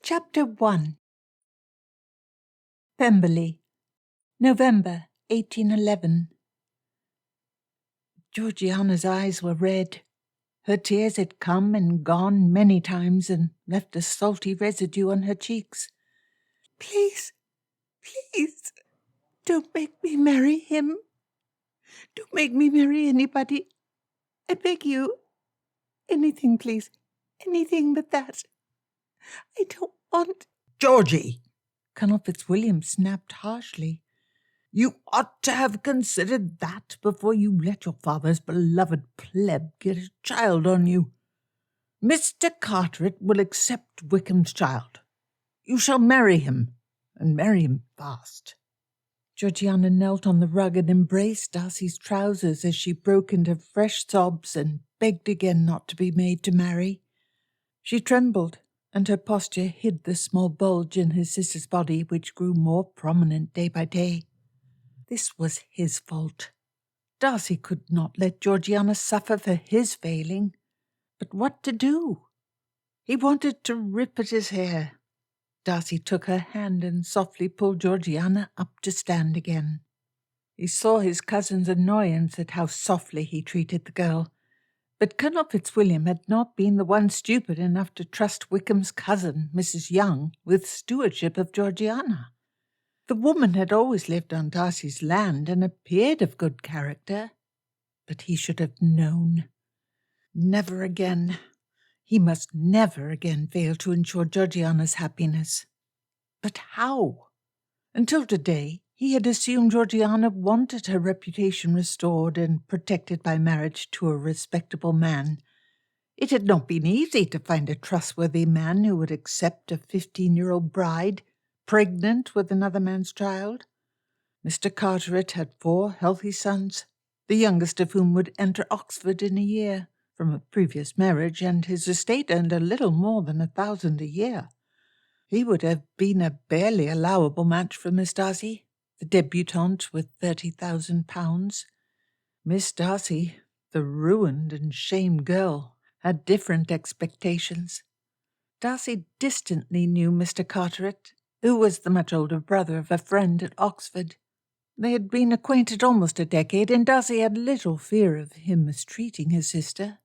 Chapter 1. Pemberley, November 1811. Georgiana's eyes were red. Her tears had come and gone many times and left a salty residue on her cheeks. "Please, please, don't make me marry him. Don't make me marry anybody. I beg you. Anything, please. Anything but that. I don't want—" "Georgie!" Colonel Fitzwilliam snapped harshly. "You ought to have considered that before you let your father's beloved pleb get a child on you. Mr. Carteret will accept Wickham's child. You shall marry him, and marry him fast." Georgiana knelt on the rug and embraced Darcy's trousers as she broke into fresh sobs and begged again not to be made to marry. She trembled, and her posture hid the small bulge in her sister's body which grew more prominent day by day. This was his fault. Darcy could not let Georgiana suffer for his failing. But what to do? He wanted to rip at his hair. Darcy took her hand and softly pulled Georgiana up to stand again. He saw his cousin's annoyance at how softly he treated the girl, but Colonel Fitzwilliam had not been the one stupid enough to trust Wickham's cousin, Mrs. Young, with stewardship of Georgiana. The woman had always lived on Darcy's land and appeared of good character, but he should have known. Never again. He must never again fail to ensure Georgiana's happiness. But how? Until today, he had assumed Georgiana wanted her reputation restored and protected by marriage to a respectable man. It had not been easy to find a trustworthy man who would accept a 15-year-old bride, pregnant with another man's child. Mr. Carteret had 4 healthy sons, the youngest of whom would enter Oxford in a year, from a previous marriage, and his estate earned a little more than 1,000 a year. He would have been a barely allowable match for Miss Darcy, the debutante with £30,000. Miss Darcy, the ruined and shamed girl, had different expectations. Darcy distantly knew Mr. Carteret, who was the much older brother of a friend at Oxford. They had been acquainted almost a decade, and Darcy had little fear of him mistreating his sister.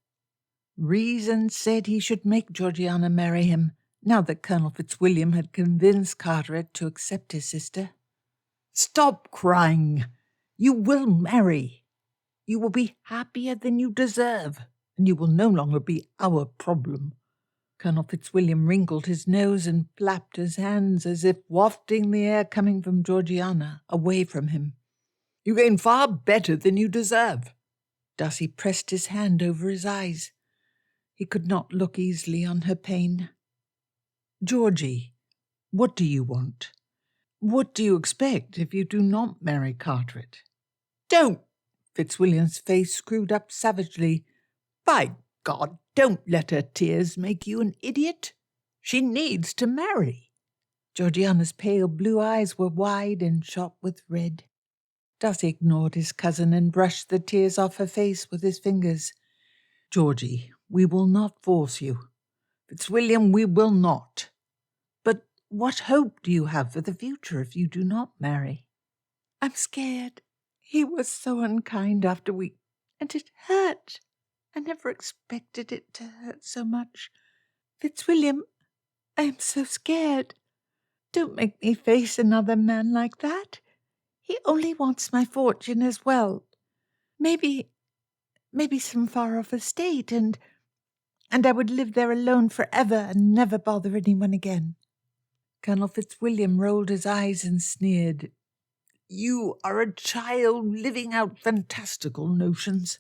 Reason said he should make Georgiana marry him, now that Colonel Fitzwilliam had convinced Carteret to accept his sister. "Stop crying. You will marry. You will be happier than you deserve, and you will no longer be our problem." Colonel Fitzwilliam wrinkled his nose and flapped his hands as if wafting the air coming from Georgiana away from him. "You gain far better than you deserve." Darcy pressed his hand over his eyes. He could not look easily on her pain. "Georgie, what do you want? What do you expect if you do not marry Carteret?" "Don't!" Fitzwilliam's face screwed up savagely. "By God, don't let her tears make you an idiot. She needs to marry." Georgiana's pale blue eyes were wide and shot with red. Darcy ignored his cousin and brushed the tears off her face with his fingers. "Georgie, we will not force you. Fitzwilliam, we will not. But what hope do you have for the future if you do not marry?" "I'm scared. He was so unkind after we... and it hurt. I never expected it to hurt so much. Fitzwilliam, I am so scared. Don't make me face another man like that. He only wants my fortune as well. Maybe some far-off estate, and I would live there alone forever and never bother anyone again." Colonel Fitzwilliam rolled his eyes and sneered. "You are a child living out fantastical notions."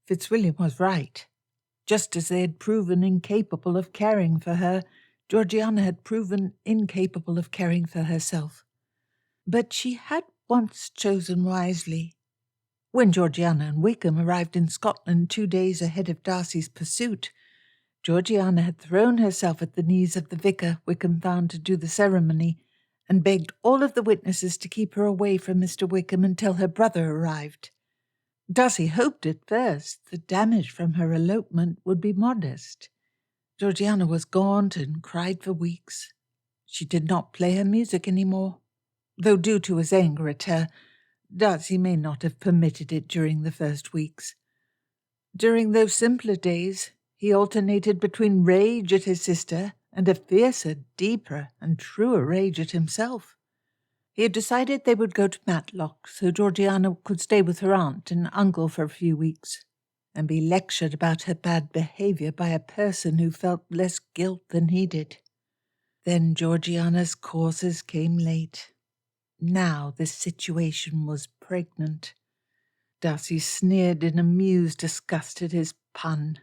Fitzwilliam was right. Just as they had proven incapable of caring for her, Georgiana had proven incapable of caring for herself. But she had once chosen wisely. When Georgiana and Wickham arrived in Scotland 2 days ahead of Darcy's pursuit, Georgiana had thrown herself at the knees of the vicar Wickham found to do the ceremony, and begged all of the witnesses to keep her away from Mr. Wickham until her brother arrived. Darcy hoped at first the damage from her elopement would be modest. Georgiana was gaunt and cried for weeks. She did not play her music any more, though due to his anger at her, Darcy may not have permitted it during the first weeks. During those simpler days, he alternated between rage at his sister and a fiercer, deeper, and truer rage at himself. He had decided they would go to Matlock so Georgiana could stay with her aunt and uncle for a few weeks, and be lectured about her bad behaviour by a person who felt less guilt than he did. Then Georgiana's courses came late. Now the situation was pregnant. Darcy sneered in amused disgust at his pun.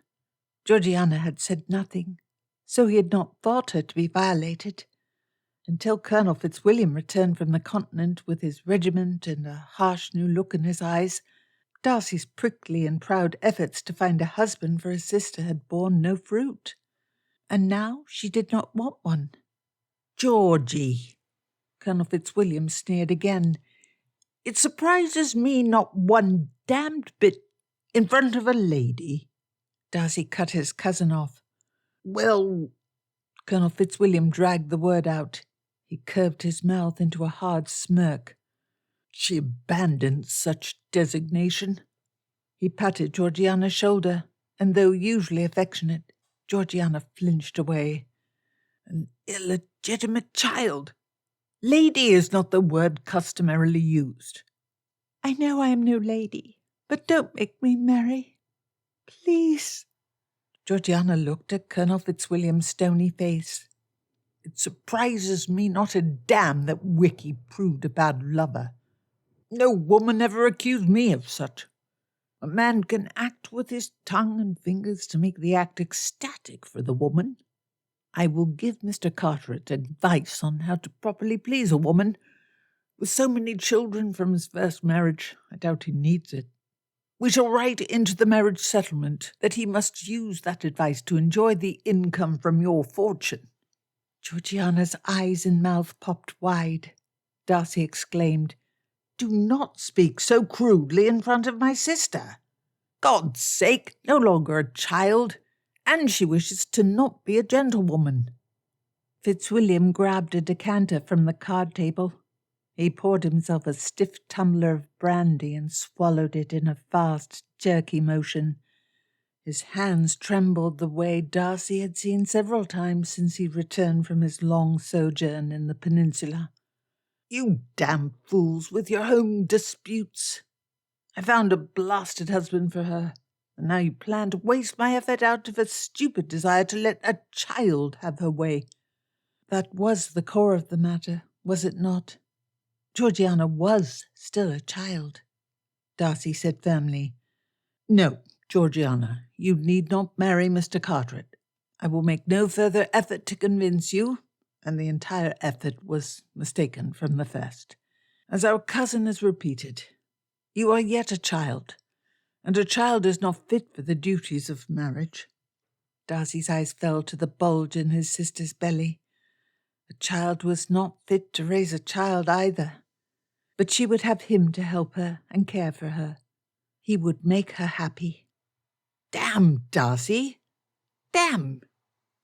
Georgiana had said nothing, so he had not thought her to be violated, until Colonel Fitzwilliam returned from the continent with his regiment and a harsh new look in his eyes. Darcy's prickly and proud efforts to find a husband for his sister had borne no fruit, and now she did not want one. Georgie, Colonel Fitzwilliam sneered again. It surprises me not one damned bit in front of a lady. Darcy cut his cousin off. Well, Colonel Fitzwilliam dragged the word out. He curved his mouth into a hard smirk. She abandoned such designation. He patted Georgiana's shoulder, and though usually affectionate, Georgiana flinched away. An illegitimate child. Lady is not the word customarily used. I know I am no lady, but don't make me marry. Please. Georgiana looked at Colonel Fitzwilliam's stony face. It surprises me not a damn that Wicky proved a bad lover. No woman ever accused me of such. A man can act with his tongue and fingers to make the act ecstatic for the woman. I will give Mr. Carteret advice on how to properly please a woman. With so many children from his first marriage, I doubt he needs it. We shall write into the marriage settlement that he must use that advice to enjoy the income from your fortune. Georgiana's eyes and mouth popped wide. Darcy exclaimed, Do not speak so crudely in front of my sister. God's sake, no longer a child, and she wishes to not be a gentlewoman. Fitzwilliam grabbed a decanter from the card table. He poured himself a stiff tumbler of brandy and swallowed it in a fast, jerky motion. His hands trembled the way Darcy had seen several times since he returned from his long sojourn in the peninsula. You damn fools with your home disputes. I found a blasted husband for her, and now you plan to waste my effort out of a stupid desire to let a child have her way. That was the core of the matter, was it not? Georgiana was still a child. Darcy said firmly, No, Georgiana, you need not marry Mr. Carteret. I will make no further effort to convince you, and the entire effort was mistaken from the first. As our cousin has repeated, you are yet a child, and a child is not fit for the duties of marriage. Darcy's eyes fell to the bulge in his sister's belly. A child was not fit to raise a child either, but she would have him to help her and care for her. He would make her happy. Damn, Darcy! Damn!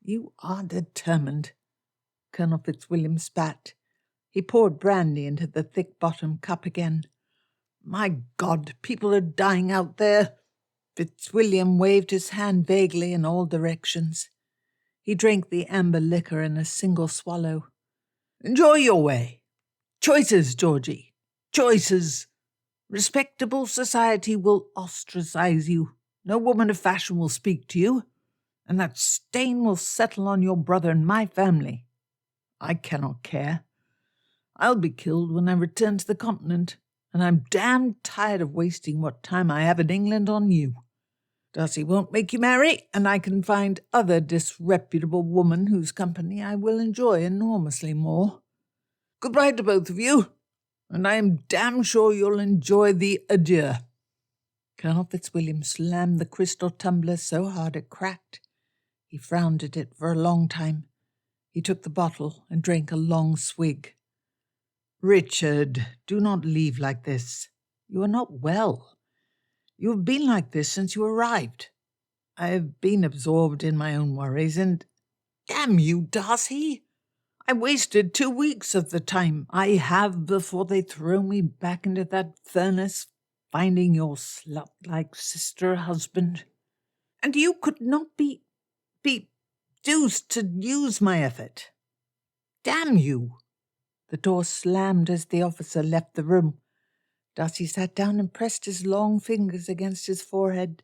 You are determined. Colonel Fitzwilliam spat. He poured brandy into the thick-bottomed cup again. My God, people are dying out there. Fitzwilliam waved his hand vaguely in all directions. He drank the amber liquor in a single swallow. Enjoy your way. Choices, Georgie. Choices. Respectable society will ostracize you. No woman of fashion will speak to you, and that stain will settle on your brother and my family. I cannot care. I'll be killed when I return to the continent, and I'm damned tired of wasting what time I have in England on you. Darcy won't make you marry, and I can find other disreputable woman whose company I will enjoy enormously more. Goodbye to both of you, and I am damn sure you'll enjoy the adieu. Colonel Fitzwilliam slammed the crystal tumbler so hard it cracked. He frowned at it for a long time. He took the bottle and drank a long swig. Richard, do not leave like this. You are not well. You have been like this since you arrived. I have been absorbed in my own worries, and damn you, Darcy! I wasted 2 weeks of the time I have before they throw me back into that furnace, finding your slut-like sister husband. And you could not be deuced to use my effort. Damn you!" The door slammed as the officer left the room. Darcy sat down and pressed his long fingers against his forehead.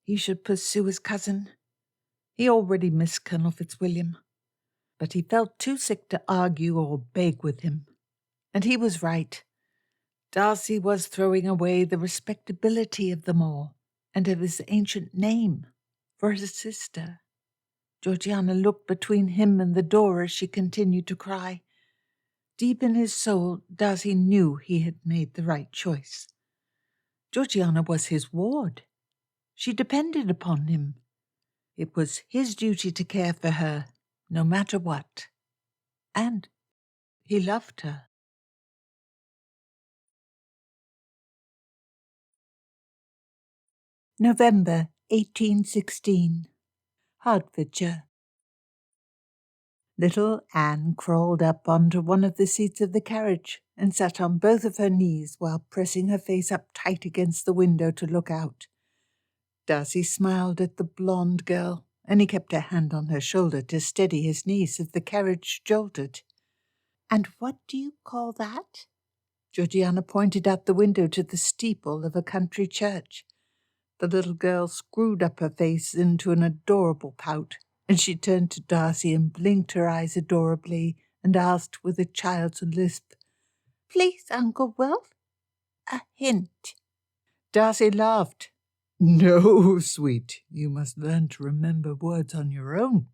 He should pursue his cousin. He already missed Colonel Fitzwilliam, but he felt too sick to argue or beg with him. And he was right. Darcy was throwing away the respectability of them all, and of his ancient name, for his sister. Georgiana looked between him and the door as she continued to cry. Deep in his soul, Darcy knew he had made the right choice. Georgiana was his ward. She depended upon him. It was his duty to care for her, no matter what. And he loved her. November 1816. Hertfordshire. Little Anne crawled up onto one of the seats of the carriage and sat on both of her knees while pressing her face up tight against the window to look out. Darcy smiled at the blonde girl, and he kept a hand on her shoulder to steady his knees as the carriage jolted. "And what do you call that?" Georgiana pointed out the window to the steeple of a country church. The little girl screwed up her face into an adorable pout, and she turned to Darcy and blinked her eyes adorably and asked with a child's lisp, "Please, Uncle Will, a hint." Darcy laughed. "No, sweet, you must learn to remember words on your own."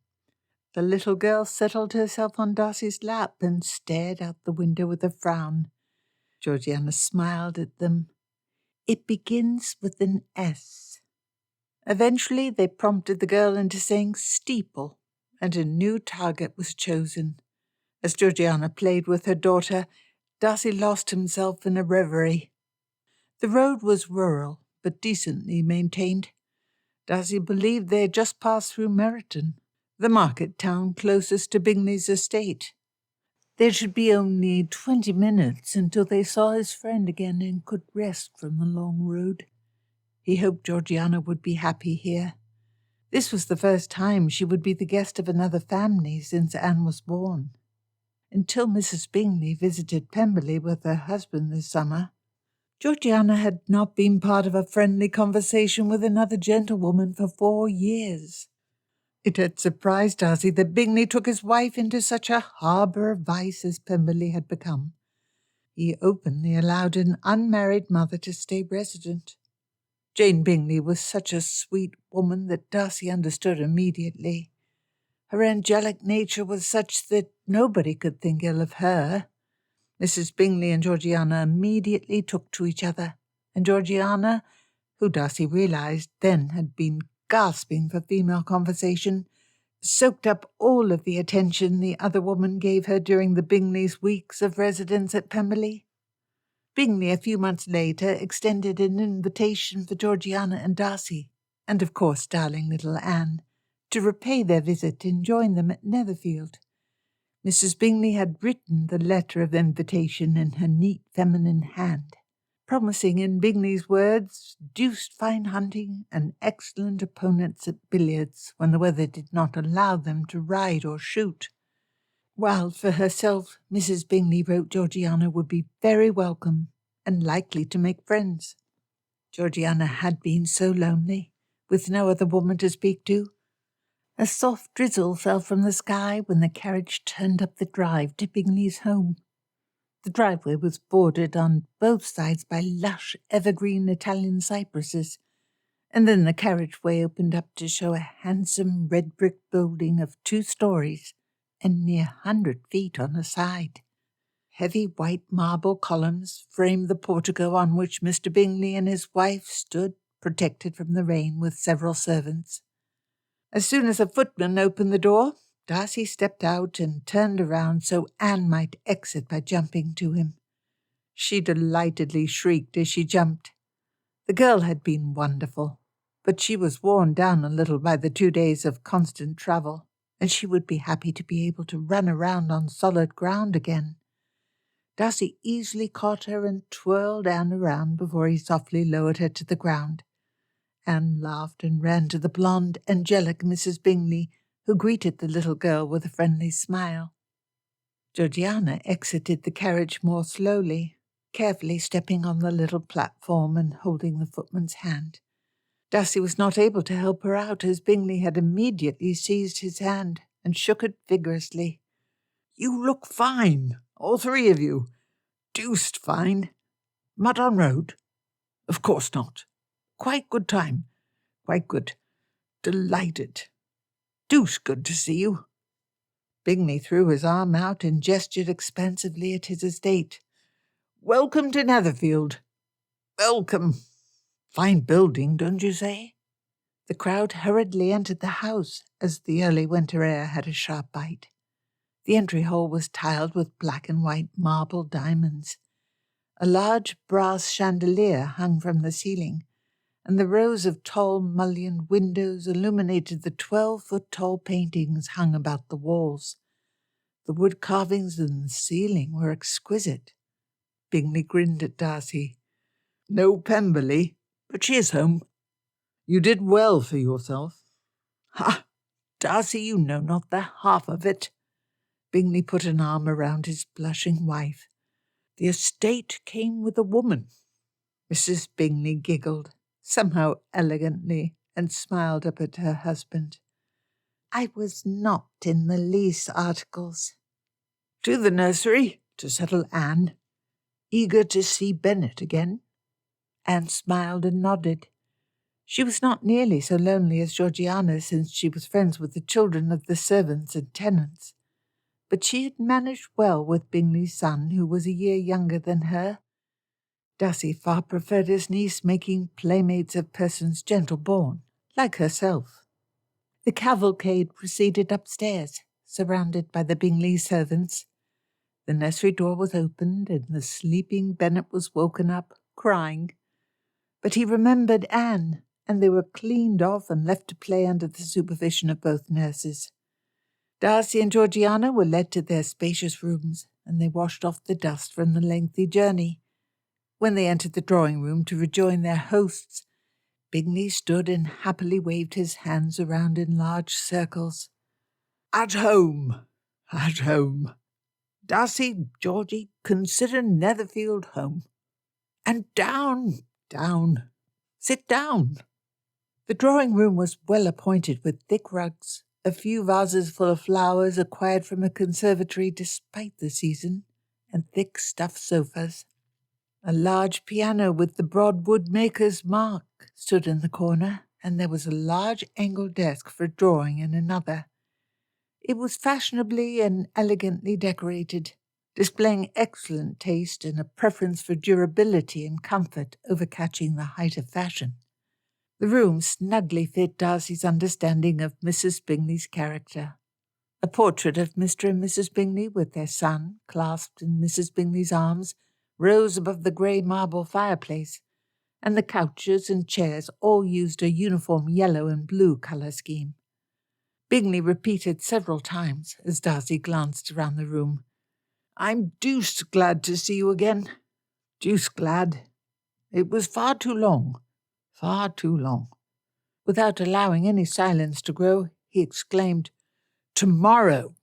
The little girl settled herself on Darcy's lap and stared out the window with a frown. Georgiana smiled at them. "It begins with an S." Eventually they prompted the girl into saying steeple, and a new target was chosen. As Georgiana played with her daughter, Darcy lost himself in a reverie. The road was rural, but decently maintained. Darcy believed they had just passed through Meryton, the market town closest to Bingley's estate. There should be only 20 minutes until they saw his friend again and could rest from the long road. He hoped Georgiana would be happy here. This was the first time she would be the guest of another family since Anne was born. Until Mrs. Bingley visited Pemberley with her husband this summer, Georgiana had not been part of a friendly conversation with another gentlewoman for 4 years. It had surprised Darcy that Bingley took his wife into such a harbour of vice as Pemberley had become. He openly allowed an unmarried mother to stay resident. Jane Bingley was such a sweet woman that Darcy understood immediately. Her angelic nature was such that nobody could think ill of her. Mrs. Bingley and Georgiana immediately took to each other, and Georgiana, who Darcy realized then had been gasping for female conversation, soaked up all of the attention the other woman gave her during the Bingleys' weeks of residence at Pemberley. Bingley, a few months later, extended an invitation for Georgiana and Darcy, and of course darling little Anne, to repay their visit and join them at Netherfield. Mrs. Bingley had written the letter of invitation in her neat feminine hand, promising in Bingley's words deuced fine hunting and excellent opponents at billiards when the weather did not allow them to ride or shoot. While for herself, Mrs. Bingley wrote Georgiana would be very welcome and likely to make friends. Georgiana had been so lonely, with no other woman to speak to. A soft drizzle fell from the sky when the carriage turned up the drive to Bingley's home. The driveway was bordered on both sides by lush evergreen Italian cypresses, and then the carriageway opened up to show a handsome red brick building of 2 stories and near 100 feet on a side. Heavy white marble columns framed the portico on which Mr. Bingley and his wife stood, protected from the rain, with several servants. As soon as a footman opened the door, Darcy stepped out and turned around so Anne might exit by jumping to him. She delightedly shrieked as she jumped. The girl had been wonderful, but she was worn down a little by the 2 days of constant travel, and she would be happy to be able to run around on solid ground again. Darcy easily caught her and twirled Anne around before he softly lowered her to the ground. Anne laughed and ran to the blonde, angelic Mrs. Bingley, who greeted the little girl with a friendly smile. Georgiana exited the carriage more slowly, carefully stepping on the little platform and holding the footman's hand. Darcy was not able to help her out, as Bingley had immediately seized his hand and shook it vigorously. "You look fine, all three of you. Deuced fine. Mudon Road? Of course not. Quite good time. Quite good. Delighted. Deuced good to see you." Bingley threw his arm out and gestured expansively at his estate. "Welcome to Netherfield. Welcome. Fine building, don't you say?" The crowd hurriedly entered the house as the early winter air had a sharp bite. The entry hall was tiled with black and white marble diamonds. A large brass chandelier hung from the ceiling, and the rows of tall mullioned windows illuminated the 12-foot-tall paintings hung about the walls. The wood carvings in the ceiling were exquisite. Bingley grinned at Darcy. "No Pemberley, but she is home. You did well for yourself." "Ha! Darcy, you know not the half of it." Bingley put an arm around his blushing wife. "The estate came with a woman." Mrs. Bingley giggled, somehow elegantly, and smiled up at her husband. "I was not in the lease articles." "To the nursery to settle Anne. Eager to see Bennet again?" Anne smiled and nodded. She was not nearly so lonely as Georgiana, since she was friends with the children of the servants and tenants. But she had managed well with Bingley's son, who was a year younger than her. Darcy far preferred his niece making playmates of persons gentle-born, like herself. The cavalcade proceeded upstairs, surrounded by the Bingley servants. The nursery door was opened, and the sleeping Bennet was woken up, crying. But he remembered Anne, and they were cleaned off and left to play under the supervision of both nurses. Darcy and Georgiana were led to their spacious rooms, and they washed off the dust from the lengthy journey. When they entered the drawing-room to rejoin their hosts, Bingley stood and happily waved his hands around in large circles. "At home, at home. Darcy, Georgie, consider Netherfield home. And down, down. Sit down." The drawing-room was well appointed with thick rugs, a few vases full of flowers acquired from a conservatory despite the season, and thick stuffed sofas. A large piano with the broad woodmaker's mark stood in the corner, and there was a large angled desk for drawing in another. It was fashionably and elegantly decorated, displaying excellent taste and a preference for durability and comfort over catching the height of fashion. The room snugly fit Darcy's understanding of Mrs. Bingley's character. A portrait of Mr. and Mrs. Bingley, with their son clasped in Mrs. Bingley's arms, rose above the grey marble fireplace, and the couches and chairs all used a uniform yellow and blue colour scheme. Bingley repeated several times as Darcy glanced around the room, "I'm deuced glad to see you again. Deuced glad. It was far too long. Far too long." Without allowing any silence to grow, he exclaimed, "Tomorrow!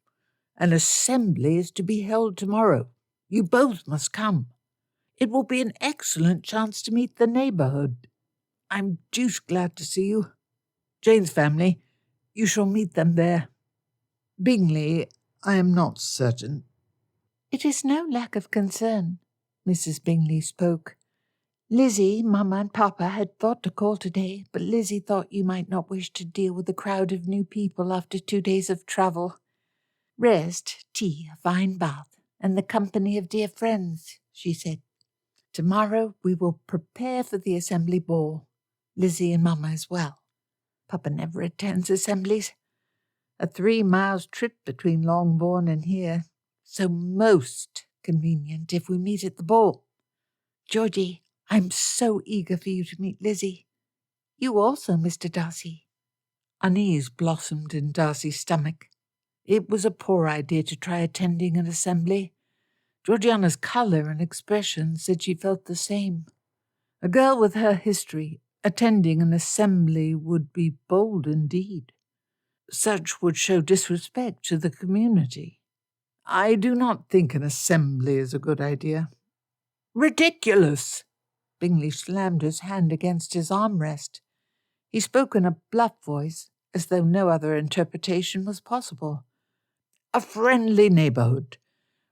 An assembly is to be held tomorrow. You both must come. It will be an excellent chance to meet the neighbourhood. I'm deuced glad to see you. Jane's family, you shall meet them there. Bingley, I am not certain." "It is no lack of concern," Mrs. Bingley spoke. "Lizzie, Mamma and Papa had thought to call today, but Lizzie thought you might not wish to deal with a crowd of new people after 2 days of travel. Rest, tea, a fine bath, and the company of dear friends," she said. "Tomorrow we will prepare for the assembly ball, Lizzie and Mamma as well. Papa never attends assemblies. A 3 miles trip between Longbourn and here, so most convenient if we meet at the ball. Georgie, I'm so eager for you to meet Lizzie. You also, Mr. Darcy." Unease blossomed in Darcy's stomach. It was a poor idea to try attending an assembly. Georgiana's colour and expression said she felt the same. A girl with her history attending an assembly would be bold indeed. Such would show disrespect to the community. I do not think an assembly is a good idea. Ridiculous! Bingley slammed his hand against his armrest. He spoke in a bluff voice, as though no other interpretation was possible. A friendly neighbourhood.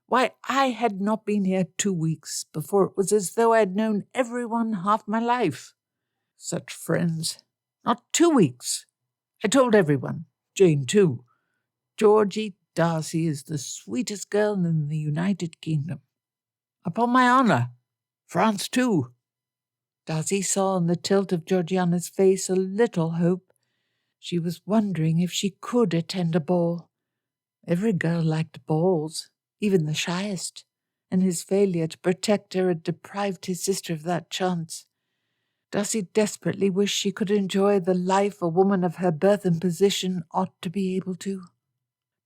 Why, I had not been here 2 weeks before it was as though I had known everyone half my life. Such friends. Not 2 weeks. I told everyone, Jane too. Georgie Darcy is the sweetest girl in the United Kingdom. Upon my honour, France too. Darcy saw in the tilt of Georgiana's face a little hope. She was wondering if she could attend a ball. Every girl liked balls, even the shyest, and his failure to protect her had deprived his sister of that chance. Darcy desperately wished she could enjoy the life a woman of her birth and position ought to be able to.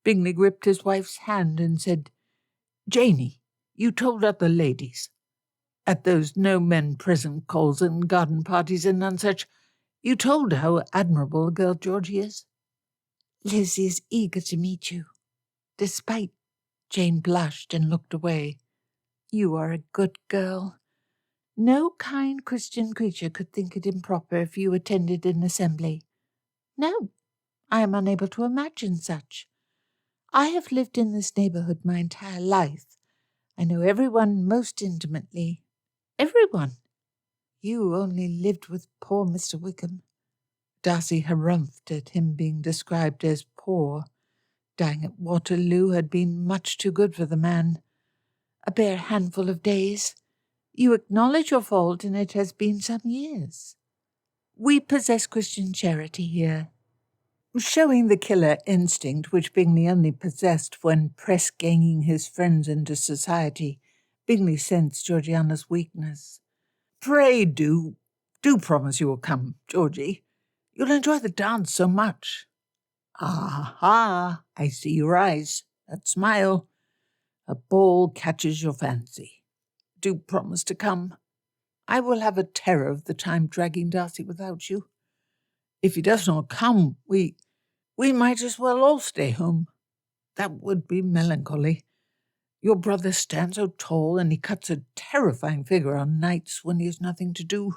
Bingley gripped his wife's hand and said, Janey, you told other ladies, at those no-men-present calls and garden parties and none such, you told how admirable a girl Georgie is. Lizzie is eager to meet you. Despite, Jane blushed and looked away. You are a good girl. No kind Christian creature could think it improper if you attended an assembly. No, I am unable to imagine such. I have lived in this neighbourhood my entire life. I know everyone most intimately. Everyone. You only lived with poor Mr. Wickham. Darcy harumphed at him being described as poor. Dying at Waterloo had been much too good for the man. A bare handful of days. You acknowledge your fault, and it has been some years. We possess Christian charity here. Showing the killer instinct which Bingley only possessed when press-ganging his friends into society, Bingley sensed Georgiana's weakness. Pray do promise you will come, Georgie. You'll enjoy the dance so much. Aha, I see your eyes, that smile. A ball catches your fancy. Do promise to come. I will have a terror of the time dragging Darcy without you. If he does not come, we might as well all stay home. That would be melancholy. Your brother stands so tall, and he cuts a terrifying figure on nights when he has nothing to do.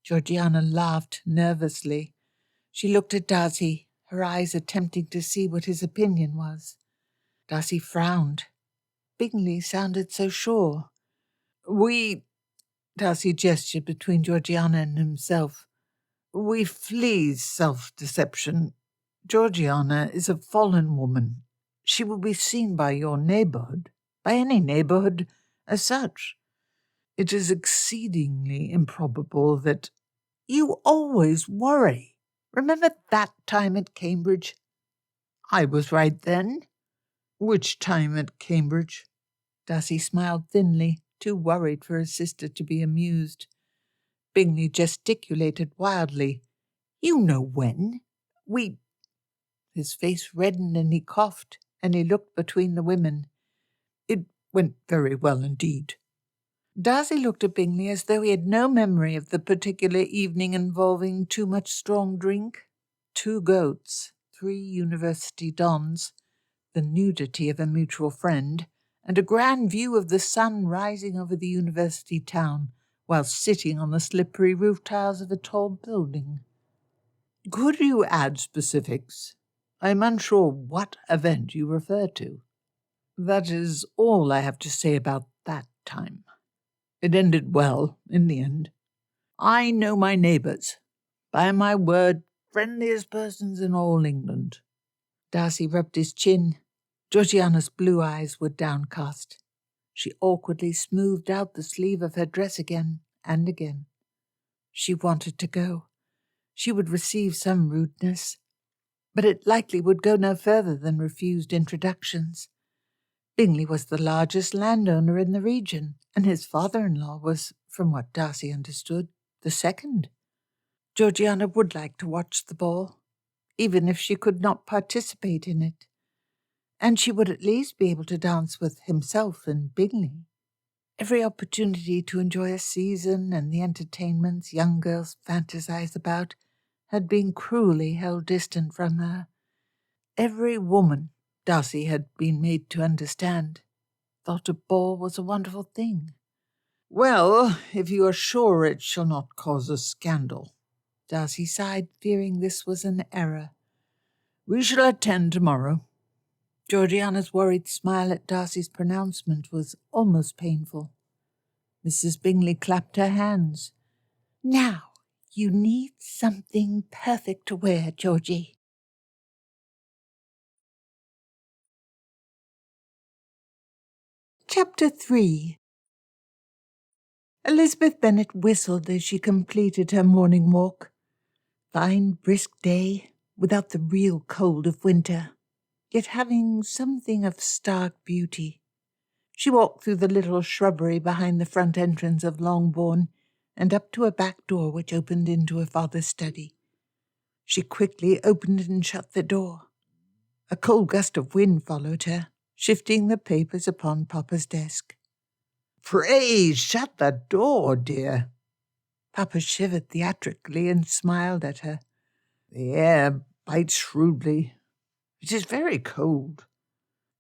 Georgiana laughed nervously. She looked at Darcy, her eyes attempting to see what his opinion was. Darcy frowned. Bingley sounded so sure. Darcy gestured between Georgiana and himself. We flee self-deception. Georgiana is a fallen woman. She will be seen by your neighbourhood, by any neighbourhood, as such. It is exceedingly improbable that you always worry. Remember that time at Cambridge? I was right then. Which time at Cambridge? Darcy smiled thinly, too worried for his sister to be amused. Bingley gesticulated wildly. You know when. His face reddened and he coughed, and he looked between the women. It went very well indeed. Darcy looked at Bingley as though he had no memory of the particular evening involving too much strong drink, 2 goats, 3 university dons, the nudity of a mutual friend, and a grand view of the sun rising over the university town while sitting on the slippery roof tiles of a tall building. Could you add specifics? I am unsure what event you refer to. That is all I have to say about that time. It ended well, in the end. I know my neighbours. By my word, friendliest persons in all England. Darcy rubbed his chin. Georgiana's blue eyes were downcast. She awkwardly smoothed out the sleeve of her dress again and again. She wanted to go. She would receive some rudeness, but it likely would go no further than refused introductions. Bingley was the largest landowner in the region, and his father-in-law was, from what Darcy understood, the second. Georgiana would like to watch the ball, even if she could not participate in it. And she would at least be able to dance with himself and Bingley. Every opportunity to enjoy a season and the entertainments young girls fantasize about had been cruelly held distant from her. Every woman, Darcy had been made to understand, thought a ball was a wonderful thing. Well, if you are sure it shall not cause a scandal, Darcy sighed, fearing this was an error. we shall attend tomorrow. Georgiana's worried smile at Darcy's pronouncement was almost painful. Mrs. Bingley clapped her hands. Now, you need something perfect to wear, Georgie. Chapter 3. Elizabeth Bennet whistled as she completed her morning walk. Fine, brisk day, without the real cold of winter, yet having something of stark beauty. She walked through the little shrubbery behind the front entrance of Longbourn and up to a back door which opened into her father's study. She quickly opened and shut the door. A cold gust of wind followed her, shifting the papers upon Papa's desk. Pray shut the door, dear. Papa shivered theatrically and smiled at her. The air bites shrewdly. It is very cold.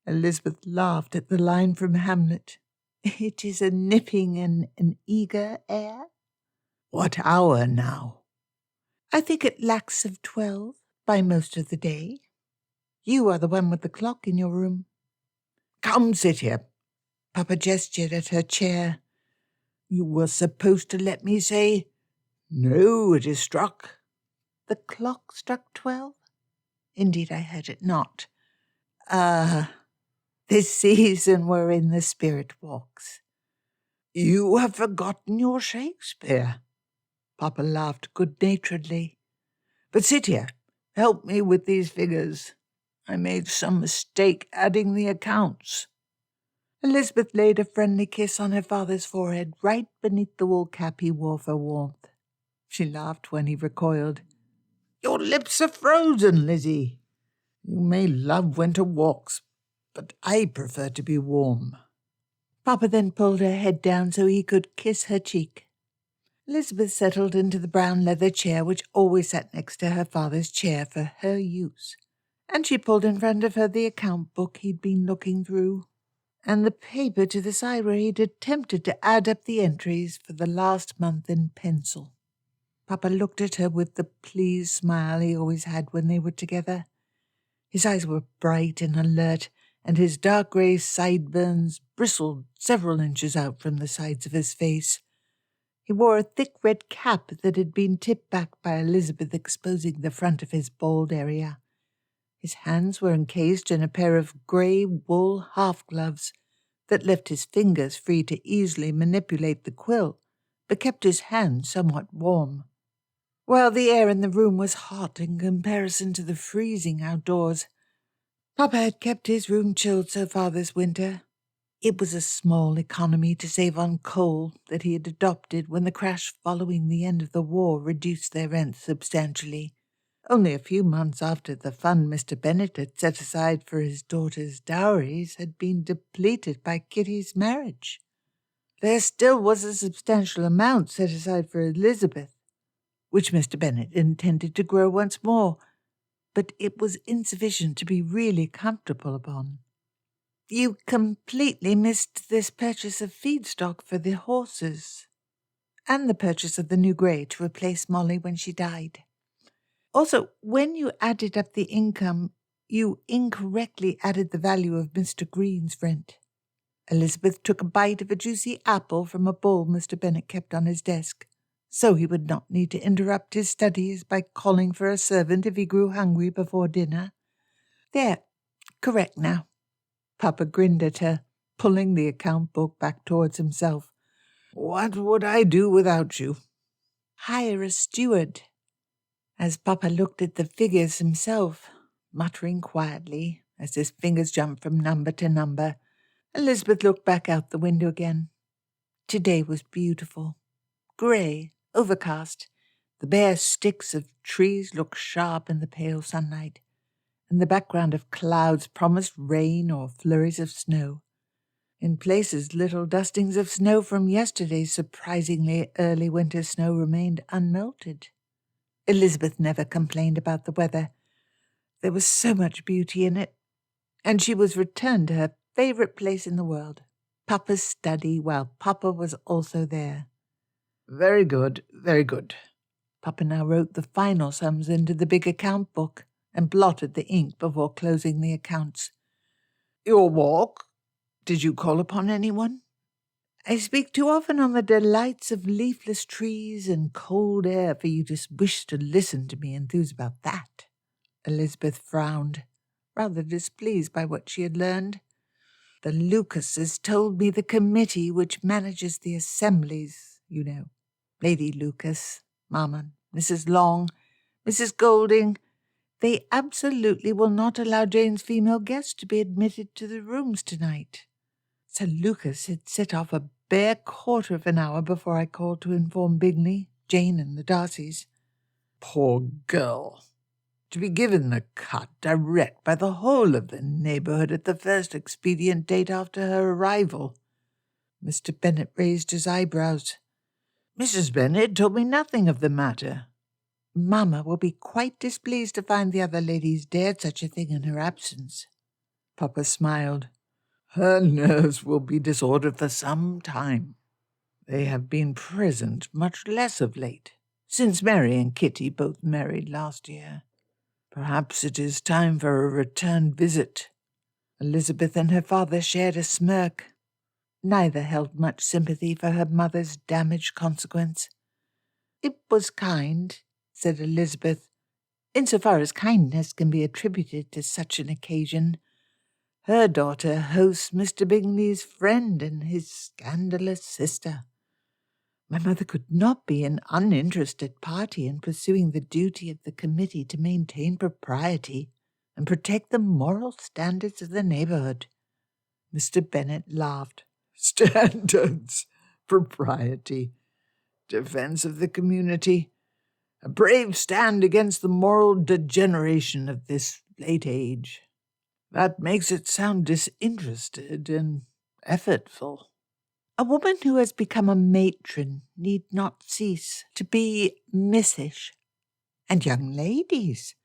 Elizabeth laughed at the line from Hamlet. It is a nipping and an eager air. What hour now? I think it lacks of 12 by most of the day. You are the one with the clock in your room. Come, sit here. Papa gestured at her chair. You were supposed to let me say, no, it is struck. The clock struck 12? Indeed, I heard it not. This season we're in the spirit walks. You have forgotten your Shakespeare. Papa laughed good-naturedly. But sit here. Help me with these figures. I made some mistake adding the accounts. Elizabeth laid a friendly kiss on her father's forehead, right beneath the wool cap he wore for warmth. She laughed when he recoiled. Your lips are frozen, Lizzie. You may love winter walks, but I prefer to be warm. Papa then pulled her head down so he could kiss her cheek. Elizabeth settled into the brown leather chair which always sat next to her father's chair for her use, and she pulled in front of her the account book he'd been looking through, and the paper to the side where he'd attempted to add up the entries for the last month in pencil. Papa looked at her with the pleased smile he always had when they were together. His eyes were bright and alert, and his dark grey sideburns bristled several inches out from the sides of his face. He wore a thick red cap that had been tipped back by Elizabeth, exposing the front of his bald area. His hands were encased in a pair of grey wool half-gloves that left his fingers free to easily manipulate the quill, but kept his hands somewhat warm. While the air in the room was hot in comparison to the freezing outdoors, Papa had kept his room chilled so far this winter. It was a small economy to save on coal that he had adopted when the crash following the end of the war reduced their rent substantially, only a few months after the fund Mr. Bennet had set aside for his daughter's dowries had been depleted by Kitty's marriage. There still was a substantial amount set aside for Elizabeth, which Mr. Bennet intended to grow once more, but it was insufficient to be really comfortable upon. You completely missed this purchase of feedstock for the horses, and the purchase of the new grey to replace Molly when she died. Also, when you added up the income, you incorrectly added the value of Mr. Green's rent. Elizabeth took a bite of a juicy apple from a bowl Mr. Bennet kept on his desk, so he would not need to interrupt his studies by calling for a servant if he grew hungry before dinner. There, correct now. Papa grinned at her, pulling the account book back towards himself. What would I do without you? Hire a steward. As Papa looked at the figures himself, muttering quietly as his fingers jumped from number to number, Elizabeth looked back out the window again. Today was beautiful. Grey, overcast, the bare sticks of trees looked sharp in the pale sunlight, and the background of clouds promised rain or flurries of snow. In places, little dustings of snow from yesterday's surprisingly early winter snow remained unmelted. Elizabeth never complained about the weather. There was so much beauty in it, and she was returned to her favourite place in the world, Papa's study, while Papa was also there. Very good, very good. Papa now wrote the final sums into the big account book and blotted the ink before closing the accounts. Your walk? Did you call upon anyone? I speak too often on the delights of leafless trees and cold air for you to wish to listen to me enthuse about that. Elizabeth frowned, rather displeased by what she had learned. The Lucases told me the committee which manages the assemblies, you know, Lady Lucas, Mamma, Mrs. Long, Mrs. Golding, they absolutely will not allow Jane's female guests to be admitted to the rooms tonight. Sir Lucas had set off a bare quarter of an hour before I called to inform Bingley, Jane, and the Darcys. Poor girl! To be given the cut direct by the whole of the neighbourhood at the first expedient date after her arrival. Mr. Bennet raised his eyebrows. Mrs. Bennet told me nothing of the matter. Mamma will be quite displeased to find the other ladies dared such a thing in her absence. Papa smiled. Her nerves will be disordered for some time. They have been present much less of late, since Mary and Kitty both married last year. Perhaps it is time for a return visit. Elizabeth and her father shared a smirk. Neither held much sympathy for her mother's damaged consequence. It was kind, said Elizabeth, insofar as kindness can be attributed to such an occasion. Her daughter hosts Mr. Bingley's friend and his scandalous sister. My mother could not be an uninterested party in pursuing the duty of the committee to maintain propriety and protect the moral standards of the neighbourhood. Mr. Bennet laughed. Standards, propriety, defence of the community, a brave stand against the moral degeneration of this late age. That makes it sound disinterested and effortful. A woman who has become a matron need not cease to be missish. And young ladies,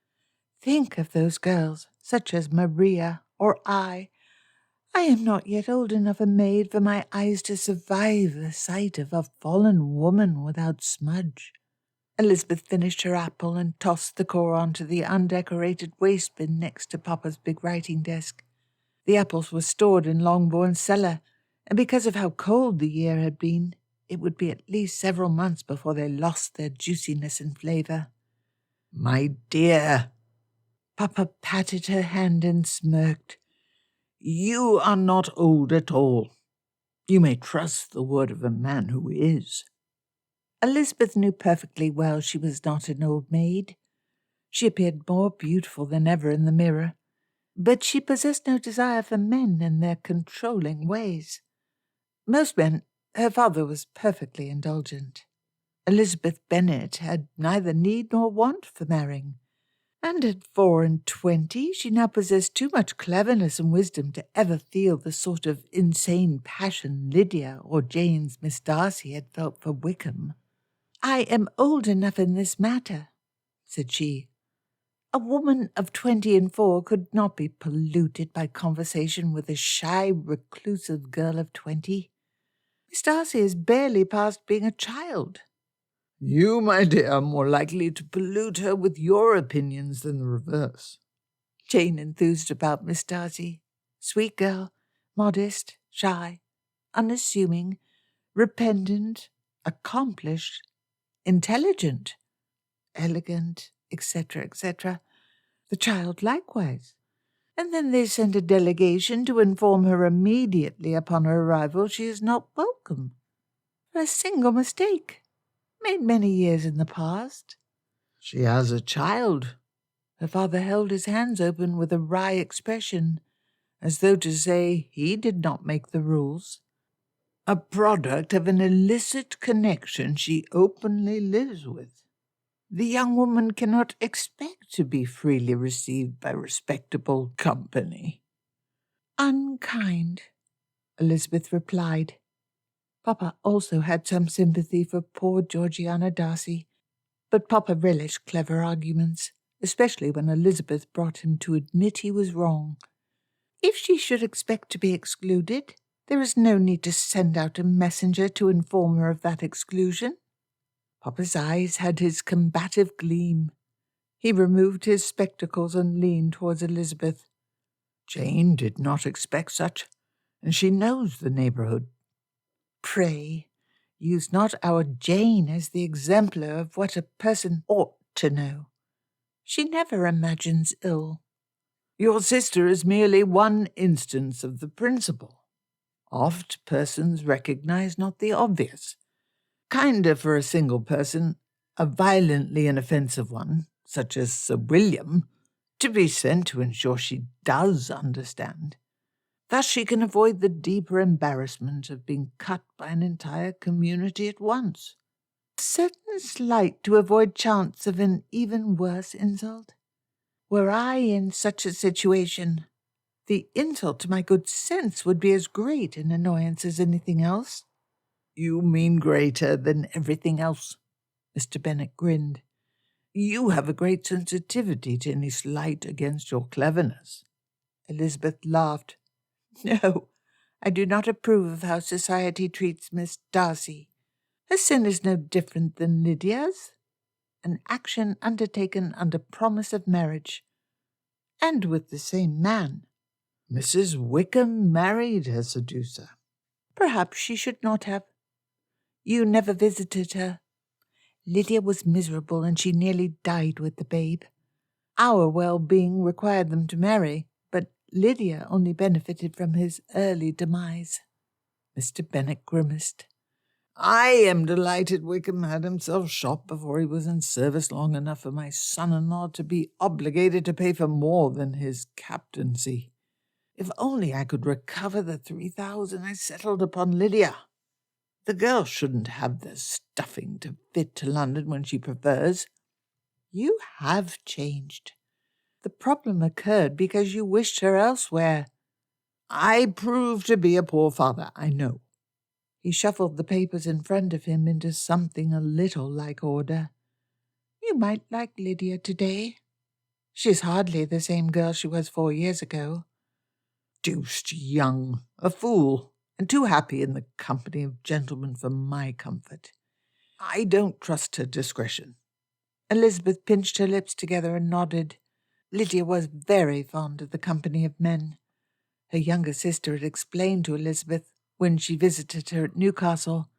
think of those girls, such as Maria or I. I am not yet old enough a maid for my eyes to survive the sight of a fallen woman without smudge. Elizabeth finished her apple and tossed the core onto the undecorated waste bin next to Papa's big writing desk. The apples were stored in Longbourn's cellar, and because of how cold the year had been, it would be at least several months before they lost their juiciness and flavour. My dear, Papa patted her hand and smirked. You are not old at all. You may trust the word of a man who is. Elizabeth knew perfectly well she was not an old maid. She appeared more beautiful than ever in the mirror, but she possessed no desire for men and their controlling ways. Most men, her father was perfectly indulgent. Elizabeth Bennet had neither need nor want for marrying, and at 24 she now possessed too much cleverness and wisdom to ever feel the sort of insane passion Lydia or Jane's Miss Darcy had felt for Wickham. I am old enough in this matter, said she. A woman of 24 could not be polluted by conversation with a shy, reclusive girl of 20. Miss Darcy is barely past being a child. You, my dear, are more likely to pollute her with your opinions than the reverse. Jane enthused about Miss Darcy. Sweet girl, modest, shy, unassuming, repentant, accomplished, intelligent, elegant, etc., etc. The child likewise. And then they sent a delegation to inform her immediately upon her arrival she is not welcome. For a single mistake, made many years in the past. She has a child. Her father held his hands open with a wry expression, as though to say he did not make the rules. A product of an illicit connection she openly lives with. The young woman cannot expect to be freely received by respectable company." "Unkind," Elizabeth replied. Papa also had some sympathy for poor Georgiana Darcy, but Papa relished clever arguments, especially when Elizabeth brought him to admit he was wrong. If she should expect to be excluded, there is no need to send out a messenger to inform her of that exclusion. Papa's eyes had his combative gleam. He removed his spectacles and leaned towards Elizabeth. "Jane did not expect such, and she knows the neighbourhood." "Pray, use not our Jane as the exemplar of what a person ought to know. She never imagines ill." "Your sister is merely one instance of the principle. Oft persons recognise not the obvious. Kinder for a single person, a violently inoffensive one, such as Sir William, to be sent to ensure she does understand. Thus she can avoid the deeper embarrassment of being cut by an entire community at once." "A certain slight to avoid chance of an even worse insult. Were I in such a situation, the insult to my good sense would be as great an annoyance as anything else." "You mean greater than everything else?" Mr. Bennet grinned. "You have a great sensitivity to any slight against your cleverness." Elizabeth laughed. "No, I do not approve of how society treats Miss Darcy. Her sin is no different than Lydia's. An action undertaken under promise of marriage, and with the same man." "Mrs. Wickham married her seducer." "Perhaps she should not have. You never visited her. Lydia was miserable, and she nearly died with the babe. Our well-being required them to marry, but Lydia only benefited from his early demise." Mr. Bennet grimaced. "I am delighted Wickham had himself shot before he was in service long enough for my son-in-law to be obligated to pay for more than his captaincy. If only I could recover the 3,000 I settled upon Lydia. The girl shouldn't have the stuffing to fit to London when she prefers." "You have changed. The problem occurred because you wished her elsewhere." "I proved to be a poor father, I know." He shuffled the papers in front of him into something a little like order. "You might like Lydia today. She is hardly the same girl she was 4 years ago." "Deuced young, a fool, and too happy in the company of gentlemen for my comfort. I don't trust her discretion." Elizabeth pinched her lips together and nodded. Lydia was very fond of the company of men. Her younger sister had explained to Elizabeth, when she visited her at Newcastle,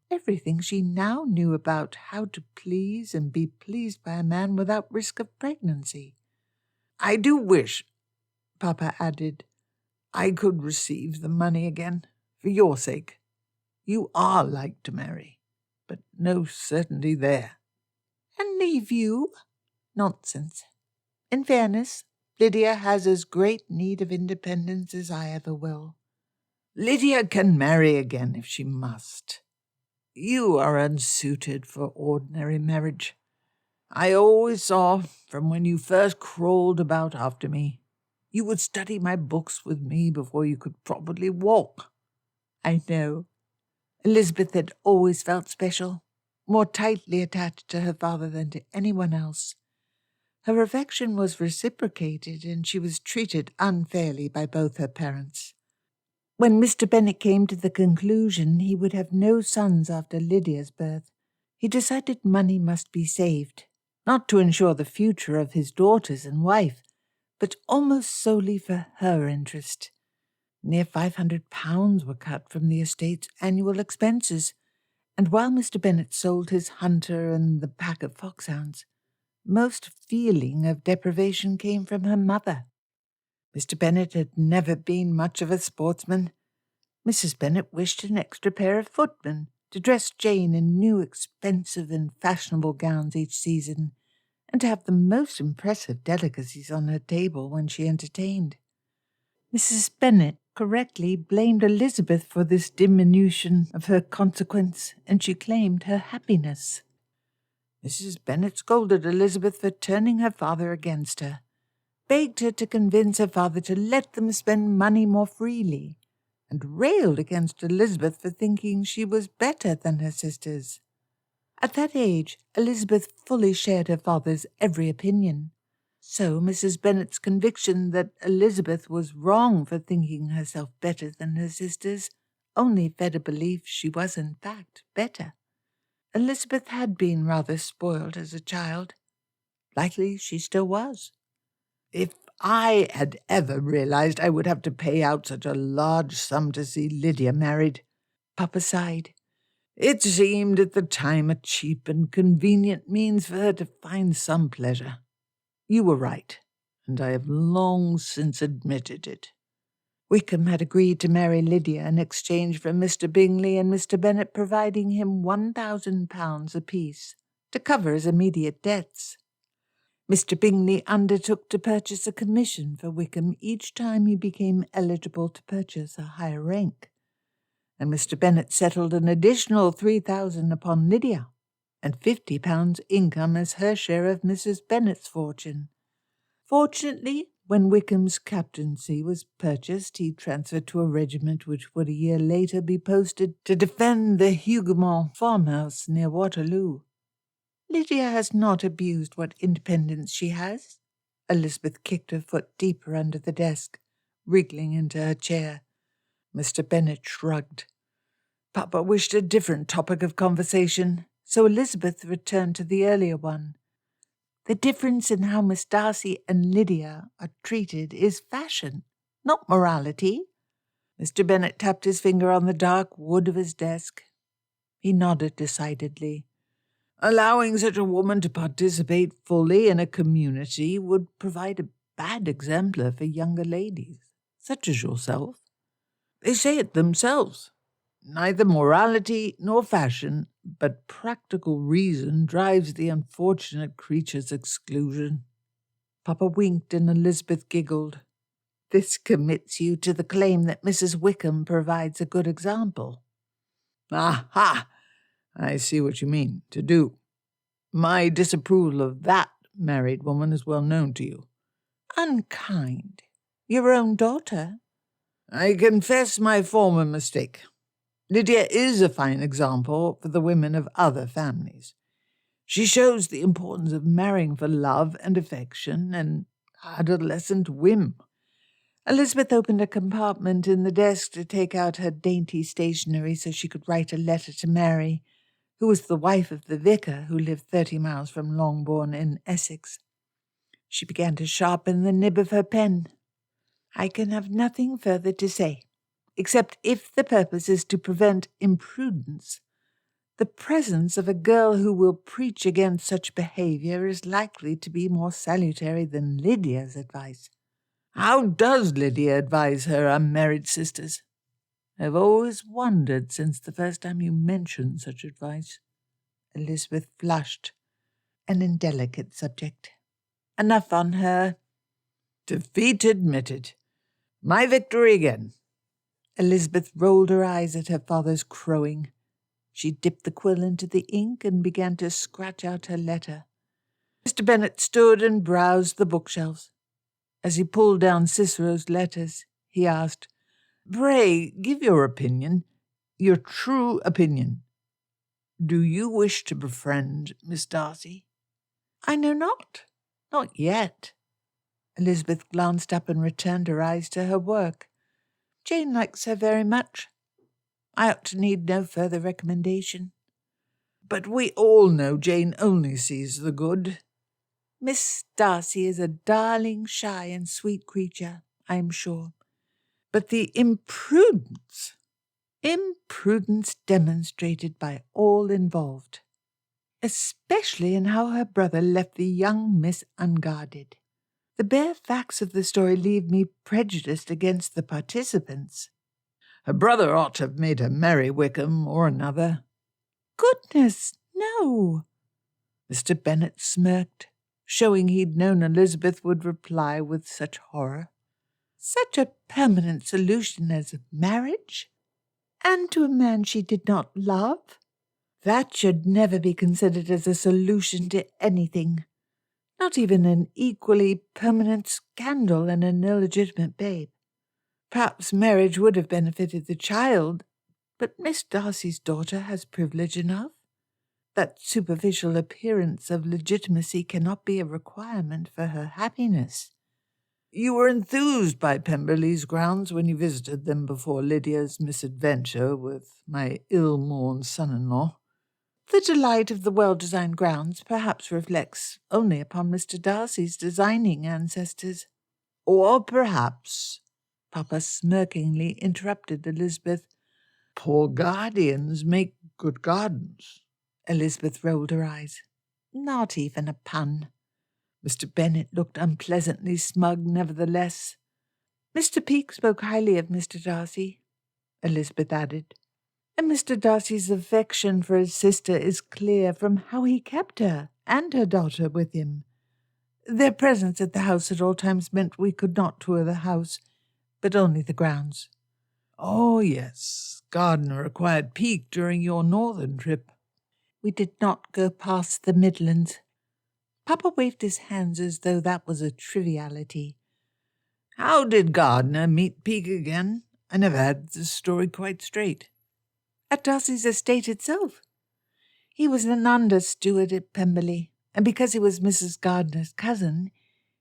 everything she now knew about how to please and be pleased by a man without risk of pregnancy. "I do wish," Papa added, "I could receive the money again, for your sake. You are like to marry, but no certainty there." "And leave you? Nonsense. In fairness, Lydia has as great need of independence as I ever will." "Lydia can marry again if she must. You are unsuited for ordinary marriage. I always saw, from when you first crawled about after me, you would study my books with me before you could properly walk." "I know. Elizabeth had always felt special, more tightly attached to her father than to anyone else. Her affection was reciprocated, and she was treated unfairly by both her parents. When Mr. Bennet came to the conclusion he would have no sons after Lydia's birth, he decided money must be saved, not to ensure the future of his daughters and wife, but almost solely for her interest. Near £500 were cut from the estate's annual expenses, and while Mr. Bennet sold his hunter and the pack of foxhounds, most feeling of deprivation came from her mother. Mr. Bennet had never been much of a sportsman. Mrs. Bennet wished an extra pair of footmen to dress Jane in new expensive and fashionable gowns each season, and to have the most impressive delicacies on her table when she entertained. Mrs. Bennet correctly blamed Elizabeth for this diminution of her consequence, and she claimed her happiness. Mrs. Bennet scolded Elizabeth for turning her father against her, begged her to convince her father to let them spend money more freely, and railed against Elizabeth for thinking she was better than her sisters. At that age, Elizabeth fully shared her father's every opinion, so Mrs. Bennet's conviction that Elizabeth was wrong for thinking herself better than her sisters only fed a belief she was in fact better. Elizabeth had been rather spoiled as a child. Likely she still was. If I had ever realized I would have to pay out such a large sum to see Lydia married, Papa sighed. It seemed at the time a cheap and convenient means for her to find some pleasure. You were right, and I have long since admitted it. Wickham had agreed to marry Lydia in exchange for Mr. Bingley and Mr. Bennet providing him £1,000 apiece to cover his immediate debts. Mr. Bingley undertook to purchase a commission for Wickham each time he became eligible to purchase a higher rank, and Mr. Bennet settled an additional £3,000 upon Lydia, and £50 income as her share of Mrs. Bennet's fortune. Fortunately, when Wickham's captaincy was purchased, he transferred to a regiment which would a year later be posted to defend the Huguenot farmhouse near Waterloo. Lydia has not abused what independence she has. Elizabeth kicked her foot deeper under the desk, wriggling into her chair. Mr. Bennet shrugged. Papa wished a different topic of conversation, so Elizabeth returned to the earlier one. The difference in how Miss Darcy and Lydia are treated is fashion, not morality. Mr. Bennet tapped his finger on the dark wood of his desk. He nodded decidedly. Allowing such a woman to participate fully in a community would provide a bad exemplar for younger ladies, such as yourself. They say it themselves. Neither morality nor fashion, but practical reason drives the unfortunate creature's exclusion. Papa winked and Elizabeth giggled. This commits you to the claim that Mrs. Wickham provides a good example. Aha! I see what you mean, to do. My disapproval of that married woman is well known to you. Unkind. Your own daughter? I confess my former mistake. Lydia is a fine example for the women of other families. She shows the importance of marrying for love and affection and adolescent whim. Elizabeth opened a compartment in the desk to take out her dainty stationery so she could write a letter to Mary, who was the wife of the vicar who lived 30 miles from Longbourn in Essex. She began to sharpen the nib of her pen. I can have nothing further to say, except if the purpose is to prevent imprudence. The presence of a girl who will preach against such behaviour is likely to be more salutary than Lydia's advice. How does Lydia advise her unmarried sisters? I've always wondered since the first time you mentioned such advice. Elizabeth flushed. An indelicate subject. Enough on her. Defeat admitted. My victory again. Elizabeth rolled her eyes at her father's crowing. She dipped the quill into the ink and began to scratch out her letter. Mr. Bennet stood and browsed the bookshelves. As he pulled down Cicero's letters, he asked, Pray, give your opinion, your true opinion. Do you wish to befriend Miss Darcy? I know not. Not yet. Elizabeth glanced up and returned her eyes to her work. Jane likes her very much. I ought to need no further recommendation. But we all know Jane only sees the good. Miss Darcy is a darling, shy and sweet creature, I am sure. But the imprudence demonstrated by all involved, especially in how her brother left the young miss unguarded. The bare facts of the story leave me prejudiced against the participants. Her brother ought to have made her marry Wickham or another. Goodness, no. Mr. Bennet smirked, showing he'd known Elizabeth would reply with such horror. Such a permanent solution as marriage? And to a man she did not love? That should never be considered as a solution to anything, not even an equally permanent scandal and an illegitimate babe. Perhaps marriage would have benefited the child, but Miss Darcy's daughter has privilege enough. That superficial appearance of legitimacy cannot be a requirement for her happiness. You were enthused by Pemberley's grounds when you visited them before Lydia's misadventure with my ill-mourned son-in-law. The delight of the well-designed grounds perhaps reflects only upon Mr. Darcy's designing ancestors. Or perhaps, Papa smirkingly interrupted Elizabeth. Poor guardians make good gardens. Elizabeth rolled her eyes. Not even a pun. Mr. Bennet looked unpleasantly smug nevertheless. Mr. Peake spoke highly of Mr. Darcy, Elizabeth added, and Mr. Darcy's affection for his sister is clear from how he kept her and her daughter with him. Their presence at the house at all times meant we could not tour the house, but only the grounds. Oh, yes, Gardiner acquired Peake during your northern trip. We did not go past the Midlands. Papa waved his hands as though that was a triviality. How did Gardiner meet Peake again? I never had the story quite straight. At Darcy's estate itself. He was an under steward at Pemberley, and because he was Mrs. Gardiner's cousin,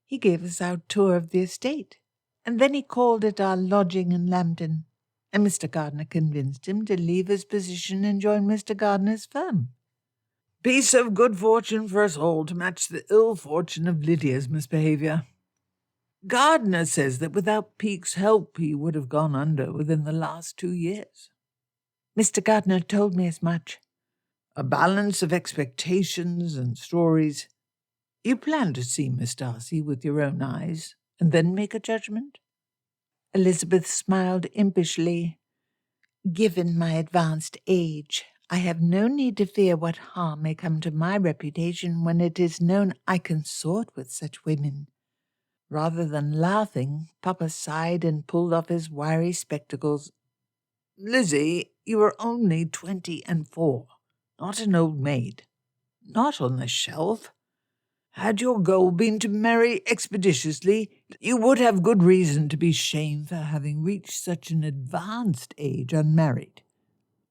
he gave us our tour of the estate, and then he called at our lodging in Lambton, and Mr. Gardiner convinced him to leave his position and join Mr. Gardiner's firm. Piece of good fortune for us all to match the ill fortune of Lydia's misbehaviour. Gardiner says that without Peake's help he would have gone under within the last 2 years. Mr. Gardiner told me as much. A balance of expectations and stories. You plan to see Miss Darcy with your own eyes, and then make a judgment? Elizabeth smiled impishly. Given my advanced age, I have no need to fear what harm may come to my reputation when it is known I consort with such women. Rather than laughing, Papa sighed and pulled off his wiry spectacles. Lizzie, you are only 24, not an old maid, not on the shelf. Had your goal been to marry expeditiously, you would have good reason to be shamed for having reached such an advanced age unmarried.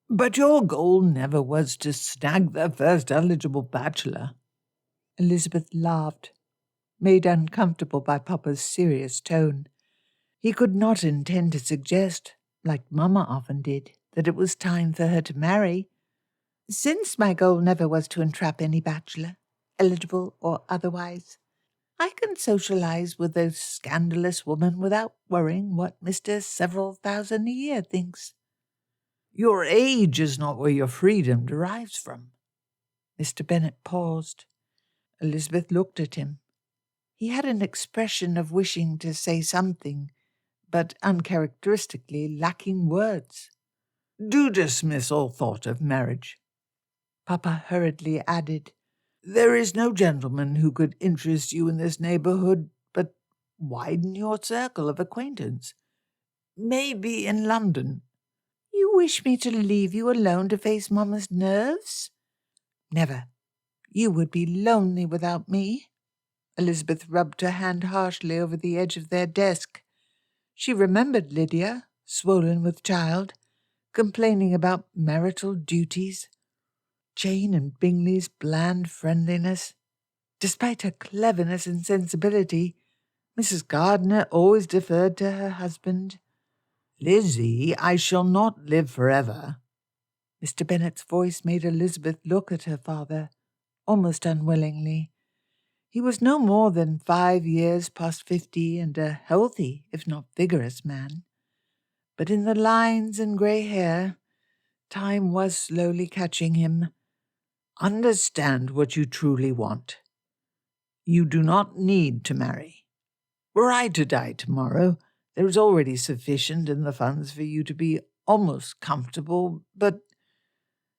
But your goal never was to snag the first eligible bachelor. Elizabeth laughed, made uncomfortable by Papa's serious tone. He could not intend to suggest, like Mamma often did, that it was time for her to marry. Since my goal never was to entrap any bachelor, eligible or otherwise, I can socialize with a scandalous woman without worrying what Mr. Several Thousand a Year thinks. Your age is not where your freedom derives from. Mr. Bennet paused. Elizabeth looked at him. He had an expression of wishing to say something, but uncharacteristically lacking words. Do dismiss all thought of marriage. Papa hurriedly added, There is no gentleman who could interest you in this neighbourhood, but widen your circle of acquaintance. Maybe in London. You wish me to leave you alone to face Mamma's nerves? Never. You would be lonely without me. Elizabeth rubbed her hand harshly over the edge of their desk. She remembered Lydia, swollen with child, complaining about marital duties. Jane and Bingley's bland friendliness. Despite her cleverness and sensibility, Mrs. Gardiner always deferred to her husband. Lizzie, I shall not live forever. Mr. Bennet's voice made Elizabeth look at her father, almost unwillingly. He was no more than 5 years past 50 and a healthy, if not vigorous man. But in the lines and grey hair, time was slowly catching him. Understand what you truly want. You do not need to marry. Were I to die tomorrow, there is already sufficient in the funds for you to be almost comfortable, but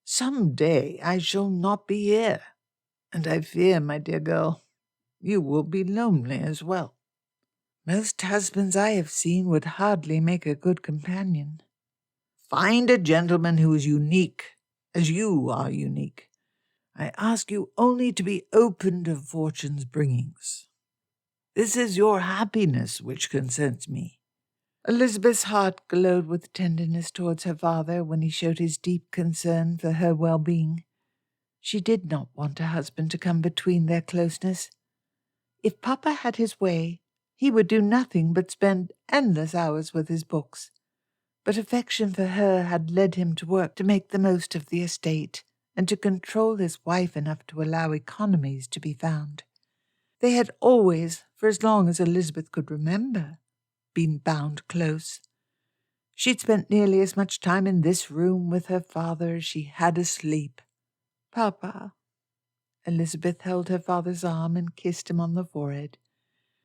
some day I shall not be here, and I fear, my dear girl, you will be lonely as well. Most husbands I have seen would hardly make a good companion. Find a gentleman who is unique, as you are unique. I ask you only to be open to fortune's bringings. This is your happiness which concerns me." Elizabeth's heart glowed with tenderness towards her father when he showed his deep concern for her well-being. She did not want her husband to come between their closeness. If Papa had his way, he would do nothing but spend endless hours with his books. But affection for her had led him to work to make the most of the estate and to control his wife enough to allow economies to be found. They had always, for as long as Elizabeth could remember, been bound close. She'd spent nearly as much time in this room with her father as she had asleep. "Papa," Elizabeth held her father's arm and kissed him on the forehead,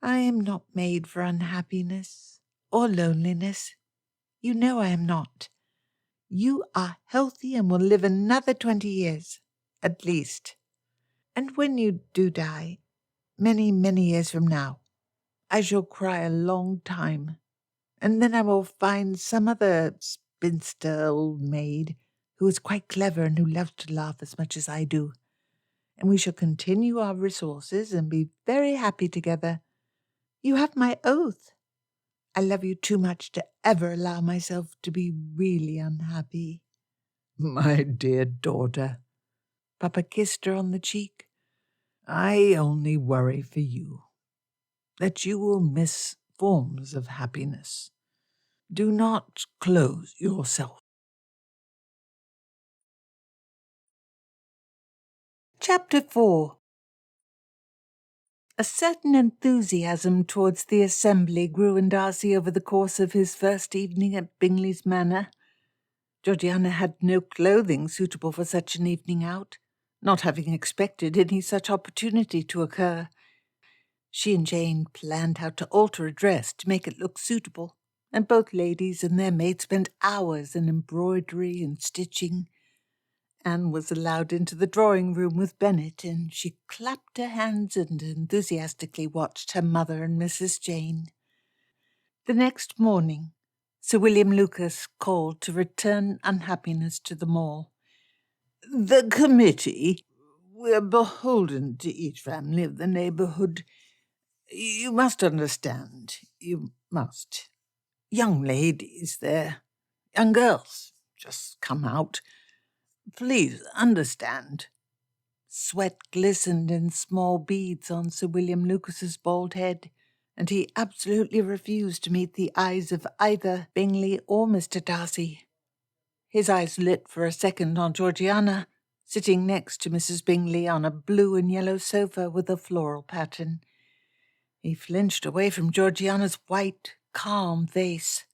"I am not made for unhappiness or loneliness. You know I am not. You are healthy and will live another 20 years, at least. And when you do die, many, many years from now, I shall cry a long time, and then I will find some other spinster old maid who is quite clever and who loves to laugh as much as I do, and we shall continue our resources and be very happy together. You have my oath. I love you too much to ever allow myself to be really unhappy." "My dear daughter," Papa kissed her on the cheek, "I only worry for you, that you will miss forms of happiness. Do not close yourself." Chapter 4. A certain enthusiasm towards the assembly grew in Darcy over the course of his first evening at Bingley's Manor. Georgiana had no clothing suitable for such an evening out, not having expected any such opportunity to occur. She and Jane planned how to alter a dress to make it look suitable, and both ladies and their maids spent hours in embroidery and stitching. Anne was allowed into the drawing-room with Bennet, and she clapped her hands and enthusiastically watched her mother and Mrs. Jane. The next morning, Sir William Lucas called to return unhappiness to them all. "The committee, we're beholden to each family of the neighbourhood. You must understand, you must. Young ladies there, young girls, just come out. Please understand." Sweat glistened in small beads on Sir William Lucas's bald head, and he absolutely refused to meet the eyes of either Bingley or Mr. Darcy. His eyes lit for a second on Georgiana, sitting next to Mrs. Bingley on a blue and yellow sofa with a floral pattern. He flinched away from Georgiana's white, calm face.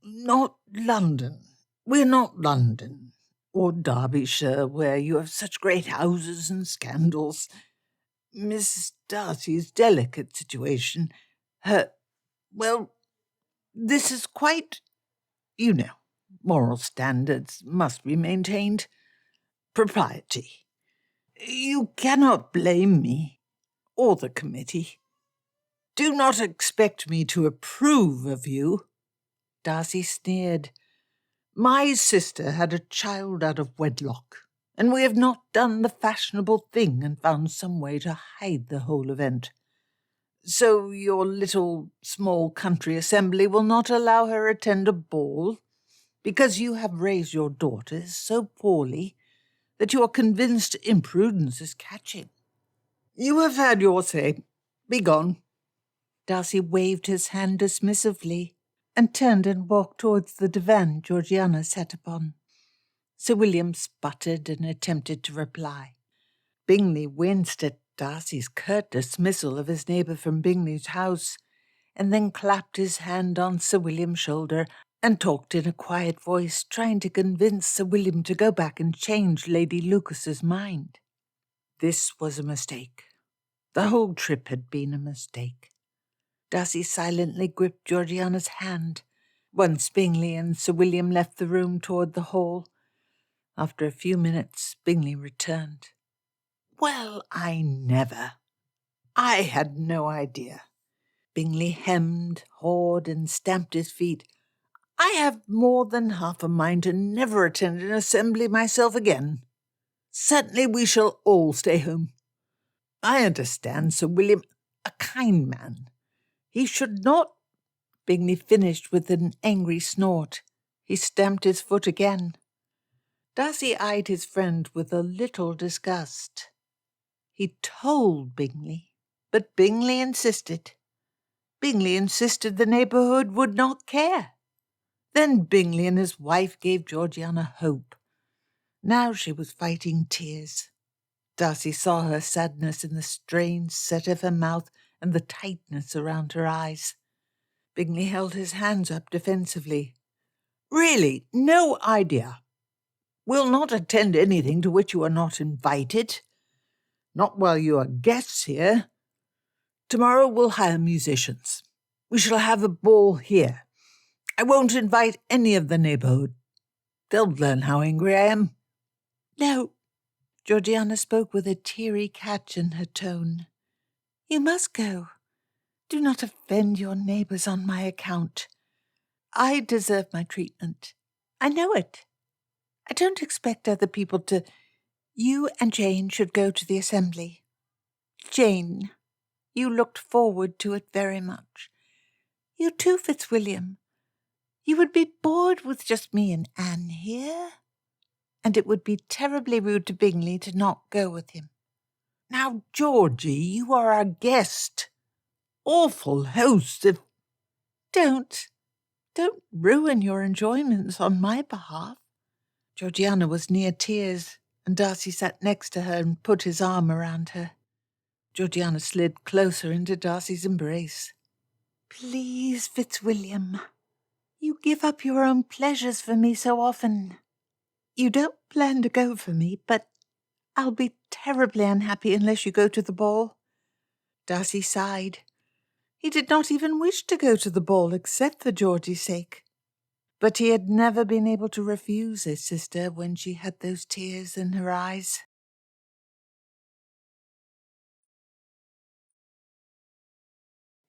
"Not London. We're not London. Or Derbyshire, where you have such great houses and scandals. Miss Darcy's delicate situation, well, this is quite, you know, moral standards must be maintained. Propriety. You cannot blame me, or the committee. Do not expect me to approve of you." Darcy sneered. "My sister had a child out of wedlock, and we have not done the fashionable thing and found some way to hide the whole event. So your little small country assembly will not allow her attend a ball, because you have raised your daughters so poorly that you are convinced imprudence is catching. You have had your say. Be gone." Darcy waved his hand dismissively and turned and walked towards the divan Georgiana sat upon. Sir William sputtered and attempted to reply. Bingley winced at Darcy's curt dismissal of his neighbour from Bingley's house, and then clapped his hand on Sir William's shoulder and talked in a quiet voice, trying to convince Sir William to go back and change Lady Lucas's mind. This was a mistake. The whole trip had been a mistake. Darcy silently gripped Georgiana's hand. Once Bingley and Sir William left the room toward the hall. After a few minutes, Bingley returned. "Well, I never. I had no idea." Bingley hemmed, hawed, and stamped his feet. I have more than half a mind to never attend an assembly myself again. Certainly we shall all stay home. I understand Sir William, a kind man. He should not—" Bingley finished with an angry snort. He stamped his foot again. Darcy eyed his friend with a little disgust. He told Bingley, but Bingley insisted. Bingley insisted the neighbourhood would not care. Then Bingley and his wife gave Georgiana hope. Now she was fighting tears. Darcy saw her sadness in the strange set of her mouth and the tightness around her eyes. Bingley held his hands up defensively. "Really, no idea. We'll not attend anything to which you are not invited. Not while you are guests here. Tomorrow we'll hire musicians. We shall have a ball here. I won't invite any of the neighbourhood. They'll learn how angry I am." "No," Georgiana spoke with a teary catch in her tone. "You must go. Do not offend your neighbours on my account. I deserve my treatment. I know it. I don't expect other people to— You and Jane should go to the assembly. Jane, you looked forward to it very much. You too, Fitzwilliam. You would be bored with just me and Anne here, and it would be terribly rude to Bingley to not go with him." "Now, Georgie, you are our guest. Awful host if—" Don't ruin your enjoyments on my behalf." Georgiana was near tears, and Darcy sat next to her and put his arm around her. Georgiana slid closer into Darcy's embrace. "Please, Fitzwilliam, you give up your own pleasures for me so often. You don't plan to go for me, but I'll be terribly unhappy unless you go to the ball." Darcy sighed. He did not even wish to go to the ball except for Georgie's sake. But he had never been able to refuse his sister when she had those tears in her eyes.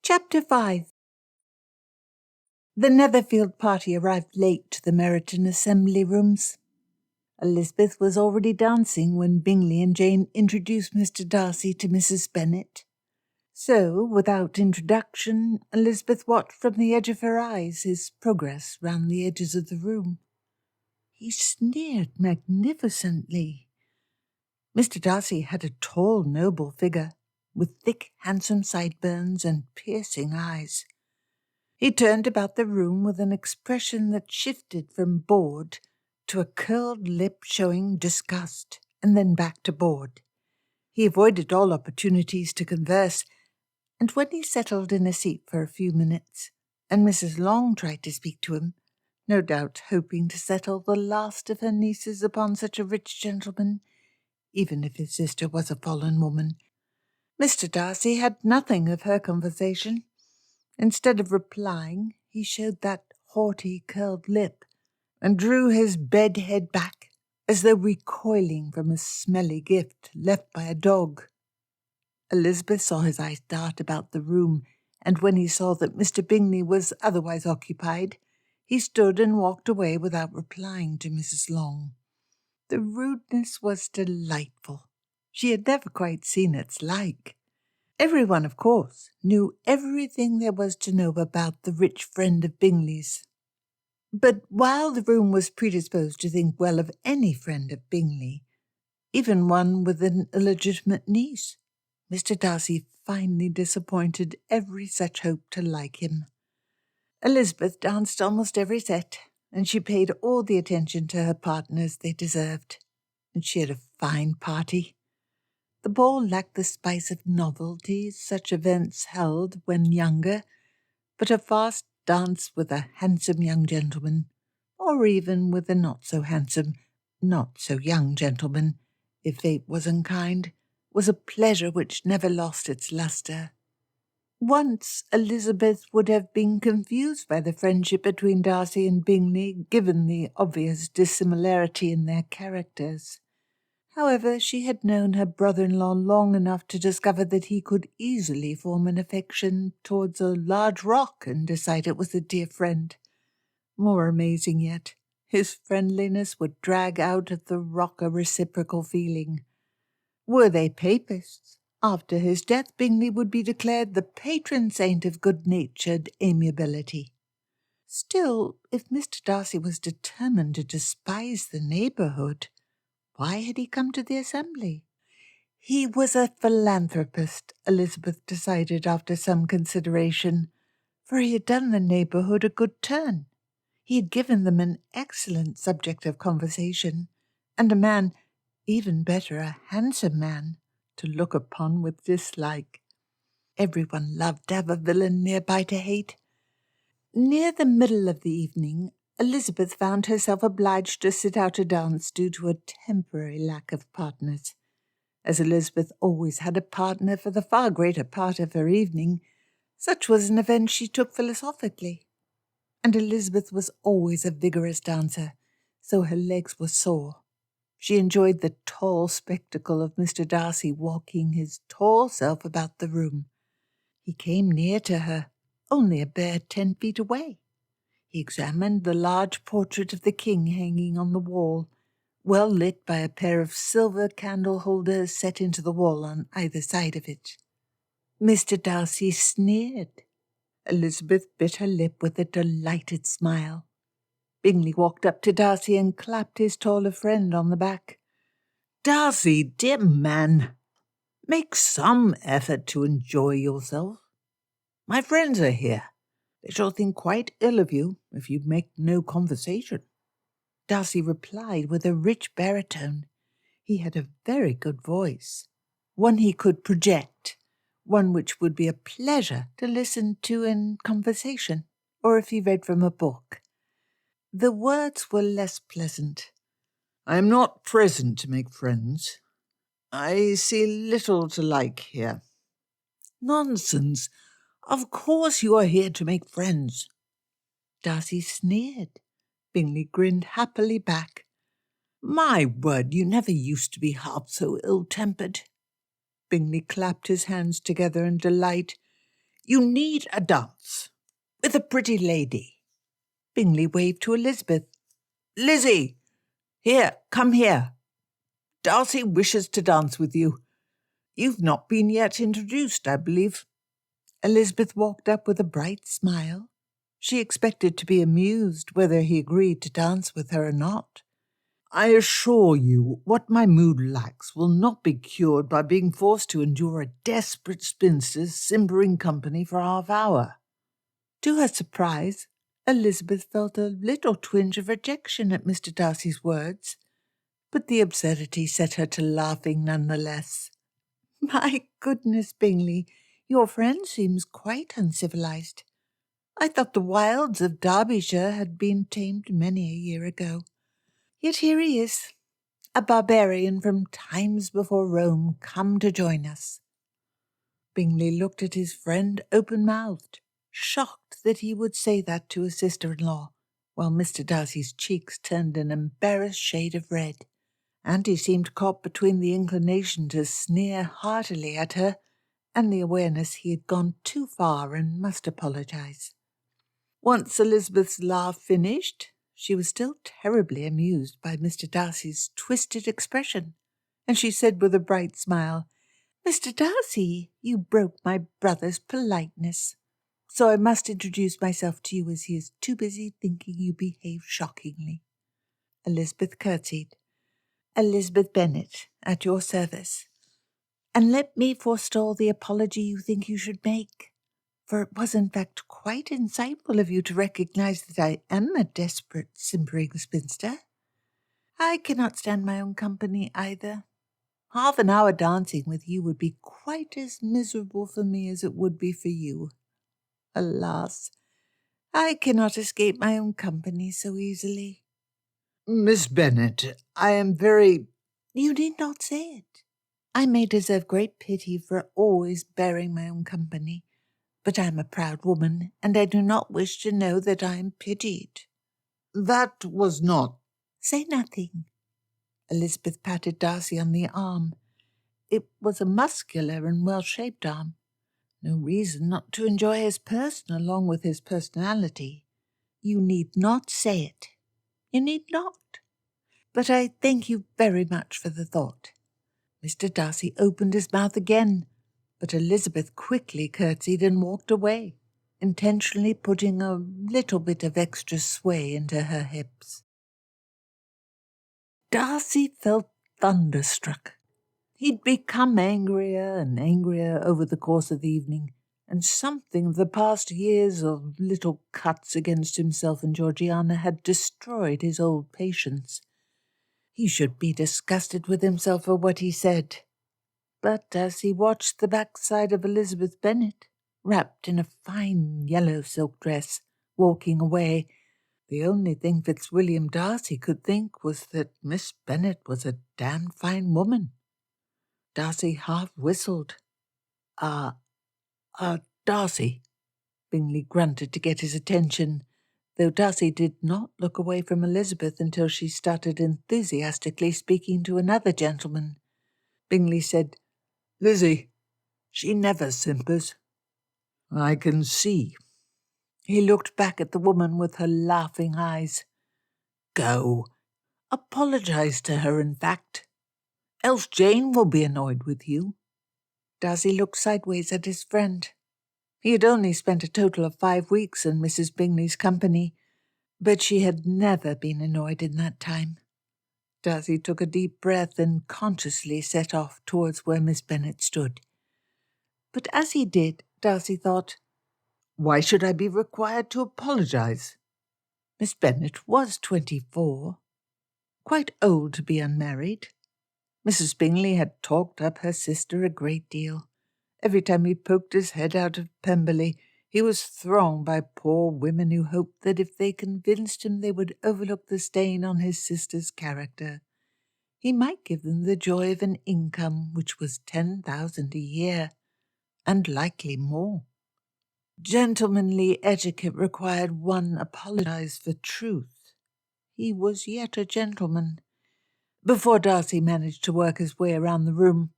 Chapter 5. The Netherfield party arrived late to the Meryton assembly rooms. Elizabeth was already dancing when Bingley and Jane introduced Mr. Darcy to Mrs. Bennet. So, without introduction, Elizabeth watched from the edge of her eyes his progress round the edges of the room. He sneered magnificently. Mr. Darcy had a tall, noble figure, with thick, handsome sideburns and piercing eyes. He turned about the room with an expression that shifted from bored to a curled lip showing disgust, and then back to bored. He avoided all opportunities to converse, and when he settled in a seat for a few minutes, and Mrs. Long tried to speak to him, no doubt hoping to settle the last of her nieces upon such a rich gentleman, even if his sister was a fallen woman, Mr. Darcy had nothing of her conversation. Instead of replying, he showed that haughty curled lip, and drew his bed head back, as though recoiling from a smelly gift left by a dog. Elizabeth saw his eyes dart about the room, and when he saw that Mr. Bingley was otherwise occupied, he stood and walked away without replying to Mrs. Long. The rudeness was delightful. She had never quite seen its like. Everyone, of course, knew everything there was to know about the rich friend of Bingley's. But while the room was predisposed to think well of any friend of Bingley, even one with an illegitimate niece, Mr. Darcy finally disappointed every such hope to like him. Elizabeth danced almost every set, and she paid all the attention to her partners they deserved, and she had a fine party. The ball lacked the spice of novelty such events held when younger, but a fast dance with a handsome young gentleman, or even with a not-so-handsome, not-so-young gentleman, if fate was unkind, was a pleasure which never lost its lustre. Once Elizabeth would have been confused by the friendship between Darcy and Bingley, given the obvious dissimilarity in their characters. However, she had known her brother-in-law long enough to discover that he could easily form an affection towards a large rock and decide it was a dear friend. More amazing yet, his friendliness would drag out of the rock a reciprocal feeling. Were they papists, after his death Bingley would be declared the patron saint of good-natured amiability. Still, if Mr. Darcy was determined to despise the neighbourhood, why had he come to the assembly? He was a philanthropist, Elizabeth decided after some consideration, for he had done the neighbourhood a good turn. He had given them an excellent subject of conversation, and a man, even better, a handsome man, to look upon with dislike. Everyone loved to have a villain nearby to hate. Near the middle of the evening, Elizabeth found herself obliged to sit out a dance due to a temporary lack of partners. As Elizabeth always had a partner for the far greater part of her evening, such was an event she took philosophically. And Elizabeth was always a vigorous dancer, so her legs were sore. She enjoyed the tall spectacle of Mr. Darcy walking his tall self about the room. He came near to her, only a bare 10 feet away. He examined the large portrait of the king hanging on the wall, well lit by a pair of silver candle holders set into the wall on either side of it. Mr. Darcy sneered. Elizabeth bit her lip with a delighted smile. Bingley walked up to Darcy and clapped his taller friend on the back. "Darcy, dear man, make some effort to enjoy yourself. My friends are here. They shall think quite ill of you if you make no conversation." Darcy replied with a rich baritone. He had a very good voice, one he could project, one which would be a pleasure to listen to in conversation, or if he read from a book. The words were less pleasant. "I am not present to make friends. I see little to like here." "Nonsense. Of course you are here to make friends." Darcy sneered. Bingley grinned happily back. "My word, you never used to be half so ill-tempered." Bingley clapped his hands together in delight. "You need a dance with a pretty lady." Bingley waved to Elizabeth. "Lizzie, come here. Darcy wishes to dance with you. You've not been yet introduced, I believe." Elizabeth walked up with a bright smile. She expected to be amused whether he agreed to dance with her or not. "I assure you, what my mood lacks will not be cured by being forced to endure a desperate spinster's simpering company for a half-hour." To her surprise, Elizabeth felt a little twinge of rejection at Mr. Darcy's words, but the absurdity set her to laughing none the less. "My goodness, Bingley, your friend seems quite uncivilized. I thought the wilds of Derbyshire had been tamed many a year ago. Yet here he is, a barbarian from times before Rome, come to join us." Bingley looked at his friend open-mouthed, shocked that he would say that to his sister-in-law, while Mr. Darcy's cheeks turned an embarrassed shade of red, and he seemed caught between the inclination to sneer heartily at her and the awareness he had gone too far and must apologize. Once Elizabeth's laugh finished, she was still terribly amused by Mr. Darcy's twisted expression, and she said with a bright smile, "Mr. Darcy, you broke my brother's politeness, so I must introduce myself to you as he is too busy thinking you behave shockingly." Elizabeth curtsied. "Elizabeth Bennet, at your service. And let me forestall the apology you think you should make, for it was in fact quite insightful of you to recognize that I am a desperate, simpering spinster. I cannot stand my own company either. Half an hour dancing with you would be quite as miserable for me as it would be for you. Alas, I cannot escape my own company so easily." "Miss Bennet, I am very—" "You need not say it. I may deserve great pity for always bearing my own company, but I am a proud woman, and I do not wish to know that I am pitied." "That was not—" "Say nothing." Elizabeth patted Darcy on the arm. It was a muscular and well-shaped arm. No reason not to enjoy his person along with his personality. You need not say it. You need not. But I thank you very much for the thought." Mr. Darcy opened his mouth again, but Elizabeth quickly curtsied and walked away, intentionally putting a little bit of extra sway into her hips. Darcy felt thunderstruck. He'd become angrier and angrier over the course of the evening, and something of the past years of little cuts against himself and Georgiana had destroyed his old patience. He should be disgusted with himself for what he said. But as he watched the backside of Elizabeth Bennet, wrapped in a fine yellow silk dress, walking away, the only thing Fitzwilliam Darcy could think was that Miss Bennet was a damned fine woman. Darcy half whistled. Darcy," Bingley grunted to get his attention, though Darcy did not look away from Elizabeth until she started enthusiastically speaking to another gentleman. Bingley said, "Lizzie, she never simpers." "I can see." He looked back at the woman with her laughing eyes. "Go. Apologize to her, in fact. Else Jane will be annoyed with you." Darcy looked sideways at his friend. He had only spent a total of 5 weeks in Mrs. Bingley's company, but she had never been annoyed in that time. Darcy took a deep breath and consciously set off towards where Miss Bennet stood. But as he did, Darcy thought, "Why should I be required to apologize?" Miss Bennet was 24, quite old to be unmarried. Mrs. Bingley had talked up her sister a great deal. Every time he poked his head out of Pemberley, he was thronged by poor women who hoped that if they convinced him they would overlook the stain on his sister's character. He might give them the joy of an income which was 10,000 a year, and likely more. Gentlemanly etiquette required one apologize for truth. He was yet a gentleman. Before Darcy managed to work his way around the room,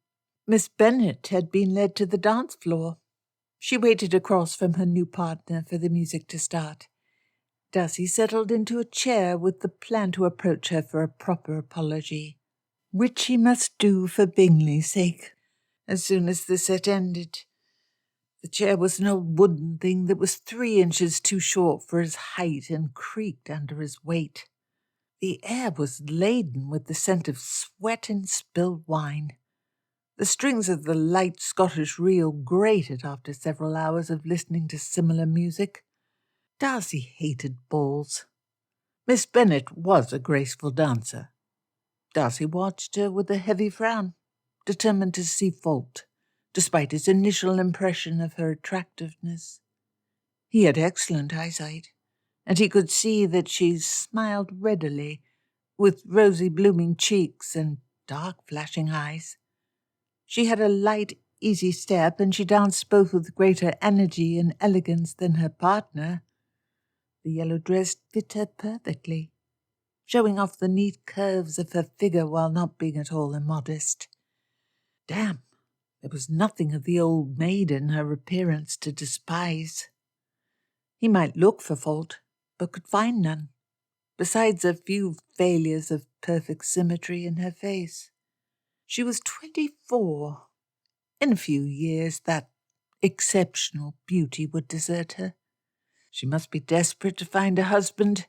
Miss Bennet had been led to the dance floor. She waited across from her new partner for the music to start. Darcy settled into a chair with the plan to approach her for a proper apology, which he must do for Bingley's sake, as soon as the set ended. The chair was an old wooden thing that was 3 inches too short for his height and creaked under his weight. The air was laden with the scent of sweat and spilled wine. The strings of the light Scottish reel grated after several hours of listening to similar music. Darcy hated balls. Miss Bennet was a graceful dancer. Darcy watched her with a heavy frown, determined to see fault, despite his initial impression of her attractiveness. He had excellent eyesight, and he could see that she smiled readily, with rosy blooming cheeks and dark flashing eyes. She had a light, easy step, and she danced both with greater energy and elegance than her partner. The yellow dress fit her perfectly, showing off the neat curves of her figure while not being at all immodest. Damn, there was nothing of the old maid in her appearance to despise. He might look for fault, but could find none, besides a few failures of perfect symmetry in her face. She was 24. In a few years, that exceptional beauty would desert her. She must be desperate to find a husband,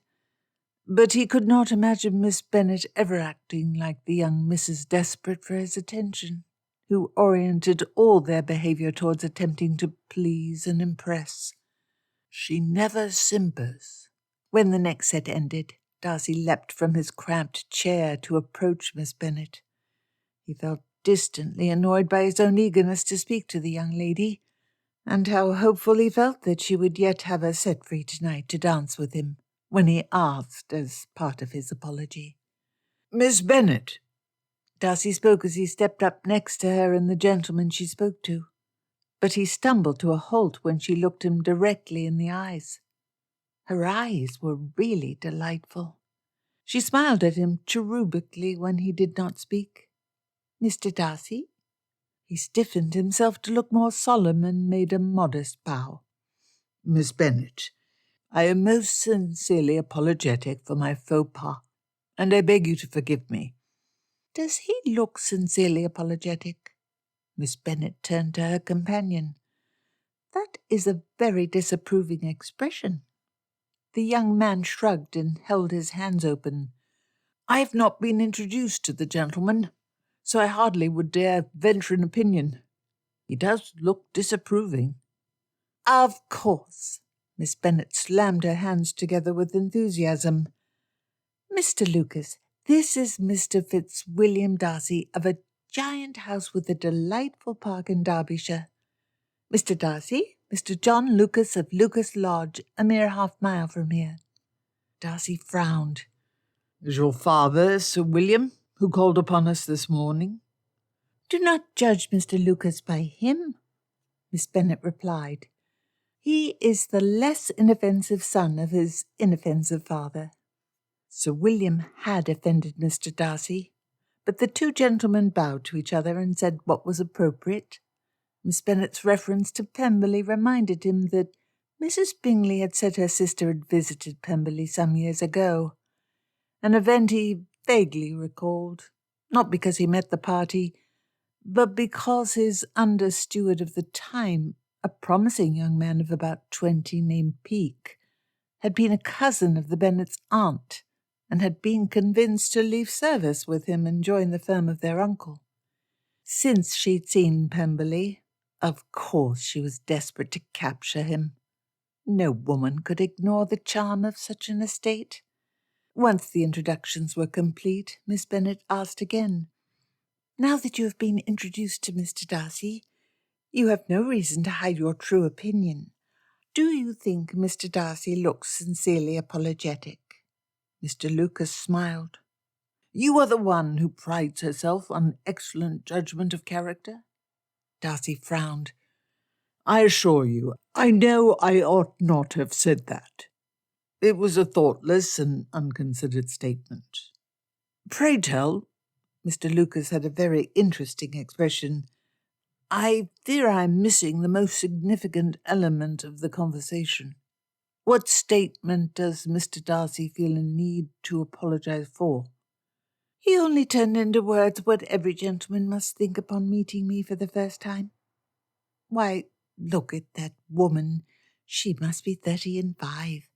but he could not imagine Miss Bennet ever acting like the young Mrs. Desperate for his attention, who oriented all their behaviour towards attempting to please and impress. She never simpers. When the next set ended, Darcy leapt from his cramped chair to approach Miss Bennet. He felt distantly annoyed by his own eagerness to speak to the young lady, and how hopeful he felt that she would yet have her set free tonight to dance with him, when he asked as part of his apology. "Miss Bennet." Darcy spoke as he stepped up next to her and the gentleman she spoke to, but he stumbled to a halt when she looked him directly in the eyes. Her eyes were really delightful. She smiled at him cherubically when he did not speak. "Mr. Darcy?" He stiffened himself to look more solemn and made a modest bow. "Miss Bennet, I am most sincerely apologetic for my faux pas, and I beg you to forgive me." "Does he look sincerely apologetic?" Miss Bennet turned to her companion. "That is a very disapproving expression." The young man shrugged and held his hands open. "I have not been introduced to the gentleman, so I hardly would dare venture an opinion. He does look disapproving." "Of course." Miss Bennet slammed her hands together with enthusiasm. "Mr. Lucas, this is Mr. Fitzwilliam Darcy of a giant house with a delightful park in Derbyshire. Mr. Darcy, Mr. John Lucas of Lucas Lodge, a mere half-mile from here." Darcy frowned. "Is your father Sir William, who called upon us this morning?" "Do not judge Mr. Lucas by him," Miss Bennet replied. "He is the less inoffensive son of his inoffensive father." Sir William had offended Mr. Darcy, but the two gentlemen bowed to each other and said what was appropriate. Miss Bennet's reference to Pemberley reminded him that Mrs. Bingley had said her sister had visited Pemberley some years ago, an event he vaguely recalled, not because he met the party, but because his under-steward of the time, a promising young man of about 20 named Peake, had been a cousin of the Bennets' aunt, and had been convinced to leave service with him and join the firm of their uncle. Since she'd seen Pemberley, of course she was desperate to capture him. No woman could ignore the charm of such an estate. Once the introductions were complete, Miss Bennet asked again, "Now that you have been introduced to Mr. Darcy, you have no reason to hide your true opinion. Do you think Mr. Darcy looks sincerely apologetic?" Mr. Lucas smiled. "You are the one who prides herself on excellent judgment of character?" Darcy frowned. "I assure you, I know I ought not to have said that. It was a thoughtless and unconsidered statement. Pray tell," Mr. Lucas had a very interesting expression, "I fear I am missing the most significant element of the conversation. What statement does Mr. Darcy feel a need to apologize for?" "He only turned into words what every gentleman must think upon meeting me for the first time. Why, look at that woman. She must be 35,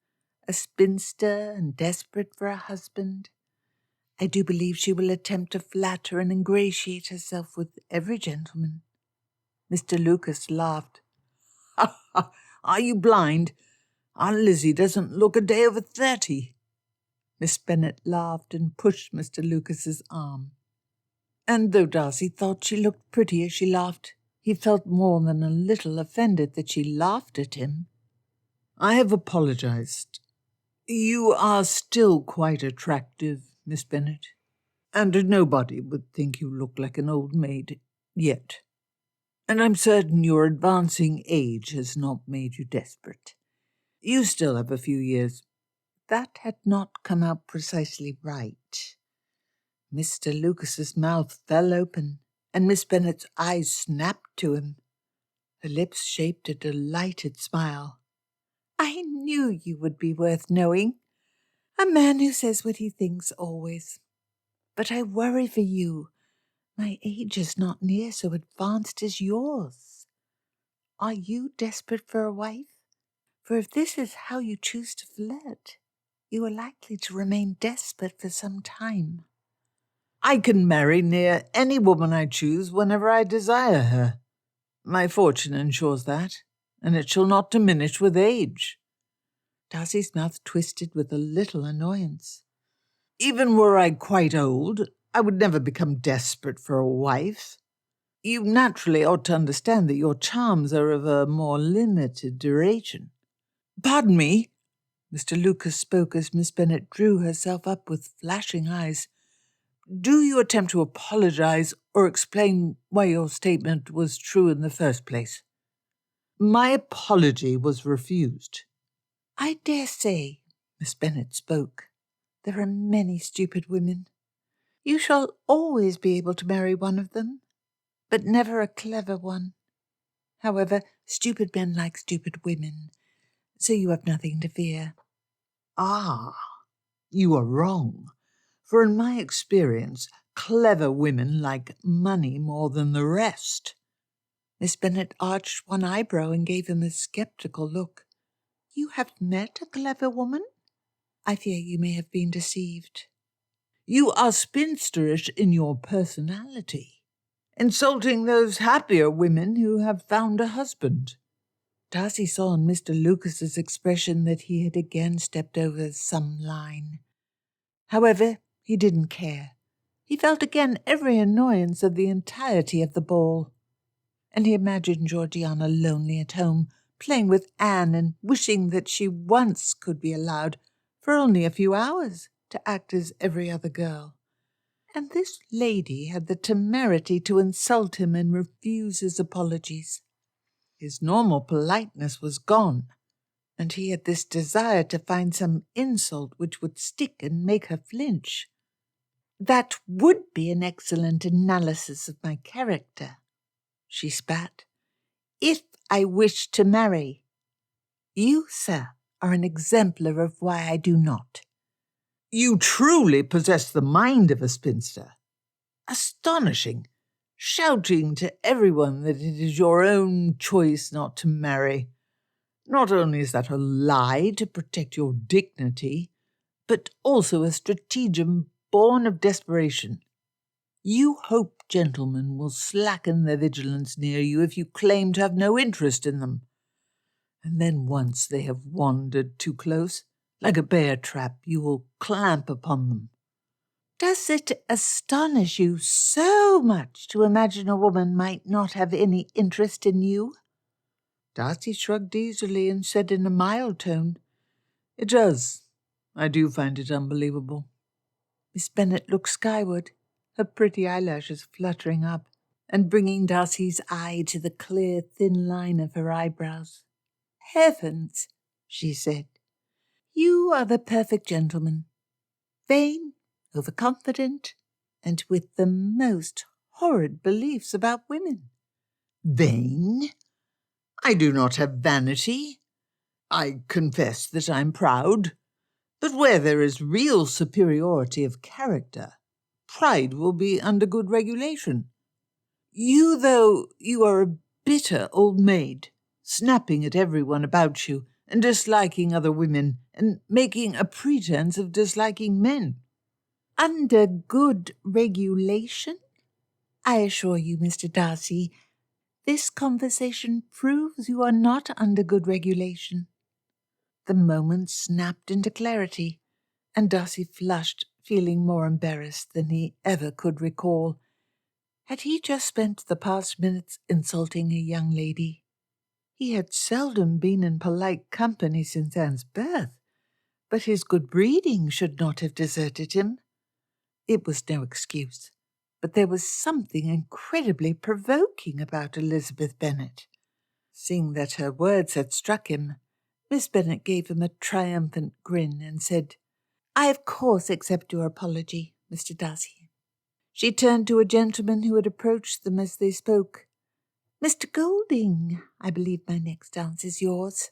a spinster and desperate for a husband. I do believe she will attempt to flatter and ingratiate herself with every gentleman." Mr. Lucas laughed. "Ha, ha! Are you blind? Our Lizzie doesn't look a day over 30. Miss Bennet laughed and pushed Mr. Lucas's arm. And though Darcy thought she looked pretty as she laughed, he felt more than a little offended that she laughed at him. "I have apologized. You are still quite attractive, Miss Bennet, and nobody would think you look like an old maid yet. And I'm certain your advancing age has not made you desperate. You still have a few years." That had not come out precisely right. Mr. Lucas's mouth fell open, and Miss Bennet's eyes snapped to him. Her lips shaped a delighted smile. "I knew you would be worth knowing. A man who says what he thinks always. But I worry for you. My age is not near so advanced as yours. Are you desperate for a wife? For if this is how you choose to flirt, you are likely to remain desperate for some time." "I can marry near any woman I choose whenever I desire her. My fortune ensures that, and it shall not diminish with age." Darcy's mouth twisted with a little annoyance. "Even were I quite old, I would never become desperate for a wife. You naturally ought to understand that your charms are of a more limited duration." "Pardon me," Mr. Lucas spoke as Miss Bennet drew herself up with flashing eyes. "Do you attempt to apologize or explain why your statement was true in the first place?" "My apology was refused." "I dare say," Miss Bennet spoke. "There are many stupid women. You shall always be able to marry one of them, but never a clever one. However, stupid men like stupid women. so you have nothing to fear. Ah, you are wrong, for in my experience, clever women like money more than the rest. Miss Bennet arched one eyebrow and gave him a sceptical look. You have met a clever woman? I fear you may have been deceived. You are spinsterish in your personality, insulting those happier women who have found a husband. Darcy saw in Mr. Lucas's expression that he had again stepped over some line. However, he didn't care. He felt again every annoyance of the entirety of the ball. And he imagined Georgiana lonely at home, playing with Anne and wishing that she once could be allowed, for only a few hours, to act as every other girl. And this lady had the temerity to insult him and refuse his apologies. His normal politeness was gone, and he had this desire to find some insult which would stick and make her flinch. That would be an excellent analysis of my character, she spat. If I wish to marry. You, sir, are an exemplar of why I do not. You truly possess the mind of a spinster. Astonishing, shouting to everyone that it is your own choice not to marry. Not only is that a lie to protect your dignity, but also a stratagem born of desperation. You hope gentlemen will slacken their vigilance near you if you claim to have no interest in them. And then once they have wandered too close, like a bear trap, you will clamp upon them. Does it astonish you so much to imagine a woman might not have any interest in you? Darcy shrugged easily and said in a mild tone, It does. I do find it unbelievable. Miss Bennet looked skyward, her pretty eyelashes fluttering up, and bringing Darcy's eye to the clear, thin line of her eyebrows. Heavens, she said, you are the perfect gentleman. Vain, overconfident, and with the most horrid beliefs about women. Vain? I do not have vanity. I confess that I'm proud. But where there is real superiority of character, pride will be under good regulation. You, though, you are a bitter old maid, snapping at everyone about you, and disliking other women, and making a pretence of disliking men. Under good regulation? I assure you, Mr. Darcy, this conversation proves you are not under good regulation. The moment snapped into clarity, and Darcy flushed, feeling more embarrassed than he ever could recall. Had he just spent the past minutes insulting a young lady? He had seldom been in polite company since Anne's birth, but his good breeding should not have deserted him. It was no excuse, but there was something incredibly provoking about Elizabeth Bennet. Seeing that her words had struck him, Miss Bennet gave him a triumphant grin and said, I of course accept your apology, Mr. Darcy. She turned to a gentleman who had approached them as they spoke. Mr. Golding, I believe my next dance is yours.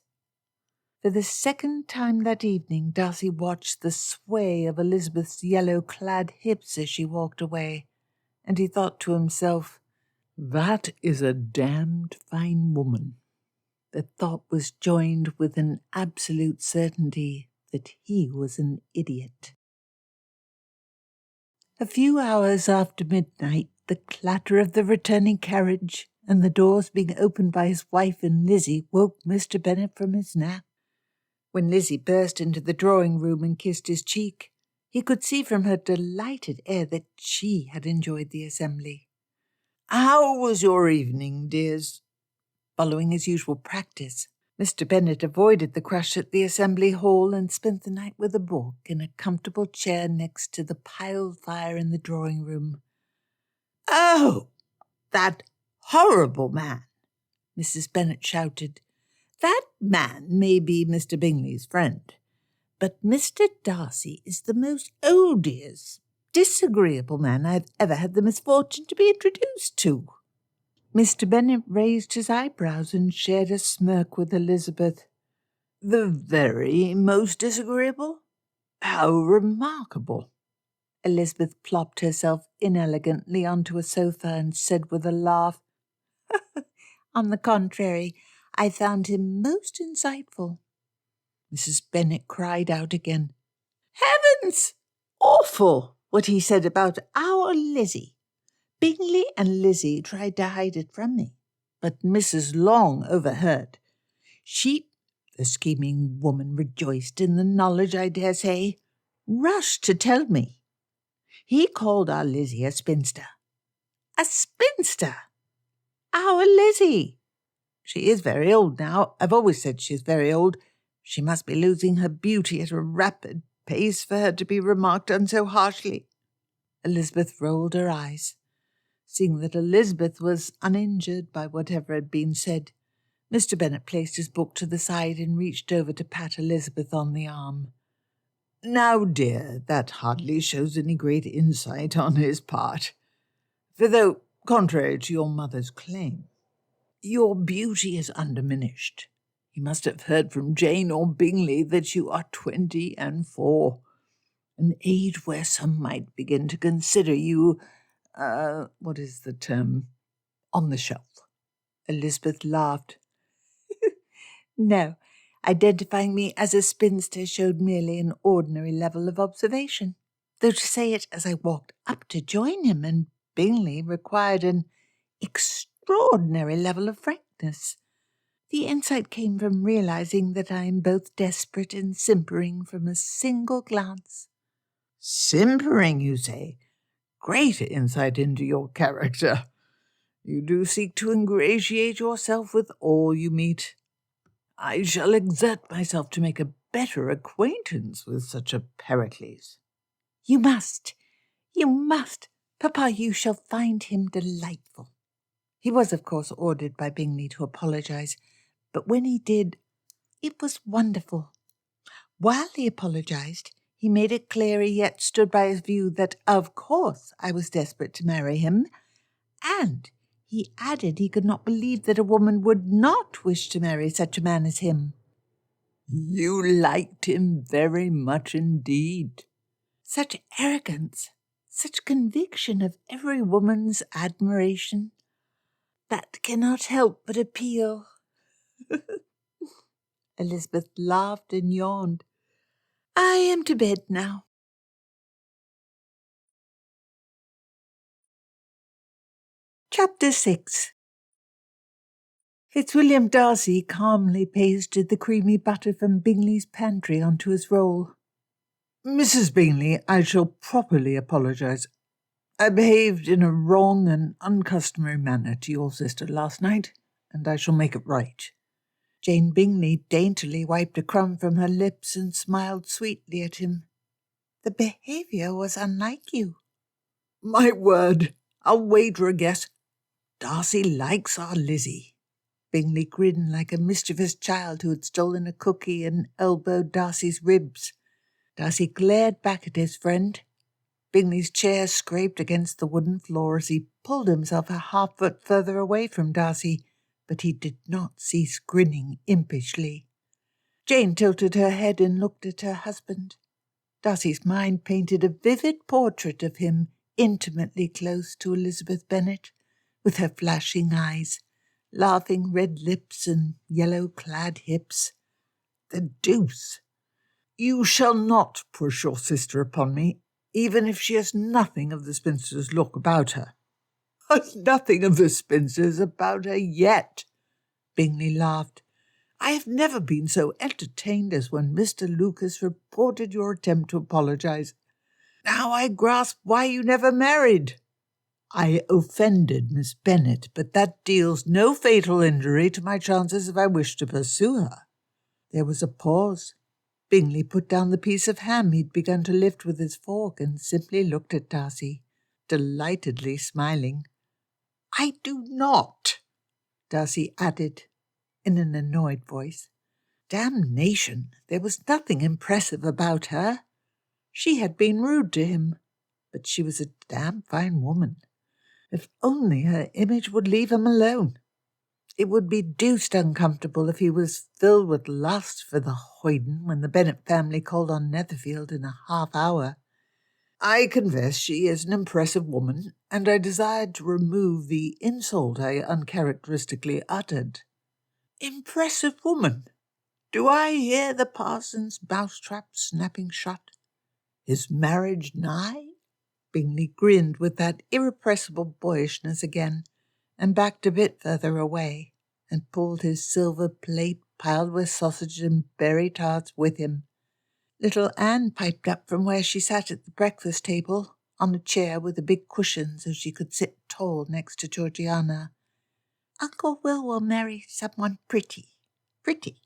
For the second time that evening, Darcy watched the sway of Elizabeth's yellow-clad hips as she walked away, and he thought to himself, That is a damned fine woman. The thought was joined with an absolute certainty that he was an idiot. A few hours after midnight, the clatter of the returning carriage and the doors being opened by his wife and Lizzie woke Mr. Bennet from his nap. When Lizzie burst into the drawing-room and kissed his cheek, he could see from her delighted air that she had enjoyed the assembly. How was your evening, dears? Following his usual practice, Mr. Bennet avoided the crush at the assembly hall and spent the night with a book in a comfortable chair next to the piled fire in the drawing-room. Oh, that horrible man! Mrs. Bennet shouted. That man may be Mr. Bingley's friend, but Mr. Darcy is the most odious, disagreeable man I've ever had the misfortune to be introduced to. Mr. Bennet raised his eyebrows and shared a smirk with Elizabeth. The very most disagreeable? How remarkable! Elizabeth plopped herself inelegantly onto a sofa and said with a laugh, "On the contrary, I found him most insightful." Mrs. Bennet cried out again, "Heavens! Awful, what he said about our Lizzie. Bingley and Lizzie tried to hide it from me, but Mrs. Long overheard. She, the scheming woman, rejoiced in the knowledge, I dare say, rushed to tell me. He called our Lizzie a spinster. A spinster! Our Lizzie! She is very old now. I've always said she is very old. She must be losing her beauty at a rapid pace for her to be remarked on so harshly." Elizabeth rolled her eyes. Seeing that Elizabeth was uninjured by whatever had been said, Mr. Bennet placed his book to the side and reached over to pat Elizabeth on the arm. "Now, dear, that hardly shows any great insight on his part. For though, contrary to your mother's claim, your beauty is undiminished, he must have heard from Jane or Bingley that you are 24, an age where some might begin to consider you, what is the term, on the shelf." Elizabeth laughed. "No, identifying me as a spinster showed merely an ordinary level of observation, though to say it as I walked up to join him and Bingley required an extraordinary level of frankness. The insight came from realizing that I am both desperate and simpering from a single glance." "Simpering, you say? Great insight into your character. You do seek to ingratiate yourself with all you meet. I shall exert myself to make a better acquaintance with such a Pericles." You must. Papa, you shall find him delightful." He was, of course, ordered by Bingley to apologize, but when he did, it was wonderful. While he apologized, he made it clear he yet stood by his view that, of course, I was desperate to marry him, and he added he could not believe that a woman would not wish to marry such a man as him. "You liked him very much indeed." Such arrogance, such conviction of every woman's admiration. That cannot help but appeal." Elizabeth laughed and yawned. "I am to bed now." Chapter 6. Fitzwilliam Darcy calmly pasted the creamy butter from Bingley's pantry onto his roll. "Mrs. Bingley, I shall properly apologize. I behaved in a wrong and uncustomary manner to your sister last night, and I shall make it right." Jane Bingley daintily wiped a crumb from her lips and smiled sweetly at him. "The behaviour was unlike you." "My word, I'll wager a guess. Darcy likes our Lizzie." Bingley grinned like a mischievous child who had stolen a cookie and elbowed Darcy's ribs. Darcy glared back at his friend. Bingley's chair scraped against the wooden floor as he pulled himself a half-foot further away from Darcy, but he did not cease grinning impishly. Jane tilted her head and looked at her husband. Darcy's mind painted a vivid portrait of him intimately close to Elizabeth Bennet, with her flashing eyes, laughing red lips and yellow-clad hips. "The deuce! You shall not push your sister upon me, even if she has nothing of the spinster's look about her." "Nothing of the spinster's about her yet," Bingley laughed. "I have never been so entertained as when Mr. Lucas reported your attempt to apologize. Now I grasp why you never married. I offended Miss Bennet, but that deals no fatal injury to my chances if I wish to pursue her." There was a pause. Bingley put down the piece of ham he'd begun to lift with his fork and simply looked at Darcy, delightedly smiling. "I do not," Darcy added, in an annoyed voice. Damnation, there was nothing impressive about her. She had been rude to him, but she was a damn fine woman. If only her image would leave him alone. It would be deuced uncomfortable if he was filled with lust for the hoyden when the Bennet family called on Netherfield in a half hour. I confess she is an impressive woman, and I desired to remove the insult I uncharacteristically uttered. Impressive woman? Do I hear the parson's mousetrap snapping shut? His marriage nigh? Bingley grinned with that irrepressible boyishness again, and backed a bit further away, and pulled his silver plate piled with sausage and berry tarts with him. Little Anne piped up from where she sat at the breakfast table, on a chair with a big cushion so she could sit tall next to Georgiana. Uncle will marry someone pretty. Pretty.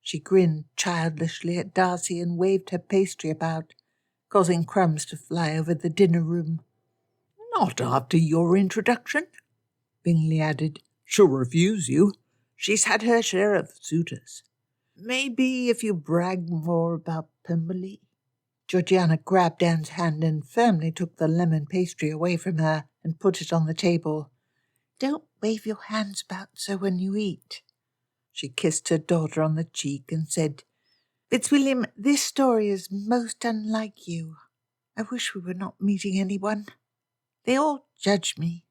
She grinned childishly at Darcy and waved her pastry about, causing crumbs to fly over the dinner room. Not after your introduction, Bingley added. She'll refuse you. She's had her share of suitors. Maybe if you brag more about Pemberley. Georgiana grabbed Anne's hand and firmly took the lemon pastry away from her and put it on the table. Don't wave your hands about so when you eat. She kissed her daughter on the cheek and said, Fitzwilliam, this story is most unlike you. I wish we were not meeting anyone. They all judge me,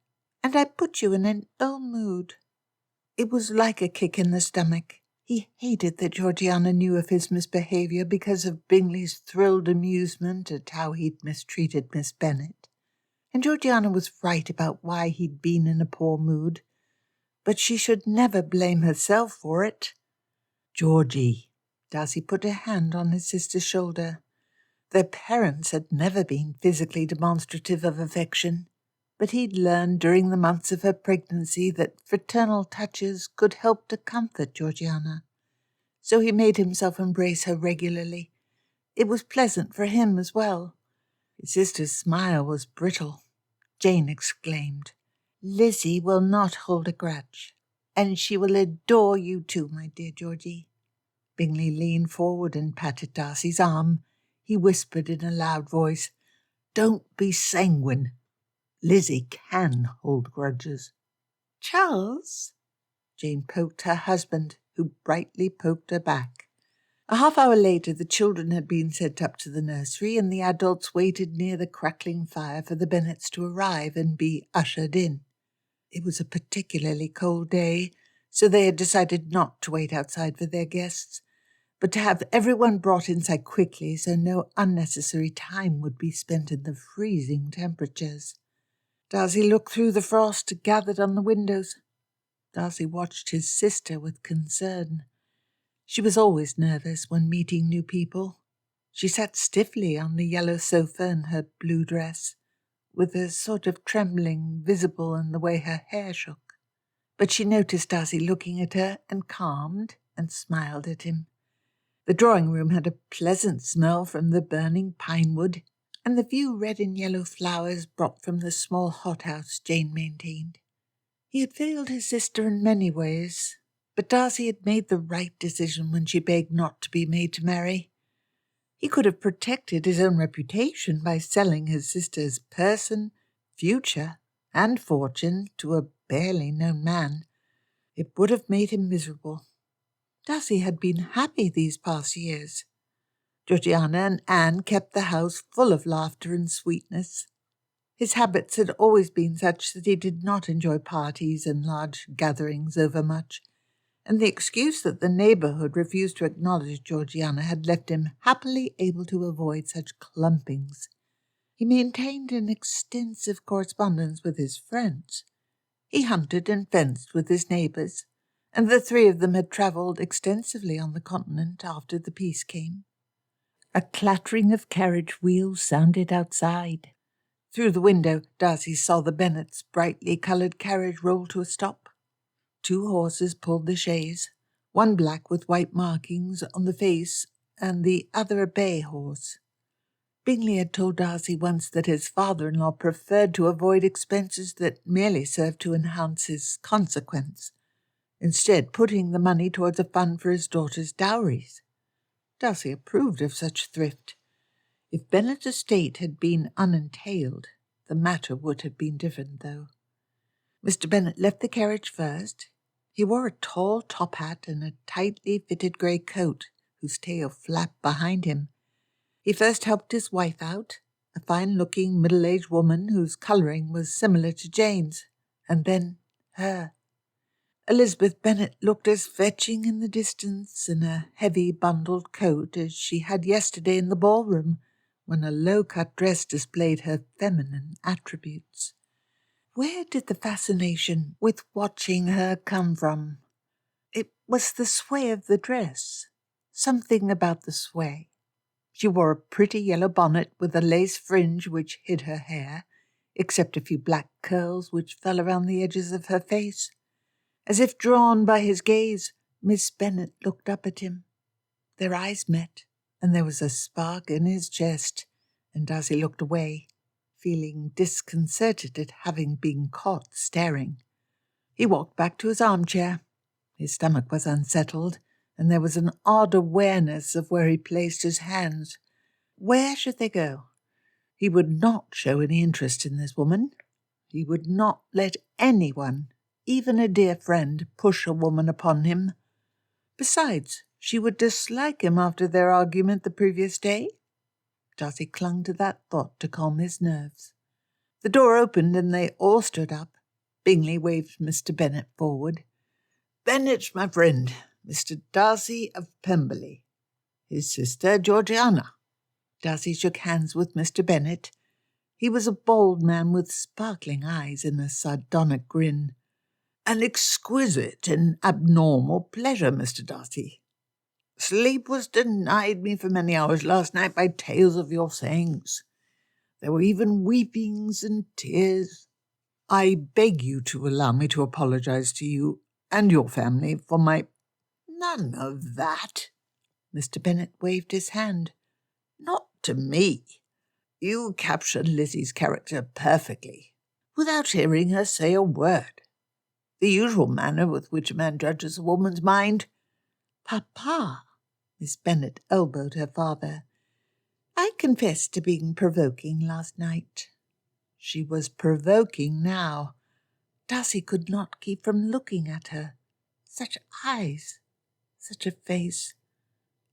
and I put you in an ill mood. It was like a kick in the stomach. He hated that Georgiana knew of his misbehaviour because of Bingley's thrilled amusement at how he'd mistreated Miss Bennet. And Georgiana was right about why he'd been in a poor mood. But she should never blame herself for it. Georgie, Darcy put a hand on his sister's shoulder. Their parents had never been physically demonstrative of affection, but he'd learned during the months of her pregnancy that fraternal touches could help to comfort Georgiana. So he made himself embrace her regularly. It was pleasant for him as well. His sister's smile was brittle. Jane exclaimed, Lizzie will not hold a grudge, and she will adore you too, my dear Georgie. Bingley leaned forward and patted Darcy's arm. He whispered in a loud voice, Don't be sanguine. Lizzie can hold grudges. Charles? Jane poked her husband, who brightly poked her back. A half hour later the children had been sent up to the nursery, and the adults waited near the crackling fire for the Bennets to arrive and be ushered in. It was a particularly cold day, so they had decided not to wait outside for their guests, but to have everyone brought inside quickly so no unnecessary time would be spent in the freezing temperatures. Darcy looked through the frost gathered on the windows. Darcy watched his sister with concern. She was always nervous when meeting new people. She sat stiffly on the yellow sofa in her blue dress, with a sort of trembling visible in the way her hair shook. But she noticed Darcy looking at her and calmed and smiled at him. The drawing-room had a pleasant smell from the burning pine wood and the few red and yellow flowers brought from the small hothouse Jane maintained. He had failed his sister in many ways, but Darcy had made the right decision when she begged not to be made to marry. He could have protected his own reputation by selling his sister's person, future, and fortune to a barely known man. It would have made him miserable. Darcy had been happy these past years. Georgiana and Anne kept the house full of laughter and sweetness. His habits had always been such that he did not enjoy parties and large gatherings overmuch, and the excuse that the neighbourhood refused to acknowledge Georgiana had left him happily able to avoid such clumpings. He maintained an extensive correspondence with his friends. He hunted and fenced with his neighbours, and the three of them had travelled extensively on the continent after the peace came. A clattering of carriage wheels sounded outside. Through the window, Darcy saw the Bennets' brightly coloured carriage roll to a stop. 2 horses pulled the chaise, one black with white markings on the face and the other a bay horse. Bingley had told Darcy once that his father-in-law preferred to avoid expenses that merely served to enhance his consequence, instead putting the money towards a fund for his daughter's dowries. Darcy approved of such thrift. If Bennet's estate had been unentailed, the matter would have been different, though. Mr. Bennet left the carriage first. He wore a tall top hat and a tightly fitted grey coat, whose tail flapped behind him. He first helped his wife out, a fine-looking middle-aged woman whose colouring was similar to Jane's, and then her. Elizabeth Bennet looked as fetching in the distance in a heavy bundled coat as she had yesterday in the ballroom, when a low-cut dress displayed her feminine attributes. Where did the fascination with watching her come from? It was the sway of the dress, something about the sway. She wore a pretty yellow bonnet with a lace fringe which hid her hair, except a few black curls which fell around the edges of her face. As if drawn by his gaze, Miss Bennet looked up at him. Their eyes met, and there was a spark in his chest, and Darcy looked away, feeling disconcerted at having been caught staring. He walked back to his armchair. His stomach was unsettled, and there was an odd awareness of where he placed his hands. Where should they go? He would not show any interest in this woman. He would not let anyone, even a dear friend, push a woman upon him. Besides, she would dislike him after their argument the previous day. Darcy clung to that thought to calm his nerves. The door opened and they all stood up. Bingley waved Mr. Bennet forward. "Bennet, my friend, Mr. Darcy of Pemberley. His sister Georgiana." Darcy shook hands with Mr. Bennet. He was a bald man with sparkling eyes and a sardonic grin. "An exquisite and abnormal pleasure, Mr. Darcy. Sleep was denied me for many hours last night by tales of your sayings. There were even weepings and tears. I beg you to allow me to apologize to you and your family for my—" "None of that." Mr. Bennet waved his hand. "Not to me. You captured Lizzie's character perfectly, without hearing her say a word. The usual manner with which a man judges a woman's mind." "Papa," Miss Bennet elbowed her father, "I confess to being provoking last night." She was provoking now. Darcy could not keep from looking at her. Such eyes, such a face.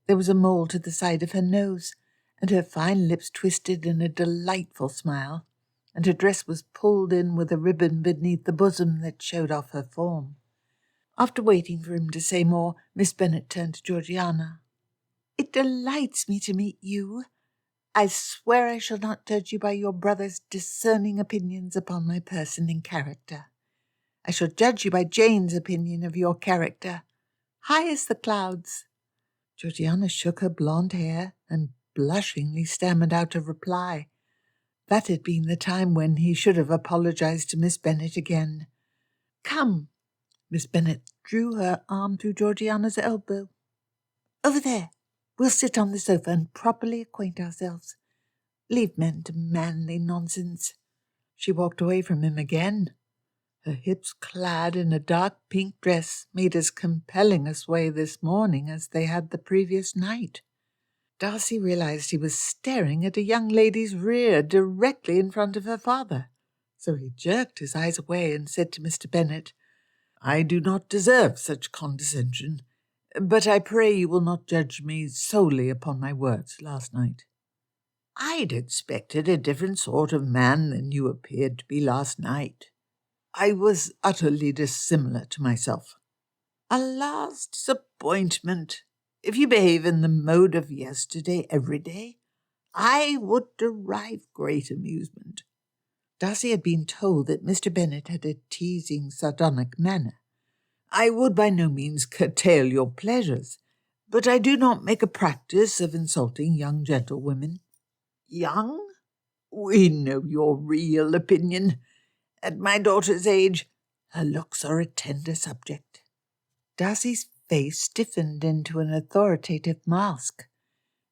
There was a mole to the side of her nose, and her fine lips twisted in a delightful smile, and her dress was pulled in with a ribbon beneath the bosom that showed off her form. After waiting for him to say more, Miss Bennet turned to Georgiana. "It delights me to meet you. I swear I shall not judge you by your brother's discerning opinions upon my person and character. I shall judge you by Jane's opinion of your character, high as the clouds." Georgiana shook her blonde hair and blushingly stammered out a reply. That had been the time when he should have apologized to Miss Bennet again. "Come." Miss Bennet drew her arm through Georgiana's elbow. "Over there. We'll sit on the sofa and properly acquaint ourselves. Leave men to manly nonsense." She walked away from him again. Her hips clad in a dark pink dress made as compelling a sway this morning as they had the previous night. Darcy realized he was staring at a young lady's rear directly in front of her father, so he jerked his eyes away and said to Mr. Bennet, "I do not deserve such condescension, but I pray you will not judge me solely upon my words last night. I'd expected a different sort of man than you appeared to be last night. I was utterly dissimilar to myself. Alas, disappointment! If you behave in the mode of yesterday every day, I would derive great amusement." Darcy had been told that Mr. Bennet had a teasing, sardonic manner. "I would by no means curtail your pleasures, but I do not make a practice of insulting young gentlewomen." "Young? We know your real opinion. At my daughter's age, her looks are a tender subject." Darcy's face stiffened into an authoritative mask.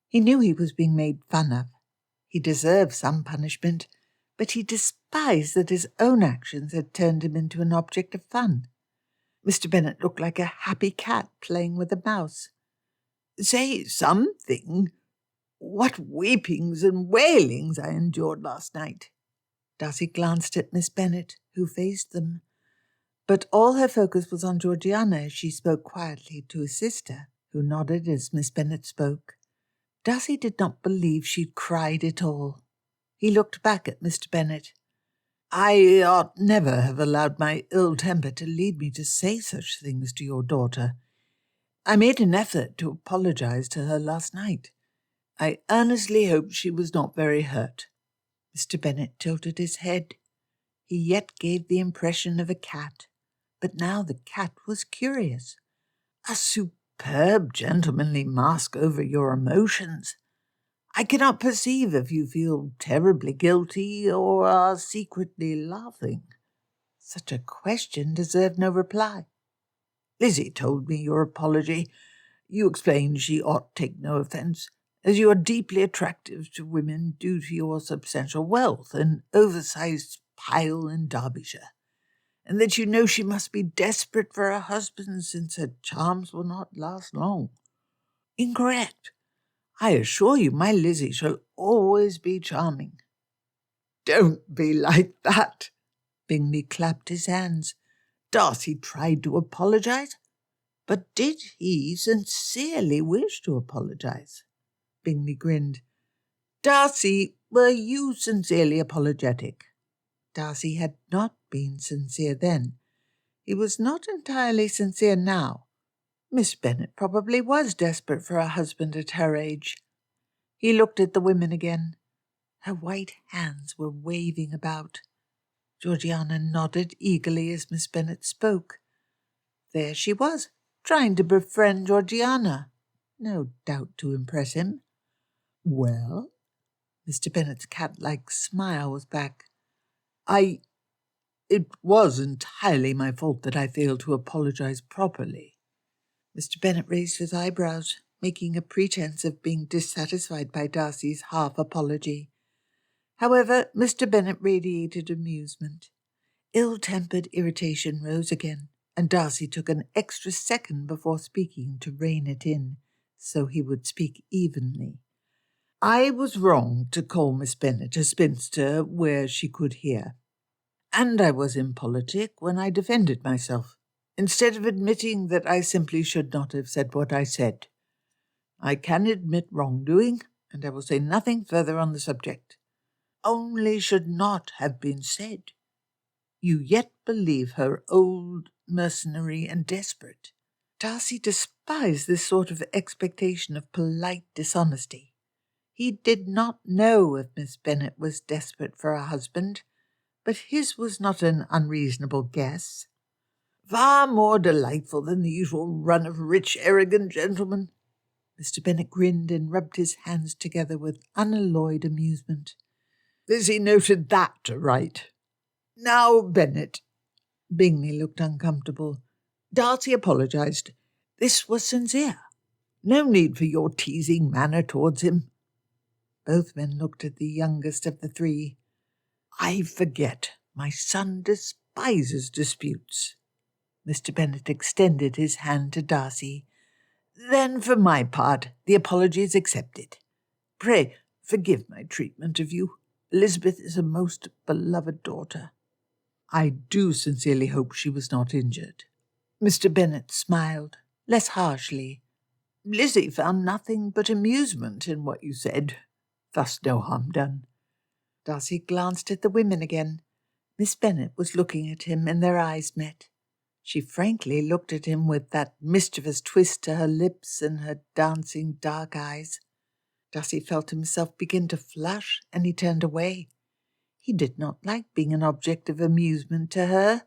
He knew he was being made fun of. He deserved some punishment, but he despised that his own actions had turned him into an object of fun. Mr. Bennet looked like a happy cat playing with a mouse. "Say something. What weepings and wailings I endured last night." Darcy glanced at Miss Bennet, who faced them. But all her focus was on Georgiana as she spoke quietly to his sister, who nodded as Miss Bennet spoke. Darcy did not believe she'd cried at all. He looked back at Mr. Bennet. "I ought never have allowed my ill temper to lead me to say such things to your daughter. I made an effort to apologize to her last night. I earnestly hope she was not very hurt." Mr. Bennet tilted his head. He yet gave the impression of a cat, but now the cat was curious. "A superb gentlemanly mask over your emotions. I cannot perceive if you feel terribly guilty or are secretly laughing." Such a question deserved no reply. "Lizzie told me your apology. You explained she ought take no offence, as you are deeply attractive to women due to your substantial wealth and oversized pile in Derbyshire, and that you know she must be desperate for a husband since her charms will not last long. Incorrect. I assure you my Lizzie shall always be charming." "Don't be like that." Bingley clapped his hands. "Darcy tried to apologize, but did he sincerely wish to apologize?" Bingley grinned. "Darcy, were you sincerely apologetic?" Darcy had not been sincere then. He was not entirely sincere now. Miss Bennet probably was desperate for a husband at her age. He looked at the women again. Her white hands were waving about. Georgiana nodded eagerly as Miss Bennet spoke. There she was, trying to befriend Georgiana, no doubt to impress him. "Well?" Mr. Bennet's cat-like smile was back. It was entirely my fault that I failed to apologize properly." Mr. Bennet raised his eyebrows, making a pretense of being dissatisfied by Darcy's half-apology. However, Mr. Bennet radiated amusement. Ill-tempered irritation rose again, and Darcy took an extra second before speaking to rein it in, so he would speak evenly. "I was wrong to call Miss Bennet a spinster where she could hear. And I was impolitic when I defended myself, instead of admitting that I simply should not have said what I said. I can admit wrongdoing, and I will say nothing further on the subject. Only should not have been said. You yet believe her old, mercenary, and desperate." Darcy despised this sort of expectation of polite dishonesty. He did not know if Miss Bennet was desperate for a husband, but his was not an unreasonable guess. "Far more delightful than the usual run of rich, arrogant gentlemen." Mr. Bennet grinned and rubbed his hands together with unalloyed amusement. "Lizzie noted that to right. Now, Bennet." Bingley looked uncomfortable. "Darcy apologized. This was sincere. No need for your teasing manner towards him." Both men looked at the youngest of the three. "I forget. My son despises disputes." Mr. Bennet extended his hand to Darcy. "Then, for my part, the apology is accepted. Pray forgive my treatment of you. Elizabeth is a most beloved daughter." "I do sincerely hope she was not injured." Mr. Bennet smiled, less harshly. "Lizzie found nothing but amusement in what you said. Thus no harm done." Darcy glanced at the women again. Miss Bennet was looking at him, and their eyes met. She frankly looked at him with that mischievous twist to her lips and her dancing dark eyes. Darcy felt himself begin to flush, and he turned away. He did not like being an object of amusement to her.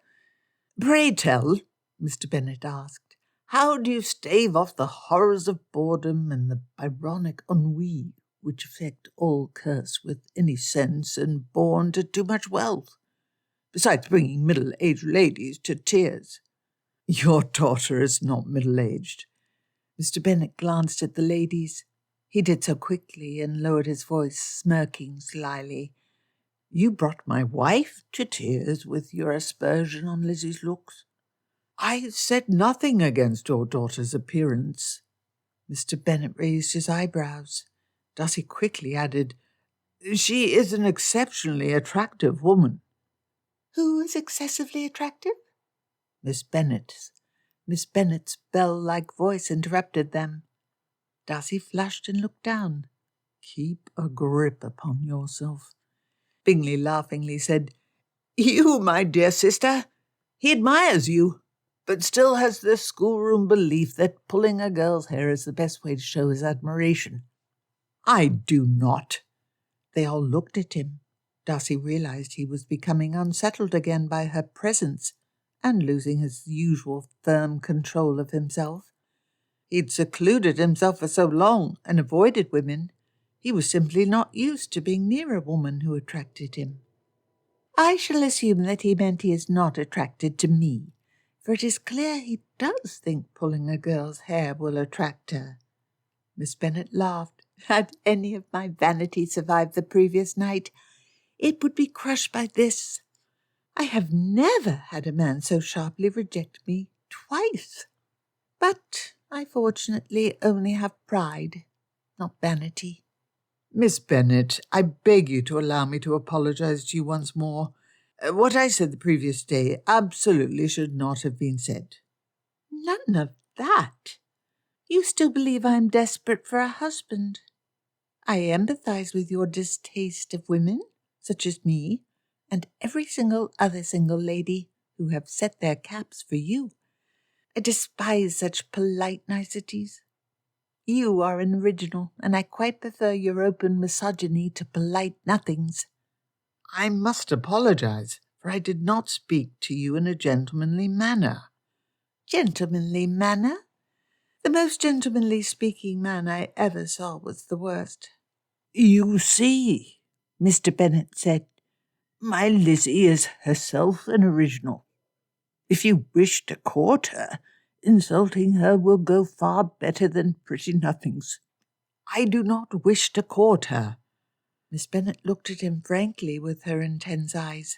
"Pray tell," Mr. Bennet asked, "how do you stave off the horrors of boredom and the Byronic ennui which affect all cursed with any sense and born to too much wealth, besides bringing middle-aged ladies to tears?" "Your daughter is not middle-aged." Mr. Bennet glanced at the ladies. He did so quickly and lowered his voice, smirking slyly. "You brought my wife to tears with your aspersion on Lizzie's looks." "I said nothing against your daughter's appearance." Mr. Bennet raised his eyebrows. Darcy quickly added, "She is an exceptionally attractive woman." "Who is excessively attractive?" Miss Bennet's bell-like voice interrupted them. Darcy flushed and looked down. "Keep a grip upon yourself," Bingley laughingly said. "You, my dear sister, he admires you, but still has the schoolroom belief that pulling a girl's hair is the best way to show his admiration. I do not." They all looked at him. Darcy realized he was becoming unsettled again by her presence and losing his usual firm control of himself. He'd secluded himself for so long and avoided women, he was simply not used to being near a woman who attracted him. I shall assume that he meant he is not attracted to me, for it is clear he does think pulling a girl's hair will attract her. Miss Bennet laughed. Had any of my vanity survived the previous night, it would be crushed by this. I have never had a man so sharply reject me twice. But I fortunately only have pride, not vanity. "Miss Bennet, I beg you to allow me to apologize to you once more. What I said the previous day absolutely should not have been said." None of that. You still believe I am desperate for a husband. I empathize with your distaste of women, such as me, and every single other single lady who have set their caps for you. I despise such polite niceties. You are an original, and I quite prefer your open misogyny to polite nothings. "I must apologize, for I did not speak to you in a gentlemanly manner." Gentlemanly manner? The most gentlemanly speaking man I ever saw was the worst. "You see," Mr. Bennet said, "my Lizzie is herself an original. If you wish to court her, insulting her will go far better than pretty nothings. I do not wish to court her." Miss Bennet looked at him frankly with her intense eyes.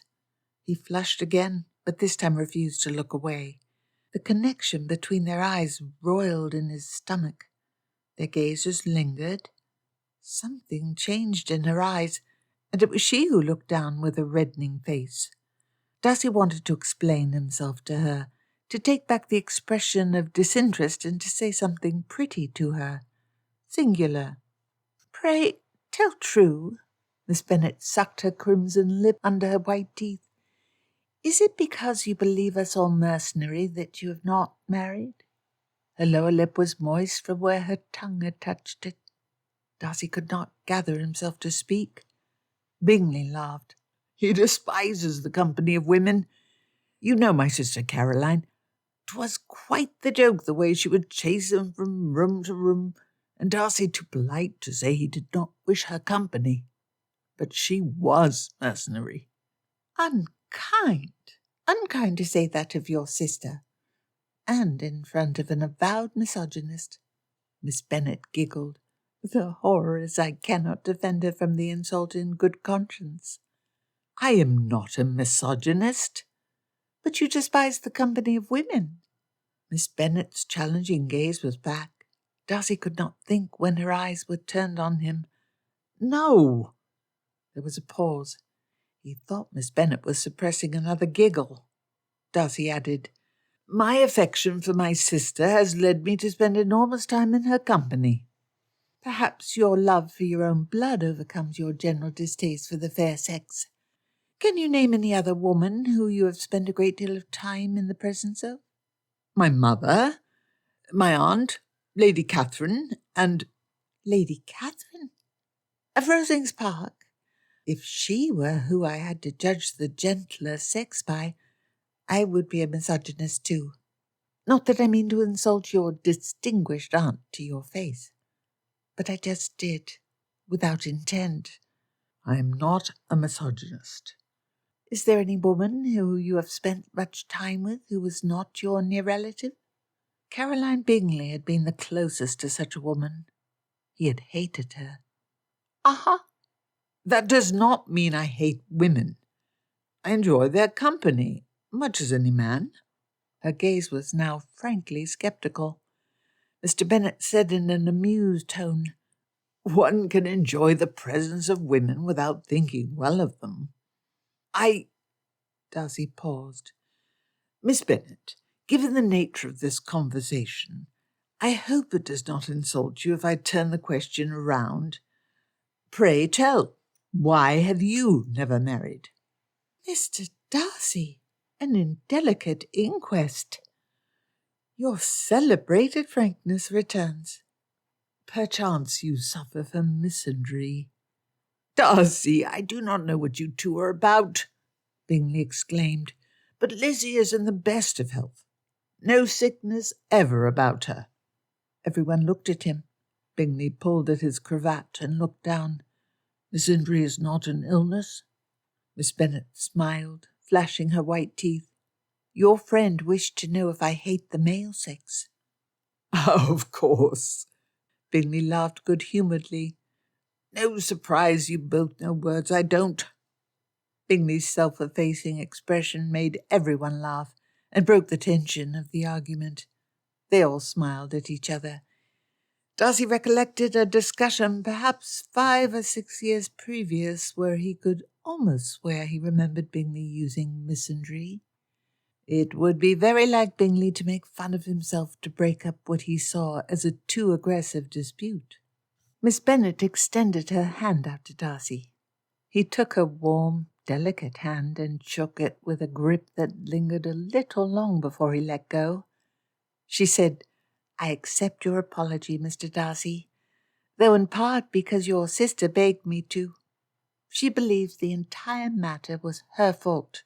He flushed again, but this time refused to look away. The connection between their eyes roiled in his stomach. Their gazes lingered. Something changed in her eyes, and it was she who looked down with a reddening face. Darcy wanted to explain himself to her, to take back the expression of disinterest and to say something pretty to her. Singular. "Pray, tell true." Miss Bennet sucked her crimson lip under her white teeth. "Is it because you believe us all mercenary that you have not married?" Her lower lip was moist from where her tongue had touched it. Darcy could not gather himself to speak. Bingley laughed. "He despises the company of women. You know my sister Caroline. 'Twas quite the joke the way she would chase him from room to room, and Darcy too polite to say he did not wish her company. But she was mercenary." Unkind to say that of your sister, and in front of an avowed misogynist. Miss Bennet giggled. The horror is I cannot defend her from the insult in good conscience. "I am not a misogynist." "But you despise the company of women." Miss Bennet's challenging gaze was back. Darcy could not think when her eyes were turned on him. "No." There was a pause. He thought Miss Bennet was suppressing another giggle. Darcy added, "My affection for my sister has led me to spend enormous time in her company." "Perhaps your love for your own blood overcomes your general distaste for the fair sex. Can you name any other woman who you have spent a great deal of time in the presence of?" "My mother, my aunt, Lady Catherine, and—" "Lady Catherine? Of Rosings Park? If she were who I had to judge the gentler sex by, I would be a misogynist too. Not that I mean to insult your distinguished aunt to your face, but I just did, without intent." "I am not a misogynist." "Is there any woman who you have spent much time with who was not your near relative?" Caroline Bingley had been the closest to such a woman. He had hated her. "Aha! That does not mean I hate women. I enjoy their company, much as any man." Her gaze was now frankly sceptical. Mr. Bennet said in an amused tone, "One can enjoy the presence of women without thinking well of them." Darcy paused. Miss Bennet, given the nature of this conversation, I hope it does not insult you if I turn the question around. Pray tell, why have you never married? Mr. Darcy, an indelicate inquest. Your celebrated frankness returns. Perchance you suffer from misandry. Darcy, I do not know what you two are about, Bingley exclaimed, but Lizzie is in the best of health. No sickness ever about her. Everyone looked at him. Bingley pulled at his cravat and looked down. Misandry is not an illness. Miss Bennet smiled, flashing her white teeth. Your friend wished to know if I hate the male sex. Of course. Bingley laughed good-humouredly. No surprise you both know words I don't. Bingley's self-effacing expression made everyone laugh and broke the tension of the argument. They all smiled at each other. Darcy recollected a discussion perhaps 5 or 6 years previous where he could almost swear he remembered Bingley using misandry. It would be very like Bingley to make fun of himself to break up what he saw as a too aggressive dispute. Miss Bennet extended her hand out to Darcy. He took her warm, delicate hand and shook it with a grip that lingered a little long before he let go. She said, I accept your apology, Mr. Darcy, though in part because your sister begged me to. She believes the entire matter was her fault,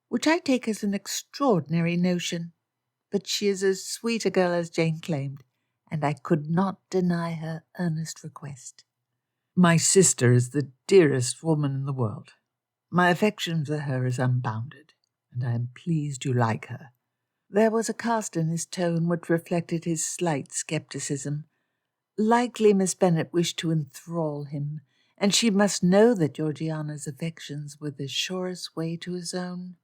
which I take as an extraordinary notion, but she is as sweet a girl as Jane claimed, and I could not deny her earnest request. My sister is the dearest woman in the world. My affection for her is unbounded, and I am pleased you like her. There was a cast in his tone which reflected his slight scepticism. Likely Miss Bennet wished to enthrall him, and she must know that Georgiana's affections were the surest way to his own.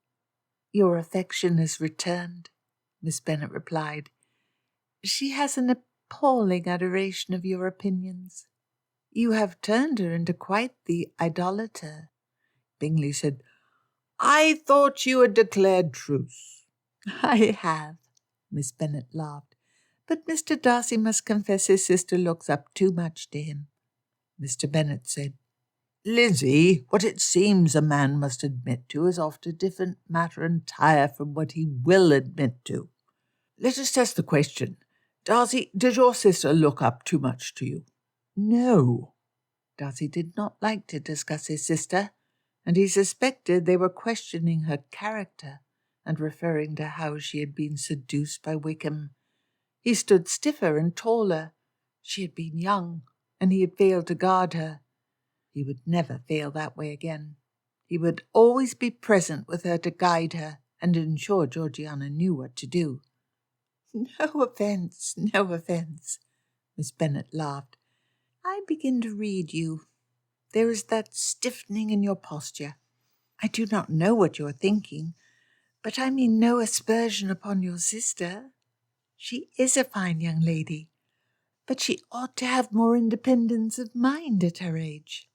Your affection has returned, Miss Bennet replied. She has an appalling adoration of your opinions. You have turned her into quite the idolater. Bingley said, I thought you had declared truce. I have, Miss Bennet laughed, but Mr. Darcy must confess his sister looks up too much to him. Mr. Bennet said, Lizzie, what it seems a man must admit to is oft a different matter entire from what he will admit to. Let us test the question. Darcy, does your sister look up too much to you? No. Darcy did not like to discuss his sister, and he suspected they were questioning her character and referring to how she had been seduced by Wickham. He stood stiffer and taller. She had been young, and he had failed to guard her. He would never fail that way again. He would always be present with her to guide her and ensure Georgiana knew what to do. No offence, Miss Bennet laughed. I begin to read you. There is that stiffening in your posture. I do not know what you are thinking, but I mean no aspersion upon your sister. She is a fine young lady, but she ought to have more independence of mind at her age.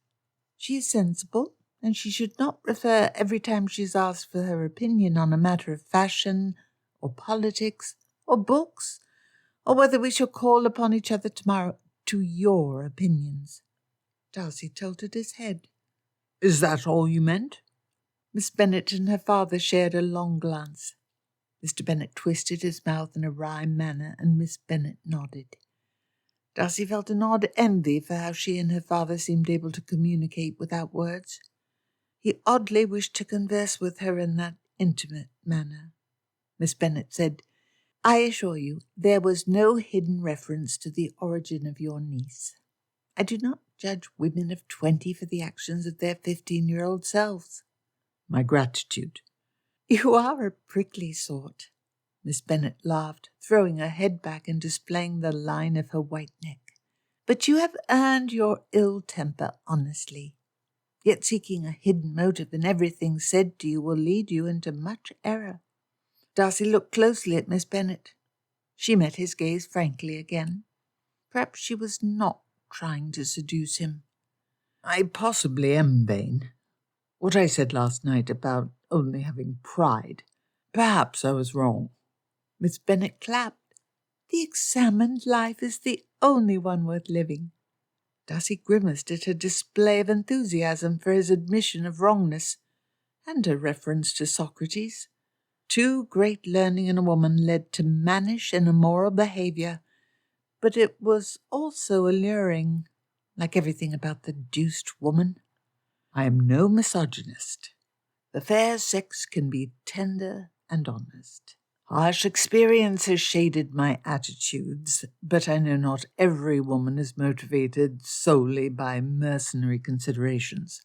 She is sensible, and she should not refer every time she is asked for her opinion on a matter of fashion, or politics, or books, or whether we shall call upon each other tomorrow, to your opinions. Darcy tilted his head. Is that all you meant? Miss Bennet and her father shared a long glance. Mr. Bennet twisted his mouth in a wry manner, and Miss Bennet nodded. Darcy felt an odd envy for how she and her father seemed able to communicate without words. He oddly wished to converse with her in that intimate manner. Miss Bennet said, I assure you there was no hidden reference to the origin of your niece. I do not judge women of 20 for the actions of their 15-year-old selves. My gratitude. You are a prickly sort. Miss Bennet laughed, throwing her head back and displaying the line of her white neck. But you have earned your ill temper honestly. Yet seeking a hidden motive in everything said to you will lead you into much error. Darcy looked closely at Miss Bennet. She met his gaze frankly again. Perhaps she was not trying to seduce him. I possibly am vain. What I said last night about only having pride, Perhaps I was wrong. Miss Bennet clapped. The examined life is the only one worth living. Darcy grimaced at her display of enthusiasm for his admission of wrongness, and her reference to Socrates. Too great learning in a woman led to mannish and immoral behaviour, but it was also alluring, like everything about the deuced woman. I am no misogynist. The fair sex can be tender and honest. Harsh experience has shaded my attitudes, but I know not every woman is motivated solely by mercenary considerations.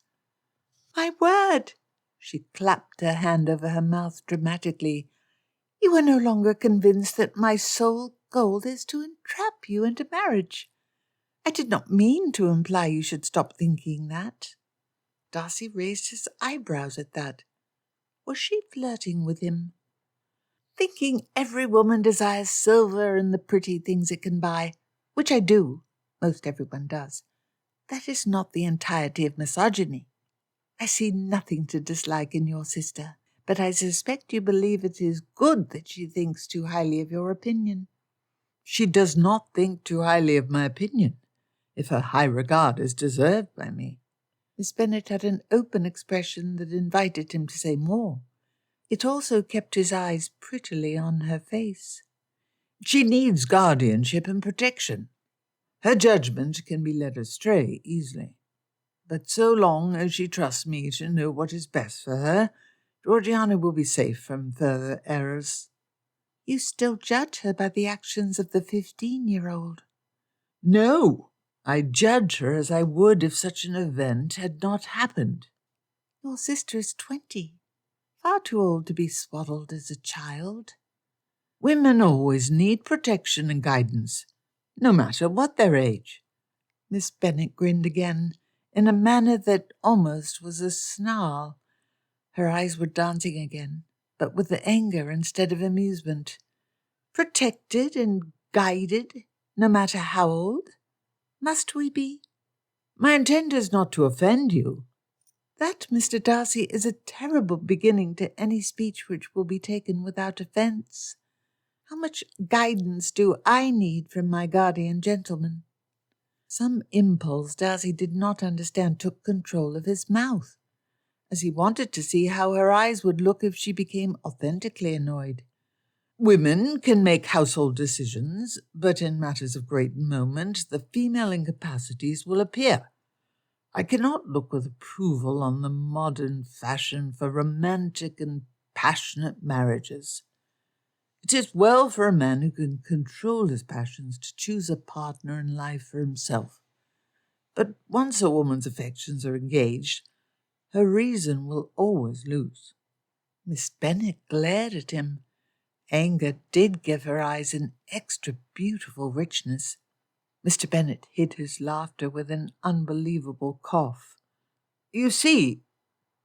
My word! She clapped her hand over her mouth dramatically. You are no longer convinced that my sole goal is to entrap you into marriage. I did not mean to imply you should stop thinking that. Darcy raised his eyebrows at that. Was she flirting with him? Thinking every woman desires silver and the pretty things it can buy, which I do, most everyone does, that is not the entirety of misogyny. I see nothing to dislike in your sister, but I suspect you believe it is good that she thinks too highly of your opinion. She does not think too highly of my opinion, if her high regard is deserved by me. Miss Bennet had an open expression that invited him to say more. It also kept his eyes prettily on her face. She needs guardianship and protection. Her judgment can be led astray easily. But so long as she trusts me to know what is best for her, Georgiana will be safe from further errors. You still judge her by the actions of the 15-year-old. No, I judge her as I would if such an event had not happened. Your sister is 20. Far too old to be swaddled as a child. Women always need protection and guidance, no matter what their age. Miss Bennet grinned again, in a manner that almost was a snarl. Her eyes were dancing again, but with the anger instead of amusement. Protected and guided, no matter how old? Must we be? My intent is not to offend you. That, Mr. Darcy, is a terrible beginning to any speech which will be taken without offence. How much guidance do I need from my guardian gentleman? Some impulse Darcy did not understand took control of his mouth, as he wanted to see how her eyes would look if she became authentically annoyed. Women can make household decisions, but in matters of great moment the female incapacities will appear. I cannot look with approval on the modern fashion for romantic and passionate marriages. It is well for a man who can control his passions to choose a partner in life for himself. But once a woman's affections are engaged, her reason will always lose. Miss Bennet glared at him. Anger did give her eyes an extra beautiful richness. Mr. Bennet hid his laughter with an unbelievable cough. You see,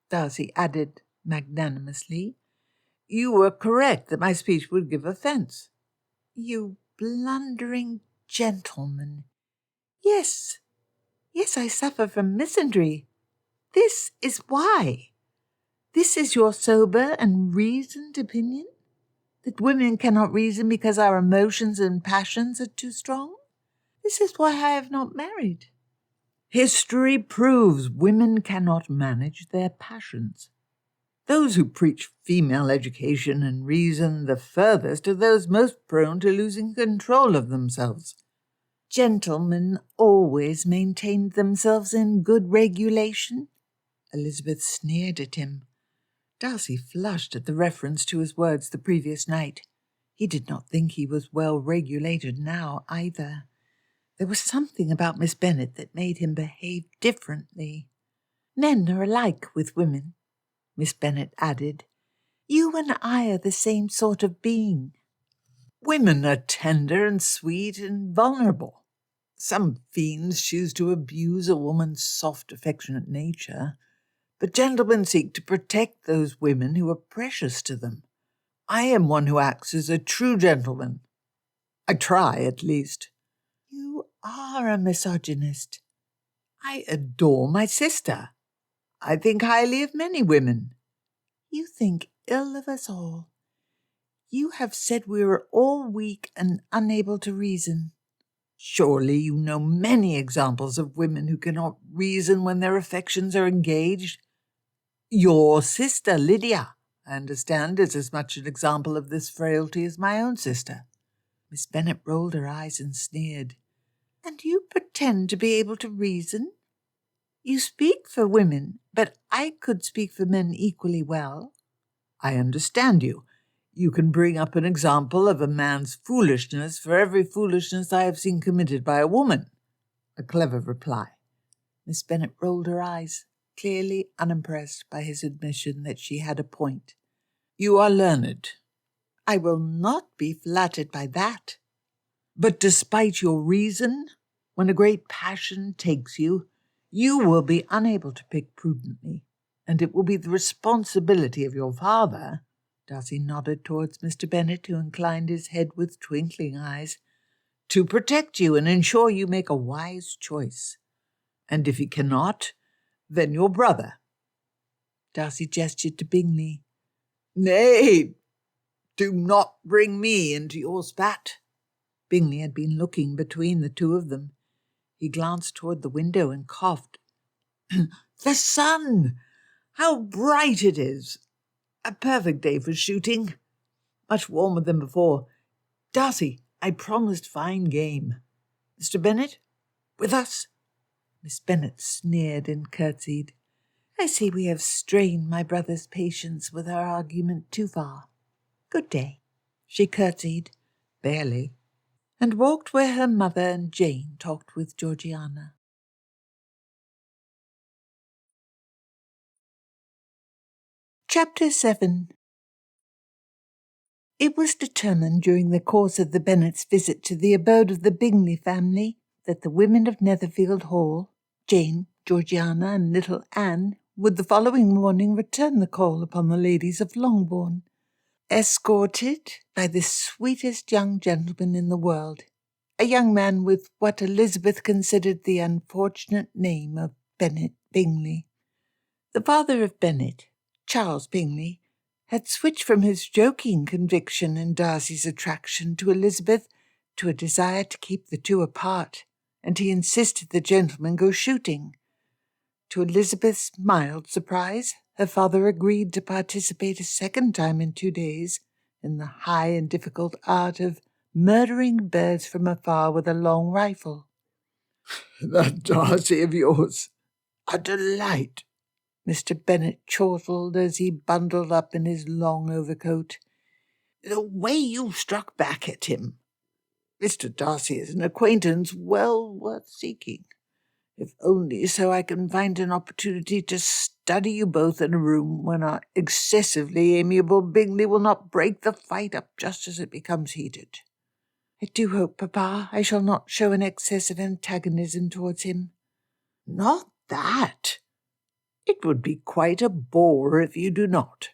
Darcy added magnanimously, you were correct that my speech would give offence. You blundering gentleman. Yes, I suffer from misandry. This is why. This is your sober and reasoned opinion? That women cannot reason because our emotions and passions are too strong? This is why I have not married. History proves women cannot manage their passions. Those who preach female education and reason the furthest are those most prone to losing control of themselves. Gentlemen always maintained themselves in good regulation. Elizabeth sneered at him. Darcy flushed at the reference to his words the previous night. He did not think he was well regulated now either. There was something about Miss Bennet that made him behave differently. Men are alike with women, Miss Bennet added. You and I are the same sort of being. Women are tender and sweet and vulnerable. Some fiends choose to abuse a woman's soft, affectionate nature, but gentlemen seek to protect those women who are precious to them. I am one who acts as a true gentleman. I try, at least. You are a misogynist. I adore my sister. I think highly of many women. You think ill of us all. You have said we are all weak and unable to reason. Surely you know many examples of women who cannot reason when their affections are engaged. Your sister, Lydia, I understand, is as much an example of this frailty as my own sister." Miss Bennet rolled her eyes and sneered. "And you pretend to be able to reason? You speak for women, but I could speak for men equally well." "I understand you. You can bring up an example of a man's foolishness for every foolishness I have seen committed by a woman." A clever reply. Miss Bennet rolled her eyes, clearly unimpressed by his admission that she had a point. "You are learned." "I will not be flattered by that." "But despite your reason, when a great passion takes you, you will be unable to pick prudently, and it will be the responsibility of your father," Darcy nodded towards Mr. Bennet, who inclined his head with twinkling eyes, "to protect you and ensure you make a wise choice. And if he cannot, then your brother." Darcy gestured to Bingley. "Nay, do not bring me into your spat." Bingley had been looking between the two of them. He glanced toward the window and coughed. "The sun! How bright it is! A perfect day for shooting. Much warmer than before. Darcy, I promised fine game. Mr. Bennet, with us?" Miss Bennet sneered and curtsied. "I see we have strained my brother's patience with our argument too far. Good day." She curtsied, barely, and walked where her mother and Jane talked with Georgiana. Chapter 7. It was determined during the course of the Bennets' visit to the abode of the Bingley family that the women of Netherfield Hall, Jane, Georgiana, and little Anne, would the following morning return the call upon the ladies of Longbourn, escorted by the sweetest young gentleman in the world, a young man with what Elizabeth considered the unfortunate name of Bennet Bingley. The father of Bennet, Charles Bingley, had switched from his joking conviction in Darcy's attraction to Elizabeth to a desire to keep the two apart, and he insisted the gentleman go shooting. To Elizabeth's mild surprise, her father agreed to participate a second time in 2 days in the high and difficult art of murdering birds from afar with a long rifle. "That Darcy of yours, a delight," Mr. Bennet chortled as he bundled up in his long overcoat. "The way you struck back at him. Mr. Darcy is an acquaintance well worth seeking, if only so I can find an opportunity to study you both in a room when our excessively amiable Bingley will not break the fight up just as it becomes heated." "I do hope, Papa, I shall not show an excess of antagonism towards him." "Not that. It would be quite a bore if you do not."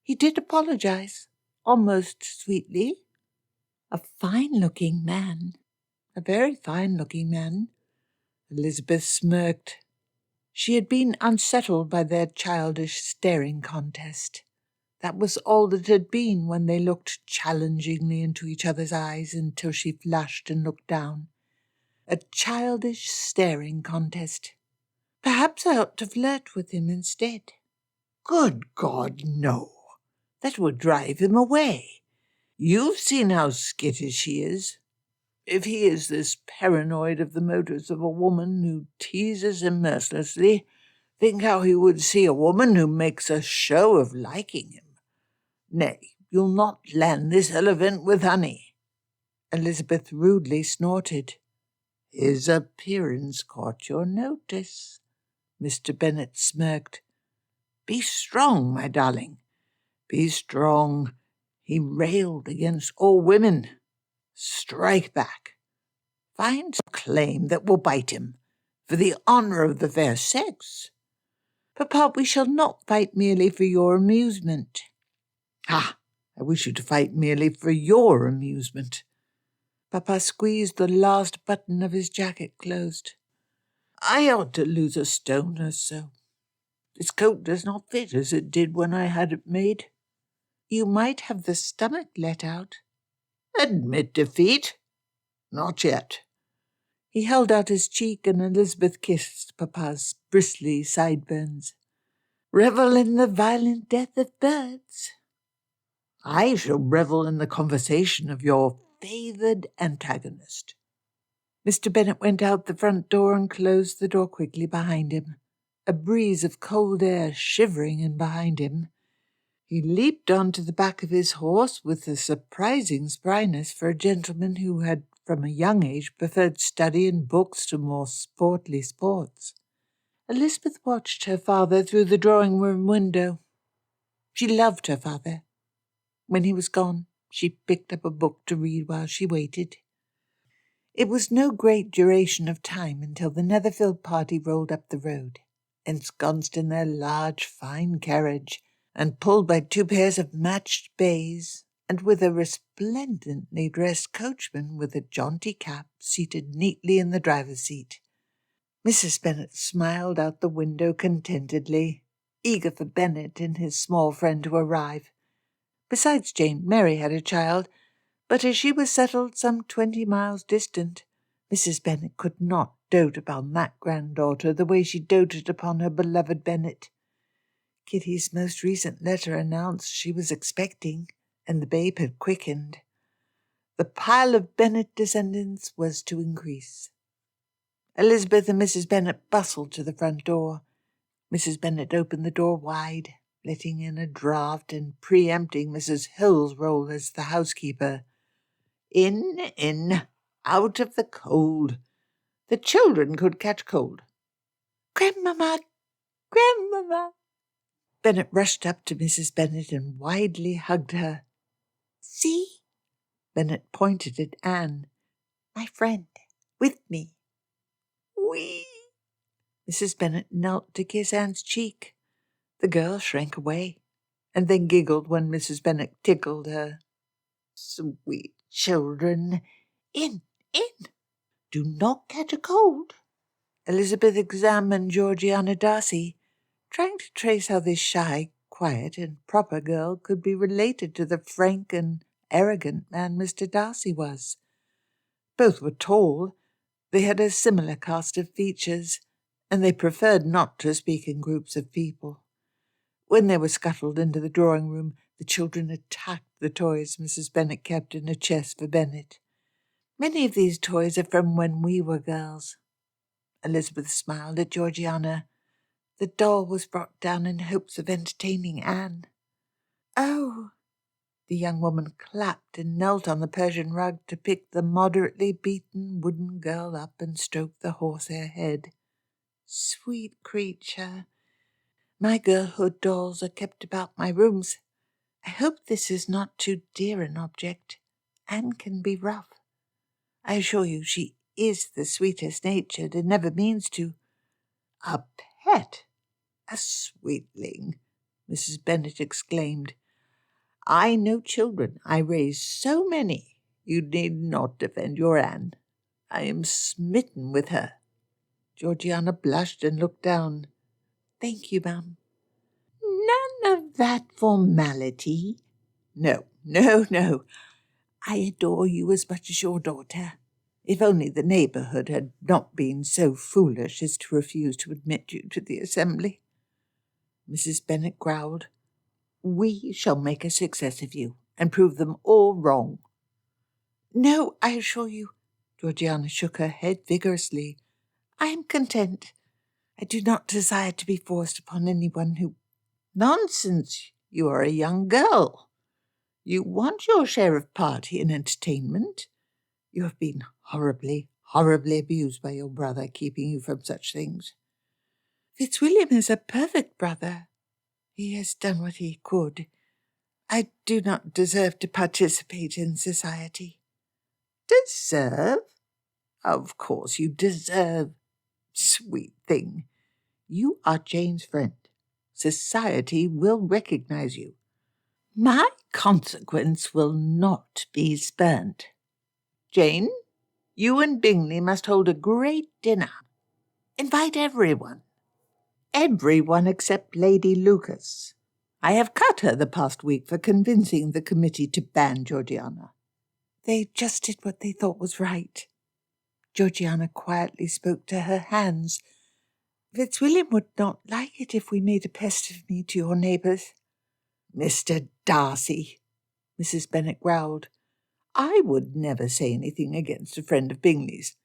He did apologize, almost sweetly. A fine-looking man. A very fine-looking man. Elizabeth smirked. She had been unsettled by their childish staring contest. That was all it had been when they looked challengingly into each other's eyes until she flushed and looked down. A childish staring contest. Perhaps I ought to flirt with him instead. "Good God, no. That would drive him away. You've seen how skittish he is. If he is this paranoid of the motives of a woman who teases him mercilessly, think how he would see a woman who makes a show of liking him. Nay, you'll not land this elephant with honey." Elizabeth rudely snorted. "His appearance caught your notice." Mr. Bennet smirked. "Be strong, my darling. Be strong. He railed against all women. Strike back. Find some claim that will bite him, for the honour of the fair sex." "Papa, we shall not fight merely for your amusement." "Ah, I wish you to fight merely for your amusement." Papa squeezed the last button of his jacket closed. "I ought to lose a stone or so. This coat does not fit as it did when I had it made." You might have the stomach let out. Admit defeat? Not yet. He held out his cheek, and Elizabeth kissed Papa's bristly sideburns. Revel in the violent death of birds. I shall revel in the conversation of your favoured antagonist. Mr. Bennet went out the front door and closed the door quickly behind him, a breeze of cold air shivering in behind him. He leaped on to the back of his horse with a surprising spryness for a gentleman who had from a young age preferred study and books to more sportly sports. Elizabeth watched her father through the drawing-room window. She loved her father. When he was gone, she picked up a book to read while she waited. It was no great duration of time until the Netherfield party rolled up the road, ensconced in their large, fine carriage, and pulled by 2 pairs of matched bays, and with a resplendently dressed coachman with a jaunty cap seated neatly in the driver's seat. Mrs. Bennet smiled out the window contentedly, eager for Bennet and his small friend to arrive. Besides Jane, Mary had a child, but as she was settled some 20 miles distant, Mrs. Bennet could not dote upon that granddaughter the way she doted upon her beloved Bennet. Kitty's most recent letter announced she was expecting, and the babe had quickened. The pile of Bennet descendants was to increase. Elizabeth and Mrs. Bennet bustled to the front door. Mrs. Bennet opened the door wide, letting in a draught and preempting Mrs. Hill's role as the housekeeper. In, out of the cold. The children could catch cold. Grandmamma! Grandmamma! Bennet rushed up to Mrs. Bennet and widely hugged her. See? Bennet pointed at Anne. My friend, with me. Wee! Mrs. Bennet knelt to kiss Anne's cheek. The girl shrank away, and then giggled when Mrs. Bennet tickled her. Sweet children, in. Do not catch a cold. Elizabeth examined Georgiana Darcy, trying to trace how this shy, quiet, and proper girl could be related to the frank and arrogant man Mr. Darcy was. Both were tall. They had a similar cast of features, and they preferred not to speak in groups of people. When they were scuttled into the drawing-room, the children attacked the toys Mrs. Bennet kept in a chest for Bennet. Many of these toys are from when we were girls. Elizabeth smiled at Georgiana. The doll was brought down in hopes of entertaining Anne. Oh! The young woman clapped and knelt on the Persian rug to pick the moderately beaten wooden girl up and stroke the horsehair head. Sweet creature! My girlhood dolls are kept about my rooms. I hope this is not too dear an object. Anne can be rough. I assure you she is the sweetest natured and never means to. A pet? A sweetling? Mrs. Bennet exclaimed. I know children. I raised so many. You need not defend your Anne. I am smitten with her. Georgiana blushed and looked down. Thank you, ma'am. None of that formality. No. I adore you as much as your daughter. If only the neighbourhood had not been so foolish as to refuse to admit you to the assembly. Mrs. Bennet growled. We shall make a success of you, and prove them all wrong. No, I assure you. Georgiana shook her head vigorously. I am content. I do not desire to be forced upon anyone who... Nonsense! You are a young girl. You want your share of party and entertainment. You have been horribly abused by your brother, keeping you from such things. Fitzwilliam is a perfect brother. He has done what he could. I do not deserve to participate in society. Deserve? Of course you deserve. Sweet thing. You are Jane's friend. Society will recognize you. My consequence will not be spurned. Jane, you and Bingley must hold a great dinner. Invite everyone. Everyone except Lady Lucas. I have cut her the past week for convincing the committee to ban Georgiana." They just did what they thought was right. Georgiana quietly spoke to her hands. Fitzwilliam would not like it if we made a pest of me to your neighbours. "Mr. Darcy," Mrs. Bennet growled, "I would never say anything against a friend of Bingley's.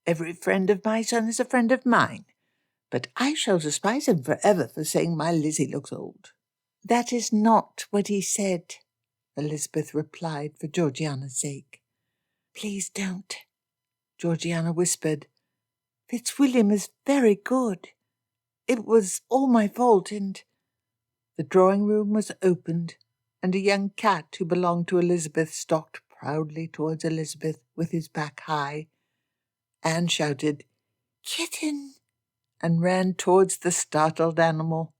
Every friend of my son is a friend of mine. But I shall despise him forever for saying my Lizzie looks old." "That is not what he said," Elizabeth replied for Georgiana's sake. "Please don't," Georgiana whispered. "Fitzwilliam is very good. It was all my fault, and—" The drawing-room was opened, and a young cat who belonged to Elizabeth stalked proudly towards Elizabeth with his back high. Anne shouted, "Kitten!" and ran towards the startled animal.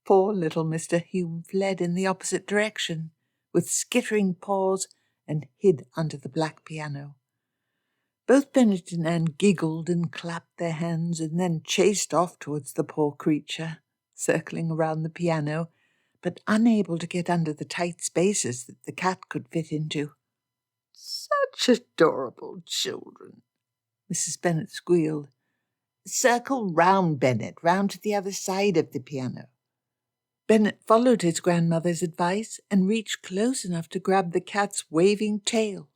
Poor little Mr. Hume fled in the opposite direction, with skittering paws, and hid under the black piano. Both Bennet and Anne giggled and clapped their hands, and then chased off towards the poor creature, circling around the piano, but unable to get under the tight spaces that the cat could fit into. "Such adorable children," Mrs. Bennet squealed. "Circle round, Bennet, round to the other side of the piano." Bennet followed his grandmother's advice and reached close enough to grab the cat's waving tail.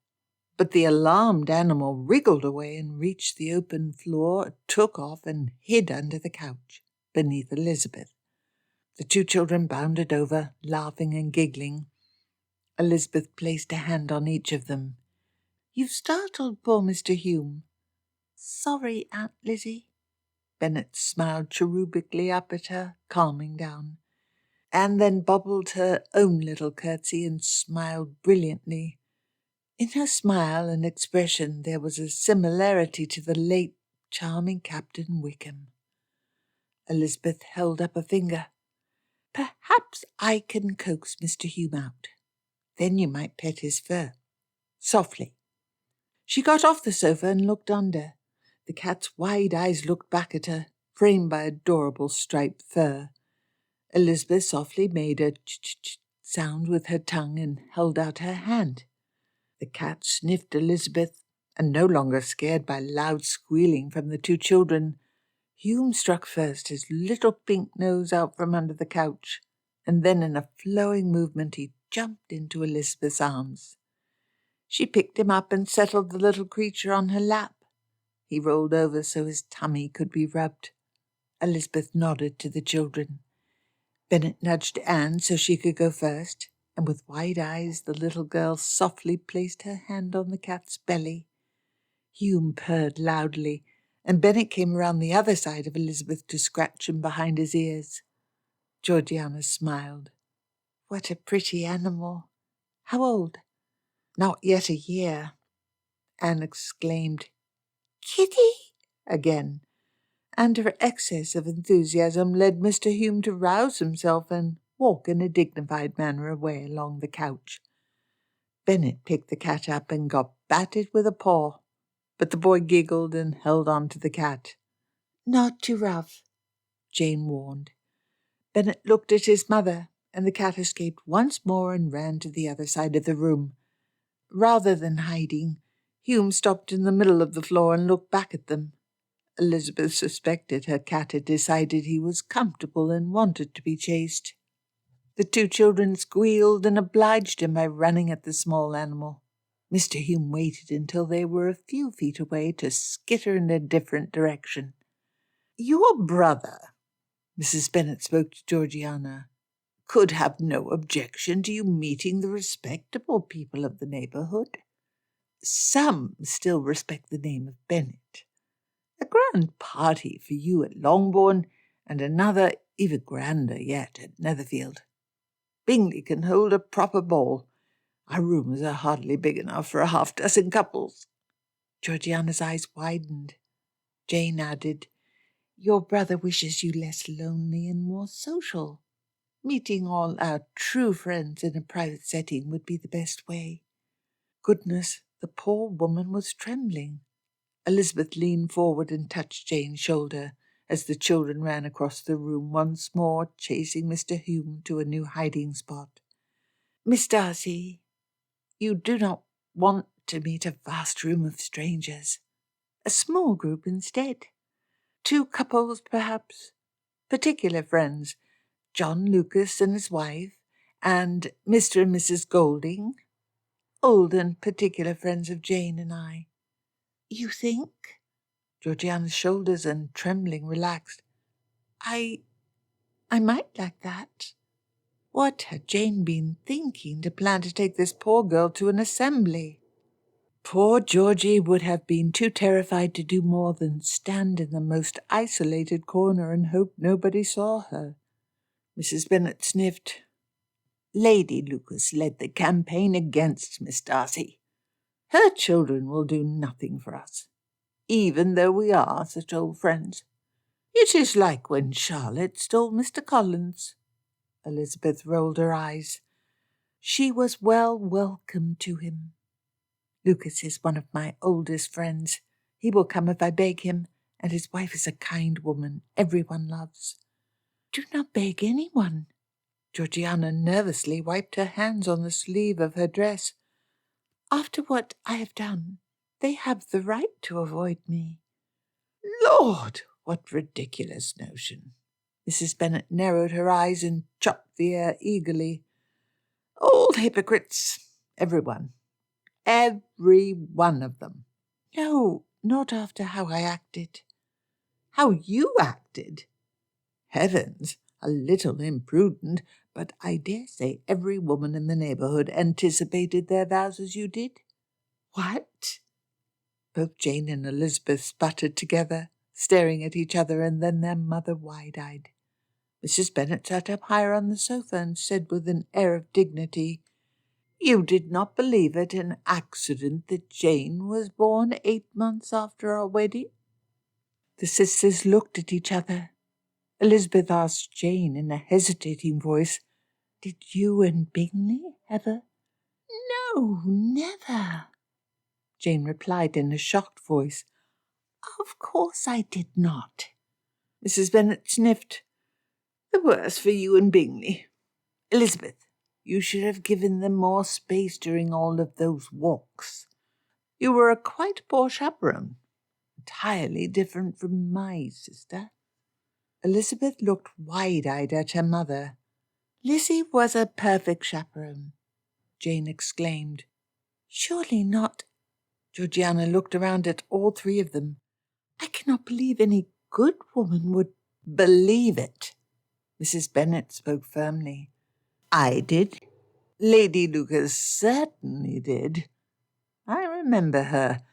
But the alarmed animal wriggled away and reached the open floor, took off, and hid under the couch, beneath Elizabeth. The two children bounded over, laughing and giggling. Elizabeth placed a hand on each of them. "You've startled poor Mr. Hume." "Sorry, Aunt Lizzie." Bennet smiled cherubically up at her, calming down. Anne then bobbled her own little curtsy and smiled brilliantly. In her smile and expression there was a similarity to the late charming Captain Wickham. Elizabeth held up a finger. "Perhaps I can coax Mr. Hume out. Then you might pet his fur. Softly." She got off the sofa and looked under. The cat's wide eyes looked back at her, framed by adorable striped fur. Elizabeth softly made a ch-ch-ch sound with her tongue and held out her hand. The cat sniffed Elizabeth, and no longer scared by loud squealing from the two children, Hume struck first his little pink nose out from under the couch, and then in a flowing movement he jumped into Elizabeth's arms. She picked him up and settled the little creature on her lap. He rolled over so his tummy could be rubbed. Elizabeth nodded to the children. Bennet nudged Anne so she could go first, and with wide eyes the little girl softly placed her hand on the cat's belly. Hume purred loudly, and Bennet came around the other side of Elizabeth to scratch him behind his ears. Georgiana smiled. "What a pretty animal. How old?" "Not yet a year." Anne exclaimed, "Kitty!" again, and her excess of enthusiasm led Mr. Hume to rouse himself and walk in a dignified manner away along the couch. Bennet picked the cat up and got batted with a paw, but the boy giggled and held on to the cat. "Not too rough," Jane warned. Bennet looked at his mother, and the cat escaped once more and ran to the other side of the room. Rather than hiding, Hume stopped in the middle of the floor and looked back at them. Elizabeth suspected her cat had decided he was comfortable and wanted to be chased. The two children squealed and obliged him by running at the small animal. Mr. Hume waited until they were a few feet away to skitter in a different direction. "Your brother," Mrs. Bennet spoke to Georgiana, "could have no objection to you meeting the respectable people of the neighbourhood. Some still respect the name of Bennet. A grand party for you at Longbourn, and another even grander yet at Netherfield. Bingley can hold a proper ball. Our rooms are hardly big enough for a half-dozen couples." Georgiana's eyes widened. Jane added, "Your brother wishes you less lonely and more social. Meeting all our true friends in a private setting would be the best way." Goodness, the poor woman was trembling. Elizabeth leaned forward and touched Jane's shoulder, as the children ran across the room once more, chasing Mr. Hume to a new hiding spot. "Miss Darcy, you do not want to meet a vast room of strangers. A small group instead. 2 couples, perhaps. Particular friends. John Lucas and his wife, and Mr. and Mrs. Golding. Old and particular friends of Jane and I." "You think?" Georgiana's shoulders and trembling relaxed. I might like that." What had Jane been thinking to plan to take this poor girl to an assembly? Poor Georgie would have been too terrified to do more than stand in the most isolated corner and hope nobody saw her. Mrs. Bennet sniffed. "Lady Lucas led the campaign against Miss Darcy. Her children will do nothing for us, even though we are such old friends. It is like when Charlotte stole Mr. Collins." Elizabeth rolled her eyes. "She was well welcome to him. Lucas is one of my oldest friends. He will come if I beg him, and his wife is a kind woman everyone loves." "Do not beg anyone." Georgiana nervously wiped her hands on the sleeve of her dress. "After what I have done, they have the right to avoid me." "Lord, what ridiculous notion!" Mrs. Bennet narrowed her eyes and chopped the air eagerly. "All hypocrites, everyone. Every one of them." "No, not after how I acted." "How you acted? Heavens, a little imprudent, but I dare say every woman in the neighbourhood anticipated their vows as you did." "What?" Both Jane and Elizabeth sputtered together, staring at each other and then their mother wide-eyed. Mrs. Bennet sat up higher on the sofa and said with an air of dignity, "You did not believe it an accident that Jane was born 8 months after our wedding?" The sisters looked at each other. Elizabeth asked Jane in a hesitating voice, "Did you and Bingley ever?" "No, never," Jane replied in a shocked voice. "Of course I did not." Mrs. Bennet sniffed. "The worse for you and Bingley. Elizabeth, you should have given them more space during all of those walks. You were a quite poor chaperone, entirely different from my sister." Elizabeth looked wide-eyed at her mother. "Lizzie was a perfect chaperone," Jane exclaimed. "Surely not." Georgiana looked around at all 3 of them. "I cannot believe any good woman would—" "Believe it," Mrs. Bennet spoke firmly. "I did. Lady Lucas certainly did. I remember her.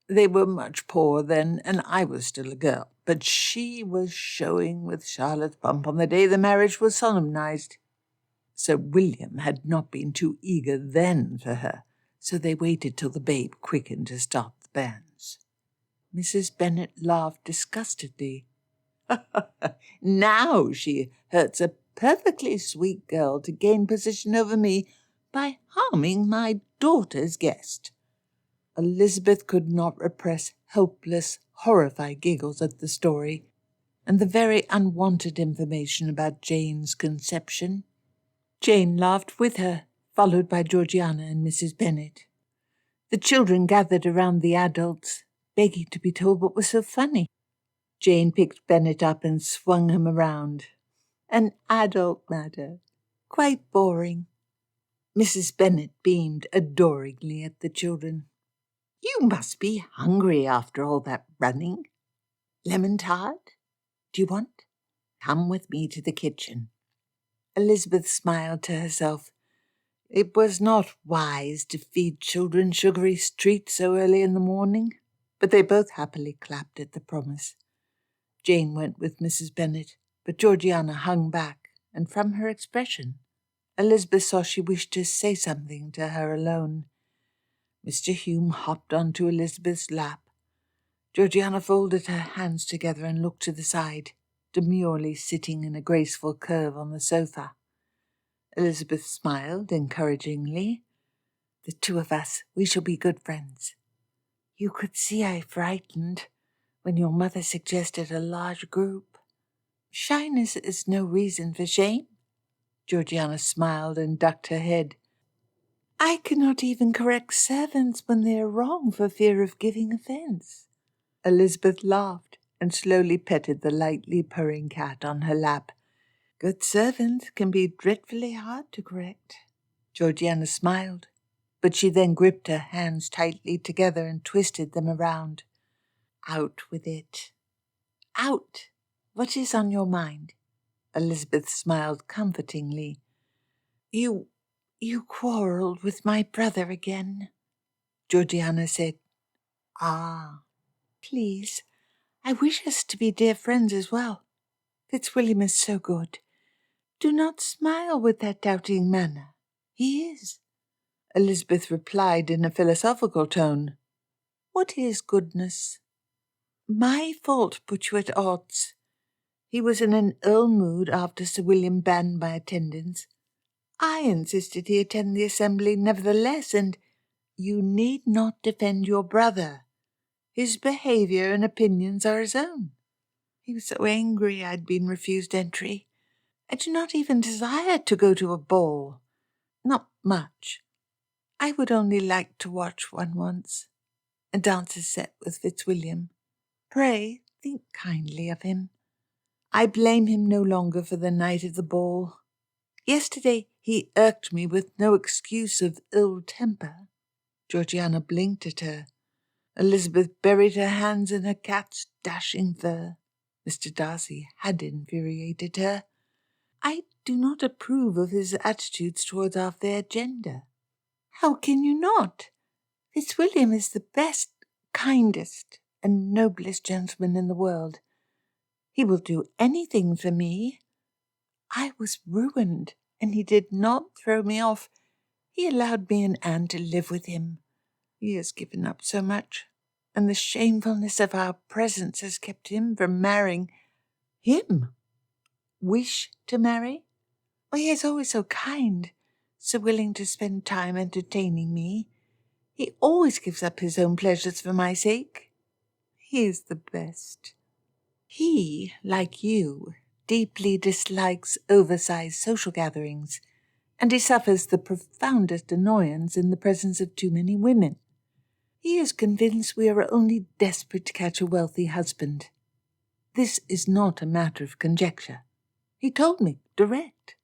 They were much poorer then, and I was still a girl, but she was showing with Charlotte's bump on the day the marriage was solemnized. Sir William had not been too eager then for her, so they waited till the babe quickened to start the banns." Mrs. Bennet laughed disgustedly. "Now she hurts a perfectly sweet girl to gain possession over me by harming my daughter's guest." Elizabeth could not repress helpless, horrified giggles at the story, and the very unwanted information about Jane's conception. Jane laughed with her, followed by Georgiana and Mrs. Bennet. The children gathered around the adults, begging to be told what was so funny. Jane picked Bennet up and swung him around. "An adult matter. Quite boring." Mrs. Bennet beamed adoringly at the children. "You must be hungry after all that running. Lemon tart? Do you want? Come with me to the kitchen." Elizabeth smiled to herself. It was not wise to feed children sugary treats so early in the morning, but they both happily clapped at the promise. Jane went with Mrs. Bennet, but Georgiana hung back, and from her expression, Elizabeth saw she wished to say something to her alone. Mr. Hume hopped onto Elizabeth's lap. Georgiana folded her hands together and looked to the side, demurely sitting in a graceful curve on the sofa. Elizabeth smiled encouragingly. "The 2 of us, we shall be good friends." You could see I frightened when your mother suggested a large group. Shyness is no reason for shame. Georgiana smiled and ducked her head. I cannot even correct servants when they are wrong for fear of giving offence. Elizabeth laughed and slowly petted the lightly purring cat on her lap. Good servants can be dreadfully hard to correct. Georgiana smiled, but she then gripped her hands tightly together and twisted them around. Out with it. Out! What is on your mind? Elizabeth smiled comfortingly. You quarrelled with my brother again, Georgiana said. Ah, please, I wish us to be dear friends as well. Fitzwilliam is so good. Do not smile with that doubting manner. He is. Elizabeth replied in a philosophical tone. What is goodness? My fault put you at odds. He was in an ill mood after Sir William banned my attendance. I insisted he attend the assembly nevertheless, and you need not defend your brother. His behaviour and opinions are his own. He was so angry I'd been refused entry. I do not even desire to go to a ball. Not much. I would only like to watch one once. A dancer's set with Fitzwilliam. Pray think kindly of him. I blame him no longer for the night of the ball. Yesterday he irked me with no excuse of ill temper. Georgiana blinked at her. Elizabeth buried her hands in her cat's dashing fur. Mr. Darcy had infuriated her. I do not approve of his attitudes towards our fair gender. How can you not? Fitzwilliam is the best, kindest, and noblest gentleman in the world. He will do anything for me. I was ruined, and he did not throw me off. He allowed me and Anne to live with him. He has given up so much, and the shamefulness of our presence has kept him from marrying. Him? Wish to marry? Oh, he is always so kind, so willing to spend time entertaining me. He always gives up his own pleasures for my sake. He is the best. He, like you, deeply dislikes oversized social gatherings, and he suffers the profoundest annoyance in the presence of too many women. He is convinced we are only desperate to catch a wealthy husband. This is not a matter of conjecture. He told me, direct.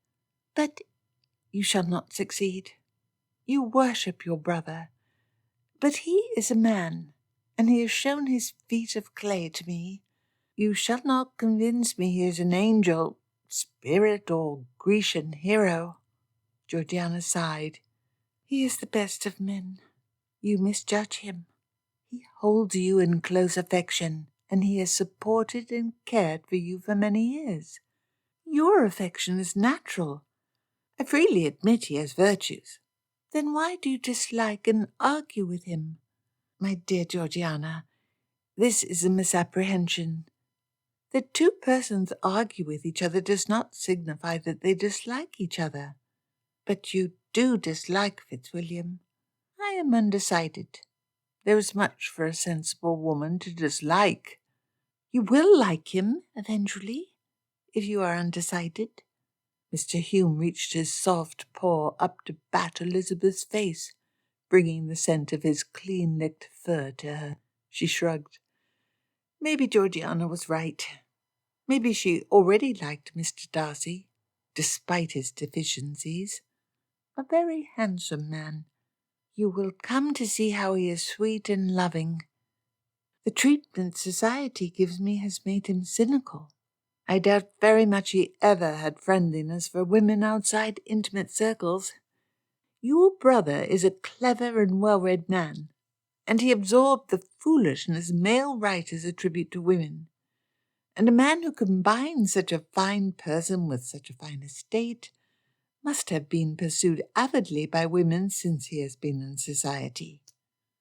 But you shall not succeed. You worship your brother. But he is a man, and he has shown his feet of clay to me. You shall not convince me he is an angel, spirit, or Grecian hero. Georgiana sighed. He is the best of men. You misjudge him. He holds you in close affection, and he has supported and cared for you for many years. Your affection is natural. I freely admit he has virtues. Then why do you dislike and argue with him? My dear Georgiana, this is a misapprehension. That two persons argue with each other does not signify that they dislike each other. But you do dislike Fitzwilliam. I am undecided. There is much for a sensible woman to dislike. You will like him eventually, if you are undecided. Mr. Hume reached his soft paw up to bat Elizabeth's face, bringing the scent of his clean-licked fur to her. She shrugged. Maybe Georgiana was right. Maybe she already liked Mr. Darcy, despite his deficiencies. A very handsome man. You will come to see how he is sweet and loving. The treatment society gives me has made him cynical. I doubt very much he ever had friendliness for women outside intimate circles. Your brother is a clever and well-read man, and he absorbed the foolishness male writers attribute to women. And a man who combines such a fine person with such a fine estate must have been pursued avidly by women since he has been in society.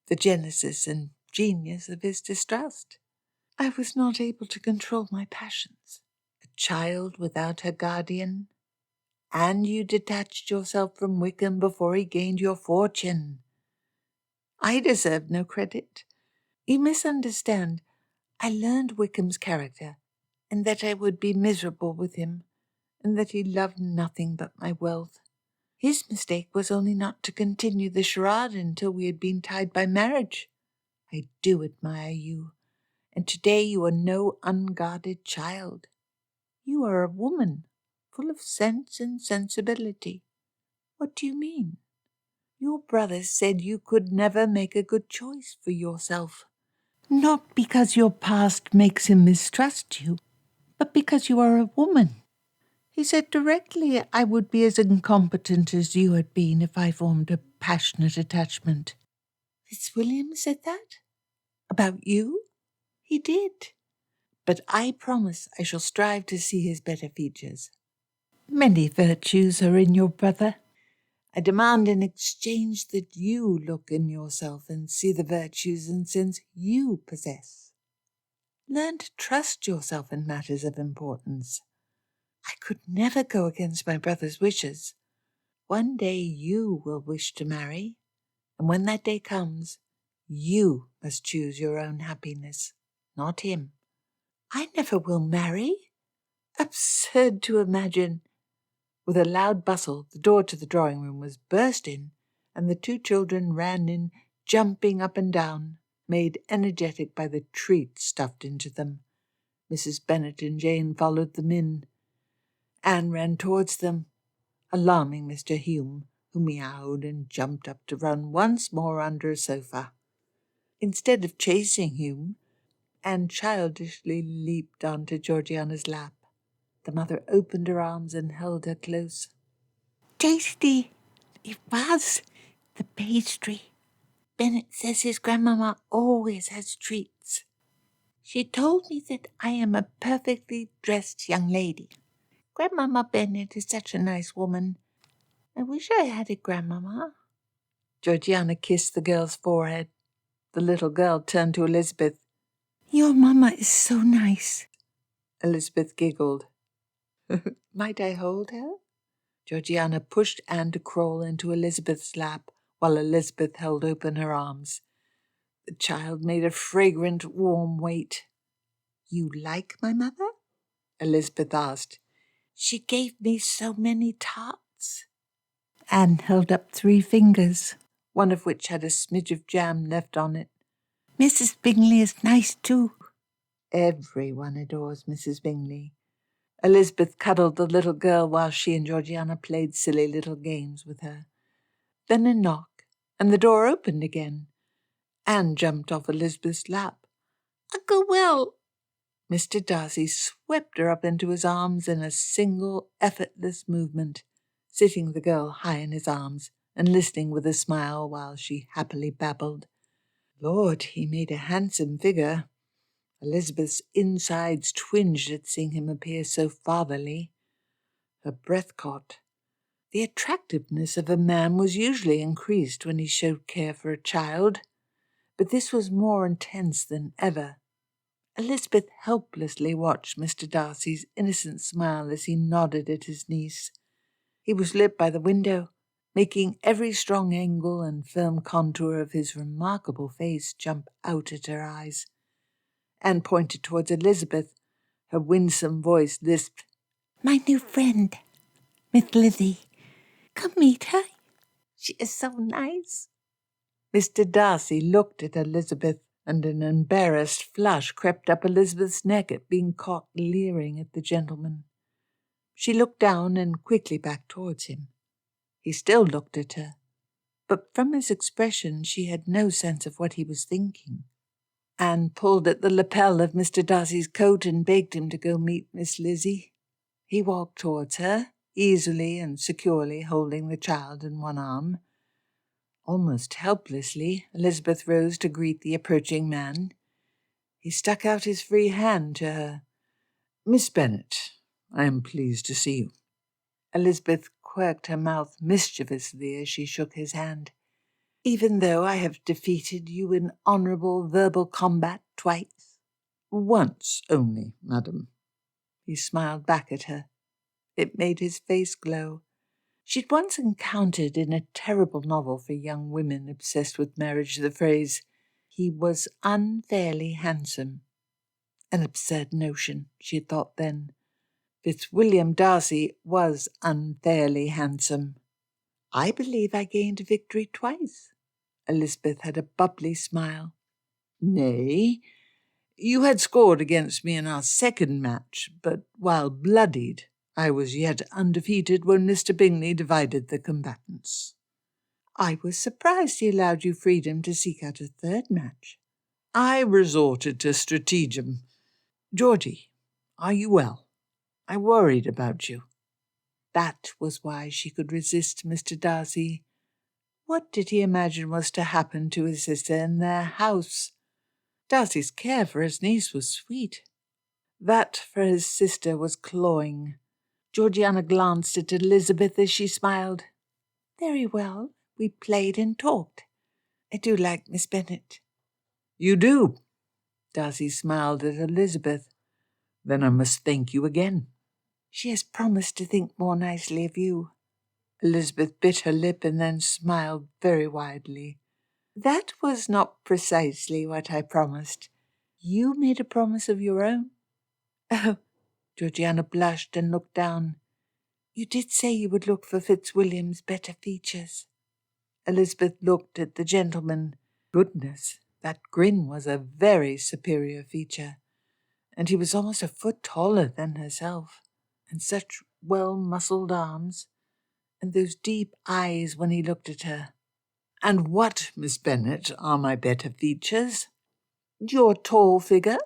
The genesis and genius of his distrust. I was not able to control my passions. A child without her guardian, and you detached yourself from Wickham before he gained your fortune. I deserve no credit. You misunderstand. I learned Wickham's character, and that I would be miserable with him, and that he loved nothing but my wealth. His mistake was only not to continue the charade until we had been tied by marriage. I do admire you, and today you are no unguarded child. You are a woman, full of sense and sensibility. What do you mean? Your brother said you could never make a good choice for yourself. Not because your past makes him mistrust you, but because you are a woman. He said directly I would be as incompetent as you had been if I formed a passionate attachment. Fitzwilliam said that? About you? He did. But I promise I shall strive to see his better features. Many virtues are in your brother. I demand in exchange that you look in yourself and see the virtues and sins you possess. Learn to trust yourself in matters of importance. I could never go against my brother's wishes. One day you will wish to marry, and when that day comes, you must choose your own happiness, not him. I never will marry. Absurd to imagine. With a loud bustle, the door to the drawing-room was burst in, and the two children ran in, jumping up and down, made energetic by the treats stuffed into them. Mrs. Bennet and Jane followed them in. Anne ran towards them, alarming Mr. Hume, who meowed and jumped up to run once more under a sofa. Instead of chasing Hume, Anne childishly leaped onto Georgiana's lap. The mother opened her arms and held her close. Tasty! It was. The pastry. Bennet says his grandmamma always has treats. She told me that I am a perfectly dressed young lady. Grandmamma Bennet is such a nice woman. I wish I had a grandmamma. Georgiana kissed the girl's forehead. The little girl turned to Elizabeth. Your mamma is so nice. Elizabeth giggled. Might I hold her? Georgiana pushed Anne to crawl into Elizabeth's lap while Elizabeth held open her arms. The child made a fragrant, warm weight. You like my mother? Elizabeth asked. She gave me so many tarts. Anne held up 3 fingers, one of which had a smidge of jam left on it. Mrs. Bingley is nice too. Everyone adores Mrs. Bingley. Elizabeth cuddled the little girl while she and Georgiana played silly little games with her. Then a knock, and the door opened again. Anne jumped off Elizabeth's lap. Uncle Will! Mr. Darcy swept her up into his arms in a single, effortless movement, sitting the girl high in his arms and listening with a smile while she happily babbled. Lord, he made a handsome figure. Elizabeth's insides twinged at seeing him appear so fatherly. Her breath caught. The attractiveness of a man was usually increased when he showed care for a child, but this was more intense than ever. Elizabeth helplessly watched Mr. Darcy's innocent smile as he nodded at his niece. He was lit by the window, making every strong angle and firm contour of his remarkable face jump out at her eyes. Anne pointed towards Elizabeth. Her winsome voice lisped, My new friend, Miss Lizzie. Come meet her. She is so nice. Mr. Darcy looked at Elizabeth, and an embarrassed flush crept up Elizabeth's neck at being caught leering at the gentleman. She looked down and quickly back towards him. He still looked at her, but from his expression she had no sense of what he was thinking. Anne pulled at the lapel of Mr. Darcy's coat and begged him to go meet Miss Lizzie. He walked towards her, easily and securely holding the child in one arm. Almost helplessly, Elizabeth rose to greet the approaching man. He stuck out his free hand to her. Miss Bennet, I am pleased to see you. Elizabeth quirked her mouth mischievously as she shook his hand. Even though I have defeated you in honourable verbal combat twice? Once only, madam. He smiled back at her. It made his face glow. She'd once encountered in a terrible novel for young women obsessed with marriage the phrase, he was unfairly handsome. An absurd notion, she had thought then. Fitzwilliam Darcy was unfairly handsome. I believe I gained a victory twice. Elizabeth had a bubbly smile. Nay, you had scored against me in our second match, but while bloodied, I was yet undefeated when Mr. Bingley divided the combatants. I was surprised he allowed you freedom to seek out a third match. I resorted to stratagem. Georgie, are you well? I worried about you. That was why she could resist Mr. Darcy. What did he imagine was to happen to his sister in their house? Darcy's care for his niece was sweet. That for his sister was cloying. Georgiana glanced at Elizabeth as she smiled. Very well, we played and talked. I do like Miss Bennet. You do? Darcy smiled at Elizabeth. Then I must thank you again. She has promised to think more nicely of you. Elizabeth bit her lip and then smiled very widely. That was not precisely what I promised. You made a promise of your own. Oh, Georgiana blushed and looked down. You did say you would look for Fitzwilliam's better features. Elizabeth looked at the gentleman. Goodness, that grin was a very superior feature, and he was almost a foot taller than herself, and such well-muscled arms, and those deep eyes when he looked at her. And what, Miss Bennet, are my better features? Your tall figure?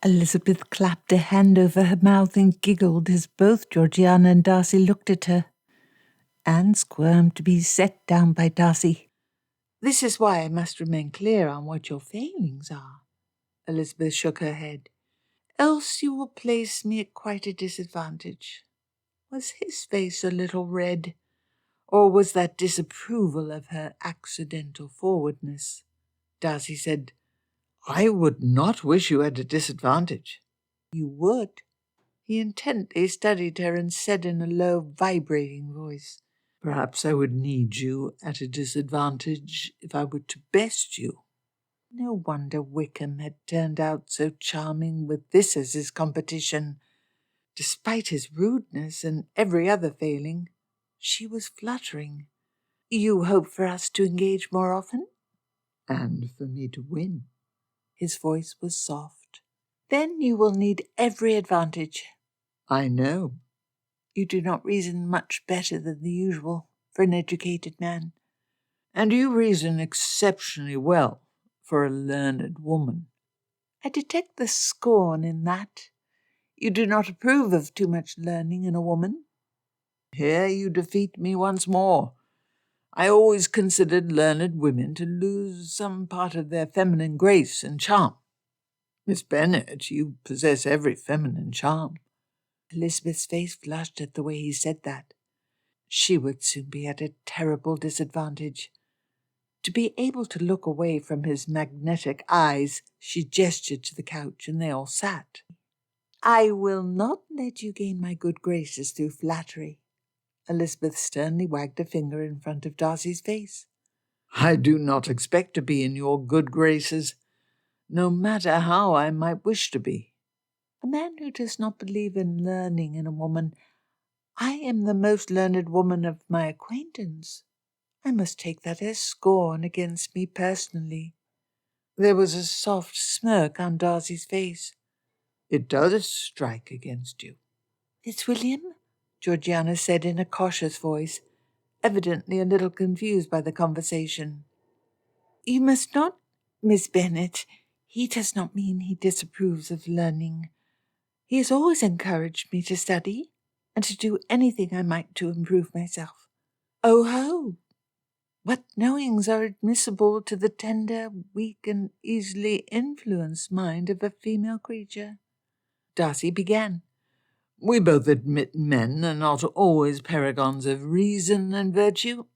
Elizabeth clapped a hand over her mouth and giggled as both Georgiana and Darcy looked at her. Anne squirmed to be set down by Darcy. This is why I must remain clear on what your failings are. Elizabeth shook her head. Else you will place me at quite a disadvantage. Was his face a little red, or was that disapproval of her accidental forwardness? Darcy said, I would not wish you at a disadvantage. You would. He intently studied her and said in a low, vibrating voice, Perhaps I would need you at a disadvantage if I were to best you. No wonder Wickham had turned out so charming with this as his competition. Despite his rudeness and every other failing, she was fluttering. You hope for us to engage more often? And for me to win. His voice was soft. Then you will need every advantage. I know. You do not reason much better than the usual for an educated man. And you reason exceptionally well for a learned woman. I detect the scorn in that. You do not approve of too much learning in a woman. Here you defeat me once more. I always considered learned women to lose some part of their feminine grace and charm. Miss Bennet, you possess every feminine charm. Elizabeth's face flushed at the way he said that. She would soon be at a terrible disadvantage. To be able to look away from his magnetic eyes, she gestured to the couch, and they all sat. I will not let you gain my good graces through flattery. Elizabeth sternly wagged a finger in front of Darcy's face. I do not expect to be in your good graces, no matter how I might wish to be. A man who does not believe in learning in a woman. I am the most learned woman of my acquaintance. I must take that as scorn against me personally. There was a soft smirk on Darcy's face. It does strike against you. Fitzwilliam? Georgiana said in a cautious voice, evidently a little confused by the conversation. You must not, Miss Bennet. He does not mean he disapproves of learning. He has always encouraged me to study and to do anything I might to improve myself. Oh ho! What knowings are admissible to the tender, weak, and easily influenced mind of a female creature? Darcy began. We both admit men are not always paragons of reason and virtue.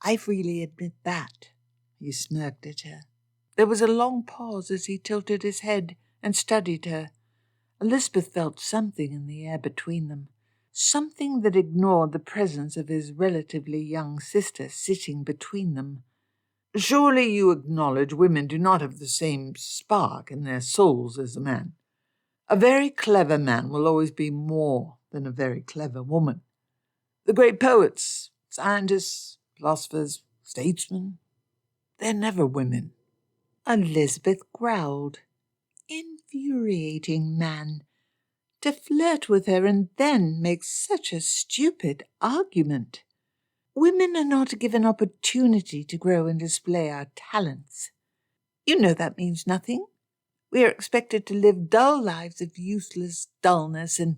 I freely admit that. He smirked at her. There was a long pause as he tilted his head and studied her. Elizabeth felt something in the air between them, something that ignored the presence of his relatively young sister sitting between them. Surely you acknowledge women do not have the same spark in their souls as a man. A very clever man will always be more than a very clever woman. The great poets, scientists, philosophers, statesmen, they're never women." Elizabeth growled. Infuriating man. To flirt with her and then make such a stupid argument. Women are not given opportunity to grow and display our talents. You know that means nothing. We are expected to live dull lives of useless dullness, and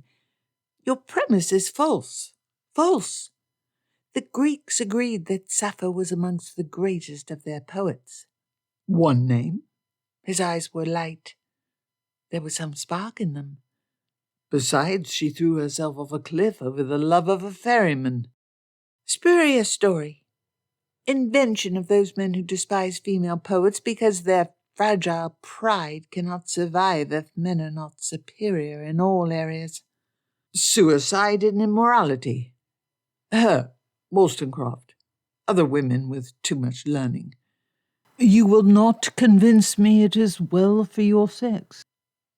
your premise is false. False. The Greeks agreed that Sappho was amongst the greatest of their poets. One name? His eyes were light. There was some spark in them. Besides, she threw herself off a cliff over the love of a ferryman. Spurious story. Invention of those men who despise female poets because their fragile pride cannot survive if men are not superior in all areas. Suicide and immorality. Her, Wollstonecraft. Other women with too much learning. You will not convince me it is well for your sex.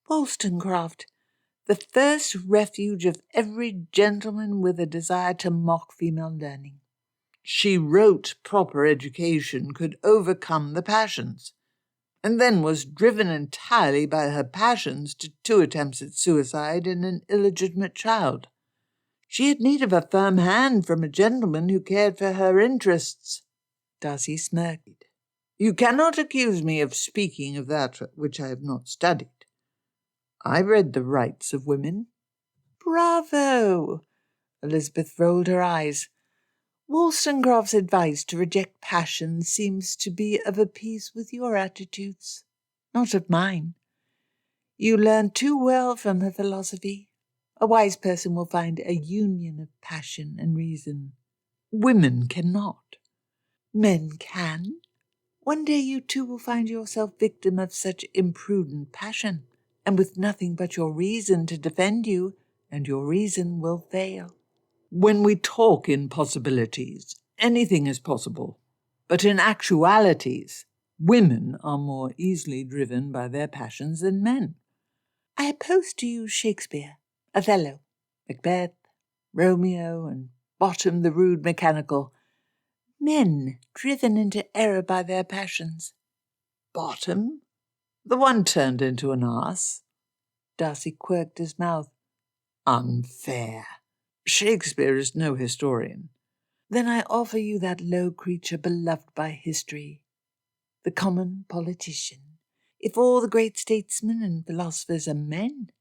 Wollstonecraft, the first refuge of every gentleman with a desire to mock female learning. She wrote proper education could overcome the passions, and then was driven entirely by her passions to 2 attempts at suicide and an illegitimate child. She had need of a firm hand from a gentleman who cared for her interests. Darcy smirked. You cannot accuse me of speaking of that which I have not studied. I read the Rights of Women. Bravo! Elizabeth rolled her eyes. Wollstonecraft's advice to reject passion seems to be of a piece with your attitudes, not of mine. You learn too well from her philosophy. A wise person will find a union of passion and reason. Women cannot. Men can. One day you too will find yourself victim of such imprudent passion, and with nothing but your reason to defend you, and your reason will fail. When we talk in possibilities, anything is possible. But in actualities, women are more easily driven by their passions than men. I oppose to you Shakespeare, Othello, Macbeth, Romeo, and Bottom the rude mechanical. Men driven into error by their passions. Bottom? The one turned into an ass? Darcy quirked his mouth. Unfair. Shakespeare is no historian. Then I offer you that low creature beloved by history, the common politician. If all the great statesmen and philosophers are men,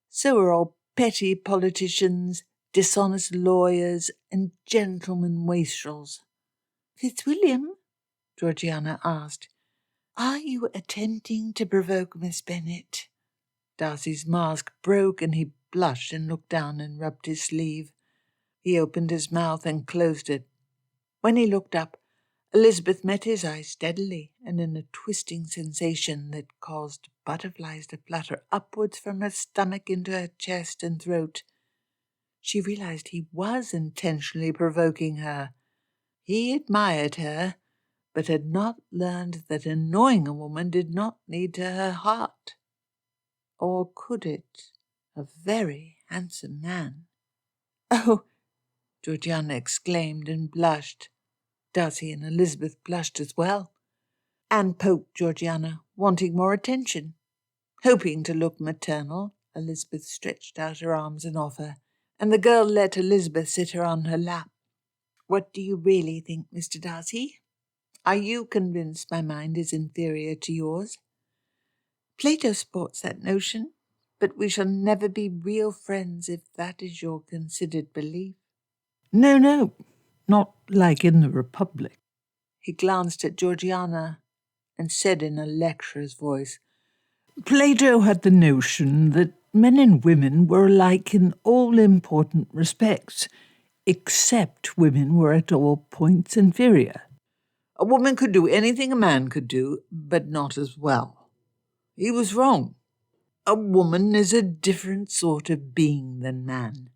so are all petty politicians, dishonest lawyers, and gentlemen wastrels. Fitzwilliam, Georgiana asked, are you attempting to provoke Miss Bennet? Darcy's mask broke, and he blushed and looked down and rubbed his sleeve. He opened his mouth and closed it. When he looked up, Elizabeth met his eyes steadily and in a twisting sensation that caused butterflies to flutter upwards from her stomach into her chest and throat. She realized he was intentionally provoking her. He admired her, but had not learned that annoying a woman did not lead to her heart. Or could it? A very handsome man. Oh, Georgiana exclaimed and blushed. Darcy and Elizabeth blushed as well. Anne poked Georgiana, wanting more attention. Hoping to look maternal, Elizabeth stretched out her arms in offer, and the girl let Elizabeth sit her on her lap. What do you really think, Mr. Darcy? Are you convinced my mind is inferior to yours? Plato sports that notion, but we shall never be real friends if that is your considered belief. No, not like in the Republic. He glanced at Georgiana and said in a lecturer's voice, Plato had the notion that men and women were alike in all important respects, except women were at all points inferior. A woman could do anything a man could do, but not as well. He was wrong. A woman is a different sort of being than man,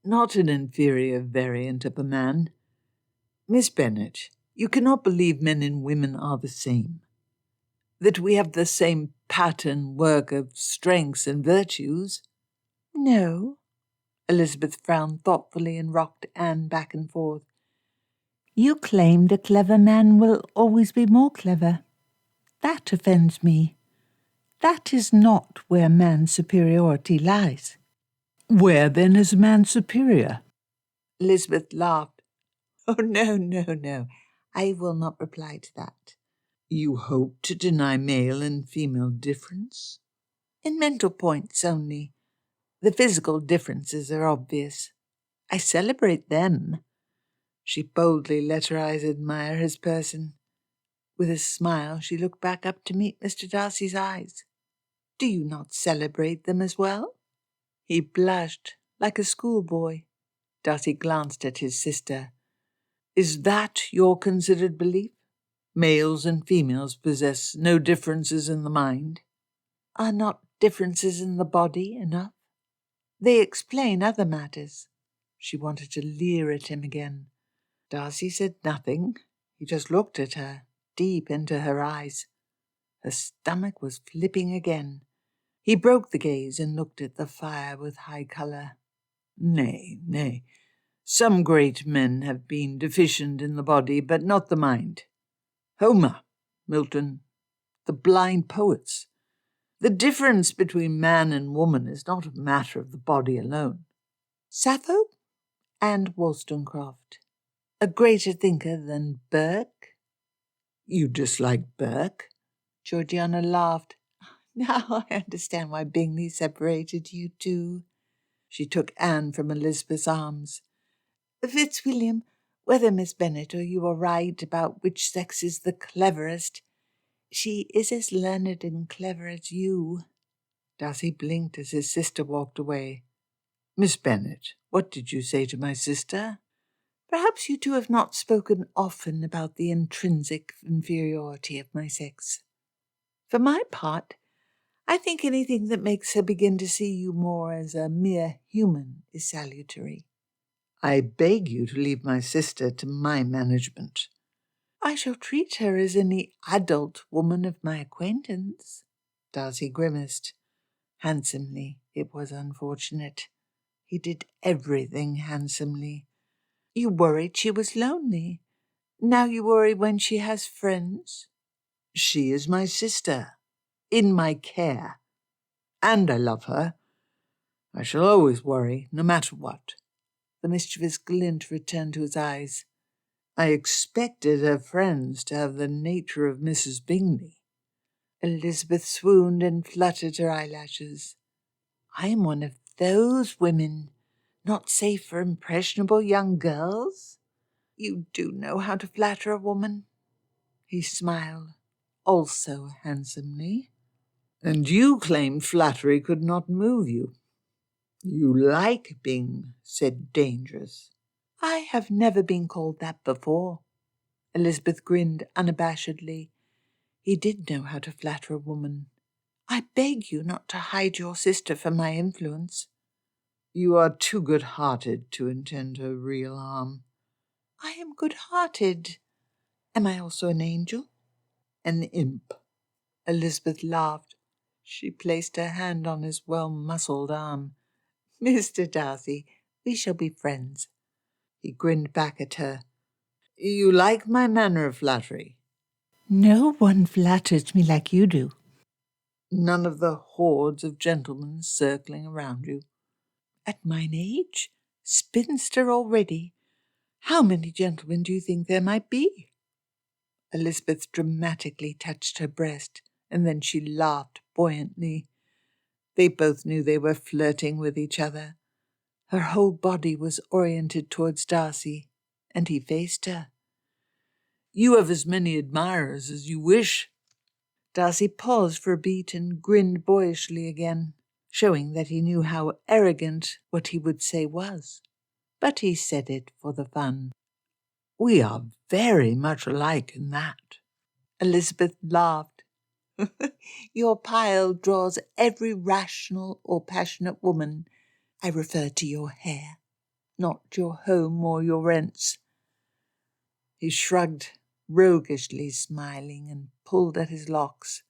not an inferior variant of a man. Miss Bennet, you cannot believe men and women are the same, that we have the same pattern work of strengths and virtues. No. Elizabeth frowned thoughtfully and rocked Anne back and forth. You claimed a clever man will always be more clever. That offends me. That is not where man's superiority lies. Where then is man superior? Elizabeth laughed. Oh, no. I will not reply to that. You hope to deny male and female difference? In mental points only. The physical differences are obvious. I celebrate them. She boldly let her eyes admire his person. With a smile, she looked back up to meet Mr. Darcy's eyes. Do you not celebrate them as well? He blushed like a schoolboy. Darcy glanced at his sister. Is that your considered belief? Males and females possess no differences in the mind? Are not differences in the body enough? They explain other matters. She wanted to leer at him again. Darcy said nothing. He just looked at her, deep into her eyes. Her stomach was flipping again. He broke the gaze and looked at the fire with high colour. Nay. Some great men have been deficient in the body, but not the mind. Homer, Milton, the blind poets. The difference between man and woman is not a matter of the body alone. Sappho and Wollstonecraft. A greater thinker than Burke? You dislike Burke? Georgiana laughed. Now I understand why Bingley separated you two. She took Anne from Elizabeth's arms. Fitzwilliam, whether Miss Bennet or you are right about which sex is the cleverest, she is as learned and clever as you. Darcy blinked as his sister walked away. Miss Bennet, what did you say to my sister? Perhaps you two have not spoken often about the intrinsic inferiority of my sex. For my part, I think anything that makes her begin to see you more as a mere human is salutary. I beg you to leave my sister to my management. I shall treat her as any adult woman of my acquaintance. Darcy grimaced. Handsomely, it was unfortunate. He did everything handsomely. You worried she was lonely. Now you worry when she has friends. She is my sister, in my care, and I love her. I shall always worry, no matter what. The mischievous glint returned to his eyes. I expected her friends to have the nature of Mrs. Bingley. Elizabeth swooned and fluttered her eyelashes. I am one of those women, not safe for impressionable young girls. You do know how to flatter a woman. He smiled, also handsomely. And you claimed flattery could not move you. You like being said dangerous. I have never been called that before. Elizabeth grinned unabashedly. He did know how to flatter a woman. I beg you not to hide your sister from my influence. You are too good-hearted to intend her real harm. I am good-hearted. Am I also an angel? An imp. Elizabeth laughed. She placed her hand on his well-muscled arm. Mr. Darcy, we shall be friends. He grinned back at her. You like my manner of flattery? No one flatters me like you do. None of the hordes of gentlemen circling around you. At mine age, spinster already, how many gentlemen do you think there might be? Elizabeth dramatically touched her breast, and then she laughed buoyantly. They both knew they were flirting with each other. Her whole body was oriented towards Darcy, and he faced her. You have as many admirers as you wish. Darcy paused for a beat and grinned boyishly again, showing that he knew how arrogant what he would say was. But he said it for the fun. We are very much alike in that. Elizabeth laughed. Your pile draws every rational or passionate woman. I refer to your hair, not your home or your rents. He shrugged, roguishly smiling, and pulled at his locks.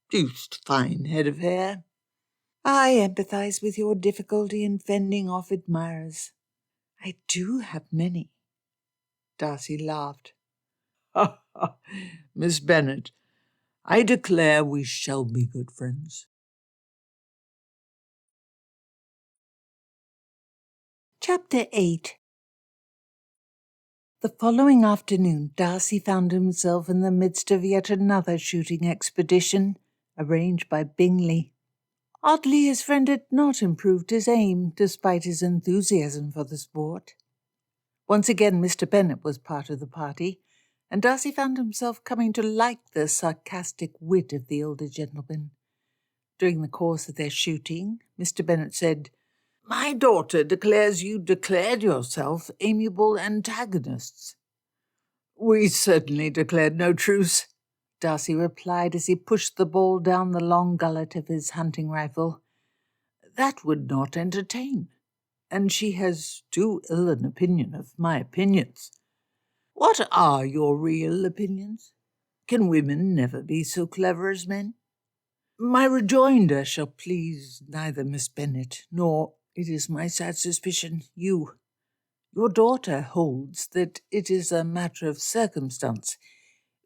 Deuced fine head of hair. I empathise with your difficulty in fending off admirers. I do have many. Darcy laughed. Ha ha! Miss Bennet, I declare we shall be good friends. Chapter 8. The following afternoon, Darcy found himself in the midst of yet another shooting expedition, arranged by Bingley. Oddly, his friend had not improved his aim, despite his enthusiasm for the sport. Once again, Mr. Bennet was part of the party, and Darcy found himself coming to like the sarcastic wit of the older gentleman. During the course of their shooting, Mr. Bennet said, "My daughter declares you declared yourself amiable antagonists." "We certainly declared no truce," Darcy replied as he pushed the ball down the long gullet of his hunting rifle. "That would not entertain, and she has too ill an opinion of my opinions. What are your real opinions? Can women never be so clever as men?" My rejoinder shall please neither Miss Bennet nor, it is my sad suspicion, you. Your daughter holds that it is a matter of circumstance.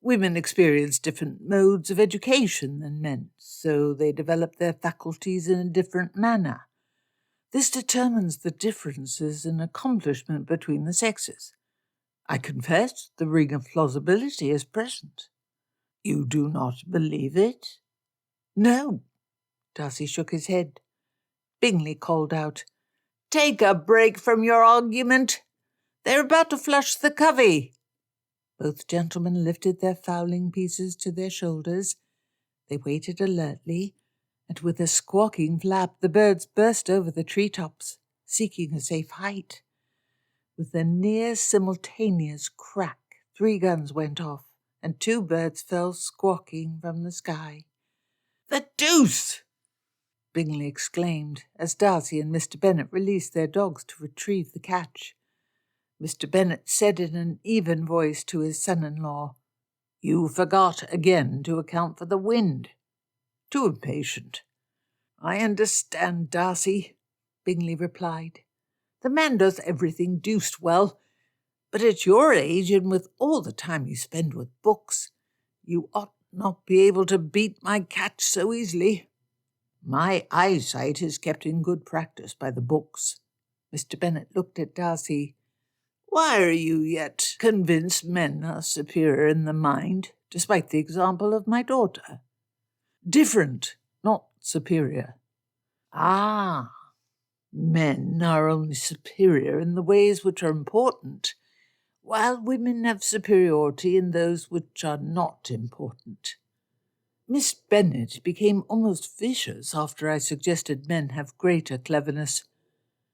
Women experience different modes of education than men, so they develop their faculties in a different manner. This determines the differences in accomplishment between the sexes. I confess the ring of plausibility is present. You do not believe it? No. Darcy shook his head. Bingley called out, "Take a break from your argument. They're about to flush the covey." Both gentlemen lifted their fowling pieces to their shoulders. They waited alertly, and with a squawking flap the birds burst over the tree-tops, seeking a safe height. With a near simultaneous crack, 3 guns went off, and 2 birds fell squawking from the sky. "The deuce!" Bingley exclaimed, as Darcy and Mr. Bennet released their dogs to retrieve the catch. Mr. Bennet said in an even voice to his son-in-law, "You forgot again to account for the wind. Too impatient." "I understand, Darcy," Bingley replied. "The man does everything deuced well, but at your age and with all the time you spend with books, you ought not be able to beat my catch so easily. My eyesight is kept in good practice by the books." Mr. Bennet looked at Darcy. "Why are you yet convinced men are superior in the mind, despite the example of my daughter?" "Different, not superior." "Ah, men are only superior in the ways which are important, while women have superiority in those which are not important. Miss Bennet became almost vicious after I suggested men have greater cleverness.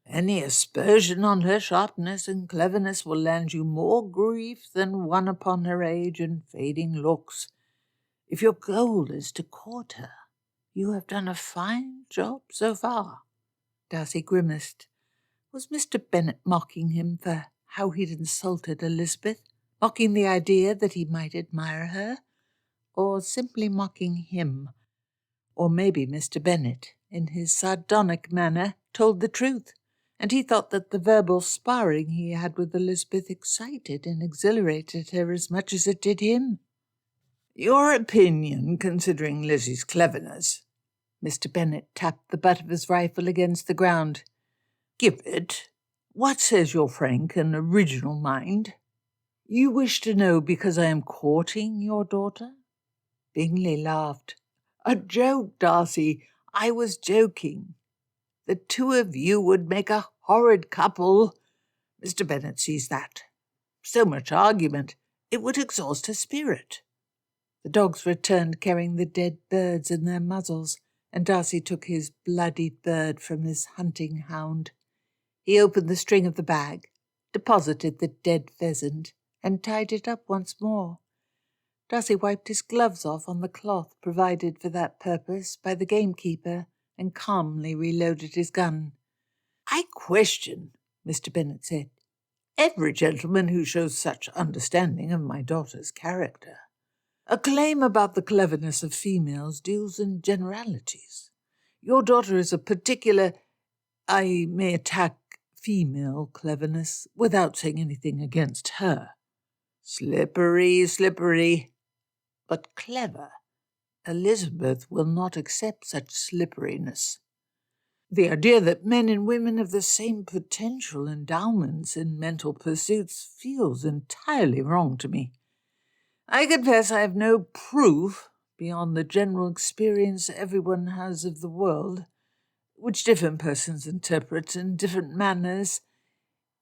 Any aspersion on her sharpness and cleverness will land you more grief than one upon her age and fading looks. If your goal is to court her, you have done a fine job so far." Darcy grimaced. Was Mr. Bennet mocking him for how he'd insulted Elizabeth, mocking the idea that he might admire her, or simply mocking him? Or maybe Mr. Bennet, in his sardonic manner, told the truth, and he thought that the verbal sparring he had with Elizabeth excited and exhilarated her as much as it did him. "Your opinion considering Lizzie's cleverness." Mr. Bennet tapped the butt of his rifle against the ground. "Give it. What says your frank and original mind?" "You wish to know because I am courting your daughter?" Bingley laughed. "A joke, Darcy. I was joking. The 2 of you would make a horrid couple. Mr. Bennet sees that. So much argument. It would exhaust her spirit." The dogs returned carrying the dead birds in their muzzles, and Darcy took his bloodied bird from his hunting hound. He opened the string of the bag, deposited the dead pheasant, and tied it up once more. Darcy wiped his gloves off on the cloth provided for that purpose by the gamekeeper and calmly reloaded his gun. "I question," Mr. Bennet said, "every gentleman who shows such understanding of my daughter's character. A claim about the cleverness of females deals in generalities. Your daughter is a particular... I may attack female cleverness without saying anything against her. Slippery, slippery, but clever. Elizabeth will not accept such slipperiness. The idea that men and women have the same potential endowments in mental pursuits feels entirely wrong to me. I confess I have no proof beyond the general experience everyone has of the world, which different persons interpret in different manners.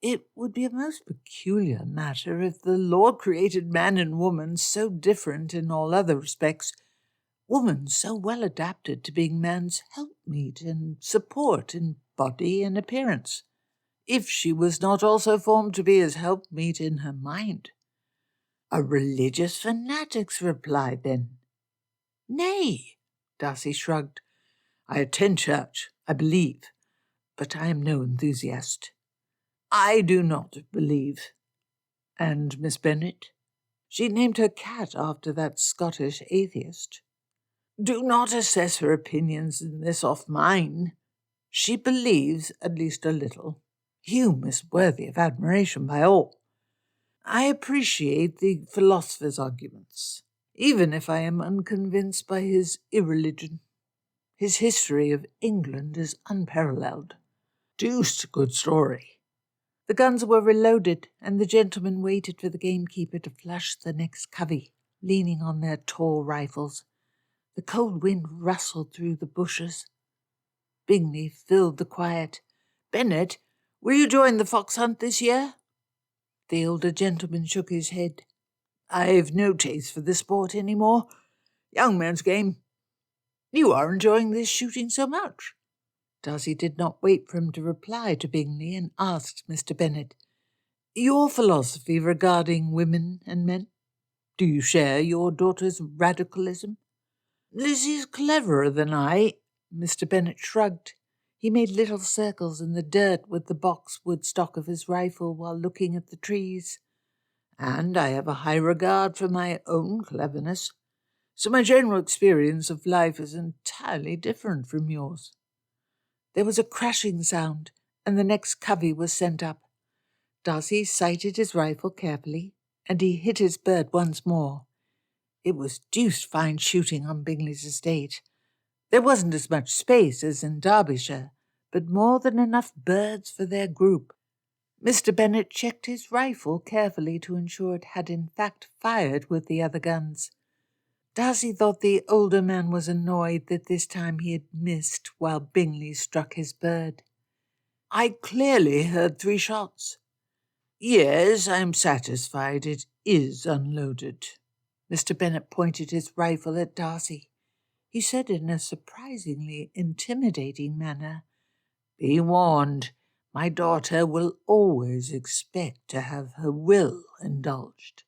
It would be a most peculiar matter if the Lord created man and woman so different in all other respects, woman so well adapted to being man's helpmeet and support in body and appearance, if she was not also formed to be his helpmeet in her mind. A religious fanatic's reply, then. Nay, Darcy shrugged. I attend church, I believe, but I am no enthusiast. I do not believe. And Miss Bennet? She named her cat after that Scottish atheist. Do not assess her opinions in this off mine. She believes, at least a little. Hume is worthy of admiration by all. I appreciate the philosopher's arguments, even if I am unconvinced by his irreligion. His history of England is unparalleled. Deuced good story. The guns were reloaded, and the gentlemen waited for the gamekeeper to flush the next covey, leaning on their tall rifles. The cold wind rustled through the bushes. Bingley filled the quiet. Bennet, will you join the fox hunt this year? The older gentleman shook his head. I've no taste for the sport any more. Young man's game. You are enjoying this shooting so much. Darcy did not wait for him to reply to Bingley and asked Mr. Bennet, Your philosophy regarding women and men? Do you share your daughter's radicalism? Lizzie's cleverer than I. Mr. Bennet shrugged. He made little circles in the dirt with the boxwood stock of his rifle while looking at the trees. And I have a high regard for my own cleverness, so my general experience of life is entirely different from yours. There was a crashing sound, and the next covey was sent up. Darcy sighted his rifle carefully, and he hit his bird once more. It was deuced fine shooting on Bingley's estate. There wasn't as much space as in Derbyshire, but more than enough birds for their group. Mr. Bennet checked his rifle carefully to ensure it had in fact fired with the other guns. Darcy thought the older man was annoyed that this time he had missed while Bingley struck his bird. I clearly heard 3 shots. Yes, I am satisfied it is unloaded. Mr. Bennet pointed his rifle at Darcy. He said in a surprisingly intimidating manner, Be warned, my daughter will always expect to have her will indulged.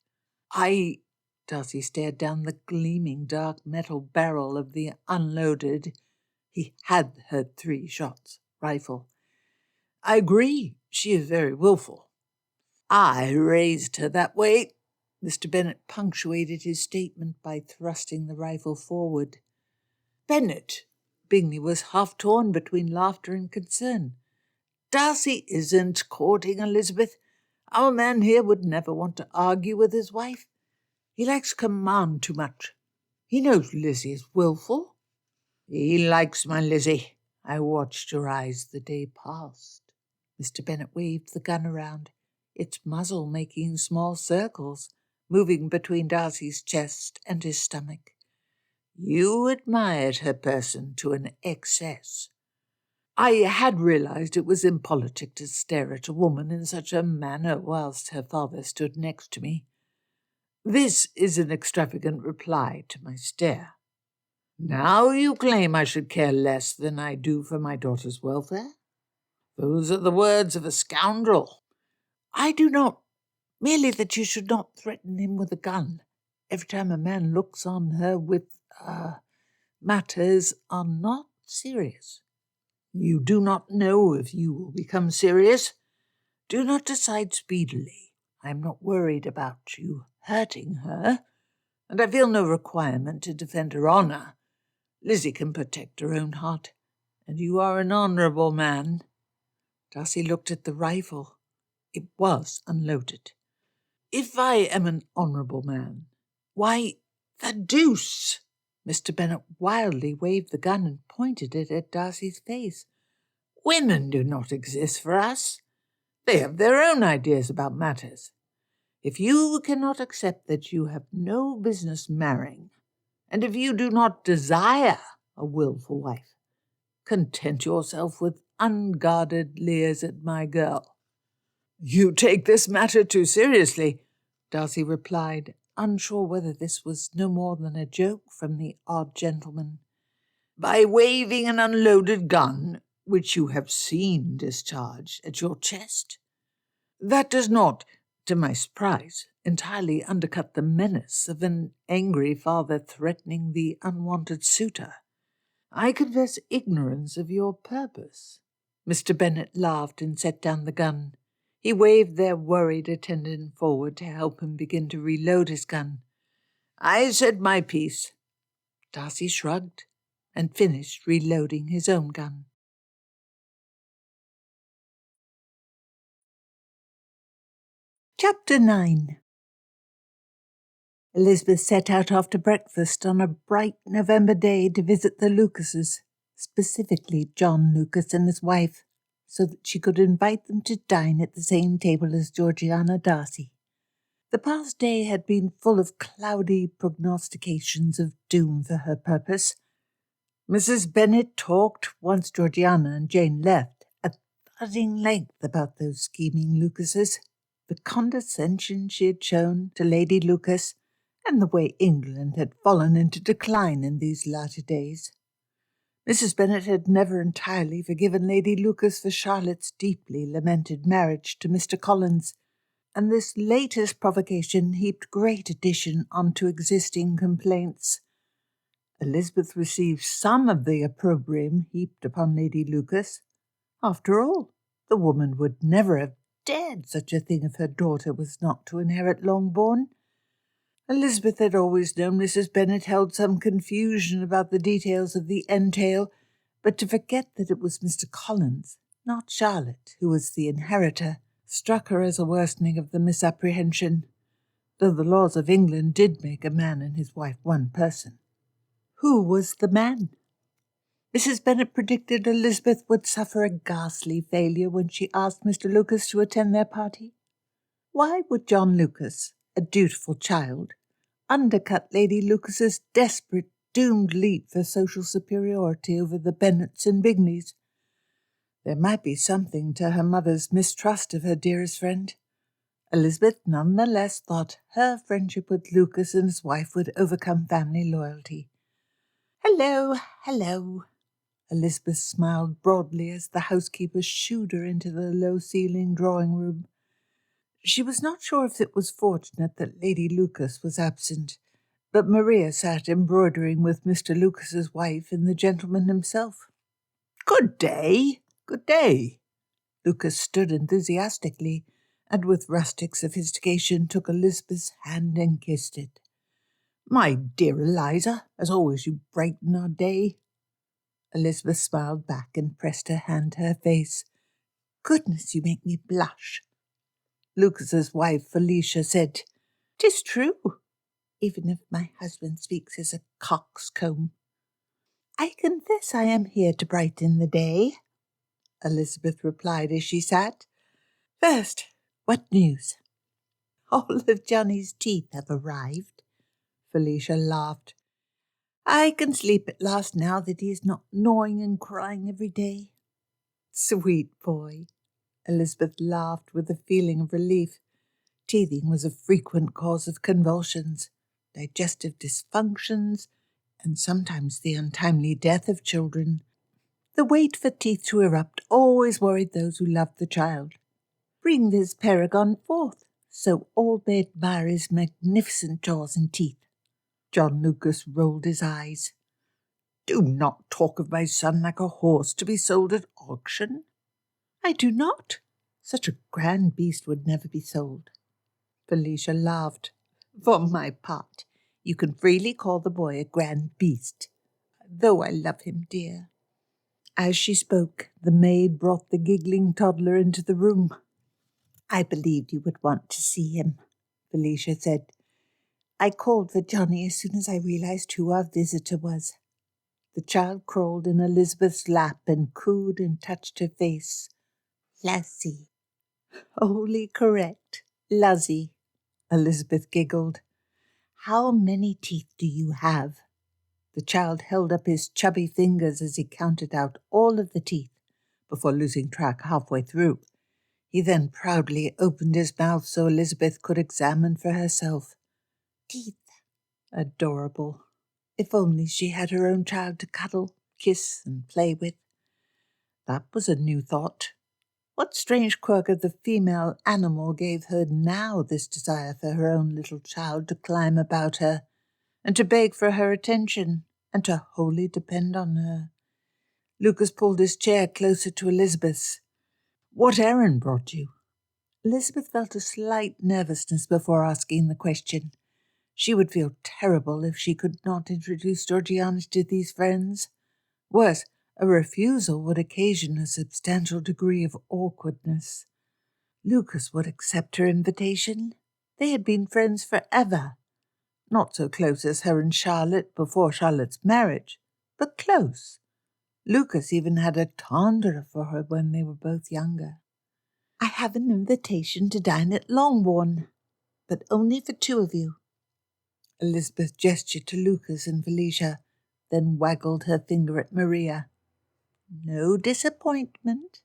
Darcy stared down the gleaming dark metal barrel of the unloaded, he had heard 3 shots, rifle. I agree, she is very willful. I raised her that way. Mr. Bennet punctuated his statement by thrusting the rifle forward. Bennet, Bingley was half torn between laughter and concern. Darcy isn't courting Elizabeth. Our man here would never want to argue with his wife. He likes command too much. He knows Lizzie is willful. He likes my Lizzie. I watched her eyes the day past. Mr. Bennet waved the gun around, its muzzle making small circles, moving between Darcy's chest and his stomach. You admired her person to an excess. I had realized it was impolitic to stare at a woman in such a manner whilst her father stood next to me. This is an extravagant reply to my stare. Now you claim I should care less than I do for my daughter's welfare? Those are the words of a scoundrel. I do not. Merely that you should not threaten him with a gun every time a man looks on her with, matters are not serious. You do not know if you will become serious. Do not decide speedily. I am not worried about you hurting her. and I feel no requirement to defend her honour. Lizzie can protect her own heart, and you are an honourable man." Darcy looked at the rifle. It was unloaded. "If I am an honourable man, why, the deuce!" Mr. Bennet wildly waved the gun and pointed it at Darcy's face. "Women do not exist for us. They have their own ideas about matters. If you cannot accept that you have no business marrying, and if you do not desire a wilful wife, content yourself with unguarded leers at my girl." "You take this matter too seriously," Darcy replied, unsure whether this was no more than a joke from the odd gentleman. "By waving an unloaded gun, which you have seen discharged, at your chest. That does not, to my surprise, entirely undercut the menace of an angry father threatening the unwanted suitor. I confess ignorance of your purpose." Mr. Bennet laughed and set down the gun. He waved their worried attendant forward to help him begin to reload his gun. "I said my piece." Darcy shrugged and finished reloading his own gun. Chapter 9. Elizabeth set out after breakfast on a bright November day to visit the Lucases, specifically John Lucas and his wife, so that she could invite them to dine at the same table as Georgiana Darcy. The past day had been full of cloudy prognostications of doom for her purpose. Mrs. Bennet talked, once Georgiana and Jane left, at thudding length about those scheming Lucases, the condescension she had shown to Lady Lucas, and the way England had fallen into decline in these latter days. Mrs. Bennet had never entirely forgiven Lady Lucas for Charlotte's deeply lamented marriage to Mr. Collins, and this latest provocation heaped great addition onto existing complaints. Elizabeth received some of the opprobrium heaped upon Lady Lucas. After all, the woman would never have dared such a thing if her daughter was not to inherit Longbourn. Elizabeth had always known Mrs. Bennet held some confusion about the details of the entail, but to forget that it was Mr. Collins, not Charlotte, who was the inheritor, struck her as a worsening of the misapprehension, though the laws of England did make a man and his wife one person. Who was the man? Mrs. Bennet predicted Elizabeth would suffer a ghastly failure when she asked Mr. Lucas to attend their party. Why would John Lucas, a dutiful child, undercut Lady Lucas's desperate, doomed leap for social superiority over the Bennets and Bingleys? There might be something to her mother's mistrust of her dearest friend. Elizabeth none the less thought her friendship with Lucas and his wife would overcome family loyalty. "Hello, hello." Elizabeth smiled broadly as the housekeeper shooed her into the low-ceilinged drawing-room. She was not sure if it was fortunate that Lady Lucas was absent, but Maria sat embroidering with Mr. Lucas's wife and the gentleman himself. "Good day, good day." Lucas stood enthusiastically, and with rustic sophistication took Elizabeth's hand and kissed it. "My dear Eliza, as always you brighten our day." Elizabeth smiled back and pressed her hand to her face. "Goodness, you make me blush." Lucas's wife, Felicia, said, "'Tis true, even if my husband speaks as a coxcomb." "I confess I am here to brighten the day," Elizabeth replied as she sat. "First, what news?" "All of Johnny's teeth have arrived." Felicia laughed. "I can sleep at last now that he is not gnawing and crying every day." "Sweet boy." Elizabeth laughed with a feeling of relief. Teething was a frequent cause of convulsions, digestive dysfunctions, and sometimes the untimely death of children. The wait for teeth to erupt always worried those who loved the child. "Bring this paragon forth, so all may admire his magnificent jaws and teeth." John Lucas rolled his eyes. "Do not talk of my son like a horse to be sold at auction." "I do not. Such a grand beast would never be sold." Felicia laughed. "For my part, You can freely call the boy a grand beast, though I love him dear." As she spoke, the maid brought the giggling toddler into the room. "I believed you would want to see him," Felicia said. "I called for Johnny as soon as I realized who our visitor was." The child crawled in Elizabeth's lap and cooed and touched her face. "Lassie." "Wholly correct. Luzzie," Elizabeth giggled. "How many teeth do you have?" The child held up his chubby fingers as he counted out all of the teeth, before losing track halfway through. He then proudly opened his mouth so Elizabeth could examine for herself. Teeth. Adorable. If only she had her own child to cuddle, kiss, and play with. That was a new thought. What strange quirk of the female animal gave her now this desire for her own little child to climb about her, and to beg for her attention, and to wholly depend on her? Lucas pulled his chair closer to Elizabeth's. "What errand brought you?" Elizabeth felt a slight nervousness before asking the question. She would feel terrible if she could not introduce Georgiana to these friends. Worse, a refusal would occasion a substantial degree of awkwardness. Lucas would accept her invitation. They had been friends forever. Not so close as her and Charlotte before Charlotte's marriage, but close. Lucas even had a tendre for her when they were both younger. "I have an invitation to dine at Longbourn, but only for 2 of you." Elizabeth gestured to Lucas and Felicia, then waggled her finger at Maria. "No disappointment.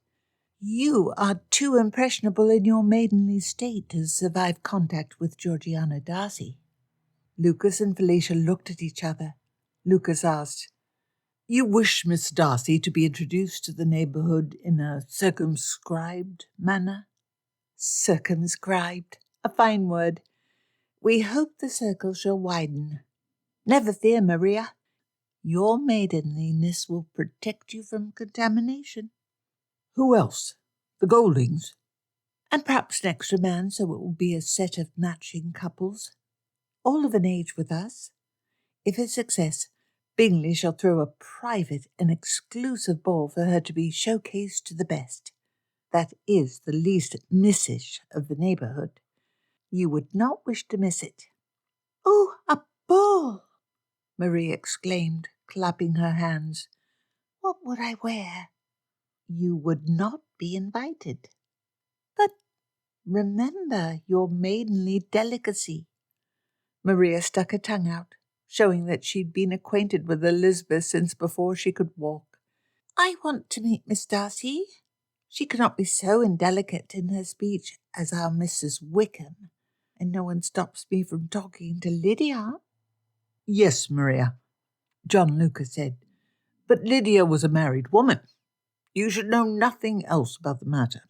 You are too impressionable in your maidenly state to survive contact with Georgiana Darcy." Lucas and Felicia looked at each other. Lucas asked, "You wish Miss Darcy to be introduced to the neighbourhood in a circumscribed manner?" "Circumscribed. A fine word. We hope the circle shall widen. Never fear, Maria. Your maidenliness will protect you from contamination." "Who else? The Goldings?" "And perhaps an extra man, so it will be a set of matching couples. All of an age with us. If a success, Bingley shall throw a private and exclusive ball for her to be showcased to the best. That is the least missish of the neighbourhood. You would not wish to miss it." "Oh, a ball!" Marie exclaimed, clapping her hands. "What would I wear?" "You would not be invited." "But remember your maidenly delicacy." Maria stuck her tongue out, showing that she'd been acquainted with Elizabeth since before she could walk. "I want to meet Miss Darcy. She cannot be so indelicate in her speech as our Mrs. Wickham, and no one stops me from talking to Lydia." "Yes, Maria," John Lucas said, "but Lydia was a married woman. You should know nothing else about the matter."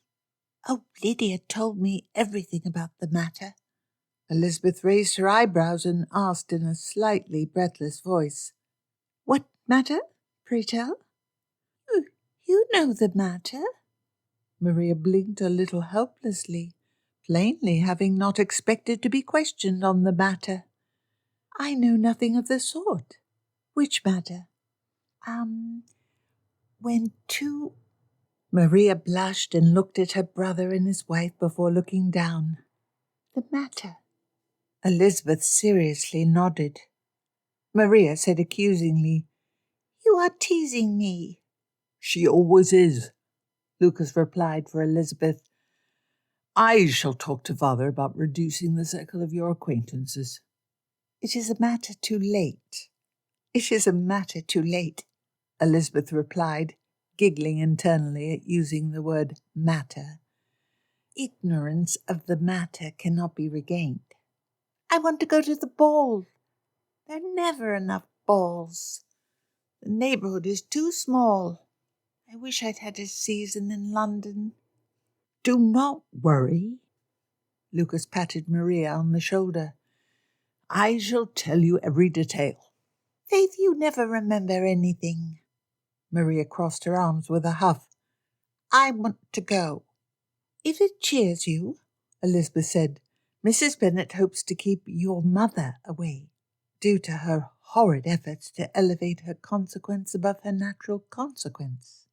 "Oh, Lydia told me everything about the matter." Elizabeth raised her eyebrows and asked in a slightly breathless voice, "What matter, pray tell?" "You know the matter." Maria blinked a little helplessly, plainly having not expected to be questioned on the matter. "I know nothing of the sort." "Which matter?" When 2... Maria blushed and looked at her brother and his wife before looking down. "The matter." Elizabeth seriously nodded. Maria said accusingly, "You are teasing me." "She always is," Lucas replied for Elizabeth. "I shall talk to father about reducing the circle of your acquaintances." "It is a matter too late." "It is a matter too late," Elizabeth replied, giggling internally at using the word matter. "Ignorance of the matter cannot be regained." "I want to go to the ball." "There are never enough balls. The neighbourhood is too small. I wish I'd had a season in London." "Do not worry." Lucas patted Maria on the shoulder. "I shall tell you every detail." "Faith, you never remember anything." Maria crossed her arms with a huff. "I want to go." "If it cheers you," Elizabeth said, "Mrs. Bennet hopes to keep your mother away." due to her horrid efforts to elevate her consequence above her natural consequence.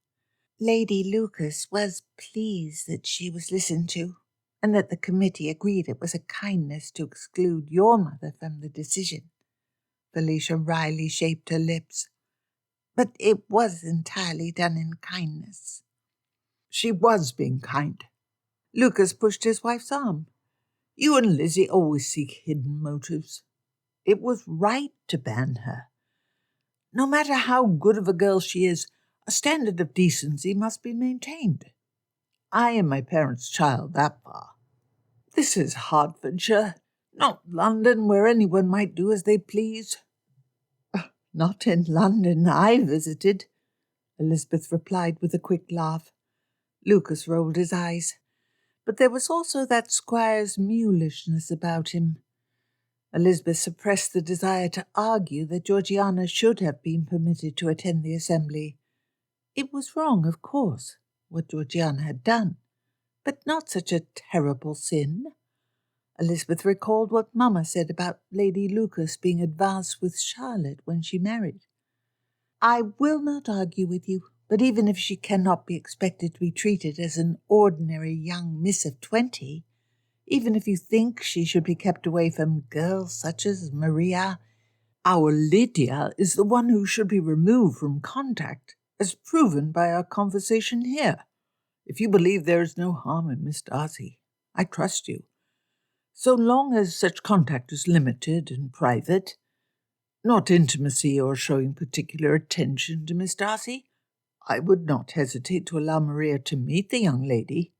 Lady Lucas was pleased that she was listened to, and that the committee agreed it was a kindness to exclude your mother from the decision. Felicia wryly shaped her lips. But it was entirely done in kindness. She was being kind. Lucas pushed his wife's arm. You and Lizzie always seek hidden motives. It was right to ban her. No matter how good of a girl she is, a standard of decency must be maintained. I am my parents' child that far. This is Hertfordshire, not London, where anyone might do as they please. Not in London I visited, Elizabeth replied with a quick laugh. Lucas rolled his eyes, but there was also that squire's mulishness about him. Elizabeth suppressed the desire to argue that Georgiana should have been permitted to attend the assembly. It was wrong, of course, what Georgiana had done, but not such a terrible sin. Elizabeth recalled what Mamma said about Lady Lucas being advanced with Charlotte when she married. I will not argue with you, but even if she cannot be expected to be treated as an ordinary young miss of 20, even if you think she should be kept away from girls such as Maria, our Lydia is the one who should be removed from contact, as proven by our conversation here. If you believe there is no harm in Miss Darcy, I trust you. So long as such contact is limited and private, not intimacy or showing particular attention to Miss Darcy, I would not hesitate to allow Maria to meet the young lady.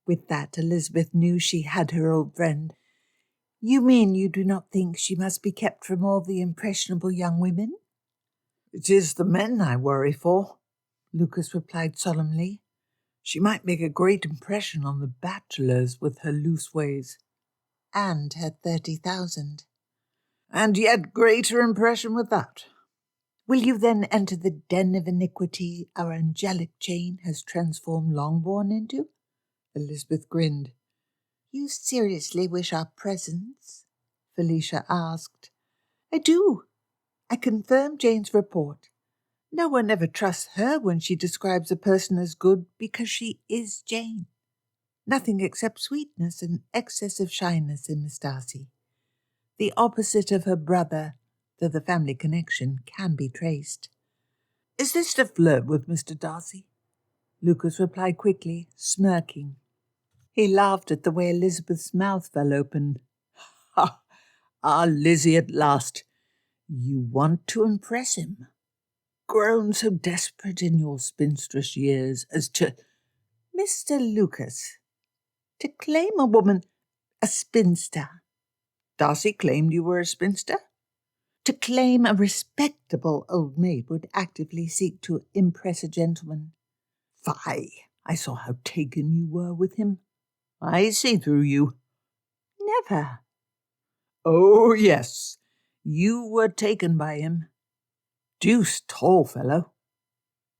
With that, Elizabeth knew she had her old friend. You mean you do not think she must be kept from all the impressionable young women? It is the men I worry for, Lucas replied solemnly. She might make a great impression on the bachelors with her loose ways. And her 30,000. And yet greater impression with that. Will you then enter the den of iniquity our angelic Jane has transformed Longbourn into? Elizabeth grinned. You seriously wish our presence? Felicia asked. I do. I confirm Jane's report. No one ever trusts her when she describes a person as good because she is Jane. Nothing except sweetness and excessive shyness in Miss Darcy. The opposite of her brother, though the family connection can be traced. Is this to flirt with Mr. Darcy? Lucas replied quickly, smirking. He laughed at the way Elizabeth's mouth fell open. Ha! Ah, Lizzie, at last. You want to impress him. Grown so desperate in your spinstress years as to... Mr. Lucas, to claim a woman a spinster. Darcy claimed you were a spinster? To claim a respectable old maid would actively seek to impress a gentleman. Fie! I saw how taken you were with him. I see through you. Never. Oh, yes. You were taken by him. Deuced tall fellow.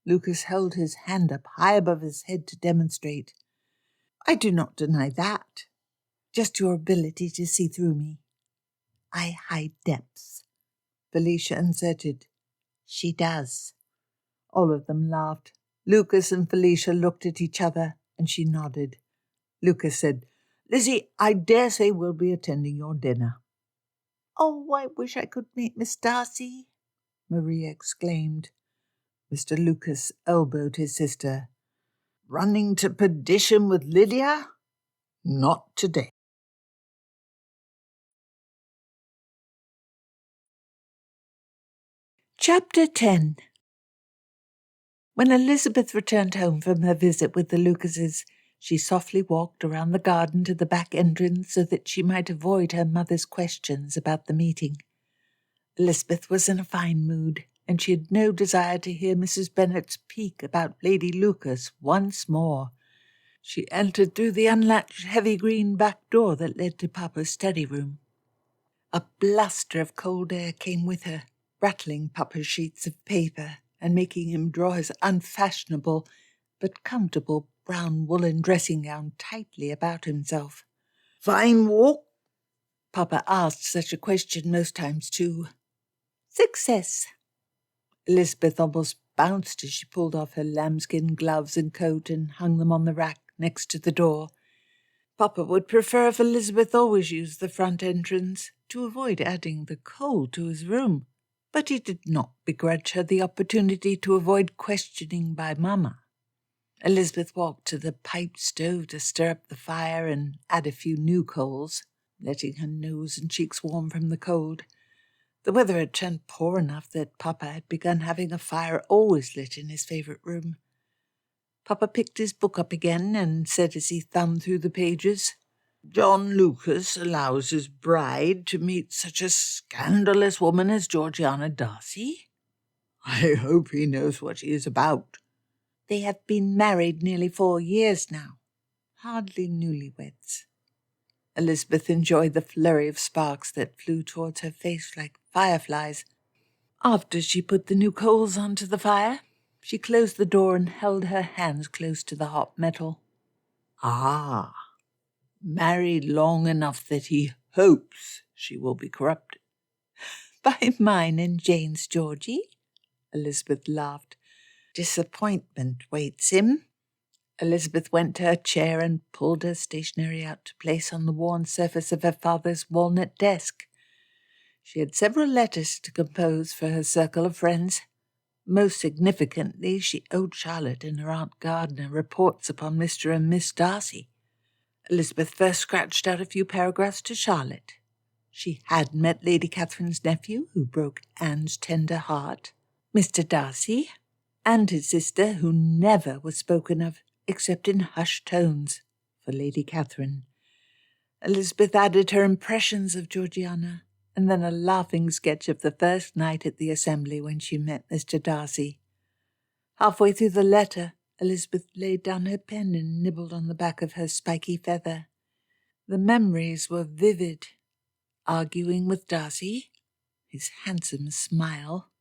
Lucas held his hand up high above his head to demonstrate. I do not deny that. Just your ability to see through me. I hide depths. Felicia inserted. She does. All of them laughed. Lucas and Felicia looked at each other, and she nodded. Lucas said, Lizzie, I dare say we'll be attending your dinner. Oh, I wish I could meet Miss Darcy, Maria exclaimed. Mr. Lucas elbowed his sister. Running to perdition with Lydia? Not today. Chapter 10. When Elizabeth returned home from her visit with the Lucases, she softly walked around the garden to the back entrance so that she might avoid her mother's questions about the meeting. Elizabeth was in a fine mood, and she had no desire to hear Mrs. Bennet's pique about Lady Lucas once more. She entered through the unlatched heavy green back door that led to Papa's study room. A bluster of cold air came with her, rattling Papa's sheets of paper and making him draw his unfashionable but comfortable brown woolen dressing gown tightly about himself. Fine walk? Papa asked such a question most times too. Success. Elizabeth almost bounced as she pulled off her lambskin gloves and coat and hung them on the rack next to the door. Papa would prefer if Elizabeth always used the front entrance to avoid adding the cold to his room, but he did not begrudge her the opportunity to avoid questioning by Mamma. Elizabeth walked to the piped stove to stir up the fire and add a few new coals, letting her nose and cheeks warm from the cold. The weather had turned poor enough that Papa had begun having a fire always lit in his favourite room. Papa picked his book up again and said as he thumbed through the pages, "John Lucas allows his bride to meet such a scandalous woman as Georgiana Darcy? I hope he knows what he is about." They have been married nearly 4 years now. Hardly newlyweds. Elizabeth enjoyed the flurry of sparks that flew towards her face like fireflies. After she put the new coals onto the fire, she closed the door and held her hands close to the hot metal. Ah, married long enough that he hopes she will be corrupted. By mine and Jane's, Georgie? Elizabeth laughed. Disappointment waits him. Elizabeth went to her chair and pulled her stationery out to place on the worn surface of her father's walnut desk. She had several letters to compose for her circle of friends. Most significantly, she owed Charlotte and her Aunt Gardiner reports upon Mr. and Miss Darcy. Elizabeth first scratched out a few paragraphs to Charlotte. She had met Lady Catherine's nephew, who broke Anne's tender heart, Mr. Darcy, and his sister, who never was spoken of except in hushed tones for Lady Catherine. Elizabeth added her impressions of Georgiana, and then a laughing sketch of the first night at the assembly when she met Mr. Darcy. Halfway through the letter, Elizabeth laid down her pen and nibbled on the back of her spiky feather. The memories were vivid. Arguing with Darcy, his handsome smile,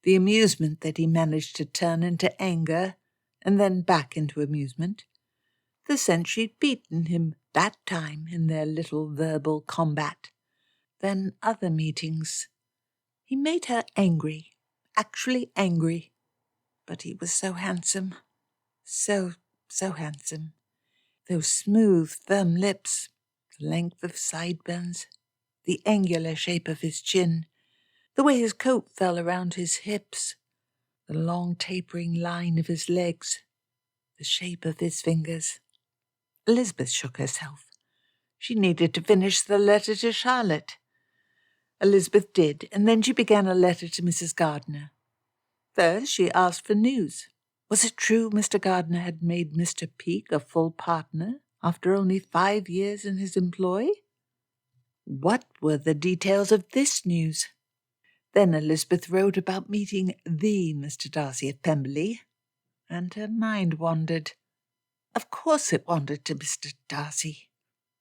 the amusement that he managed to turn into anger and then back into amusement, the sense she'd beaten him that time in their little verbal combat, then other meetings. He made her angry, actually angry, but he was so handsome, so handsome. Those smooth, firm lips, the length of sideburns, the angular shape of his chin, the way his coat fell around his hips, the long tapering line of his legs, the shape of his fingers. Elizabeth shook herself. She needed to finish the letter to Charlotte. Elizabeth did, and then she began a letter to Mrs. Gardiner. First, she asked for news. Was it true Mr. Gardiner had made Mr. Peake a full partner after only 5 years in his employ? What were the details of this news? Then Elizabeth wrote about meeting the Mr. Darcy at Pemberley, and her mind wandered. Of course it wandered to Mr. Darcy.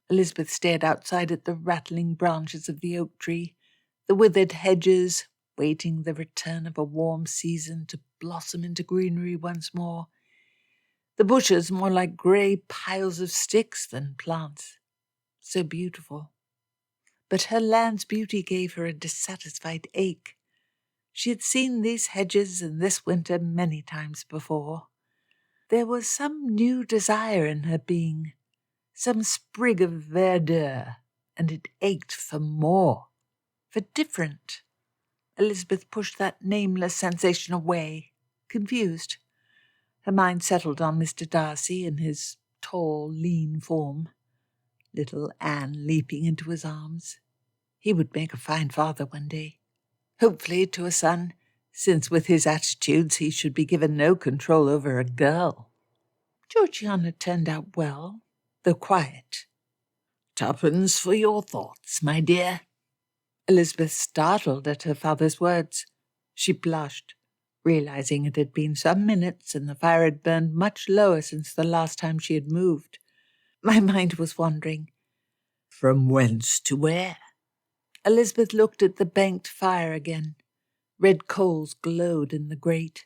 Elizabeth stared outside at the rattling branches of the oak tree, the withered hedges, waiting the return of a warm season to blossom into greenery once more. The bushes more like grey piles of sticks than plants. So beautiful. But her land's beauty gave her a dissatisfied ache. She had seen these hedges in this winter many times before. There was some new desire in her being, some sprig of verdure, and it ached for more, for different. Elizabeth pushed that nameless sensation away, confused. Her mind settled on Mr. Darcy in his tall, lean form. Little Anne leaping into his arms. He would make a fine father one day. Hopefully to a son, since with his attitudes he should be given no control over a girl. Georgiana turned out well, though quiet. "Tuppence for your thoughts, my dear." Elizabeth startled at her father's words. She blushed, realizing it had been some minutes and the fire had burned much lower since the last time she had moved. My mind was wandering. From whence to where? Elizabeth looked at the banked fire again. Red coals glowed in the grate.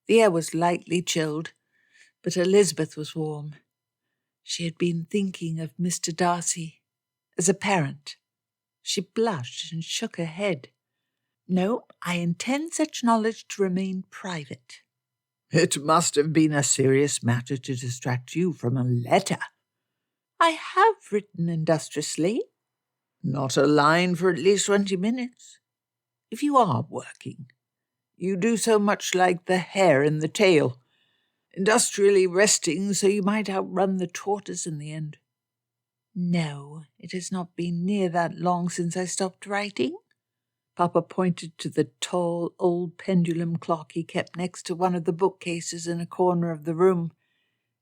The air was lightly chilled, but Elizabeth was warm. She had been thinking of Mr. Darcy as a parent, She blushed and shook her head. No, I intend such knowledge to remain private. It must have been a serious matter to distract you from a letter. I have written industriously. Not a line for at least 20 minutes. If you are working, you do so much like the hare in the tail, industrially resting so you might outrun the tortoise in the end. No, it has not been near that long since I stopped writing. Papa pointed to the tall, old pendulum clock he kept next to one of the bookcases in a corner of the room.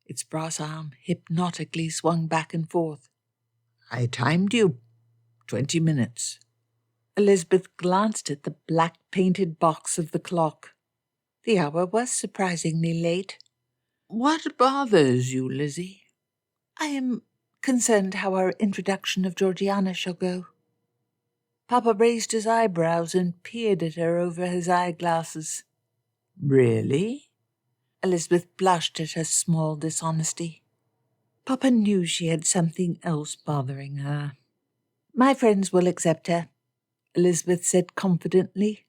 Its brass arm hypnotically swung back and forth. I timed you. 20 minutes. Elizabeth glanced at the black-painted box of the clock. The hour was surprisingly late. What bothers you, Lizzie? I am concerned how our introduction of Georgiana shall go. Papa raised his eyebrows and peered at her over his eyeglasses. Really? Elizabeth blushed at her small dishonesty. Papa knew she had something else bothering her. My friends will accept her, Elizabeth said confidently.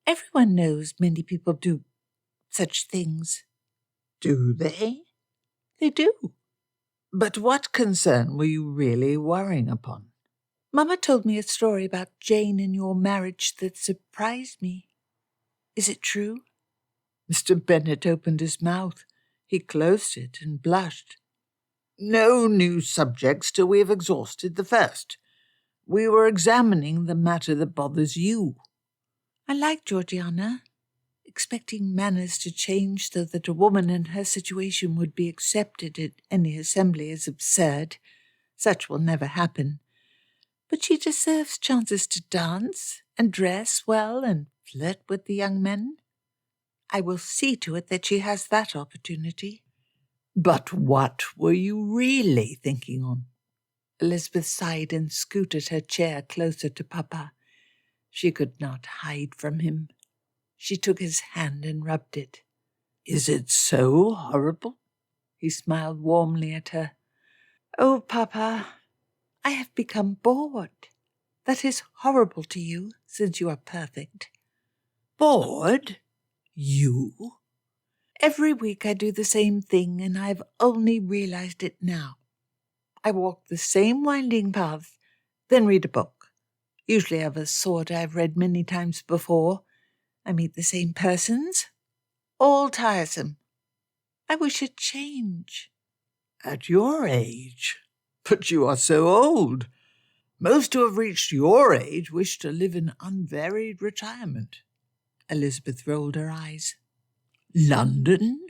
Everyone knows many people do such things. Do they? They do. But what concern were you really worrying upon? Mamma told me a story about Jane and your marriage that surprised me. Is it true? Mr. Bennet opened his mouth. He closed it and blushed. No new subjects till we have exhausted the first. We were examining the matter that bothers you. I like Georgiana. Expecting manners to change so that a woman in her situation would be accepted at any assembly is absurd. Such will never happen. But she deserves chances to dance and dress well and flirt with the young men. I will see to it that she has that opportunity. But what were you really thinking on? Elizabeth sighed and scooted her chair closer to Papa. She could not hide from him. She took his hand and rubbed it. Is it so horrible? He smiled warmly at her. Oh, Papa, I have become bored. That is horrible to you, since you are perfect. Bored? You? Every week I do the same thing, and I've only realized it now. I walk the same winding path, then read a book, usually of a sort I've read many times before. I meet the same persons, all tiresome. I wish a change. At your age? But you are so old. Most who have reached your age wish to live in unvaried retirement. Elizabeth rolled her eyes. London?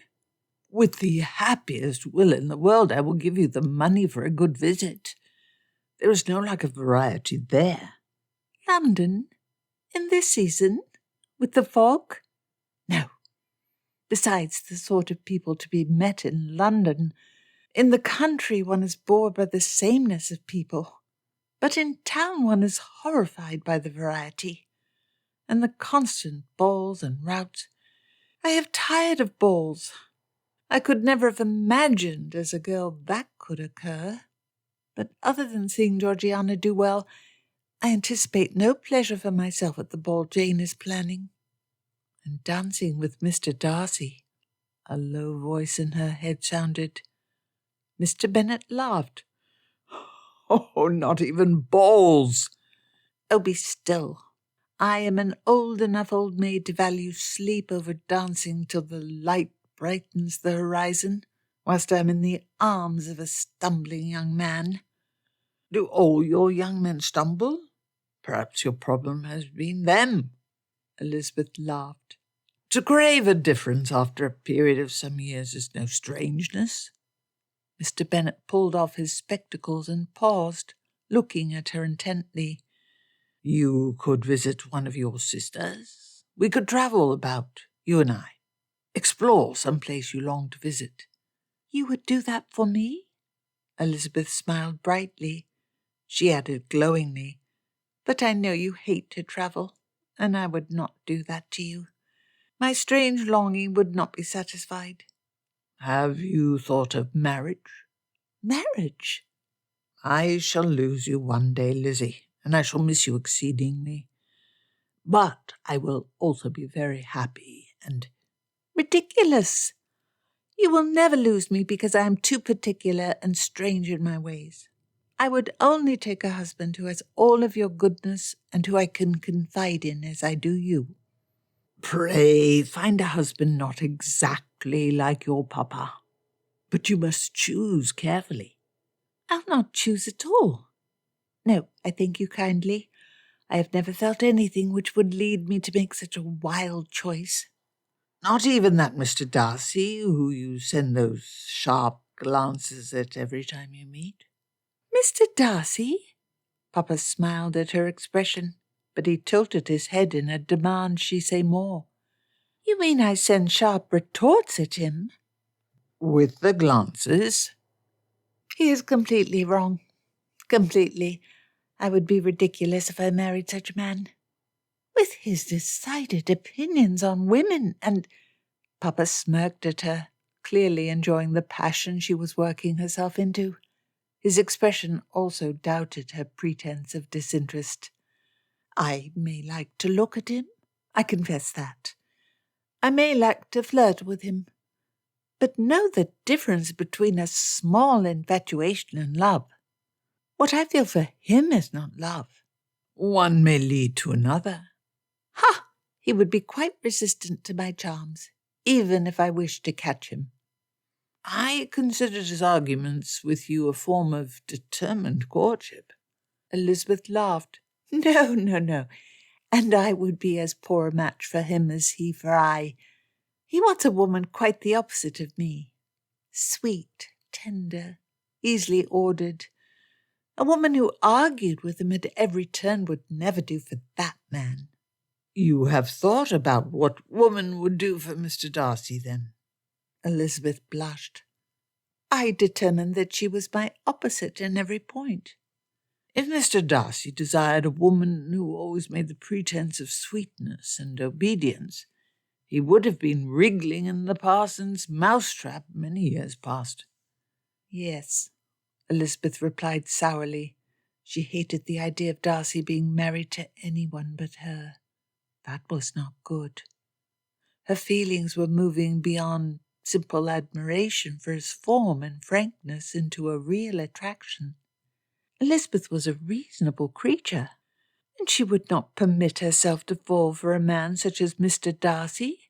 With the happiest will in the world, I will give you the money for a good visit. There is no lack of variety there. London? In this season? With the fog? No. Besides, the sort of people to be met in London. In the country one is bored by the sameness of people. But in town one is horrified by the variety. And the constant balls and routs. I have tired of balls. I could never have imagined as a girl that could occur. But other than seeing Georgiana do well, I anticipate no pleasure for myself at the ball Jane is planning. And dancing with Mr. Darcy, a low voice in her head sounded. Mr. Bennet laughed. Oh, not even balls. Oh, be still. I am an old enough old maid to value sleep over dancing till the light brightens the horizon, whilst I am in the arms of a stumbling young man. Do all your young men stumble? Perhaps your problem has been them. Elizabeth laughed. To crave a difference after a period of some years is no strangeness. Mr. Bennet pulled off his spectacles and paused, looking at her intently. You could visit one of your sisters. We could travel about, you and I. Explore some place you long to visit. You would do that for me? Elizabeth smiled brightly. She added glowingly, But I know you hate to travel, and I would not do that to you. My strange longing would not be satisfied. Have you thought of marriage? Marriage? I shall lose you one day, Lizzie, and I shall miss you exceedingly. But I will also be very happy and— Ridiculous! You will never lose me because I am too particular and strange in my ways. I would only take a husband who has all of your goodness and who I can confide in as I do you. Pray find a husband not exactly like your papa, but you must choose carefully. I'll not choose at all. No, I thank you kindly. I have never felt anything which would lead me to make such a wild choice. Not even that Mr. Darcy, who you send those sharp glances at every time you meet? Mr. Darcy? Papa smiled at her expression, but he tilted his head in a demand she say more. You mean I send sharp retorts at him? With the glances? He is completely wrong. Completely. I would be ridiculous if I married such a man. With his decided opinions on women and— Papa smirked at her, clearly enjoying the passion she was working herself into. His expression also doubted her pretense of disinterest. I may like to look at him, I confess that. I may like to flirt with him. But know the difference between a small infatuation and love. What I feel for him is not love. One may lead to another. Ha! He would be quite resistant to my charms, even if I wished to catch him. I considered his arguments with you a form of determined courtship. Elizabeth laughed. No. And I would be as poor a match for him as he for I. He wants a woman quite the opposite of me. Sweet, tender, easily ordered. A woman who argued with him at every turn would never do for that man. You have thought about what woman would do for Mr. Darcy, then? Elizabeth blushed. I determined that she was my opposite in every point. If Mr. Darcy desired a woman who always made the pretense of sweetness and obedience, he would have been wriggling in the parson's mousetrap many years past. Yes, Elizabeth replied sourly. She hated the idea of Darcy being married to anyone but her. That was not good. Her feelings were moving beyond simple admiration for his form and frankness into a real attraction. Elizabeth was a reasonable creature, and she would not permit herself to fall for a man such as Mr. Darcy.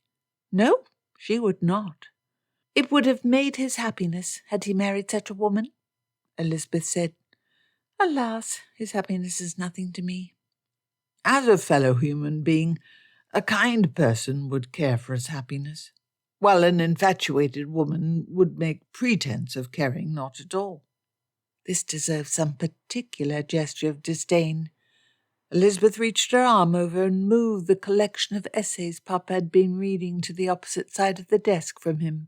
No, she would not. It would have made his happiness had he married such a woman, Elizabeth said. Alas, his happiness is nothing to me. As a fellow human being, a kind person would care for his happiness, while an infatuated woman would make pretense of caring not at all. This deserves some particular gesture of disdain. Elizabeth reached her arm over and moved the collection of essays Papa had been reading to the opposite side of the desk from him.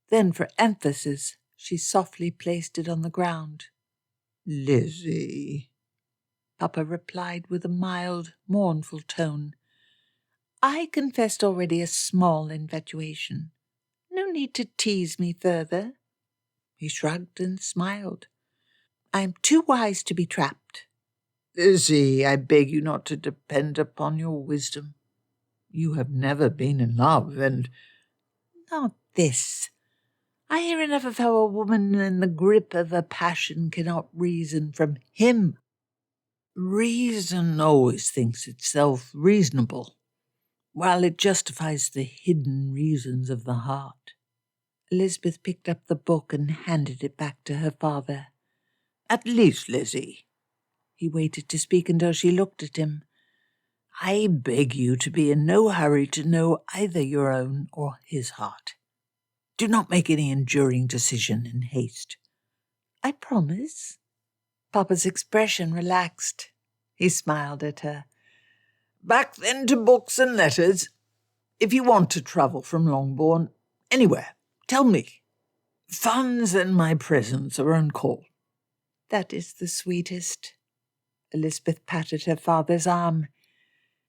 Then, for emphasis, she softly placed it on the ground. Lizzie, Papa replied with a mild, mournful tone. I confessed already a small infatuation. No need to tease me further. He shrugged and smiled. I am too wise to be trapped. Lizzie, I beg you not to depend upon your wisdom. You have never been in love, and— Not this. I hear enough of how a woman in the grip of a passion cannot reason from him. Reason always thinks itself reasonable, while it justifies the hidden reasons of the heart. Elizabeth picked up the book and handed it back to her father. At least, Lizzie— He waited to speak until she looked at him. I beg you to be in no hurry to know either your own or his heart. Do not make any enduring decision in haste. I promise. Papa's expression relaxed. He smiled at her. Back then to books and letters. If you want to travel from Longbourn, anywhere, tell me. Funds and my presence are on call. That is the sweetest. Elizabeth patted her father's arm.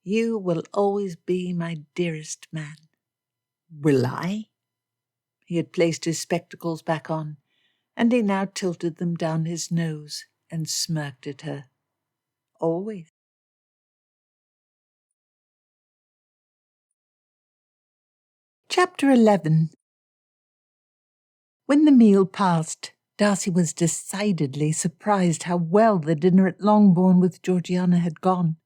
You will always be my dearest man. Will I? He had placed his spectacles back on, and he now tilted them down his nose and smirked at her. always. Chapter 11. When the meal passed, Darcy was decidedly surprised how well the dinner at Longbourn with Georgiana had gone.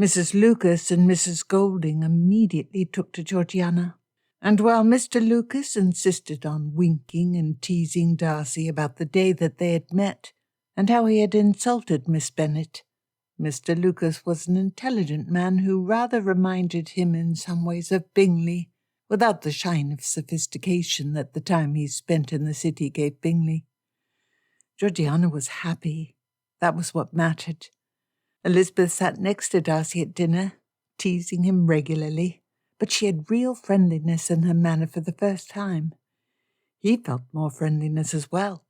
Mrs. Lucas and Mrs. Golding immediately took to Georgiana, and while Mr. Lucas insisted on winking and teasing Darcy about the day that they had met and how he had insulted Miss Bennet, Mr. Lucas was an intelligent man who rather reminded him in some ways of Bingley, without the shine of sophistication that the time he spent in the city gave Bingley. Georgiana was happy. That was what mattered. Elizabeth sat next to Darcy at dinner, teasing him regularly, but she had real friendliness in her manner for the first time. He felt more friendliness as well.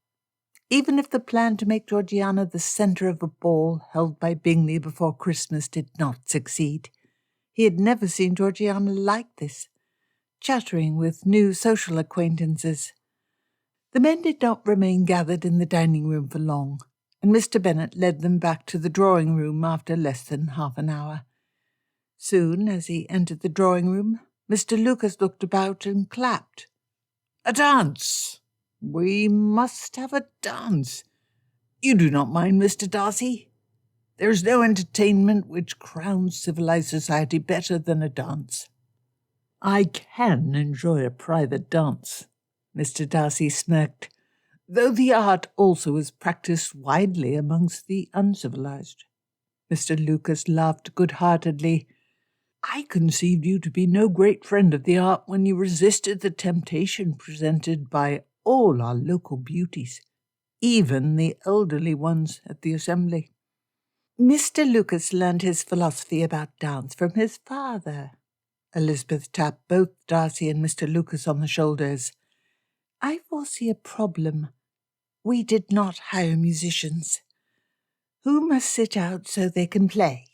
Even if the plan to make Georgiana the centre of a ball held by Bingley before Christmas did not succeed, he had never seen Georgiana like this, chattering with new social acquaintances. The men did not remain gathered in the dining room for long, and Mr. Bennet led them back to the drawing room after less than half an hour. Soon as he entered the drawing room, Mr. Lucas looked about and clapped. "A dance! We must have a dance. You do not mind, Mr. Darcy? There is no entertainment which crowns civilized society better than a dance." "I can enjoy a private dance," Mr. Darcy smirked, "though the art also is practised widely amongst the uncivilized." Mr. Lucas laughed good-heartedly. "I conceived you to be no great friend of the art when you resisted the temptation presented by all our local beauties, even the elderly ones at the assembly." "Mr. Lucas learned his philosophy about dance from his father." Elizabeth tapped both Darcy and Mr. Lucas on the shoulders. "I foresee a problem. We did not hire musicians. Who must sit out so they can play?"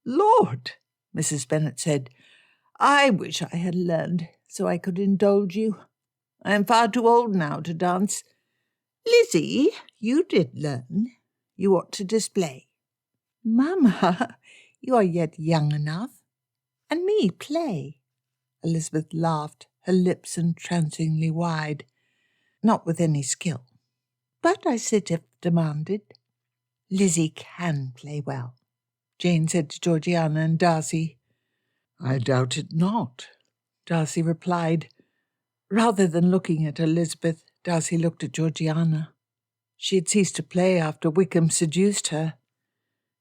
"Lord," Mrs. Bennet said, "I wish I had learned, so I could indulge you. I am far too old now to dance. Lizzie, you did learn. You ought to display." "Mamma, you are yet young enough. And me play?" Elizabeth laughed, her lips entrancingly wide. "Not with any skill. But I sit if demanded." "Lizzie can play well," Jane said to Georgiana and Darcy. "I doubt it not," Darcy replied. Rather than looking at Elizabeth, Darcy looked at Georgiana. She had ceased to play after Wickham seduced her.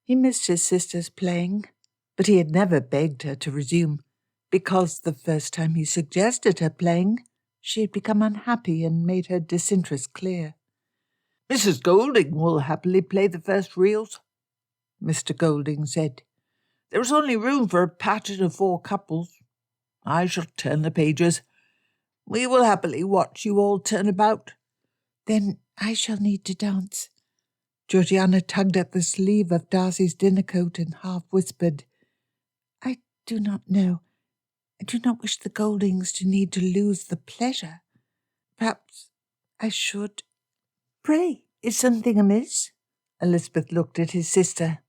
He missed his sister's playing, but he had never begged her to resume, because the first time he suggested her playing, she had become unhappy and made her disinterest clear. "Mrs. Golding will happily play the first reels," Mr. Golding said. "There is only room for a pattern of 4 couples. I shall turn the pages. We will happily watch you all turn about." "Then I shall need to dance." Georgiana tugged at the sleeve of Darcy's dinner coat and half whispered, "I do not know. I do not wish the Goldings to need to lose the pleasure. Perhaps I should." "Pray, is something amiss?" Elizabeth looked at his sister.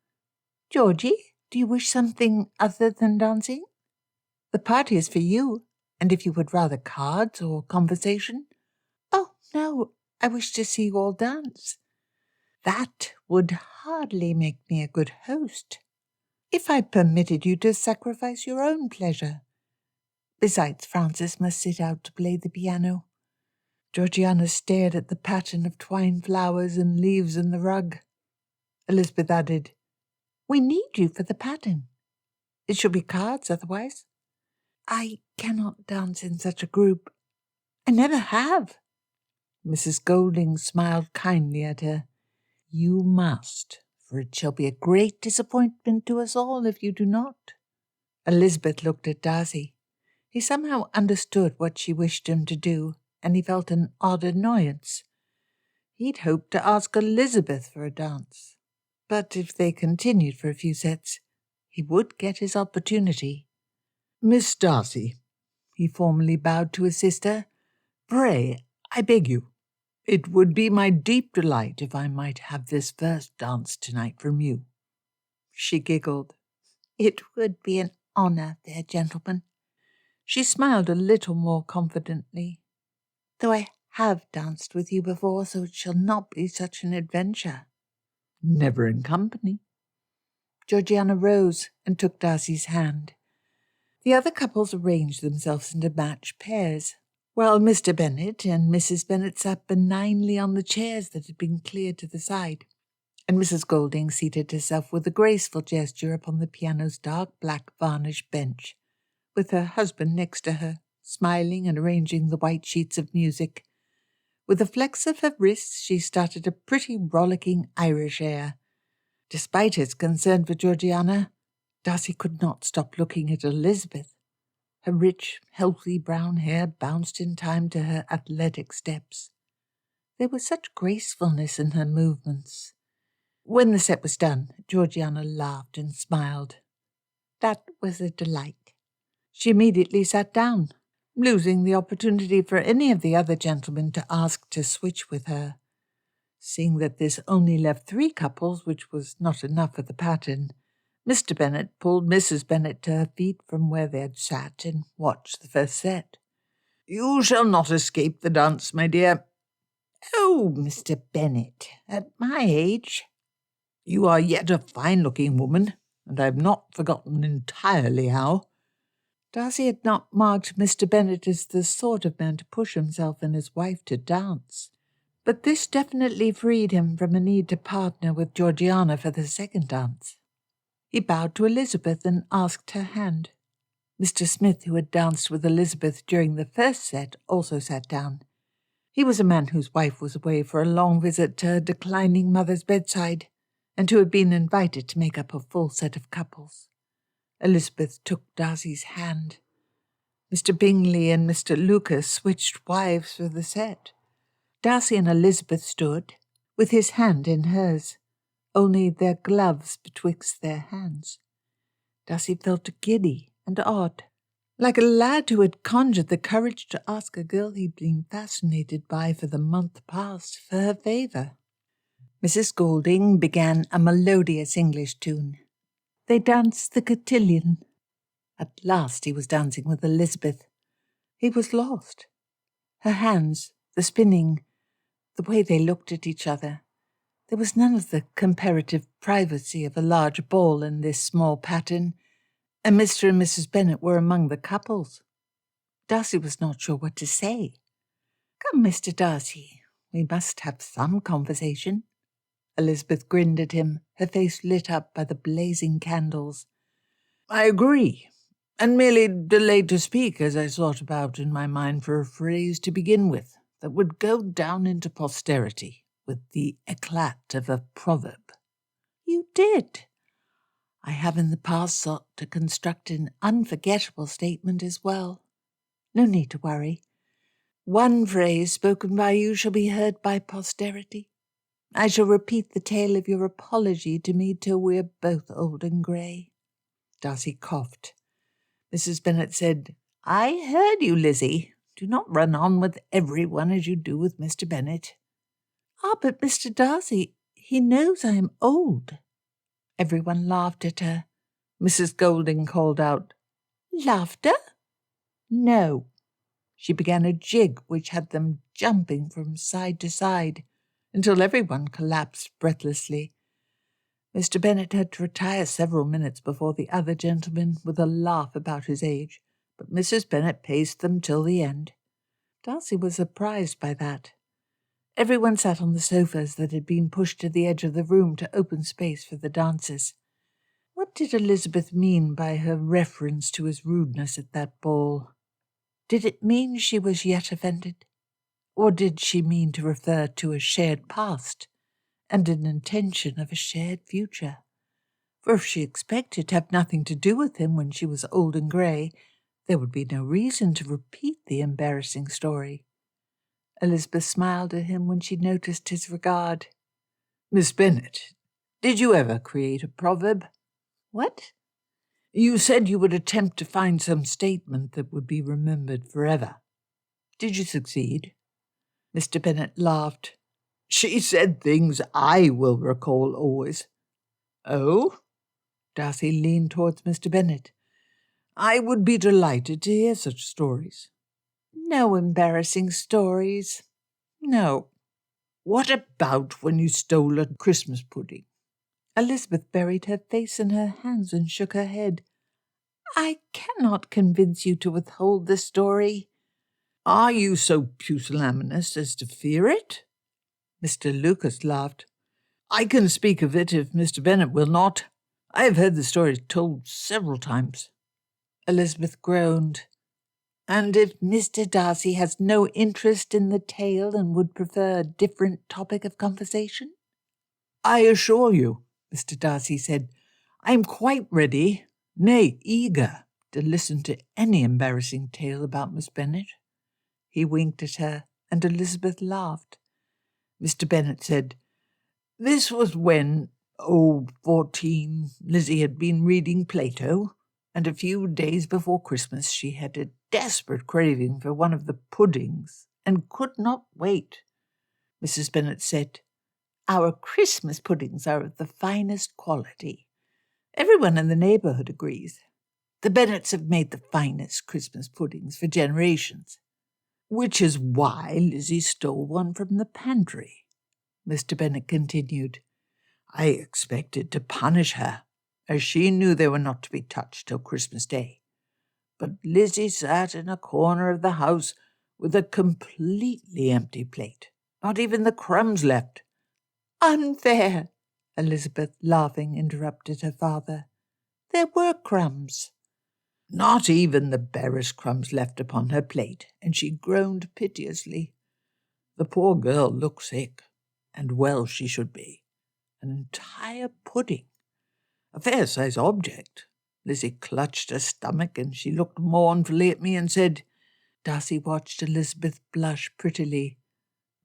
"Georgie, do you wish something other than dancing? The party is for you, and if you would rather cards or conversation—" "Oh, no, I wish to see you all dance." "That would hardly make me a good host, if I permitted you to sacrifice your own pleasure. Besides, Francis must sit out to play the piano." Georgiana stared at the pattern of twine flowers and leaves in the rug. Elizabeth added, "We need you for the pattern. It should be cards otherwise." "I cannot dance in such a group. I never have." Mrs. Golding smiled kindly at her. "You must, for it shall be a great disappointment to us all if you do not." Elizabeth looked at Darcy. He somehow understood what she wished him to do, and he felt an odd annoyance. He'd hoped to ask Elizabeth for a dance, but if they continued for a few sets, he would get his opportunity. "Miss Darcy," he formally bowed to his sister, "pray, I beg you, it would be my deep delight if I might have this first dance tonight from you." she giggled. "It would be an honour, fair gentleman." She smiled a little more confidently. "Though I have danced with you before, so it shall not be such an adventure." "Never in company." Georgiana rose and took Darcy's hand. The other couples arranged themselves into matched pairs, while Mr. Bennet and Mrs. Bennet sat benignly on the chairs that had been cleared to the side, and Mrs. Golding seated herself with a graceful gesture upon the piano's dark black varnished bench, with her husband next to her, smiling and arranging the white sheets of music. With a flex of her wrists she started a pretty rollicking Irish air. Despite his concern for Georgiana, Darcy could not stop looking at Elizabeth. Her rich, healthy brown hair bounced in time to her athletic steps. There was such gracefulness in her movements. When the set was done, Georgiana laughed and smiled. That was a delight. She immediately sat down, losing the opportunity for any of the other gentlemen to ask to switch with her. Seeing that this only left 3 couples, which was not enough for the pattern, Mr. Bennet pulled Mrs. Bennet to her feet from where they had sat and watched the first set. "You shall not escape the dance, my dear." "Oh, Mr. Bennet, at my age—" "You are yet a fine-looking woman, and I have not forgotten entirely how." Darcy had not marked Mr. Bennet as the sort of man to push himself and his wife to dance, but this definitely freed him from a need to partner with Georgiana for the second dance. He bowed to Elizabeth and asked her hand. Mr. Smith, who had danced with Elizabeth during the first set, also sat down. He was a man whose wife was away for a long visit to her declining mother's bedside, and who had been invited to make up a full set of couples. Elizabeth took Darcy's hand. Mr. Bingley and Mr. Lucas switched wives for the set. Darcy and Elizabeth stood, with his hand in hers, only their gloves betwixt their hands. Darcy felt giddy and odd, like a lad who had conjured the courage to ask a girl he'd been fascinated by for the month past for her favour. Mrs. Golding began a melodious English tune. They danced the cotillion. At last he was dancing with Elizabeth. He was lost. Her hands, the spinning, the way they looked at each other. There was none of the comparative privacy of a large ball in this small pattern, and Mr. and Mrs. Bennet were among the couples. Darcy was not sure what to say. "Come, Mr. Darcy, we must have some conversation." Elizabeth grinned at him, her face lit up by the blazing candles. "I agree, and merely delayed to speak as I sought about in my mind for a phrase to begin with that would go down into posterity with the eclat of a proverb." "You did." "I have in the past sought to construct an unforgettable statement as well. No need to worry. One phrase spoken by you shall be heard by posterity. I shall repeat the tale of your apology to me till we are both old and grey." Darcy coughed. Mrs. Bennet said, "I heard you, Lizzie. Do not run on with everyone as you do with Mr. Bennet." "Ah, but Mr. Darcy, he knows I am old." Everyone laughed at her. Mrs. Golding called out, "Laughter?" "No." She began a jig which had them jumping from side to side, until everyone collapsed breathlessly. Mr. Bennet had to retire several minutes before the other gentlemen with a laugh about his age, but Mrs. Bennet paced them till the end. Darcy was surprised by that. Everyone sat on the sofas that had been pushed to the edge of the room to open space for the dancers. What did Elizabeth mean by her reference to his rudeness at that ball? Did it mean she was yet offended? Or did she mean to refer to a shared past and an intention of a shared future? For if she expected to have nothing to do with him when she was old and grey, there would be no reason to repeat the embarrassing story. Elizabeth smiled at him when she noticed his regard. "Miss Bennet, did you ever create a proverb?" "What?" "You said you would attempt to find some statement that would be remembered forever. Did you succeed?" Mr. Bennet laughed. "She said things I will recall always." "Oh?" Darcy leaned towards Mr. Bennet. "I would be delighted to hear such stories." "No embarrassing stories. No." "What about when you stole a Christmas pudding?" Elizabeth buried her face in her hands and shook her head. "I cannot convince you to withhold the story." "Are you so pusillanimous as to fear it?" Mr. Lucas laughed. "I can speak of it if Mr. Bennet will not. I have heard the story told several times." Elizabeth groaned. "And if Mr. Darcy has no interest in the tale and would prefer a different topic of conversation?" "I assure you," Mr. Darcy said, "I am quite ready, nay, eager, to listen to any embarrassing tale about Miss Bennet." He winked at her, and Elizabeth laughed. Mr. Bennet said, "This was when, 14, Lizzie had been reading Plato, and a few days before Christmas she had a desperate craving for one of the puddings, and could not wait." Mrs. Bennet said, "Our Christmas puddings are of the finest quality. Everyone in the neighbourhood agrees. The Bennets have made the finest Christmas puddings for generations." "Which is why Lizzie stole one from the pantry," Mr. Bennet continued. "I expected to punish her, as she knew they were not to be touched till Christmas Day. But Lizzie sat in a corner of the house with a completely empty plate, not even the crumbs left." "Unfair," Elizabeth, laughing, interrupted her father. "There were crumbs." "Not even the barest crumbs left upon her plate, and she groaned piteously. The poor girl looked sick, and well she should be. An entire pudding, a fair-sized object. Lizzie clutched her stomach, and she looked mournfully at me and said—" Darcy watched Elizabeth blush prettily.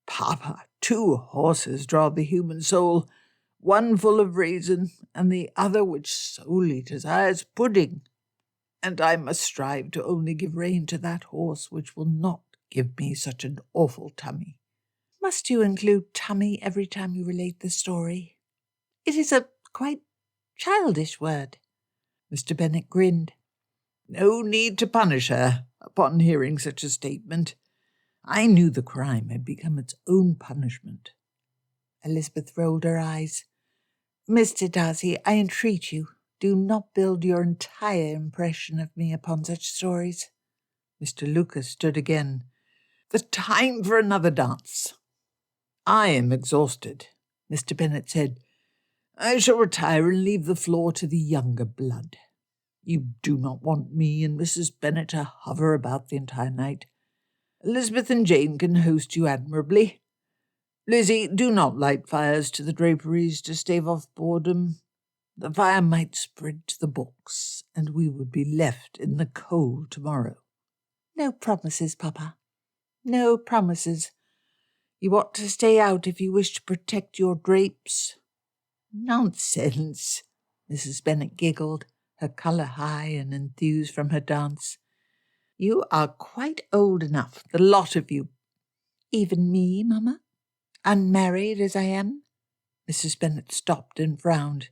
"Papa, 2 horses draw the human soul, one full of reason, and the other which solely desires pudding. And I must strive to only give rein to that horse which will not give me such an awful tummy." "Must you include tummy every time you relate the story? It is a quite childish word." Mr. Bennet grinned. "No need to punish her upon hearing such a statement. I knew the crime had become its own punishment." Elizabeth rolled her eyes. "Mr. Darcy, I entreat you, do not build your entire impression of me upon such stories." Mr. Lucas stood again. "The time for another dance." "I am exhausted," Mr. Bennet said. "I shall retire and leave the floor to the younger blood. You do not want me and Mrs. Bennet to hover about the entire night. Elizabeth and Jane can host you admirably. Lizzie, do not light fires to the draperies to stave off boredom. The fire might spread to the books, and we would be left in the cold tomorrow." "No promises, Papa. No promises. You ought to stay out if you wish to protect your drapes." "Nonsense," Mrs. Bennet giggled, her colour high and enthused from her dance. "You are quite old enough, the lot of you." "Even me, Mamma? Unmarried as I am?" Mrs. Bennet stopped and frowned.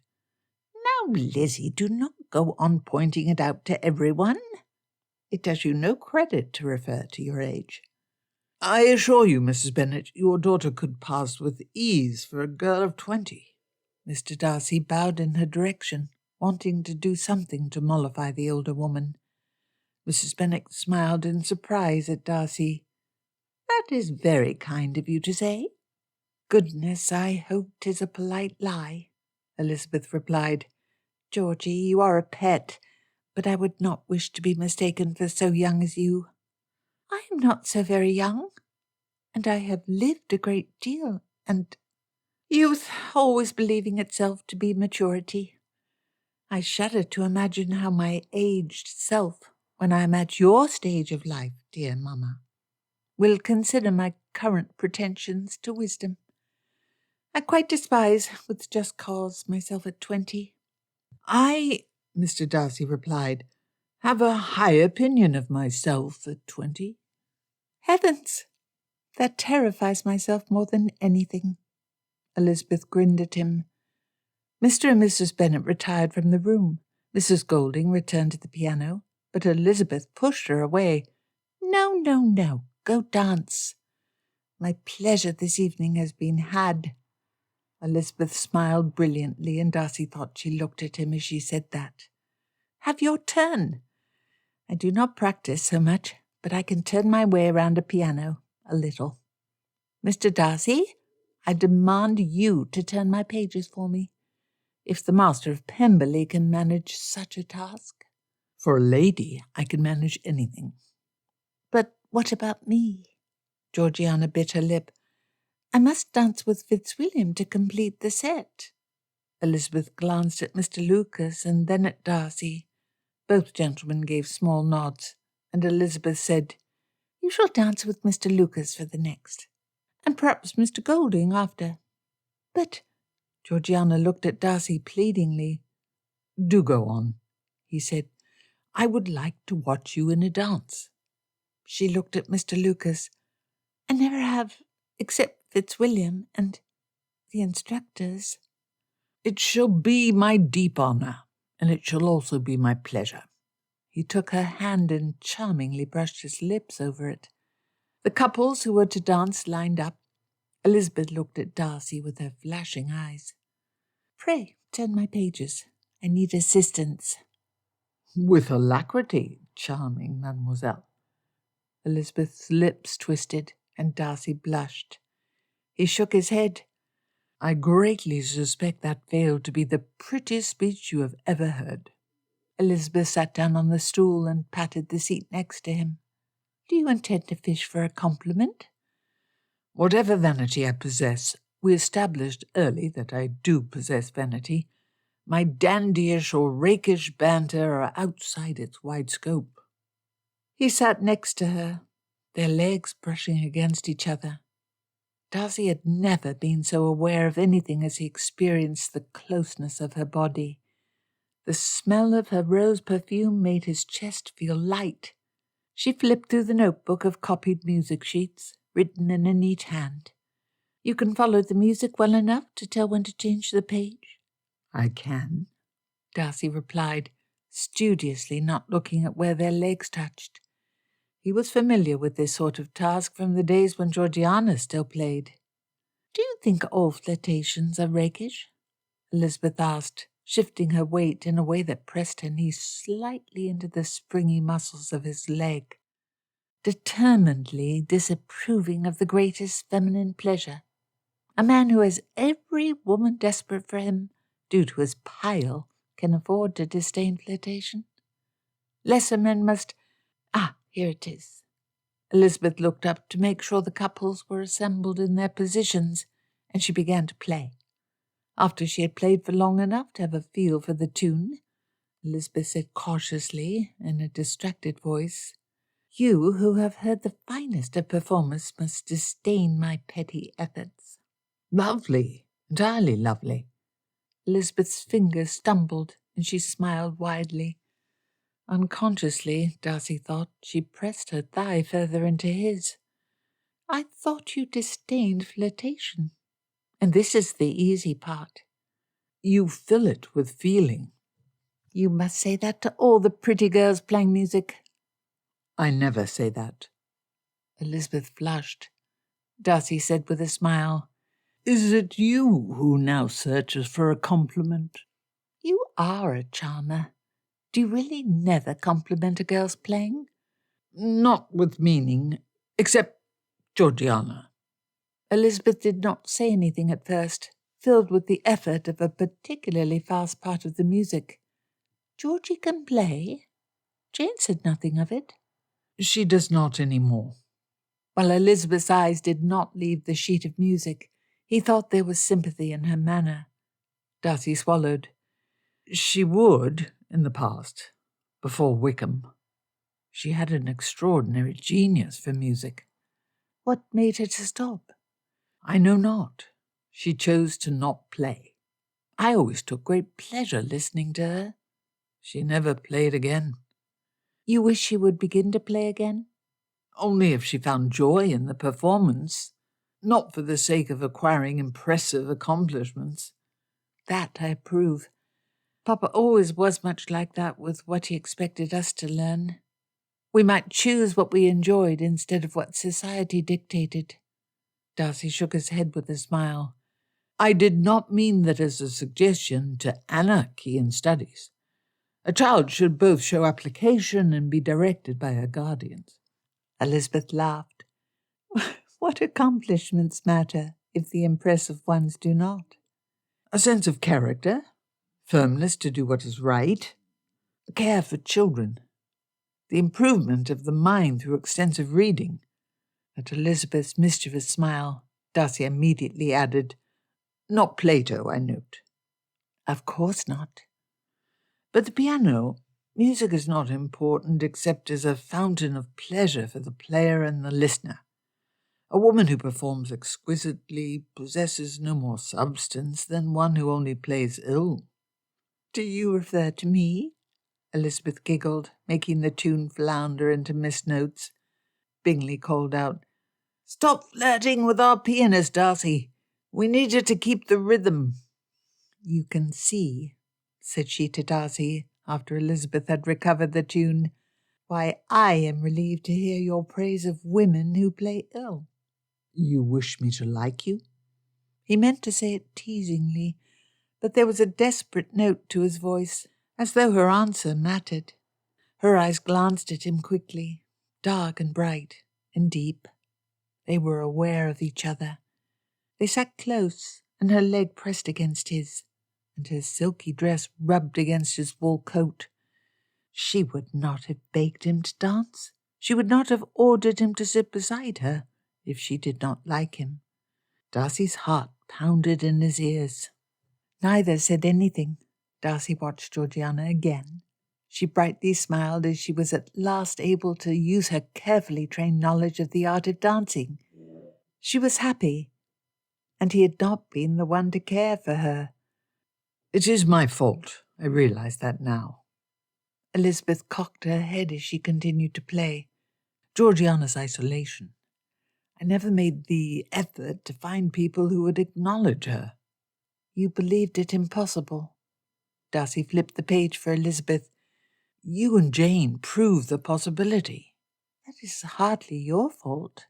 "Now, Lizzie, do not go on pointing it out to everyone. It does you no credit to refer to your age." "I assure you, Mrs. Bennet, your daughter could pass with ease for a girl of 20. Mr. Darcy bowed in her direction, wanting to do something to mollify the older woman. Mrs. Bennet smiled in surprise at Darcy. "That is very kind of you to say." "Goodness, I hope 'tis a polite lie," Elizabeth replied. "Georgie, you are a pet, but I would not wish to be mistaken for so young as you." "I am not so very young, and I have lived a great deal, and youth always believing itself to be maturity. I shudder to imagine how my aged self, when I am at your stage of life, dear Mamma, will consider my current pretensions to wisdom. I quite despise, with just cause, myself at 20. "I," Mr. Darcy replied, "have a high opinion of myself at 20. "Heavens! That terrifies myself more than anything." Elizabeth grinned at him. Mr. and Mrs. Bennet retired from the room. Mrs. Golding returned to the piano, but Elizabeth pushed her away. "No, no, no. Go dance. My pleasure this evening has been had." Elizabeth smiled brilliantly, and Darcy thought she looked at him as she said that. "Have your turn. I do not practice so much, but I can turn my way around a piano a little. Mr. Darcy, I demand you to turn my pages for me, if the master of Pemberley can manage such a task." "For a lady, I can manage anything." "But what about me?" Georgiana bit her lip. "I must dance with Fitzwilliam to complete the set." Elizabeth glanced at Mr. Lucas and then at Darcy. Both gentlemen gave small nods, and Elizabeth said, "You shall dance with Mr. Lucas for the next, and perhaps Mr. Golding after." "But—" Georgiana looked at Darcy pleadingly. "Do go on," he said. "I would like to watch you in a dance." She looked at Mr. Lucas. "I never have, except Fitzwilliam and the instructors." "It shall be my deep honour, and it shall also be my pleasure." He took her hand and charmingly brushed his lips over it. The couples who were to dance lined up. Elizabeth looked at Darcy with her flashing eyes. "Pray, turn my pages. I need assistance." "With alacrity, charming mademoiselle." Elizabeth's lips twisted, and Darcy blushed. He shook his head. "I greatly suspect that veil to be the prettiest speech you have ever heard." Elizabeth sat down on the stool and patted the seat next to him. "Do you intend to fish for a compliment?" "Whatever vanity I possess, we established early that I do possess vanity. My dandyish or rakish banter are outside its wide scope." He sat next to her, their legs brushing against each other. Darcy had never been so aware of anything as he experienced the closeness of her body. The smell of her rose perfume made his chest feel light. She flipped through the notebook of copied music sheets, written in a neat hand. "You can follow the music well enough to tell when to change the page?" "I can," Darcy replied, studiously not looking at where their legs touched. He was familiar with this sort of task from the days when Georgiana still played. "Do you think all flirtations are rakish?" Elizabeth asked, shifting her weight in a way that pressed her knees slightly into the springy muscles of his leg, determinedly disapproving of the greatest feminine pleasure. A man who has every woman desperate for him, due to his pile, can afford to disdain flirtation. Lesser men must— here it is. Elizabeth looked up to make sure the couples were assembled in their positions, and she began to play. After she had played for long enough to have a feel for the tune, Elizabeth said cautiously, in a distracted voice, "You who have heard the finest of performers must disdain my petty efforts." "Lovely, entirely lovely." Elizabeth's fingers stumbled, and she smiled widely. Unconsciously, Darcy thought, she pressed her thigh further into his. "I thought you disdained flirtation. And this is the easy part." "You fill it with feeling." "You must say that to all the pretty girls playing music." "I never say that." Elizabeth flushed. Darcy said with a smile, "Is it you who now searches for a compliment?" "You are a charmer. Do you really never compliment a girl's playing?" "Not with meaning, except Georgiana." Elizabeth did not say anything at first, filled with the effort of a particularly fast part of the music. "Georgie can play? Jane said nothing of it." "She does not any more." While Elizabeth's eyes did not leave the sheet of music, he thought there was sympathy in her manner. Darcy swallowed. "She would, in the past, before Wickham. She had an extraordinary genius for music." "What made her to stop?" "I know not. She chose to not play. I always took great pleasure listening to her. She never played again." "You wish she would begin to play again?" "Only if she found joy in the performance, not for the sake of acquiring impressive accomplishments." That I approve. Papa always was much like that with what he expected us to learn. We might choose what we enjoyed instead of what society dictated. Darcy shook his head with a smile. I did not mean that as a suggestion to anarchy in studies. A child should both show application and be directed by her guardians. Elizabeth laughed. What accomplishments matter if the impressive ones do not? A sense of character, firmness to do what is right, care for children, the improvement of the mind through extensive reading. At Elizabeth's mischievous smile, Darcy immediately added, Not Plato, I note. Of course not. But the piano, music is not important except as a fountain of pleasure for the player and the listener. A woman who performs exquisitely possesses no more substance than one who only plays ill. Do you refer to me? Elizabeth giggled, making the tune flounder into misnotes. Bingley called out, Stop flirting with our pianist, Darcy. We need you to keep the rhythm. You can see, said she to Darcy, after Elizabeth had recovered the tune, why I am relieved to hear your praise of women who play ill. You wish me to like you? He meant to say it teasingly, but there was a desperate note to his voice, as though her answer mattered. Her eyes glanced at him quickly, dark and bright and deep. They were aware of each other. They sat close, and her leg pressed against his, and her silky dress rubbed against his wool coat. She would not have begged him to dance. She would not have ordered him to sit beside her if she did not like him. Darcy's heart pounded in his ears. Neither said anything. Darcy watched Georgiana again. She brightly smiled as she was at last able to use her carefully trained knowledge of the art of dancing. She was happy, and he had not been the one to care for her. It is my fault. I realize that now. Elizabeth cocked her head as she continued to play. Georgiana's isolation. I never made the effort to find people who would acknowledge her. You believed it impossible. Darcy flipped the page for Elizabeth. You and Jane proved the possibility. That is hardly your fault.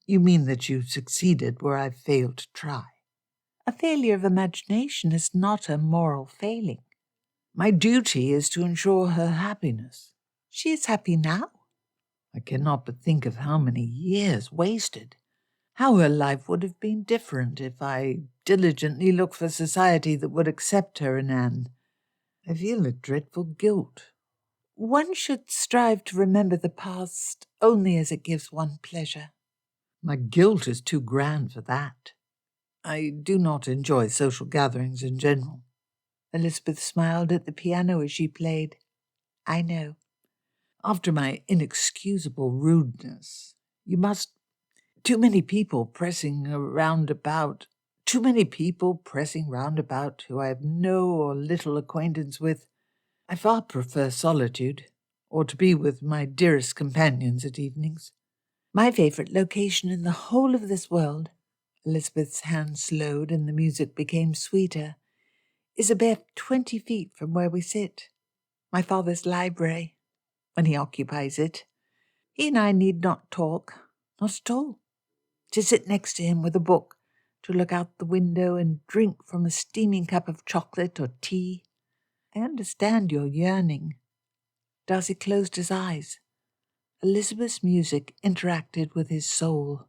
You mean that you succeeded where I failed to try? A failure of imagination is not a moral failing. My duty is to ensure her happiness. She is happy now. I cannot but think of how many years wasted, how her life would have been different if I diligently looked for society that would accept her and Anne. I feel a dreadful guilt. One should strive to remember the past only as it gives one pleasure. My guilt is too grand for that. I do not enjoy social gatherings in general. Elizabeth smiled at the piano as she played. I know. After my inexcusable rudeness, you must... Too many people pressing round about who I have no or little acquaintance with. I far prefer solitude, or to be with my dearest companions at evenings. My favourite location in the whole of this world, Elizabeth's hand slowed and the music became sweeter, is a bare 20 feet from where we sit. My father's library, when he occupies it. He and I need not talk, not at all. To sit next to him with a book, to look out the window and drink from a steaming cup of chocolate or tea. I understand your yearning. Darcy closed his eyes. Elizabeth's music interacted with his soul.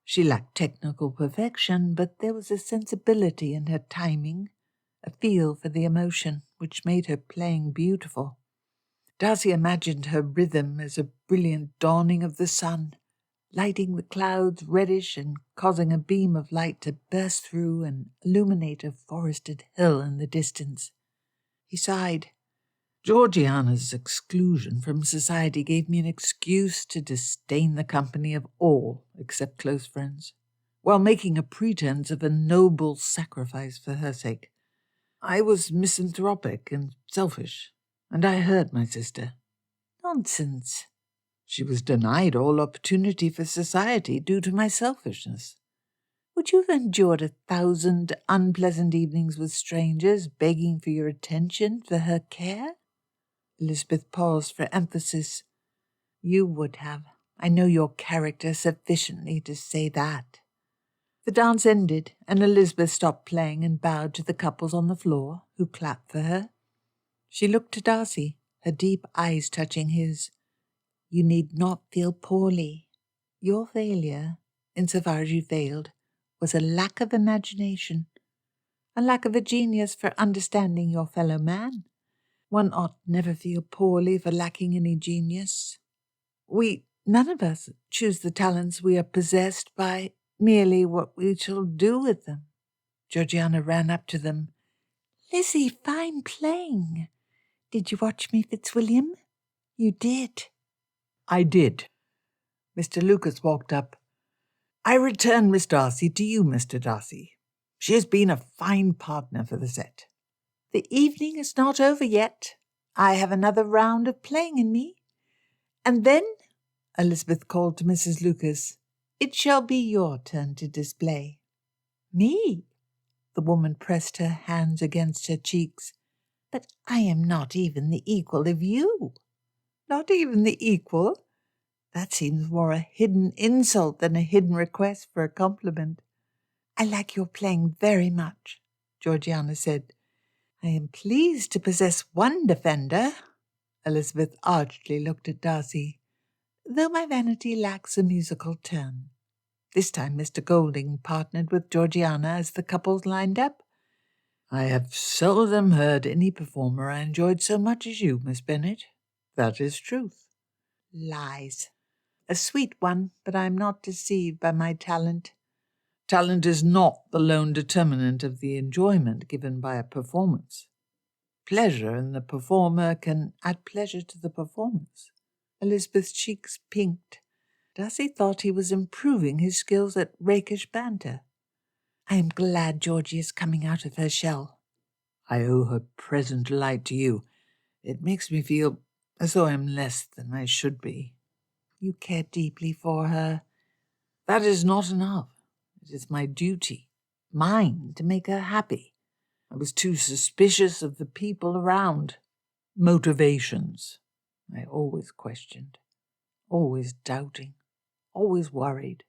She lacked technical perfection, but there was a sensibility in her timing, a feel for the emotion, which made her playing beautiful. Darcy imagined her rhythm as a brilliant dawning of the sun, lighting the clouds reddish and causing a beam of light to burst through and illuminate a forested hill in the distance. He sighed. Georgiana's exclusion from society gave me an excuse to disdain the company of all except close friends, while making a pretense of a noble sacrifice for her sake. I was misanthropic and selfish, and I hurt my sister. Nonsense. She was denied all opportunity for society due to my selfishness. Would Would you have endured 1,000 unpleasant evenings with strangers, begging for your attention, for her care? Elizabeth paused for emphasis. You would have. I know your character sufficiently to say that. The dance ended, and Elizabeth stopped playing and bowed to the couples on the floor, who clapped for her. She looked to Darcy, her deep eyes touching his. You need not feel poorly. Your failure, insofar as you failed, was a lack of imagination, a lack of a genius for understanding your fellow man. One ought never feel poorly for lacking any genius. We, none of us, choose the talents we are possessed by, merely what we shall do with them. Georgiana ran up to them. Lizzie, fine playing. Did you watch me, Fitzwilliam? You did. I did. Mr. Lucas walked up. I return Miss Darcy to you, Mr. Darcy. She has been a fine partner for the set. The evening is not over yet. I have another round of playing in me. And then, Elizabeth called to Mrs. Lucas, it shall be your turn to display. Me? The woman pressed her hands against her cheeks. But I am not even the equal of you. Not even the equal? That seems more a hidden insult than a hidden request for a compliment. I like your playing very much, Georgiana said. I am pleased to possess one defender. Elizabeth archly looked at Darcy, though my vanity lacks a musical turn. This time Mr. Golding partnered with Georgiana as the couples lined up. I have seldom heard any performer I enjoyed so much as you, Miss Bennet. That is truth. Lies. A sweet one, but I am not deceived by my talent. Talent is not the lone determinant of the enjoyment given by a performance. Pleasure in the performer can add pleasure to the performance. Elizabeth's cheeks pinked. Darcy thought he was improving his skills at rakish banter. I am glad Georgie is coming out of her shell. I owe her present delight to you. It makes me feel as though I am less than I should be. You care deeply for her. That is not enough. It is my duty, mine, to make her happy. I was too suspicious of the people around. Motivations. I always questioned, always doubting, always worried.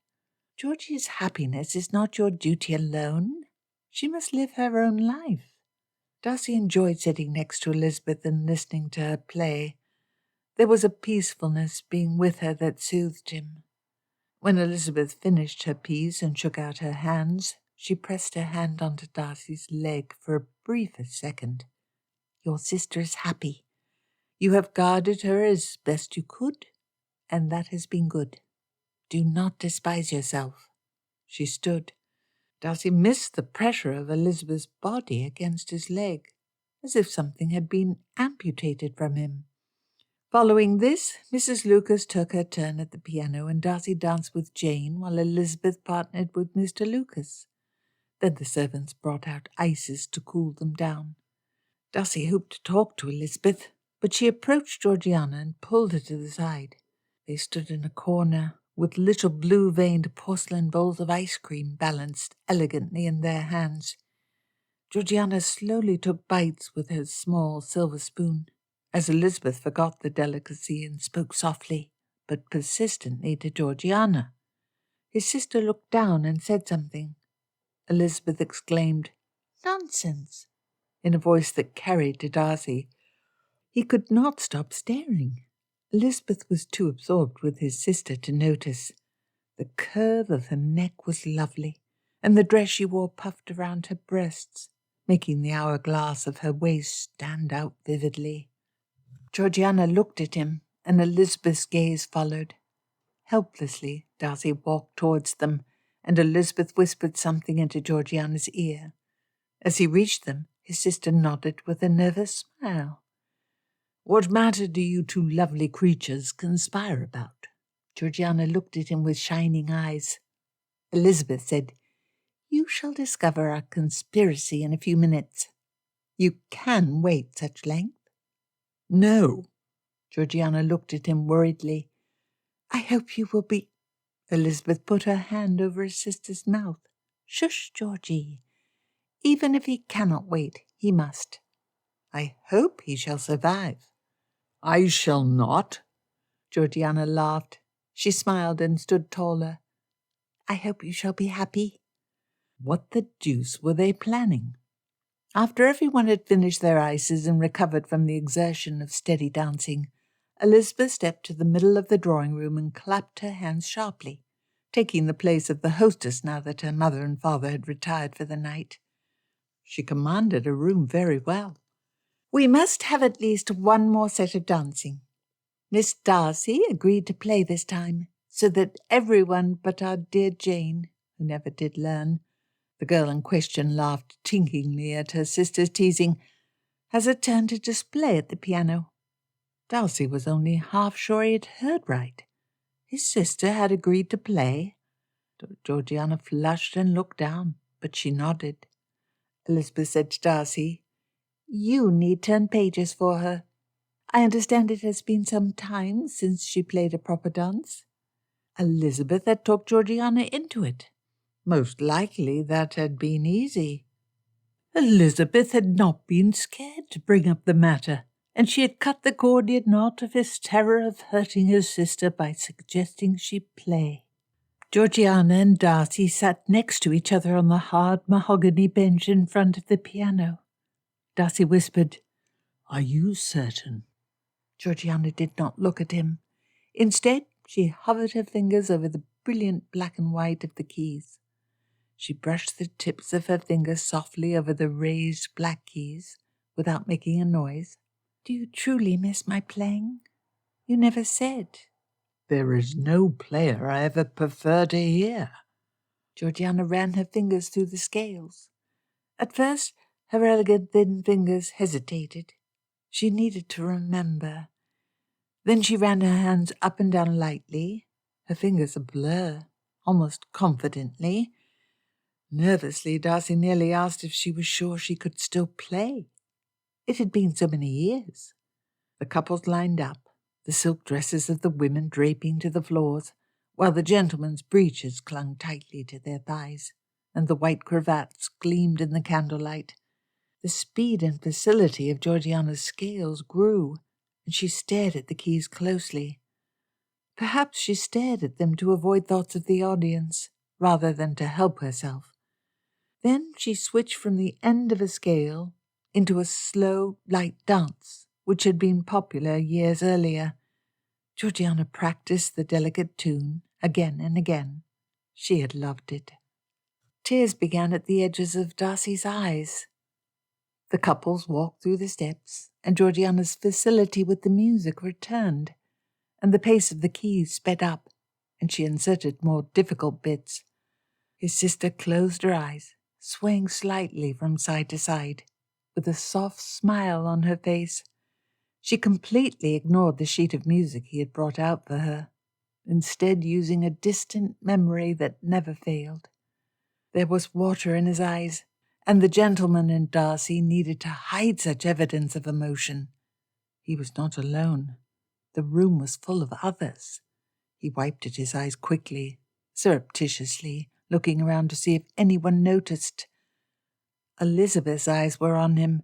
Georgie's happiness is not your duty alone. She must live her own life. Darcy enjoyed sitting next to Elizabeth and listening to her play. There was a peacefulness being with her that soothed him. When Elizabeth finished her piece and shook out her hands, she pressed her hand onto Darcy's leg for a briefer second. Your sister is happy. You have guarded her as best you could, and that has been good. Do not despise yourself. She stood. Darcy missed the pressure of Elizabeth's body against his leg, as if something had been amputated from him. Following this, Mrs. Lucas took her turn at the piano, and Darcy danced with Jane while Elizabeth partnered with Mr. Lucas. Then the servants brought out ices to cool them down. Darcy hoped to talk to Elizabeth, but she approached Georgiana and pulled her to the side. They stood in a corner, with little blue-veined porcelain bowls of ice cream balanced elegantly in their hands. Georgiana slowly took bites with her small silver spoon, as Elizabeth forgot the delicacy and spoke softly, but persistently to Georgiana. His sister looked down and said something. Elizabeth exclaimed, "Nonsense," in a voice that carried to Darcy. He could not stop staring. Elizabeth was too absorbed with his sister to notice. The curve of her neck was lovely, and the dress she wore puffed around her breasts, making the hourglass of her waist stand out vividly. Georgiana looked at him, and Elizabeth's gaze followed. Helplessly, Darcy walked towards them, and Elizabeth whispered something into Georgiana's ear. As he reached them, his sister nodded with a nervous smile. What matter do you two lovely creatures conspire about? Georgiana looked at him with shining eyes. Elizabeth said, You shall discover our conspiracy in a few minutes. You can wait such length? No. Georgiana looked at him worriedly. I hope you will be... Elizabeth put her hand over her sister's mouth. Shush, Georgie. Even if he cannot wait, he must. I hope he shall survive. I shall not. Georgiana laughed. She smiled and stood taller. I hope you shall be happy. What the deuce were they planning? After everyone had finished their ices and recovered from the exertion of steady dancing, Elizabeth stepped to the middle of the drawing-room and clapped her hands sharply, taking the place of the hostess now that her mother and father had retired for the night. She commanded a room very well. We must have at least one more set of dancing. Miss Darcy agreed to play this time, so that everyone but our dear Jane, who never did learn, the girl in question laughed tinklingly at her sister's teasing, has a turn to display at the piano. Darcy was only half sure he had heard right. His sister had agreed to play. Georgiana flushed and looked down, but she nodded. Elizabeth said to Darcy, You need turn pages for her. I understand it has been some time since she played a proper dance. Elizabeth had talked Georgiana into it. Most likely that had been easy. Elizabeth had not been scared to bring up the matter, and she had cut the Gordian knot of his terror of hurting her sister by suggesting she play. Georgiana and Darcy sat next to each other on the hard mahogany bench in front of the piano. Darcy whispered, Are you certain? Georgiana did not look at him. Instead, she hovered her fingers over the brilliant black and white of the keys. She brushed the tips of her fingers softly over the raised black keys without making a noise. Do you truly miss my playing? You never said. There is no player I ever prefer to hear. Georgiana ran her fingers through the scales. At first, her elegant thin fingers hesitated. She needed to remember. Then she ran her hands up and down lightly, her fingers a blur, almost confidently. Nervously, Darcy nearly asked if she was sure she could still play. It had been so many years. The couples lined up, the silk dresses of the women draping to the floors, while the gentlemen's breeches clung tightly to their thighs, and the white cravats gleamed in the candlelight. The speed and facility of Georgiana's scales grew, and she stared at the keys closely. Perhaps she stared at them to avoid thoughts of the audience, rather than to help herself. Then she switched from the end of a scale into a slow, light dance, which had been popular years earlier. Georgiana practiced the delicate tune again and again. She had loved it. Tears began at the edges of Darcy's eyes. The couples walked through the steps, and Georgiana's facility with the music returned, and the pace of the keys sped up, and she inserted more difficult bits. His sister closed her eyes, swaying slightly from side to side, with a soft smile on her face. She completely ignored the sheet of music he had brought out for her, instead using a distant memory that never failed. There was water in his eyes, and the gentleman and Darcy needed to hide such evidence of emotion. He was not alone. The room was full of others. He wiped at his eyes quickly, surreptitiously, looking around to see if anyone noticed. Elizabeth's eyes were on him,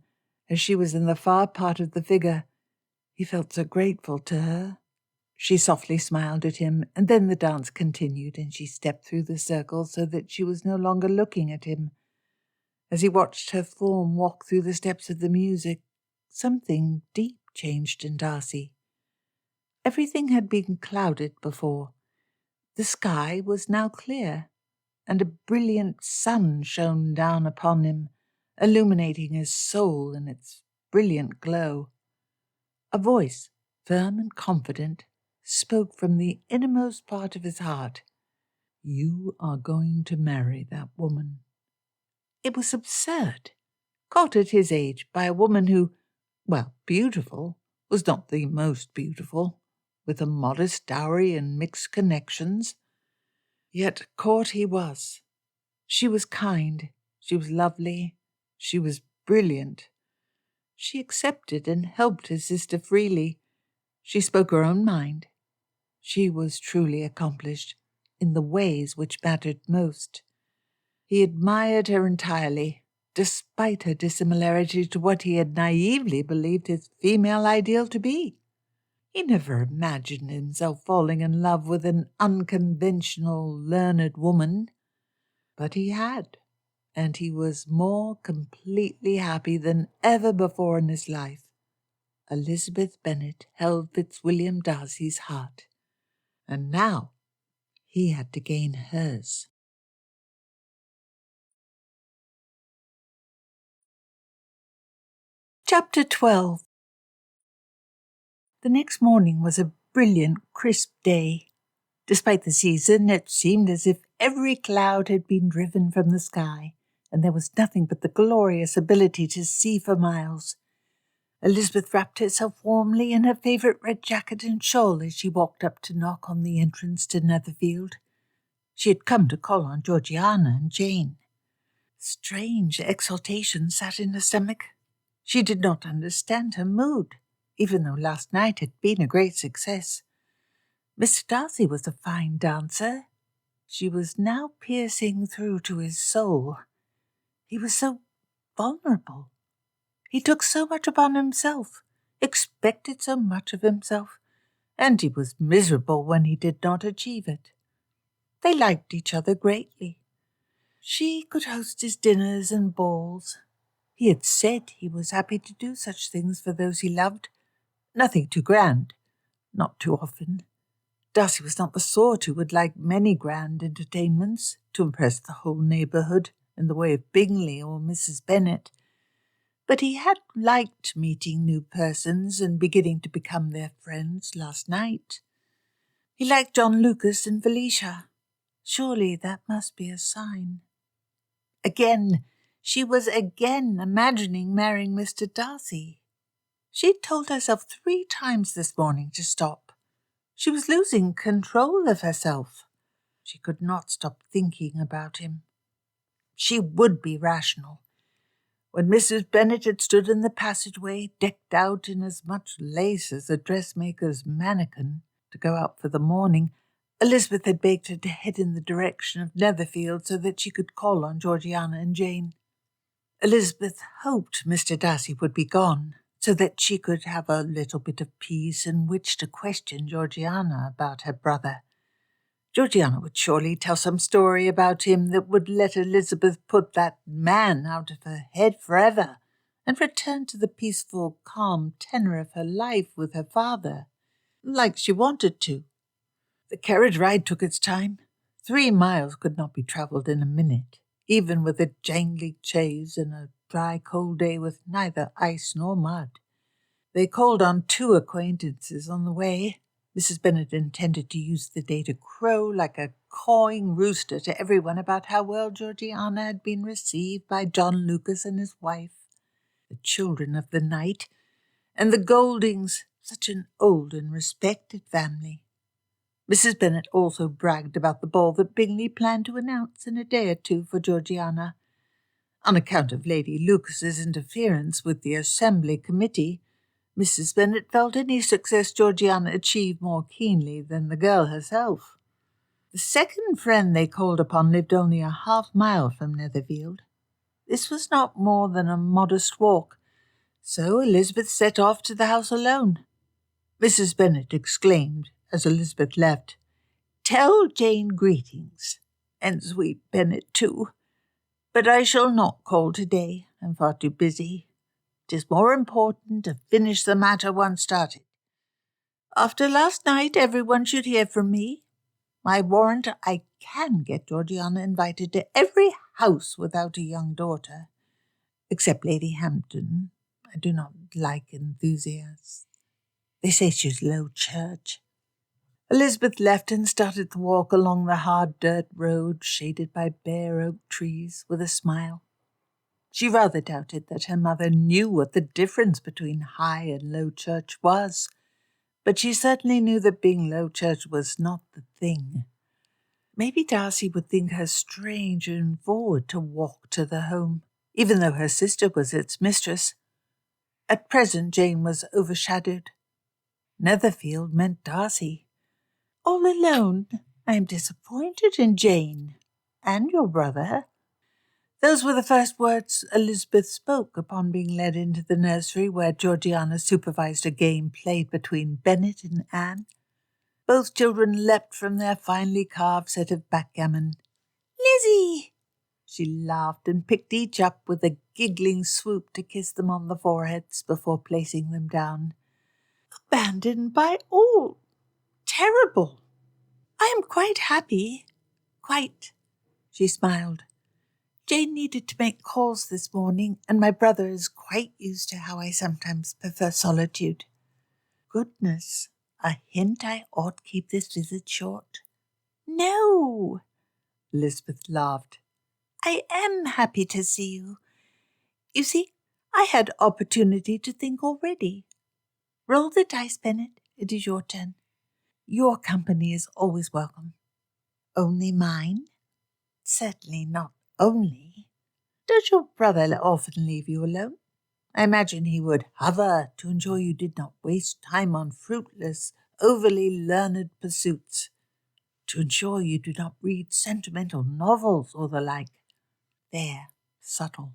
as she was in the far part of the figure. He felt so grateful to her. She softly smiled at him, and then the dance continued, and she stepped through the circle so that she was no longer looking at him. As he watched her form walk through the steps of the music, something deep changed in Darcy. Everything had been clouded before. The sky was now clear, and a brilliant sun shone down upon him, illuminating his soul in its brilliant glow. A voice, firm and confident, spoke from the innermost part of his heart. You are going to marry that woman. It was absurd. Caught at his age by a woman who, well, beautiful, was not the most beautiful, with a modest dowry and mixed connections. Yet caught he was. She was kind, she was lovely, she was brilliant. She accepted and helped his sister freely. She spoke her own mind. She was truly accomplished in the ways which mattered most. He admired her entirely, despite her dissimilarity to what he had naively believed his female ideal to be. He never imagined himself falling in love with an unconventional, learned woman, but he had, and he was more completely happy than ever before in his life. Elizabeth Bennet held Fitzwilliam Darcy's heart, and now he had to gain hers. Chapter 12. The next morning was a brilliant, crisp day. Despite the season, it seemed as if every cloud had been driven from the sky, and there was nothing but the glorious ability to see for miles. Elizabeth wrapped herself warmly in her favourite red jacket and shawl as she walked up to knock on the entrance to Netherfield. She had come to call on Georgiana and Jane. Strange exaltation sat in her stomach. She did not understand her mood, even though last night had been a great success. Mr. Darcy was a fine dancer. She was now piercing through to his soul. He was so vulnerable. He took so much upon himself, expected so much of himself, and he was miserable when he did not achieve it. They liked each other greatly. She could host his dinners and balls. He had said he was happy to do such things for those he loved. Nothing too grand, not too often. Darcy was not the sort who would like many grand entertainments to impress the whole neighbourhood in the way of Bingley or Mrs. Bennet. But he had liked meeting new persons and beginning to become their friends last night. He liked John Lucas and Felicia. Surely that must be a sign. She was again imagining marrying Mr. Darcy. She had told herself 3 times this morning to stop. She was losing control of herself. She could not stop thinking about him. She would be rational. When Mrs. Bennet had stood in the passageway, decked out in as much lace as a dressmaker's mannequin, to go out for the morning, Elizabeth had begged her to head in the direction of Netherfield so that she could call on Georgiana and Jane. Elizabeth hoped Mr. Darcy would be gone, so that she could have a little bit of peace in which to question Georgiana about her brother. Georgiana would surely tell some story about him that would let Elizabeth put that man out of her head forever and return to the peaceful, calm tenor of her life with her father, like she wanted to. The carriage ride took its time. 3 miles could not be travelled in a minute, even with a jangling chaise and a dry, cold day with neither ice nor mud. They called on 2 acquaintances on the way. Mrs. Bennet intended to use the day to crow like a cawing rooster to everyone about how well Georgiana had been received by John Lucas and his wife, the children of the night, and the Goldings, such an old and respected family. Mrs. Bennet also bragged about the ball that Bingley planned to announce in a day or 2 for Georgiana. On account of Lady Lucas's interference with the Assembly Committee, Mrs. Bennet felt any success Georgiana achieved more keenly than the girl herself. The second friend they called upon lived only a half-mile from Netherfield. This was not more than a modest walk, so Elizabeth set off to the house alone. Mrs. Bennet exclaimed, as Elizabeth left, "Tell Jane greetings, and sweet Bennet too. But I shall not call today. I'm far too busy. 'Tis more important to finish the matter once started. After last night, everyone should hear from me. I warrant I can get Georgiana invited to every house without a young daughter, except Lady Hampton. I do not like enthusiasts. They say she's low church." Elizabeth left and started to walk along the hard dirt road shaded by bare oak trees with a smile. She rather doubted that her mother knew what the difference between high and low church was, but she certainly knew that being low church was not the thing. Maybe Darcy would think her strange and forward to walk to the home, even though her sister was its mistress. At present Jane was overshadowed. Netherfield meant Darcy. "All alone. I am disappointed in Jane. And your brother." Those were the first words Elizabeth spoke upon being led into the nursery where Georgiana supervised a game played between Bennet and Anne. Both children leapt from their finely carved set of backgammon. "Lizzie!" She laughed and picked each up with a giggling swoop to kiss them on the foreheads before placing them down. "Abandoned by all! Terrible! I am quite happy. Quite." She smiled. "Jane needed to make calls this morning, and my brother is quite used to how I sometimes prefer solitude. Goodness, a hint I ought keep this visit short." "No," Elizabeth laughed. "I am happy to see you. You see, I had opportunity to think already. Roll the dice, Bennet. It is your turn. Your company is always welcome." "Only mine?" "Certainly not only. Does your brother often leave you alone? I imagine he would hover to ensure you did not waste time on fruitless, overly learned pursuits, to ensure you do not read sentimental novels or the like." There, subtle.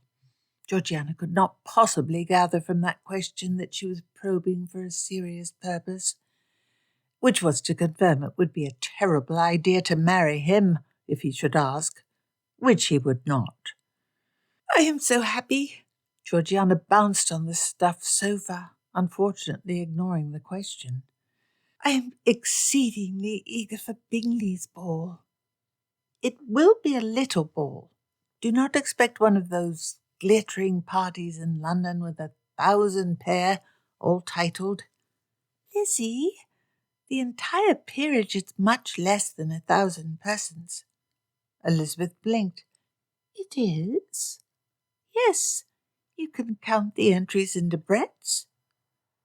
Georgiana could not possibly gather from that question that she was probing for a serious purpose, which was to confirm it would be a terrible idea to marry him if he should ask, which he would not. "I am so happy." Georgiana bounced on the stuffed sofa, unfortunately ignoring the question. "I am exceedingly eager for Bingley's ball. It will be a little ball. Do not expect one of those glittering parties in London with 1,000 pair, all titled." "Lizzie, the entire peerage is much less than 1,000 persons." Elizabeth blinked. "It is?" "Yes, you can count the entries in Debrett's."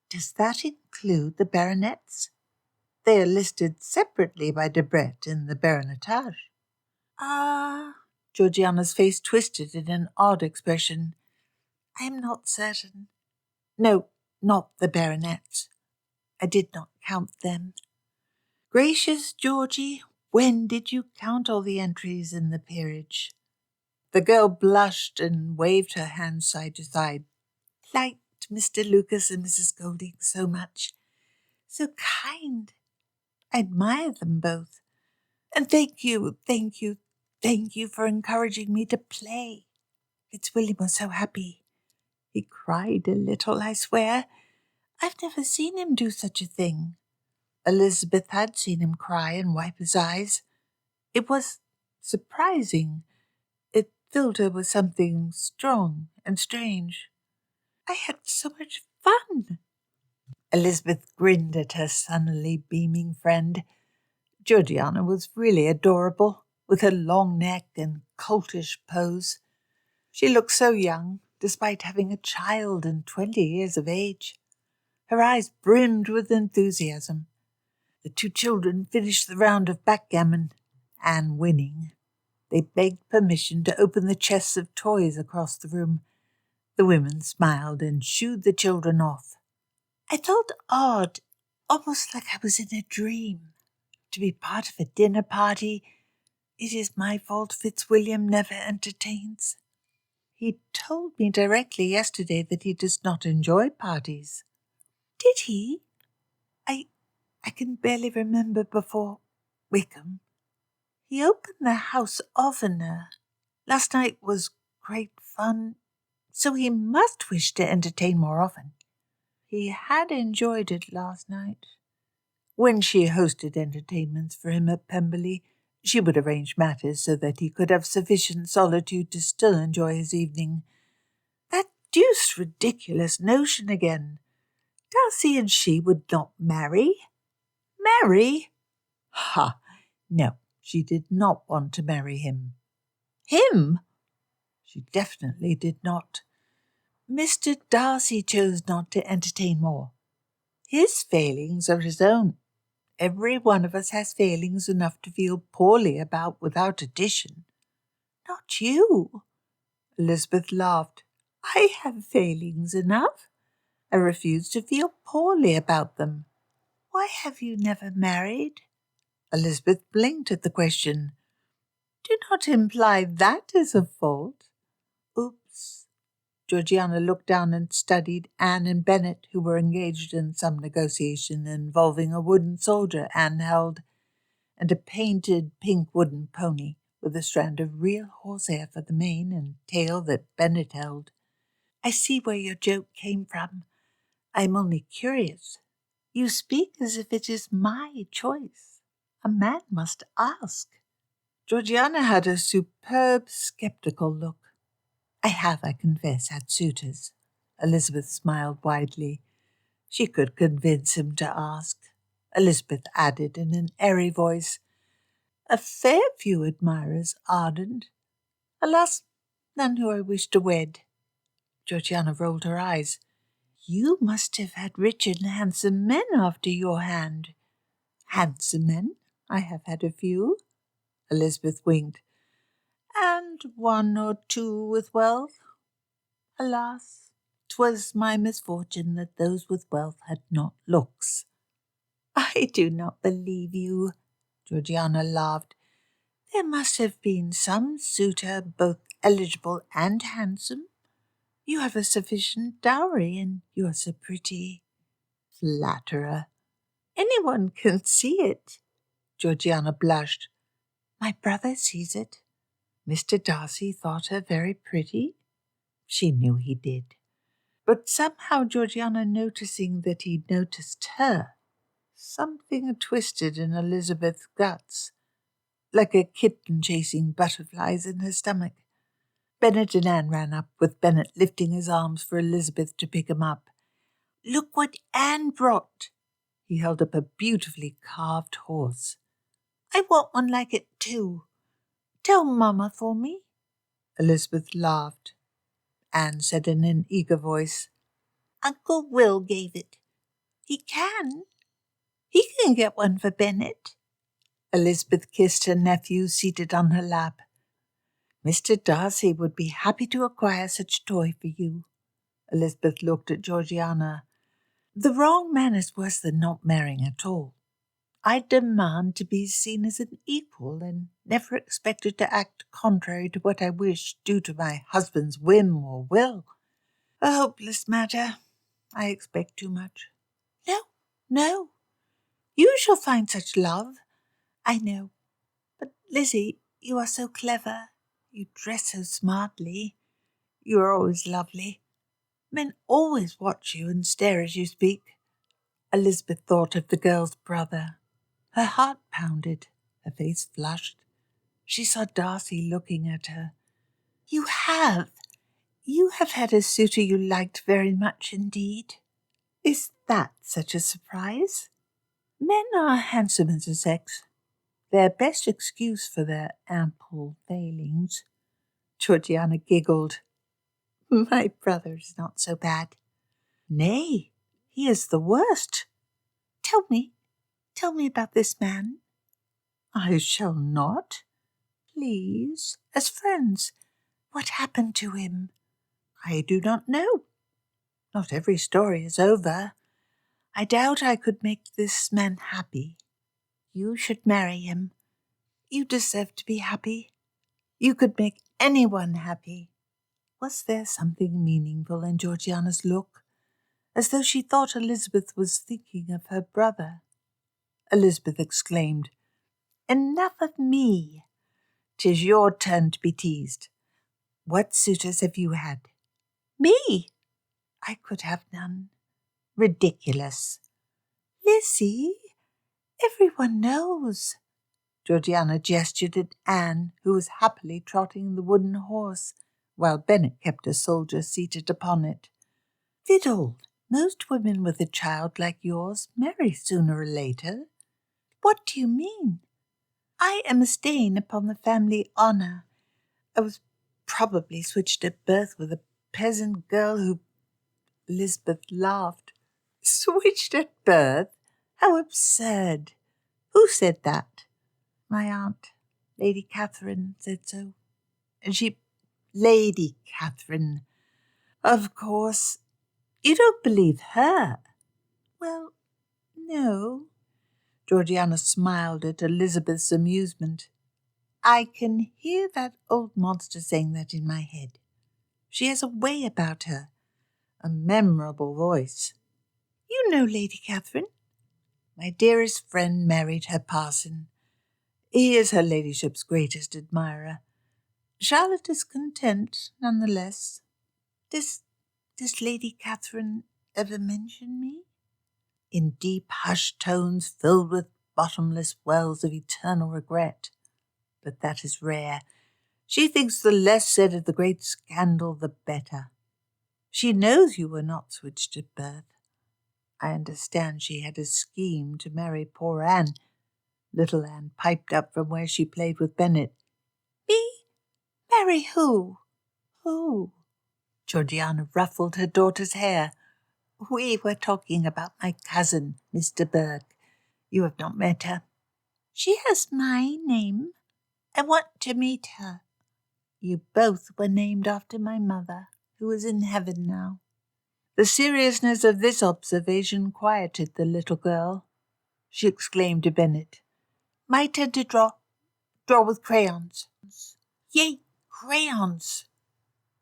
"Does that include the baronets?" "They are listed separately by Debrett in the baronetage." "Ah," Georgiana's face twisted in an odd expression. "I am not certain. No, not the baronets. I did not count them." "Gracious Georgie, when did you count all the entries in the peerage?" The girl blushed and waved her hands side to side. "Liked Mr. Lucas and Mrs. Golding so much. So kind. I admire them both. And thank you for encouraging me to play. Fitzwilliam was so happy. He cried a little, I swear. I've never seen him do such a thing." Elizabeth had seen him cry and wipe his eyes. It was surprising. It filled her with something strong and strange. "I had so much fun." Elizabeth grinned at her sunnily beaming friend. Georgiana was really adorable, with her long neck and coltish pose. She looked so young, despite having a child and 20 years of age. Her eyes brimmed with enthusiasm. The two children finished the round of backgammon, Anne winning. They begged permission to open the chests of toys across the room. The women smiled and shooed the children off. I felt odd, almost like I was in a dream, to be part of a dinner party. It is my fault Fitzwilliam never entertains. He told me directly yesterday that he does not enjoy parties. Did he? I can barely remember before Wickham. He opened the house oftener. Last night was great fun, so he must wish to entertain more often. He had enjoyed it last night. When she hosted entertainments for him at Pemberley, she would arrange matters so that he could have sufficient solitude to still enjoy his evening. That deuced ridiculous notion again. Darcy and she would not marry. Marry? Ha! No, she did not want to marry him. Him? She definitely did not. Mr. Darcy chose not to entertain more. His failings are his own. Every one of us has failings enough to feel poorly about without addition. Not you. Elizabeth laughed. I have failings enough. I refuse to feel poorly about them. Why have you never married? Elizabeth blinked at the question. Do not imply that is a fault. Georgiana looked down and studied Anne and Bennet, who were engaged in some negotiation involving a wooden soldier Anne held, and a painted pink wooden pony with a strand of real horsehair for the mane and tail that Bennet held. "I see where your joke came from. I am only curious. You speak as if it is my choice. A man must ask." Georgiana had a superb sceptical look. "I have, I confess, had suitors." Elizabeth smiled widely. She could convince him to ask. Elizabeth added in an airy voice, "A fair few admirers, ardent. Alas, none who I wish to wed." Georgiana rolled her eyes. "You must have had rich and handsome men after your hand." "Handsome men? I have had a few." Elizabeth winked. "And one or two with wealth. Alas, 'twas my misfortune that those with wealth had not looks." "I do not believe you," Georgiana laughed. "There must have been some suitor both eligible and handsome. You have a sufficient dowry, and you are so pretty." "Flatterer." "Anyone can see it." Georgiana blushed. "My brother sees it." "Mr. Darcy thought her very pretty?" She knew he did. But somehow Georgiana, noticing that he noticed her, something twisted in Elizabeth's guts, like a kitten chasing butterflies in her stomach. Bennet and Anne ran up, with Bennet lifting his arms for Elizabeth to pick him up. "Look what Anne brought." He held up a beautifully carved horse. "I want one like it too. Tell Mamma for me." Elizabeth laughed. Anne said in an eager voice, "Uncle Will gave it. He can get one for Bennet." Elizabeth kissed her nephew seated on her lap. "Mr. Darcy would be happy to acquire such a toy for you." Elizabeth looked at Georgiana. "The wrong man is worse than not marrying at all. I demand to be seen as an equal, and never expected to act contrary to what I wish due to my husband's whim or will. A hopeless matter. I expect too much." "No, no. You shall find such love. I know. But, Lizzie, you are so clever. You dress so smartly. You are always lovely. Men always watch you and stare as you speak." Elizabeth thought of the girl's brother. Her heart pounded. Her face flushed. She saw Darcy looking at her. You have had a suitor you liked very much indeed. Is that such a surprise? Men are handsome as a sex. Their best excuse for their ample failings." Georgiana giggled. "My brother is not so bad." "Nay, he is the worst. Tell me about this man." "I shall not." "Please, as friends, what happened to him?" "I do not know. Not every story is over. I doubt I could make this man happy. You should marry him. You deserve to be happy. You could make anyone happy." Was there something meaningful in Georgiana's look, as though she thought Elizabeth was thinking of her brother? Elizabeth exclaimed, "Enough of me. 'Tis your turn to be teased. What suitors have you had?" "Me? I could have none." "Ridiculous." "Lizzie, everyone knows." Georgiana gestured at Anne, who was happily trotting the wooden horse, while Bennet kept a soldier seated upon it. "Fiddle! Most women with a child like yours marry sooner or later." "What do you mean?" "I am a stain upon the family honour. I was probably switched at birth with a peasant girl who—" Elizabeth laughed. "Switched at birth? How absurd! Who said that?" "My aunt, Lady Catherine, said so. And Lady Catherine. Of course. You don't believe her?" "Well, no." Georgiana smiled at Elizabeth's amusement. "I can hear that old monster saying that in my head. She has a way about her, a memorable voice. You know Lady Catherine? My dearest friend married her parson. He is her ladyship's greatest admirer. Charlotte is content, none the less. Does Lady Catherine ever mention me? In deep, hushed tones filled with bottomless wells of eternal regret. But that is rare. She thinks the less said of the great scandal, the better. She knows you were not switched at birth. I understand she had a scheme to marry poor Anne. Little Anne piped up from where she played with Bennet. Me? Marry who? Who? Georgiana ruffled her daughter's hair. We were talking about my cousin, Mr. Burke. You have not met her. She has my name. I want to meet her. You both were named after my mother, who is in heaven now. The seriousness of this observation quieted the little girl. She exclaimed to Bennet, My turn to draw with crayons. Yea, crayons.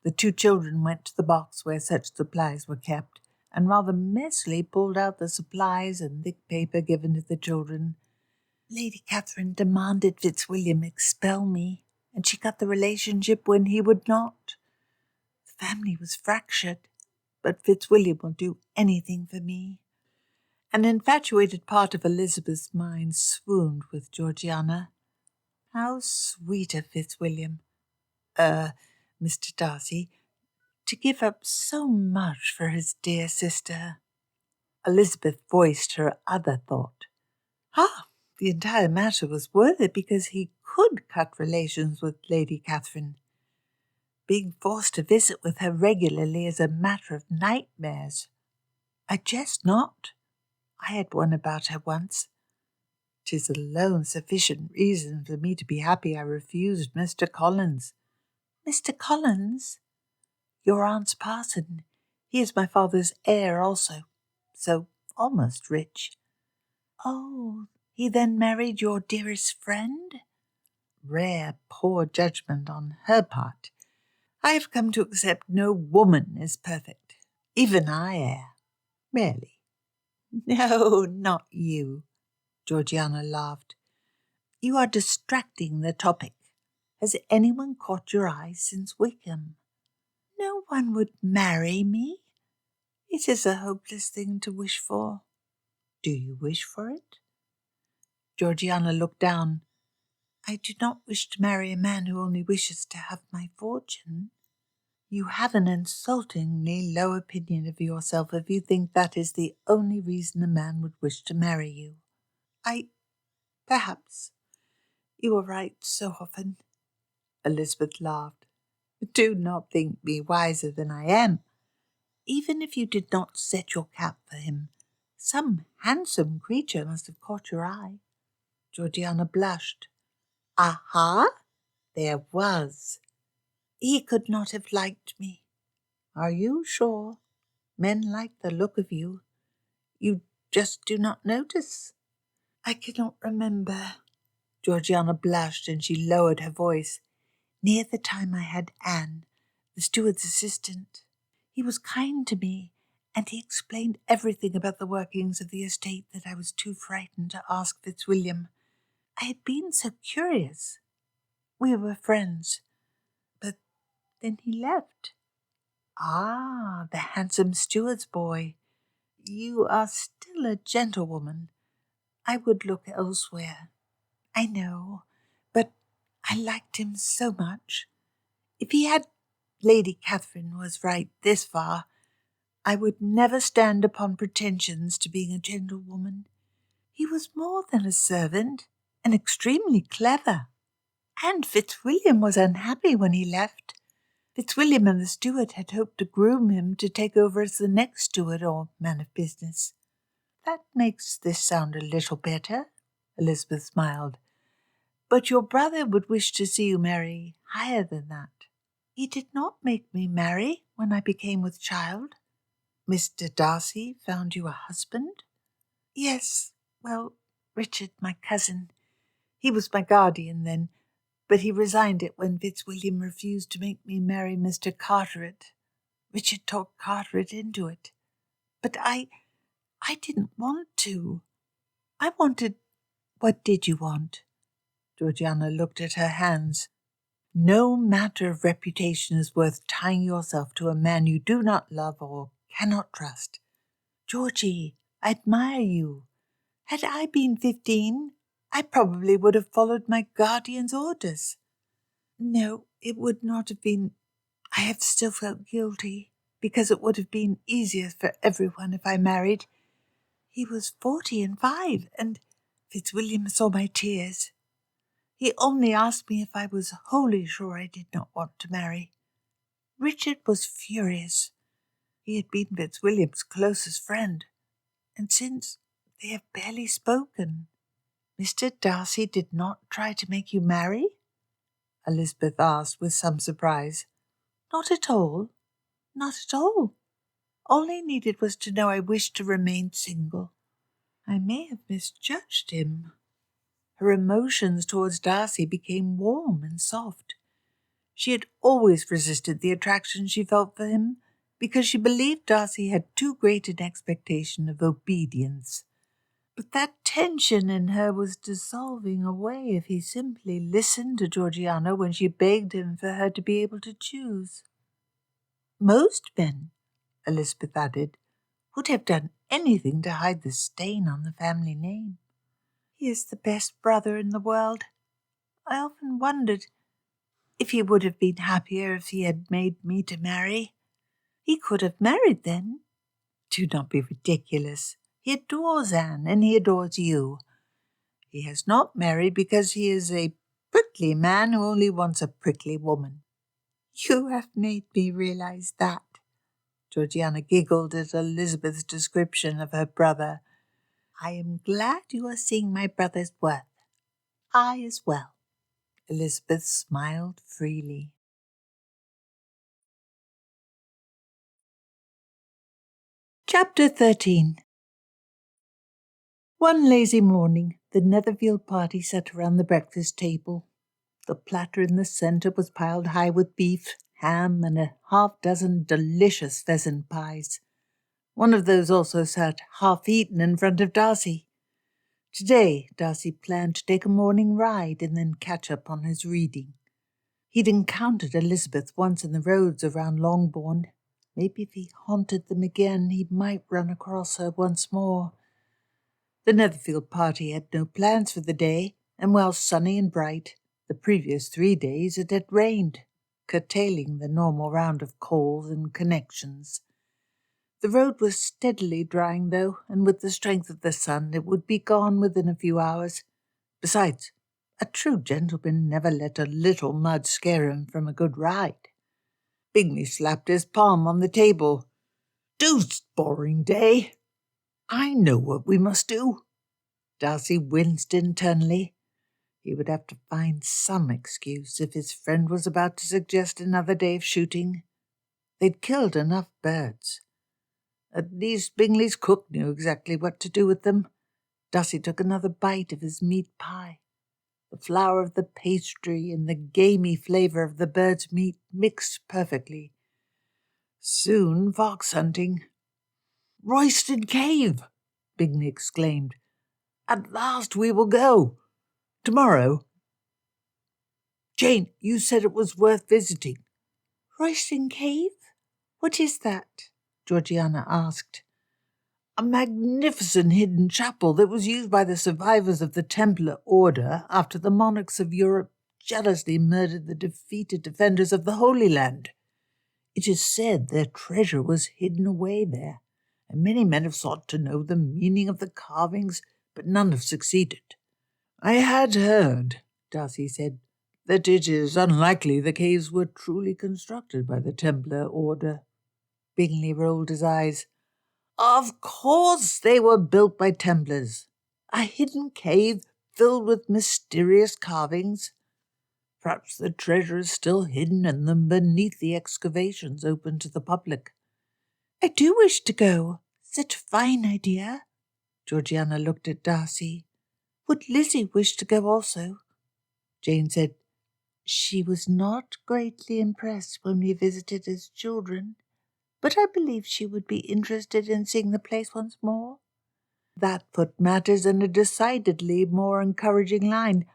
The two children went to the box where such supplies were kept, and rather messily pulled out the supplies and thick paper given to the children. Lady Catherine demanded Fitzwilliam expel me, and she cut the relationship when he would not. The family was fractured, but Fitzwilliam will do anything for me. An infatuated part of Elizabeth's mind swooned with Georgiana. How sweet of Fitzwilliam, Mr. Darcy, to give up so much for his dear sister. Elizabeth voiced her other thought. The entire matter was worth it because he could cut relations with Lady Catherine. Being forced to visit with her regularly is a matter of nightmares. I jest not. I had one about her once. 'Tis alone sufficient reason for me to be happy I refused Mr. Collins. Mr. Collins? Your aunt's parson. He is my father's heir also, so almost rich. Oh, he then married your dearest friend? Rare, poor judgment on her part. I have come to accept no woman is perfect. Even I err. Rarely. No, not you. Georgiana laughed. You are distracting the topic. Has anyone caught your eye since Wickham? No one would marry me. It is a hopeless thing to wish for. Do you wish for it? Georgiana looked down. I do not wish to marry a man who only wishes to have my fortune. You have an insultingly low opinion of yourself if you think that is the only reason a man would wish to marry you. Perhaps. You are right so often. Elizabeth laughed. Do not think me wiser than I am. Even if you did not set your cap for him, some handsome creature must have caught your eye. Georgiana blushed. Aha! There was. He could not have liked me. Are you sure? Men like the look of you. You just do not notice. I cannot remember. Georgiana blushed and she lowered her voice. Near the time I had Anne, the steward's assistant. He was kind to me, and he explained everything about the workings of the estate that I was too frightened to ask Fitzwilliam. I had been so curious. We were friends. But then he left. Ah, the handsome steward's boy. You are still a gentlewoman. I would look elsewhere. I know, but I liked him so much. If he had Lady Catherine was right this far, I would never stand upon pretensions to being a gentlewoman. He was more than a servant, and extremely clever. And Fitzwilliam was unhappy when he left. Fitzwilliam and the steward had hoped to groom him to take over as the next steward or man of business. That makes this sound a little better, Elizabeth smiled. But your brother would wish to see you marry higher than that. He did not make me marry when I became with child. Mr. Darcy found you a husband? Yes, well, Richard, my cousin. He was my guardian then, But he resigned it when Fitzwilliam refused to make me marry Mr. Carteret. Richard talked Carteret into it. But I didn't want to. I wanted— What did you want? Georgiana looked at her hands. No matter of reputation is worth tying yourself to a man you do not love or cannot trust. Georgie, I admire you. Had I been 15, I probably would have followed my guardian's orders. No, it would not have been— I have still felt guilty, because it would have been easier for everyone if I married. He was 45, and Fitzwilliam saw my tears. He only asked me if I was wholly sure I did not want to marry. Richard was furious. He had been Fitzwilliam's closest friend, and since they have barely spoken. Mr. Darcy did not try to make you marry? Elizabeth asked with some surprise. Not at all. Not at all. All he needed was to know I wished to remain single. I may have misjudged him. Her emotions towards Darcy became warm and soft. She had always resisted the attraction she felt for him because she believed Darcy had too great an expectation of obedience. But that tension in her was dissolving away if he simply listened to Georgiana when she begged him for her to be able to choose. Most men, Elizabeth added, would have done anything to hide the stain on the family name. He is the best brother in the world. I often wondered if he would have been happier if he had made me to marry. He could have married then. Do not be ridiculous. He adores Anne, and he adores you. He has not married because he is a prickly man who only wants a prickly woman. You have made me realize that. Georgiana giggled at Elizabeth's description of her brother. I am glad you are seeing my brother's worth. I as well. Elizabeth smiled freely. Chapter 13. One lazy morning, the Netherfield party sat around the breakfast table. The platter in the centre was piled high with beef, ham, and a half-dozen delicious pheasant pies. One of those also sat half-eaten in front of Darcy. Today, Darcy planned to take a morning ride and then catch up on his reading. He'd encountered Elizabeth once in the roads around Longbourn. Maybe if he haunted them again, he might run across her once more. The Netherfield party had no plans for the day, and while sunny and bright, the previous 3 days it had rained, curtailing the normal round of calls and connections. The road was steadily drying, though, and with the strength of the sun it would be gone within a few hours. Besides, a true gentleman never let a little mud scare him from a good ride. Bingley slapped his palm on the table. Deuced boring day. I know what we must do. Darcy winced internally. He would have to find some excuse if his friend was about to suggest another day of shooting. They'd killed enough birds. At least Bingley's cook knew exactly what to do with them. Darcy took another bite of his meat pie. The flour of the pastry and the gamey flavour of the bird's meat mixed perfectly. Soon fox hunting. Royston Cave! Bingley exclaimed. At last we will go. Tomorrow. Jane, you said it was worth visiting. Royston Cave? What is that? Georgiana asked. A magnificent hidden chapel that was used by the survivors of the Templar Order after the monarchs of Europe jealously murdered the defeated defenders of the Holy Land. It is said their treasure was hidden away there, and many men have sought to know the meaning of the carvings, but none have succeeded. I had heard, Darcy said, that it is unlikely the caves were truly constructed by the Templar Order. Bingley rolled his eyes. Of course they were built by Templars. A hidden cave filled with mysterious carvings. Perhaps the treasure is still hidden in them beneath the excavations open to the public. I do wish to go. Such a fine idea. Georgiana looked at Darcy. Would Lizzie wish to go also? Jane said, She was not greatly impressed when we visited as children, but I believe she would be interested in seeing the place once more. That put matters in a decidedly more encouraging line.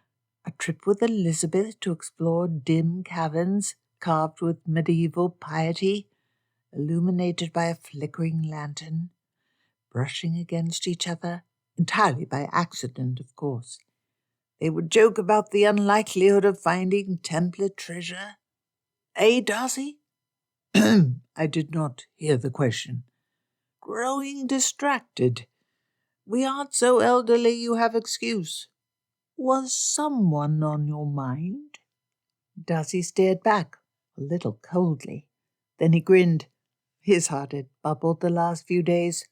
A trip with Elizabeth to explore dim caverns carved with medieval piety, illuminated by a flickering lantern, brushing against each other, entirely by accident, of course. They would joke about the unlikelihood of finding Templar treasure. Eh, Darcy? I did not hear the question. Growing distracted. We aren't so elderly you have excuse. Was someone on your mind? Darcy stared back, a little coldly. Then he grinned. His heart had bubbled the last few days,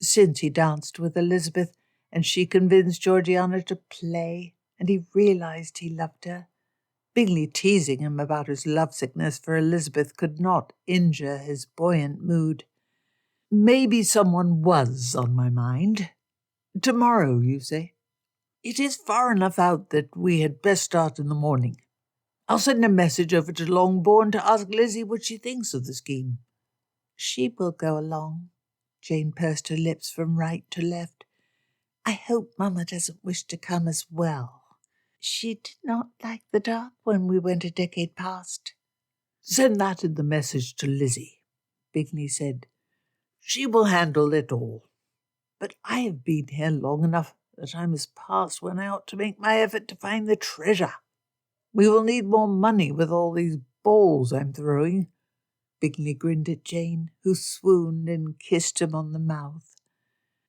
since he danced with Elizabeth and she convinced Georgiana to play, and he realized he loved her. Bingley teasing him about his lovesickness for Elizabeth could not injure his buoyant mood. Maybe someone was on my mind. Tomorrow, you say? It is far enough out that we had best start in the morning. I'll send a message over to Longbourn to ask Lizzie what she thinks of the scheme. She will go along. Jane pursed her lips from right to left. I hope Mamma doesn't wish to come as well. She did not like the dark when we went a decade past. Send that in the message to Lizzie, Bingley said. She will handle it all. But I have been here long enough. The time is past when I ought to make my effort to find the treasure. We will need more money with all these balls I'm throwing. Bingley grinned at Jane, who swooned and kissed him on the mouth.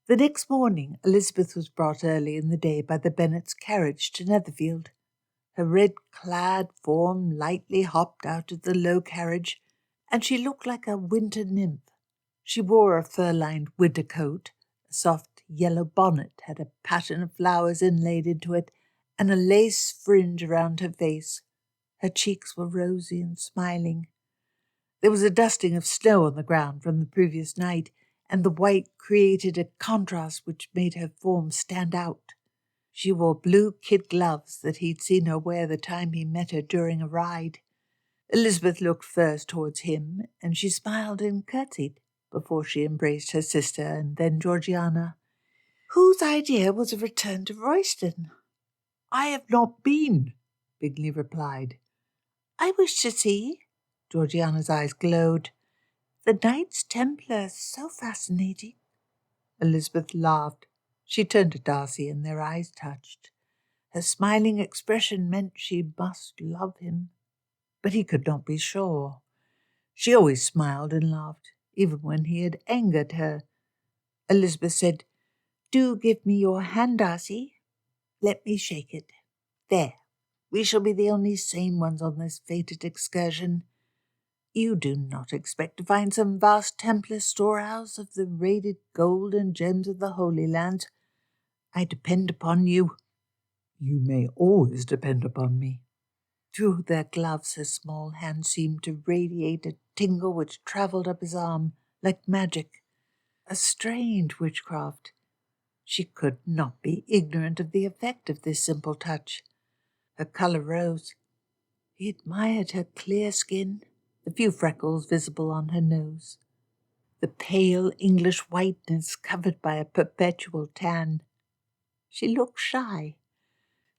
The next morning, Elizabeth was brought early in the day by the Bennets' carriage to Netherfield. Her red-clad form lightly hopped out of the low carriage, and she looked like a winter nymph. She wore a fur-lined winter coat. A soft yellow bonnet had a pattern of flowers inlaid into it, and a lace fringe around her face. Her cheeks were rosy and smiling. There was a dusting of snow on the ground from the previous night, and the white created a contrast which made her form stand out. She wore blue kid gloves that he'd seen her wear the time he met her during a ride. Elizabeth looked first towards him, and she smiled and curtsied before she embraced her sister and then Georgiana. Whose idea was a return to Royston? I have not been, Bingley replied. I wish to see. Georgiana's eyes glowed. The Knights Templar, so fascinating. Elizabeth laughed. She turned to Darcy, and their eyes touched. Her smiling expression meant she must love him, but he could not be sure. She always smiled and laughed, even when he had angered her. Elizabeth said, Do give me your hand, Darcy. Let me shake it. There, we shall be the only sane ones on this fated excursion. You do not expect to find some vast Templar storehouse of the raided gold and gems of the Holy Lands. I depend upon you. You may always depend upon me. Through their gloves her small hand seemed to radiate a tingle which travelled up his arm like magic, a strange witchcraft. She could not be ignorant of the effect of this simple touch. Her colour rose. He admired her clear skin, the few freckles visible on her nose, the pale English whiteness covered by a perpetual tan. She looked shy.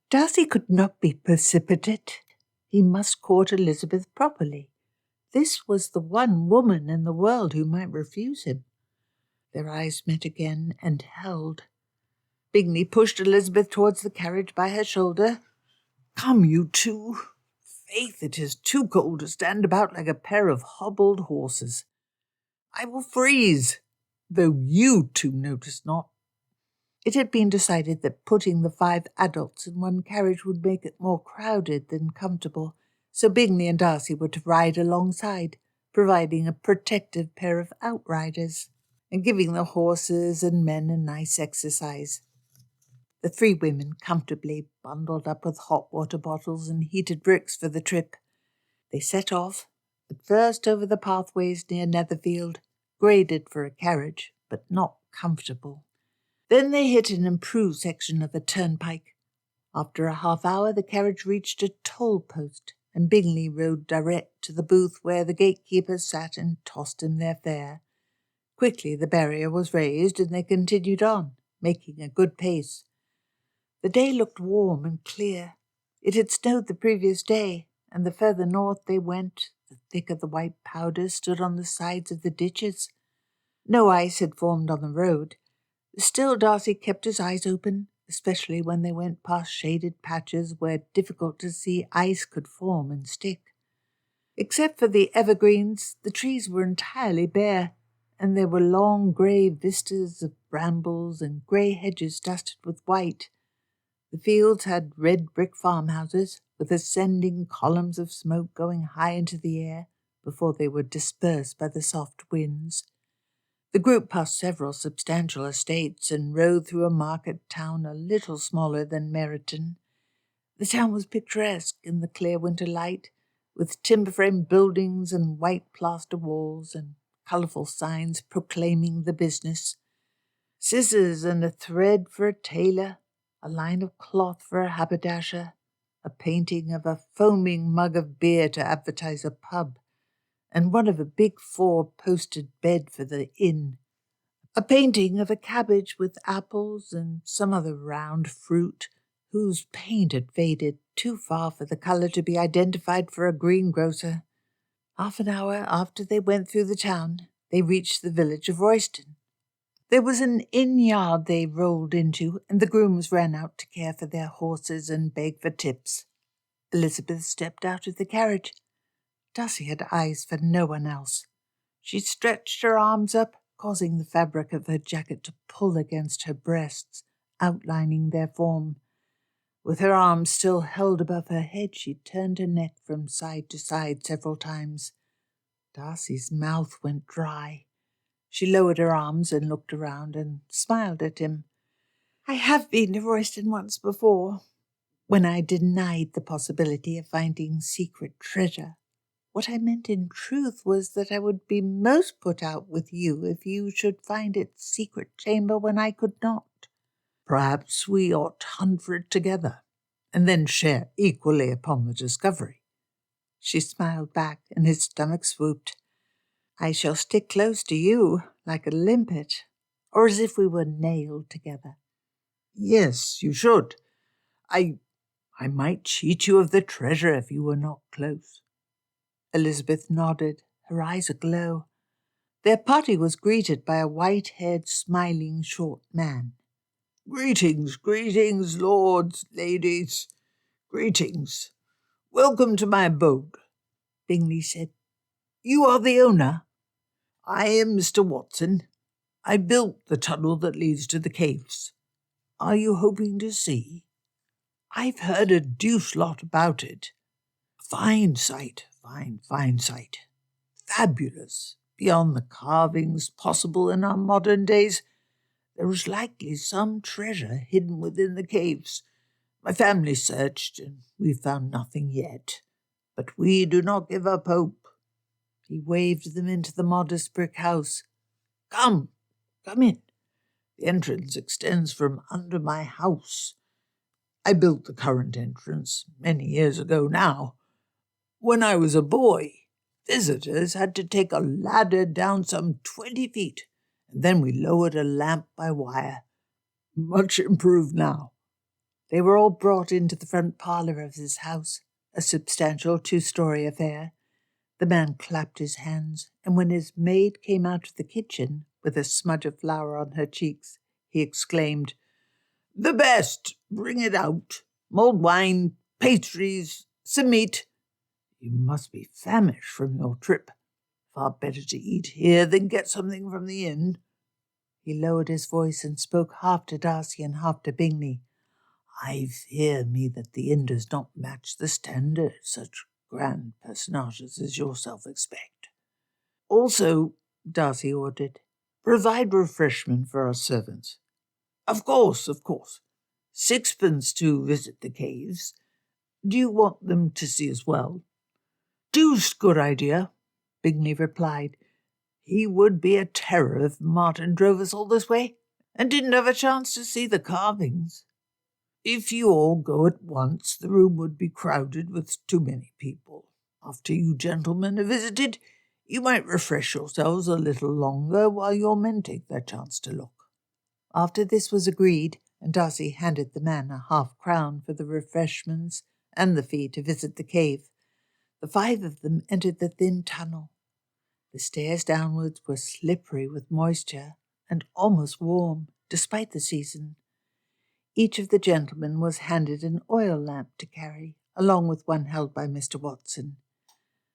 Darcy could not be precipitate. He must court Elizabeth properly. This was the one woman in the world who might refuse him. Their eyes met again and held. Bingley pushed Elizabeth towards the carriage by her shoulder. Come, you two. Faith, it is too cold to stand about like a pair of hobbled horses. I will freeze, though you two notice not. It had been decided that putting the 5 adults in one carriage would make it more crowded than comfortable, so Bingley and Darcy were to ride alongside, providing a protective pair of outriders, and giving the horses and men a nice exercise. The 3 women comfortably bundled up with hot water bottles and heated bricks for the trip. They set off, at first over the pathways near Netherfield, graded for a carriage, but not comfortable. Then they hit an improved section of the turnpike. After a half-hour the carriage reached a toll-post, and Bingley rode direct to the booth where the gatekeepers sat and tossed him their fare. Quickly the barrier was raised, and they continued on, making a good pace. The day looked warm and clear. It had snowed the previous day, and the further north they went, the thicker the white powder stood on the sides of the ditches. No ice had formed on the road. Still Darcy kept his eyes open, especially when they went past shaded patches where difficult to see ice could form and stick. Except for the evergreens, the trees were entirely bare, and there were long grey vistas of brambles and grey hedges dusted with white. The fields had red brick farmhouses, with ascending columns of smoke going high into the air before they were dispersed by the soft winds. The group passed several substantial estates and rode through a market town a little smaller than Meryton. The town was picturesque in the clear winter light, with timber-frame buildings and white plaster walls and colourful signs proclaiming the business. Scissors and a thread for a tailor, a line of cloth for a haberdasher, a painting of a foaming mug of beer to advertise a pub, and one of a big 4-posted bed for the inn. A painting of a cabbage with apples and some other round fruit, whose paint had faded too far for the colour to be identified for a greengrocer. Half an hour after they went through the town, they reached the village of Royston. There was an inn-yard they rolled into, and the grooms ran out to care for their horses and beg for tips. Elizabeth stepped out of the carriage. Darcy had eyes for no one else. She stretched her arms up, causing the fabric of her jacket to pull against her breasts, outlining their form. With her arms still held above her head, she turned her neck from side to side several times. Darcy's mouth went dry. She lowered her arms and looked around and smiled at him. "I have been to Royston once before, when I denied the possibility of finding secret treasure. What I meant in truth was that I would be most put out with you if you should find its secret chamber when I could not. Perhaps we ought to hunt for it together, and then share equally upon the discovery." She smiled back, and his stomach swooped. "I shall stick close to you, like a limpet, or as if we were nailed together." "Yes, you should. I might cheat you of the treasure if you were not close." Elizabeth nodded, her eyes aglow. Their party was greeted by a white-haired, smiling, short man. "Greetings, greetings, lords, ladies. Greetings. Welcome to my abode," Bingley said. "You are the owner?" "I am Mr. Watson. I built the tunnel that leads to the caves. Are you hoping to see? I've heard a deuce lot about it. Fine sight, fine sight. Fabulous, beyond the carvings possible in our modern days. There is likely some treasure hidden within the caves. My family searched, and we found nothing yet. But we do not give up hope." He waved them into the modest brick house. Come in. The entrance extends from under my house. I built the current entrance many years ago now. When I was a boy, visitors had to take a ladder down some 20 feet, and then we lowered a lamp by wire. Much improved now." They were all brought into the front parlour of his house, a substantial 2-story affair. The man clapped his hands, and when his maid came out of the kitchen, with a smudge of flour on her cheeks, he exclaimed, "The best! Bring it out. Mulled wine, pastries, some meat. You must be famished from your trip. Far better to eat here than get something from the inn." He lowered his voice and spoke half to Darcy and half to Bingley. "I fear me that the inn does not match the standard such grand personages as yourself expect. Also," Darcy ordered, "provide refreshment for our servants." Of course. 6pence to visit the caves. Do you want them to see as well?" "Deuced good idea," Bingley replied. "He would be a terror if Martin drove us all this way, and didn't have a chance to see the carvings." If you all go at once, the room would be crowded with too many people. After you gentlemen have visited, you might refresh yourselves a little longer while your men take their chance to look." After this was agreed, and Darcy handed the man a half-crown for the refreshments and the fee to visit the cave, the 5 of them entered the thin tunnel. The stairs downwards were slippery with moisture and almost warm, despite the season. Each of the gentlemen was handed an oil lamp to carry, along with one held by Mr. Watson.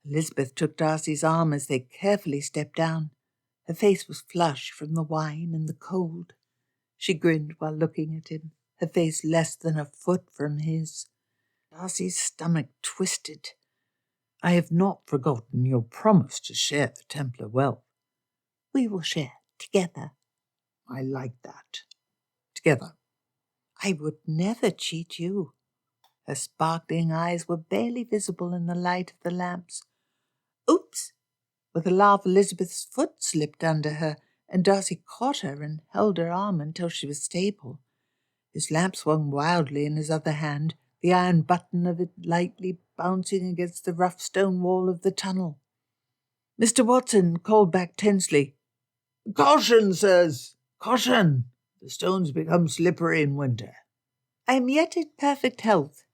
Elizabeth took Darcy's arm as they carefully stepped down. Her face was flushed from the wine and the cold. She grinned while looking at him, her face less than a foot from his. Darcy's stomach twisted. "I have not forgotten your promise to share the Templar wealth." "We will share together." "I like that. Together." "I would never cheat you." Her sparkling eyes were barely visible in the light of the lamps. "Oops!" With a laugh, Elizabeth's foot slipped under her, and Darcy caught her and held her arm until she was stable. His lamp swung wildly in his other hand, the iron button of it lightly bouncing against the rough stone wall of the tunnel. Mr. Watson called back tensely, "Caution, sirs! Caution! The stones become slippery in winter." "I am yet in perfect health."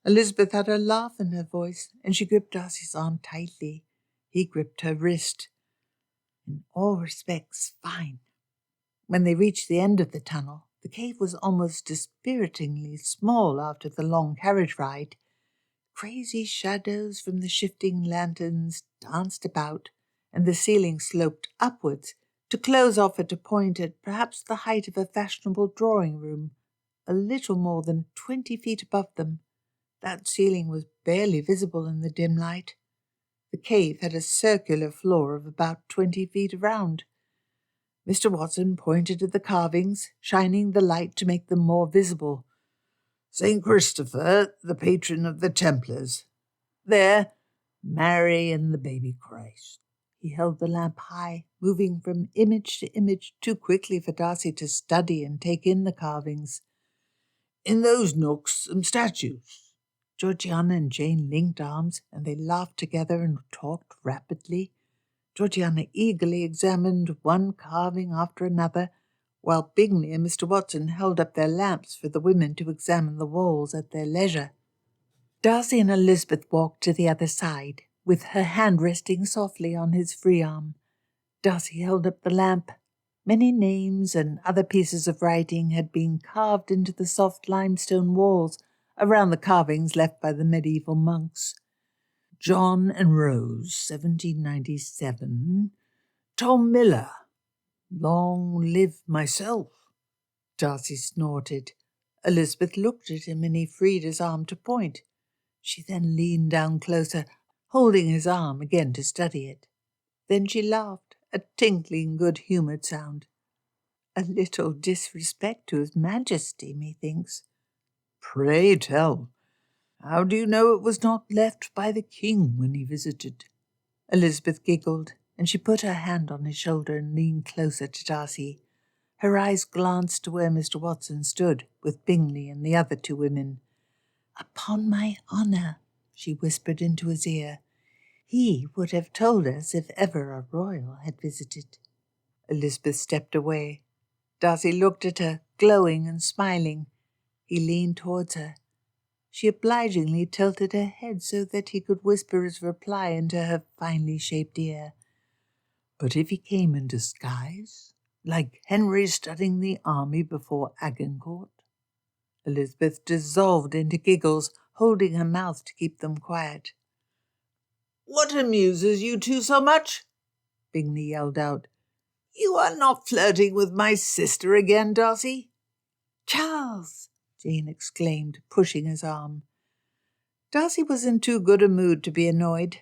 Elizabeth had a laugh in her voice, and she gripped Darcy's arm tightly. He gripped her wrist. "In all respects, fine." When they reached the end of the tunnel, the cave was almost dispiritingly small after the long carriage ride. Crazy shadows from the shifting lanterns danced about, and the ceiling sloped upwards to close off at a point at perhaps the height of a fashionable drawing-room, a little more than 20 feet above them. That ceiling was barely visible in the dim light. The cave had a circular floor of about 20 feet around. Mr. Watson pointed at the carvings, shining the light to make them more visible. "St. Christopher, the patron of the Templars. There, Mary and the baby Christ." He held the lamp high, moving from image to image too quickly for Darcy to study and take in the carvings. "In those nooks, some statues." Georgiana and Jane linked arms, and they laughed together and talked rapidly. Georgiana eagerly examined one carving after another, while Bingley and Mr. Watson held up their lamps for the women to examine the walls at their leisure. Darcy and Elizabeth walked to the other side, with her hand resting softly on his free arm. Darcy held up the lamp. Many names and other pieces of writing had been carved into the soft limestone walls around the carvings left by the medieval monks. "John and Rose, 1797. Tom Miller. Long live myself." Darcy snorted. Elizabeth looked at him, and he freed his arm to point. She then leaned down closer, holding his arm again to study it. Then she laughed, a tinkling, good-humoured sound. "A little disrespect to His Majesty, methinks." "Pray tell. How do you know it was not left by the king when he visited?" Elizabeth giggled, and she put her hand on his shoulder and leaned closer to Darcy. Her eyes glanced to where Mr. Watson stood, with Bingley and the other 2 women. "Upon my honour," she whispered into his ear, "he would have told us if ever a royal had visited." Elizabeth stepped away. Darcy looked at her, glowing and smiling. He leaned towards her. She obligingly tilted her head so that he could whisper his reply into her finely shaped ear. "But if he came in disguise, like Henry studying the army before Agincourt?" Elizabeth dissolved into giggles, holding her mouth to keep them quiet. "What amuses you two so much?" Bingley yelled out. "You are not flirting with my sister again, Darcy?" "Charles!" Jane exclaimed, pushing his arm. Darcy was in too good a mood to be annoyed.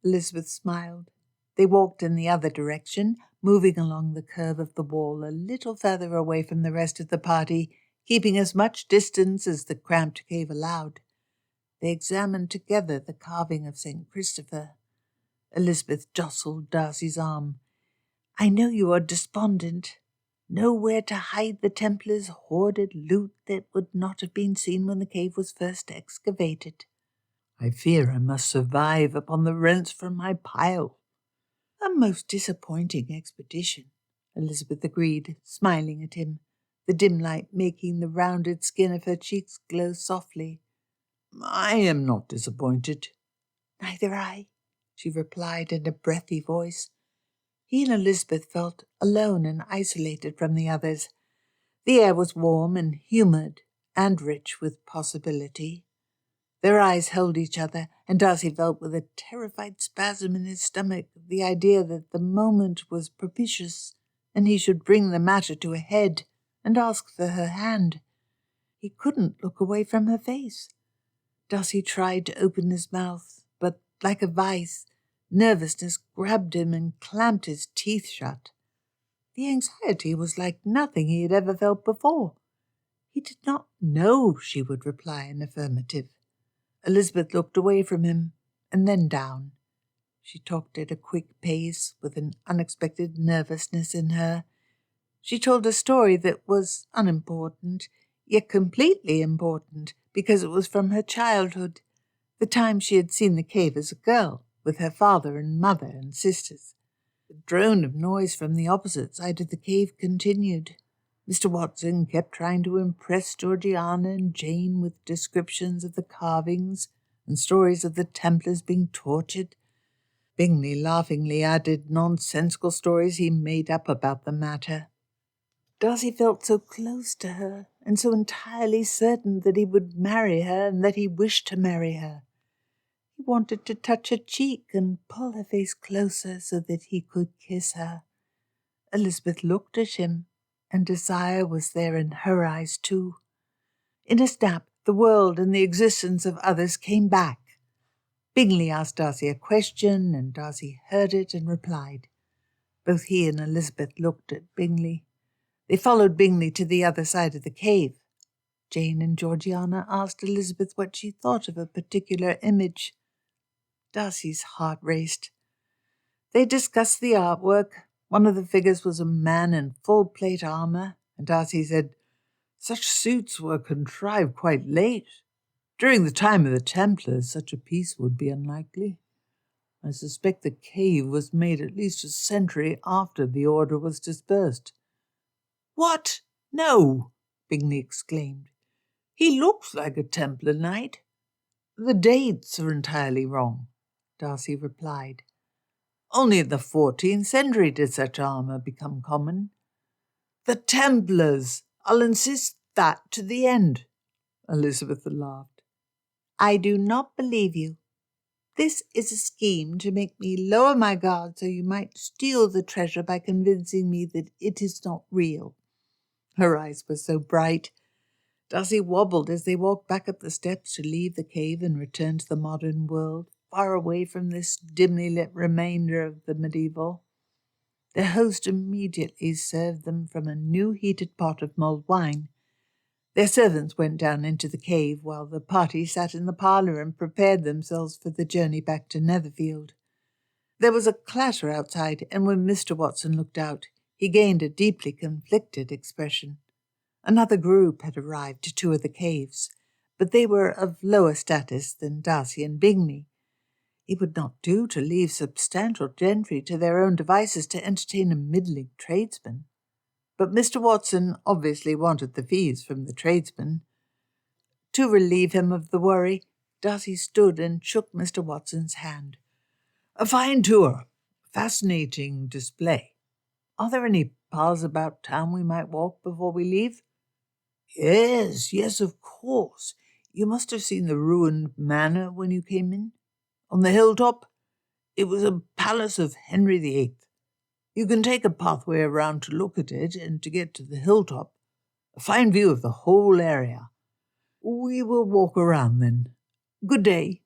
Elizabeth smiled. They walked in the other direction, moving along the curve of the wall a little further away from the rest of the party, keeping as much distance as the cramped cave allowed. They examined together the carving of St. Christopher. Elizabeth jostled Darcy's arm. "I know you are despondent. nowhere to hide the Templars' hoarded loot that would not have been seen when the cave was first excavated. I fear I must survive upon the rents from my pile. A most disappointing expedition, Elizabeth agreed, smiling at him, the dim light making the rounded skin of her cheeks glow softly. I am not disappointed. Neither I, she replied in a breathy voice. He and Elizabeth felt alone and isolated from the others. The air was warm and humid and rich with possibility. Their eyes held each other, and Darcy felt with a terrified spasm in his stomach the idea that the moment was propitious, and he should bring the matter to a head and ask for her hand. He couldn't look away from her face. Darcy tried to open his mouth, but like a vice, nervousness grabbed him and clamped his teeth shut. The anxiety was like nothing he had ever felt before. He did not know she would reply in affirmative. Elizabeth looked away from him and then down. She talked at a quick pace with an unexpected nervousness in her. She told a story that was unimportant, yet completely important, because it was from her childhood, the time she had seen the cave as a girl, with her father and mother and sisters. The drone of noise from the opposite side of the cave continued. Mr. Watson kept trying to impress Georgiana and Jane with descriptions of the carvings and stories of the Templars being tortured. Bingley laughingly added nonsensical stories he made up about the matter. Darcy felt so close to her, and so entirely certain that he would marry her and that he wished to marry her. He wanted to touch her cheek and pull her face closer so that he could kiss her. Elizabeth looked at him, and desire was there in her eyes too. In a snap, the world and the existence of others came back. Bingley asked Darcy a question, and Darcy heard it and replied. Both he and Elizabeth looked at Bingley. They followed Bingley to the other side of the cave. Jane and Georgiana asked Elizabeth what she thought of a particular image. Darcy's heart raced. They discussed the artwork. One of the figures was a man in full plate armour, and Darcy said, "Such suits were contrived quite late. During the time of the Templars, such a piece would be unlikely. I suspect the cave was made at least a century after the order was dispersed." "What? No!" Bingley exclaimed. "He looks like a Templar knight." "The dates are entirely wrong," Darcy replied. "Only in the 14th century did such armour become common." "The Templars! I'll insist that to the end," Elizabeth laughed. "I do not believe you. This is a scheme to make me lower my guard so you might steal the treasure by convincing me that it is not real." Her eyes were so bright. Darcy wobbled as they walked back up the steps to leave the cave and return to the modern world, far away from this dimly lit remainder of the medieval. Their host immediately served them from a new heated pot of mulled wine. Their servants went down into the cave while the party sat in the parlour and prepared themselves for the journey back to Netherfield. There was a clatter outside, and when Mr. Watson looked out, he gained a deeply conflicted expression. Another group had arrived to tour the caves, but they were of lower status than Darcy and Bingley. It would not do to leave substantial gentry to their own devices to entertain a middling tradesman. But Mr. Watson obviously wanted the fees from the tradesmen. To relieve him of the worry, Darcy stood and shook Mr. Watson's hand. "A fine tour, fascinating display. Are there any paths about town we might walk before we leave?" Yes, of course. You must have seen the ruined manor when you came in. On the hilltop, it was a palace of Henry VIII. You can take a pathway around to look at it and to get to the hilltop. A fine view of the whole area. We will walk around then. Good day."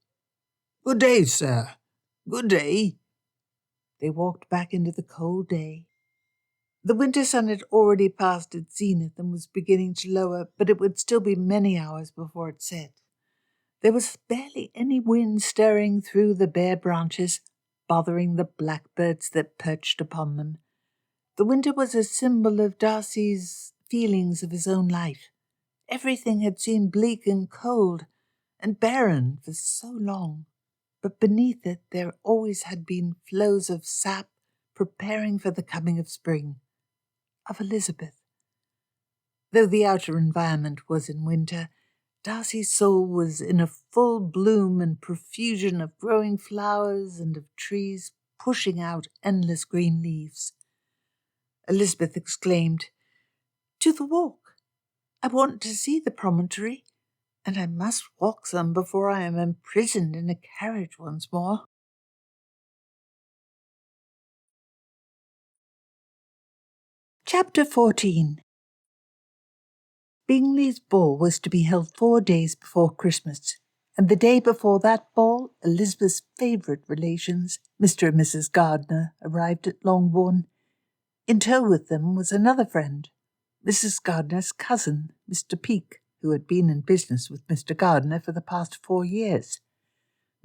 "Good day, sir. Good day." They walked back into the cold day. The winter sun had already passed its zenith and was beginning to lower, but it would still be many hours before it set. There was barely any wind stirring through the bare branches, bothering the blackbirds that perched upon them. The winter was a symbol of Darcy's feelings of his own life. Everything had seemed bleak and cold and barren for so long, but beneath it there always had been flows of sap preparing for the coming of spring, of Elizabeth. Though the outer environment was in winter, Darcy's soul was in a full bloom and profusion of growing flowers and of trees pushing out endless green leaves. Elizabeth exclaimed, "To the walk! I want to see the promontory, and I must walk some before I am imprisoned in a carriage once more." Chapter 14. Bingley's ball was to be held 4 days before Christmas, and the day before that ball, Elizabeth's favourite relations, Mr. and Mrs. Gardiner, arrived at Longbourn. In tow with them was another friend, Mrs. Gardiner's cousin, Mr. Peake, who had been in business with Mr. Gardiner for the past 4 years.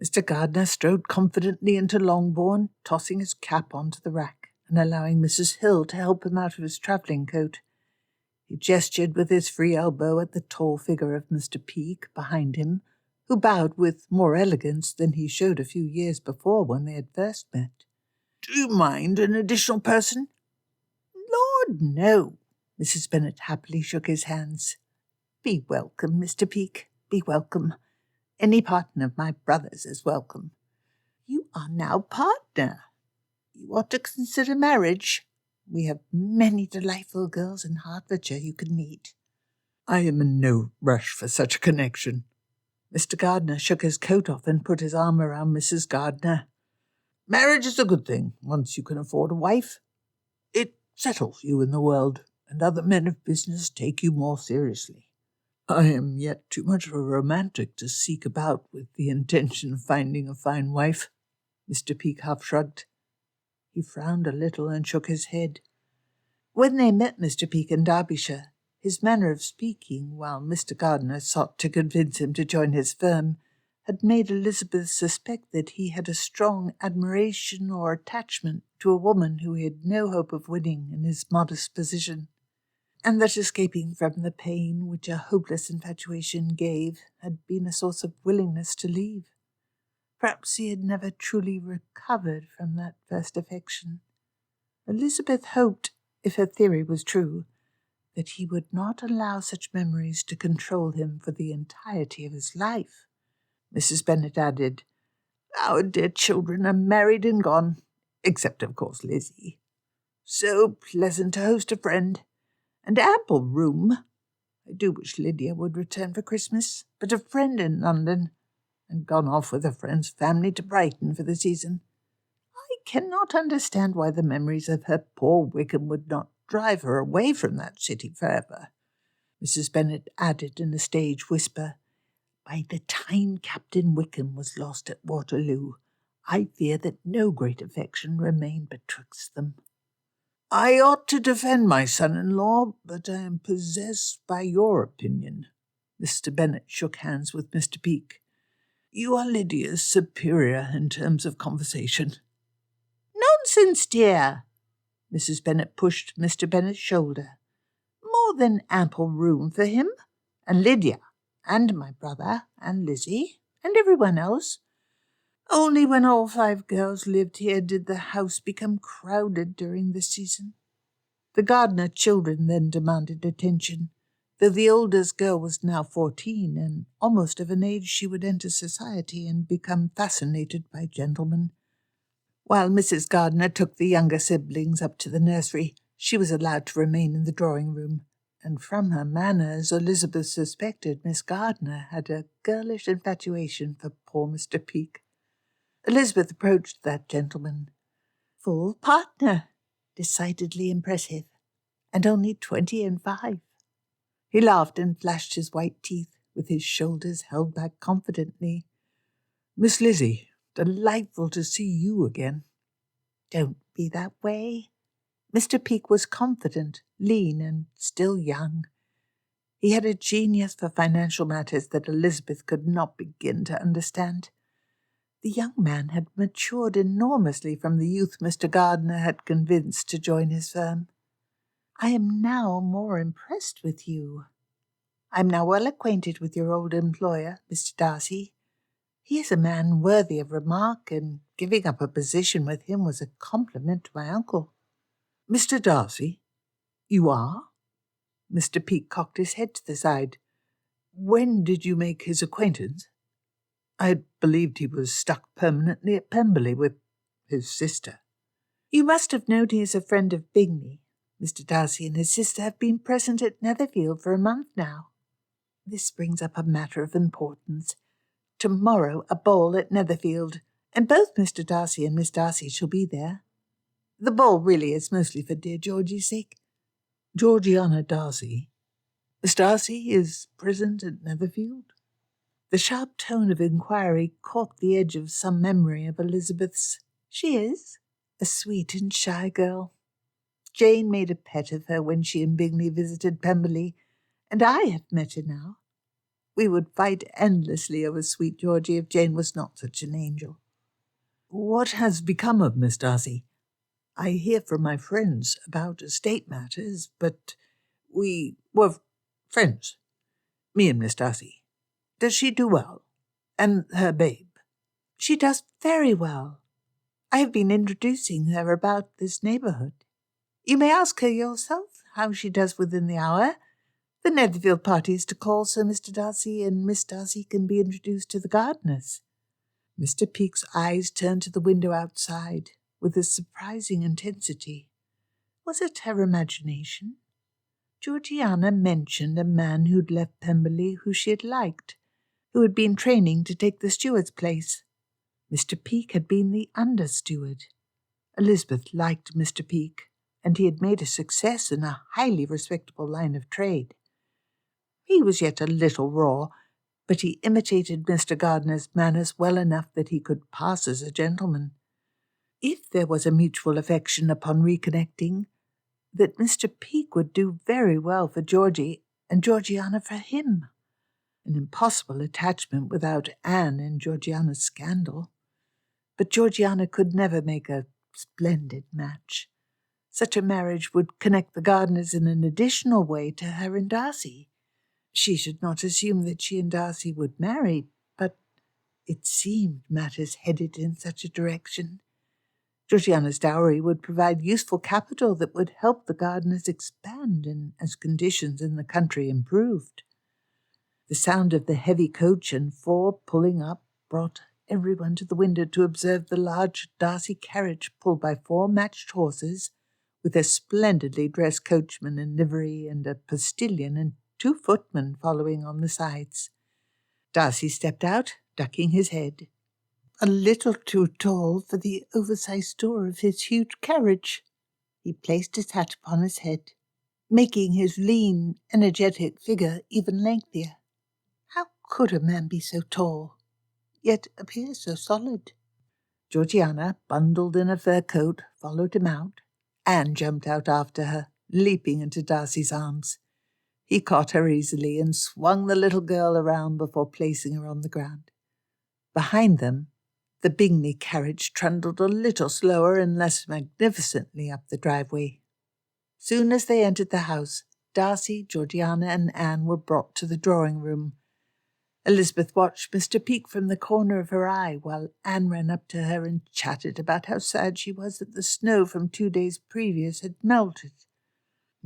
Mr. Gardiner strode confidently into Longbourn, tossing his cap onto the rack and allowing Mrs. Hill to help him out of his travelling coat. He gestured with his free elbow at the tall figure of Mr. Peake behind him, who bowed with more elegance than he showed a few years before when they had first met. "Do you mind an additional person?" "Lord, no." Mrs. Bennet happily shook his hands. "Be welcome, Mr. Peake, be welcome. Any partner of my brother's is welcome. You are now partner. You ought to consider marriage. We have many delightful girls in Hertfordshire you can meet." "I am in no rush for such a connection." Mr. Gardiner shook his coat off and put his arm around Mrs. Gardiner. "Marriage is a good thing, once you can afford a wife. It settles you in the world, and other men of business take you more seriously. I am yet too much of a romantic to seek about with the intention of finding a fine wife." Mr. Peake half shrugged. He frowned a little and shook his head. When they met Mr. Peake in Derbyshire, his manner of speaking, while Mr. Gardiner sought to convince him to join his firm, had made Elizabeth suspect that he had a strong admiration or attachment to a woman who he had no hope of winning in his modest position, and that escaping from the pain which a hopeless infatuation gave had been a source of willingness to leave. Perhaps he had never truly recovered from that first affection. Elizabeth hoped, if her theory was true, that he would not allow such memories to control him for the entirety of his life. Mrs. Bennet added, "Our dear children are married and gone, except, of course, Lizzie. So pleasant to host a friend, and ample room. I do wish Lydia would return for Christmas, but a friend in London, and gone off with a friend's family to Brighton for the season. I cannot understand why the memories of her poor Wickham would not drive her away from that city forever." Mrs. Bennet added in a stage whisper, "By the time Captain Wickham was lost at Waterloo, I fear that no great affection remained betwixt them." "I ought to defend my son-in-law, but I am possessed by your opinion." Mr. Bennet shook hands with Mr. Peake. "You are Lydia's superior in terms of conversation." "Nonsense, dear!" Mrs. Bennet pushed Mr. Bennet's shoulder. "More than ample room for him, and Lydia, and my brother, and Lizzie, and everyone else. Only when all 5 girls lived here did the house become crowded during the season." The Gardiner children then demanded attention, though the oldest girl was now 14 and almost of an age she would enter society and become fascinated by gentlemen. While Mrs. Gardiner took the younger siblings up to the nursery, she was allowed to remain in the drawing-room, and from her manners Elizabeth suspected Miss Gardiner had a girlish infatuation for poor Mr. Peake. Elizabeth approached that gentleman. Full partner, decidedly impressive, and only 25. He laughed and flashed his white teeth, with his shoulders held back confidently. "Miss Lizzie, delightful to see you again." "Don't be that way." Mr. Peake was confident, lean, and still young. He had a genius for financial matters that Elizabeth could not begin to understand. The young man had matured enormously from the youth Mr. Gardiner had convinced to join his firm. I am now more impressed with you. I am now well acquainted with your old employer, Mr. Darcy. He is a man worthy of remark, and giving up a position with him was a compliment to my uncle." "Mr. Darcy? You are?" Mr. Peake cocked his head to the side. "When did you make his acquaintance? I had believed he was stuck permanently at Pemberley with his sister." "You must have known he is a friend of Bingley. Mr. Darcy and his sister have been present at Netherfield for a month now. This brings up a matter of importance. Tomorrow a ball at Netherfield, and both Mr. Darcy and Miss Darcy shall be there. The ball really is mostly for dear Georgie's sake." "Georgiana Darcy? Miss Darcy is present at Netherfield?" The sharp tone of inquiry caught the edge of some memory of Elizabeth's. "She is, a sweet and shy girl. Jane made a pet of her when she and Bingley visited Pemberley, and I have met her now. We would fight endlessly over sweet Georgie if Jane was not such an angel." "What has become of Miss Darcy? I hear from my friends about estate matters, but we were friends, me and Miss Darcy. Does she do well? And her babe?" "She does very well. I have been introducing her about this neighbourhood. You may ask her yourself how she does within the hour. The Netherfield party is to call, so Mr. Darcy and Miss Darcy can be introduced to the Gardiners." Mr. Peake's eyes turned to the window outside with a surprising intensity. Was it her imagination? Georgiana mentioned a man who'd left Pemberley who she had liked, who had been training to take the steward's place. Mr. Peake had been the under-steward. Elizabeth liked Mr. Peake, and he had made a success in a highly respectable line of trade. He was yet a little raw, but he imitated Mr. Gardiner's manners well enough that he could pass as a gentleman. If there was a mutual affection upon reconnecting, that Mr. Peake would do very well for Georgie and Georgiana for him. An impossible attachment without Anne and Georgiana's scandal. But Georgiana could never make a splendid match. Such a marriage would connect the Gardiners in an additional way to her and Darcy. She should not assume that she and Darcy would marry, but it seemed matters headed in such a direction. Georgiana's dowry would provide useful capital that would help the Gardiners expand as conditions in the country improved. The sound of the heavy coach and four pulling up brought everyone to the window to observe the large Darcy carriage pulled by 4 matched horses, with a splendidly dressed coachman in livery and a postilion and 2 footmen following on the sides. Darcy stepped out, ducking his head. A little too tall for the oversized door of his huge carriage. He placed his hat upon his head, making his lean, energetic figure even lengthier. How could a man be so tall, yet appear so solid? Georgiana, bundled in a fur coat, followed him out. Anne jumped out after her, leaping into Darcy's arms. He caught her easily and swung the little girl around before placing her on the ground. Behind them, the Bingley carriage trundled a little slower and less magnificently up the driveway. Soon as they entered the house, Darcy, Georgiana, and Anne were brought to the drawing-room. Elizabeth watched Mr. Peake from the corner of her eye, while Anne ran up to her and chatted about how sad she was that the snow from 2 days previous had melted.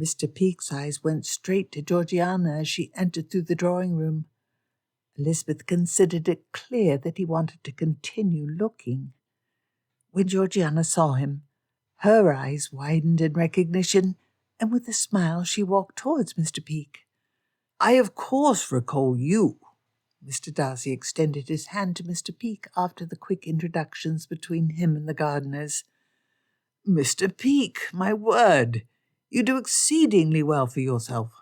Mr. Peake's eyes went straight to Georgiana as she entered through the drawing-room. Elizabeth considered it clear that he wanted to continue looking. When Georgiana saw him, her eyes widened in recognition, and with a smile she walked towards Mr. Peake. "I of course recall you." Mr. Darcy extended his hand to Mr. Peake after the quick introductions between him and the Gardiners. "Mr. Peake, my word, you do exceedingly well for yourself.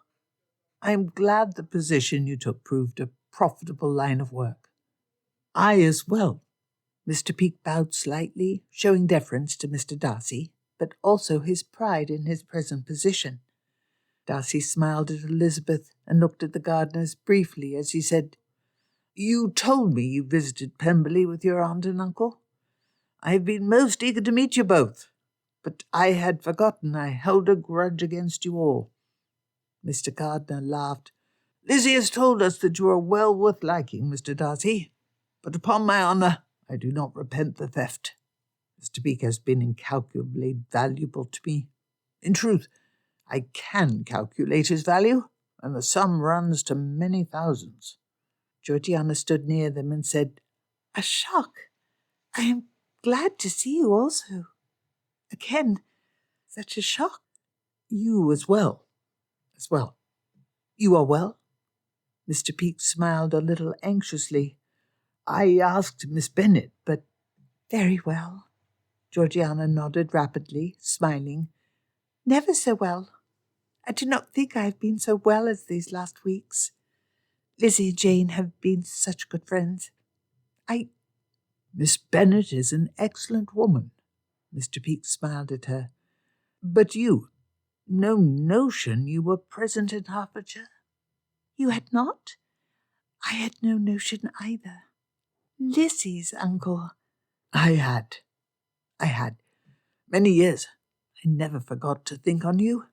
I am glad the position you took proved a profitable line of work." "I as well." Mr. Peake bowed slightly, showing deference to Mr. Darcy, but also his pride in his present position. Darcy smiled at Elizabeth and looked at the Gardiners briefly as he said, You told me you visited Pemberley with your aunt and uncle. I have been most eager to meet you both, but I had forgotten I held a grudge against you all." Mr. Gardiner laughed. "Lizzie has told us that you are well worth liking, Mr. Darcy, but upon my honour I do not repent the theft. Mr. Peake has been incalculably valuable to me. In truth, I can calculate his value, and the sum runs to many thousands." Georgiana stood near them and said, "A shock. I am glad to see you also. Again, such a shock." "You as well. You are well?" Mr. Peake smiled a little anxiously. "I asked Miss Bennet, but—" "Very well." Georgiana nodded rapidly, smiling. "Never so well. I do not think I have been so well as these last weeks. Lizzie and Jane have been such good friends. Miss Bennet is an excellent woman." Mr. Peake smiled at her. "But you, no notion you were present in Hertfordshire?" "You had not? I had no notion either. Lizzie's uncle—" I had. Many years. I never forgot to think on you,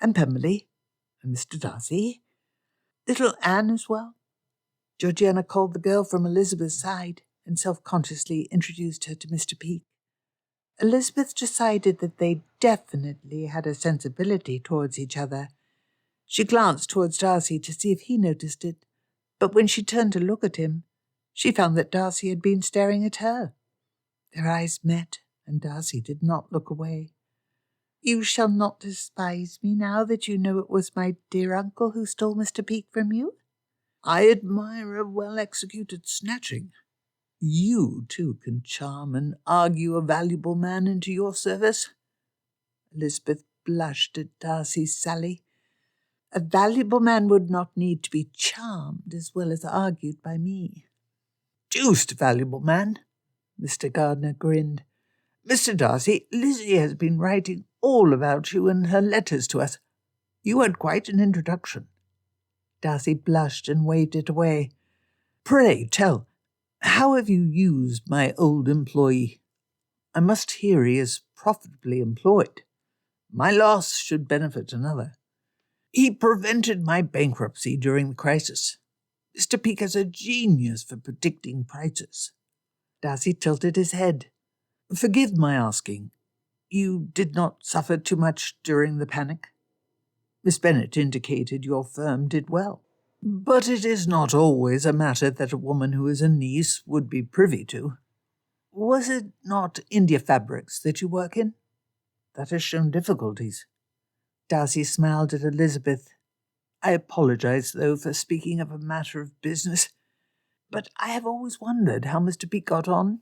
and Pemberley, and Mr. Darcy. Little Anne as well." Georgiana called the girl from Elizabeth's side and self-consciously introduced her to Mr. Peake. Elizabeth decided that they definitely had a sensibility towards each other. She glanced towards Darcy to see if he noticed it, but when she turned to look at him, she found that Darcy had been staring at her. Their eyes met, and Darcy did not look away. "You shall not despise me now that you know it was my dear uncle who stole Mr. Peake from you?" "I admire a well-executed snatching. You, too, can charm and argue a valuable man into your service." Elizabeth blushed at Darcy's sally. "A valuable man would not need to be charmed as well as argued by me." "Deuced valuable man." Mr. Gardiner grinned. "Mr. Darcy, Lizzie has been writing all about you in her letters to us. You had quite an introduction." Darcy blushed and waved it away. "Pray tell, how have you used my old employee? I must hear he is profitably employed. My loss should benefit another. He prevented my bankruptcy during the crisis. Mr. Peake has a genius for predicting prices." Darcy tilted his head. "Forgive my asking, you did not suffer too much during the panic? Miss Bennet indicated your firm did well. But it is not always a matter that a woman who is a niece would be privy to. Was it not India fabrics that you work in? That has shown difficulties." Darcy smiled at Elizabeth. "I apologize, though, for speaking of a matter of business, but I have always wondered how Mr. Peake got on.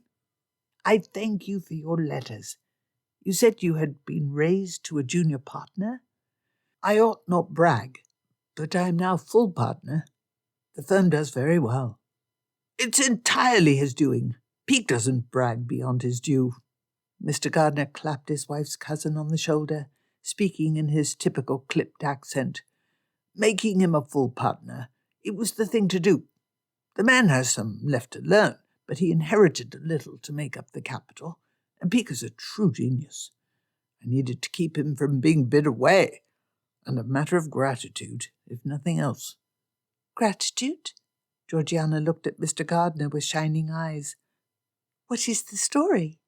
I thank you for your letters. You said you had been raised to a junior partner? I ought not brag, but I am now full partner. The firm does very well. It's entirely his doing. Peake doesn't brag beyond his due." Mr. Gardiner clapped his wife's cousin on the shoulder, speaking in his typical clipped accent. "Making him a full partner, it was the thing to do. The man has some left to learn, but he inherited a little to make up the capital, and Peake is a true genius. I needed to keep him from being bid away, and a matter of gratitude, if nothing else." "Gratitude?" Georgiana looked at Mr. Gardiner with shining eyes. "What is the story?"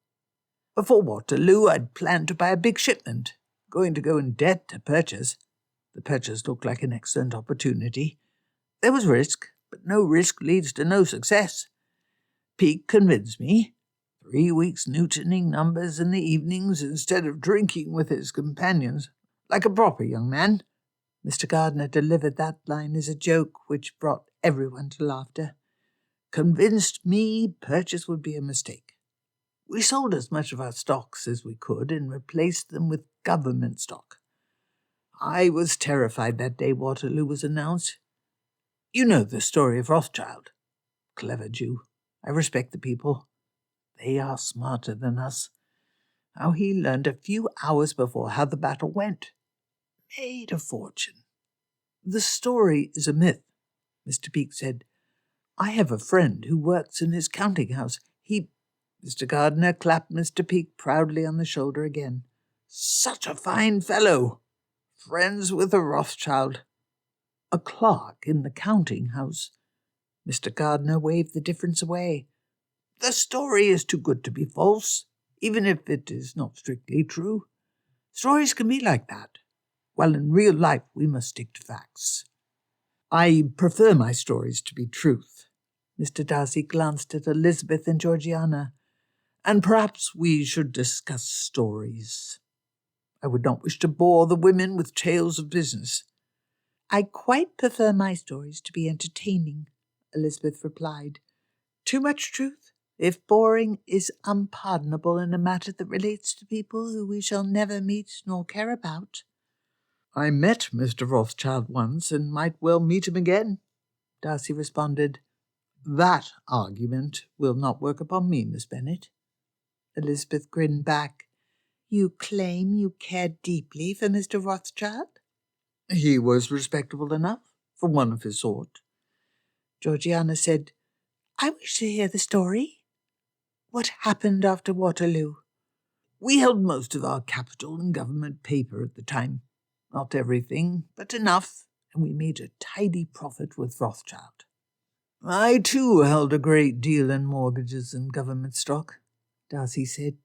"Before Waterloo, I'd planned to buy a big shipment, going to go in debt to purchase. The purchase looked like an excellent opportunity. There was risk, but no risk leads to no success. Peake convinced me. 3 weeks Newtoning numbers in the evenings instead of drinking with his companions, like a proper young man." Mr. Gardiner delivered that line as a joke which brought everyone to laughter. "Convinced me purchase would be a mistake. We sold as much of our stocks as we could and replaced them with government stock. I was terrified that day Waterloo was announced. You know the story of Rothschild. Clever Jew. I respect the people. They are smarter than us. How he learned a few hours before how the battle went. Made a fortune. The story is a myth," Mr. Peake said. I have a friend who works in his counting-house. Mr. Gardiner clapped Mr. Peake proudly on the shoulder again. Such a fine fellow! Friends with a Rothschild. A clerk in the counting-house. Mr. Gardiner waved the difference away. The story is too good to be false, even if it is not strictly true. Stories can be like that, while in real life we must stick to facts. I prefer my stories to be truth. Mr. Darcy glanced at Elizabeth and Georgiana. And perhaps we should discuss stories. I would not wish to bore the women with tales of business. I quite prefer my stories to be entertaining, Elizabeth replied. Too much truth, if boring, is unpardonable in a matter that relates to people who we shall never meet nor care about. I met Mr. Rothschild once and might well meet him again, Darcy responded. That argument will not work upon me, Miss Bennet. Elizabeth grinned back. You claim you cared deeply for Mr. Rothschild? He was respectable enough for one of his sort. Georgiana said, I wish to hear the story. What happened after Waterloo? We held most of our capital in government paper at the time. Not everything, but enough, and we made a tidy profit with Rothschild. I, too, held a great deal in mortgages and government stock, Darcy said.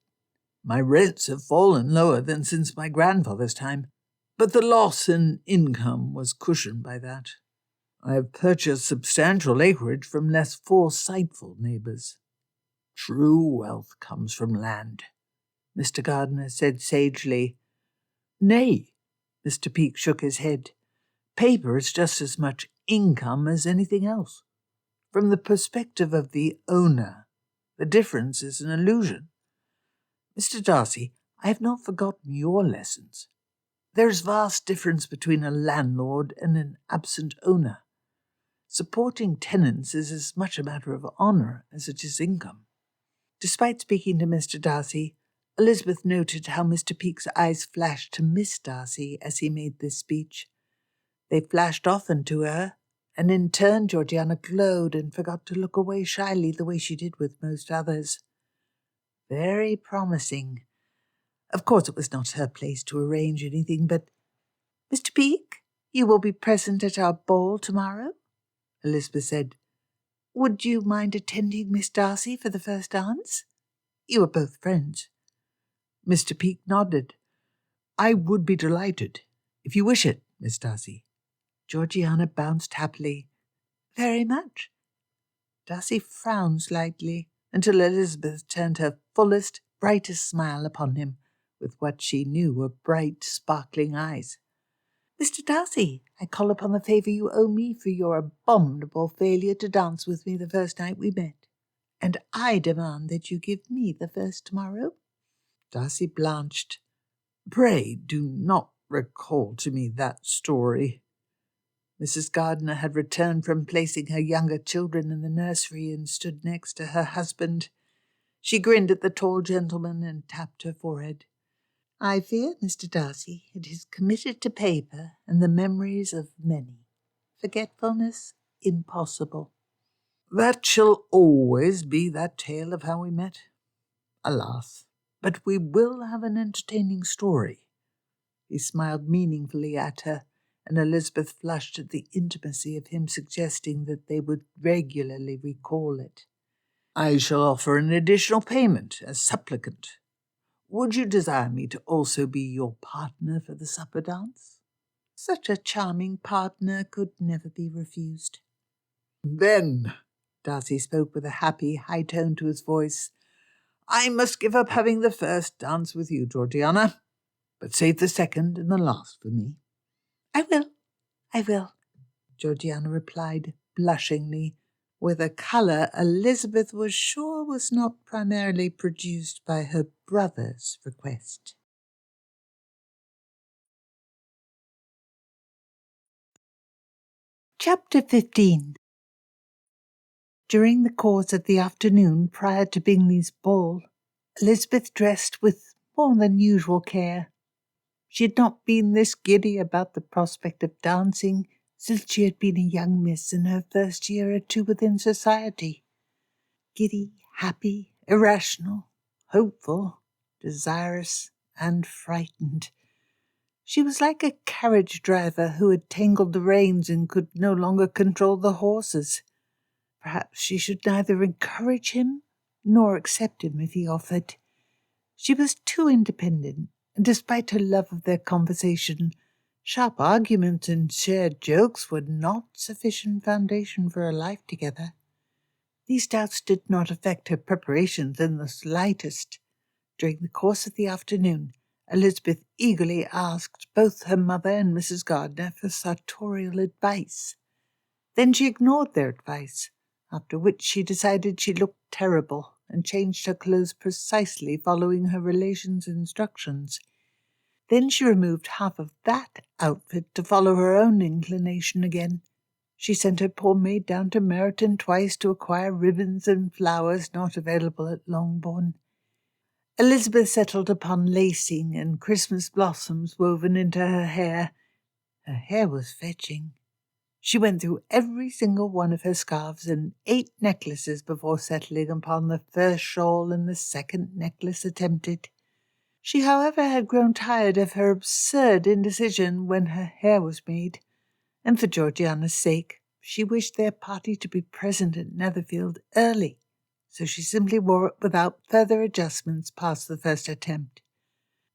My rents have fallen lower than since my grandfather's time, but the loss in income was cushioned by that. I have purchased substantial acreage from less foresightful neighbours. True wealth comes from land, Mr. Gardiner said sagely. Nay, Mr. Peake shook his head. Paper is just as much income as anything else. From the perspective of the owner, the difference is an illusion. Mr. Darcy, I have not forgotten your lessons. There is vast difference between a landlord and an absent owner. Supporting tenants is as much a matter of honour as it is income. Despite speaking to Mr. Darcy, Elizabeth noted how Mr. Peake's eyes flashed to Miss Darcy as he made this speech. They flashed often to her, and in turn Georgiana glowed and forgot to look away shyly the way she did with most others. Very promising. Of course it was not her place to arrange anything, but Mr. Peake, you will be present at our ball tomorrow, Elizabeth said. Would you mind attending Miss Darcy for the first dance? You are both friends. Mr. Peake nodded. I would be delighted, if you wish it, Miss Darcy. Georgiana bounced happily. Very much. Darcy frowned slightly until Elizabeth turned her fullest, brightest smile upon him with what she knew were bright, sparkling eyes. Mr. Darcy, I call upon the favour you owe me for your abominable failure to dance with me the first night we met, and I demand that you give me the first tomorrow. Darcy blanched. Pray do not recall to me that story. Mrs. Gardiner had returned from placing her younger children in the nursery and stood next to her husband. She grinned at the tall gentleman and tapped her forehead. I fear, Mr. Darcy, it is committed to paper and the memories of many. Forgetfulness impossible. That shall always be that tale of how we met. Alas, but we will have an entertaining story. He smiled meaningfully at her, and Elizabeth flushed at the intimacy of him suggesting that they would regularly recall it. I shall offer an additional payment as supplicant. Would you desire me to also be your partner for the supper dance? Such a charming partner could never be refused. Then, Darcy spoke with a happy, high tone to his voice, I must give up having the first dance with you, Georgiana, but save the second and the last for me. I will, Georgiana replied, blushingly, with a colour Elizabeth was sure was not primarily produced by her brother's request. Chapter 15. During the course of the afternoon prior to Bingley's ball, Elizabeth dressed with more than usual care. She had not been this giddy about the prospect of dancing since she had been a young miss in her first year or two within society. Giddy, happy, irrational, hopeful, desirous, and frightened. She was like a carriage driver who had tangled the reins and could no longer control the horses. Perhaps she should neither encourage him nor accept him if he offered. She was too independent, and despite her love of their conversation, sharp arguments and shared jokes were not sufficient foundation for a life together. These doubts did not affect her preparations in the slightest. During the course of the afternoon, Elizabeth eagerly asked both her mother and Mrs. Gardiner for sartorial advice. Then she ignored their advice, after which she decided she looked terrible and changed her clothes precisely following her relations' instructions. Then she removed half of that outfit to follow her own inclination again. She sent her poor maid down to Meryton twice to acquire ribbons and flowers not available at Longbourn. Elizabeth settled upon lacing and Christmas blossoms woven into her hair. Her hair was fetching. She went through every single one of her scarves and 8 necklaces before settling upon the first shawl and the second necklace attempted. She, however, had grown tired of her absurd indecision when her hair was made, and for Georgiana's sake, she wished their party to be present at Netherfield early, so she simply wore it without further adjustments past the first attempt.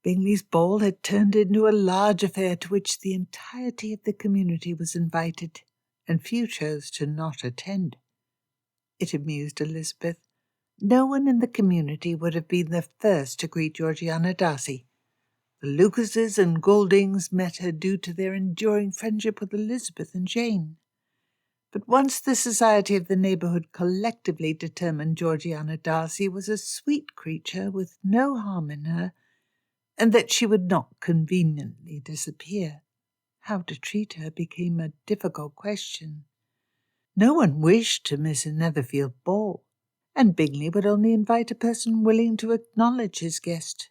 Bingley's ball had turned into a large affair to which the entirety of the community was invited, and few chose to not attend. It amused Elizabeth. No one in the community would have been the first to greet Georgiana Darcy. The Lucases and Gouldings met her due to their enduring friendship with Elizabeth and Jane. But once the society of the neighbourhood collectively determined Georgiana Darcy was a sweet creature with no harm in her, and that she would not conveniently disappear, how to treat her became a difficult question. No one wished to miss a Netherfield ball, and Bingley would only invite a person willing to acknowledge his guest.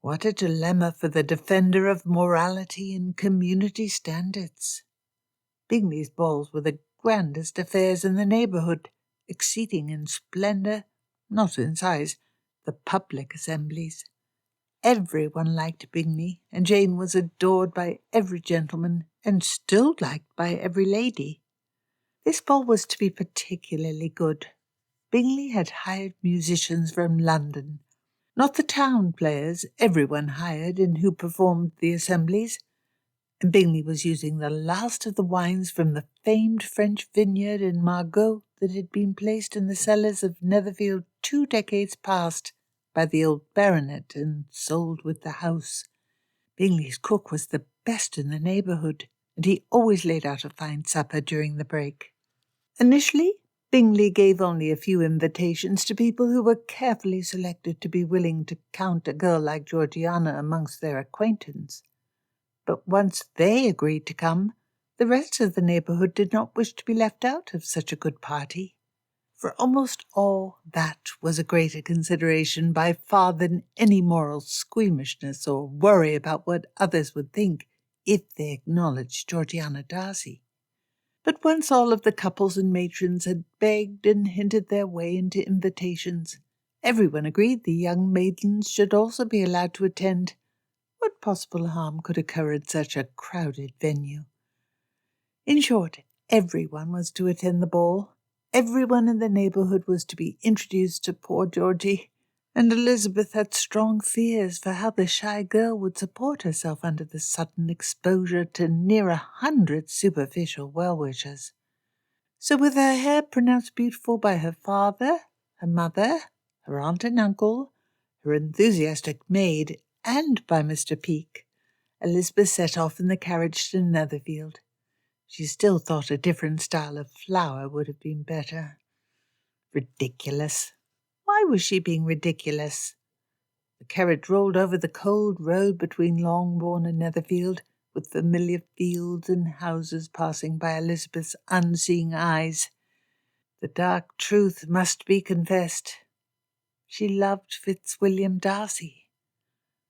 What a dilemma for the defender of morality and community standards! Bingley's balls were the grandest affairs in the neighbourhood, exceeding in splendour, not in size, the public assemblies. Everyone liked Bingley, and Jane was adored by every gentleman, and still liked by every lady. This ball was to be particularly good. Bingley had hired musicians from London, not the town players everyone hired and who performed the assemblies, and Bingley was using the last of the wines from the famed French vineyard in Margaux that had been placed in the cellars of Netherfield 2 decades past by the old baronet and sold with the house. Bingley's cook was the best in the neighbourhood, and he always laid out a fine supper during the break. Initially, Bingley gave only a few invitations to people who were carefully selected to be willing to count a girl like Georgiana amongst their acquaintance. But once they agreed to come, the rest of the neighbourhood did not wish to be left out of such a good party. For almost all that was a greater consideration by far than any moral squeamishness or worry about what others would think if they acknowledged Georgiana Darcy. But once all of the couples and matrons had begged and hinted their way into invitations, everyone agreed the young maidens should also be allowed to attend. What possible harm could occur at such a crowded venue? In short, everyone was to attend the ball. Everyone in the neighbourhood was to be introduced to poor Georgie, and Elizabeth had strong fears for how the shy girl would support herself under the sudden exposure to near 100 superficial well-wishers. So with her hair pronounced beautiful by her father, her mother, her aunt and uncle, her enthusiastic maid, and by Mr. Peake, Elizabeth set off in the carriage to Netherfield. She still thought a different style of flower would have been better. Ridiculous. Why was she being ridiculous? The carriage rolled over the cold road between Longbourn and Netherfield, with familiar fields and houses passing by Elizabeth's unseeing eyes. The dark truth must be confessed. She loved Fitzwilliam Darcy.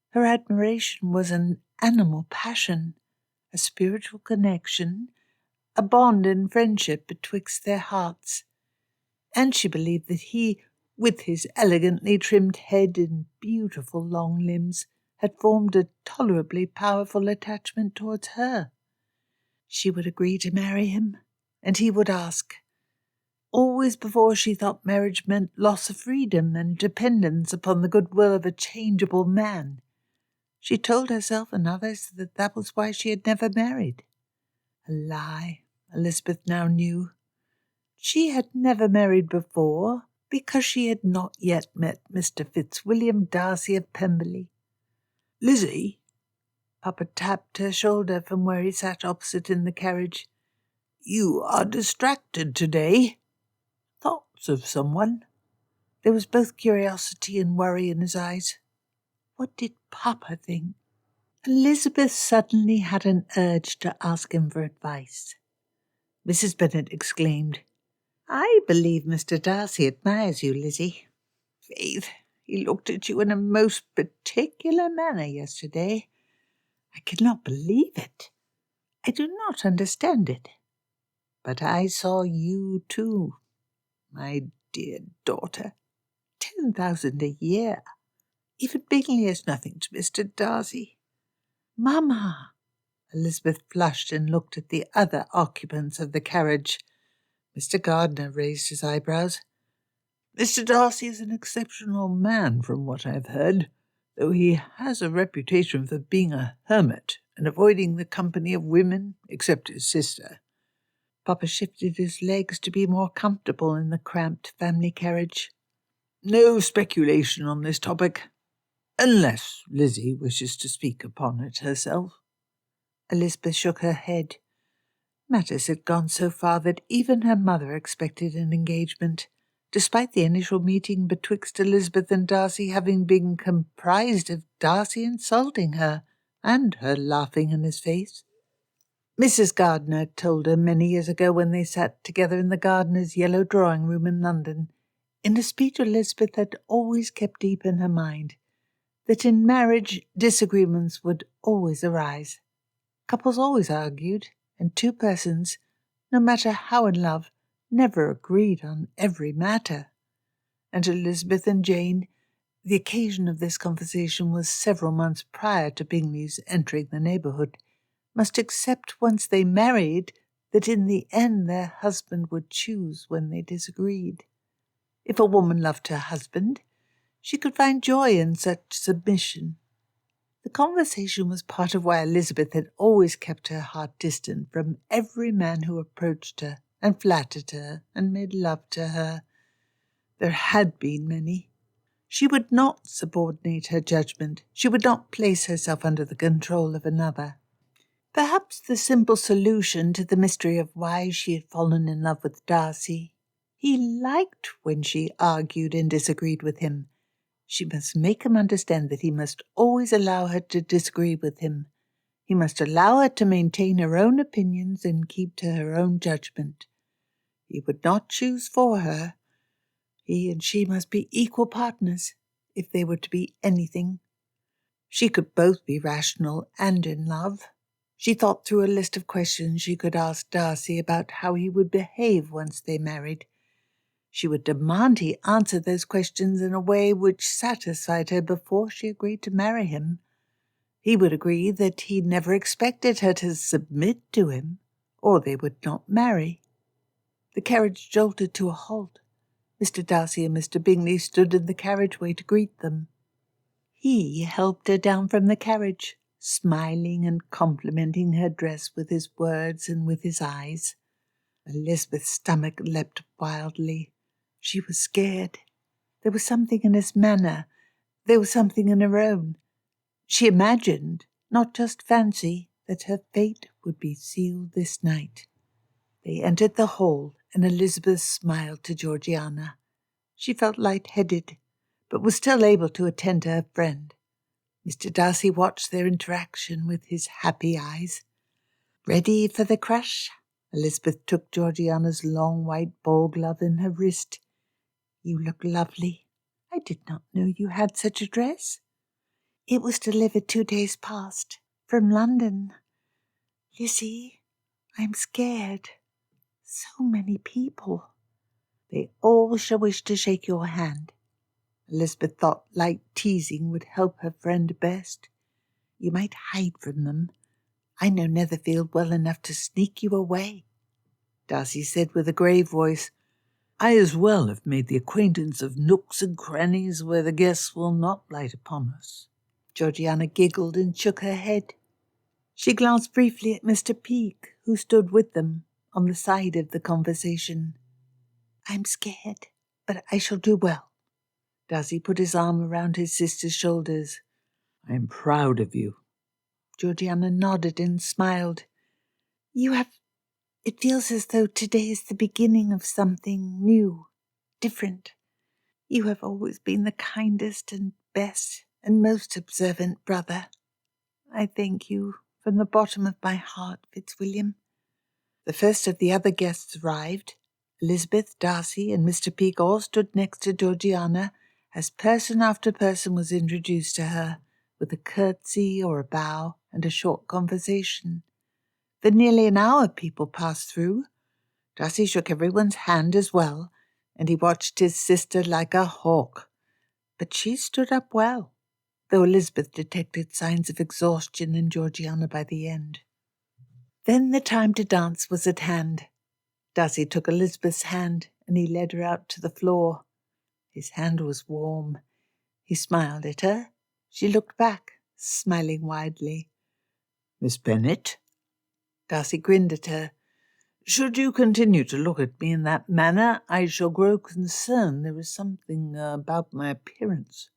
Her admiration was an animal passion, a spiritual connection, a bond and friendship betwixt their hearts, and she believed that he, with his elegantly trimmed head and beautiful long limbs, had formed a tolerably powerful attachment towards her. She would agree to marry him, and he would ask. Always before she thought marriage meant loss of freedom and dependence upon the goodwill of a changeable man. She told herself and others that that was why she had never married. A lie, Elizabeth now knew. She had never married before because she had not yet met Mr. Fitzwilliam Darcy of Pemberley. Lizzie, Papa tapped her shoulder from where he sat opposite in the carriage. You are distracted today. Thoughts of someone? There was both curiosity and worry in his eyes. What did Papa think? Elizabeth suddenly had an urge to ask him for advice. Mrs. Bennet exclaimed, "I believe Mr. Darcy admires you, Lizzie. Faith, he looked at you in a most particular manner yesterday. I cannot believe it. I do not understand it. But I saw you too, my dear daughter. 10,000 a year. Even Bingley is nothing to Mr. Darcy." "Mamma!" Elizabeth flushed and looked at the other occupants of the carriage. Mr. Gardiner raised his eyebrows. "Mr. Darcy is an exceptional man from what I've heard, though he has a reputation for being a hermit and avoiding the company of women, except his sister." Papa shifted his legs to be more comfortable in the cramped family carriage. "No speculation on this topic, unless Lizzie wishes to speak upon it herself." Elizabeth shook her head. Matters had gone so far that even her mother expected an engagement, despite the initial meeting betwixt Elizabeth and Darcy having been comprised of Darcy insulting her and her laughing in his face. Mrs. Gardiner told her many years ago when they sat together in the gardener's yellow drawing-room in London, in a speech Elizabeth had always kept deep in her mind, that in marriage disagreements would always arise. Couples always argued, and two persons, no matter how in love, never agreed on every matter. And Elizabeth and Jane, the occasion of this conversation was several months prior to Bingley's entering the neighbourhood, must accept once they married that in the end their husband would choose when they disagreed. If a woman loved her husband, she could find joy in such submission. The conversation was part of why Elizabeth had always kept her heart distant from every man who approached her and flattered her and made love to her. There had been many. She would not subordinate her judgment. She would not place herself under the control of another. Perhaps the simple solution to the mystery of why she had fallen in love with Darcy. He liked when she argued and disagreed with him. She must make him understand that he must always allow her to disagree with him. He must allow her to maintain her own opinions and keep to her own judgment. He would not choose for her. He and she must be equal partners, if they were to be anything. She could both be rational and in love. She thought through a list of questions she could ask Darcy about how he would behave once they married. She would demand he answer those questions in a way which satisfied her before she agreed to marry him. He would agree that he never expected her to submit to him, or they would not marry. The carriage jolted to a halt. Mr. Darcy and Mr. Bingley stood in the carriageway to greet them. He helped her down from the carriage, smiling and complimenting her dress with his words and with his eyes. Elizabeth's stomach leapt wildly. She was scared. There was something in his manner. There was something in her own. She imagined, not just fancy, that her fate would be sealed this night. They entered the hall, and Elizabeth smiled to Georgiana. She felt light-headed, but was still able to attend to her friend. Mr. Darcy watched their interaction with his happy eyes. "Ready for the crush?" Elizabeth took Georgiana's long white ball glove in her wrist. "You look lovely. I did not know you had such a dress." "It was delivered 2 days past, from London. Lizzie, I'm scared. So many people. They all shall wish to shake your hand. Elizabeth thought light teasing would help her friend best. You might hide from them. I know Netherfield well enough to sneak you away. Darcy said with a grave voice, I as well have made the acquaintance of nooks and crannies where the guests will not light upon us. Georgiana giggled and shook her head. She glanced briefly at Mr. Peake, who stood with them on the side of the conversation. I'm scared, but I shall do well. Darcy put his arm around his sister's shoulders. I am proud of you. Georgiana nodded and smiled. It feels as though today is the beginning of something new, different. You have always been the kindest and best and most observant brother. I thank you from the bottom of my heart, Fitzwilliam. The first of the other guests arrived. Elizabeth, Darcy, and Mr. Peake all stood next to Georgiana as person after person was introduced to her, with a curtsy or a bow and a short conversation. For nearly an hour people passed through. Darcy shook everyone's hand as well, and he watched his sister like a hawk. But she stood up well, though Elizabeth detected signs of exhaustion in Georgiana by the end. Then the time to dance was at hand. Darcy took Elizabeth's hand, and he led her out to the floor. His hand was warm. He smiled at her. She looked back, smiling widely. Miss Bennet? Darcy grinned at her. Should you continue to look at me in that manner, I shall grow concerned. There is something about my appearance.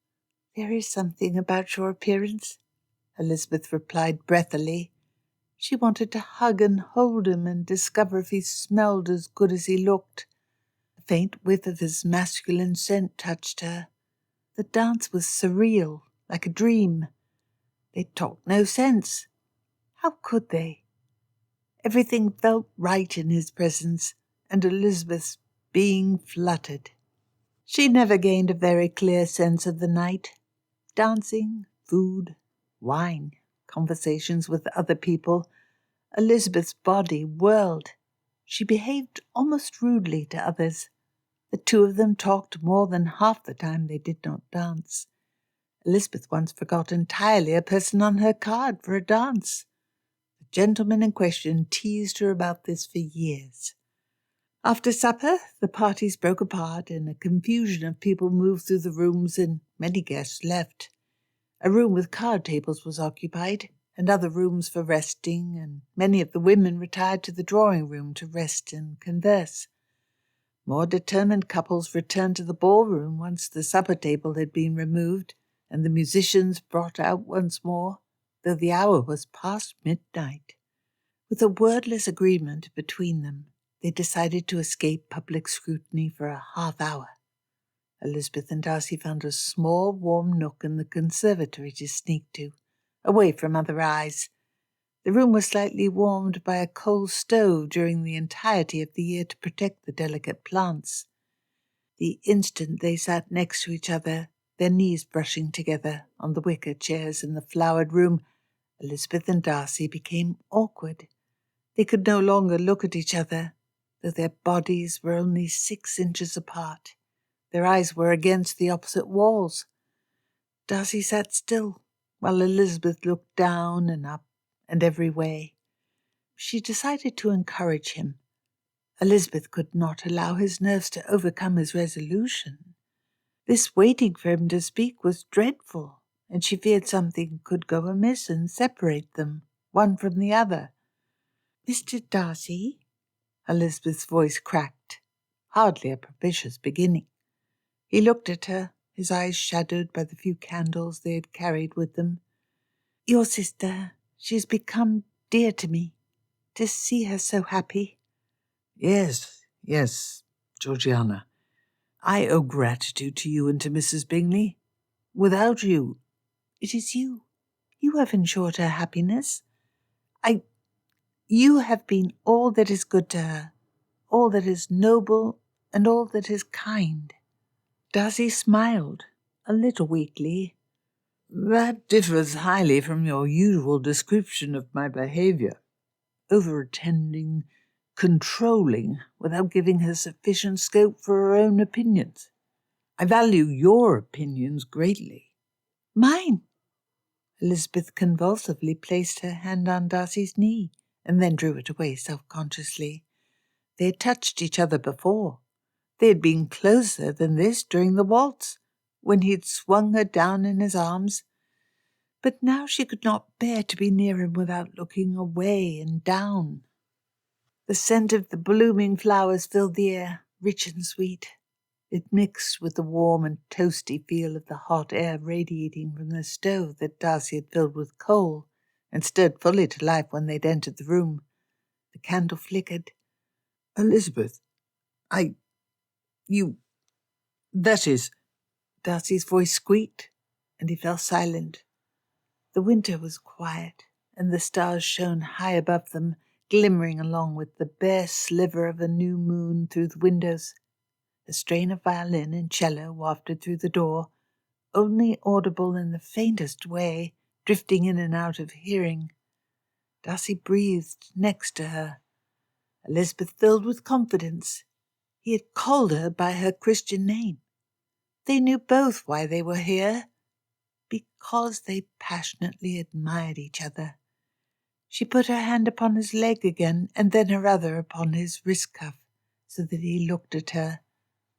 There is something about your appearance, Elizabeth replied breathily. She wanted to hug and hold him and discover if he smelled as good as he looked. A faint whiff of his masculine scent touched her. The dance was surreal, like a dream. They talked no sense. How could they? Everything felt right in his presence, and Elizabeth's being fluttered. She never gained a very clear sense of the night. Dancing, food, wine, conversations with other people. Elizabeth's body whirled. She behaved almost rudely to others. The two of them talked more than half the time they did not dance. Elizabeth once forgot entirely a person on her card for a dance. The gentleman in question teased her about this for years. After supper, the parties broke apart and a confusion of people moved through the rooms and many guests left. A room with card tables was occupied, and other rooms for resting, and many of the women retired to the drawing-room to rest and converse. More determined couples returned to the ballroom once the supper table had been removed and the musicians brought out once more, though the hour was past midnight. With a wordless agreement between them, they decided to escape public scrutiny for a half hour. Elizabeth and Darcy found a small, warm nook in the conservatory to sneak to, away from other eyes. The room was slightly warmed by a coal stove during the entirety of the year to protect the delicate plants. The instant they sat next to each other, their knees brushing together on the wicker chairs in the flowered room, Elizabeth and Darcy became awkward. They could no longer look at each other, though their bodies were only 6 inches apart. Their eyes were against the opposite walls. Darcy sat still, while Elizabeth looked down and up and every way. She decided to encourage him. Elizabeth could not allow his nerves to overcome his resolution. This waiting for him to speak was dreadful, and she feared something could go amiss and separate them, one from the other. Mr. Darcy? Elizabeth's voice cracked, hardly a propitious beginning. He looked at her, his eyes shadowed by the few candles they had carried with them. Your sister, she has become dear to me. To see her so happy. Yes, Georgiana. I owe gratitude to you and to Mrs. Bingley. Without you... It is you. You have ensured her happiness. You have been all that is good to her, all that is noble, and all that is kind. Darcy smiled, a little weakly. That differs highly from your usual description of my behaviour. over-attending, controlling, without giving her sufficient scope for her own opinions. I value your opinions greatly." "Mine!" Elizabeth convulsively placed her hand on Darcy's knee and then drew it away self-consciously. They had touched each other before. They had been closer than this during the waltz, when he had swung her down in his arms. But now she could not bear to be near him without looking away and down. The scent of the blooming flowers filled the air, rich and sweet. It mixed with the warm and toasty feel of the hot air radiating from the stove that Darcy had filled with coal and stirred fully to life when they'd entered the room. The candle flickered. "Elizabeth, that is—" Darcy's voice squeaked, and he fell silent. The winter was quiet, and the stars shone high above them, glimmering along with the bare sliver of a new moon through the windows. A strain of violin and cello wafted through the door, only audible in the faintest way, drifting in and out of hearing. Darcy breathed next to her. Elizabeth filled with confidence. He had called her by her Christian name. They knew both why they were here. Because they passionately admired each other. She put her hand upon his leg again, and then her other upon his wrist cuff, so that he looked at her.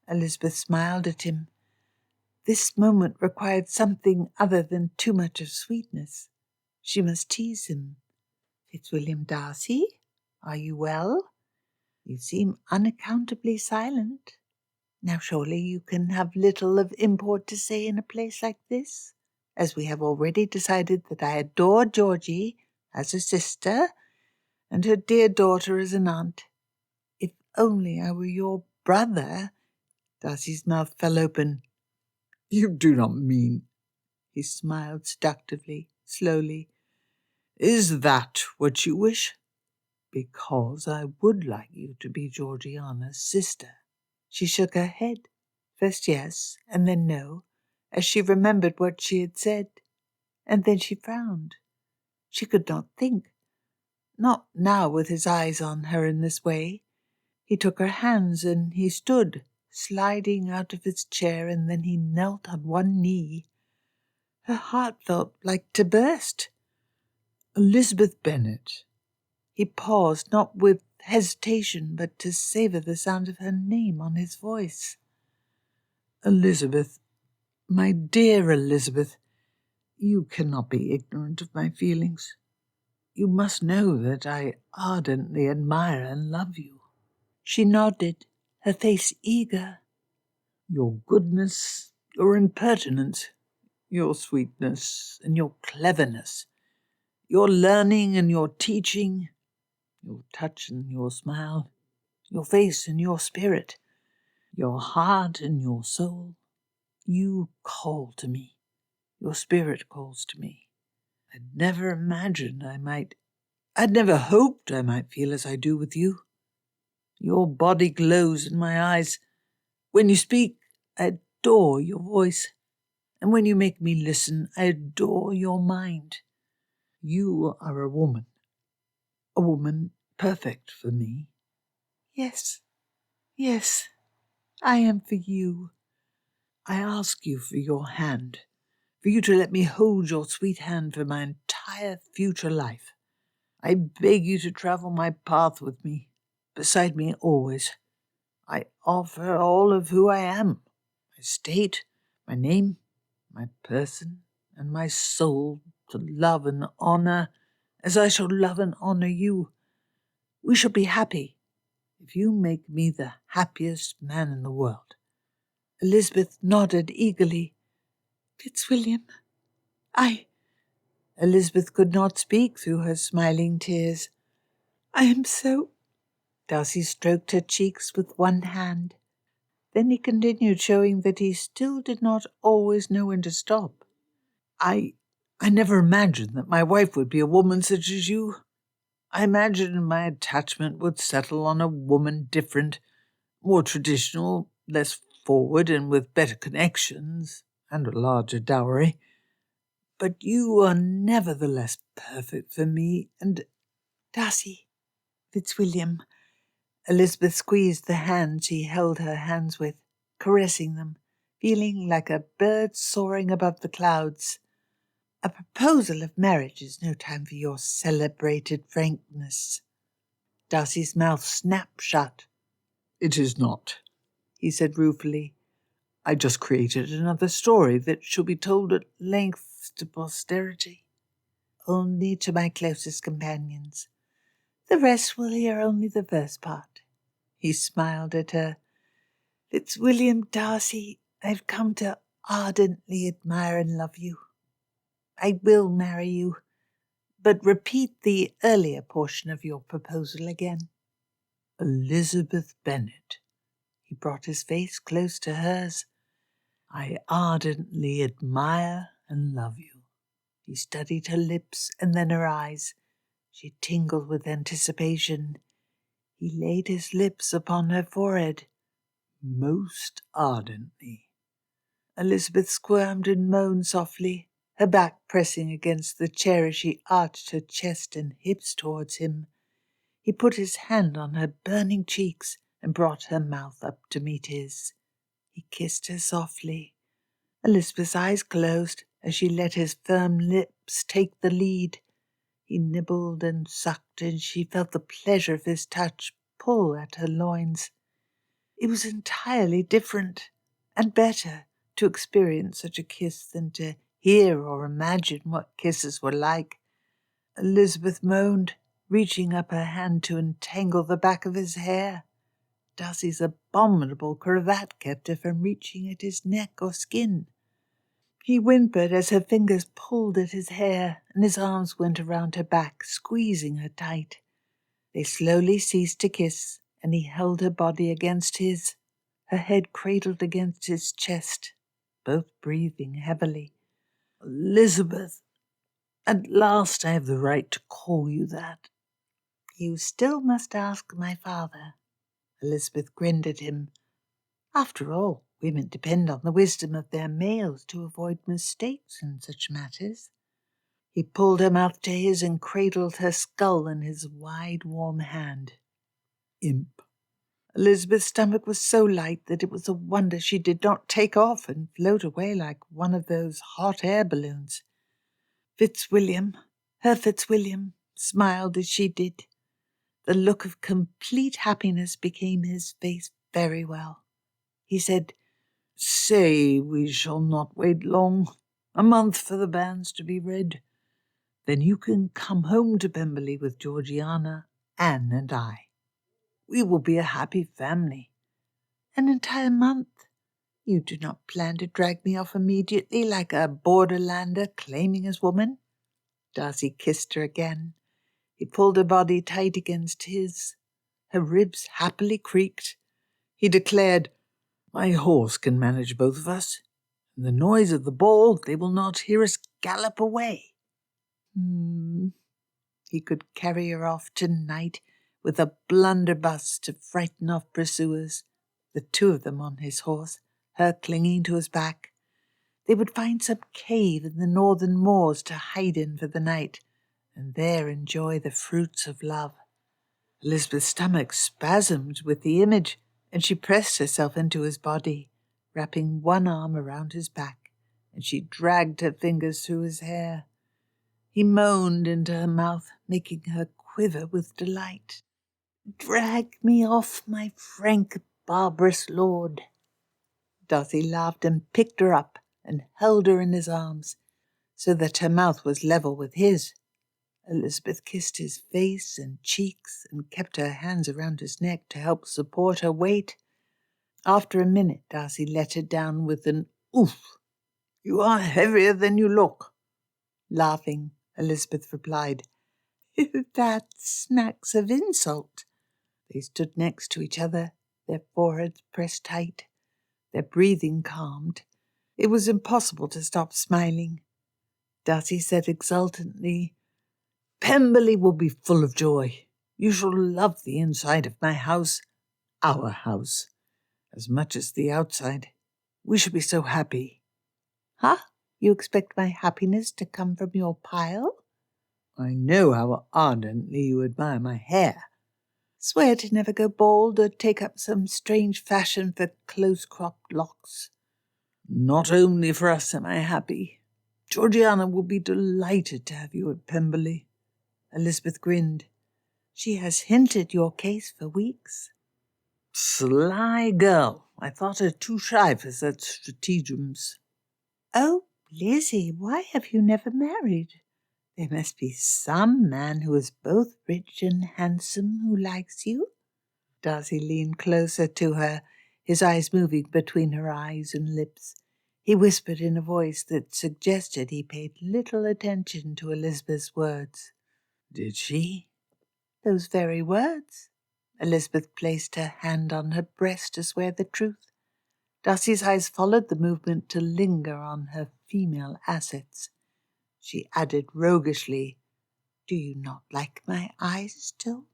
Elizabeth smiled at him. This moment required something other than too much of sweetness. She must tease him. "Fitzwilliam Darcy, are you well? You seem unaccountably silent. Now surely you can have little of import to say in a place like this, as we have already decided that I adore Georgie as a sister, and her dear daughter as an aunt. If only I were your brother—" Darcy's mouth fell open. "You do not mean—" He smiled seductively, slowly. "Is that what you wish? Because I would like you to be Georgiana's sister." She shook her head, first yes, and then no, as she remembered what she had said, and then she frowned. She could not think. Not now with his eyes on her in this way. He took her hands and he stood, sliding out of his chair, and then he knelt on one knee. Her heart felt like to burst. "Elizabeth Bennet." He paused, not with hesitation, but to savour the sound of her name on his voice. "Elizabeth, my dear Elizabeth, you cannot be ignorant of my feelings. You must know that I ardently admire and love you." She nodded, her face eager. "Your goodness, your impertinence, your sweetness and your cleverness, your learning and your teaching, your touch and your smile, your face and your spirit, your heart and your soul, you call to me. Your spirit calls to me. I'd never hoped I might feel as I do with you. Your body glows in my eyes. When you speak, I adore your voice. And when you make me listen, I adore your mind. You are a woman perfect for me." Yes, I am for you." "I ask you for your hand, for you to let me hold your sweet hand for my entire future life. I beg you to travel my path with me, beside me always. I offer all of who I am, my state, my name, my person, and my soul, to love and honour as I shall love and honour you. We shall be happy if you make me the happiest man in the world." Elizabeth nodded eagerly. "Fitzwilliam, Elizabeth could not speak through her smiling tears. "I am so—" Darcy stroked her cheeks with one hand. Then he continued, showing that he still did not always know when to stop. I never imagined that my wife would be a woman such as you. I imagined my attachment would settle on a woman different, more traditional, less forward, and with better connections, and a larger dowry. But you are nevertheless perfect for me, and—" "Darcy, Fitzwilliam. Elizabeth squeezed the hand she held her hands with, caressing them, feeling like a bird soaring above the clouds. A proposal of marriage is no time for your celebrated frankness. Darcy's mouth snapped shut. It is not, he said ruefully. I just created another story that shall be told at length to posterity. Only to my closest companions. The rest will hear only the first part. He smiled at her. Fitzwilliam Darcy, I've come to ardently admire and love you. I will marry you, but repeat the earlier portion of your proposal again. Elizabeth Bennet. He brought his face close to hers. I ardently admire and love you. He studied her lips and then her eyes. She tingled with anticipation. He laid his lips upon her forehead. Most ardently. Elizabeth squirmed and moaned softly, her back pressing against the chair as she arched her chest and hips towards him. He put his hand on her burning cheeks and brought her mouth up to meet his. He kissed her softly. Elizabeth's eyes closed as she let his firm lips take the lead. He nibbled and sucked, and she felt the pleasure of his touch pull at her loins. It was entirely different and better to experience such a kiss than to hear or imagine what kisses were like. Elizabeth moaned, reaching up her hand to entangle the back of his hair. Darcy's abominable cravat kept her from reaching at his neck or skin. He whimpered as her fingers pulled at his hair, and his arms went around her back, squeezing her tight. They slowly ceased to kiss, and he held her body against his, her head cradled against his chest, both breathing heavily. Elizabeth, at last I have the right to call you that. You still must ask my father. Elizabeth grinned at him. After all, women depend on the wisdom of their males to avoid mistakes in such matters. He pulled her mouth to his and cradled her skull in his wide, warm hand. Imp. Elizabeth's stomach was so light that it was a wonder she did not take off and float away like one of those hot air balloons. Fitzwilliam, her Fitzwilliam, smiled as she did. The look of complete happiness became his face very well. He said, Say we shall not wait long, a month for the banns to be read. Then you can come home to Pemberley with Georgiana, Anne and I. We will be a happy family. An entire month? You do not plan to drag me off immediately like a borderlander claiming his woman? Darcy kissed her again. He pulled her body tight against his. Her ribs happily creaked. He declared, My horse can manage both of us. In the noise of the ball, they will not hear us gallop away. He could carry her off tonight with a blunderbuss to frighten off pursuers, the two of them on his horse, her clinging to his back. They would find some cave in the northern moors to hide in for the night, and there enjoy the fruits of love. Elizabeth's stomach spasmed with the image, and she pressed herself into his body, wrapping one arm around his back, and she dragged her fingers through his hair. He moaned into her mouth, making her quiver with delight. Drag me off, my frank, barbarous lord. Darcy laughed and picked her up and held her in his arms, so that her mouth was level with his. Elizabeth kissed his face and cheeks and kept her hands around his neck to help support her weight. After a minute, Darcy let her down with an oof. You are heavier than you look. Laughing, Elizabeth replied, That smacks of insult. They stood next to each other, their foreheads pressed tight, their breathing calmed. It was impossible to stop smiling. Darcy said exultantly, Pemberley will be full of joy. You shall love the inside of my house, our house, as much as the outside. We shall be so happy. Huh? You expect my happiness to come from your pile? I know how ardently you admire my hair. Swear to never go bald or take up some strange fashion for close-cropped locks. Not only for us am I happy. Georgiana will be delighted to have you at Pemberley. Elizabeth grinned. She has hinted your case for weeks. Sly girl. I thought her too shy for such stratagems. Oh, Lizzie, why have you never married? There must be some man who is both rich and handsome who likes you. Darcy leaned closer to her, his eyes moving between her eyes and lips. He whispered in a voice that suggested he paid little attention to Elizabeth's words. Did she? Those very words. Elizabeth placed her hand on her breast to swear the truth. Darcy's eyes followed the movement to linger on her female assets. She added roguishly, "Do you not like my eyes still?"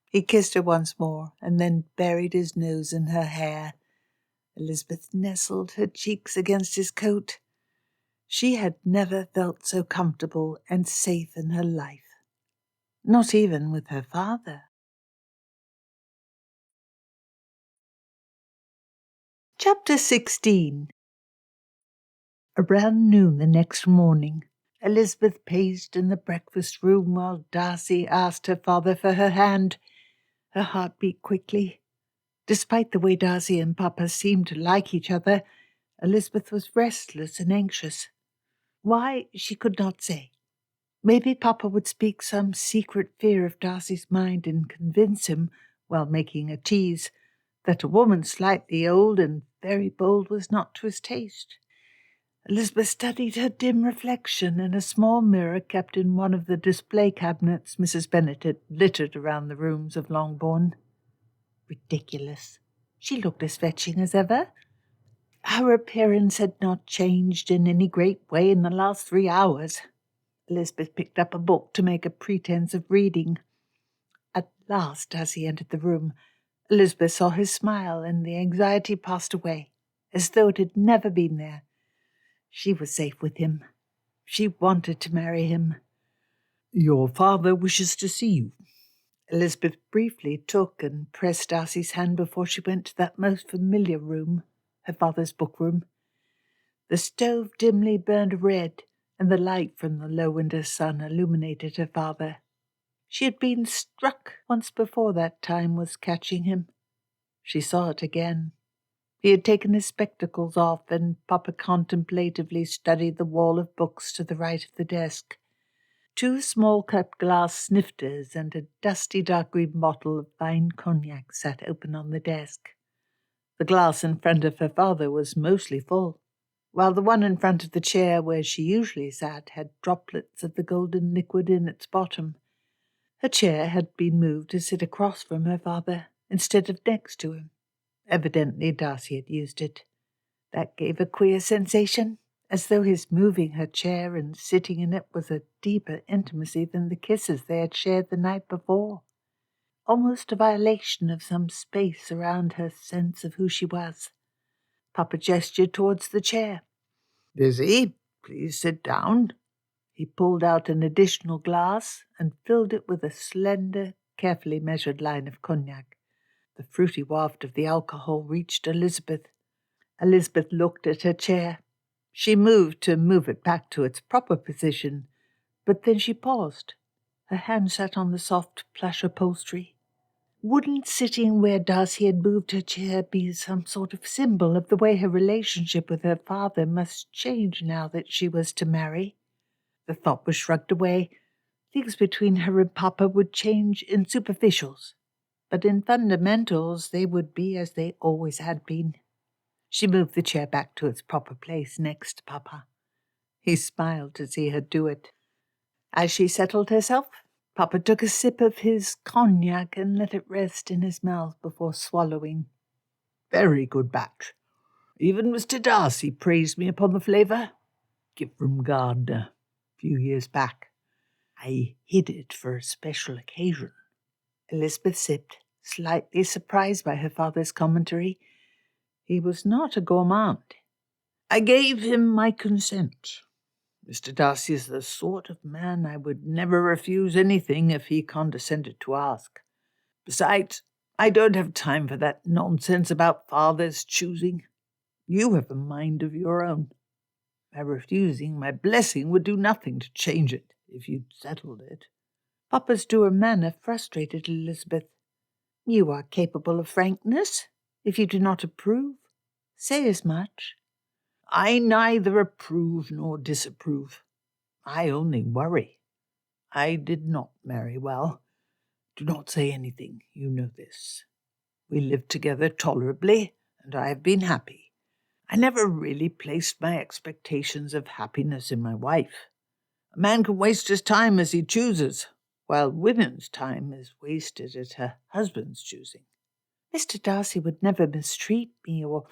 He kissed her once more and then buried his nose in her hair. Elizabeth nestled her cheeks against his coat. She had never felt so comfortable and safe in her life. Not even with her father. Chapter 16. Around noon the next morning, Elizabeth paced in the breakfast room while Darcy asked her father for her hand. Her heart beat quickly. Despite the way Darcy and Papa seemed to like each other, Elizabeth was restless and anxious. Why, she could not say. Maybe Papa would speak some secret fear of Darcy's mind and convince him, while making a tease, that a woman slightly old and very bold was not to his taste. Elizabeth studied her dim reflection in a small mirror kept in one of the display cabinets Mrs. Bennet had littered around the rooms of Longbourn. Ridiculous. She looked as fetching as ever. Her appearance had not changed in any great way in the last 3 hours. Elizabeth picked up a book to make a pretense of reading. At last, as he entered the room, Elizabeth saw his smile, and the anxiety passed away, as though it had never been there. She was safe with him. She wanted to marry him. Your father wishes to see you. Elizabeth briefly took and pressed Darcy's hand before she went to that most familiar room, her father's bookroom. The stove dimly burned red, and the light from the low winter sun illuminated her father. She had been struck once before that time was catching him. She saw it again. He had taken his spectacles off, and Papa contemplatively studied the wall of books to the right of the desk. 2 small-cut glass snifters and a dusty dark green bottle of fine cognac sat open on the desk. The glass in front of her father was mostly full, while the one in front of the chair where she usually sat had droplets of the golden liquid in its bottom. Her chair had been moved to sit across from her father instead of next to him. Evidently Darcy had used it. That gave a queer sensation, as though his moving her chair and sitting in it was a deeper intimacy than the kisses they had shared the night before. Almost a violation of some space around her sense of who she was. Papa gestured towards the chair. Lizzie, please sit down. He pulled out an additional glass and filled it with a slender, carefully measured line of cognac. The fruity waft of the alcohol reached Elizabeth. Elizabeth looked at her chair. She moved to move it back to its proper position, but then she paused. Her hand sat on the soft plush upholstery. Wouldn't sitting where Darcy had moved her chair be some sort of symbol of the way her relationship with her father must change now that she was to marry? The thought was shrugged away. Things between her and Papa would change in superficials, but in fundamentals they would be as they always had been. She moved the chair back to its proper place next to Papa. He smiled to see her do it. As she settled herself, Papa took a sip of his cognac and let it rest in his mouth before swallowing. Very good batch. Even Mr. Darcy praised me upon the flavour. Gift from Gardner, a few years back. I hid it for a special occasion. Elizabeth sipped, slightly surprised by her father's commentary. He was not a gourmand. I gave him my consent. Mr. Darcy is the sort of man I would never refuse anything if he condescended to ask. Besides, I don't have time for that nonsense about father's choosing. You have a mind of your own. By refusing my blessing would do nothing to change it, if you'd settled it." Papa's dour manner frustrated Elizabeth. "You are capable of frankness. If you do not approve, say as much." "I neither approve nor disapprove. I only worry. I did not marry well. Do not say anything, you know this. We lived together tolerably, and I have been happy. I never really placed my expectations of happiness in my wife. A man can waste his time as he chooses, while women's time is wasted at her husband's choosing." "Mr. Darcy would never mistreat me or—"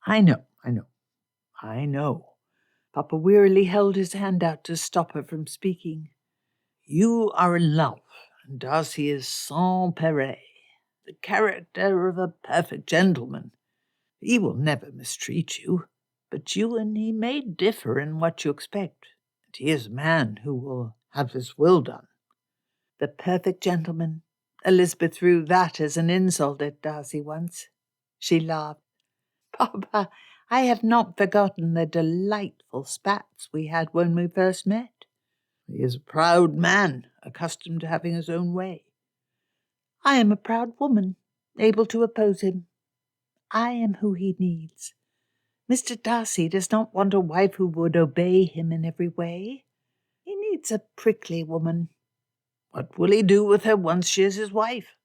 I know. Papa wearily held his hand out to stop her from speaking. "You are in love, and Darcy is sans pareil, the character of a perfect gentleman. He will never mistreat you, but you and he may differ in what you expect, and he is a man who will have his will done." The perfect gentleman. Elizabeth threw that as an insult at Darcy once. She laughed. "Papa, I have not forgotten the delightful spats we had when we first met." "He is a proud man, accustomed to having his own way." "I am a proud woman, able to oppose him. I am who he needs. Mr. Darcy does not want a wife who would obey him in every way. He needs a prickly woman." "What will he do with her once she is his wife?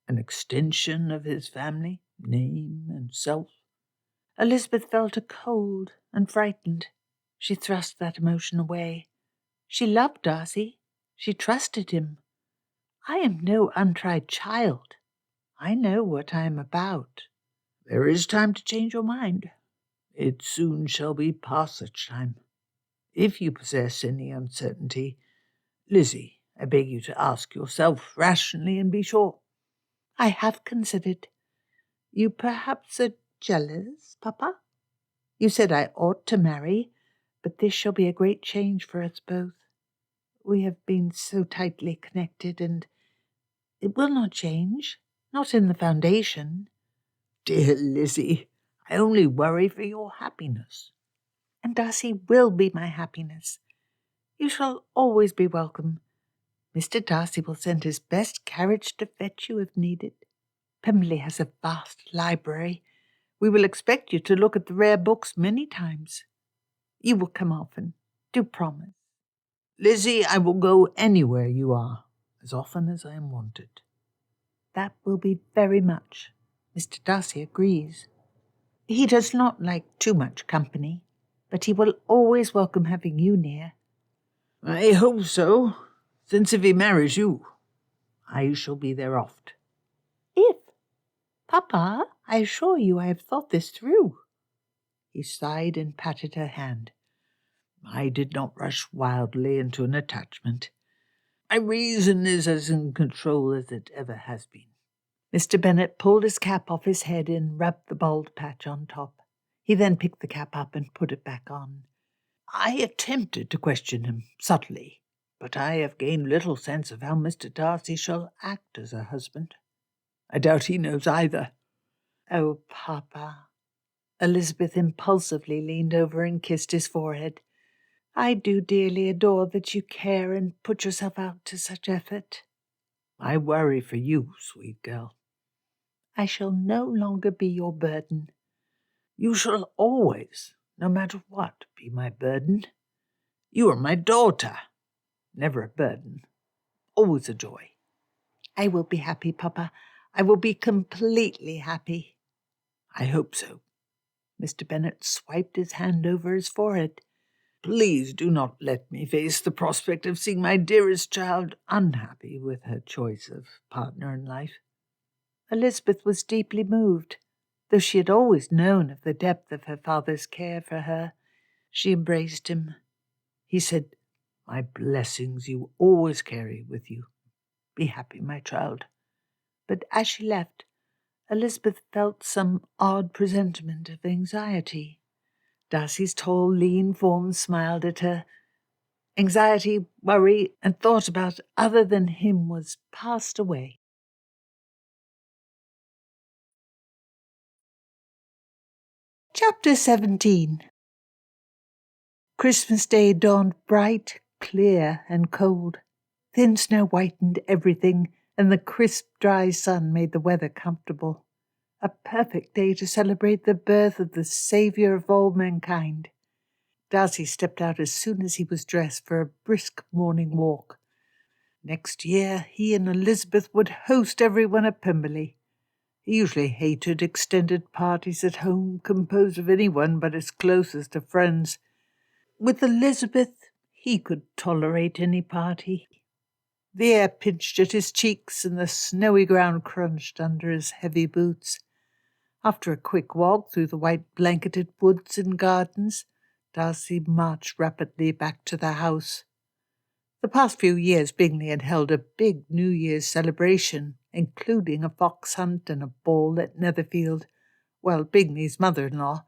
An extension of his family, name and self?" Elizabeth felt cold and frightened. She thrust that emotion away. She loved Darcy. She trusted him. I am no untried child. I know what I am about. "There is time to change your mind. It soon shall be past such time. If you possess any uncertainty, Lizzie, I beg you to ask yourself rationally and be sure." "I have considered. You perhaps are jealous, Papa? You said I ought to marry, but this shall be a great change for us both. We have been so tightly connected, and it will not change, not in the foundation." "Dear Lizzie, I only worry for your happiness." "And Darcy will be my happiness. You shall always be welcome. Mr. Darcy will send his best carriage to fetch you if needed. Pemberley has a vast library. We will expect you to look at the rare books many times. You will come often. Do promise." "Lizzie, I will go anywhere you are, as often as I am wanted." "That will be very much. Mr. Darcy agrees. He does not like too much company, but he will always welcome having you near." "I hope so, since if he marries you, I shall be there oft." "If? Papa, I assure you I have thought this through." He sighed and patted her hand. "I did not rush wildly into an attachment. My reason is as in control as it ever has been." Mr. Bennet pulled his cap off his head and rubbed the bald patch on top. He then picked the cap up and put it back on. "I attempted to question him subtly, but I have gained little sense of how Mr. Darcy shall act as a husband. I doubt he knows either." "Oh, Papa." Elizabeth impulsively leaned over and kissed his forehead. "I do dearly adore that you care and put yourself out to such effort." "I worry for you, sweet girl." "I shall no longer be your burden." "You shall always, no matter what, be my burden. You are my daughter. Never a burden, always a joy." "I will be happy, Papa. I will be completely happy." "I hope so." Mr. Bennet swiped his hand over his forehead. "Please do not let me face the prospect of seeing my dearest child unhappy with her choice of partner in life." Elizabeth was deeply moved. Though she had always known of the depth of her father's care for her, she embraced him. He said, "My blessings you always carry with you. Be happy, my child." But as she left, Elizabeth felt some odd presentiment of anxiety. Darcy's tall, lean form smiled at her. Anxiety, worry, and thought about other than him was passed away. Chapter 17. Christmas Day dawned bright, clear, and cold. Thin snow whitened everything, and the crisp, dry sun made the weather comfortable. A perfect day to celebrate the birth of the Saviour of all mankind. Darcy stepped out as soon as he was dressed for a brisk morning walk. Next year he and Elizabeth would host everyone at Pemberley. He usually hated extended parties at home composed of anyone but his closest of friends. With Elizabeth, he could tolerate any party. The air pinched at his cheeks and the snowy ground crunched under his heavy boots. After a quick walk through the white blanketed woods and gardens, Darcy marched rapidly back to the house. The past few years Bingley had held a big New Year's celebration, including a fox hunt and a ball at Netherfield, while Bingley's mother-in-law,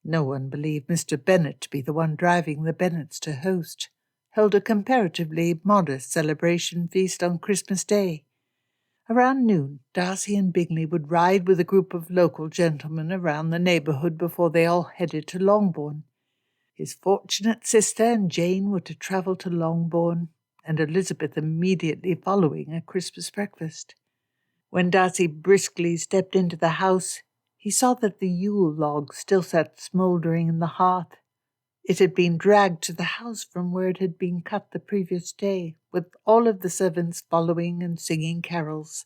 no one believed Mr. Bennet to be the one driving the Bennets to host, held a comparatively modest celebration feast on Christmas Day. Around noon, Darcy and Bingley would ride with a group of local gentlemen around the neighbourhood before they all headed to Longbourn. His fortunate sister and Jane were to travel to Longbourn, and Elizabeth immediately following a Christmas breakfast. When Darcy briskly stepped into the house, he saw that the Yule log still sat smouldering in the hearth. It had been dragged to the house from where it had been cut the previous day, with all of the servants following and singing carols.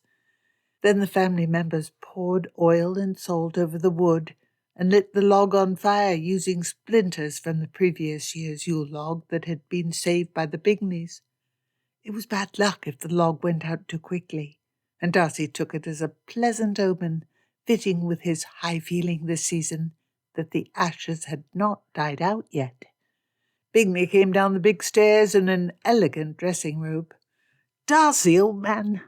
Then the family members poured oil and salt over the wood and lit the log on fire using splinters from the previous year's Yule log that had been saved by the Bingleys. It was bad luck if the log went out too quickly, and Darcy took it as a pleasant omen, fitting with his high feeling this season, that the ashes had not died out yet. Bingley came down the big stairs in an elegant dressing robe. "Darcy, old man,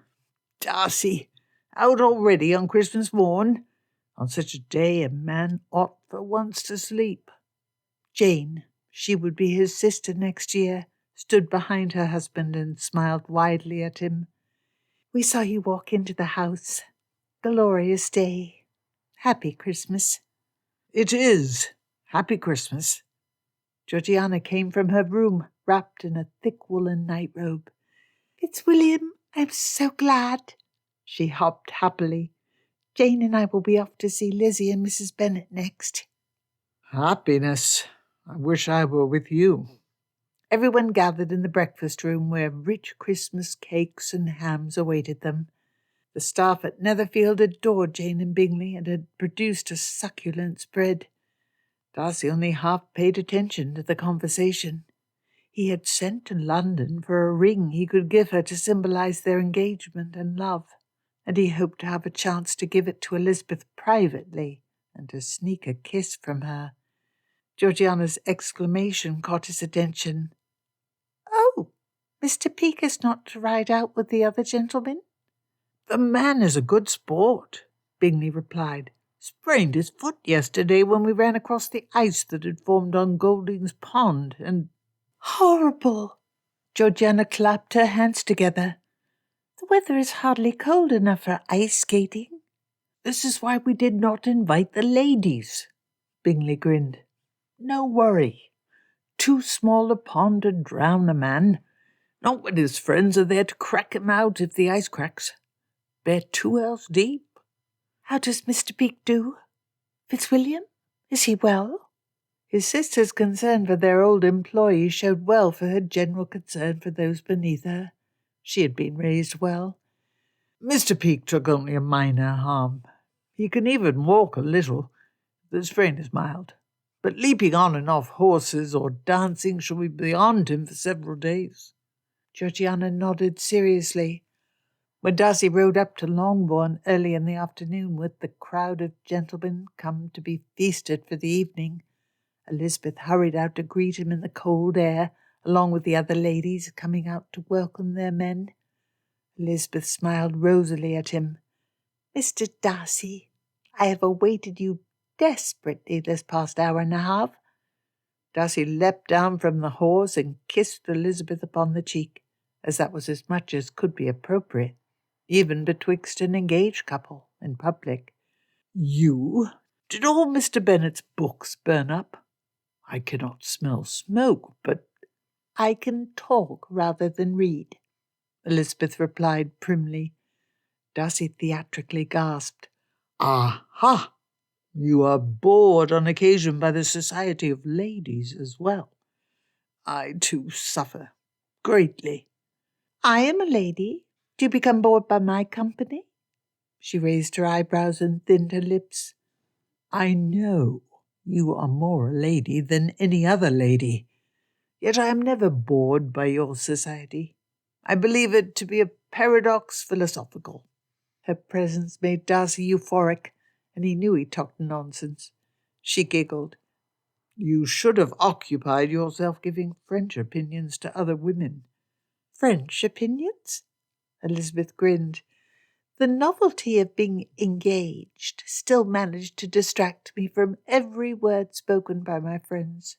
Darcy, out already on Christmas morn? On such a day a man ought for once to sleep." Jane, she would be his sister next year, stood behind her husband and smiled widely at him. "We saw you walk into the house. Glorious day. Happy Christmas." "It is. Happy Christmas." Georgiana came from her room, wrapped in a thick woolen night-robe. "Fitzwilliam, I'm so glad." She hopped happily. "Jane and I will be off to see Lizzie and Mrs. Bennet next." "Happiness. I wish I were with you." Everyone gathered in the breakfast room where rich Christmas cakes and hams awaited them. The staff at Netherfield adored Jane and Bingley and had produced a succulent spread. Darcy only half paid attention to the conversation. He had sent to London for a ring he could give her to symbolize their engagement and love, and he hoped to have a chance to give it to Elizabeth privately and to sneak a kiss from her. Georgiana's exclamation caught his attention. "Oh, Mr. Peake is not to ride out with the other gentlemen?" "The man is a good sport," Bingley replied. "Sprained his foot yesterday when we ran across the ice that had formed on Golding's Pond, and—" "Horrible!" Georgiana clapped her hands together. "The weather is hardly cold enough for ice skating." "This is why we did not invite the ladies," Bingley grinned. "No worry. Too small a pond to drown a man. Not when his friends are there to crack him out if the ice cracks. Bear 2 ells deep." "How does Mr. Peake do? Fitzwilliam? Is he well?" His sister's concern for their old employee showed well for her general concern for those beneath her. She had been raised well. "Mr. Peake took only a minor harm. He can even walk a little. The sprain is mild. But leaping on and off horses or dancing shall be beyond him for several days." Georgiana nodded seriously. When Darcy rode up to Longbourn early in the afternoon with the crowd of gentlemen come to be feasted for the evening, Elizabeth hurried out to greet him in the cold air, along with the other ladies coming out to welcome their men. Elizabeth smiled rosily at him. "Mr. Darcy, I have awaited you desperately this past hour and a half." Darcy leapt down from the horse and kissed Elizabeth upon the cheek, as that was as much as could be appropriate, even betwixt an engaged couple in public. "You? Did all Mr. Bennet's books burn up? I cannot smell smoke, but—" "I can talk rather than read," Elizabeth replied primly. Darcy theatrically gasped. "Aha! You are bored on occasion by the society of ladies as well. I too suffer greatly." "I am a lady. Do you become bored by my company?" She raised her eyebrows and thinned her lips. "I know you are more a lady than any other lady, yet I am never bored by your society. I believe it to be a paradox philosophical." Her presence made Darcy euphoric, and he knew he talked nonsense. She giggled. "You should have occupied yourself giving French opinions to other women." "French opinions?" Elizabeth grinned. The novelty of being engaged still managed to distract me from every word spoken by my friends.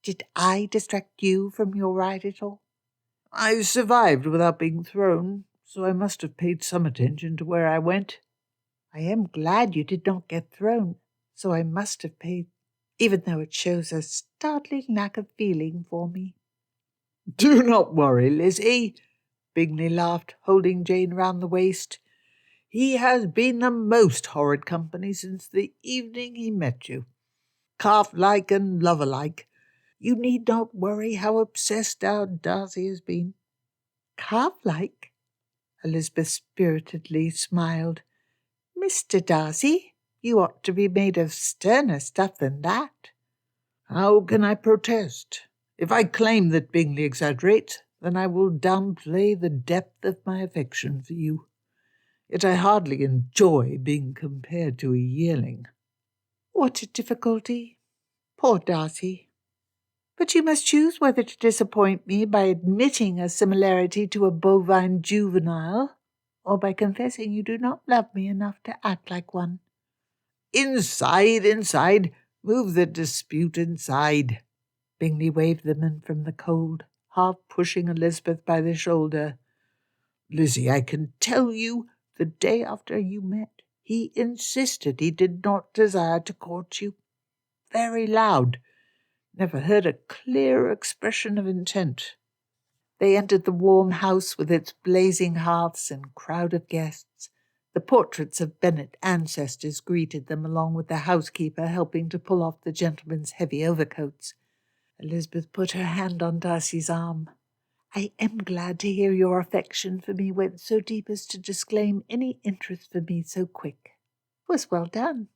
Did I distract you from your ride at all? "I survived without being thrown, so I must have paid some attention to where I went." "I am glad you did not get thrown, so I must have paid, even though it shows a startling lack of feeling for me." "Do not worry, Lizzie," Bingley laughed, holding Jane round the waist. "He has been the most horrid company since the evening he met you. Calf-like and lover-like. You need not worry how obsessed our Darcy has been." "Calf-like?" Elizabeth spiritedly smiled. "Mr. Darcy, you ought to be made of sterner stuff than that." "How can I protest? If I claim that Bingley exaggerates, then I will downplay the depth of my affection for you. Yet I hardly enjoy being compared to a yearling." "What a difficulty. Poor Darcy. But you must choose whether to disappoint me by admitting a similarity to a bovine juvenile, or by confessing you do not love me enough to act like one." "Inside, inside. Move the dispute inside." Bingley waved them in from the cold, half pushing Elizabeth by the shoulder. "Lizzie, I can tell you, the day after you met, he insisted he did not desire to court you. Very loud. Never heard a clearer expression of intent." They entered the warm house with its blazing hearths and crowd of guests. The portraits of Bennet ancestors greeted them, along with the housekeeper helping to pull off the gentlemen's heavy overcoats. Elizabeth put her hand on Darcy's arm. "I am glad to hear your affection for me went so deep as to disclaim any interest for me so quick. It was well done."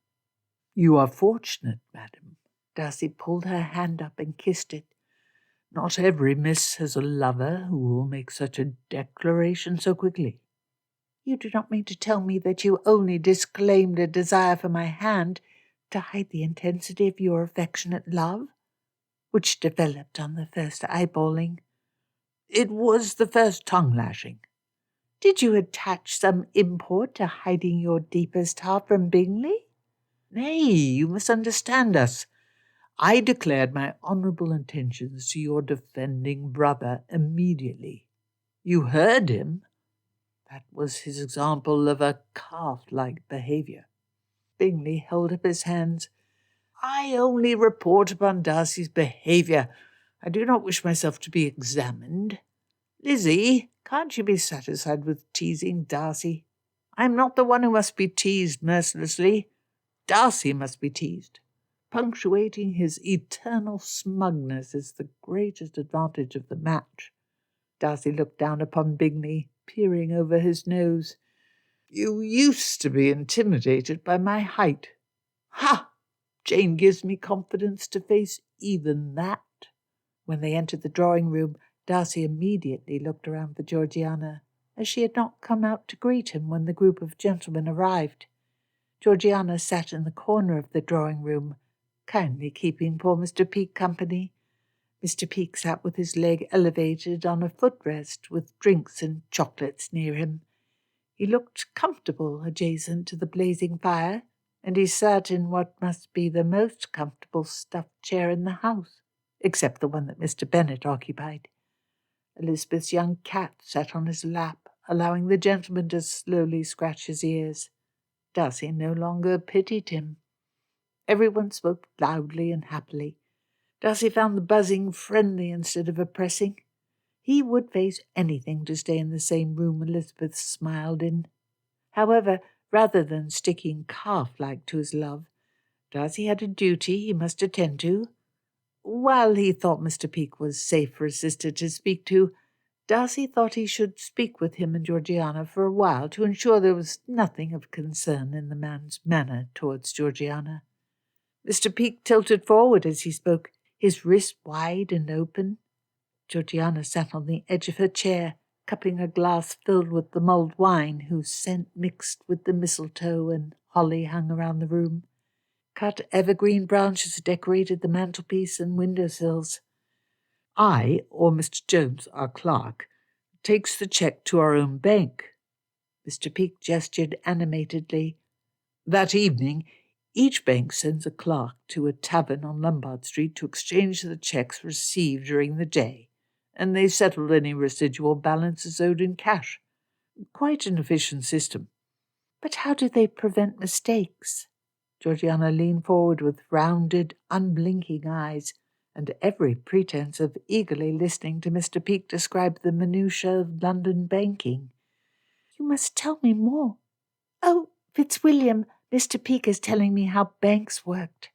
"You are fortunate, madam." Darcy pulled her hand up and kissed it. "Not every miss has a lover who will make such a declaration so quickly." "You do not mean to tell me that you only disclaimed a desire for my hand to hide the intensity of your affectionate love, which developed on the first eyeballing?" "It was the first tongue-lashing." "Did you attach some import to hiding your deepest heart from Bingley?" "Nay, you misunderstand us. I declared my honourable intentions to your defending brother immediately. You heard him. That was his example of a calf-like behaviour." Bingley held up his hands. "I only report upon Darcy's behaviour. I do not wish myself to be examined. Lizzie, can't you be satisfied with teasing Darcy? I am not the one who must be teased mercilessly. Darcy must be teased. Punctuating his eternal smugness is the greatest advantage of the match." Darcy looked down upon Bingley, peering over his nose. "You used to be intimidated by my height. Ha! Jane gives me confidence to face even that." When they entered the drawing-room, Darcy immediately looked around for Georgiana, as she had not come out to greet him when the group of gentlemen arrived. Georgiana sat in the corner of the drawing-room, kindly keeping poor Mr. Peake company. Mr. Peake sat with his leg elevated on a footrest with drinks and chocolates near him. He looked comfortable adjacent to the blazing fire, and he sat in what must be the most comfortable stuffed chair in the house, except the one that Mr. Bennet occupied. Elizabeth's young cat sat on his lap, allowing the gentleman to slowly scratch his ears. Darcy no longer pitied him. Everyone spoke loudly and happily. Darcy found the buzzing friendly instead of oppressing. He would face anything to stay in the same room Elizabeth smiled in. However, rather than sticking calf-like to his love, Darcy had a duty he must attend to. While he thought Mr. Peake was safe for his sister to speak to, Darcy thought he should speak with him and Georgiana for a while to ensure there was nothing of concern in the man's manner towards Georgiana. Mr. Peake tilted forward as he spoke, his wrist wide and open. Georgiana sat on the edge of her chair, cupping a glass filled with the mulled wine whose scent mixed with the mistletoe and holly hung around the room. Cut evergreen branches decorated the mantelpiece and window-sills. I, or Mr. Jones, our clerk, takes the cheque to our own bank. Mr. Peake gestured animatedly. That evening, each bank sends a clerk to a tavern on Lombard Street to exchange the cheques received during the day, and they settle any residual balances owed in cash. Quite an efficient system. But how do they prevent mistakes? Georgiana leaned forward with rounded, unblinking eyes, and every pretence of eagerly listening to Mr. Peake describe the minutiae of London banking. You must tell me more. Oh, Fitzwilliam, Mr. Peake is telling me how banks worked.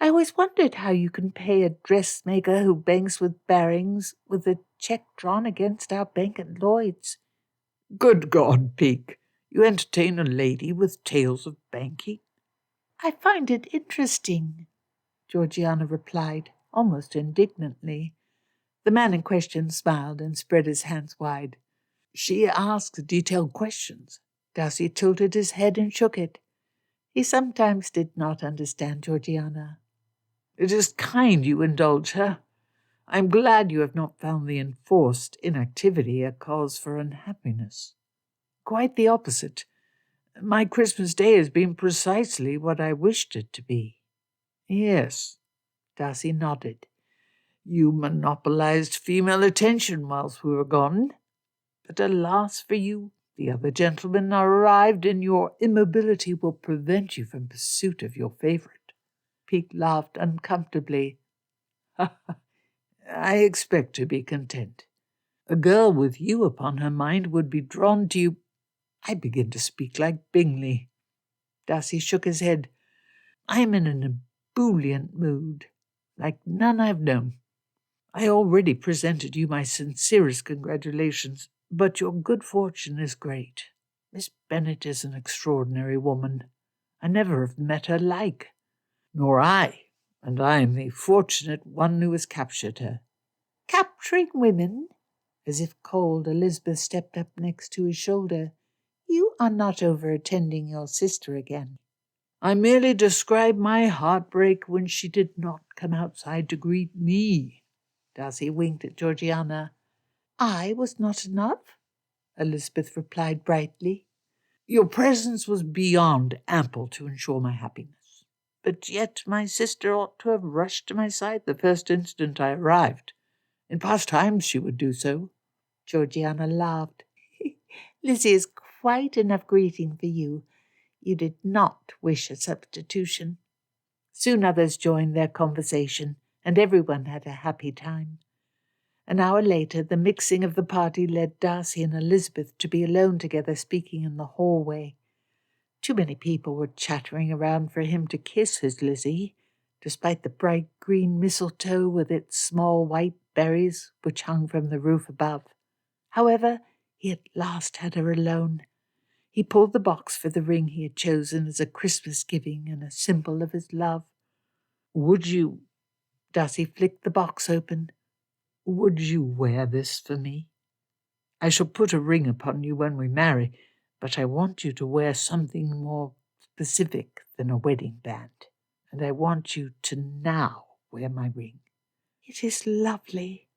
I always wondered how you can pay a dressmaker who banks with Barings with a cheque drawn against our bank at Lloyd's. Good God, Peake, you entertain a lady with tales of banking? I find it interesting, Georgiana replied, almost indignantly. The man in question smiled and spread his hands wide. She asks detailed questions. Darcy tilted his head and shook it. He sometimes did not understand Georgiana. It is kind you indulge her. I am glad you have not found the enforced inactivity a cause for unhappiness. Quite the opposite. My Christmas Day has been precisely what I wished it to be. Yes, Darcy nodded. You monopolized female attention whilst we were gone. But alas for you, the other gentlemen are arrived, and your immobility will prevent you from pursuit of your favourite. Peake laughed uncomfortably. I expect to be content. A girl with you upon her mind would be drawn to you. I begin to speak like Bingley. Darcy shook his head. I am in an ebullient mood, like none I've known. I already presented you my sincerest congratulations, but your good fortune is great. Miss Bennet is an extraordinary woman. I never have met her like. Nor I, and I am the fortunate one who has captured her. Capturing women? As if cold, Elizabeth stepped up next to his shoulder. You are not over-attending your sister again. I merely described my heartbreak when she did not come outside to greet me. Darcy winked at Georgiana. I was not enough? Elizabeth replied brightly. Your presence was beyond ample to ensure my happiness. But yet my sister ought to have rushed to my side the first instant I arrived. In past times she would do so. Georgiana laughed. Lizzie is quite enough greeting for you. You did not wish a substitution. Soon others joined their conversation, and everyone had a happy time. An hour later, the mixing of the party led Darcy and Elizabeth to be alone together speaking in the hallway. Too many people were chattering around for him to kiss his Lizzie, despite the bright green mistletoe with its small white berries which hung from the roof above. However, he at last had her alone. He pulled the box for the ring he had chosen as a Christmas giving and a symbol of his love. Would you... Darcy flicked the box open. Would you wear this for me? I shall put a ring upon you when we marry, but I want you to wear something more specific than a wedding band, and I want you to now wear my ring. It is lovely.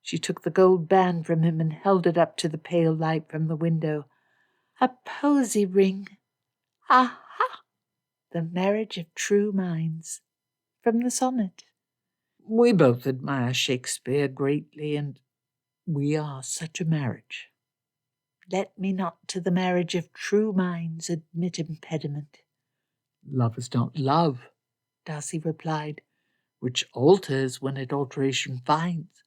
She took the gold band from him and held it up to the pale light from the window. A posy ring. Aha! The marriage of true minds. From the sonnet. We both admire Shakespeare greatly, and we are such a marriage. Let me not to the marriage of true minds admit impediment. Love is not love. Darcy replied, which alters when it alteration finds,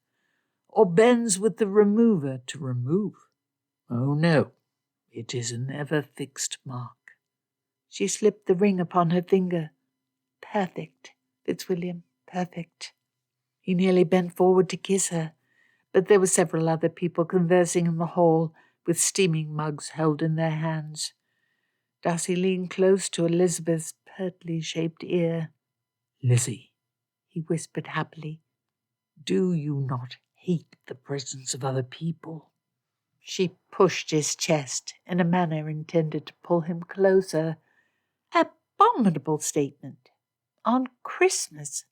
or bends with the remover to remove. Oh no, it is an ever-fixed mark. She slipped the ring upon her finger. Perfect, Fitzwilliam, perfect. He nearly bent forward to kiss her, but there were several other people conversing in the hall, with steaming mugs held in their hands. Darcy leaned close to Elizabeth's pertly shaped ear. "Lizzie," he whispered happily, "do you not hate the presence of other people?" She pushed his chest in a manner intended to pull him closer. Abominable statement. On Christmas.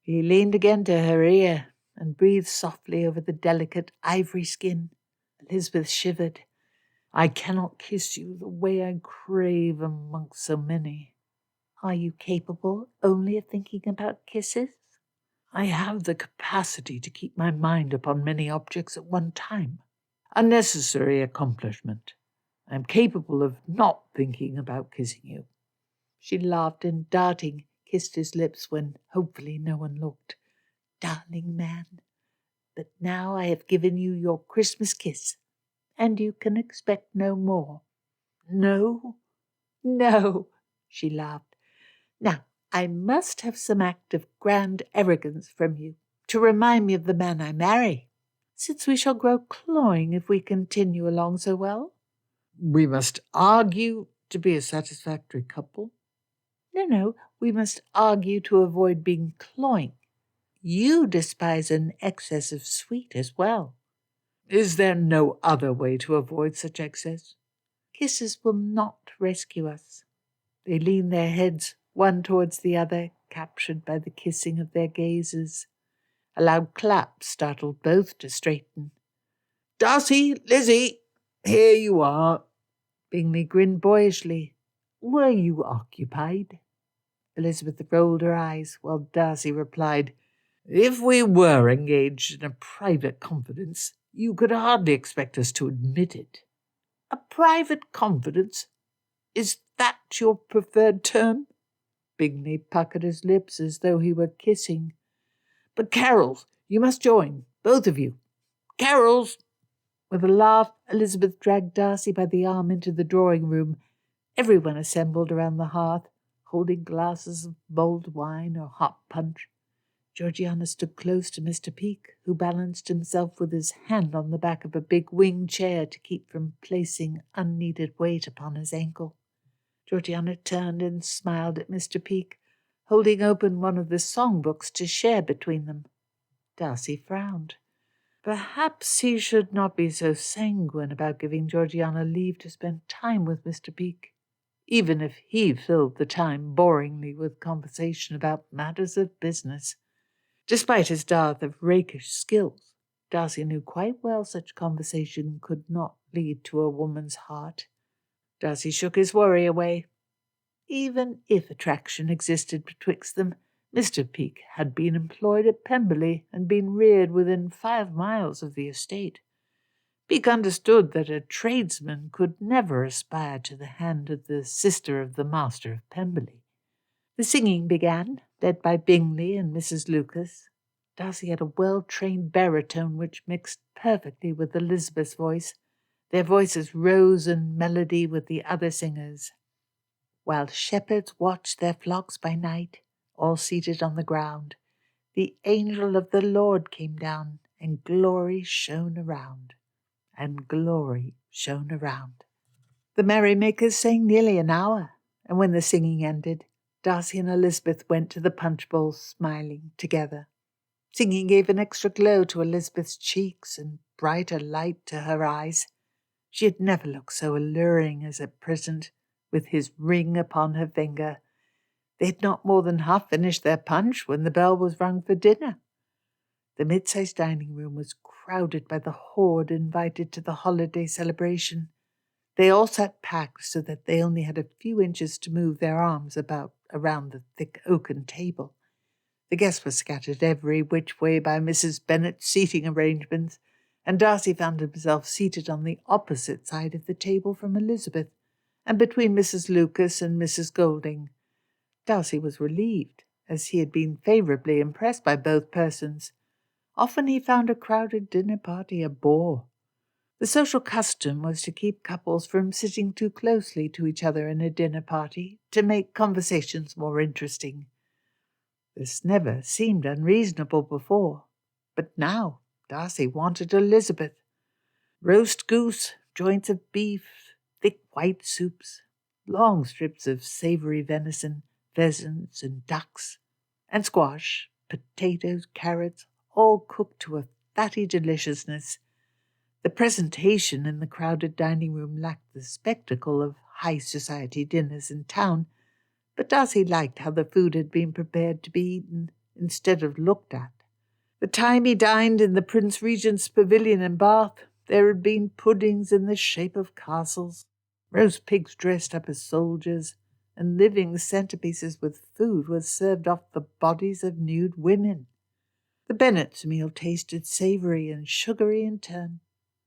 He leaned again to her ear and breathed softly over the delicate ivory skin. Elizabeth shivered. "I cannot kiss you the way I crave amongst so many." "Are you capable only of thinking about kisses?" "I have the capacity to keep my mind upon many objects at one time. A necessary accomplishment. I am capable of not thinking about kissing you." She laughed and, darting, kissed his lips when hopefully no one looked. "Darling man, but now I have given you your Christmas kiss, and you can expect no more." "No?" "No," she laughed. "Now, I must have some act of grand arrogance from you to remind me of the man I marry, since we shall grow cloying if we continue along so well." "We must argue to be a satisfactory couple?" No, we must argue to avoid being cloying. You despise an excess of sweet as well. "Is there no other way to avoid such excess?" "Kisses will not rescue us." They leaned their heads one towards the other, captured by the kissing of their gazes. A loud clap startled both to straighten. "Darcy, Lizzie, here you are." Bingley grinned boyishly. "Were you occupied?" Elizabeth rolled her eyes, while Darcy replied, "If we were engaged in a private confidence, you could hardly expect us to admit it." "A private confidence? Is that your preferred term?" Bingley puckered his lips as though he were kissing. "But carols, you must join, both of you. Carols!" With a laugh, Elizabeth dragged Darcy by the arm into the drawing-room. Everyone assembled around the hearth, holding glasses of mulled wine or hot punch. Georgiana stood close to Mr. Peake, who balanced himself with his hand on the back of a big wing chair to keep from placing unneeded weight upon his ankle. Georgiana turned and smiled at Mr. Peake, holding open one of the songbooks to share between them. Darcy frowned. Perhaps he should not be so sanguine about giving Georgiana leave to spend time with Mr. Peake, even if he filled the time boringly with conversation about matters of business. Despite his dearth of rakish skills, Darcy knew quite well such conversation could not lead to a woman's heart. Darcy shook his worry away. Even if attraction existed betwixt them, Mr. Peake had been employed at Pemberley and been reared within 5 miles of the estate. Peake understood that a tradesman could never aspire to the hand of the sister of the master of Pemberley. The singing began, led by Bingley and Mrs. Lucas. Darcy had a well-trained baritone which mixed perfectly with Elizabeth's voice. Their voices rose in melody with the other singers. While shepherds watched their flocks by night, all seated on the ground, the angel of the Lord came down, and glory shone around. And glory shone around. The merrymakers sang nearly an hour, and when the singing ended, Darcy and Elizabeth went to the punch bowl smiling together. Singing gave an extra glow to Elizabeth's cheeks and brighter light to her eyes. She had never looked so alluring as at present, with his ring upon her finger. They had not more than half finished their punch when the bell was rung for dinner. The mid-sized dining-room was crowded by the horde invited to the holiday celebration. They all sat packed so that they only had a few inches to move their arms about around the thick oaken table. The guests were scattered every which way by Mrs. Bennet's seating arrangements, and Darcy found himself seated on the opposite side of the table from Elizabeth, and between Mrs. Lucas and Mrs. Golding. Darcy was relieved, as he had been favourably impressed by both persons. Often he found a crowded dinner party a bore. The social custom was to keep couples from sitting too closely to each other in a dinner party, to make conversations more interesting. This never seemed unreasonable before, but now Darcy wanted Elizabeth. Roast goose, joints of beef, thick white soups, long strips of savoury venison, pheasants and ducks, and squash, potatoes, carrots, all cooked to a fatty deliciousness. The presentation in the crowded dining room lacked the spectacle of high society dinners in town, but Darcy liked how the food had been prepared to be eaten instead of looked at. The time he dined in the Prince Regent's pavilion in Bath, there had been puddings in the shape of castles, roast pigs dressed up as soldiers, and living centerpieces with food was served off the bodies of nude women. The Bennets' meal tasted savoury and sugary in turn.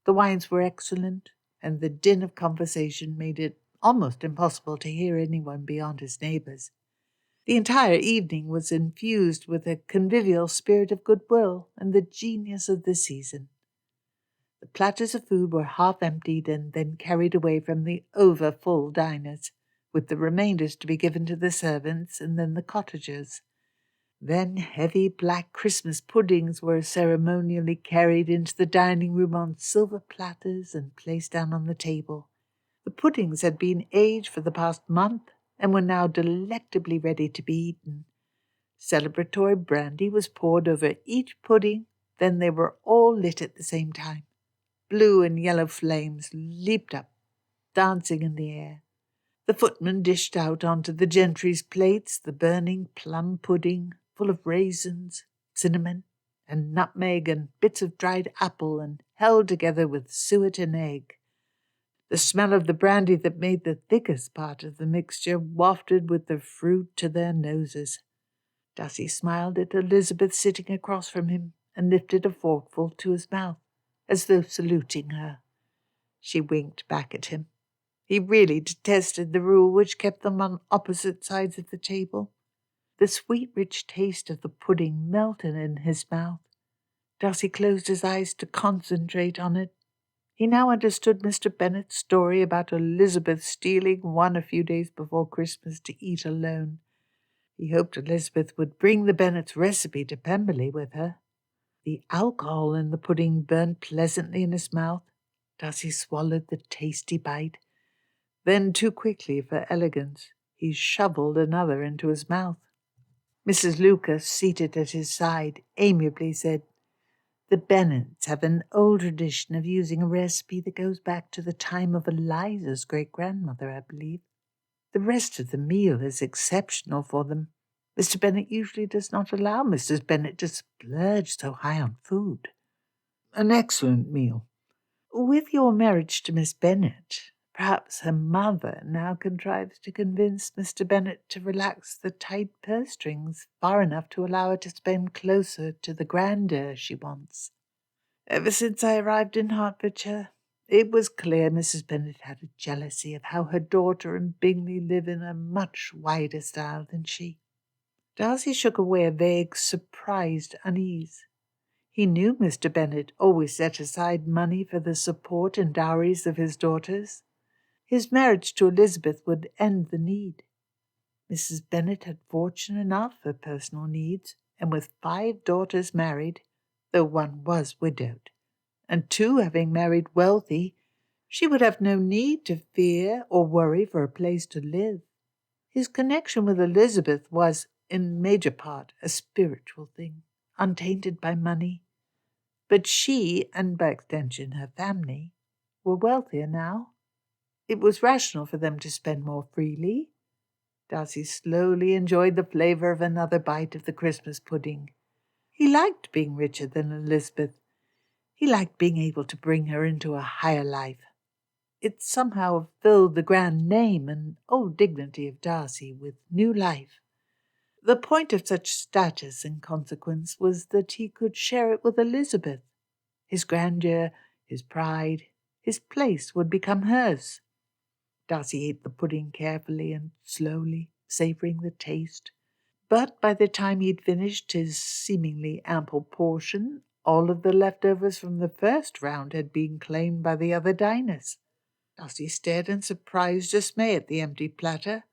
The wines were excellent, and the din of conversation made it almost impossible to hear anyone beyond his neighbours. The entire evening was infused with a convivial spirit of goodwill and the genius of the season. The platters of food were half emptied and then carried away from the over-full diners, with the remainders to be given to the servants and then the cottagers. Then heavy black Christmas puddings were ceremonially carried into the dining room on silver platters and placed down on the table. The puddings had been aged for the past month and were now delectably ready to be eaten. Celebratory brandy was poured over each pudding, then they were all lit at the same time. Blue and yellow flames leaped up, dancing in the air. The footman dished out onto the gentry's plates the burning plum pudding, full of raisins, cinnamon, and nutmeg and bits of dried apple, and held together with suet and egg. The smell of the brandy that made the thickest part of the mixture wafted with the fruit to their noses. Darcy smiled at Elizabeth sitting across from him and lifted a forkful to his mouth, as though saluting her. She winked back at him. He really detested the rule which kept them on opposite sides of the table. The sweet, rich taste of the pudding melted in his mouth. Darcy closed his eyes to concentrate on it. He now understood Mr. Bennet's story about Elizabeth stealing one a few days before Christmas to eat alone. He hoped Elizabeth would bring the Bennet's recipe to Pemberley with her. The alcohol in the pudding burned pleasantly in his mouth. Darcy swallowed the tasty bite. Then, too quickly for elegance, he shovelled another into his mouth. Mrs. Lucas, seated at his side, amiably said, "The Bennets have an old tradition of using a recipe that goes back to the time of Eliza's great-grandmother, I believe. The rest of the meal is exceptional for them. Mr. Bennet usually does not allow Mrs. Bennet to splurge so high on food." "An excellent meal." "With your marriage to Miss Bennet, perhaps her mother now contrives to convince Mr. Bennet to relax the tight purse strings far enough to allow her to spend closer to the grandeur she wants. Ever since I arrived in Hertfordshire, it was clear Mrs. Bennet had a jealousy of how her daughter and Bingley live in a much wider style than she." Darcy shook away a vague, surprised unease. He knew Mr. Bennet always set aside money for the support and dowries of his daughters. His marriage to Elizabeth would end the need. Mrs. Bennet had fortune enough for personal needs, and with 5 daughters married, though one was widowed, and 2 having married wealthy, she would have no need to fear or worry for a place to live. His connection with Elizabeth was, in major part, a spiritual thing, untainted by money. But she, and by extension her family, were wealthier now. It was rational for them to spend more freely. Darcy slowly enjoyed the flavour of another bite of the Christmas pudding. He liked being richer than Elizabeth. He liked being able to bring her into a higher life. It somehow filled the grand name and old dignity of Darcy with new life. The point of such status and consequence was that he could share it with Elizabeth. His grandeur, his pride, his place would become hers. Darcy ate the pudding carefully and slowly, savouring the taste, But by the time he'd finished his seemingly ample portion, all of the leftovers from the first round had been claimed by the other diners. Darcy stared in surprised dismay at the empty platter,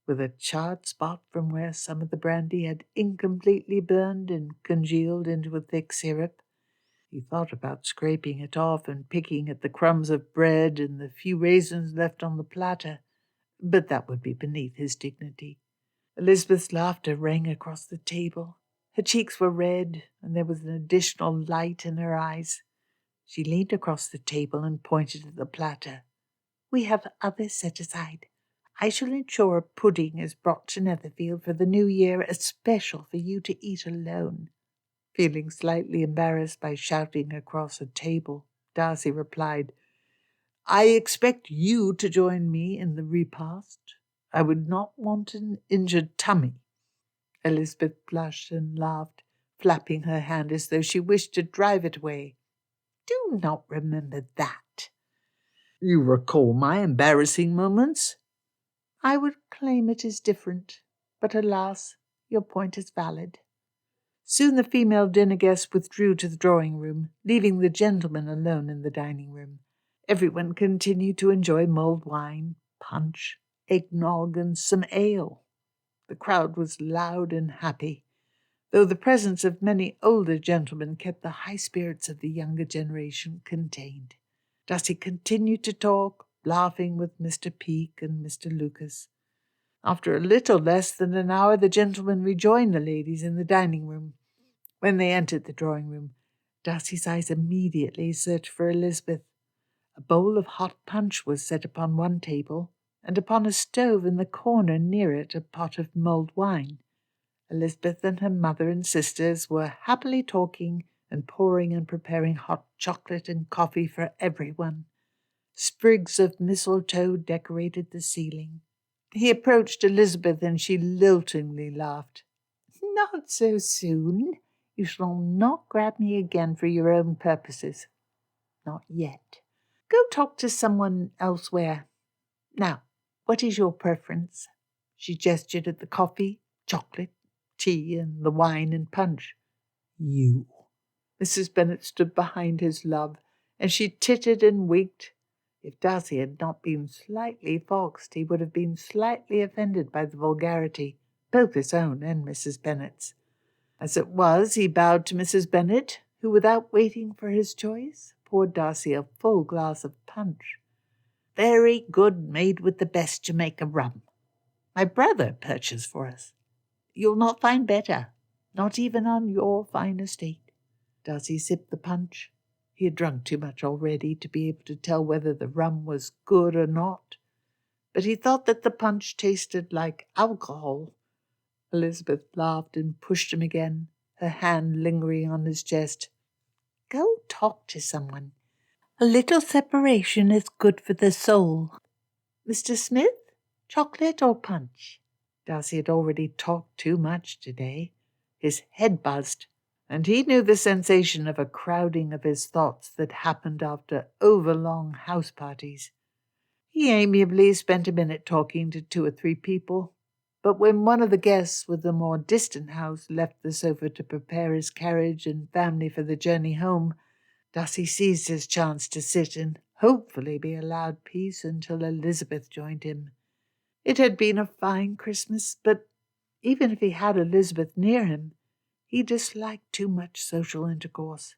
with a charred spot from where some of the brandy had incompletely burned and congealed into a thick syrup. He thought about scraping it off and picking at the crumbs of bread and the few raisins left on the platter, but that would be beneath his dignity. Elizabeth's laughter rang across the table. Her cheeks were red, and there was an additional light in her eyes. She leaned across the table and pointed at the platter. "We have others set aside. I shall ensure a pudding is brought to Netherfield for the new year, a special for you to eat alone." Feeling slightly embarrassed by shouting across a table, Darcy replied, "I expect you to join me in the repast. I would not want an injured tummy." Elizabeth blushed and laughed, flapping her hand as though she wished to drive it away. "Do not remember that." "You recall my embarrassing moments?" "I would claim it is different, but alas, your point is valid." Soon the female dinner guests withdrew to the drawing-room, leaving the gentlemen alone in the dining-room. Everyone continued to enjoy mulled wine, punch, eggnog, and some ale. The crowd was loud and happy, though the presence of many older gentlemen kept the high spirits of the younger generation contained. Darcy continued to talk, laughing with Mr. Peake and Mr. Lucas. After a little less than an hour, the gentlemen rejoined the ladies in the dining-room. When they entered the drawing-room, Darcy's eyes immediately searched for Elizabeth. A bowl of hot punch was set upon one table, and upon a stove in the corner near it a pot of mulled wine. Elizabeth and her mother and sisters were happily talking and pouring and preparing hot chocolate and coffee for everyone. Sprigs of mistletoe decorated the ceiling. He approached Elizabeth, and she liltingly laughed. "Not so soon. You shall not grab me again for your own purposes. Not yet. Go talk to someone elsewhere. Now, what is your preference?" She gestured at the coffee, chocolate, tea, and the wine and punch. "You." Mrs. Bennet stood behind his love, and she tittered and winked. If Darcy had not been slightly foxed, he would have been slightly offended by the vulgarity, both his own and Mrs. Bennet's. As it was, he bowed to Mrs. Bennet, who, without waiting for his choice, poured Darcy a full glass of punch. "Very good, made with the best Jamaica rum. My brother purchased for us. You'll not find better, not even on your fine estate." Darcy sipped the punch. He had drunk too much already to be able to tell whether the rum was good or not, but he thought that the punch tasted like alcohol. Elizabeth laughed and pushed him again, her hand lingering on his chest. "Go talk to someone. A little separation is good for the soul. Mr. Smith, chocolate or punch?" Darcy had already talked too much today. His head buzzed, and he knew the sensation of a crowding of his thoughts that happened after overlong house parties. He amiably spent a minute talking to 2 or 3 people, but when one of the guests with the more distant house left the sofa to prepare his carriage and family for the journey home, Darcy seized his chance to sit and hopefully be allowed peace until Elizabeth joined him. It had been a fine Christmas, but even if he had Elizabeth near him, he disliked too much social intercourse.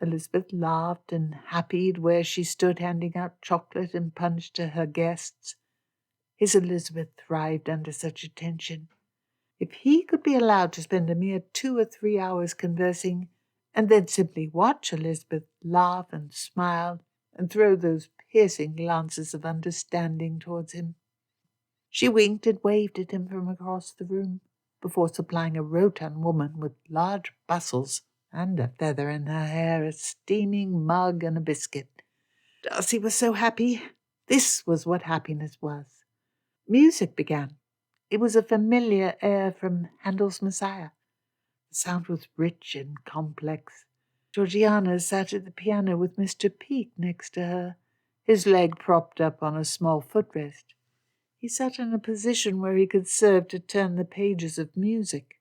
Elizabeth laughed and happied where she stood handing out chocolate and punch to her guests. His Elizabeth thrived under such attention. If he could be allowed to spend a mere 2 or 3 hours conversing, and then simply watch Elizabeth laugh and smile and throw those piercing glances of understanding towards him. She winked and waved at him from across the room, before supplying a rotund woman with large bustles and a feather in her hair, a steaming mug, and a biscuit. Darcy was so happy. This was what happiness was. Music began. It was a familiar air from Handel's Messiah. The sound was rich and complex. Georgiana sat at the piano with Mr. Peake next to her, his leg propped up on a small footrest. He sat in a position where he could serve to turn the pages of music.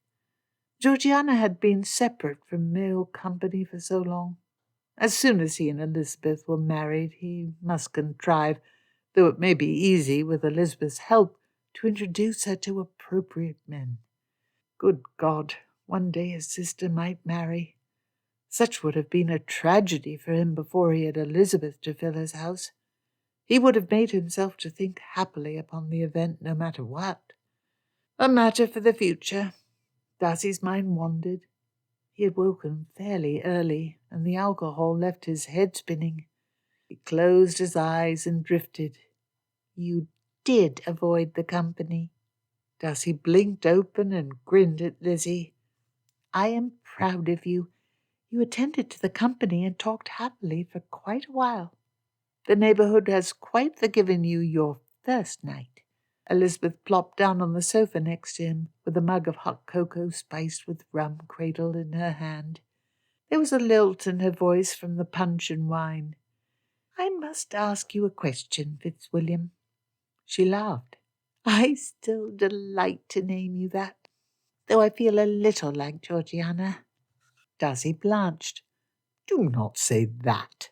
Georgiana had been separate from male company for so long. As soon as he and Elizabeth were married, he must contrive, though it may be easy with Elizabeth's help, to introduce her to appropriate men. Good God, one day his sister might marry. Such would have been a tragedy for him before he had Elizabeth to fill his house. He would have made himself to think happily upon the event no matter what. A matter for the future. Darcy's mind wandered. He had woken fairly early, and the alcohol left his head spinning. He closed his eyes and drifted. You did avoid the company. Darcy blinked open and grinned at Lizzie. I am proud of you. You attended to the company and talked happily for quite a while. The neighbourhood has quite forgiven you your first night. Elizabeth plopped down on the sofa next to him, with a mug of hot cocoa spiced with rum cradled in her hand. There was a lilt in her voice from the punch and wine. I must ask you a question, Fitzwilliam. She laughed. I still delight to name you that, though I feel a little like Georgiana. Darcy blanched. Do not say that.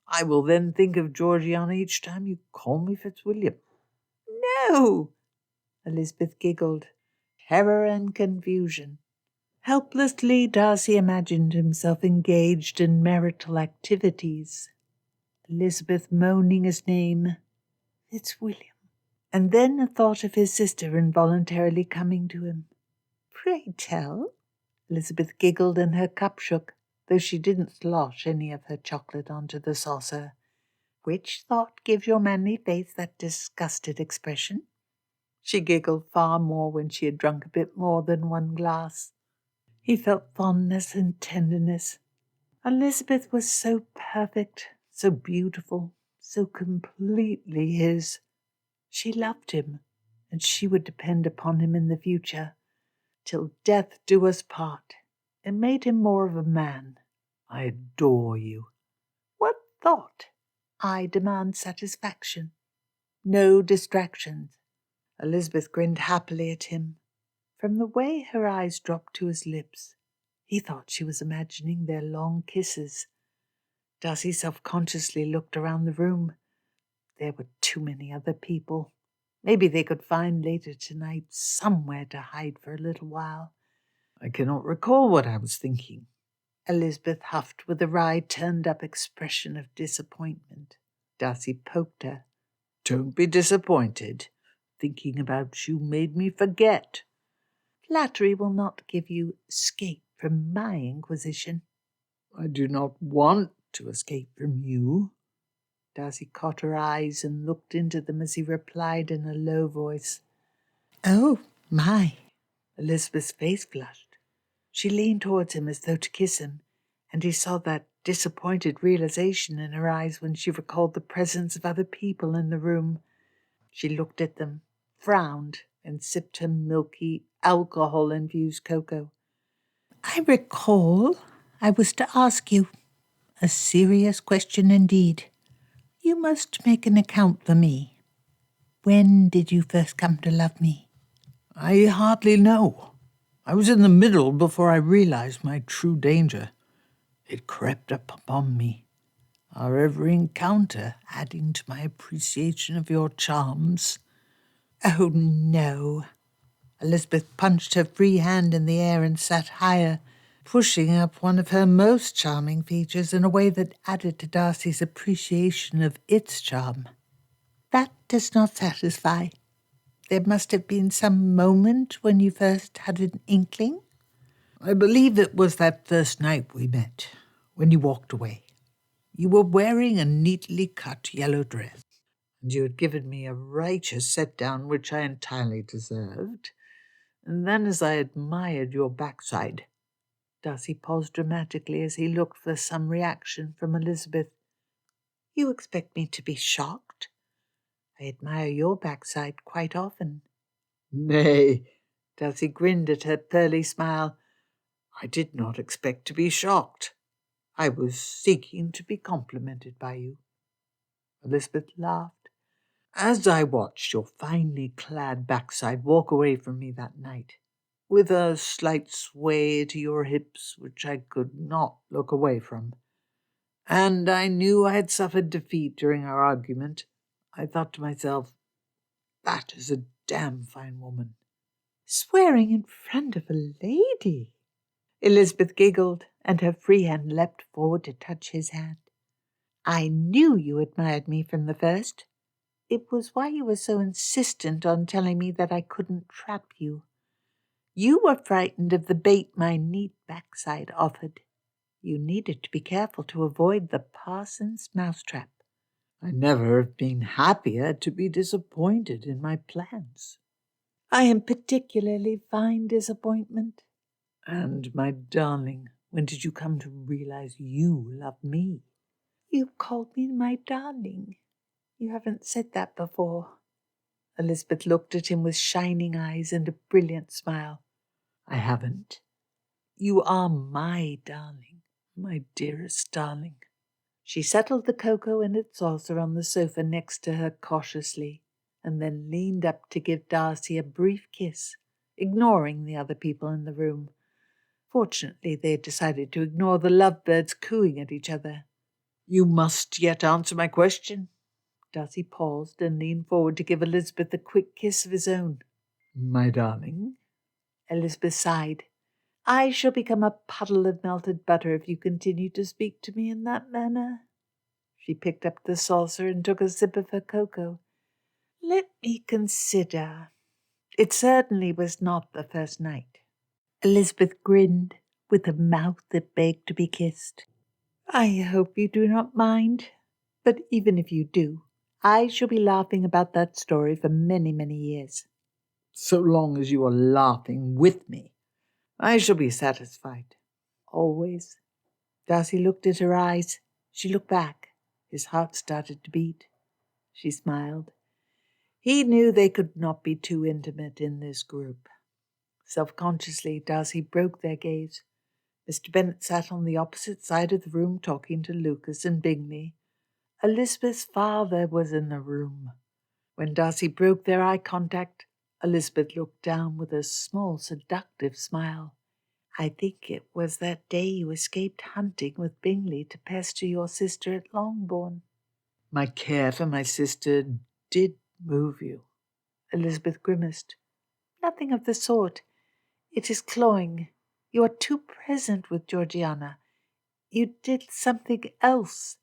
I will then think of Georgiana each time you call me Fitzwilliam. No! Elizabeth giggled. Terror and confusion. Helplessly, Darcy imagined himself engaged in marital activities. Elizabeth moaning his name, Fitzwilliam, and then a thought of his sister involuntarily coming to him. Pray tell. Elizabeth giggled and her cup shook, though she didn't slosh any of her chocolate onto the saucer. Which thought gives your manly face that disgusted expression? She giggled far more when she had drunk a bit more than one glass. He felt fondness and tenderness. Elizabeth was so perfect, so beautiful, so completely his. She loved him, and she would depend upon him in the future, till death do us part. It made him more of a man. I adore you. What thought? I demand satisfaction. No distractions. Elizabeth grinned happily at him. From the way her eyes dropped to his lips, he thought she was imagining their long kisses. Darcy self-consciously looked around the room. There were too many other people. Maybe they could find later tonight somewhere to hide for a little while. I cannot recall what I was thinking. Elizabeth huffed with a wry, turned-up expression of disappointment. Darcy poked her. Don't be disappointed. Thinking about you made me forget. Flattery will not give you escape from my inquisition. I do not want to escape from you. Darcy caught her eyes and looked into them as he replied in a low voice. Oh, my. Elizabeth's face flushed. She leaned towards him as though to kiss him, and he saw that disappointed realization in her eyes when she recalled the presence of other people in the room. She looked at them, frowned, and sipped her milky, alcohol-infused cocoa. I recall I was to ask you a serious question indeed. You must make an account for me. When did you first come to love me? I hardly know. I was in the middle before I realized my true danger. It crept up upon me, our every encounter adding to my appreciation of your charms. Oh, no. Elizabeth punched her free hand in the air and sat higher, pushing up one of her most charming features in a way that added to Darcy's appreciation of its charm. That does not satisfy. There must have been some moment when you first had an inkling. I believe it was that first night we met, when you walked away. You were wearing a neatly cut yellow dress, and you had given me a righteous set-down which I entirely deserved. And then as I admired your backside, Darcy paused dramatically as he looked for some reaction from Elizabeth. You expect me to be shocked? I admire your backside quite often. Nay, Darcy grinned at her pearly smile. I did not expect to be shocked. I was seeking to be complimented by you. Elizabeth laughed. As I watched your finely clad backside walk away from me that night, with a slight sway to your hips which I could not look away from, and I knew I had suffered defeat during our argument, I thought to myself, that is a damn fine woman. Swearing in front of a lady? Elizabeth giggled, and her free hand leapt forward to touch his hand. I knew you admired me from the first. It was why you were so insistent on telling me that I couldn't trap you. You were frightened of the bait my neat backside offered. You needed to be careful to avoid the parson's mousetrap. I never have been happier to be disappointed in my plans. I am particularly fine disappointment. And, my darling, when did you come to realize you loved me? You called me my darling. You haven't said that before. Elizabeth looked at him with shining eyes and a brilliant smile. I haven't. You are my darling, my dearest darling. She settled the cocoa in its saucer on the sofa next to her cautiously, and then leaned up to give Darcy a brief kiss, ignoring the other people in the room. Fortunately, they had decided to ignore the lovebirds cooing at each other. You must yet answer my question. Darcy paused and leaned forward to give Elizabeth a quick kiss of his own. My darling? Elizabeth sighed. I shall become a puddle of melted butter if you continue to speak to me in that manner. She picked up the saucer and took a sip of her cocoa. Let me consider. It certainly was not the first night. Elizabeth grinned, with a mouth that begged to be kissed. I hope you do not mind, but even if you do, I shall be laughing about that story for many, many years. So long as you are laughing with me, I shall be satisfied. Always. Darcy looked at her eyes. She looked back. His heart started to beat. She smiled. He knew they could not be too intimate in this group. Self-consciously, Darcy broke their gaze. Mr. Bennet sat on the opposite side of the room talking to Lucas and Bingley. Elizabeth's father was in the room. When Darcy broke their eye contact, Elizabeth looked down with a small, seductive smile. I think it was that day you escaped hunting with Bingley to pester your sister at Longbourn. My care for my sister did move you. Elizabeth grimaced. Nothing of the sort. It is cloying. You are too present with Georgiana. You did something else.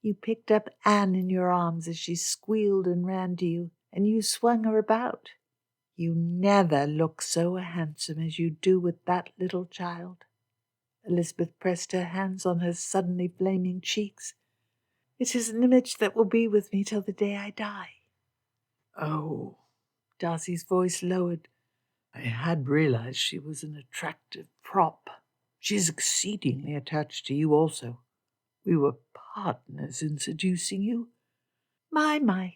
You picked up Anne in your arms as she squealed and ran to you, and you swung her about. You never look so handsome as you do with that little child. Elizabeth pressed her hands on her suddenly flaming cheeks. It is an image that will be with me till the day I die. Oh, Darcy's voice lowered. I had realized she was an attractive prop. She is exceedingly attached to you also. We were partners in seducing you. My.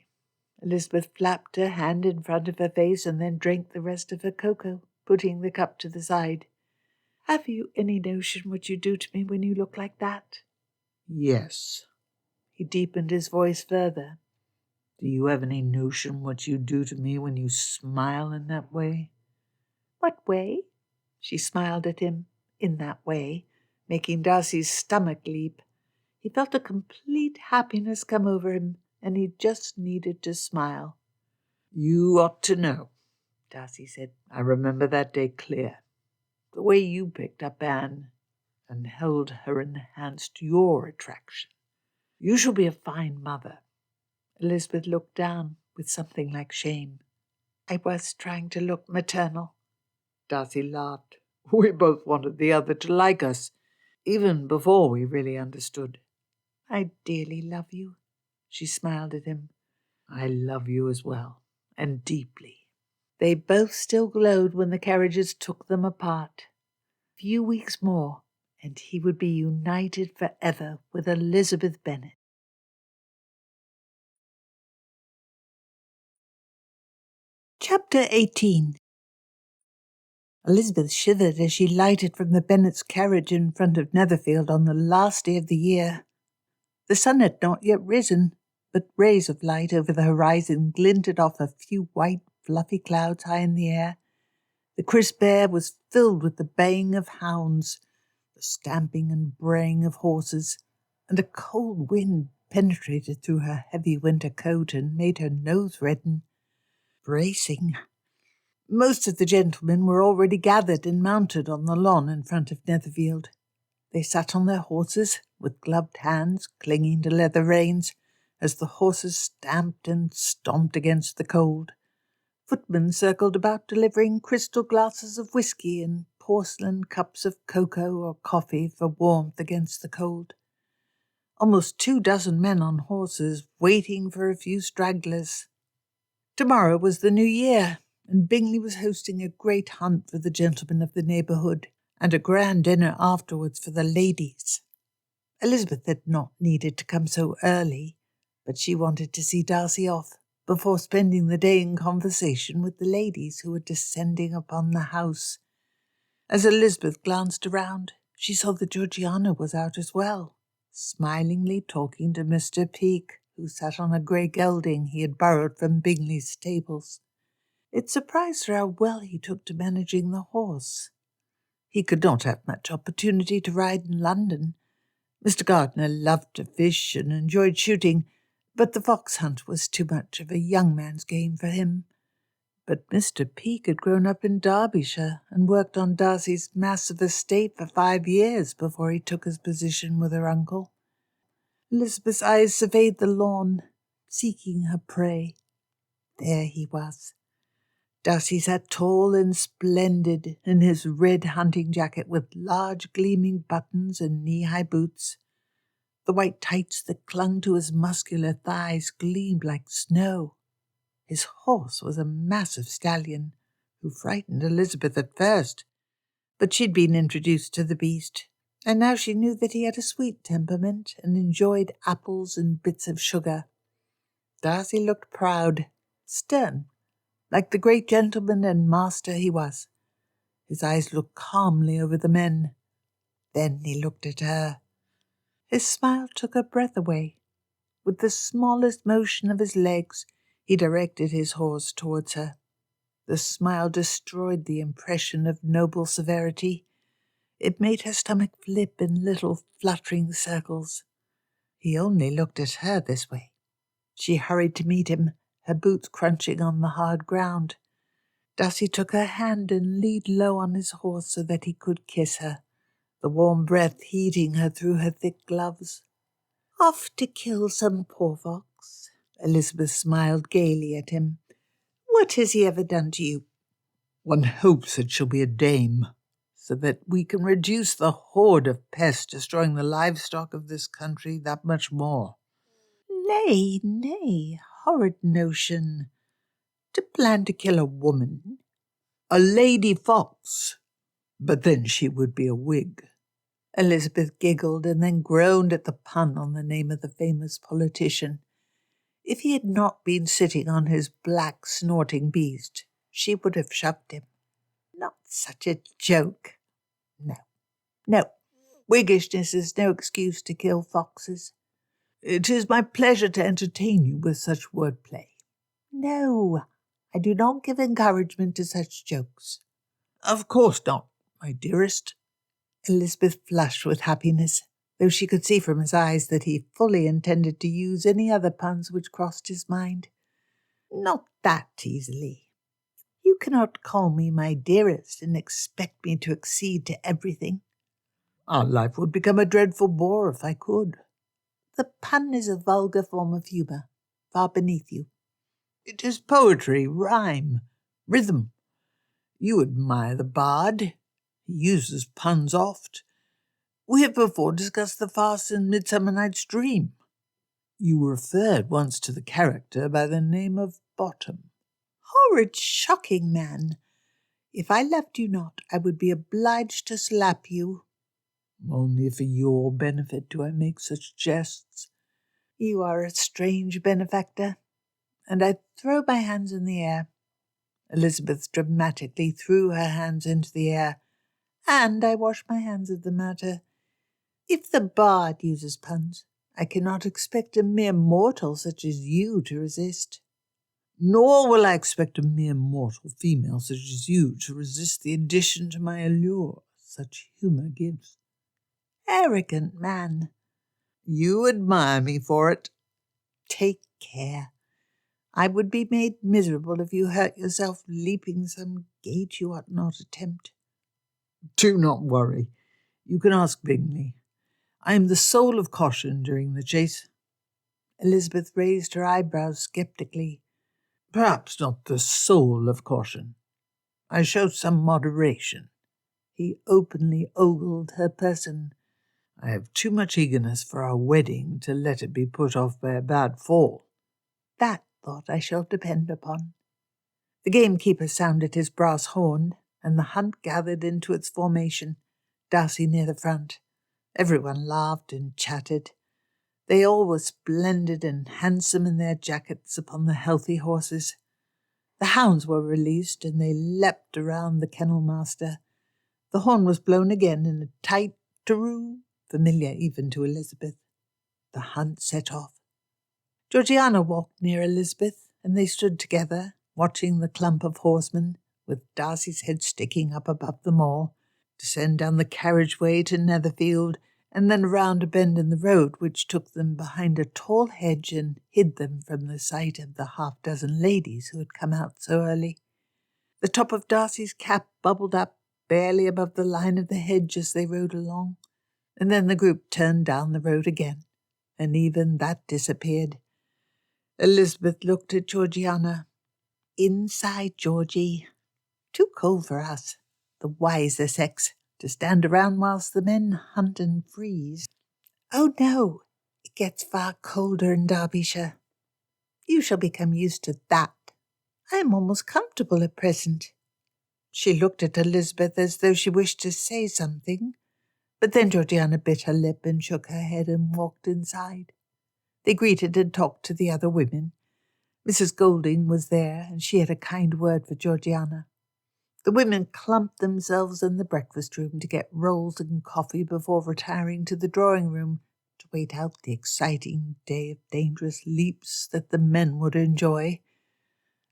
Elizabeth flapped her hand in front of her face and then drank the rest of her cocoa, putting the cup to the side. Have you any notion what you do to me when you look like that? Yes. He deepened his voice further. Do you have any notion what you do to me when you smile in that way? What way? She smiled at him, in that way, making Darcy's stomach leap. He felt a complete happiness come over him, and he just needed to smile. You ought to know, Darcy said. I remember that day clear. The way you picked up Anne and held her enhanced your attraction. You shall be a fine mother. Elizabeth looked down with something like shame. I was trying to look maternal. Darcy laughed. We both wanted the other to like us, even before we really understood. I dearly love you. She smiled at him. I love you as well, and deeply. They both still glowed when the carriages took them apart. A few weeks more, and he would be united forever with Elizabeth Bennet. Chapter 18. Elizabeth shivered as she lighted from the Bennets' carriage in front of Netherfield on the last day of the year. The sun had not yet risen, but rays of light over the horizon glinted off a few white, fluffy clouds high in the air. The crisp air was filled with the baying of hounds, the stamping and braying of horses, and a cold wind penetrated through her heavy winter coat and made her nose redden. Bracing. Most of the gentlemen were already gathered and mounted on the lawn in front of Netherfield. They sat on their horses, with gloved hands clinging to leather reins, as the horses stamped and stomped against the cold. Footmen circled about delivering crystal glasses of whisky and porcelain cups of cocoa or coffee for warmth against the cold. Almost 24 men on horses, waiting for a few stragglers. Tomorrow was the New Year, and Bingley was hosting a great hunt for the gentlemen of the neighbourhood, and a grand dinner afterwards for the ladies. Elizabeth had not needed to come so early, but she wanted to see Darcy off before spending the day in conversation with the ladies who were descending upon the house. As Elizabeth glanced around, she saw that Georgiana was out as well, smilingly talking to Mr. Peake, who sat on a grey gelding he had borrowed from Bingley's stables. It surprised her how well he took to managing the horse. He could not have much opportunity to ride in London. Mr. Gardiner loved to fish and enjoyed shooting, but the fox hunt was too much of a young man's game for him. But Mr. Peake had grown up in Derbyshire and worked on Darcy's massive estate for 5 years before he took his position with her uncle. Elizabeth's eyes surveyed the lawn, seeking her prey. There he was. Darcy sat tall and splendid in his red hunting jacket with large gleaming buttons and knee-high boots. The white tights that clung to his muscular thighs gleamed like snow. His horse was a massive stallion, who frightened Elizabeth at first, but she'd been introduced to the beast, and now she knew that he had a sweet temperament and enjoyed apples and bits of sugar. Darcy looked proud, stern, like the great gentleman and master he was. His eyes looked calmly over the men. Then he looked at her. His smile took her breath away. With the smallest motion of his legs, he directed his horse towards her. The smile destroyed the impression of noble severity. It made her stomach flip in little fluttering circles. He only looked at her this way. She hurried to meet him, her boots crunching on the hard ground. Darcy took her hand and leaned low on his horse so that he could kiss her, the warm breath heating her through her thick gloves. "Off to kill some poor fox?" Elizabeth smiled gaily at him. "What has he ever done to you?" "One hopes that she'll be a dame, so that we can reduce the horde of pests destroying the livestock of this country that much more." "Nay, nay, horrid notion. To plan to kill a woman." "A lady fox, but then she would be a Whig." Elizabeth giggled and then groaned at the pun on the name of the famous politician. If he had not been sitting on his black snorting beast, she would have shoved him. Not such a joke. No, Whiggishness is no excuse to kill foxes. "It is my pleasure to entertain you with such wordplay." "No, I do not give encouragement to such jokes." "Of course not, my dearest." Elizabeth flushed with happiness, though she could see from his eyes that he fully intended to use any other puns which crossed his mind. "Not that easily. You cannot call me my dearest and expect me to accede to everything." "Our life would become a dreadful bore if I could." "The pun is a vulgar form of humour, far beneath you." "It is poetry, rhyme, rhythm. You admire the bard. He uses puns oft. We have before discussed the farce in Midsummer Night's Dream. You referred once to the character by the name of Bottom." "Horrid, shocking man! If I loved you not, I would be obliged to slap you." "Only for your benefit do I make such jests." "You are a strange benefactor, and I throw my hands in the air." Elizabeth dramatically threw her hands into the air. "And I wash my hands of the matter. If the bard uses puns, I cannot expect a mere mortal such as you to resist. Nor will I expect a mere mortal female such as you to resist the addition to my allure such humour gives. Arrogant man. You admire me for it. Take care. I would be made miserable if you hurt yourself leaping some gate you ought not attempt. Do not worry. You can ask Bingley. I am the soul of caution during the chase. Elizabeth raised her eyebrows sceptically. Perhaps not the soul of caution. I show some moderation. He openly ogled her person. I have too much eagerness for our wedding to let it be put off by a bad fall. That thought I shall depend upon. The gamekeeper sounded his brass horn, and the hunt gathered into its formation, Darcy near the front. Everyone laughed and chatted. They all were splendid and handsome in their jackets upon the healthy horses. The hounds were released, and they leapt around the kennel master. The horn was blown again in a tight taroo, familiar even to Elizabeth. The hunt set off. Georgiana walked near Elizabeth, and they stood together, watching the clump of horsemen, with Darcy's head sticking up above them all, descend down the carriageway to Netherfield, and then round a bend in the road which took them behind a tall hedge and hid them from the sight of the half-dozen ladies who had come out so early. The top of Darcy's cap bubbled up barely above the line of the hedge as they rode along, and then the group turned down the road again, and even that disappeared. Elizabeth looked at Georgiana. Inside, Georgie. Too cold for us, the wiser sex, to stand around whilst the men hunt and freeze. Oh, no, it gets far colder in Derbyshire. You shall become used to that. I am almost comfortable at present. She looked at Elizabeth as though she wished to say something, but then Georgiana bit her lip and shook her head and walked inside. They greeted and talked to the other women. Mrs. Golding was there, and she had a kind word for Georgiana. The women clumped themselves in the breakfast room to get rolls and coffee before retiring to the drawing room to wait out the exciting day of dangerous leaps that the men would enjoy.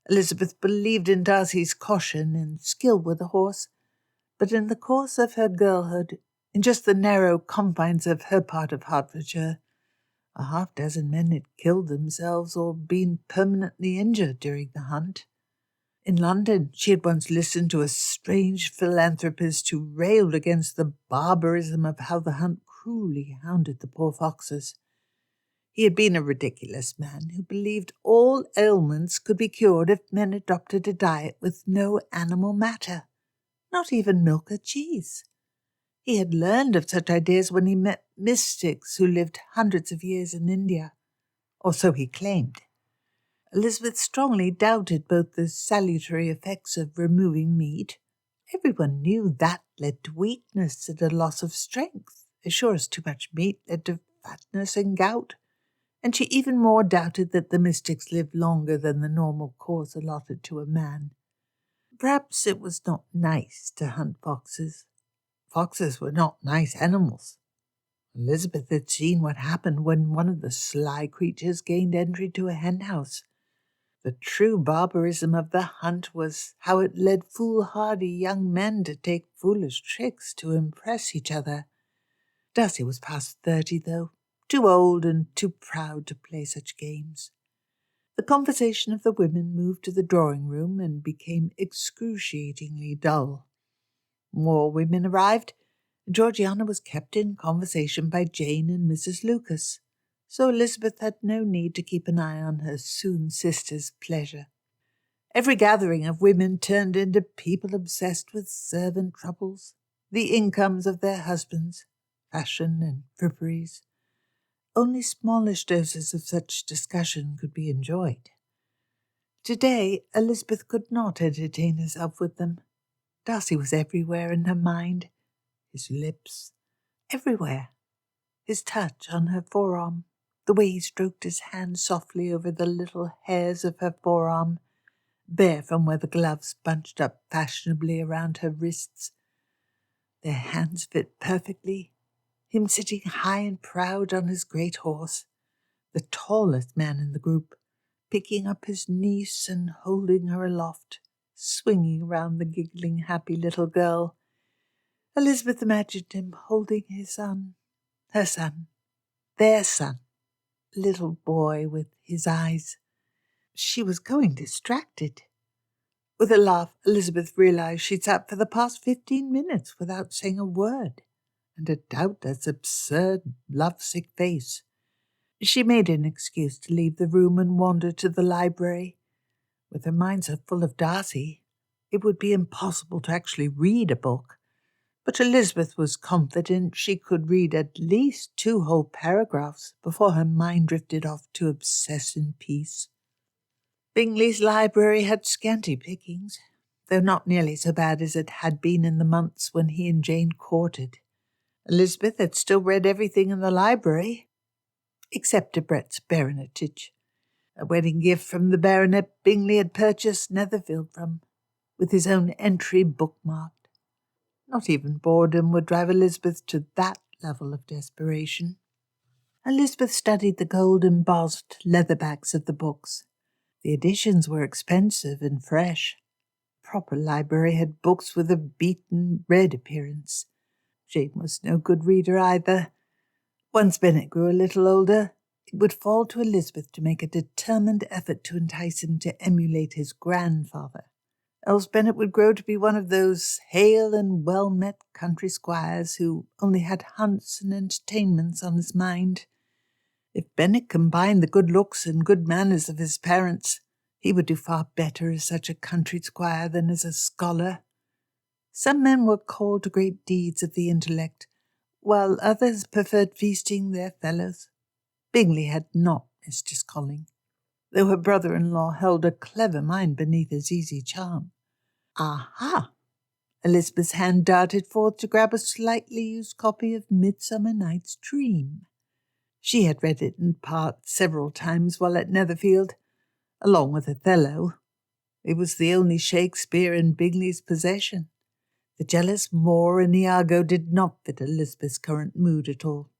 Elizabeth believed in Darcy's caution and skill with the horse, but in the course of her girlhood, in just the narrow confines of her part of Hertfordshire, a half-dozen men had killed themselves or been permanently injured during the hunt. In London, she had once listened to a strange philanthropist who railed against the barbarism of how the hunt cruelly hounded the poor foxes. He had been a ridiculous man who believed all ailments could be cured if men adopted a diet with no animal matter, not even milk or cheese. He had learned of such ideas when he met mystics who lived hundreds of years in India, or so he claimed. Elizabeth strongly doubted both the salutary effects of removing meat. Everyone knew that led to weakness and a loss of strength, as sure as too much meat led to fatness and gout, and she even more doubted that the mystics lived longer than the normal course allotted to a man. Perhaps it was not nice to hunt foxes. Foxes were not nice animals. Elizabeth had seen what happened when one of the sly creatures gained entry to a henhouse. The true barbarism of the hunt was how it led foolhardy young men to take foolish tricks to impress each other. Darcy was past 30, though, too old and too proud to play such games. The conversation of the women moved to the drawing-room and became excruciatingly dull. More women arrived, and Georgiana was kept in conversation by Jane and Mrs. Lucas, so Elizabeth had no need to keep an eye on her soon-sister's pleasure. Every gathering of women turned into people obsessed with servant troubles, the incomes of their husbands, fashion and fripperies. Only smallish doses of such discussion could be enjoyed. Today, Elizabeth could not entertain herself with them. Darcy was everywhere in her mind, his lips, everywhere, his touch on her forearm, the way he stroked his hand softly over the little hairs of her forearm, bare from where the gloves bunched up fashionably around her wrists. Their hands fit perfectly, him sitting high and proud on his great horse, the tallest man in the group, picking up his niece and holding her aloft, swinging round the giggling, happy little girl. Elizabeth imagined him holding his son, her son, their son, little boy with his eyes. She was going distracted. With a laugh, Elizabeth realized she'd sat for the past 15 minutes without saying a word, and a doubtless absurd, lovesick face. She made an excuse to leave the room and wander to the library. With her mind so full of Darcy, it would be impossible to actually read a book, but Elizabeth was confident she could read at least 2 whole paragraphs before her mind drifted off to obsess in peace. Bingley's library had scanty pickings, though not nearly so bad as it had been in the months when he and Jane courted. Elizabeth had still read everything in the library, except Debrett's baronetage, a wedding gift from the baronet Bingley had purchased Netherfield from, with his own entry bookmarked. Not even boredom would drive Elizabeth to that level of desperation. Elizabeth studied the gold-embossed leather backs of the books. The editions were expensive and fresh. A proper library had books with a beaten red appearance. Jane was no good reader either. Once Bennet grew a little older, it would fall to Elizabeth to make a determined effort to entice him to emulate his grandfather. Else Bennet would grow to be one of those hale and well-met country squires who only had hunts and entertainments on his mind. If Bennet combined the good looks and good manners of his parents, he would do far better as such a country squire than as a scholar. Some men were called to great deeds of the intellect, while others preferred feasting their fellows. Bingley had not missed his calling, though her brother-in-law held a clever mind beneath his easy charm. Aha! Elizabeth's hand darted forth to grab a slightly used copy of Midsummer Night's Dream. She had read it in part several times while at Netherfield, along with Othello. It was the only Shakespeare in Bingley's possession. The jealous Moor and Iago did not fit Elizabeth's current mood at all.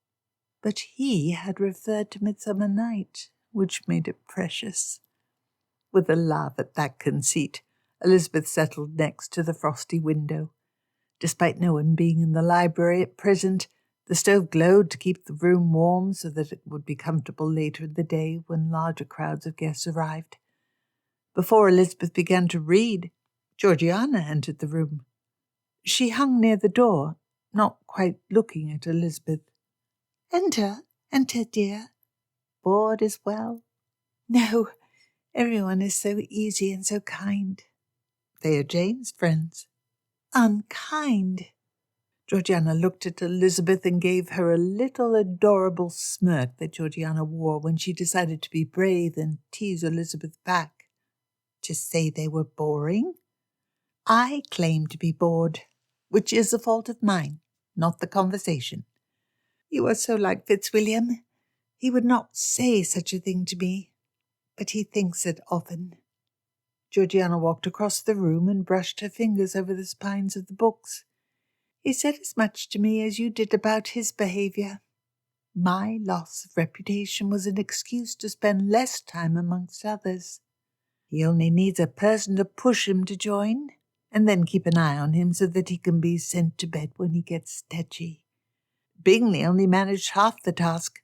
But he had referred to Midsummer Night, which made it precious. With a laugh at that conceit, Elizabeth settled next to the frosty window. Despite no one being in the library at present, the stove glowed to keep the room warm so that it would be comfortable later in the day when larger crowds of guests arrived. Before Elizabeth began to read, Georgiana entered the room. She hung near the door, not quite looking at Elizabeth. "Enter, dear. Bored as well?" "No, everyone is so easy and so kind." "They are Jane's friends." "Unkind." Georgiana looked at Elizabeth and gave her a little adorable smirk that Georgiana wore when she decided to be brave and tease Elizabeth back. To say they were boring? I claim to be bored, which is a fault of mine, not the conversation. You are so like Fitzwilliam. He would not say such a thing to me, but he thinks it often. Georgiana walked across the room and brushed her fingers over the spines of the books. He said as much to me as you did about his behaviour. My loss of reputation was an excuse to spend less time amongst others. He only needs a person to push him to join, and then keep an eye on him so that he can be sent to bed when he gets tetchy. Bingley only managed half the task,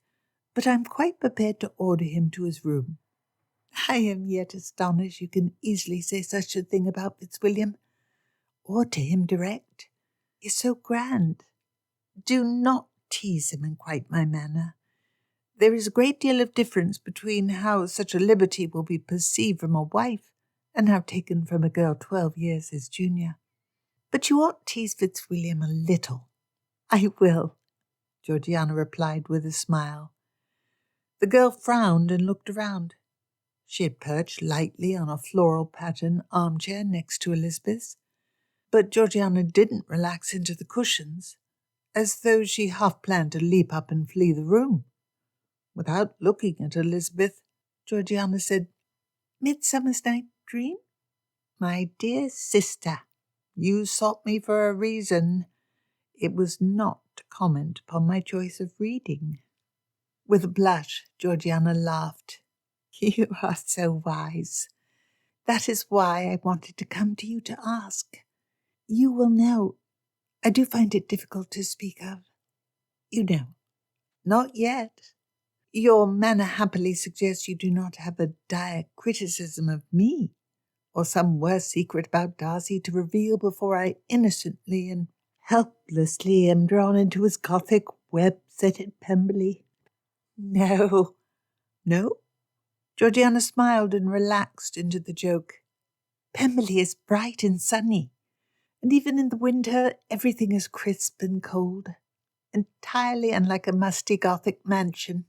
but I'm quite prepared to order him to his room. I am yet astonished you can easily say such a thing about Fitzwilliam, or to him direct. He's so grand. Do not tease him in quite my manner. There is a great deal of difference between how such a liberty will be perceived from a wife and how taken from a girl 12 years his junior. But you ought to tease Fitzwilliam a little." "I will," Georgiana replied with a smile. The girl frowned and looked around. She had perched lightly on a floral-patterned armchair next to Elizabeth's, but Georgiana didn't relax into the cushions, as though she half planned to leap up and flee the room. Without looking at Elizabeth, Georgiana said, "Midsummer's Night Dream? My dear sister, you sought me for a reason. It was not to comment upon my choice of reading. With a blush, Georgiana laughed. You are so wise. That is why I wanted to come to you to ask. You will know. I do find it difficult to speak of. You know. Not yet. Your manner happily suggests you do not have a dire criticism of me, or some worse secret about Darcy to reveal before I innocently and helplessly am drawn into his Gothic web set at Pemberley. No. No? Georgiana smiled and relaxed into the joke. Pemberley is bright and sunny, and even in the winter everything is crisp and cold, entirely unlike a musty Gothic mansion.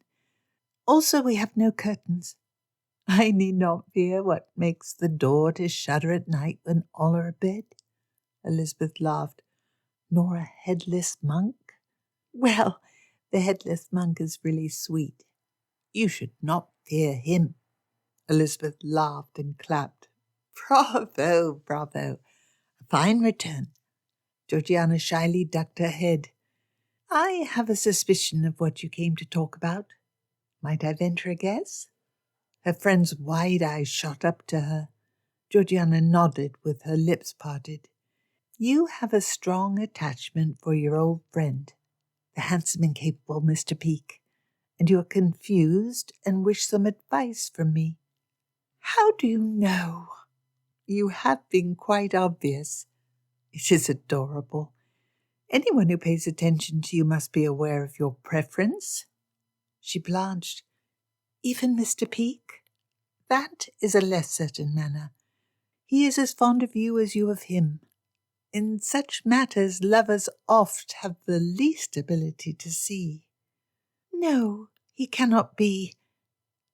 Also, we have no curtains. I need not fear what makes the door to shudder at night when all are abed. Elizabeth laughed. Nor a headless monk? Well, the headless monk is really sweet. You should not fear him. Elizabeth laughed and clapped. Bravo, bravo. A fine return. Georgiana shyly ducked her head. I have a suspicion of what you came to talk about. Might I venture a guess? Her friend's wide eyes shot up to her. Georgiana nodded with her lips parted. You have a strong attachment for your old friend, the handsome and capable Mr. Peake, and you are confused and wish some advice from me. How do you know? You have been quite obvious. It is adorable. Anyone who pays attention to you must be aware of your preference. She blanched. Even Mr. Peake? That is a less certain manner. He is as fond of you as you of him. In such matters, lovers oft have the least ability to see. No, he cannot be.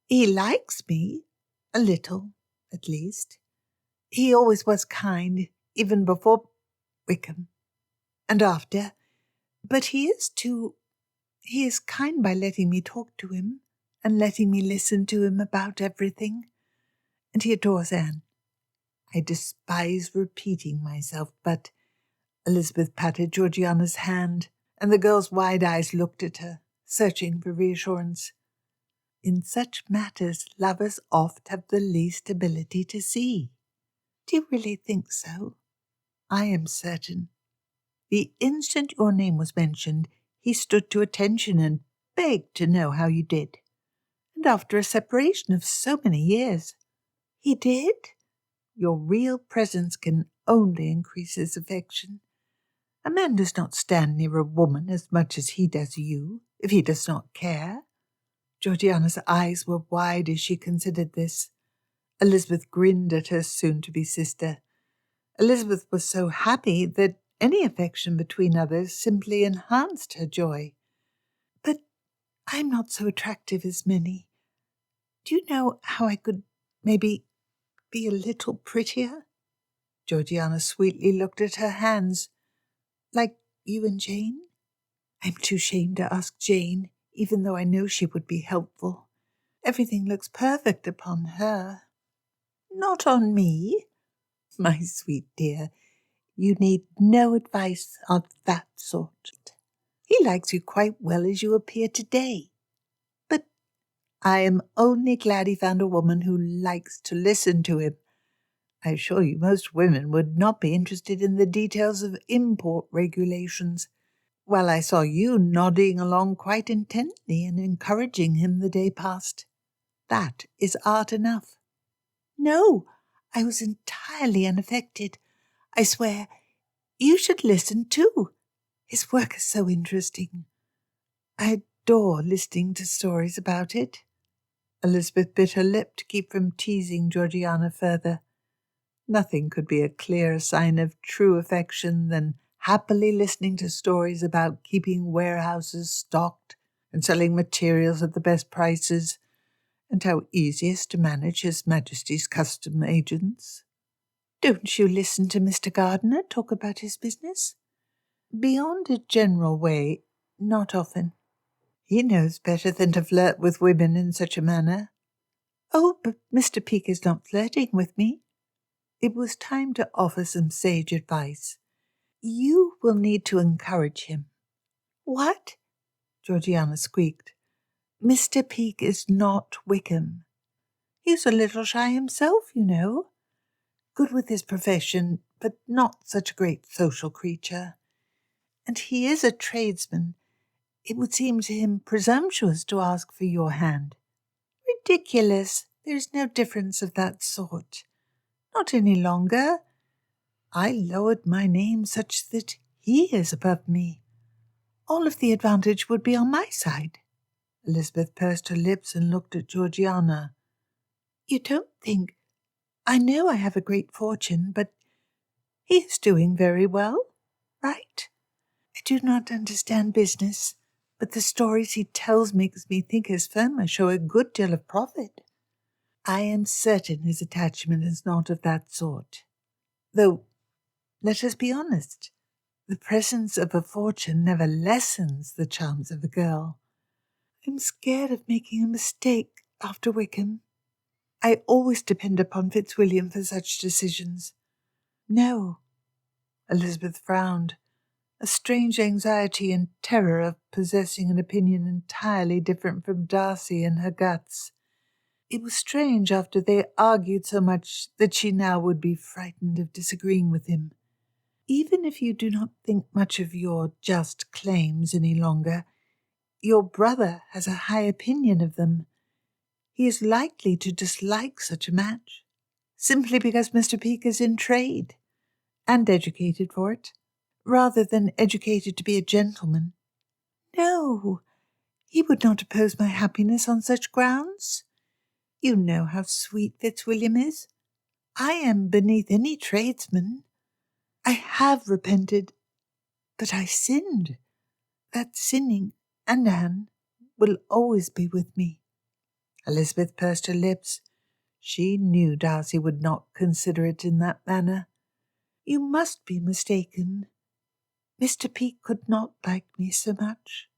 He likes me, a little, at least. He always was kind, even before Wickham, and after. But he is kind by letting me talk to him, and letting me listen to him about everything. And he adores Anne. I despise repeating myself, but Elizabeth patted Georgiana's hand, and the girl's wide eyes looked at her, searching for reassurance. In such matters, lovers oft have the least ability to see. Do you really think so? I am certain. The instant your name was mentioned, he stood to attention and begged to know how you did. And after a separation of so many years. He did? Your real presence can only increase his affection. A man does not stand near a woman as much as he does you, if he does not care. Georgiana's eyes were wide as she considered this. Elizabeth grinned at her soon-to-be sister. Elizabeth was so happy that any affection between others simply enhanced her joy. But I'm not so attractive as many. Do you know how I could maybe be a little prettier? Georgiana sweetly looked at her hands. Like you and Jane? I'm too ashamed to ask Jane, even though I know she would be helpful. Everything looks perfect upon her. Not on me. My sweet dear, you need no advice of that sort. He likes you quite well as you appear today. But I am only glad he found a woman who likes to listen to him. I assure you most women would not be interested in the details of import regulations, while I saw you nodding along quite intently and encouraging him the day past. That is art enough. No, I was entirely unaffected. I swear, you should listen too. His work is so interesting. I adore listening to stories about it. Elizabeth bit her lip to keep from teasing Georgiana further. Nothing could be a clearer sign of true affection than happily listening to stories about keeping warehouses stocked and selling materials at the best prices, and how easy it is to manage His Majesty's custom agents. Don't you listen to Mr. Gardiner talk about his business? Beyond a general way, not often. He knows better than to flirt with women in such a manner. Oh, but Mr. Peake is not flirting with me. It was time to offer some sage advice. You will need to encourage him. What? Georgiana squeaked. Mr. Peake is not Wickham. He's a little shy himself, you know. Good with his profession, but not such a great social creature. And he is a tradesman. It would seem to him presumptuous to ask for your hand. Ridiculous. There's no difference of that sort. Not any longer. I lowered my name such that he is above me. All of the advantage would be on my side. Elizabeth pursed her lips and looked at Georgiana. You don't think... I know I have a great fortune, but he is doing very well, right? I do not understand business, but the stories he tells makes me think his firm must show a good deal of profit. I am certain his attachment is not of that sort. Though, let us be honest, the presence of a fortune never lessens the charms of a girl. I'm scared of making a mistake after Wickham. I always depend upon Fitzwilliam for such decisions. No. Elizabeth frowned, a strange anxiety and terror of possessing an opinion entirely different from Darcy in her guts. It was strange after they argued so much that she now would be frightened of disagreeing with him. Even if you do not think much of your just claims any longer, your brother has a high opinion of them. He is likely to dislike such a match, simply because Mr. Peake is in trade, and educated for it, rather than educated to be a gentleman. No, he would not oppose my happiness on such grounds. You know how sweet Fitzwilliam is. I am beneath any tradesman. I have repented, but I sinned. That sinning, and Anne, will always be with me. Elizabeth pursed her lips. She knew Darcy would not consider it in that manner. You must be mistaken. Mr. Peake could not like me so much.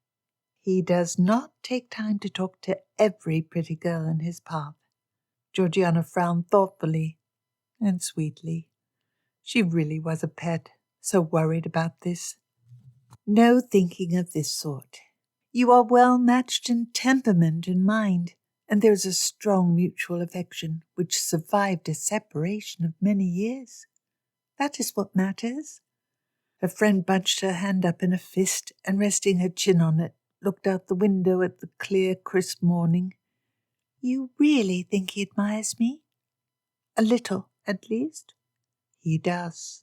He does not take time to talk to every pretty girl in his path. Georgiana frowned thoughtfully and sweetly. She really was a pet, so worried about this. No thinking of this sort. You are well matched in temperament and mind, and there is a strong mutual affection which survived a separation of many years. That is what matters. Her friend bunched her hand up in a fist and, resting her chin on it, looked out the window at the clear, crisp morning. You really think he admires me? A little, at least? He does.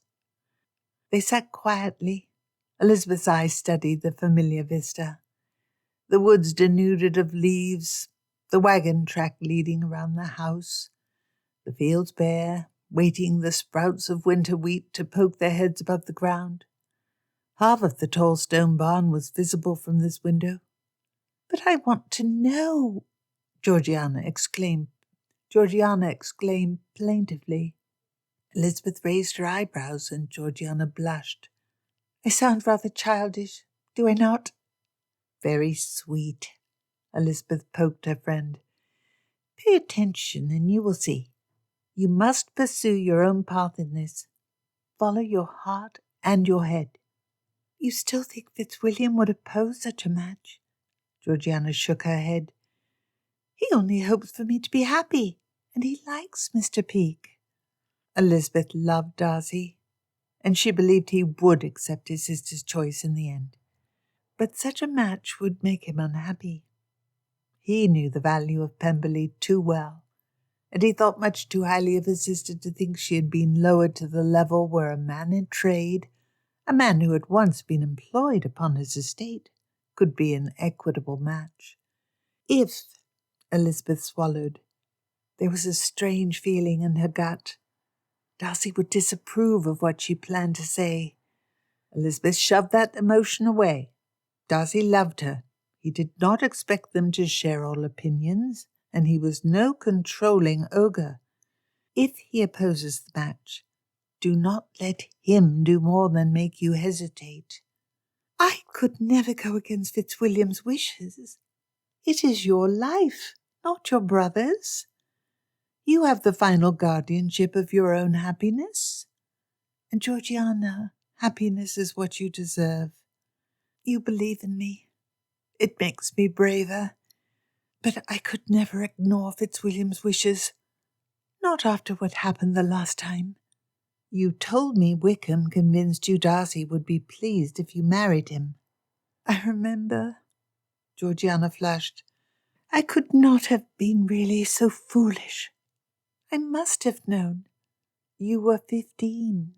They sat quietly. Elizabeth's eyes studied the familiar vista. The woods denuded of leaves, the wagon track leading around the house, the fields bare, waiting the sprouts of winter wheat to poke their heads above the ground. Half of the tall stone barn was visible from this window. But I want to know, Georgiana exclaimed plaintively. Elizabeth raised her eyebrows and Georgiana blushed. I sound rather childish, do I not? Very sweet. Elizabeth poked her friend. Pay attention and you will see. You must pursue your own path in this. Follow your heart and your head. You still think Fitzwilliam would oppose such a match? Georgiana shook her head. He only hopes for me to be happy, and he likes Mr. Peake. Elizabeth loved Darcy, and she believed he would accept his sister's choice in the end. But such a match would make him unhappy. He knew the value of Pemberley too well, and he thought much too highly of his sister to think she had been lowered to the level where a man in trade, a man who had once been employed upon his estate, could be an equitable match. If, Elizabeth swallowed, there was a strange feeling in her gut. Darcy would disapprove of what she planned to say. Elizabeth shoved that emotion away. Darcy loved her. He did not expect them to share all opinions, and he was no controlling ogre. If he opposes the match, do not let him do more than make you hesitate. I could never go against Fitzwilliam's wishes. It is your life, not your brother's. You have the final guardianship of your own happiness. And Georgiana Happiness is what you deserve. You believe in me. It makes me braver. But I could never ignore Fitzwilliam's wishes. Not after what happened the last time. You told me Wickham convinced you Darcy would be pleased if you married him. I remember. Georgiana flushed. I could not have been really so foolish. I must have known. You were 15.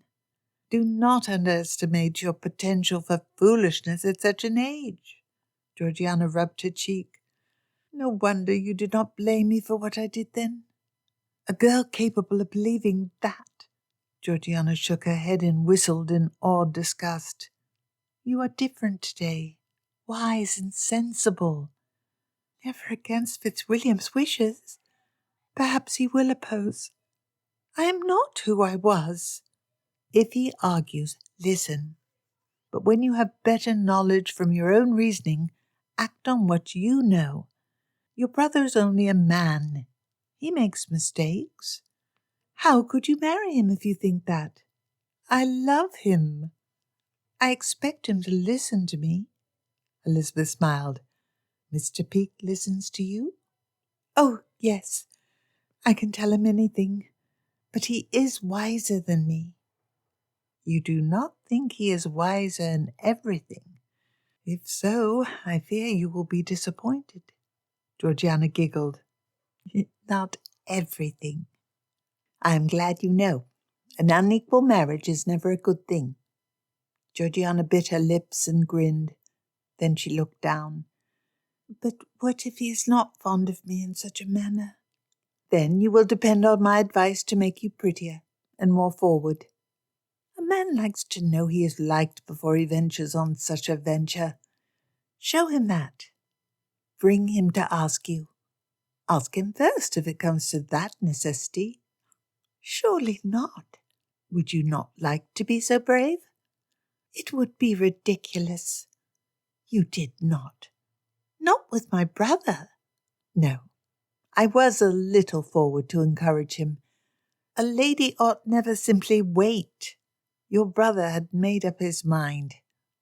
Do not underestimate your potential for foolishness at such an age. Georgiana rubbed her cheek. No wonder you did not blame me for what I did then. A girl capable of believing that. Georgiana shook her head and whistled in awed disgust. You are different today, wise and sensible. Never against Fitzwilliam's wishes. Perhaps he will oppose. I am not who I was. If he argues, listen. But when you have better knowledge from your own reasoning, act on what you know. Your brother is only a man. He makes mistakes. How could you marry him if you think that? I love him. I expect him to listen to me. Elizabeth smiled. Mr. Peake listens to you? Oh, yes. I can tell him anything. But he is wiser than me. You do not think he is wiser in everything. If so, I fear you will be disappointed. Georgiana giggled. Not everything. I am glad you know. An unequal marriage is never a good thing. Georgiana bit her lips and grinned. Then she looked down. But what if he is not fond of me in such a manner? Then you will depend on my advice to make you prettier and more forward. A man likes to know he is liked before he ventures on such a venture. Show him that. Bring him to ask you. Ask him first if it comes to that necessity. Surely not. Would you not like to be so brave? It would be ridiculous. You did not. Not with my brother. No, I was a little forward to encourage him. A lady ought never simply wait. Your brother had made up his mind,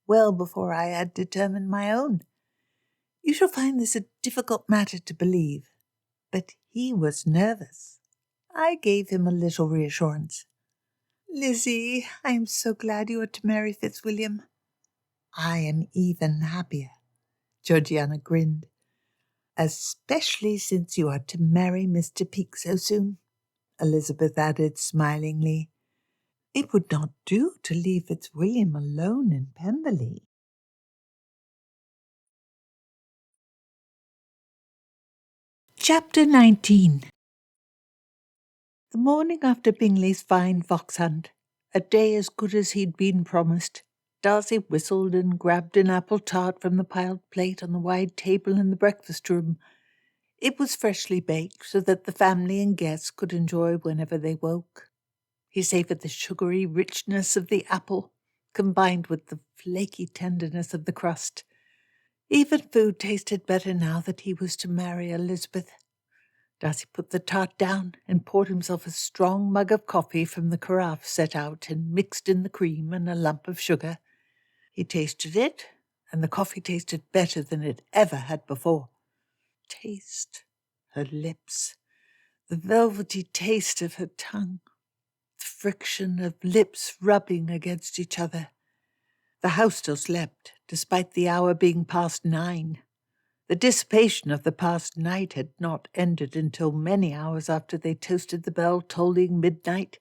well before I had determined my own. You shall find this a difficult matter to believe, but he was nervous. I gave him a little reassurance. Lizzie, I am so glad you are to marry Fitzwilliam. I am even happier. Georgiana grinned. Especially since you are to marry Mr. Peake so soon, Elizabeth added smilingly. It would not do to leave Fitzwilliam alone in Pemberley. Chapter 19. The morning after Bingley's fine fox hunt, a day as good as he'd been promised, Darcy whistled and grabbed an apple tart from the piled plate on the wide table in the breakfast room. It was freshly baked so that the family and guests could enjoy whenever they woke. He savoured the sugary richness of the apple, combined with the flaky tenderness of the crust. Even food tasted better now that he was to marry Elizabeth. Darcy put the tart down and poured himself a strong mug of coffee from the carafe set out and mixed in the cream and a lump of sugar. He tasted it, and the coffee tasted better than it ever had before. Taste her lips, the velvety taste of her tongue, the friction of lips rubbing against each other. The house still slept, despite the hour being past 9. The dissipation of the past night had not ended until many hours after they toasted the bell tolling midnight.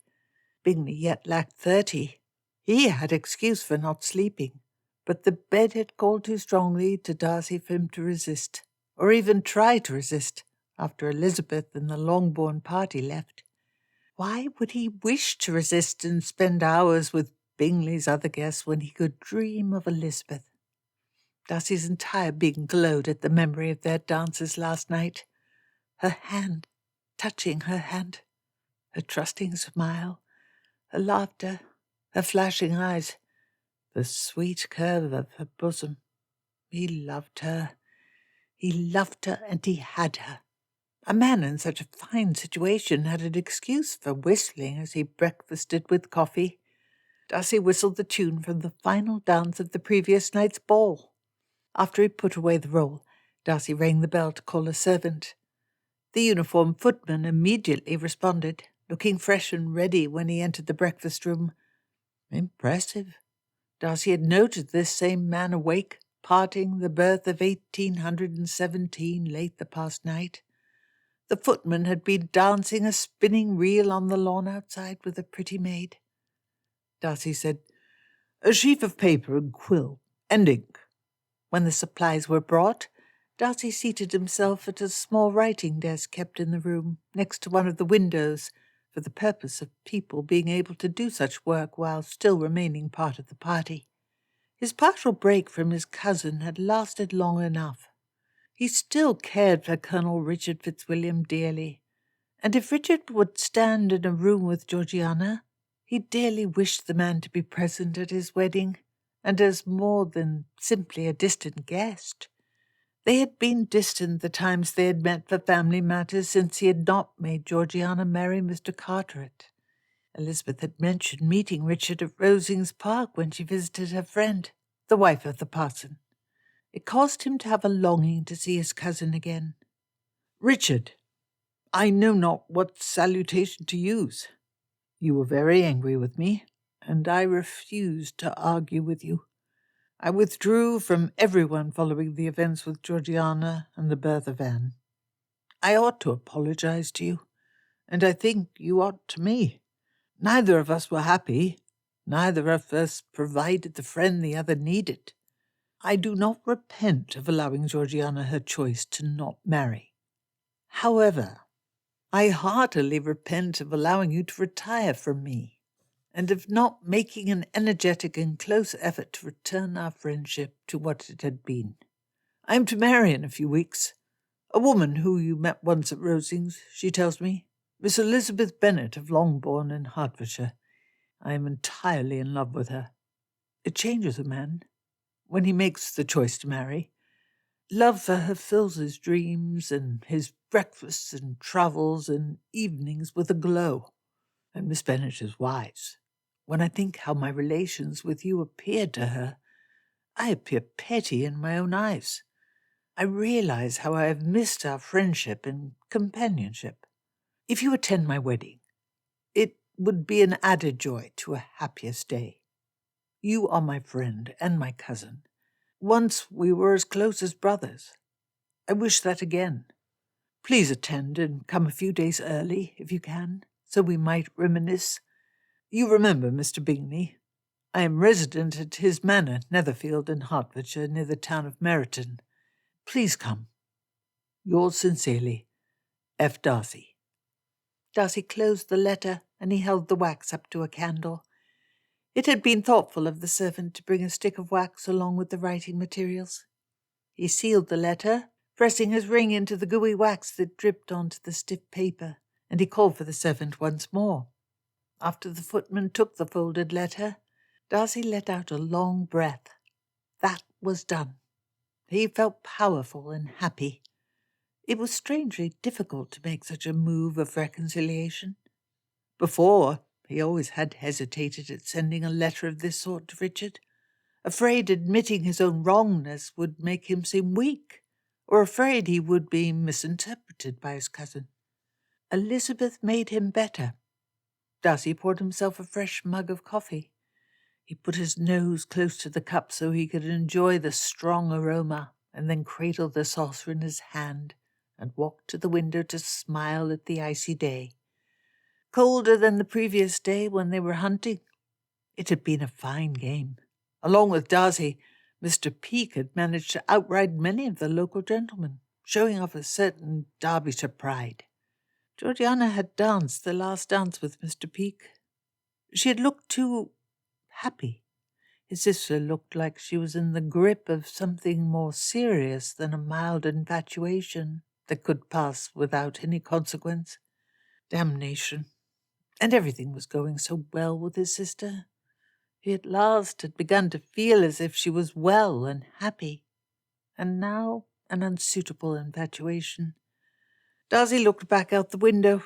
Bingley yet lacked 30. He had excuse for not sleeping, but the bed had called too strongly to Darcy for him to resist, or even try to resist, after Elizabeth and the Longbourn party left. Why would he wish to resist and spend hours with Bingley's other guests when he could dream of Elizabeth? Darcy's entire being glowed at the memory of their dances last night. Her hand, touching her hand, her trusting smile, her laughter, her flashing eyes, the sweet curve of her bosom. He loved her, and he had her. A man in such a fine situation had an excuse for whistling as he breakfasted with coffee. Darcy whistled the tune from the final dance of the previous night's ball. After he put away the roll, Darcy rang the bell to call a servant. The uniformed footman immediately responded, looking fresh and ready when he entered the breakfast room. Impressive. Darcy had noted this same man awake, parting the birth of 1817 late the past night. The footman had been dancing a spinning reel on the lawn outside with a pretty maid. Darcy said, "A sheaf of paper and quill, and ink." When the supplies were brought, Darcy seated himself at a small writing desk kept in the room, next to one of the windows, for the purpose of people being able to do such work while still remaining part of the party. His partial break from his cousin had lasted long enough. He still cared for Colonel Richard Fitzwilliam dearly, and if Richard would stand in a room with Georgiana, he dearly wished the man to be present at his wedding, and as more than simply a distant guest. They had been distant the times they had met for family matters since he had not made Georgiana marry Mr. Carteret. Elizabeth had mentioned meeting Richard at Rosings Park when she visited her friend, the wife of the parson. It caused him to have a longing to see his cousin again. "Richard, I know not what salutation to use. You were very angry with me, and I refused to argue with you. I withdrew from everyone following the events with Georgiana and the birth of Anne. I ought to apologize to you, and I think you ought to me. Neither of us were happy. Neither of us provided the friend the other needed. I do not repent of allowing Georgiana her choice to not marry. However, I heartily repent of allowing you to retire from me, and of not making an energetic and close effort to return our friendship to what it had been. I am to marry in a few weeks. A woman who you met once at Rosings, she tells me, Miss Elizabeth Bennet of Longbourn in Hertfordshire. I am entirely in love with her. It changes a man when he makes the choice to marry. Love for her fills his dreams and his breakfasts and travels and evenings with a glow. And Miss Bennet is wise. When I think how my relations with you appeared to her, I appear petty in my own eyes. I realize how I have missed our friendship and companionship. If you attend my wedding, it would be an added joy to a happiest day. You are my friend and my cousin. Once we were as close as brothers. I wish that again. Please attend and come a few days early, if you can, so we might reminisce. You remember Mr. Bingley? I am resident at his manor, Netherfield in Hertfordshire, near the town of Meryton. Please come. Yours sincerely, F. Darcy. Darcy closed the letter, and he held the wax up to a candle. It had been thoughtful of the servant to bring a stick of wax along with the writing materials. He sealed the letter, pressing his ring into the gooey wax that dripped onto the stiff paper, and he called for the servant once more. After the footman took the folded letter, Darcy let out a long breath. That was done. He felt powerful and happy. It was strangely difficult to make such a move of reconciliation. Before, he always had hesitated at sending a letter of this sort to Richard, afraid admitting his own wrongness would make him seem weak, or afraid he would be misinterpreted by his cousin. Elizabeth made him better. Darcy poured himself a fresh mug of coffee. He put his nose close to the cup so he could enjoy the strong aroma, and then cradled the saucer in his hand and walked to the window to smile at the icy day. Colder than the previous day when they were hunting. It had been a fine game. Along with Darcy, Mr. Peake had managed to outride many of the local gentlemen, showing off a certain Derbyshire pride. Georgiana had danced the last dance with Mr. Peake. She had looked too happy. His sister looked like she was in the grip of something more serious than a mild infatuation that could pass without any consequence. Damnation. And everything was going so well with his sister. He at last had begun to feel as if she was well and happy. And now an unsuitable infatuation. Darcy looked back out the window.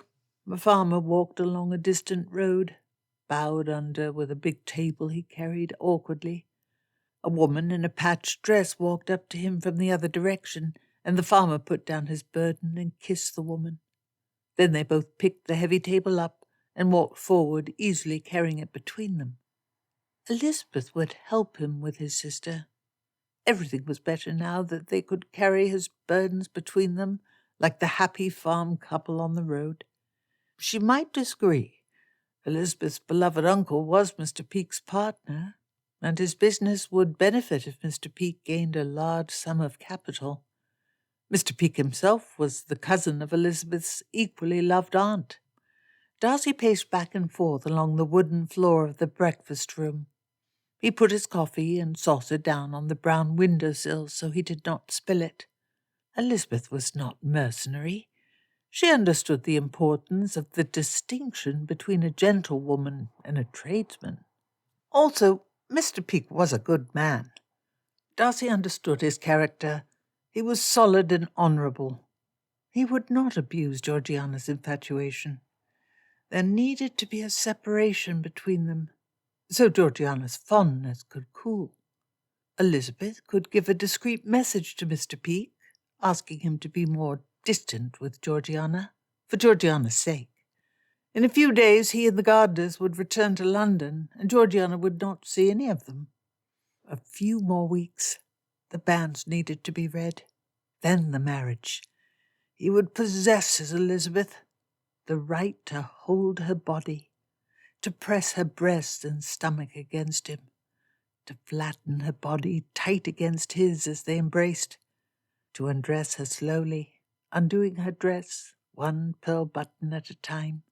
The farmer walked along a distant road. bowed under with a big table he carried awkwardly. A woman in a patched dress walked up to him from the other direction, and the farmer put down his burden and kissed the woman. Then they both picked the heavy table up and walked forward, easily carrying it between them. Elizabeth would help him with his sister. Everything was better now that they could carry his burdens between them, like the happy farm couple on the road. She might disagree. Elizabeth's beloved uncle was Mr. Peake's partner, and his business would benefit if Mr. Peake gained a large sum of capital. Mr. Peake himself was the cousin of Elizabeth's equally loved aunt. Darcy paced back and forth along the wooden floor of the breakfast room. He put his coffee and saucer down on the brown window-sill so he did not spill it. Elizabeth was not mercenary. She understood the importance of the distinction between a gentlewoman and a tradesman. Also, Mr. Peake was a good man. Darcy understood his character. He was solid and honourable. He would not abuse Georgiana's infatuation. There needed to be a separation between them, so Georgiana's fondness could cool. Elizabeth could give a discreet message to Mr. Peake, asking him to be more distant with Georgiana, for Georgiana's sake. In a few days he and the gardeners would return to London, and Georgiana would not see any of them. A few more weeks. The banns needed to be read. Then the marriage. He would possess his Elizabeth, the right to hold her body, to press her breast and stomach against him, to flatten her body tight against his as they embraced, to undress her slowly, undoing her dress, one pearl button at a time,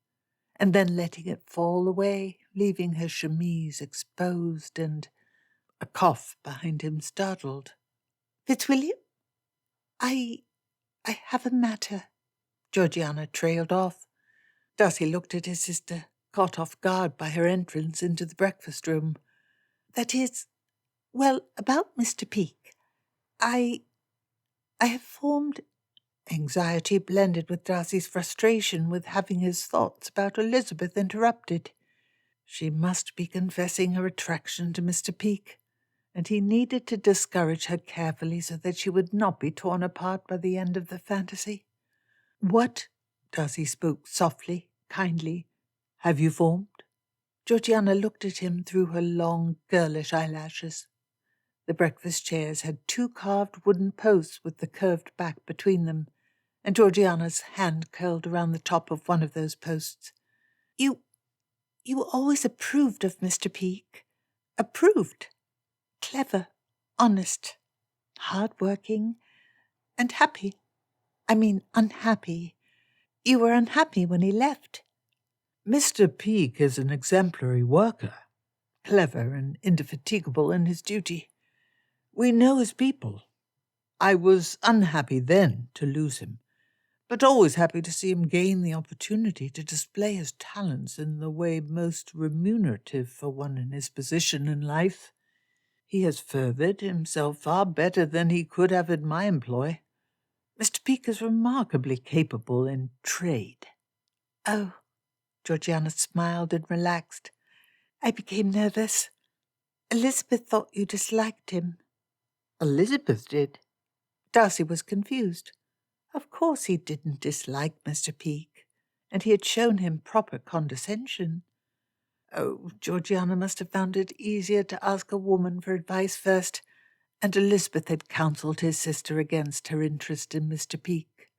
and then letting it fall away, leaving her chemise exposed, and a cough behind him startled. "Fitzwilliam? I have a matter." Georgiana trailed off. Darcy looked at his sister, caught off guard by her entrance into the breakfast room. "That is, well, about Mr. Peake. I have formed—" Anxiety blended with Darcy's frustration with having his thoughts about Elizabeth interrupted. She must be confessing her attraction to Mr. Peake, and he needed to discourage her carefully so that she would not be torn apart by the end of the fantasy. "What," Darcy spoke softly, kindly, "have you formed?" Georgiana looked at him through her long, girlish eyelashes. The breakfast chairs had 2 carved wooden posts with the curved back between them, and Georgiana's hand curled around the top of one of those posts. You always approved of Mr. Peake. Approved. Clever, honest, hard-working, and happy. I mean unhappy. You were unhappy when he left." "Mr. Peake is an exemplary worker, clever and indefatigable in his duty. We know his people. I was unhappy then to lose him, but always happy to see him gain the opportunity to display his talents in the way most remunerative for one in his position in life. He has furthered himself far better than he could have in my employ. Mr. Peake is remarkably capable in trade." "Oh," Georgiana smiled and relaxed. "I became nervous. Elizabeth thought you disliked him." "Elizabeth did?" Darcy was confused. Of course he didn't dislike Mr. Peake, and he had shown him proper condescension. Oh, Georgiana must have found it easier to ask a woman for advice first, and Elizabeth had counselled his sister against her interest in Mr. Peake.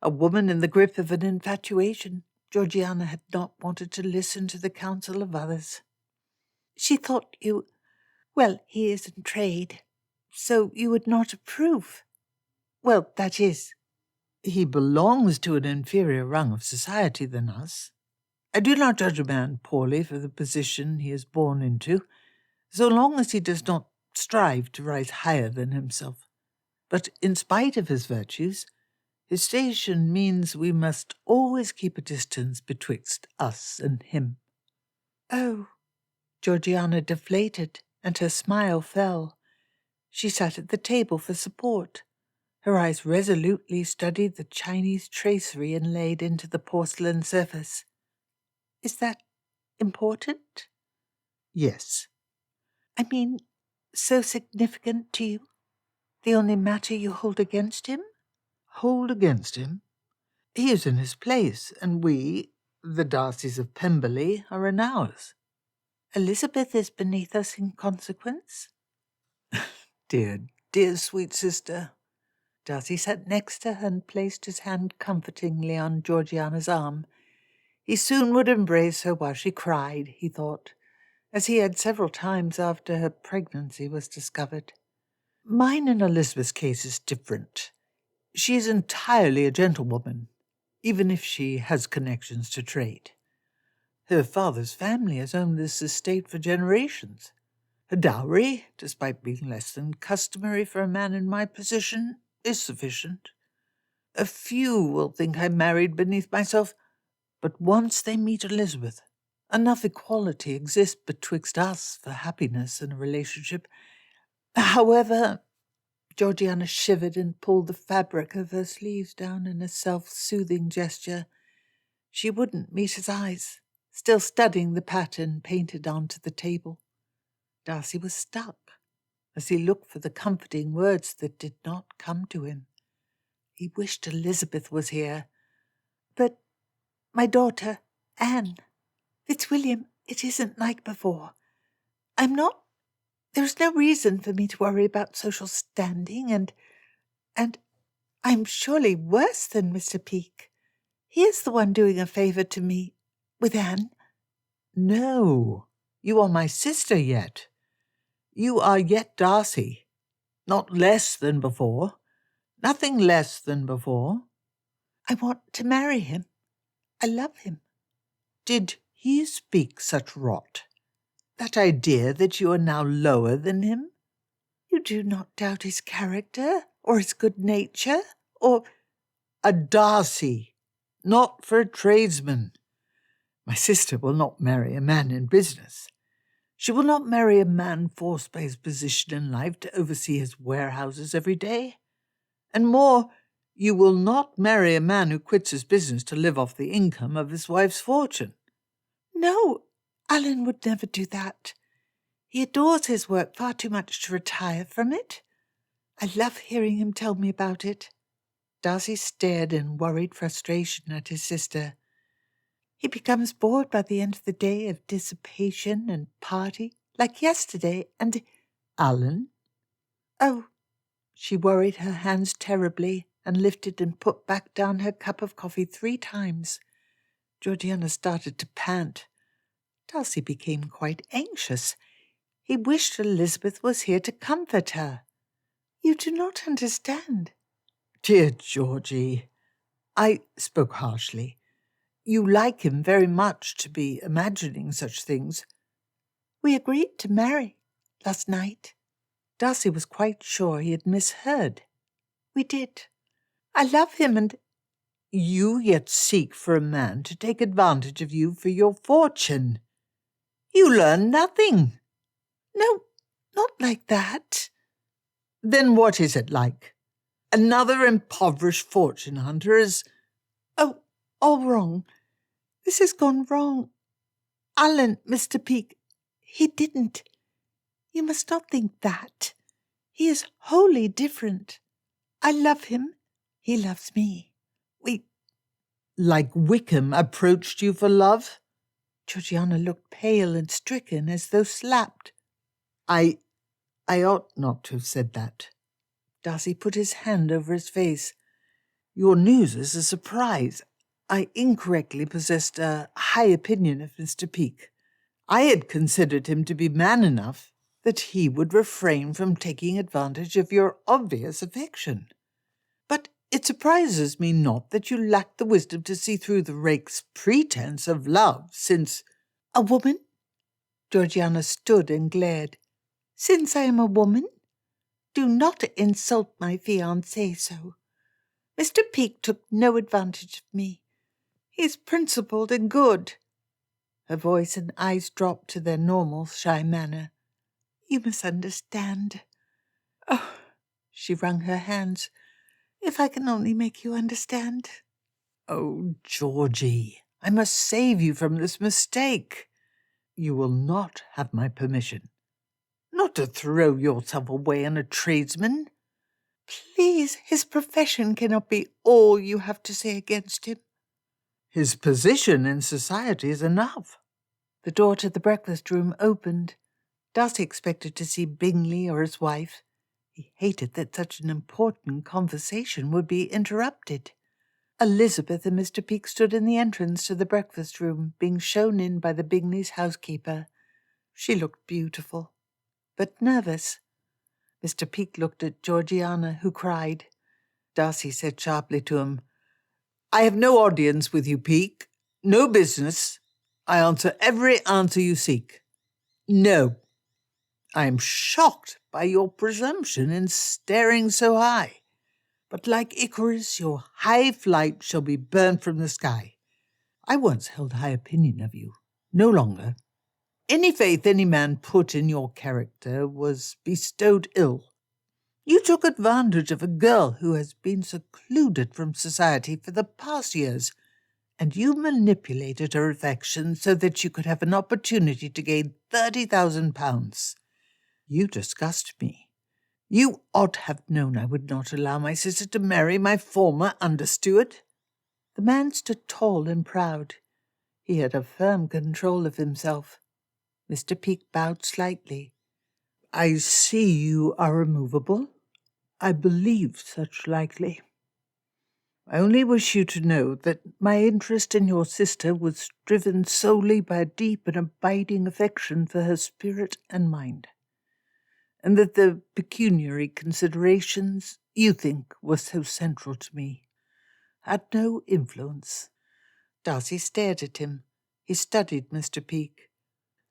A woman in the grip of an infatuation, Georgiana had not wanted to listen to the counsel of others. "She thought well, he is in trade, so you would not approve. Well, that is, He belongs to an inferior rung of society than us. I do not judge a man poorly for the position he is born into, so long as he does not strive to rise higher than himself. But in spite of his virtues, his station means we must always keep a distance betwixt us and him." "Oh," Georgiana deflated, and her smile fell. She sat at the table for support. Her eyes resolutely studied the Chinese tracery inlaid into the porcelain surface. Is that Important? Yes. I mean, so significant to you? The only matter you hold against him? Hold against him? He is in his place, and we, the Darcys of Pemberley, are in ours. Elizabeth is beneath us in consequence? Dear, dear sweet sister. Darcy sat next to her and placed his hand comfortingly on Georgiana's arm. He soon would embrace her while she cried, he thought, as he had several times after her pregnancy was discovered. Mine and Elizabeth's case is different. She is entirely a gentlewoman, even if she has connections to trade. Her father's family has owned this estate for generations. Her dowry, despite being less than customary for a man in my position, is sufficient. A few will think I married beneath myself, but once they meet Elizabeth, enough equality exists betwixt us for happiness in a relationship. However, Georgiana shivered and pulled the fabric of her sleeves down in a self-soothing gesture. She wouldn't meet his eyes, still studying the pattern painted onto the table. Darcy was stuck as he looked for the comforting words that did not come to him. He wished Elizabeth was here. But my daughter, Anne, Fitzwilliam, it isn't like before. There's no reason for me to worry about social standing, and I'm surely worse than Mr. Peake. He is the one doing a favour to me, with Anne. No, you are my sister yet. You are yet Darcy. Not less than before. Nothing less than before. I want to marry him. I love him. Did he speak such rot? That idea that you are now lower than him? You do not doubt his character, or his good nature, or... A Darcy, not for a tradesman. My sister will not marry a man in business. She will not marry a man forced by his position in life to oversee his warehouses every day. And more, you will not marry a man who quits his business to live off the income of his wife's fortune. No, Alan would never do that. He adores his work far too much to retire from it. I love hearing him tell me about it. Darcy stared in worried frustration at his sister. He becomes bored by the end of the day of dissipation and party, like yesterday, and... Alan? Oh, she worried her hands terribly and lifted and put back down her cup of coffee 3 times. Georgiana started to pant. Darcy became quite anxious. He wished Elizabeth was here to comfort her. You do not understand. Dear Georgie, I spoke harshly. You like him very much to be imagining such things. We agreed to marry last night. Darcy was quite sure he had misheard. We did. I love him, and... You yet seek for a man to take advantage of you for your fortune. You learn nothing. No, not like that. Then what is it like? Another impoverished fortune hunter is... Oh, all wrong. This has gone wrong. Alan, Mr. Peake, he didn't. You must not think that. He is wholly different. I love him. He loves me. We... Like Wickham approached you for love? Georgiana looked pale and stricken as though slapped. I ought not to have said that. Darcy put his hand over his face. Your news is a surprise. I incorrectly possessed a high opinion of Mr. Peake. I had considered him to be man enough that he would refrain from taking advantage of your obvious affection. But it surprises me not that you lack the wisdom to see through the rake's pretense of love, since... A woman? Georgiana stood and glared. Since I am a woman? Do not insult my fiancé so. Mr. Peake took no advantage of me. He is principled and good. Her voice and eyes dropped to their normal, shy manner. You misunderstand. Oh, she wrung her hands. If I can only make you understand. Oh, Georgie, I must save you from this mistake. You will not have my permission. Not to throw yourself away on a tradesman. Please, his profession cannot be all you have to say against him. His position in society is enough. The door to the breakfast room opened. Darcy expected to see Bingley or his wife. He hated that such an important conversation would be interrupted. Elizabeth and Mr. Peake stood in the entrance to the breakfast room, being shown in by the Bingley's housekeeper. She looked beautiful, but nervous. Mr. Peake looked at Georgiana, who cried. Darcy said sharply to him, I have no audience with you, Peake. No business. I answer every answer you seek. No. I am shocked by your presumption in staring so high. But like Icarus, your high flight shall be burnt from the sky. I once held high opinion of you, no longer. Any faith any man put in your character was bestowed ill. You took advantage of a girl who has been secluded from society for the past years, and you manipulated her affections so that you could have an opportunity to gain £30,000. You disgust me. You ought to have known I would not allow my sister to marry my former understeward. The man stood tall and proud. He had a firm control of himself. Mr. Peake bowed slightly. I see you are immovable. I believe such likely. I only wish you to know that my interest in your sister was driven solely by a deep and abiding affection for her spirit and mind, and that the pecuniary considerations you think were so central to me had no influence. Darcy stared at him. He studied Mr. Peake.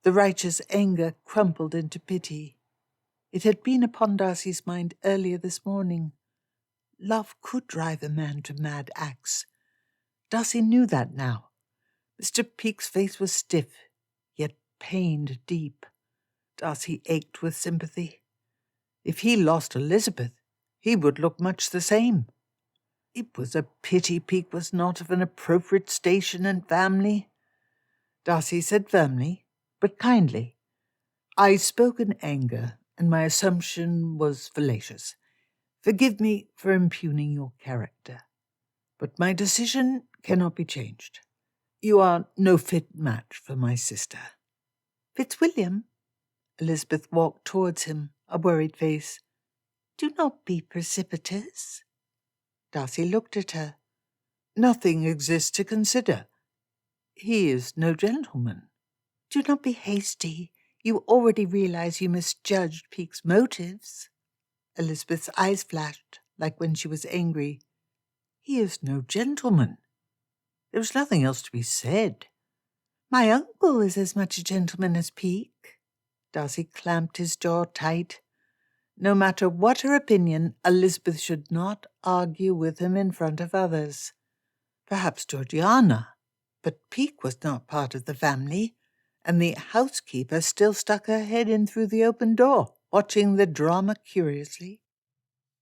The righteous anger crumpled into pity. It had been upon Darcy's mind earlier this morning. Love could drive a man to mad acts. Darcy knew that now. Mr. Peake's face was stiff, yet pained deep. Darcy ached with sympathy. If he lost Elizabeth, he would look much the same. It was a pity Peake was not of an appropriate station and family. Darcy said firmly, but kindly, I spoke in anger, and my assumption was fallacious. Forgive me for impugning your character, but my decision cannot be changed. You are no fit match for my sister. Fitzwilliam? Elizabeth walked towards him, a worried face. Do not be precipitous. Darcy looked at her. Nothing exists to consider. He is no gentleman. Do not be hasty. You already realize you misjudged Peake's motives. Elizabeth's eyes flashed, like when she was angry. He is no gentleman. There is nothing else to be said. My uncle is as much a gentleman as Peake. Darcy clamped his jaw tight. No matter what her opinion, Elizabeth should not argue with him in front of others. Perhaps Georgiana, but Peake was not part of the family, and the housekeeper still stuck her head in through the open door, watching the drama curiously.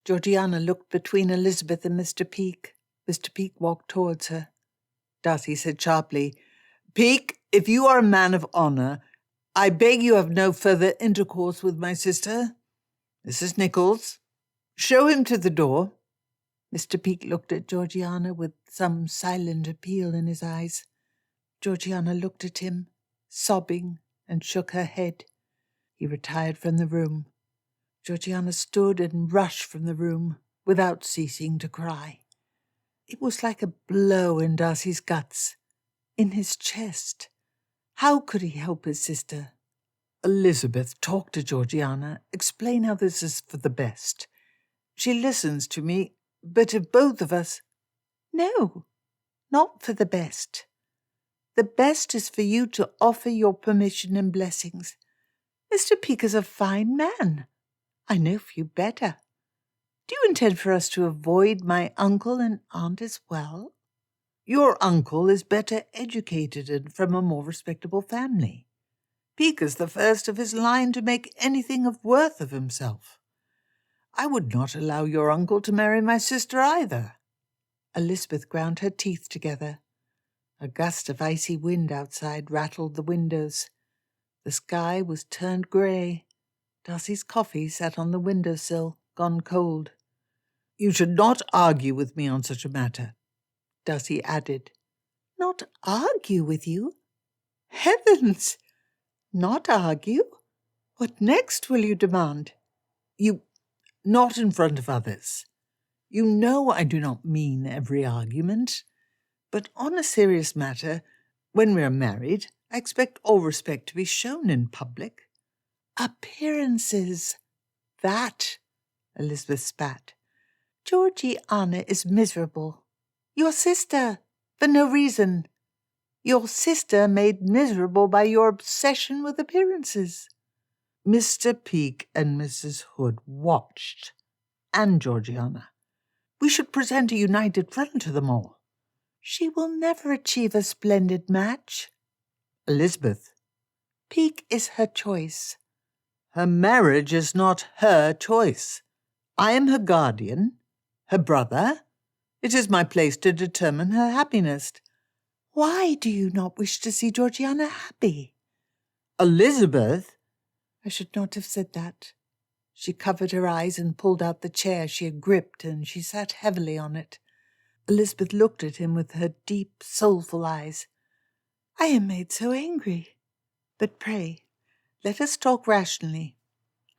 Georgiana looked between Elizabeth and Mr. Peake. Mr. Peake walked towards her. Darcy said sharply, Peake, if you are a man of honour, I beg you have no further intercourse with my sister. Mrs. Nichols, show him to the door. Mr. Peake looked at Georgiana with some silent appeal in his eyes. Georgiana looked at him, sobbing, and shook her head. He retired from the room. Georgiana stood and rushed from the room without ceasing to cry. It was like a blow in Darcy's guts, in his chest. How could he help his sister? Elizabeth, talk to Georgiana. Explain how this is for the best. She listens to me, but if both of us... No, not for the best. The best is for you to offer your permission and blessings. Mr. Peake is a fine man. I know few better. Do you intend for us to avoid my uncle and aunt as well? Your uncle is better educated and from a more respectable family. Peake is the first of his line to make anything of worth of himself. I would not allow your uncle to marry my sister either. Elizabeth ground her teeth together. A gust of icy wind outside rattled the windows. The sky was turned grey. Darcy's coffee sat on the window-sill, gone cold. "You should not argue with me on such a matter," Darcy added. "Not argue with you? Heavens! Not argue? What next will you demand?" Not in front of others. You know I do not mean every argument. But on a serious matter, when we are married, I expect all respect to be shown in public." "Appearances. That," Elizabeth spat. "Georgiana is miserable. Your sister, for no reason. Your sister made miserable by your obsession with appearances." Mr. Peake and Mrs. Hood watched, and Georgiana. We should present a united front to them all. "She will never achieve a splendid match." "Elizabeth." "Peake is her choice." "Her marriage is not her choice. I am her guardian, her brother. It is my place to determine her happiness." "Why do you not wish to see Georgiana happy?" "Elizabeth." I should not have said that. She covered her eyes and pulled out the chair she had gripped, and she sat heavily on it. Elizabeth looked at him with her deep, soulful eyes. "I am made so angry. But pray, let us talk rationally."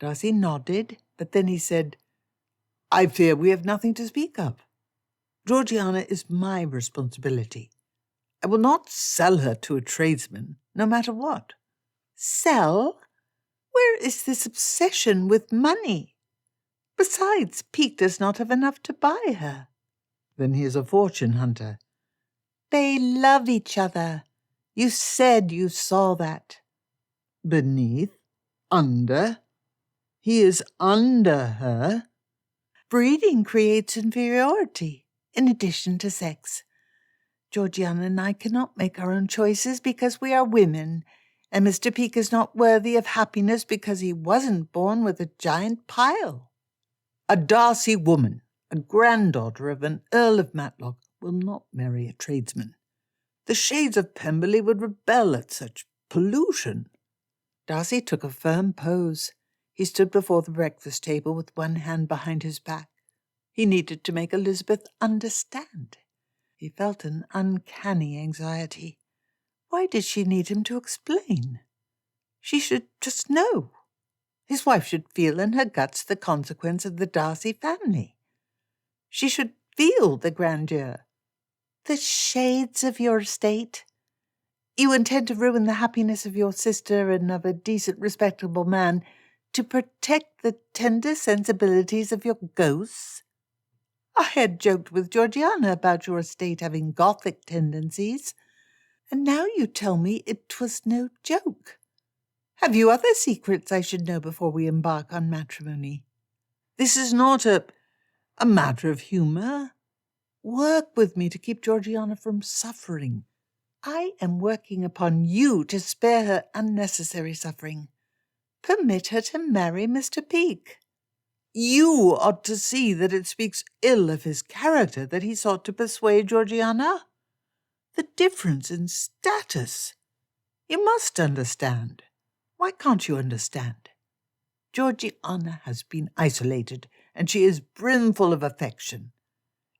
Darcy nodded, but then he said, "I fear we have nothing to speak of. Georgiana is my responsibility. I will not sell her to a tradesman, no matter what." "Sell? Where is this obsession with money? Besides, Peake does not have enough to buy her." "Then he is a fortune hunter." "They love each other. You said you saw that." "Beneath? Under? He is under her." "Breeding creates inferiority, in addition to sex. Georgiana and I cannot make our own choices because we are women, and Mr. Peake is not worthy of happiness because he wasn't born with a giant pile." "A Darcy woman, a granddaughter of an Earl of Matlock, will not marry a tradesman. The shades of Pemberley would rebel at such pollution." Darcy took a firm pose. He stood before the breakfast table with one hand behind his back. He needed to make Elizabeth understand. He felt an uncanny anxiety. Why did she need him to explain? She should just know. His wife should feel in her guts the consequence of the Darcy family. She should feel the grandeur. The shades of your estate. You intend to ruin the happiness of your sister and of a decent, respectable man to protect the tender sensibilities of your ghosts? I had joked with Georgiana about your estate having Gothic tendencies, and now you tell me it was no joke. Have you other secrets I should know before we embark on matrimony?" "This is not a matter of humour. Work with me to keep Georgiana from suffering. I am working upon you to spare her unnecessary suffering. Permit her to marry Mr. Peake." You ought to see that it speaks ill of his character that he sought to persuade Georgiana. The difference in status. You must understand. Why can't you understand? Georgiana has been isolated, and she is brimful of affection.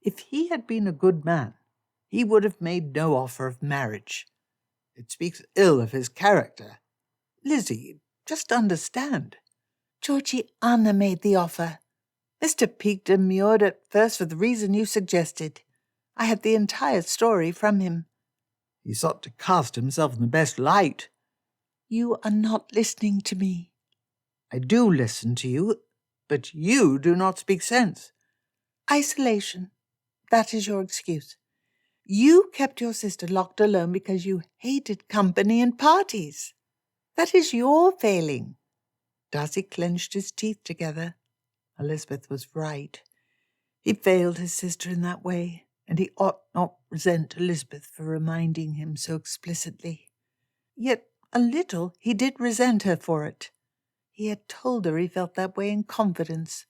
If he had been a good man, he would have made no offer of marriage. It speaks ill of his character. Lizzie, just understand. Georgiana made the offer. Mr. Peake demurred at first for the reason you suggested. I had the entire story from him. He sought to cast himself in the best light. You are not listening to me. I do listen to you, but you do not speak sense. Isolation. That is your excuse. You kept your sister locked alone because you hated company and parties. That is your failing. Darcy clenched his teeth together. Elizabeth was right. He failed his sister in that way, and he ought not resent Elizabeth for reminding him so explicitly. Yet a little he did resent her for it. He had told her he felt that way in confidence,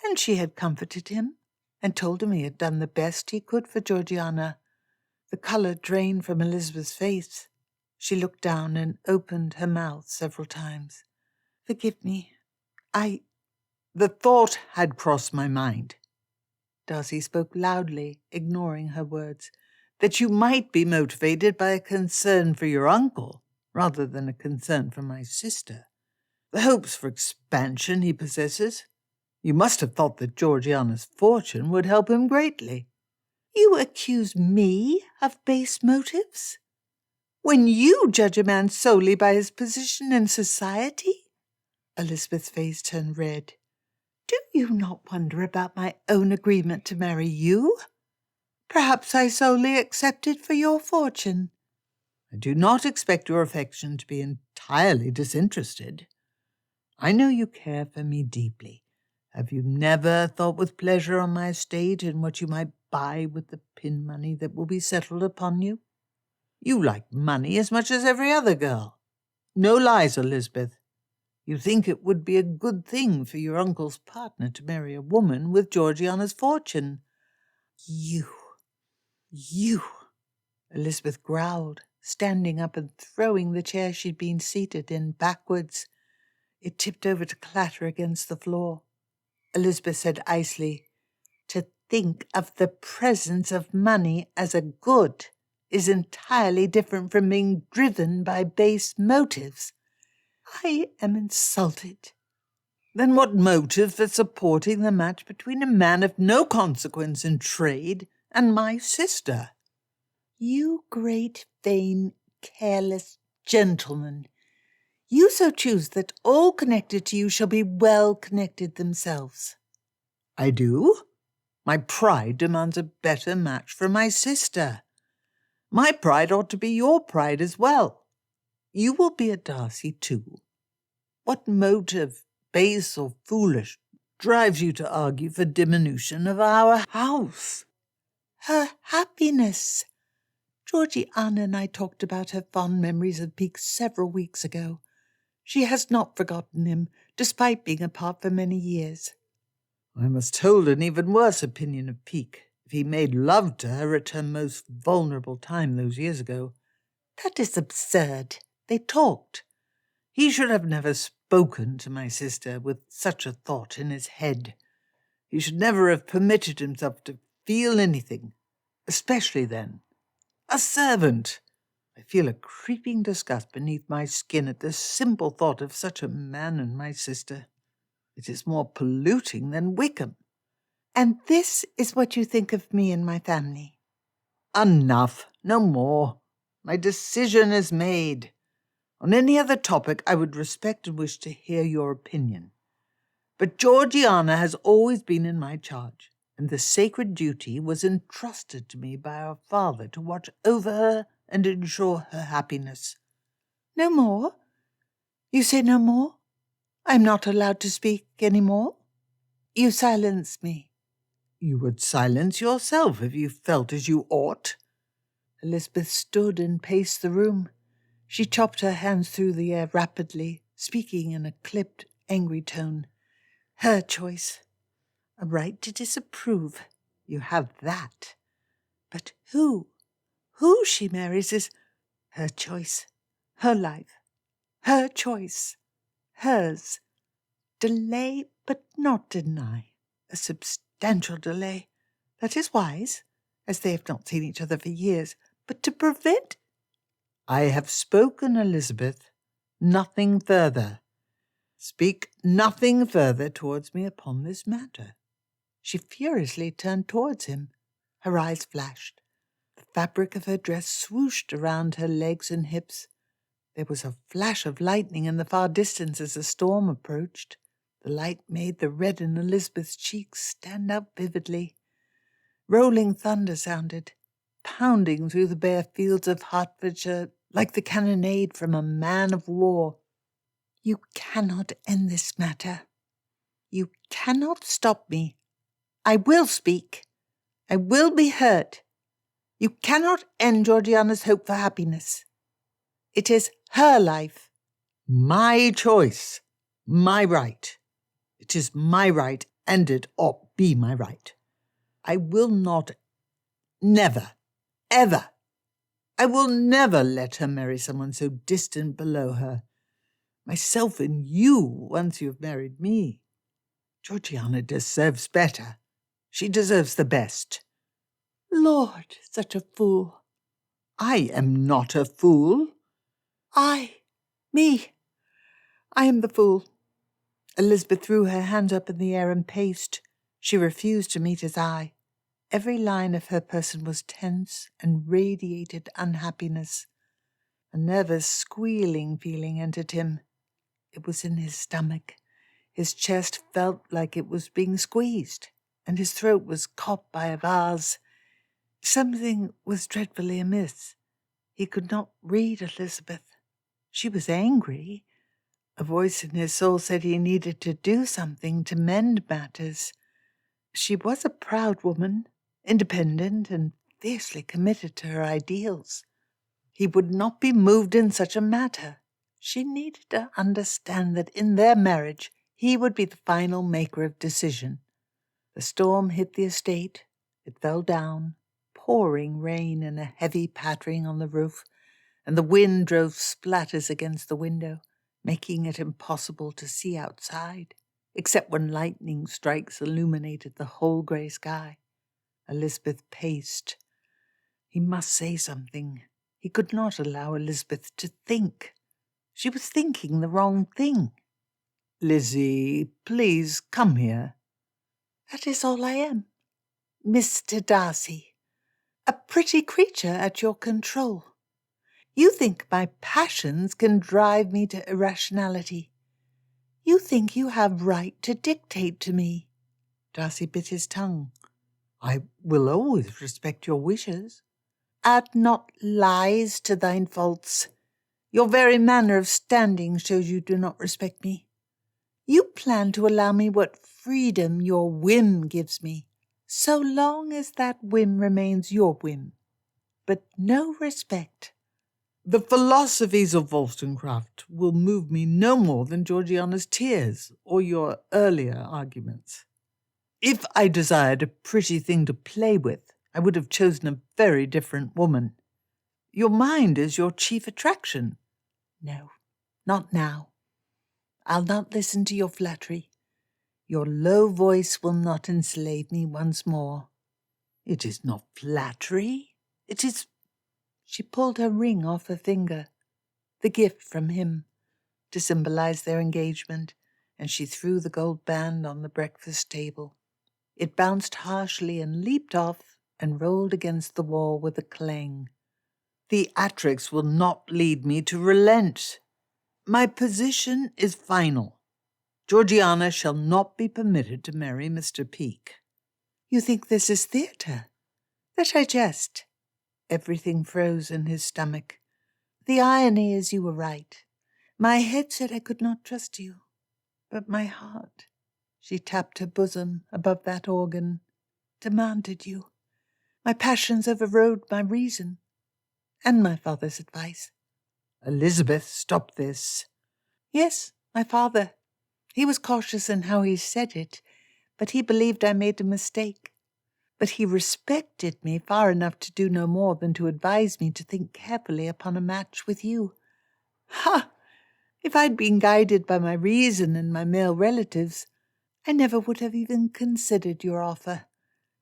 and she had comforted him and told him he had done the best he could for Georgiana. The colour drained from Elizabeth's face. She looked down and opened her mouth several times. "Forgive me. The thought had crossed my mind," Darcy spoke loudly, ignoring her words, "that you might be motivated by a concern for your uncle rather than a concern for my sister. The hopes for expansion he possesses. You must have thought that Georgiana's fortune would help him greatly." "You accuse me of base motives? When you judge a man solely by his position in society?" Elizabeth's face turned red. "Do you not wonder about my own agreement to marry you? Perhaps I solely accepted for your fortune." "I do not expect your affection to be entirely disinterested. I know you care for me deeply. Have you never thought with pleasure on my estate and what you might buy with the pin money that will be settled upon you? You like money as much as every other girl. No lies, Elizabeth. You think it would be a good thing for your uncle's partner to marry a woman with Georgiana's fortune." You, Elizabeth growled, standing up and throwing the chair she'd been seated in backwards. It tipped over to clatter against the floor. Elizabeth said icily, "To think of the presence of money as a good is entirely different from being driven by base motives. I am insulted." "Then what motive for supporting the match between a man of no consequence in trade and my sister?" "You great, vain, careless gentleman. You so choose that all connected to you shall be well connected themselves." "I do? My pride demands a better match for my sister. My pride ought to be your pride as well. You will be a Darcy too. What motive, base or foolish, drives you to argue for diminution of our house?" "Her happiness. Georgiana and I talked about her fond memories of Peake several weeks ago. She has not forgotten him, despite being apart for many years." "I must hold an even worse opinion of Peake if he made love to her at her most vulnerable time those years ago." "That is absurd. They talked." "He should have never spoken to my sister with such a thought in his head. He should never have permitted himself to feel anything, especially then. A servant! I feel a creeping disgust beneath my skin at the simple thought of such a man and my sister. It is more polluting than Wickham." "And this is what you think of me and my family?" "Enough. No more. My decision is made. On any other topic I would respect and wish to hear your opinion. But Georgiana has always been in my charge, and the sacred duty was entrusted to me by our father to watch over her and ensure her happiness." "No more? You say no more? I'm not allowed to speak any more? You silence me." "You would silence yourself if you felt as you ought." Elizabeth stood and paced the room. She chopped her hands through the air rapidly, speaking in a clipped, angry tone. "Her choice. A right to disapprove. You have that. But who she marries is her choice, her life, her choice, hers. Delay, but not deny. A substantial delay. That is wise, as they have not seen each other for years. But to prevent—" "I have spoken, Elizabeth. Nothing further. Speak nothing further towards me upon this matter." She furiously turned towards him. Her eyes flashed. The fabric of her dress swooshed around her legs and hips. There was a flash of lightning in the far distance as the storm approached. The light made the red in Elizabeth's cheeks stand out vividly. Rolling thunder sounded, pounding through the bare fields of Hertfordshire like the cannonade from a man of war. "You cannot end this matter. You cannot stop me. I will speak. I will be heard. You cannot end Georgiana's hope for happiness. It is her life." "My choice. My right. It is my right, and it ought be my right. I will not, never, ever, I will never let her marry someone so distant below her. Myself and you, once you have married me. Georgiana deserves better. She deserves the best. Lord, such a fool. I am not a fool. Me. I am the fool. Elizabeth threw her hands up in the air and paced. She refused to meet his eye. Every line of her person was tense and radiated unhappiness. A nervous, squealing feeling entered him. It was in his stomach. His chest felt like it was being squeezed, and his throat was caught by a vase. Something was dreadfully amiss. He could not read Elizabeth. She was angry. A voice in his soul said he needed to do something to mend matters. She was a proud woman, independent and fiercely committed to her ideals. He would not be moved in such a matter. She needed to understand that in their marriage he would be the final maker of decision. The storm hit the estate. It fell down, pouring rain and a heavy pattering on the roof, and the wind drove splatters against the window, making it impossible to see outside, except when lightning strikes illuminated the whole grey sky. Elizabeth paced. He must say something. He could not allow Elizabeth to think. She was thinking the wrong thing. Lizzie, please come here. That is all I am. Mr. Darcy, a pretty creature at your control. You think my passions can drive me to irrationality. You think you have right to dictate to me. Darcy bit his tongue. I will always respect your wishes. Add not lies to thine faults. Your very manner of standing shows you do not respect me. You plan to allow me what freedom your whim gives me, so long as that whim remains your whim, but no respect. The philosophies of Wollstonecraft will move me no more than Georgiana's tears or your earlier arguments. If I desired a pretty thing to play with, I would have chosen a very different woman. Your mind is your chief attraction. No, not now. I'll not listen to your flattery. Your low voice will not enslave me once more. It is not flattery. It is... She pulled her ring off her finger, the gift from him, to symbolize their engagement, and she threw the gold band on the breakfast table. It bounced harshly and leaped off and rolled against the wall with a clang. Theatrics will not lead me to relent. My position is final. Georgiana shall not be permitted to marry Mr. Peake. You think this is theatre? That I jest? Everything froze in his stomach. The irony is you were right. My head said I could not trust you, but my heart, she tapped her bosom above that organ, demanded you. My passions overrode my reason and my father's advice. Elizabeth, stop this. Yes, my father. He was cautious in how he said it, but he believed I made a mistake. But he respected me far enough to do no more than to advise me to think carefully upon a match with you. Ha! If I'd been guided by my reason and my male relatives, I never would have even considered your offer.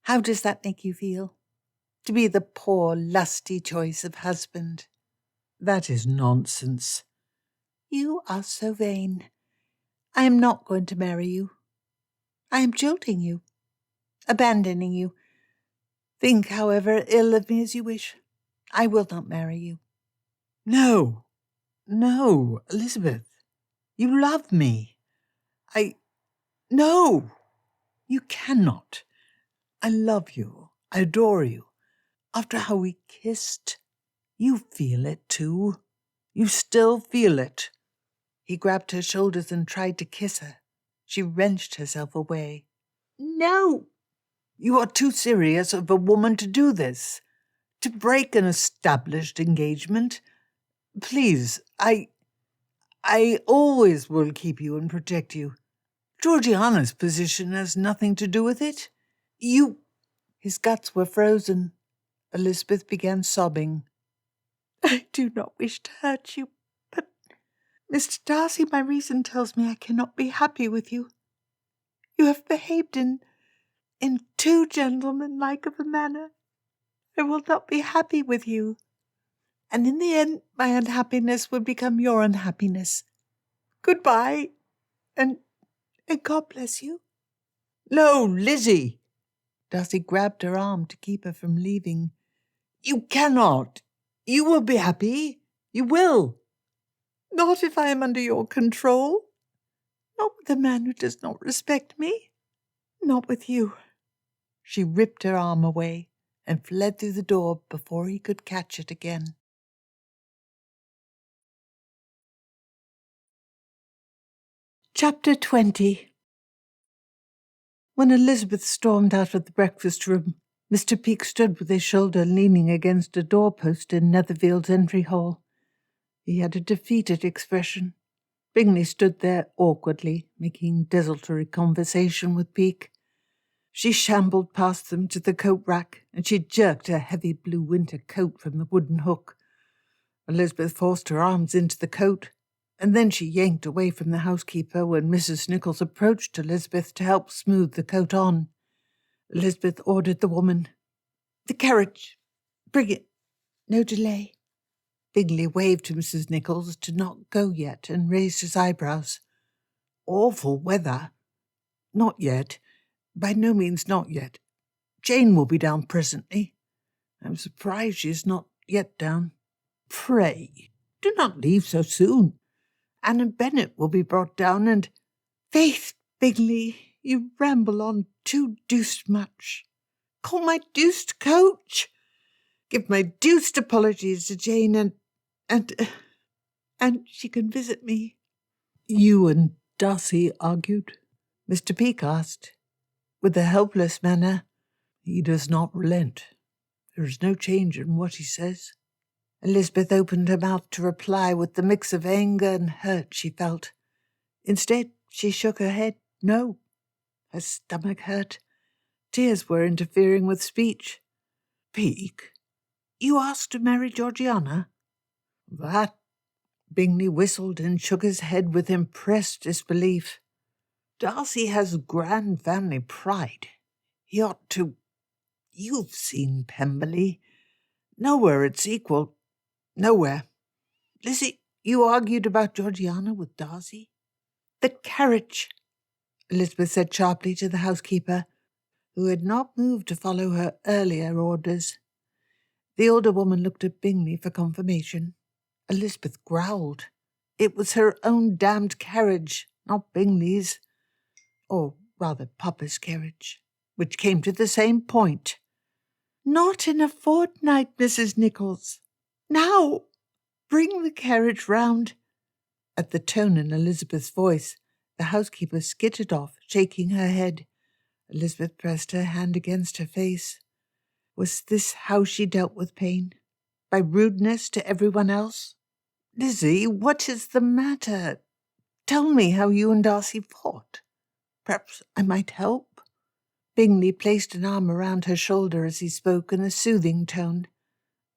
How does that make you feel? To be the poor, lusty choice of husband? That is nonsense. You are so vain. I am not going to marry you. I am jilting you, abandoning you. Think, however, ill of me as you wish. I will not marry you. No, Elizabeth. You love me. No, you cannot. I love you. I adore you. After how we kissed, you feel it too. You still feel it. He grabbed her shoulders and tried to kiss her. She wrenched herself away. No! You are too serious of a woman to do this. To break an established engagement. Please, I always will keep you and protect you. Georgiana's position has nothing to do with it. His guts were frozen. Elizabeth began sobbing. I do not wish to hurt you, but, Mr. Darcy, my reason tells me I cannot be happy with you. You have behaved in too gentlemanlike of a manner. I will not be happy with you. And in the end, my unhappiness would become your unhappiness. Goodbye, and God bless you. No, Lizzie! Darcy grabbed her arm to keep her from leaving. You cannot. You will be happy. You will. Not if I am under your control. Not with a man who does not respect me. Not with you. She ripped her arm away and fled through the door before he could catch it again. Chapter 20. When Elizabeth stormed out of the breakfast room, Mr. Peake stood with his shoulder leaning against a doorpost in Netherfield's entry hall. He had a defeated expression. Bingley stood there awkwardly, making desultory conversation with Peake. She shambled past them to the coat rack, and she jerked her heavy blue winter coat from the wooden hook. Elizabeth forced her arms into the coat, and then she yanked away from the housekeeper when Mrs. Nichols approached Elizabeth to help smooth the coat on. Elizabeth ordered the woman, "The carriage. Bring it. No delay." Bingley waved to Mrs. Nichols to not go yet and raised his eyebrows. "Awful weather." "Not yet. By no means not yet. Jane will be down presently. I'm surprised she is not yet down. Pray, do not leave so soon. Anne and Bennet will be brought down, and—" "Faith, Bingley, you ramble on too deuced much. Call my deuced coach. Give my deuced apologies to Jane, and she can visit me." "You and Darcy argued?" Mr. Peake asked, with a helpless manner. "He does not relent. There is no change in what he says." Elizabeth opened her mouth to reply with the mix of anger and hurt she felt. Instead, she shook her head. No. Her stomach hurt. Tears were interfering with speech. "Peake, you asked to marry Georgiana?" "That?" Bingley whistled and shook his head with impressed disbelief. "Darcy has grand family pride. He ought to— You've seen Pemberley. Nowhere its equal. Nowhere. Lizzie, you argued about Georgiana with Darcy?" "The carriage," Elizabeth said sharply to the housekeeper, who had not moved to follow her earlier orders. The older woman looked at Bingley for confirmation. Elizabeth growled. It was her own damned carriage, not Bingley's. Or rather Papa's carriage, which came to the same point. "Not in a fortnight, Mrs. Nichols. Now! Bring the carriage round." At the tone in Elizabeth's voice, the housekeeper skittered off, shaking her head. Elizabeth pressed her hand against her face. Was this how she dealt with pain? By rudeness to everyone else? "Lizzie, what is the matter? Tell me how you and Darcy fought. Perhaps I might help." Bingley placed an arm around her shoulder as he spoke in a soothing tone.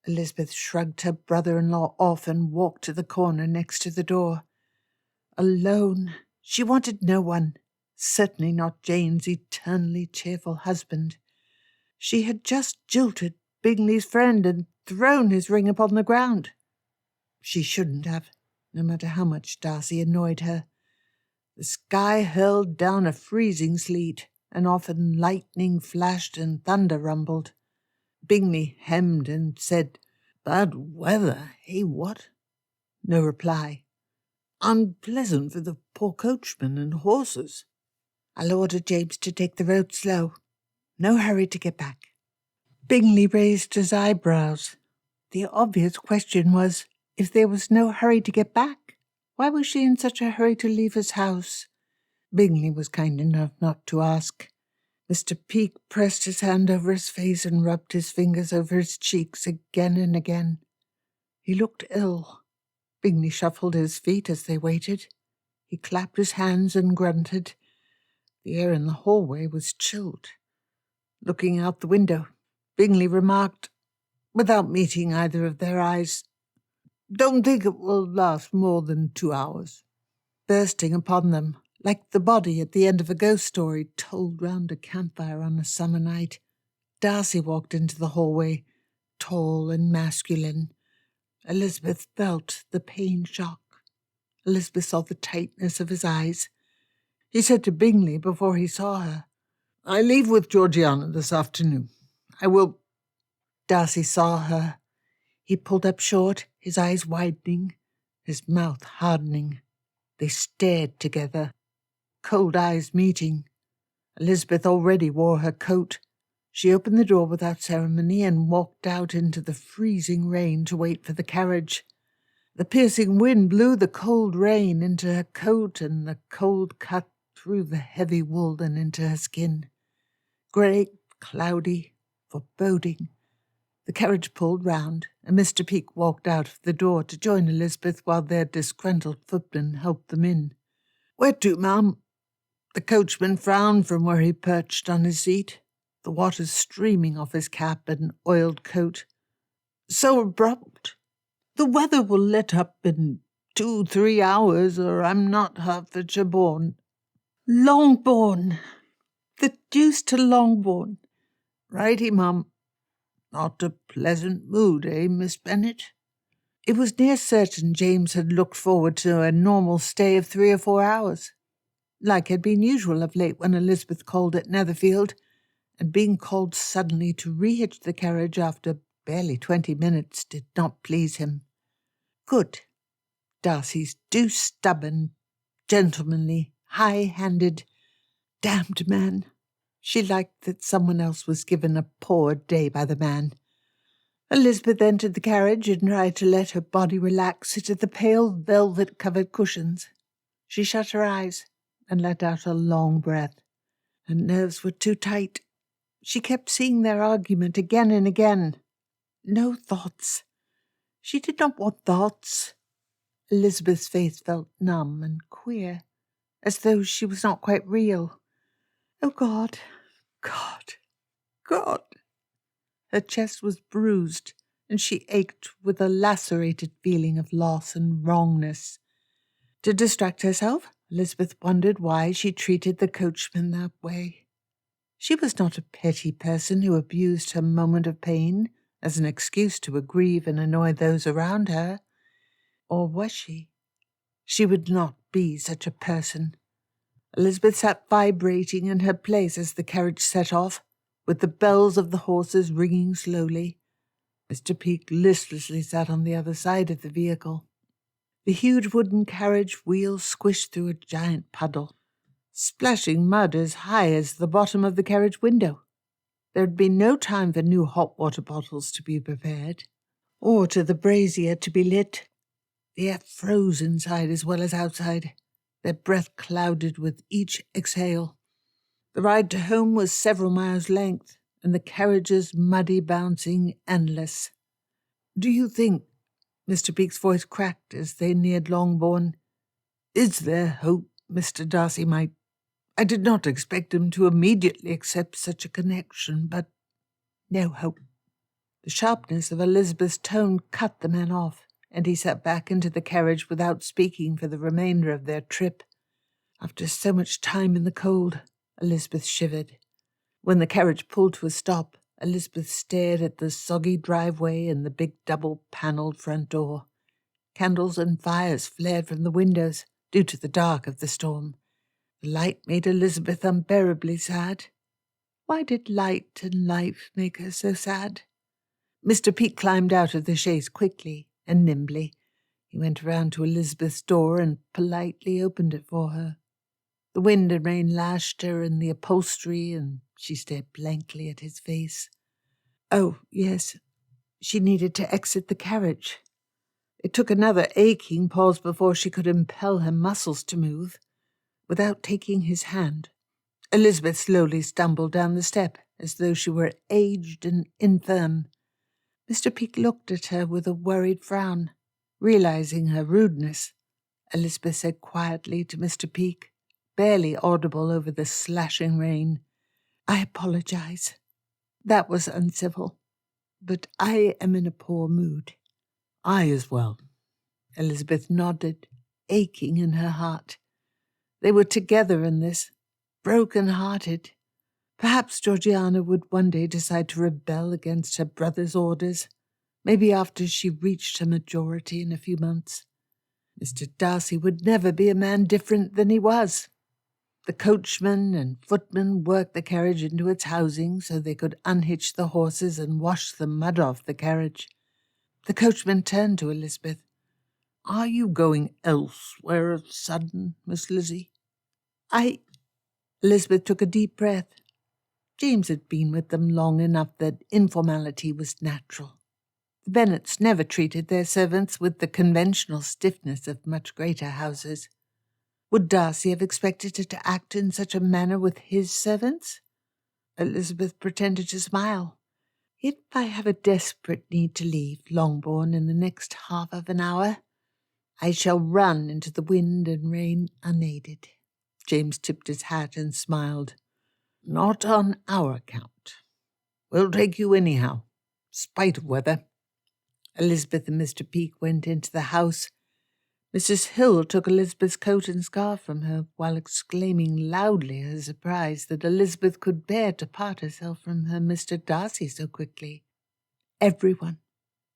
Elizabeth shrugged her brother-in-law off and walked to the corner next to the door. Alone, she wanted no one, certainly not Jane's eternally cheerful husband. She had just jilted Bingley's friend and thrown his ring upon the ground. She shouldn't have, no matter how much Darcy annoyed her. The sky hurled down a freezing sleet, and often lightning flashed and thunder rumbled. Bingley hemmed and said, "Bad weather, eh, what?" No reply. "Unpleasant for the poor coachman and horses." "I'll order James to take the road slow. No hurry to get back." Bingley raised his eyebrows. The obvious question was, if there was no hurry to get back, why was she in such a hurry to leave his house? Bingley was kind enough not to ask. Mr. Peake pressed his hand over his face and rubbed his fingers over his cheeks again and again. He looked ill. Bingley shuffled his feet as they waited. He clapped his hands and grunted. The air in the hallway was chilled. Looking out the window, Bingley remarked, without meeting either of their eyes, Don't think it will last more than 2 hours. Bursting upon them, like the body at the end of a ghost story told round a campfire on a summer night, Darcy walked into the hallway, tall and masculine. Elizabeth felt the pain shock. Elizabeth saw the tightness of his eyes. He said to Bingley before he saw her, "I leave with Georgiana this afternoon. I will—" Darcy saw her. He pulled up short, his eyes widening, his mouth hardening. They stared together, cold eyes meeting. Elizabeth already wore her coat. She opened the door without ceremony and walked out into the freezing rain to wait for the carriage. The piercing wind blew the cold rain into her coat, and the cold cut through the heavy wool and into her skin. Grey, cloudy, foreboding. The carriage pulled round, and Mr. Peake walked out of the door to join Elizabeth while their disgruntled footman helped them in. "Where to, ma'am?" The coachman frowned from where he perched on his seat, the water streaming off his cap and oiled coat. "So abrupt. The weather will let up in 2-3 hours, or I'm not Hertfordshire born." "Longbourn. The deuce to Longbourn." "Righty, mum. Not a pleasant mood, eh, Miss Bennet?" It was near certain James had looked forward to a normal stay of 3 or 4 hours, like had been usual of late when Elizabeth called at Netherfield, and being called suddenly to rehitch the carriage after barely 20 minutes did not please him. Good. Darcy's deuced stubborn, gentlemanly, high-handed, damned man. She liked that someone else was given a poor day by the man. Elizabeth entered the carriage and tried to let her body relax into the pale velvet-covered cushions. She shut her eyes and let out a long breath. Her nerves were too tight. She kept seeing their argument again and again. No thoughts. She did not want thoughts. Elizabeth's face felt numb and queer, as though she was not quite real. Oh, God, God, God! Her chest was bruised, and she ached with a lacerated feeling of loss and wrongness. To distract herself, Elizabeth wondered why she treated the coachman that way. She was not a petty person who abused her moment of pain as an excuse to aggrieve and annoy those around her. Or was she? She would not be such a person. Elizabeth sat vibrating in her place as the carriage set off, with the bells of the horses ringing slowly. Mr. Peake listlessly sat on the other side of the vehicle. The huge wooden carriage wheels squished through a giant puddle, splashing mud as high as the bottom of the carriage window. There had been no time for new hot water bottles to be prepared, or to the brazier to be lit. The air froze inside as well as outside, their breath clouded with each exhale. The ride to home was several miles' length, and the carriage's muddy bouncing endless. "Do you think," Mr. Peake's voice cracked as they neared Longbourn, "is there hope Mr. Darcy might— I did not expect him to immediately accept such a connection, but no hope." The sharpness of Elizabeth's tone cut the man off, and he sat back into the carriage without speaking for the remainder of their trip. After so much time in the cold, Elizabeth shivered. When the carriage pulled to a stop, Elizabeth stared at the soggy driveway and the big double-panelled front door. Candles and fires flared from the windows, due to the dark of the storm. The light made Elizabeth unbearably sad. Why did light and life make her so sad? Mr. Peake climbed out of the chaise quickly and nimbly. He went round to Elizabeth's door and politely opened it for her. The wind and rain lashed her in the upholstery, and she stared blankly at his face. Oh, yes, she needed to exit the carriage. It took another aching pause before she could impel her muscles to move. Without taking his hand, Elizabeth slowly stumbled down the step as though she were aged and infirm. Mr. Peake looked at her with a worried frown. Realizing her rudeness, Elizabeth said quietly to Mr. Peake, barely audible over the slashing rain, "I apologize. That was uncivil, but I am in a poor mood." "I as well," Elizabeth nodded, aching in her heart. They were together in this, broken-hearted. Perhaps Georgiana would one day decide to rebel against her brother's orders, maybe after she reached her majority in a few months. Mr. Darcy would never be a man different than he was. The coachman and footman worked the carriage into its housing so they could unhitch the horses and wash the mud off the carriage. The coachman turned to Elizabeth. "Are you going elsewhere of sudden, Miss Lizzie?" Elizabeth took a deep breath. James had been with them long enough that informality was natural. The Bennets never treated their servants with the conventional stiffness of much greater houses. Would Darcy have expected her to act in such a manner with his servants? Elizabeth pretended to smile. If I have a desperate need to leave Longbourn in the next half of an hour, I shall run into the wind and rain unaided. James tipped his hat and smiled. "Not on our account. We'll take you anyhow, spite of weather." Elizabeth and Mr. Peake went into the house. Mrs. Hill took Elizabeth's coat and scarf from her while exclaiming loudly her surprise that Elizabeth could bear to part herself from her Mr. Darcy so quickly. Everyone.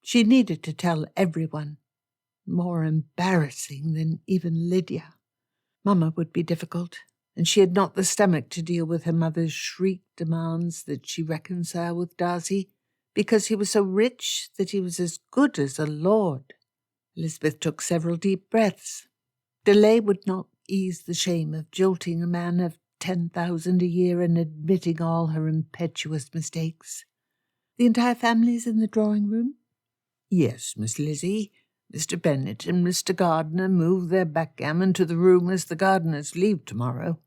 She needed to tell everyone. More embarrassing than even Lydia. Mamma would be difficult, and she had not the stomach to deal with her mother's shrieked demands that she reconcile with Darcy, because he was so rich that he was as good as a lord. Elizabeth took several deep breaths. Delay would not ease the shame of jilting a man of 10,000 a year and admitting all her impetuous mistakes. The entire family is in the drawing-room? "Yes, Miss Lizzie. Mr. Bennet and Mr. Gardiner move their backgammon to the room as the Gardiners leave tomorrow."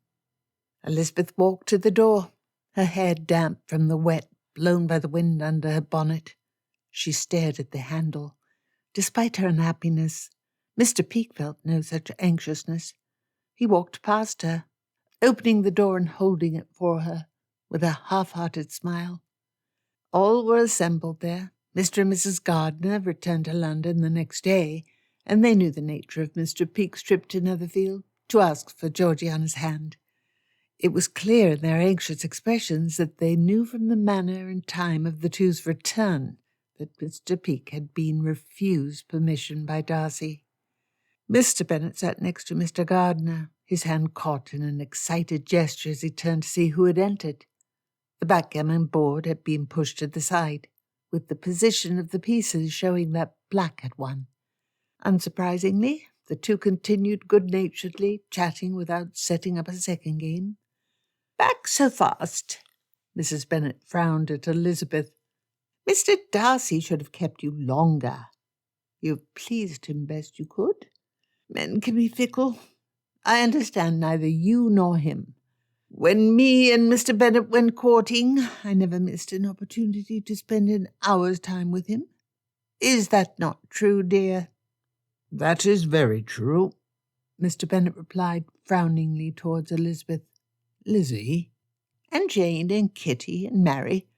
Elizabeth walked to the door, her hair damp from the wet blown by the wind under her bonnet. She stared at the handle. Despite her unhappiness, Mr. Peake felt no such anxiousness. He walked past her, opening the door and holding it for her, with a half-hearted smile. All were assembled there. Mr. and Mrs. Gardiner returned to London the next day, and they knew the nature of Mr. Peake's trip to Netherfield, to ask for Georgiana's hand. It was clear in their anxious expressions that they knew from the manner and time of the two's return that Mr. Peake had been refused permission by Darcy. Mr. Bennet sat next to Mr. Gardiner, his hand caught in an excited gesture as he turned to see who had entered. The backgammon board had been pushed to the side, with the position of the pieces showing that black had won. Unsurprisingly, the two continued good-naturedly, chatting without setting up a second game. "Back so fast?" Mrs. Bennet frowned at Elizabeth. "Mr. Darcy should have kept you longer. You've pleased him best you could. Men can be fickle. I understand neither you nor him. When me and Mr. Bennet went courting, I never missed an opportunity to spend an hour's time with him. Is that not true, dear?" "That is very true," Mr. Bennet replied frowningly towards Elizabeth. "Lizzie?" "And Jane and Kitty and Mary.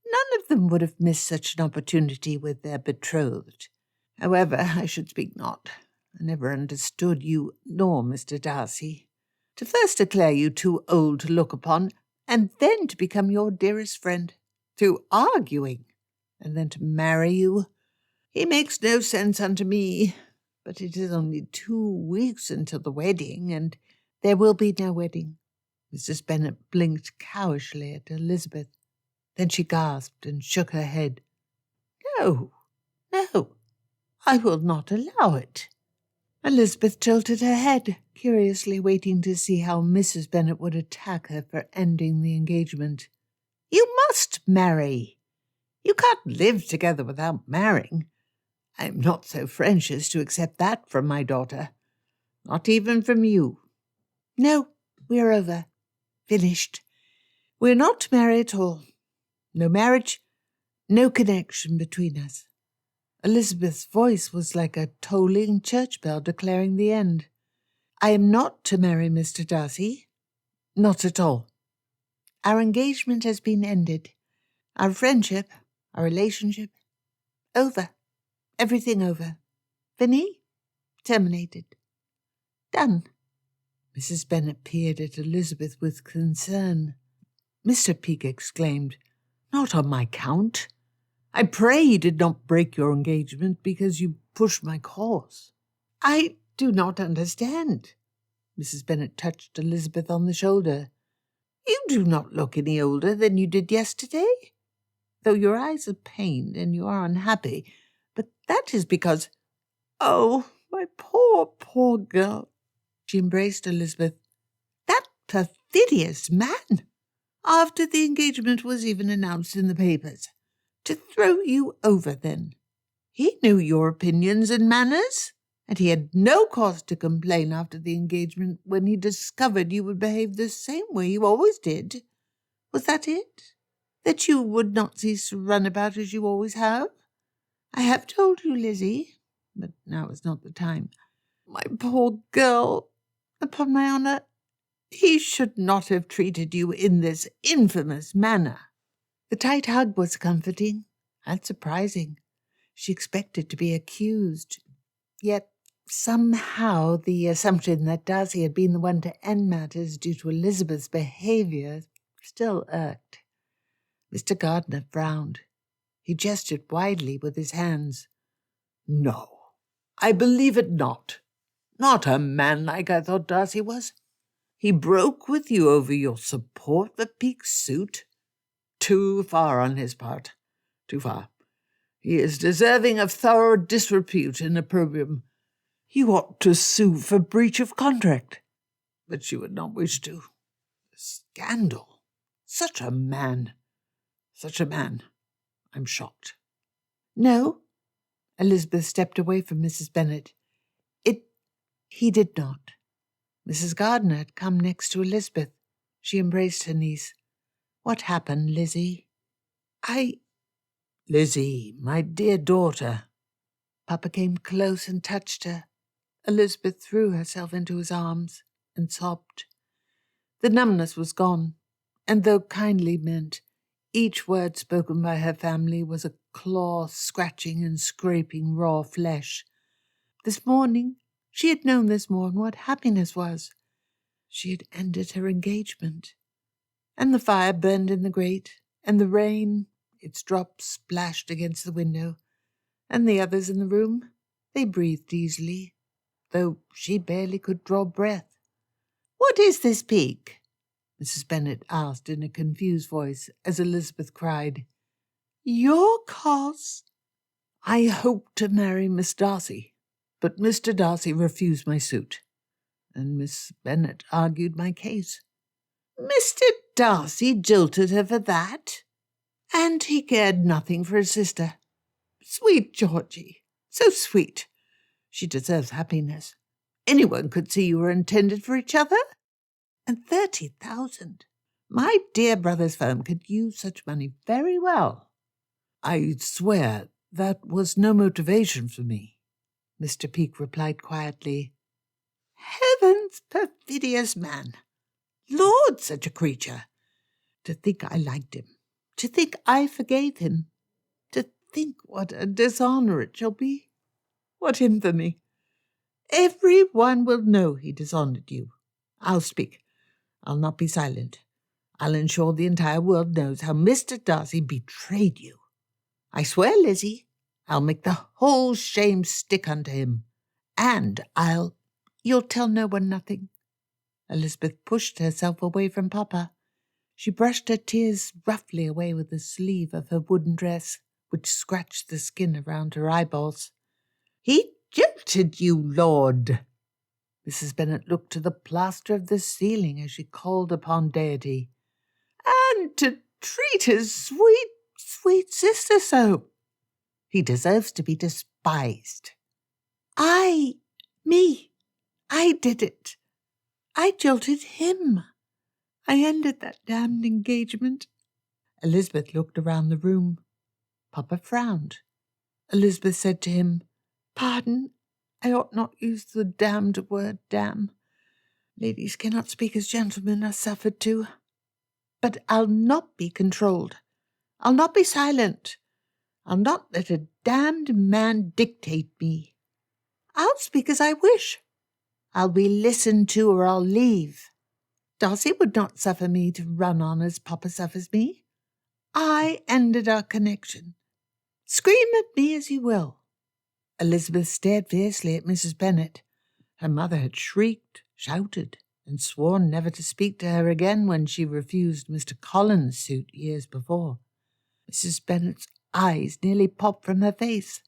None of them would have missed such an opportunity with their betrothed. However, I should speak not. I never understood you nor Mr. Darcy. To first declare you too old to look upon, and then to become your dearest friend, through arguing, and then to marry you. He makes no sense unto me, but it is only 2 weeks until the wedding, and there will be no wedding." Mrs. Bennet blinked cowishly at Elizabeth. Then she gasped and shook her head. "No, no, I will not allow it." Elizabeth tilted her head, curiously waiting to see how Mrs. Bennet would attack her for ending the engagement. "You must marry. You can't live together without marrying. I am not so French as to accept that from my daughter. Not even from you. No, we are over. Finished. We're not to marry at all. No marriage, no connection between us." Elizabeth's voice was like a tolling church bell declaring the end. "I am not to marry Mr. Darcy. Not at all. Our engagement has been ended. Our friendship, our relationship, over. Everything over. Fini? Terminated. Done. Mrs. Bennet peered at Elizabeth with concern. Mr. Peake exclaimed, "Not on my count. I pray you did not break your engagement because you pushed my cause." "I do not understand." Mrs. Bennet touched Elizabeth on the shoulder. "You do not look any older than you did yesterday, though your eyes are pained and you are unhappy. But that is because— Oh, my poor, poor girl." She embraced Elizabeth. "That perfidious man, after the engagement was even announced in the papers, to throw you over then. He knew your opinions and manners, and he had no cause to complain after the engagement when he discovered you would behave the same way you always did. Was that it? That you would not cease to run about as you always have? I have told you, Lizzie, but now is not the time. My poor girl, upon my honour, he should not have treated you in this infamous manner." The tight hug was comforting and surprising. She expected to be accused. Yet somehow the assumption that Darcy had been the one to end matters due to Elizabeth's behaviour still irked. Mr. Gardiner frowned. He gestured widely with his hands. "No, I believe it not. Not a man like I thought Darcy was. He broke with you over your support for Peake's suit. Too far on his part. Too far. He is deserving of thorough disrepute and opprobrium. You ought to sue for breach of contract. But you would not wish to. Scandal. Such a man. I'm shocked." "No." Elizabeth stepped away from Mrs. Bennet. He did not." Mrs. Gardiner had come next to Elizabeth. She embraced her niece. "What happened, Lizzie?" Lizzie, my dear daughter." Papa came close and touched her. Elizabeth threw herself into his arms and sobbed. The numbness was gone, and though kindly meant, each word spoken by her family was a claw scratching and scraping raw flesh. This morning, she had known this morn what happiness was. She had ended her engagement. And the fire burned in the grate, and the rain, its drops splashed against the window, and the others in the room, they breathed easily, though she barely could draw breath. "What is this, Peake?" Mrs. Bennet asked in a confused voice as Elizabeth cried, "Your cause?" "I hoped to marry Miss Darcy, but Mr. Darcy refused my suit, and Miss Bennet argued my case." "Mr. Darcy jilted her for that? And he cared nothing for his sister. Sweet Georgie, so sweet. She deserves happiness. Anyone could see you were intended for each other. And 30,000. My dear brother's firm could use such money very well." "I swear that was no motivation for me," Mr. Peake replied quietly. "Heavens, perfidious man! Lord, such a creature! To think I liked him. To think I forgave him. To think what a dishonour it shall be. What infamy! Every one will know he dishonoured you. I'll speak. I'll not be silent. I'll ensure the entire world knows how Mr. Darcy betrayed you. I swear, Lizzie, I'll make the whole shame stick unto him. And You'll tell no one nothing." Elizabeth pushed herself away from Papa. She brushed her tears roughly away with the sleeve of her wooden dress, which scratched the skin around her eyeballs. "He jilted you, Lord." Mrs. Bennet looked to the plaster of the ceiling as she called upon deity. "And to treat his sweet, sweet sister so. He deserves to be despised." I did it. I jilted him. I ended that damned engagement." Elizabeth looked around the room. Papa frowned. Elizabeth said to him, "Pardon, I ought not use the damned word damn. Ladies cannot speak as gentlemen are suffered to. But I'll not be controlled. I'll not be silent. I'll not let a damned man dictate me. I'll speak as I wish. I'll be listened to or I'll leave. Darcy would not suffer me to run on as Papa suffers me. I ended our connection. Scream at me as you will." Elizabeth stared fiercely at Mrs. Bennet. Her mother had shrieked, shouted, and sworn never to speak to her again when she refused Mr. Collins' suit years before. Mrs. Bennet's eyes nearly popped from her face.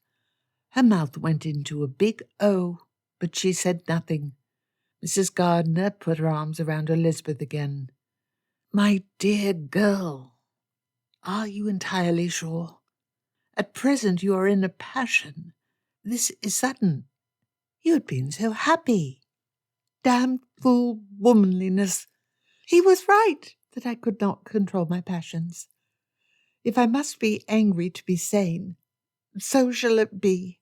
Her mouth went into a big O, but she said nothing. Mrs. Gardiner put her arms around Elizabeth again. "My dear girl, are you entirely sure? At present you are in a passion. This is sudden. You had been so happy. Damned fool womanliness. He was right that I could not control my passions. If I must be angry to be sane, so shall it be.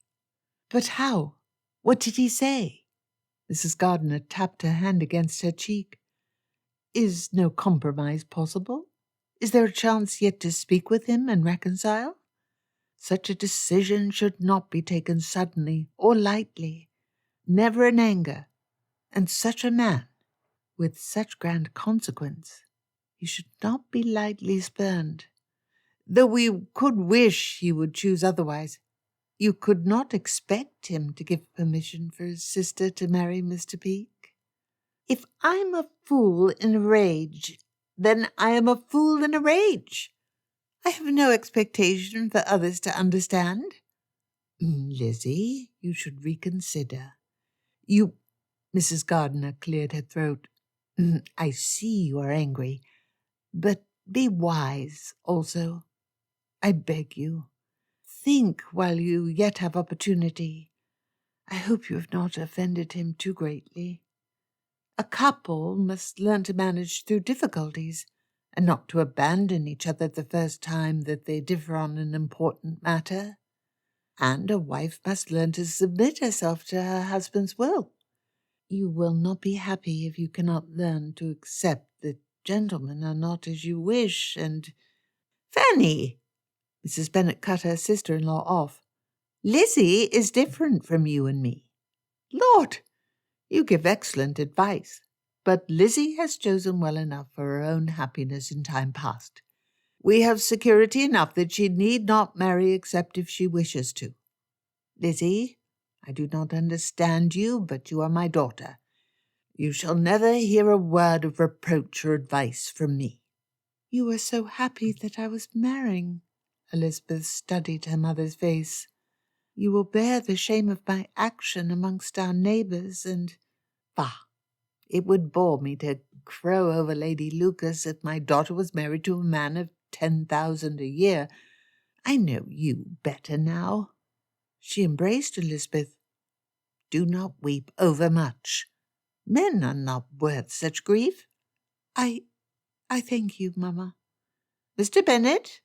But how? What did he say?" Mrs. Gardiner tapped her hand against her cheek. "Is no compromise possible? Is there a chance yet to speak with him and reconcile? Such a decision should not be taken suddenly or lightly, never in anger, and such a man, with such grand consequence, he should not be lightly spurned. Though we could wish he would choose otherwise, you could not expect him to give permission for his sister to marry Mr. Peake. If I'm a fool in a rage, then I am a fool in a rage. I have no expectation for others to understand." "Lizzie, you should reconsider. Mrs. Gardiner cleared her throat. "I see you are angry, but be wise also. I beg you. Think while you yet have opportunity. I hope you have not offended him too greatly. A couple must learn to manage through difficulties, and not to abandon each other the first time that they differ on an important matter. And a wife must learn to submit herself to her husband's will. You will not be happy if you cannot learn to accept that gentlemen are not as you wish, and—" "Fanny!" Mrs. Bennet cut her sister-in-law off. "Lizzie is different from you and me. Lord, you give excellent advice, but Lizzie has chosen well enough for her own happiness in time past. We have security enough that she need not marry except if she wishes to. Lizzie, I do not understand you, but you are my daughter. You shall never hear a word of reproach or advice from me." "You were so happy that I was marrying." Elizabeth studied her mother's face. "You will bear the shame of my action amongst our neighbours, and—" "Bah! It would bore me to crow over Lady Lucas if my daughter was married to a man of 10,000 a year. I know you better now." She embraced Elizabeth. "Do not weep overmuch. Men are not worth such grief." I thank you, Mamma." "Mr. Bennet,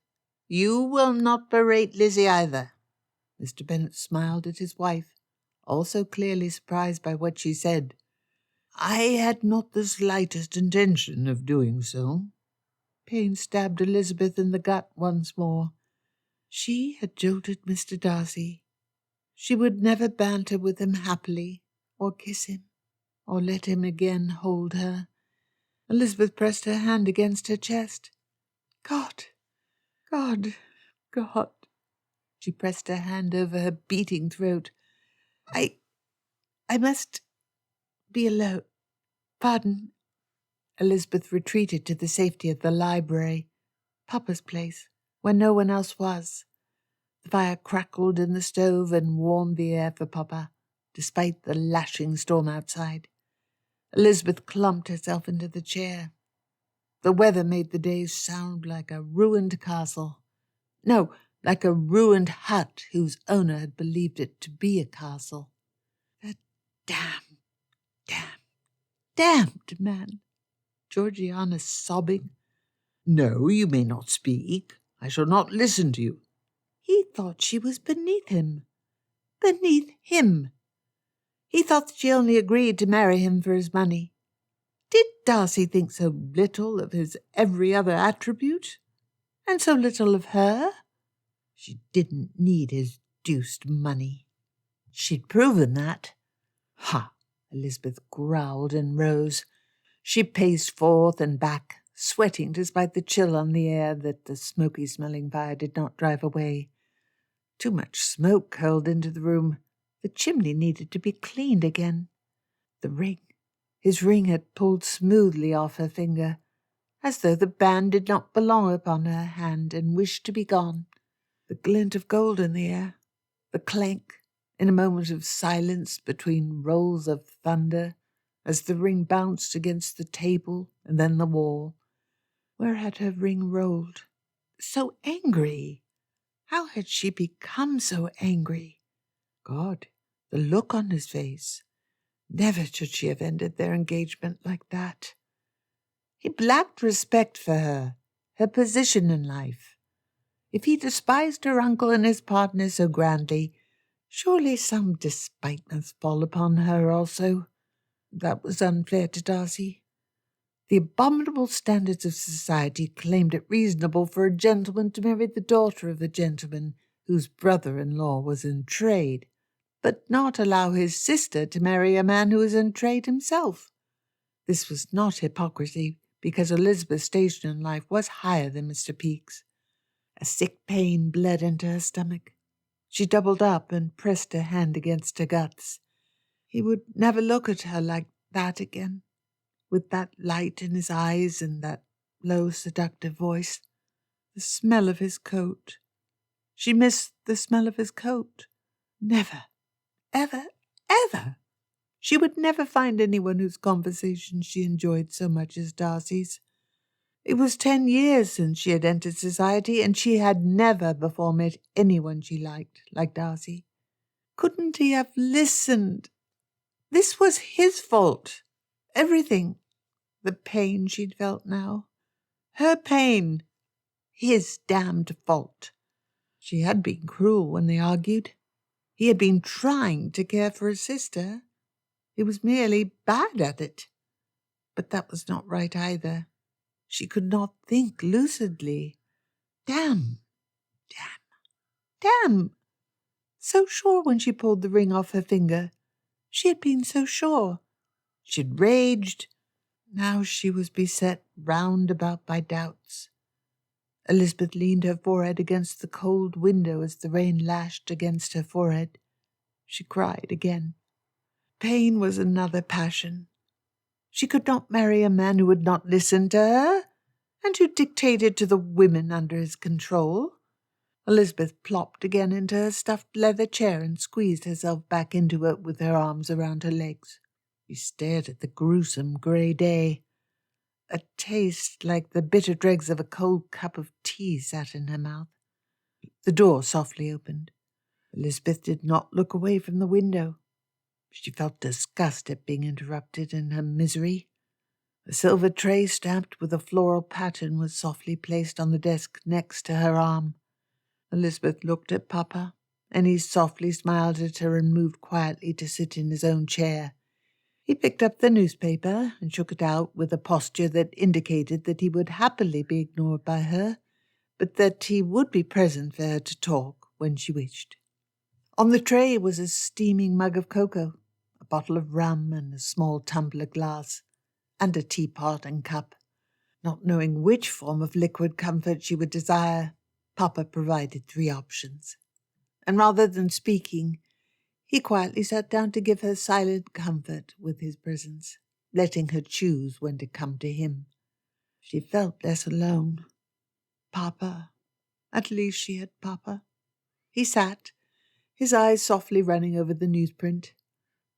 you will not berate Lizzie either." Mr. Bennet smiled at his wife, also clearly surprised by what she said. "I had not the slightest intention of doing so." Pain stabbed Elizabeth in the gut once more. She had jilted Mr. Darcy. She would never banter with him happily, or kiss him, or let him again hold her. Elizabeth pressed her hand against her chest. "God, God, God!" She pressed her hand over her beating throat. I must be alone. Pardon." Elizabeth retreated to the safety of the library, Papa's place, where no one else was. The fire crackled in the stove and warmed the air for Papa, despite the lashing storm outside. Elizabeth clumped herself into the chair. The weather made the days sound like a ruined castle. No, like a ruined hut whose owner had believed it to be a castle. That damned man. Georgiana sobbing. "No, you may not speak. I shall not listen to you." He thought she was beneath him. Beneath him. He thought that she only agreed to marry him for his money. Did Darcy think so little of his every other attribute? And so little of her? She didn't need his deuced money. She'd proven that. Ha! Elizabeth growled and rose. She paced forth and back, sweating despite the chill on the air that the smoky-smelling fire did not drive away. Too much smoke curled into the room. The chimney needed to be cleaned again. The ring. His ring had pulled smoothly off her finger, as though the band did not belong upon her hand and wished to be gone. The glint of gold in the air, the clank, in a moment of silence between rolls of thunder, as the ring bounced against the table and then the wall. Where had her ring rolled? So angry! How had she become so angry? God, the look on his face. Never should she have ended their engagement like that. He lacked respect for her, her position in life. If he despised her uncle and his partner so grandly, surely some despite must fall upon her also. That was unfair to Darcy. The abominable standards of society claimed it reasonable for a gentleman to marry the daughter of a gentleman whose brother-in-law was in trade, but not allow his sister to marry a man who was in trade himself. This was not hypocrisy, because Elizabeth's station in life was higher than Mr. Peake's. A sick pain bled into her stomach. She doubled up and pressed her hand against her guts. He would never look at her like that again, with that light in his eyes and that low, seductive voice. The smell of his coat. She missed the smell of his coat. Never, ever, ever. She would never find anyone whose conversation she enjoyed so much as Darcy's. It was 10 years since she had entered society, and she had never before met anyone she liked, like Darcy. Couldn't he have listened? This was his fault. Everything. The pain she'd felt now. Her pain. His damned fault. She had been cruel when they argued. He had been trying to care for his sister. He was merely bad at it. But that was not right either. She could not think lucidly. Damn! So sure when she pulled the ring off her finger. She had been so sure. She'd raged. Now she was beset round about by doubts. Elizabeth leaned her forehead against the cold window as the rain lashed against her forehead. She cried again. Pain was another passion. She could not marry a man who would not listen to her, and who dictated to the women under his control. Elizabeth plopped again into her stuffed leather chair and squeezed herself back into it with her arms around her legs. She stared at the gruesome grey day. A taste like the bitter dregs of a cold cup of tea sat in her mouth. The door softly opened. Elizabeth did not look away from the window. She felt disgust at being interrupted in her misery. A silver tray stamped with a floral pattern was softly placed on the desk next to her arm. Elizabeth looked at Papa, and he softly smiled at her and moved quietly to sit in his own chair. He picked up the newspaper and shook it out with a posture that indicated that he would happily be ignored by her, but that he would be present for her to talk when she wished. On the tray was a steaming mug of cocoa, a bottle of rum and a small tumbler glass, and a teapot and cup. Not knowing which form of liquid comfort she would desire, Papa provided 3 options. And rather than speaking, he quietly sat down to give her silent comfort with his presence, letting her choose when to come to him. She felt less alone. Papa. At least she had Papa. He sat, his eyes softly running over the newsprint.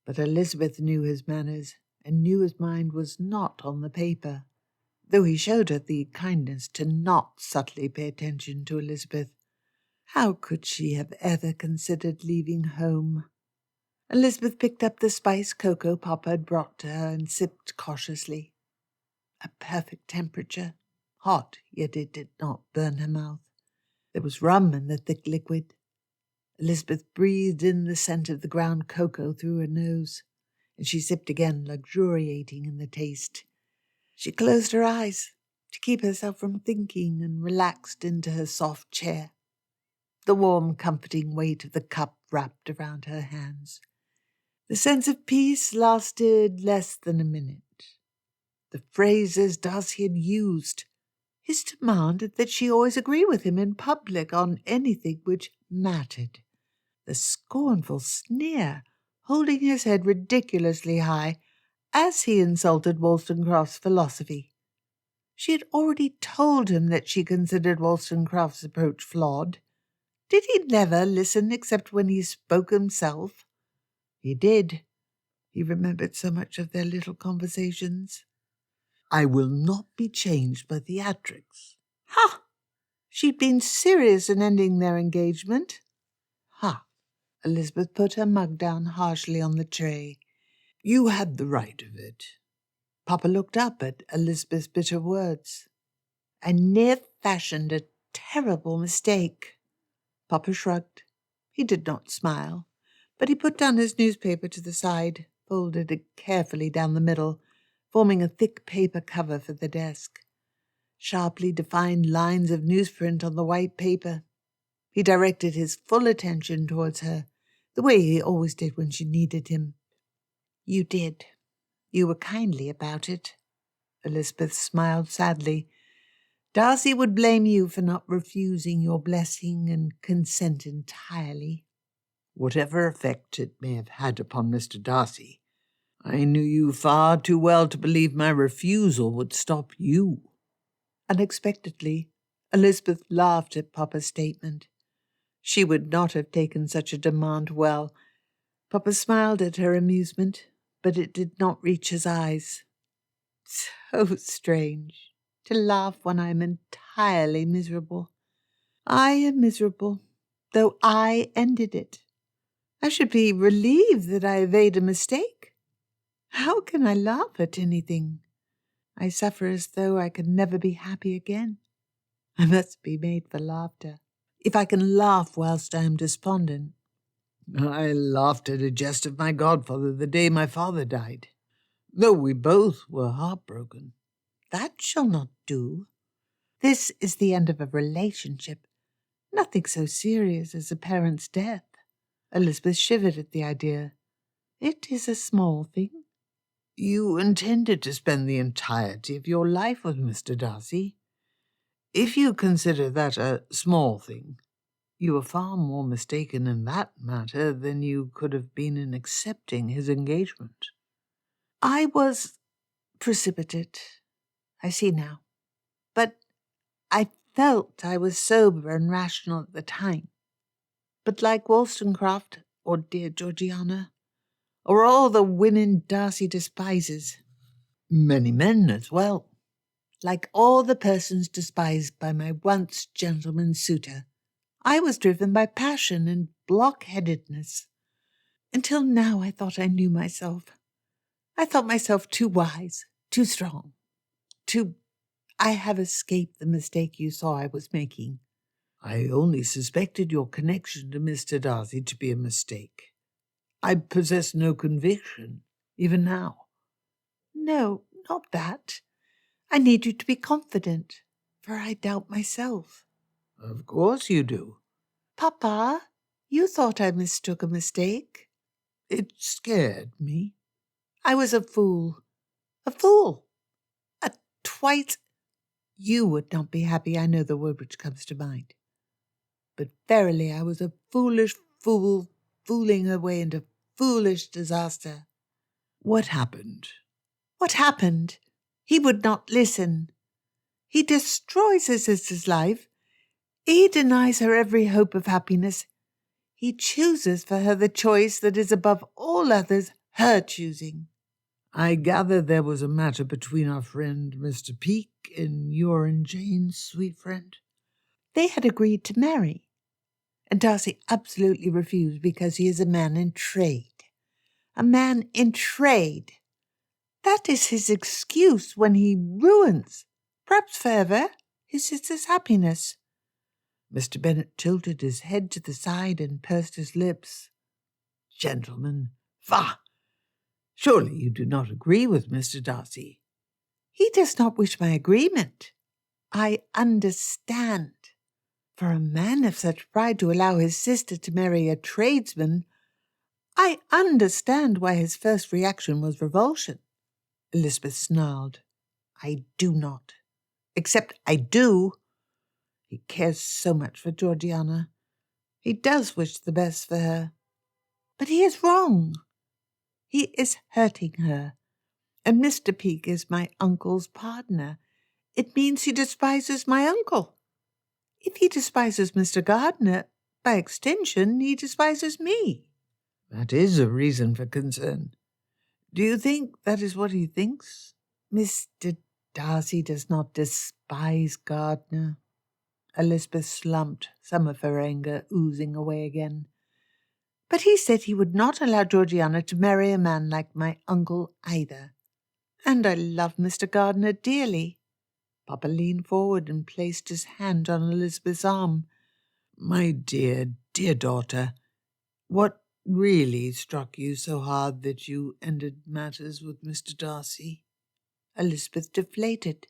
But Elizabeth knew his manners, and knew his mind was not on the paper, though he showed her the kindness to not subtly pay attention to Elizabeth. How could she have ever considered leaving home? Elizabeth picked up the spiced cocoa Papa had brought to her and sipped cautiously. A perfect temperature, hot, yet it did not burn her mouth. There was rum in the thick liquid. Elizabeth breathed in the scent of the ground cocoa through her nose, and she sipped again, luxuriating in the taste. She closed her eyes to keep herself from thinking and relaxed into her soft chair. The warm, comforting weight of the cup wrapped around her hands. The sense of peace lasted less than a minute. The phrases Darcy had used, his demand that she always agree with him in public on anything which mattered, the scornful sneer, holding his head ridiculously high as he insulted Wollstonecraft's philosophy. She had already told him that she considered Wollstonecraft's approach flawed. Did he never listen except when he spoke himself? He did. He remembered so much of their little conversations. I will not be changed by theatrics. Ha! She'd been serious in ending their engagement. Ha! Elizabeth put her mug down harshly on the tray. You had the right of it. Papa looked up at Elizabeth's bitter words. I near fashioned a terrible mistake. Papa shrugged. He did not smile, but he put down his newspaper to the side, folded it carefully down the middle, forming a thick paper cover for the desk. Sharply defined lines of newsprint on the white paper. He directed his full attention towards her, the way he always did when she needed him. You did. You were kindly about it. Elizabeth smiled sadly. Darcy would blame you for not refusing your blessing and consent entirely. Whatever effect it may have had upon Mr. Darcy, I knew you far too well to believe my refusal would stop you. Unexpectedly, Elizabeth laughed at Papa's statement. She would not have taken such a demand well. Papa smiled at her amusement, but it did not reach his eyes. So strange, to laugh when I am entirely miserable. I am miserable, though I ended it. I should be relieved that I evade a mistake. How can I laugh at anything? I suffer as though I could never be happy again. I must be made for laughter, if I can laugh whilst I am despondent. I laughed at a jest of my godfather the day my father died, though we both were heartbroken. That shall not do. This is the end of a relationship, nothing so serious as a parent's death. Elizabeth shivered at the idea. It is a small thing. You intended to spend the entirety of your life with Mr. Darcy. If you consider that a small thing, you are far more mistaken in that matter than you could have been in accepting his engagement. I was precipitate. I see now. But I felt I was sober and rational at the time. But like Wollstonecraft, or dear Georgiana, or all the women Darcy despises. Many men as well. Like all the persons despised by my once gentleman suitor, I was driven by passion and blockheadedness. Until now I thought I knew myself. I thought myself too wise, too strong, I have escaped the mistake you saw I was making. I only suspected your connection to Mr. Darcy to be a mistake. I possess no conviction, even now. No, not that. I need you to be confident, for I doubt myself. Of course you do. Papa, you thought I mistook a mistake. It scared me. I was a fool. A fool. A twice. You would not be happy, I know the word which comes to mind. But verily I was a foolish fool, fooling her way into foolish disaster. What happened? What happened? He would not listen. He destroys his sister's life. He denies her every hope of happiness. He chooses for her the choice that is above all others her choosing. I gather there was a matter between our friend Mr. Peake and your and Jane's sweet friend. They had agreed to marry, and Darcy absolutely refused because he is a man in trade. A man in trade. That is his excuse when he ruins, perhaps forever, his sister's happiness. Mr. Bennet tilted his head to the side and pursed his lips. Gentlemen, faugh! Surely you do not agree with Mr. Darcy? He does not wish my agreement. I understand. For a man of such pride to allow his sister to marry a tradesman, I understand why his first reaction was revulsion. Elizabeth snarled. I do not. Except I do. He cares so much for Georgiana. He does wish the best for her. But he is wrong. He is hurting her. And Mr. Peake is my uncle's partner. It means he despises my uncle. If he despises Mr. Gardiner, by extension, he despises me. That is a reason for concern. Do you think that is what he thinks? Mr. Darcy does not despise Gardiner. Elizabeth slumped, some of her anger oozing away again. But he said he would not allow Georgiana to marry a man like my uncle either. And I love Mr. Gardiner dearly. Papa leaned forward and placed his hand on Elizabeth's arm. My dear, dear daughter, what really struck you so hard that you ended matters with Mr. Darcy? Elizabeth deflated.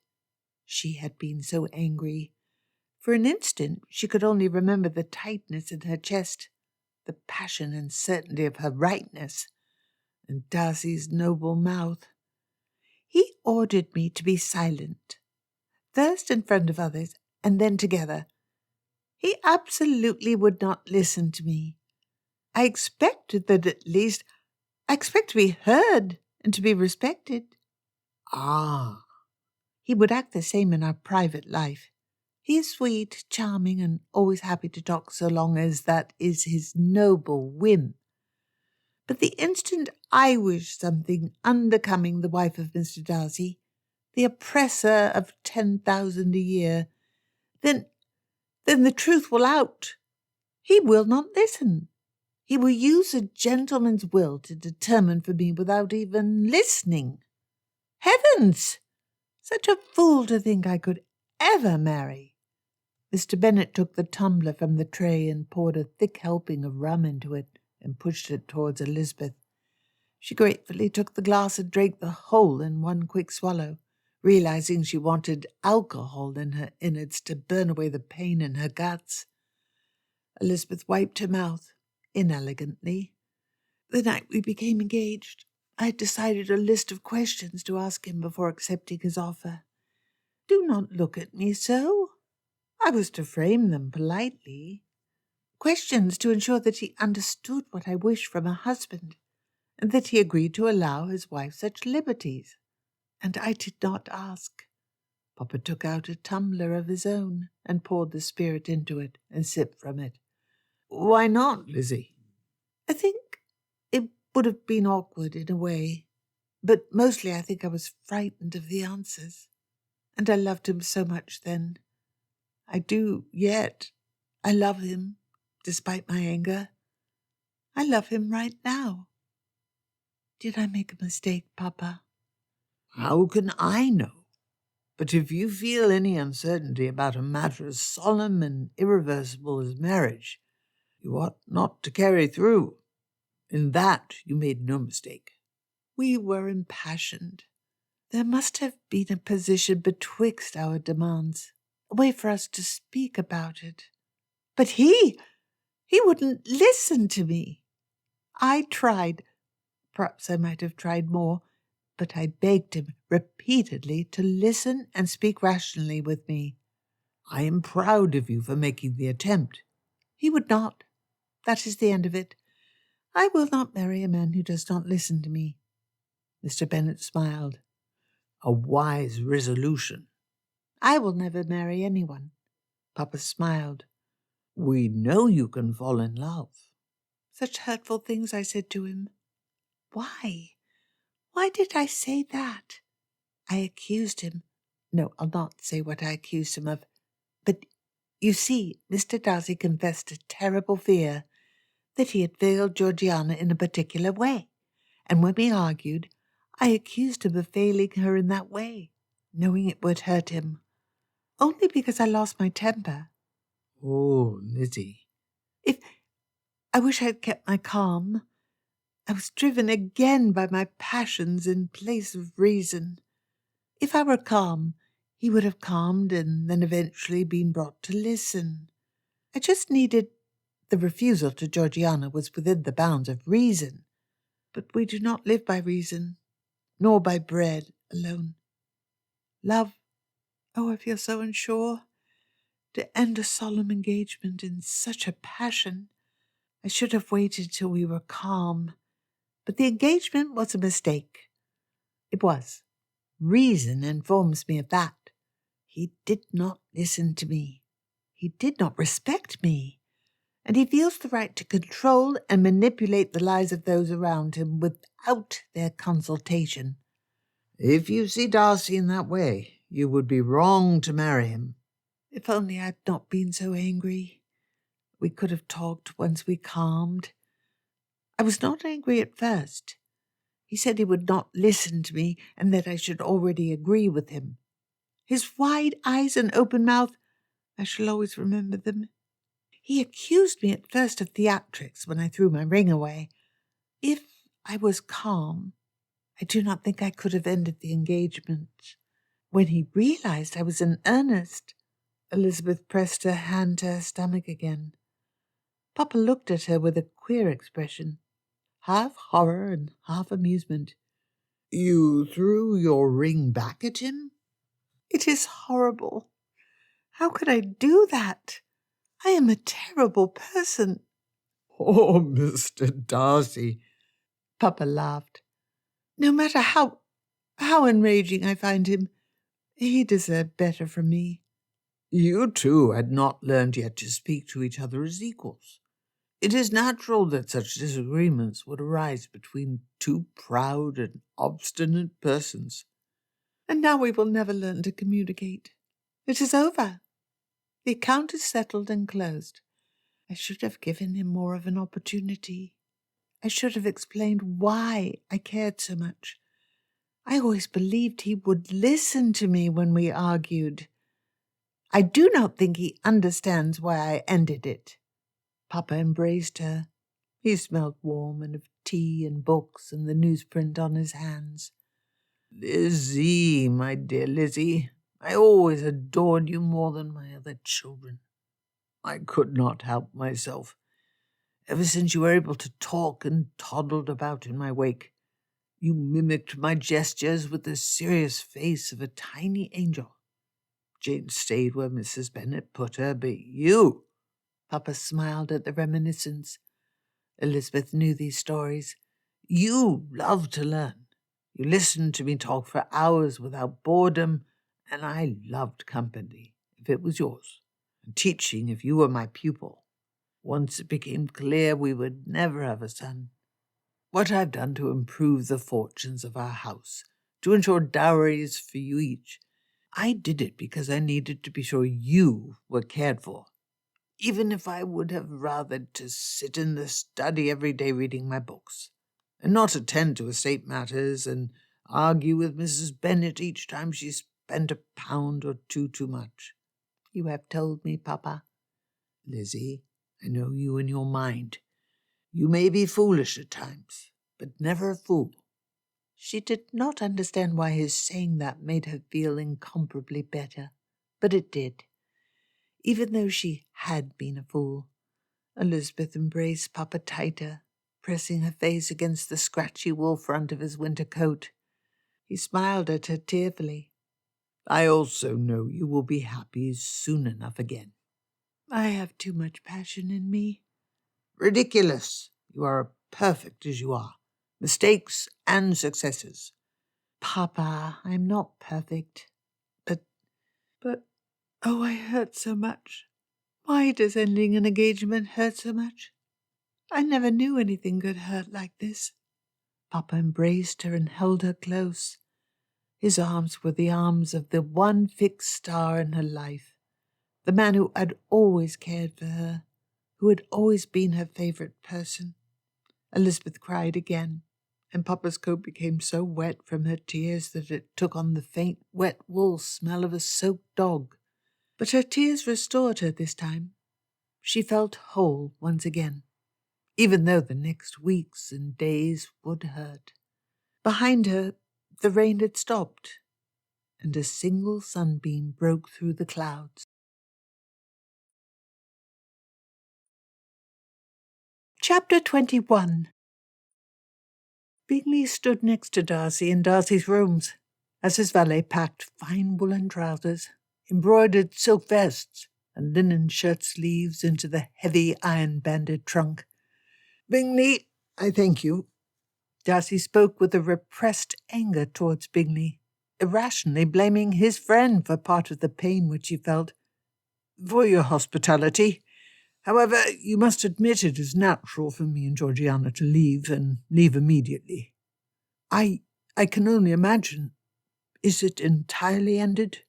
She had been so angry. For an instant she could only remember the tightness in her chest, the passion and certainty of her rightness, and Darcy's noble mouth. He ordered me to be silent, first in front of others and then together. He absolutely would not listen to me. I expected that at least. I expect to be heard and to be respected. Ah. He would act the same in our private life. He is sweet, charming, and always happy to talk so long as that is his noble whim. But the instant I wish something unbecoming the wife of Mr. Darcy, the oppressor of 10,000 a year, then the truth will out. He will not listen. He will use a gentleman's will to determine for me without even listening. Heavens! Such a fool to think I could ever marry. Mr. Bennet took the tumbler from the tray and poured a thick helping of rum into it and pushed it towards Elizabeth. She gratefully took the glass and drank the whole in one quick swallow, realizing she wanted alcohol in her innards to burn away the pain in her guts. Elizabeth wiped her mouth, inelegantly. The night we became engaged, I had decided a list of questions to ask him before accepting his offer. Do not look at me so. I was to frame them politely. Questions to ensure that he understood what I wished from a husband, and that he agreed to allow his wife such liberties. And I did not ask. Papa took out a tumbler of his own and poured the spirit into it and sipped from it. Why not, Lizzie? I think it would have been awkward in a way, but mostly I think I was frightened of the answers. And I loved him so much then. I do yet. I love him, despite my anger. I love him right now. Did I make a mistake, Papa? How can I know? But if you feel any uncertainty about a matter as solemn and irreversible as marriage, you ought not to carry through. In that you made no mistake. We were impassioned. There must have been a position betwixt our demands, a way for us to speak about it. But he wouldn't listen to me. I tried. Perhaps I might have tried more, but I begged him repeatedly to listen and speak rationally with me. I am proud of you for making the attempt. He would not. That is the end of it. I will not marry a man who does not listen to me. Mr. Bennet smiled. A wise resolution. I will never marry anyone. Papa smiled. We know you can fall in love. Such hurtful things I said to him. Why? Why did I say that? I accused him. No, I'll not say what I accused him of. But, you see, Mr. Darcy confessed a terrible fear that he had failed Georgiana in a particular way. And when we argued, I accused him of failing her in that way, knowing it would hurt him. Only because I lost my temper. Oh, Lizzie. I wish I had kept my calm. I was driven again by my passions in place of reason. If I were calm, he would have calmed and then eventually been brought to listen. I just needed... The refusal to Georgiana was within the bounds of reason. But we do not live by reason, nor by bread alone. Love, oh, I feel so unsure. To end a solemn engagement in such a passion. I should have waited till we were calm. But the engagement was a mistake. It was. Reason informs me of that. He did not listen to me. He did not respect me. And he feels the right to control and manipulate the lives of those around him without their consultation. If you see Darcy in that way, you would be wrong to marry him. If only I had not been so angry. We could have talked once we calmed. I was not angry at first. He said he would not listen to me and that I should already agree with him. His wide eyes and open mouth, I shall always remember them. He accused me at first of theatrics when I threw my ring away. If I was calm, I do not think I could have ended the engagement. When he realized I was in earnest, Elizabeth pressed her hand to her stomach again. Papa looked at her with a queer expression, half horror and half amusement. You threw your ring back at him? It is horrible. How could I do that? I am a terrible person. Oh, Mr. Darcy. Papa laughed. No matter how enraging I find him, he deserved better from me. You two had not learned yet to speak to each other as equals. It is natural that such disagreements would arise between two proud and obstinate persons. And now we will never learn to communicate. It is over. The account is settled and closed. I should have given him more of an opportunity. I should have explained why I cared so much. I always believed he would listen to me when we argued. I do not think he understands why I ended it. Papa embraced her. He smelled warm and of tea and books and the newsprint on his hands. Lizzie, my dear Lizzie, I always adored you more than my other children. I could not help myself. Ever since you were able to talk and toddled about in my wake, you mimicked my gestures with the serious face of a tiny angel. Jane stayed where Mrs. Bennet put her, but you... Papa smiled at the reminiscence. Elizabeth knew these stories. You loved to learn. You listened to me talk for hours without boredom, and I loved company, if it was yours, and teaching if you were my pupil. Once it became clear we would never have a son. What I've done to improve the fortunes of our house, to ensure dowries for you each, I did it because I needed to be sure you were cared for, even if I would have rathered to sit in the study every day reading my books, and not attend to estate matters and argue with Mrs. Bennet each time she spent £1 or 2 too much. You have told me, Papa. Lizzie, I know you in your mind. You may be foolish at times, but never a fool. She did not understand why his saying that made her feel incomparably better, but it did. Even though she had been a fool, Elizabeth embraced Papa tighter, pressing her face against the scratchy wool front of his winter coat. He smiled at her tearfully. I also know you will be happy soon enough again. I have too much passion in me. Ridiculous. You are perfect as you are. Mistakes and successes. Papa, I am not perfect. But, oh, I hurt so much. Why does ending an engagement hurt so much? I never knew anything could hurt like this. Papa embraced her and held her close. His arms were the arms of the one fixed star in her life, the man who had always cared for her, who had always been her favourite person. Elizabeth cried again, and Papa's coat became so wet from her tears that it took on the faint, wet wool smell of a soaked dog. But her tears restored her this time. She felt whole once again, even though the next weeks and days would hurt. Behind her, the rain had stopped, and a single sunbeam broke through the clouds. Chapter 21. Bingley stood next to Darcy in Darcy's rooms, as his valet packed fine woolen trousers, embroidered silk vests, and linen shirt sleeves into the heavy iron-banded trunk. "Bingley, I thank you." Darcy spoke with a repressed anger towards Bingley, irrationally blaming his friend for part of the pain which he felt. "For your hospitality. However, you must admit it is natural for me and Georgiana to leave, and leave immediately." I can only imagine. Is it entirely ended?"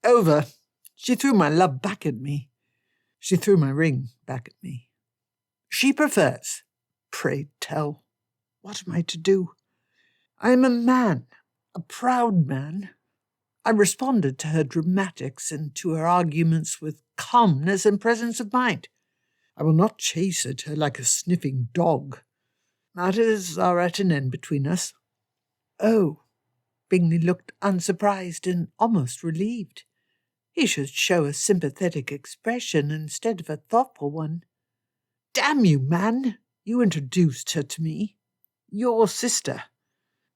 "Over. She threw my love back at me. She threw my ring back at me. She prefers. Pray tell, what am I to do? I am a man, a proud man. I responded to her dramatics and to her arguments with calmness and presence of mind. I will not chase at her like a sniffing dog. Matters are at an end between us." "Oh." Bingley looked unsurprised and almost relieved. He should show a sympathetic expression instead of a thoughtful one. "Damn you, man! You introduced her to me. Your sister.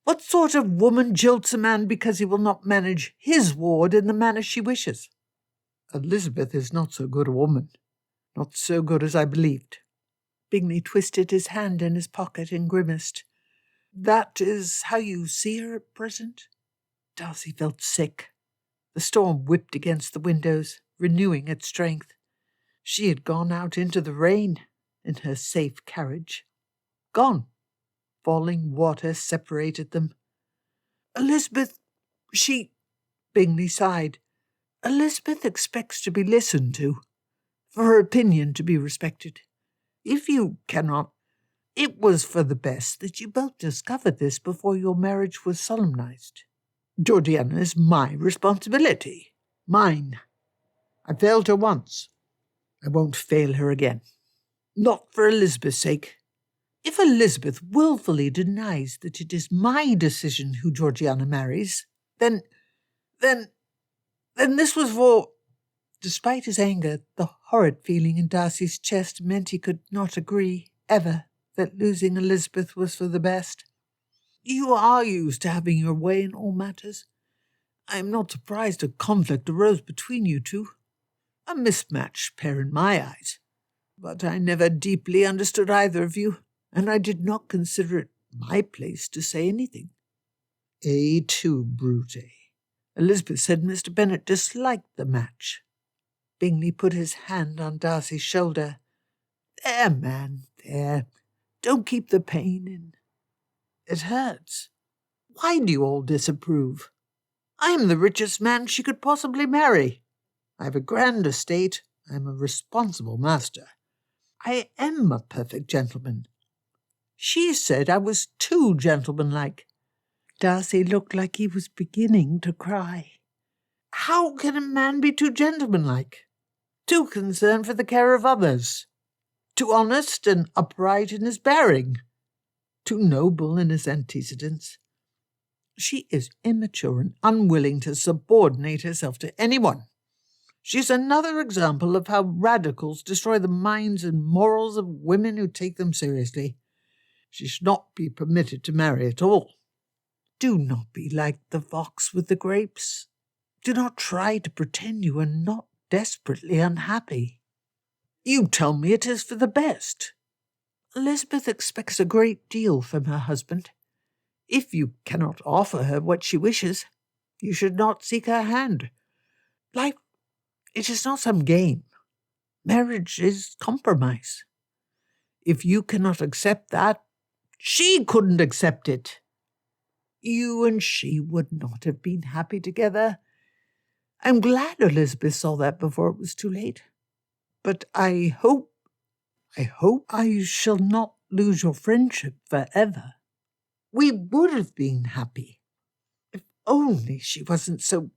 What sort of woman jilts a man because he will not manage his ward in the manner she wishes? Elizabeth is not so good a woman. Not so good as I believed." Bingley twisted his hand in his pocket and grimaced. "That is how you see her at present?" Darcy felt sick. The storm whipped against the windows, renewing its strength. She had gone out into the rain in her safe carriage. Gone. Falling water separated them. "Elizabeth, Bingley sighed. "Elizabeth expects to be listened to, for her opinion to be respected. If you cannot, it was for the best that you both discovered this before your marriage was solemnized. Georgiana is my responsibility. Mine. I failed her once. I won't fail her again. Not for Elizabeth's sake. If Elizabeth wilfully denies that it is my decision who Georgiana marries, then this was for—" Despite his anger, the horrid feeling in Darcy's chest meant he could not agree, ever, that losing Elizabeth was for the best. "You are used to having your way in all matters. I am not surprised a conflict arose between you two. A mismatched pair in my eyes. But I never deeply understood either of you, and I did not consider it my place to say anything." "Et tu, Brute." Elizabeth said Mr. Bennet disliked the match. Bingley put his hand on Darcy's shoulder. "There, man, there. Don't keep the pain in. It hurts. Why do you all disapprove? I am the richest man she could possibly marry. I have a grand estate. I am a responsible master. I am a perfect gentleman. She said I was too gentlemanlike." Darcy looked like he was beginning to cry. "How can a man be too gentlemanlike? Too concerned for the care of others? Too honest and upright in his bearing? Too noble in his antecedents? She is immature and unwilling to subordinate herself to anyone. She is another example of how radicals destroy the minds and morals of women who take them seriously. She should not be permitted to marry at all." "Do not be like the fox with the grapes. Do not try to pretend you are not desperately unhappy." "You tell me it is for the best." "Elizabeth expects a great deal from her husband. If you cannot offer her what she wishes, you should not seek her hand. Life, it is not some game. Marriage is compromise. If you cannot accept that, she couldn't accept it. You and she would not have been happy together. I'm glad Elizabeth saw that before it was too late. But I hope I shall not lose your friendship forever. We would have been happy. If only she wasn't so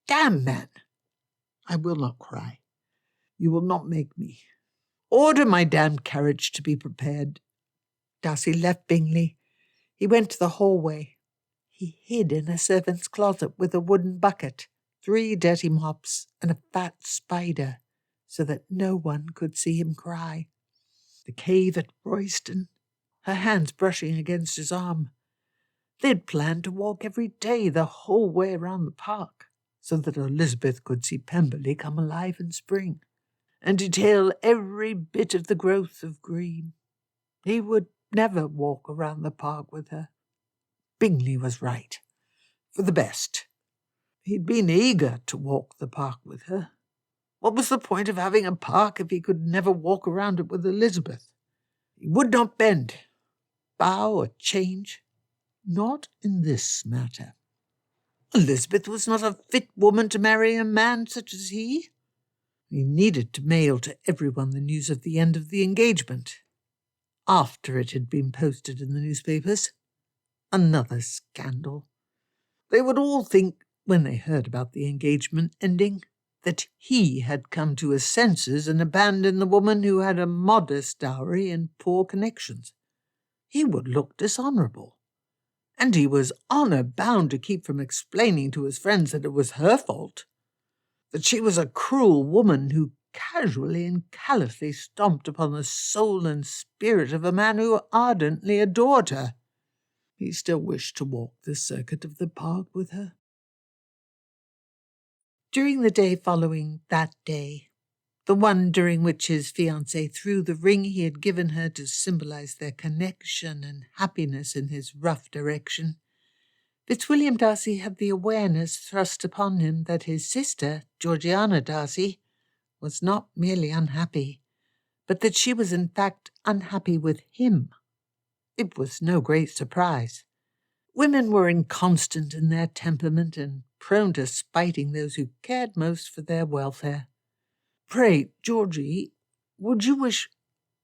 damn, man. I will not cry. You will not make me. Order my damned carriage to be prepared." Darcy left Bingley. He went to the hallway. He hid in a servant's closet with a wooden bucket, 3 dirty mops, and a fat spider, so that no one could see him cry. The cave at Royston, her hands brushing against his arm. They'd planned to walk every day the whole way around the park, so that Elizabeth could see Pemberley come alive in spring, and detail every bit of the growth of green. He would never walk around the park with her. Bingley was right, for the best. He'd been eager to walk the park with her. What was the point of having a park if he could never walk around it with Elizabeth? He would not bend, bow, or change. Not in this matter. Elizabeth was not a fit woman to marry a man such as he. He needed to mail to everyone the news of the end of the engagement, after it had been posted in the newspapers. Another scandal. They would all think, when they heard about the engagement ending, that he had come to his senses and abandoned the woman who had a modest dowry and poor connections. He would look dishonourable, and he was honour-bound to keep from explaining to his friends that it was her fault, that she was a cruel woman who casually and callously stomped upon the soul and spirit of a man who ardently adored her. He still wished to walk the circuit of the park with her. During the day following that day, the one during which his fiancée threw the ring he had given her to symbolize their connection and happiness in his rough direction, Fitzwilliam Darcy had the awareness thrust upon him that his sister, Georgiana Darcy, was not merely unhappy, but that she was in fact unhappy with him. It was no great surprise. Women were inconstant in their temperament and prone to spiting those who cared most for their welfare. "Pray, Georgie, would you wish—"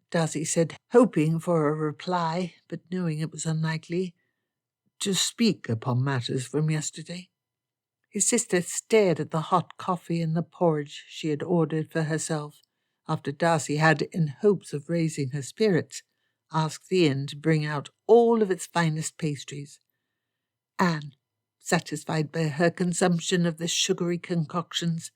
Darcy said, hoping for a reply, but knowing it was unlikely, "to speak upon matters from yesterday?" His sister stared at the hot coffee and the porridge she had ordered for herself, after Darcy had, in hopes of raising her spirits, asked the inn to bring out all of its finest pastries. Anne, satisfied by her consumption of the sugary concoctions,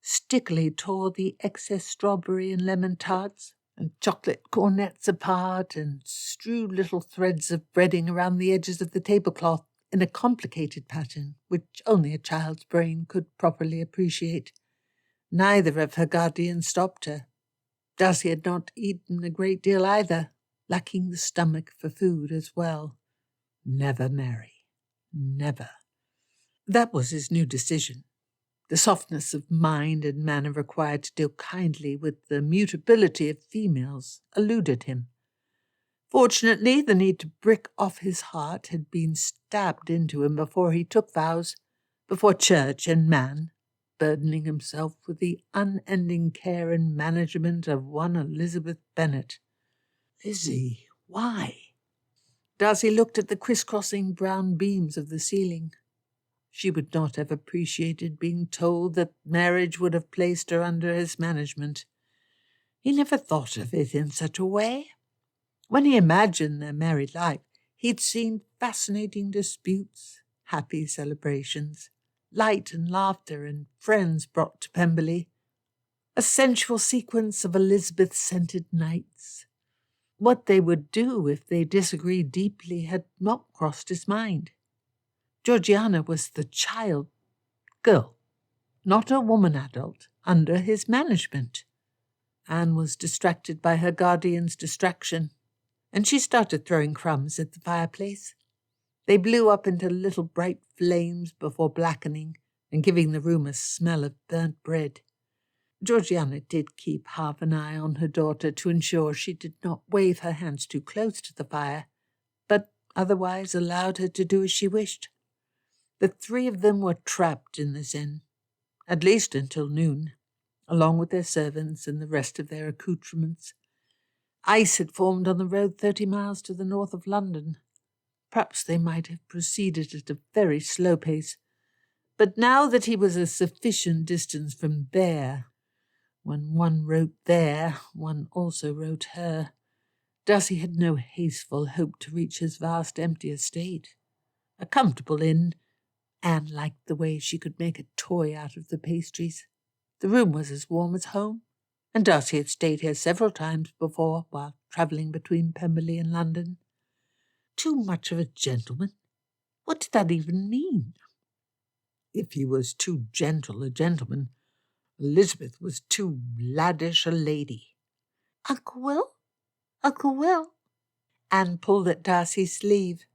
stickily tore the excess strawberry and lemon tarts and chocolate cornets apart and strewed little threads of breading around the edges of the tablecloth in a complicated pattern which only a child's brain could properly appreciate. Neither of her guardians stopped her. Darcy had not eaten a great deal either, lacking the stomach for food as well. Never marry. Never. That was his new decision. The softness of mind and manner required to deal kindly with the mutability of females eluded him. Fortunately, the need to brick off his heart had been stabbed into him before he took vows, before church and man, burdening himself with the unending care and management of one Elizabeth Bennet. Lizzie, why? Darcy looked at the crisscrossing brown beams of the ceiling. She would not have appreciated being told that marriage would have placed her under his management. He never thought of it in such a way. When he imagined their married life, he'd seen fascinating disputes, happy celebrations, light and laughter, and friends brought to Pemberley, a sensual sequence of Elizabeth-scented nights. What they would do if they disagreed deeply had not crossed his mind. Georgiana was the girl, not a woman adult, under his management. Anne was distracted by her guardian's distraction, and she started throwing crumbs at the fireplace. They blew up into little bright flames before blackening and giving the room a smell of burnt bread. Georgiana did keep half an eye on her daughter to ensure she did not wave her hands too close to the fire, but otherwise allowed her to do as she wished. The three of them were trapped in this inn, at least until noon, along with their servants and the rest of their accoutrements. Ice had formed on the road 30 miles to the north of London. Perhaps they might have proceeded at a very slow pace, but now that he was a sufficient distance from there, when one wrote there, one also wrote her, Darcy had no hasteful hope to reach his vast empty estate. A comfortable inn. Anne liked the way she could make a toy out of the pastries. The room was as warm as home, and Darcy had stayed here several times before while travelling between Pemberley and London. Too much of a gentleman? What did that even mean? If he was too gentle a gentleman, Elizabeth was too laddish a lady. Uncle Will? Uncle Will? Anne pulled at Darcy's sleeve.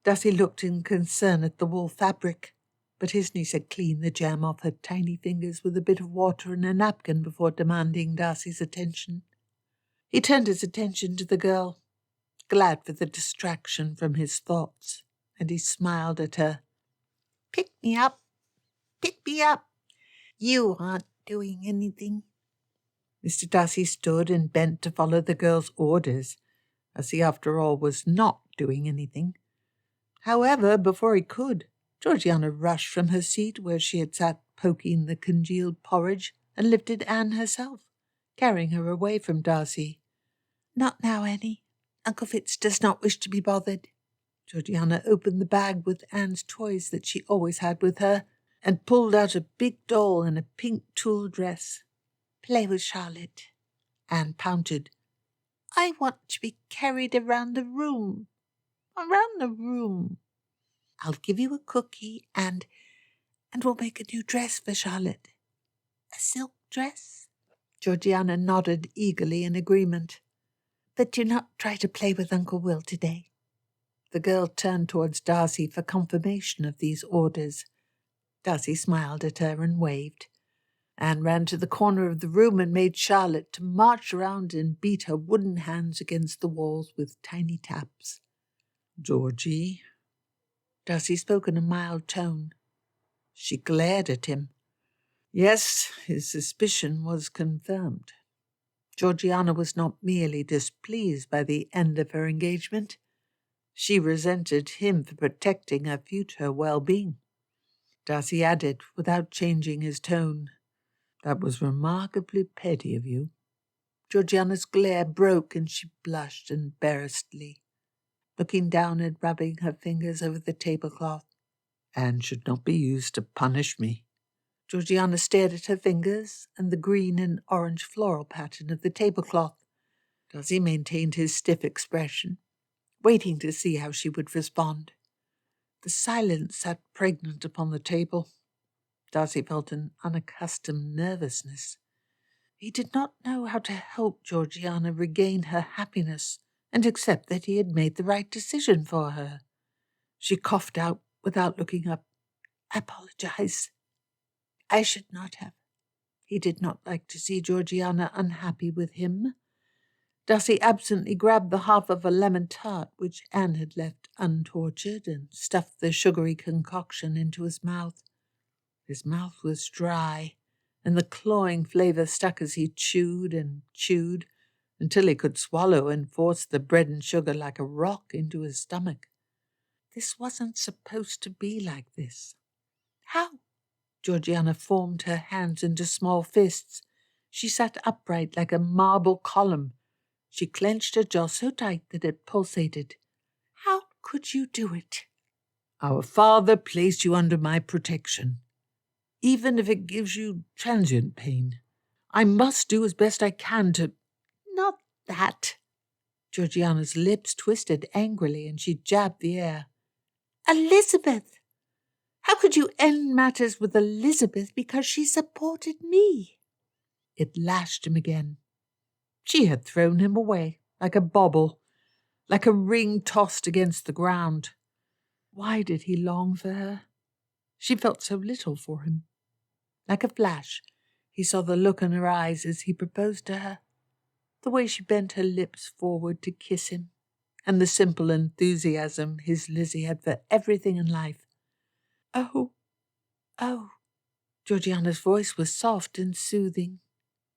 Darcy looked in concern at the wool fabric, but his niece had cleaned the jam off her tiny fingers with a bit of water and a napkin before demanding Darcy's attention. He turned his attention to the girl, glad for the distraction from his thoughts, and he smiled at her. Pick me up. Pick me up. You aren't doing anything. Mr. Darcy stood and bent to follow the girl's orders, as he after all was not doing anything. However, before he could, Georgiana rushed from her seat where she had sat poking the congealed porridge and lifted Anne herself, carrying her away from Darcy. Not now, Annie. Uncle Fitz does not wish to be bothered. Georgiana opened the bag with Anne's toys that she always had with her, and pulled out a big doll in a pink tulle dress. Play with Charlotte. Anne pouted. I want to be carried around the room. Around the room. I'll give you a cookie and we'll make a new dress for Charlotte. A silk dress? Georgiana nodded eagerly in agreement. But do not try to play with Uncle Will today. The girl turned towards Darcy for confirmation of these orders. Darcy smiled at her and waved. Anne ran to the corner of the room and made Charlotte to march around and beat her wooden hands against the walls with tiny taps. Georgie, Darcy spoke in a mild tone. She glared at him. Yes, his suspicion was confirmed. Georgiana was not merely displeased by the end of her engagement. She resented him for protecting her future well-being. Darcy added, without changing his tone, That was remarkably petty of you. Georgiana's glare broke and she blushed embarrassedly, looking down and rubbing her fingers over the tablecloth. Anne should not be used to punish me. Georgiana stared at her fingers and the green and orange floral pattern of the tablecloth. Darcy maintained his stiff expression, waiting to see how she would respond. The silence sat pregnant upon the table. Darcy felt an unaccustomed nervousness. He did not know how to help Georgiana regain her happiness and accept that he had made the right decision for her. She coughed out without looking up. I apologize. I should not have. He did not like to see Georgiana unhappy with him. Darcy absently grabbed the half of a lemon tart which Anne had left untortured and stuffed the sugary concoction into his mouth. His mouth was dry, and the cloying flavour stuck as he chewed and chewed until he could swallow and force the bread and sugar like a rock into his stomach. This wasn't supposed to be like this. How? Georgiana formed her hands into small fists. She sat upright like a marble column. She clenched her jaw so tight that it pulsated. How could you do it? Our father placed you under my protection, even if it gives you transient pain. I must do as best I can to— Not that. Georgiana's lips twisted angrily and she jabbed the air. Elizabeth! How could you end matters with Elizabeth because she supported me? It lashed him again. She had thrown him away, like a bauble, like a ring tossed against the ground. Why did he long for her? She felt so little for him. Like a flash, he saw the look in her eyes as he proposed to her, the way she bent her lips forward to kiss him, and the simple enthusiasm his Lizzie had for everything in life. Oh, oh. Georgiana's voice was soft and soothing.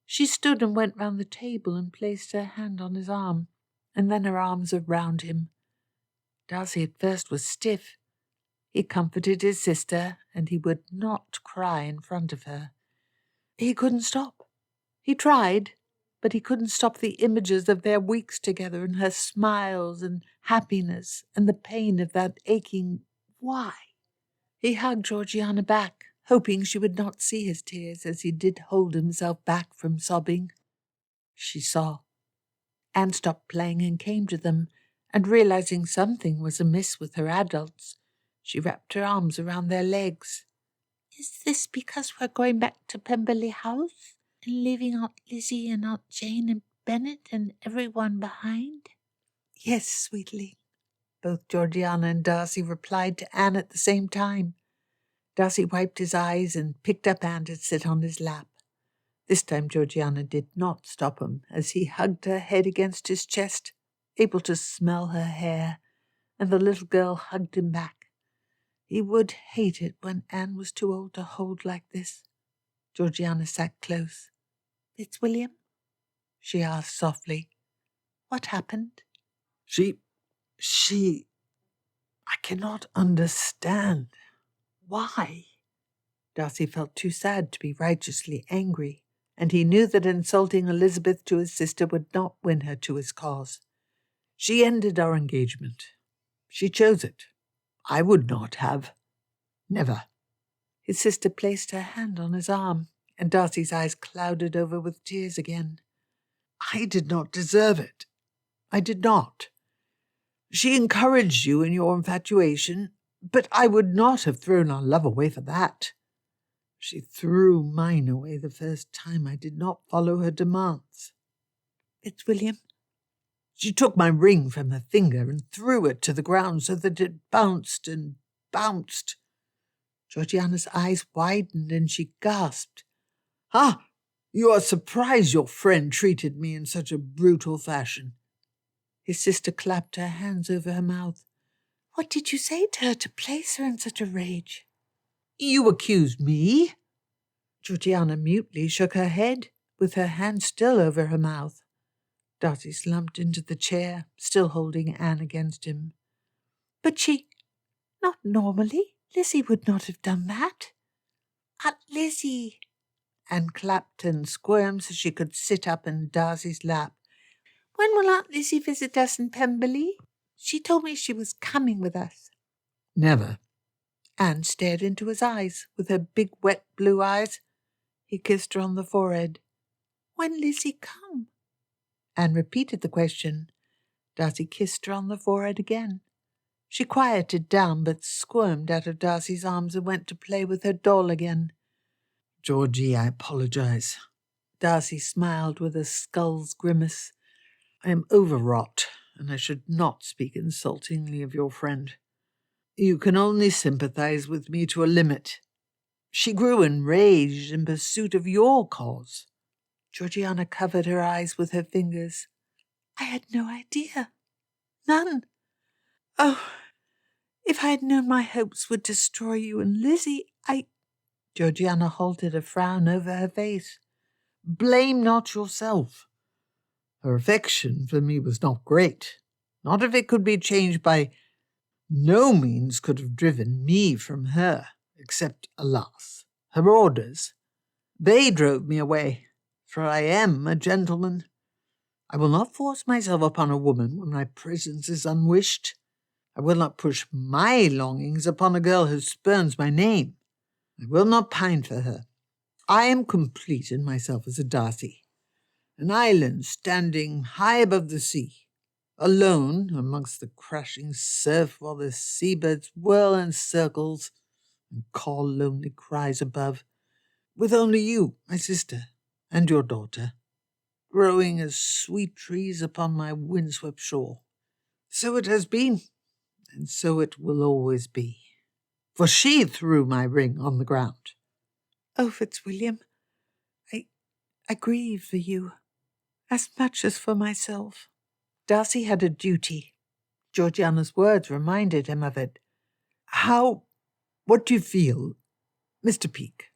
She stood and went round the table and placed her hand on his arm, and then her arms around him. Darcy at first was stiff. He comforted his sister, and he would not cry in front of her. He couldn't stop. He tried, but he couldn't stop the images of their weeks together and her smiles and happiness and the pain of that aching why. He hugged Georgiana back, hoping she would not see his tears as he did hold himself back from sobbing. She saw. Anne stopped playing and came to them, and realizing something was amiss with her adults, she wrapped her arms around their legs. "Is this because we're going back to Pemberley House and leaving Aunt Lizzie and Aunt Jane and Bennet and everyone behind?" "Yes, sweetly," both Georgiana and Darcy replied to Anne at the same time. Darcy wiped his eyes and picked up Anne to sit on his lap. This time Georgiana did not stop him as he hugged her head against his chest, able to smell her hair, and the little girl hugged him back. He would hate it when Anne was too old to hold like this. Georgiana sat close. "Fitzwilliam?" she asked softly. "What happened?" She... I cannot understand. Why? Darcy felt too sad to be righteously angry, and he knew that insulting Elizabeth to his sister would not win her to his cause. She ended our engagement. She chose it. I would not have. Never. His sister placed her hand on his arm, and Darcy's eyes clouded over with tears again. I did not deserve it. I did not. She encouraged you in your infatuation, but I would not have thrown our love away for that. She threw mine away the first time I did not follow her demands. "Fitzwilliam?" She took my ring from her finger and threw it to the ground so that it bounced and bounced. Georgiana's eyes widened and she gasped. "Ah, you are surprised your friend treated me in such a brutal fashion." His sister clapped her hands over her mouth. "What did you say to her to place her in such a rage?" You accused me? Georgiana mutely shook her head, with her hand still over her mouth. Darcy slumped into the chair, still holding Anne against him. "But not normally. Lizzie would not have done that." "Aunt Lizzie!" Anne clapped and squirmed so she could sit up in Darcy's lap. "When will Aunt Lizzie visit us in Pemberley? She told me she was coming with us." Never. Anne stared into his eyes with her big wet blue eyes. He kissed her on the forehead. "When Lizzie come?" Anne repeated the question. Darcy kissed her on the forehead again. She quieted down but squirmed out of Darcy's arms and went to play with her doll again. Georgie, I apologize. Darcy smiled with a skull's grimace. I am overwrought, and I should not speak insultingly of your friend. You can only sympathize with me to a limit. She grew enraged in pursuit of your cause. Georgiana covered her eyes with her fingers. "I had no idea. None. Oh, if I had known my hopes would destroy you and Lizzie, Georgiana halted, a frown over her face. Blame not yourself. Her affection for me was not great. Not if it could be changed by no means could have driven me from her, except, alas, her orders. They drove me away, for I am a gentleman. I will not force myself upon a woman when my presence is unwished. I will not push my longings upon a girl who spurns my name. I will not pine for her. I am complete in myself as a Darcy, an island standing high above the sea, alone amongst the crashing surf while the seabirds whirl in circles and call lonely cries above, with only you, my sister, and your daughter, growing as sweet trees upon my windswept shore. So it has been, and so it will always be. For she threw my ring on the ground. Oh, Fitzwilliam, I grieve for you, as much as for myself. Darcy had a duty. Georgiana's words reminded him of it. What do you feel, Mr. Peake?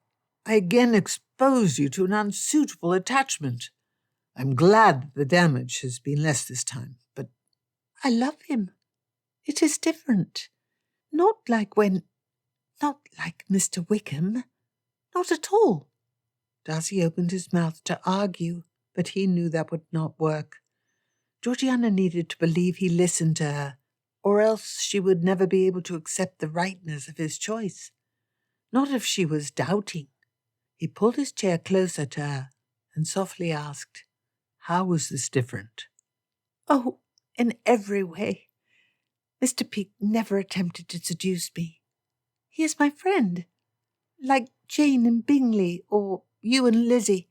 I again expose you to an unsuitable attachment. I'm glad the damage has been less this time, but... I love him. It is different. Not like Mr. Wickham. Not at all. Darcy opened his mouth to argue, but he knew that would not work. Georgiana needed to believe he listened to her, or else she would never be able to accept the rightness of his choice. Not if she was doubting. He pulled his chair closer to her and softly asked, How was this different? Oh, in every way. Mr. Peake never attempted to seduce me. He is my friend, like Jane and Bingley, or you and Lizzie.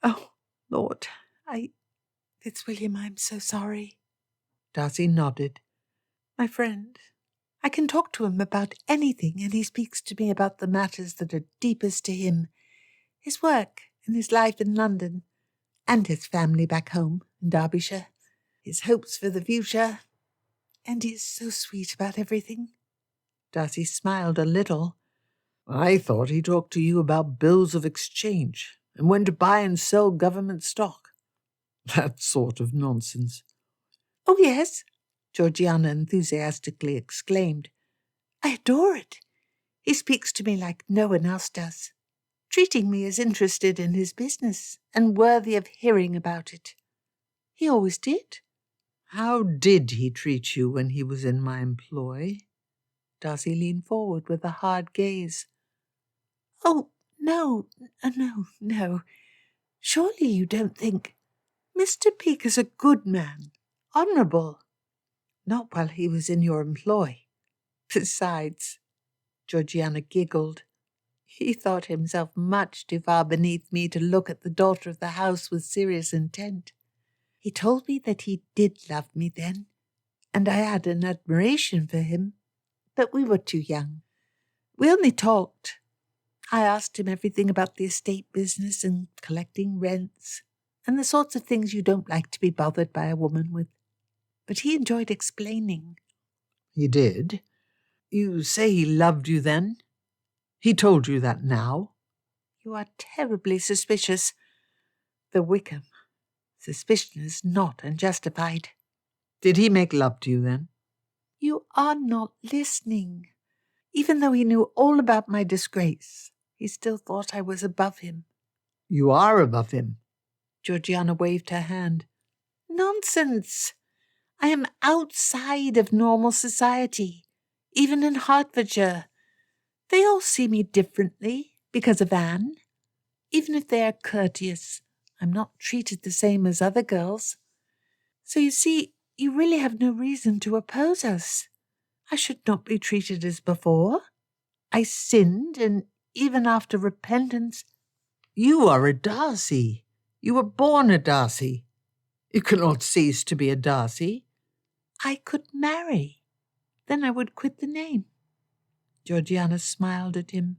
Oh, Lord, Fitzwilliam, I'm so sorry. Darcy nodded. My friend. I can talk to him about anything, and he speaks to me about the matters that are deepest to him. His work and his life in London, and his family back home in Derbyshire, his hopes for the future, and he is so sweet about everything. Darcy smiled a little. I thought he talked to you about bills of exchange and when to buy and sell government stock. That sort of nonsense. Oh, yes, Georgiana enthusiastically exclaimed. I adore it. He speaks to me like no one else does, treating me as interested in his business and worthy of hearing about it. He always did. How did he treat you when he was in my employ? Darcy leaned forward with a hard gaze. Oh, no. Surely you don't think... Mr. Peake is a good man, honourable. Not while he was in your employ. Besides, Georgiana giggled, he thought himself much too far beneath me to look at the daughter of the house with serious intent. He told me that he did love me then, and I had an admiration for him, but we were too young. We only talked. I asked him everything about the estate business and collecting rents, and the sorts of things you don't like to be bothered by a woman with. But he enjoyed explaining. He did? You say he loved you then? He told you that now? You are terribly suspicious. The Wickham. Suspicion is not unjustified. Did he make love to you then? You are not listening. Even though he knew all about my disgrace, he still thought I was above him. You are above him. Georgiana waved her hand. Nonsense! I am outside of normal society, even in Hertfordshire. They all see me differently because of Anne. Even if they are courteous, I'm not treated the same as other girls. So you see, you really have no reason to oppose us. I should not be treated as before. I sinned, and even after repentance... You are a Darcy. You were born a Darcy. You cannot cease to be a Darcy. I could marry. Then I would quit the name. Georgiana smiled at him.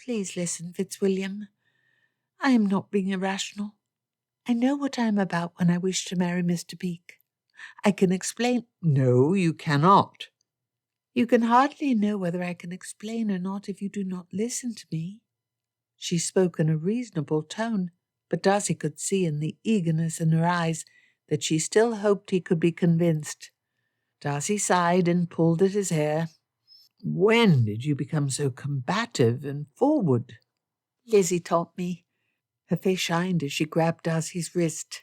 Please listen, Fitzwilliam. I am not being irrational. I know what I am about when I wish to marry Mr. Peake. I can explain... No, you cannot. You can hardly know whether I can explain or not if you do not listen to me. She spoke in a reasonable tone, but Darcy could see in the eagerness in her eyes that she still hoped he could be convinced. Darcy sighed and pulled at his hair. When did you become so combative and forward? Lizzie taught me. Her face shined as she grabbed Darcy's wrist.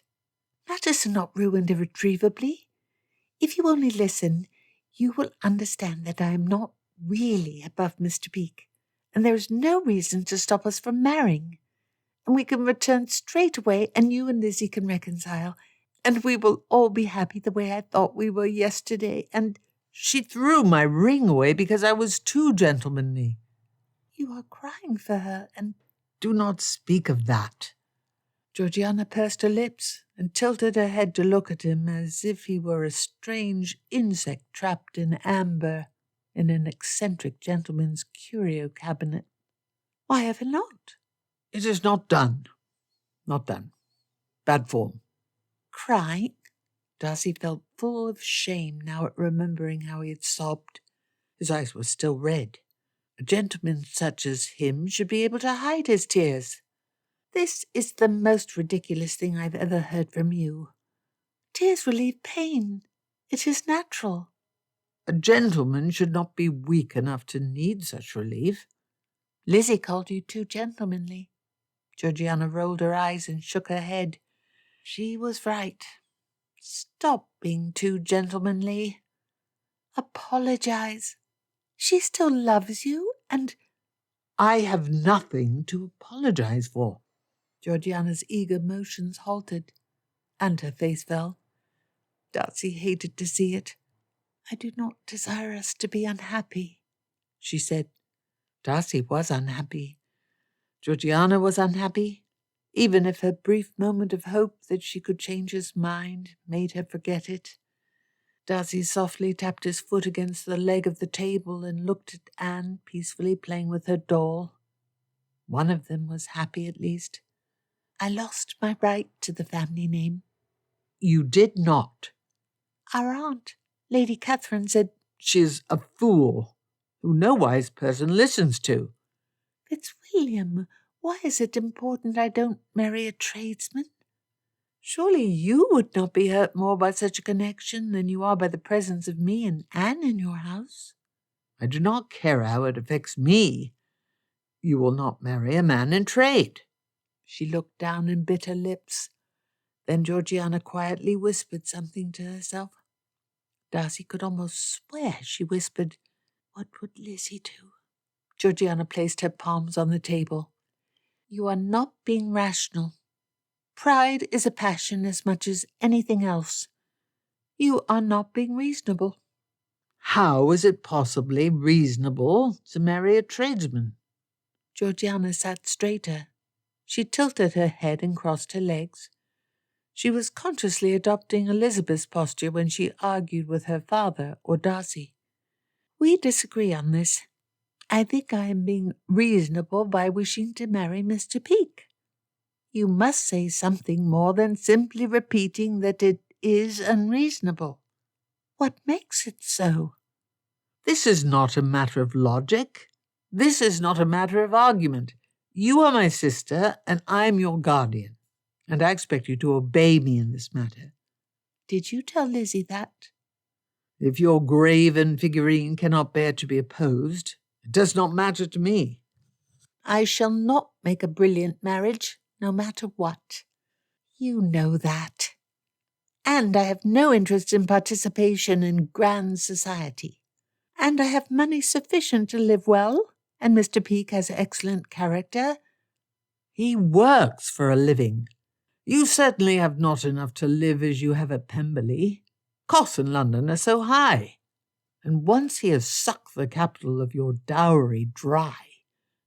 Matters are not ruined irretrievably. If you only listen, you will understand that I am not really above Mr. Peake, and there is no reason to stop us from marrying. And we can return straight away, and you and Lizzie can reconcile, and we will all be happy the way I thought we were yesterday, and... She threw my ring away because I was too gentlemanly. You are crying for her, and... Do not speak of that. Georgiana pursed her lips and tilted her head to look at him as if he were a strange insect trapped in amber in an eccentric gentleman's curio cabinet. Why ever not? It is not done. Not done. Bad form. Crying? Darcy felt full of shame now at remembering how he had sobbed. His eyes were still red. A gentleman such as him should be able to hide his tears. This is the most ridiculous thing I've ever heard from you. Tears relieve pain. It is natural. A gentleman should not be weak enough to need such relief. Lizzie called you too gentlemanly. Georgiana rolled her eyes and shook her head. She was right. Stop being too gentlemanly. Apologize. She still loves you, and... I have nothing to apologize for. Georgiana's eager motions halted, and her face fell. Darcy hated to see it. "I do not desire us to be unhappy," she said. Darcy was unhappy. Georgiana was unhappy, even if her brief moment of hope that she could change his mind made her forget it. Darcy softly tapped his foot against the leg of the table and looked at Anne peacefully playing with her doll. One of them was happy at least. "I lost my right to the family name." "You did not." "Our aunt, Lady Catherine, said—" "She's a fool, who no wise person listens to." "Fitzwilliam, why is it important I don't marry a tradesman? Surely you would not be hurt more by such a connection than you are by the presence of me and Anne in your house." "I do not care how it affects me. You will not marry a man in trade." She looked down and bit her lips. Then Georgiana quietly whispered something to herself. Darcy could almost swear she whispered, "What would Lizzie do?" Georgiana placed her palms on the table. "You are not being rational. Pride is a passion as much as anything else. You are not being reasonable." "How is it possibly reasonable to marry a tradesman?" Georgiana sat straighter. She tilted her head and crossed her legs. She was consciously adopting Elizabeth's posture when she argued with her father or Darcy. "We disagree on this. I think I am being reasonable by wishing to marry Mr. Peake. You must say something more than simply repeating that it is unreasonable. What makes it so?" "This is not a matter of logic. This is not a matter of argument. You are my sister, and I am your guardian, and I expect you to obey me in this matter." "Did you tell Lizzie that?" "If your graven figurine cannot bear to be opposed, it does not matter to me." "I shall not make a brilliant marriage, no matter what. You know that. And I have no interest in participation in grand society. And I have money sufficient to live well, and Mr. Peake has excellent character." "He works for a living. You certainly have not enough to live as you have at Pemberley. Costs in London are so high. And once he has sucked the capital of your dowry dry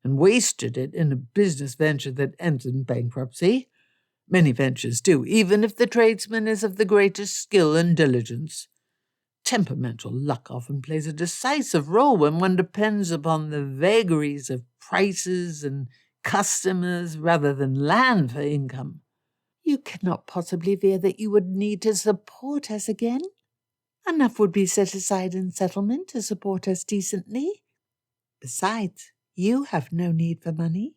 and wasted it in a business venture that ends in bankruptcy, many ventures do, even if the tradesman is of the greatest skill and diligence. Temperamental luck often plays a decisive role when one depends upon the vagaries of prices and customers rather than land for income." "You cannot possibly fear that you would need to support us again? Enough would be set aside in settlement to support us decently. Besides, you have no need for money."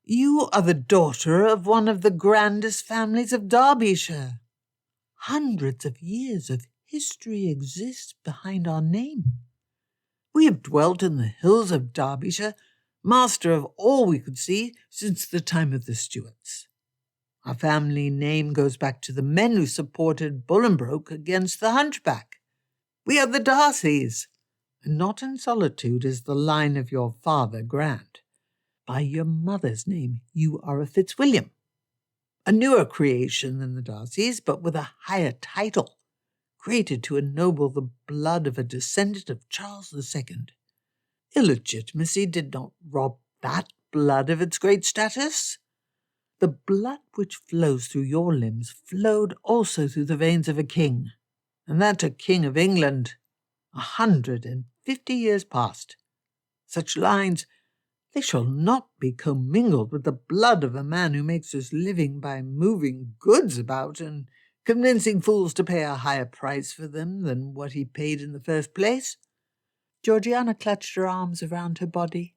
"You are the daughter of one of the grandest families of Derbyshire. Hundreds of years of history exist behind our name. We have dwelt in the hills of Derbyshire, master of all we could see since the time of the Stuarts. Our family name goes back to the men who supported Bolingbroke against the Hunchback. We are the Darcys, and not in solitude is the line of your father grand. By your mother's name you are a Fitzwilliam, a newer creation than the Darcys, but with a higher title, created to ennoble the blood of a descendant of Charles II. Illegitimacy did not rob that blood of its great status. The blood which flows through your limbs flowed also through the veins of a king, and that a king of England, 150 years past. Such lines, they shall not be commingled with the blood of a man who makes his living by moving goods about and convincing fools to pay a higher price for them than what he paid in the first place." Georgiana clutched her arms around her body.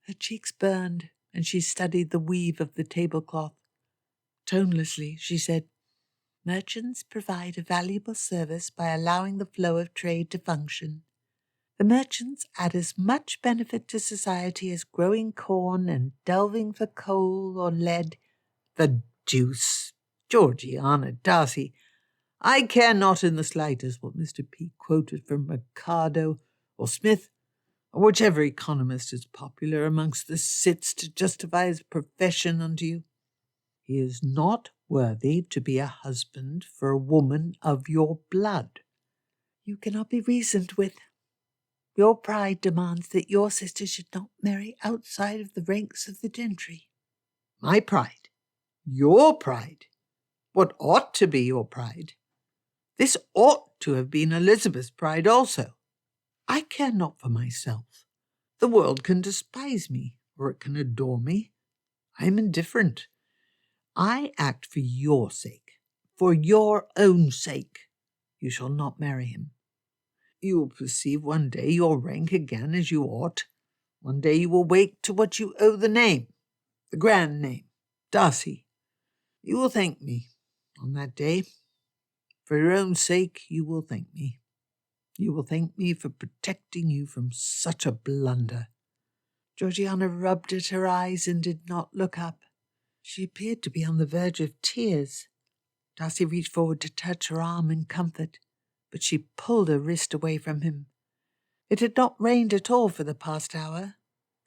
Her cheeks burned, and she studied the weave of the tablecloth. Tonelessly, she said, "Merchants provide a valuable service by allowing the flow of trade to function. The merchants add as much benefit to society as growing corn and delving for coal or lead." "The deuce! Georgiana Darcy, I care not in the slightest what Mr. Peake quoted from Ricardo or Smith, or whichever economist is popular amongst the cits to justify his profession unto you. He is not worthy to be a husband for a woman of your blood. You cannot be reasoned with. Your pride demands that your sister should not marry outside of the ranks of the gentry. My pride? Your pride? What ought to be your pride? This ought to have been Elizabeth's pride also. I care not for myself. The world can despise me, or it can adore me. I am indifferent. I act for your sake, for your own sake. You shall not marry him. You will perceive one day your rank again as you ought. One day you will wake to what you owe the name, the grand name, Darcy. You will thank me on that day. For your own sake, you will thank me. You will thank me for protecting you from such a blunder. Georgiana rubbed at her eyes and did not look up. She appeared to be on the verge of tears. Darcy reached forward to touch her arm in comfort, but she pulled her wrist away from him. It had not rained at all for the past hour,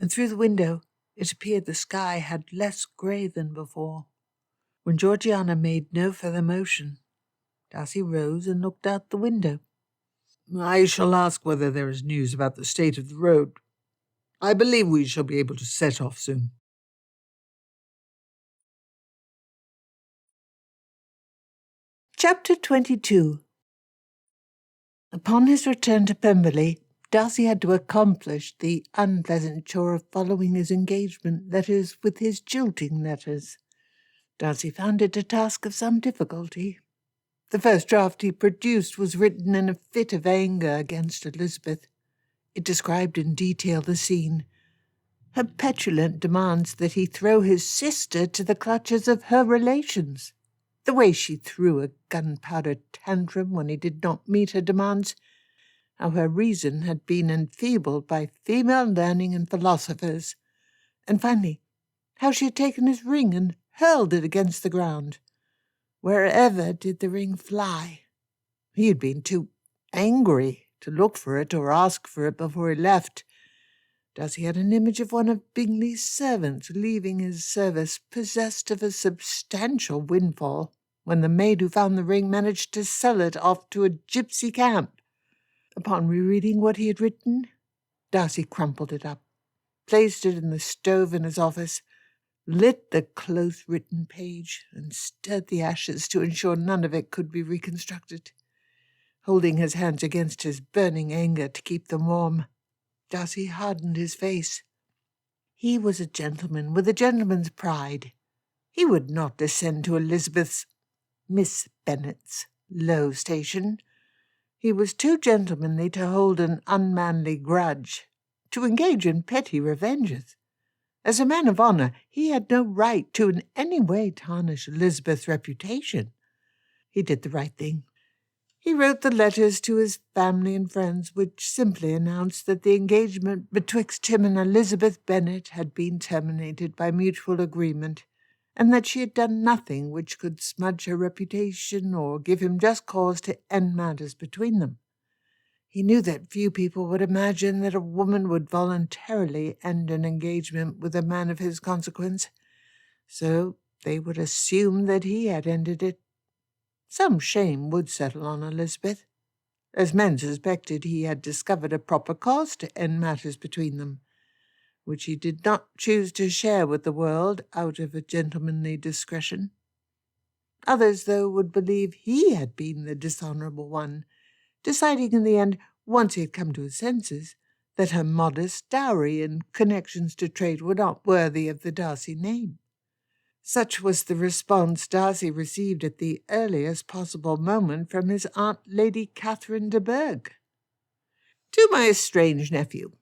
and through the window it appeared the sky had less grey than before. When Georgiana made no further motion, Darcy rose and looked out the window. I shall ask whether there is news about the state of the road. I believe we shall be able to set off soon. Chapter 22. Upon his return to Pemberley, Darcy had to accomplish the unpleasant chore of following his engagement letters with his jilting letters. Darcy found it a task of some difficulty. The first draft he produced was written in a fit of anger against Elizabeth. It described in detail the scene. Her petulant demands that he throw his sister to the clutches of her relations. The way she threw a gunpowder tantrum when he did not meet her demands. How her reason had been enfeebled by female learning and philosophers. And finally, how she had taken his ring and hurled it against the ground. Wherever did the ring fly? He had been too angry to look for it or ask for it before he left. Darcy had an image of one of Bingley's servants leaving his service possessed of a substantial windfall when the maid who found the ring managed to sell it off to a gypsy camp. Upon rereading what he had written, Darcy crumpled it up, placed it in the stove in his office, lit the close-written page, and stirred the ashes to ensure none of it could be reconstructed. Holding his hands against his burning anger to keep them warm, Darcy hardened his face. He was a gentleman with a gentleman's pride. He would not descend to Miss Bennet's, low station. He was too gentlemanly to hold an unmanly grudge, to engage in petty revenges. As a man of honour, he had no right to in any way tarnish Elizabeth's reputation. He did the right thing. He wrote the letters to his family and friends which simply announced that the engagement betwixt him and Elizabeth Bennet had been terminated by mutual agreement, and that she had done nothing which could smudge her reputation or give him just cause to end matters between them. He knew that few people would imagine that a woman would voluntarily end an engagement with a man of his consequence, so they would assume that he had ended it. Some shame would settle on Elizabeth, as men suspected he had discovered a proper cause to end matters between them, which he did not choose to share with the world out of a gentlemanly discretion. Others, though, would believe he had been the dishonourable one, deciding in the end, once he had come to his senses, that her modest dowry and connections to trade were not worthy of the Darcy name. Such was the response Darcy received at the earliest possible moment from his aunt Lady Catherine de Bourgh. To my strange nephew,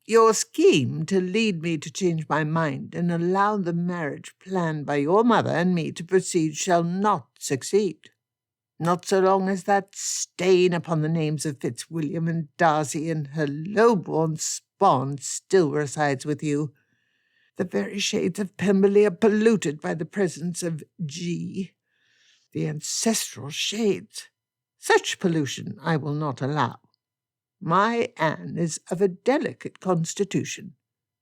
your scheme to lead me to change my mind and allow the marriage planned by your mother and me to proceed shall not succeed. Not so long as that stain upon the names of Fitzwilliam and Darcy and her low-born spawn still resides with you. The very shades of Pemberley are polluted by the presence of G. The ancestral shades. Such pollution I will not allow. My Anne is of a delicate constitution,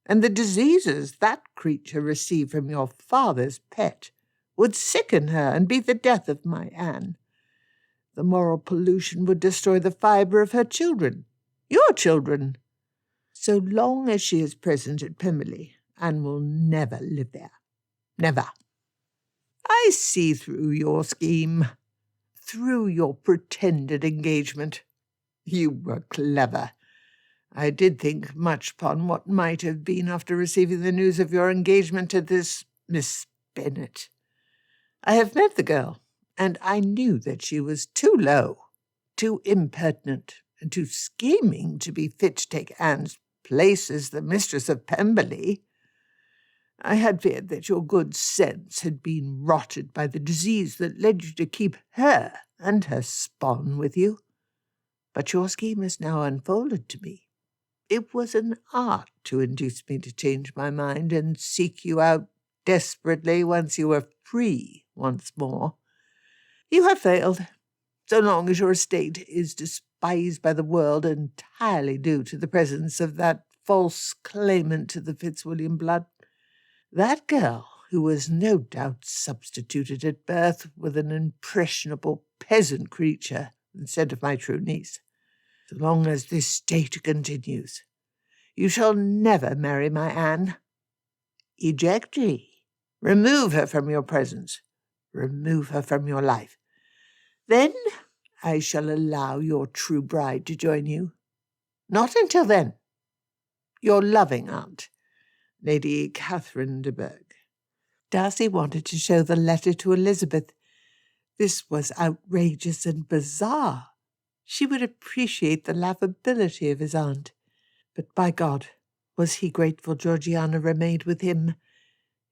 and the diseases that creature received from your father's pet would sicken her and be the death of my Anne. The moral pollution would destroy the fibre of her children, your children. So long as she is present at Pemberley, Anne will never live there. Never. I see through your scheme, through your pretended engagement. You were clever. I did think much upon what might have been after receiving the news of your engagement to this Miss Bennet. I have met the girl, and I knew that she was too low, too impertinent, and too scheming to be fit to take Anne's place as the mistress of Pemberley. I had feared that your good sense had been rotted by the disease that led you to keep her and her spawn with you. But your scheme is now unfolded to me. It was an art to induce me to change my mind and seek you out desperately once you were free once more. You have failed, so long as your estate is despised by the world entirely due to the presence of that false claimant to the Fitzwilliam blood. That girl, who was no doubt substituted at birth with an impressionable peasant creature instead of my true niece. So long as this state continues, you shall never marry my Anne. Eject ye. Remove her from your presence. Remove her from your life. Then I shall allow your true bride to join you. Not until then. Your loving aunt, Lady Catherine de Bourgh. Darcy wanted to show the letter to Elizabeth. This was outrageous and bizarre. She would appreciate the laughability of his aunt. But by God, was he grateful Georgiana remained with him.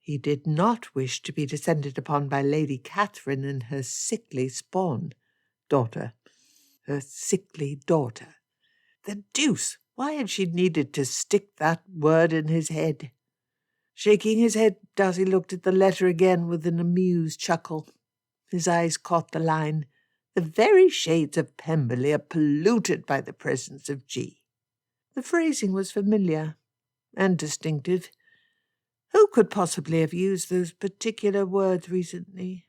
He did not wish to be descended upon by Lady Catherine and her sickly daughter. Her sickly daughter. The deuce! Why had she needed to stick that word in his head? Shaking his head, Darcy looked at the letter again with an amused chuckle. His eyes caught the line, "The very shades of Pemberley are polluted by the presence of G." The phrasing was familiar and distinctive. Who could possibly have used those particular words recently?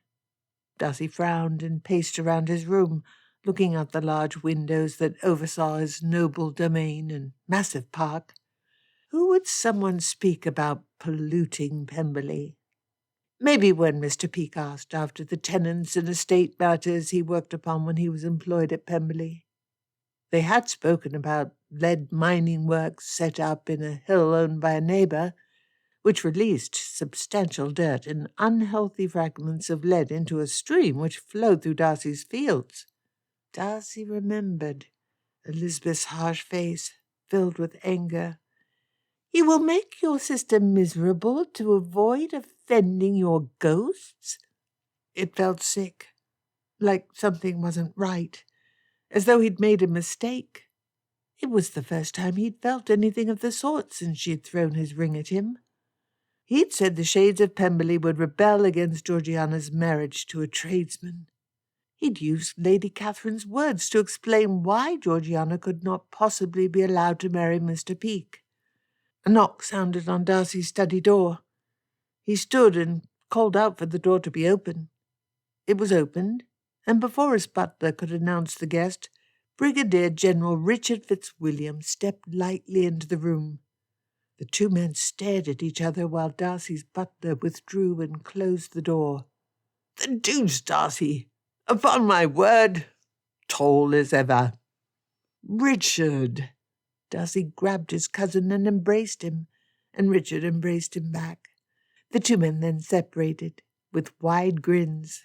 Darcy frowned and paced around his room, looking out the large windows that oversaw his noble domain and massive park. Who would someone speak about polluting Pemberley? Maybe when Mr. Peake asked after the tenants and estate matters he worked upon when he was employed at Pemberley. They had spoken about lead mining works set up in a hill owned by a neighbour, which released substantial dirt and unhealthy fragments of lead into a stream which flowed through Darcy's fields. Darcy remembered Elizabeth's harsh face, filled with anger. "You will make your sister miserable to avoid offending your ghosts?" It felt sick, like something wasn't right, as though he'd made a mistake. It was the first time he'd felt anything of the sort since she'd thrown his ring at him. He'd said the shades of Pemberley would rebel against Georgiana's marriage to a tradesman. He'd used Lady Catherine's words to explain why Georgiana could not possibly be allowed to marry Mr. Peake. A knock sounded on Darcy's study door. He stood and called out for the door to be opened. It was opened, and before his butler could announce the guest, Brigadier General Richard Fitzwilliam stepped lightly into the room. The two men stared at each other while Darcy's butler withdrew and closed the door. "The deuce, Darcy! Upon my word, tall as ever." "Richard!" Darcy grabbed his cousin and embraced him, and Richard embraced him back. The two men then separated, with wide grins.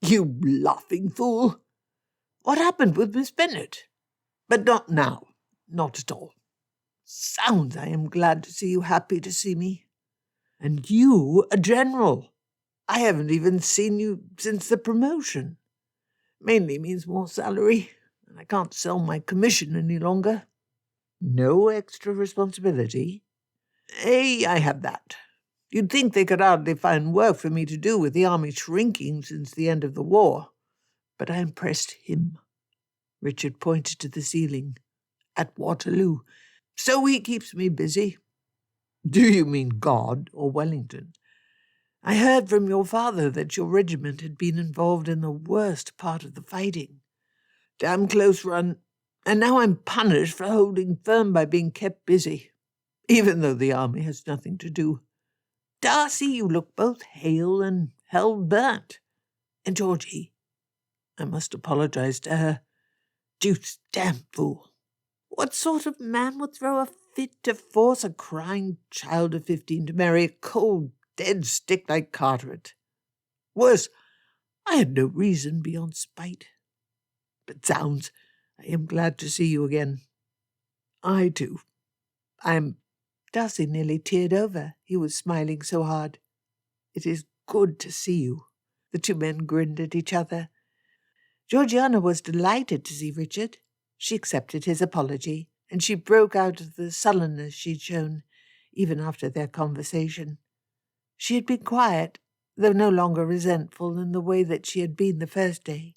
"You laughing fool! What happened with Miss Bennet? But not now, not at all. Sounds I am glad to see you happy to see me. And you a general. I haven't even seen you since the promotion. Mainly means more salary, and I can't sell my commission any longer. No extra responsibility? I have that. You'd think they could hardly find work for me to do with the army shrinking since the end of the war. But I impressed him." Richard pointed to the ceiling. "At Waterloo. So he keeps me busy." "Do you mean God or Wellington?" I heard from your father that your regiment had been involved in the worst part of the fighting. Damn close run, and now I'm punished for holding firm by being kept busy, even though the army has nothing to do. Darcy, you look both hale and hell-burnt. And Georgie, I must apologize to her. Deuce damn fool. What sort of man would throw a fit to force a crying child of 15 to marry a cold, dead stick like Carteret? Worse, I had no reason beyond spite. But zounds, I am glad to see you again. I too. Darcy nearly teared over. He was smiling so hard. It is good to see you. The two men grinned at each other. Georgiana was delighted to see Richard. She accepted his apology, and she broke out of the sullenness she'd shown, even after their conversation. She had been quiet, though no longer resentful in the way that she had been the first day.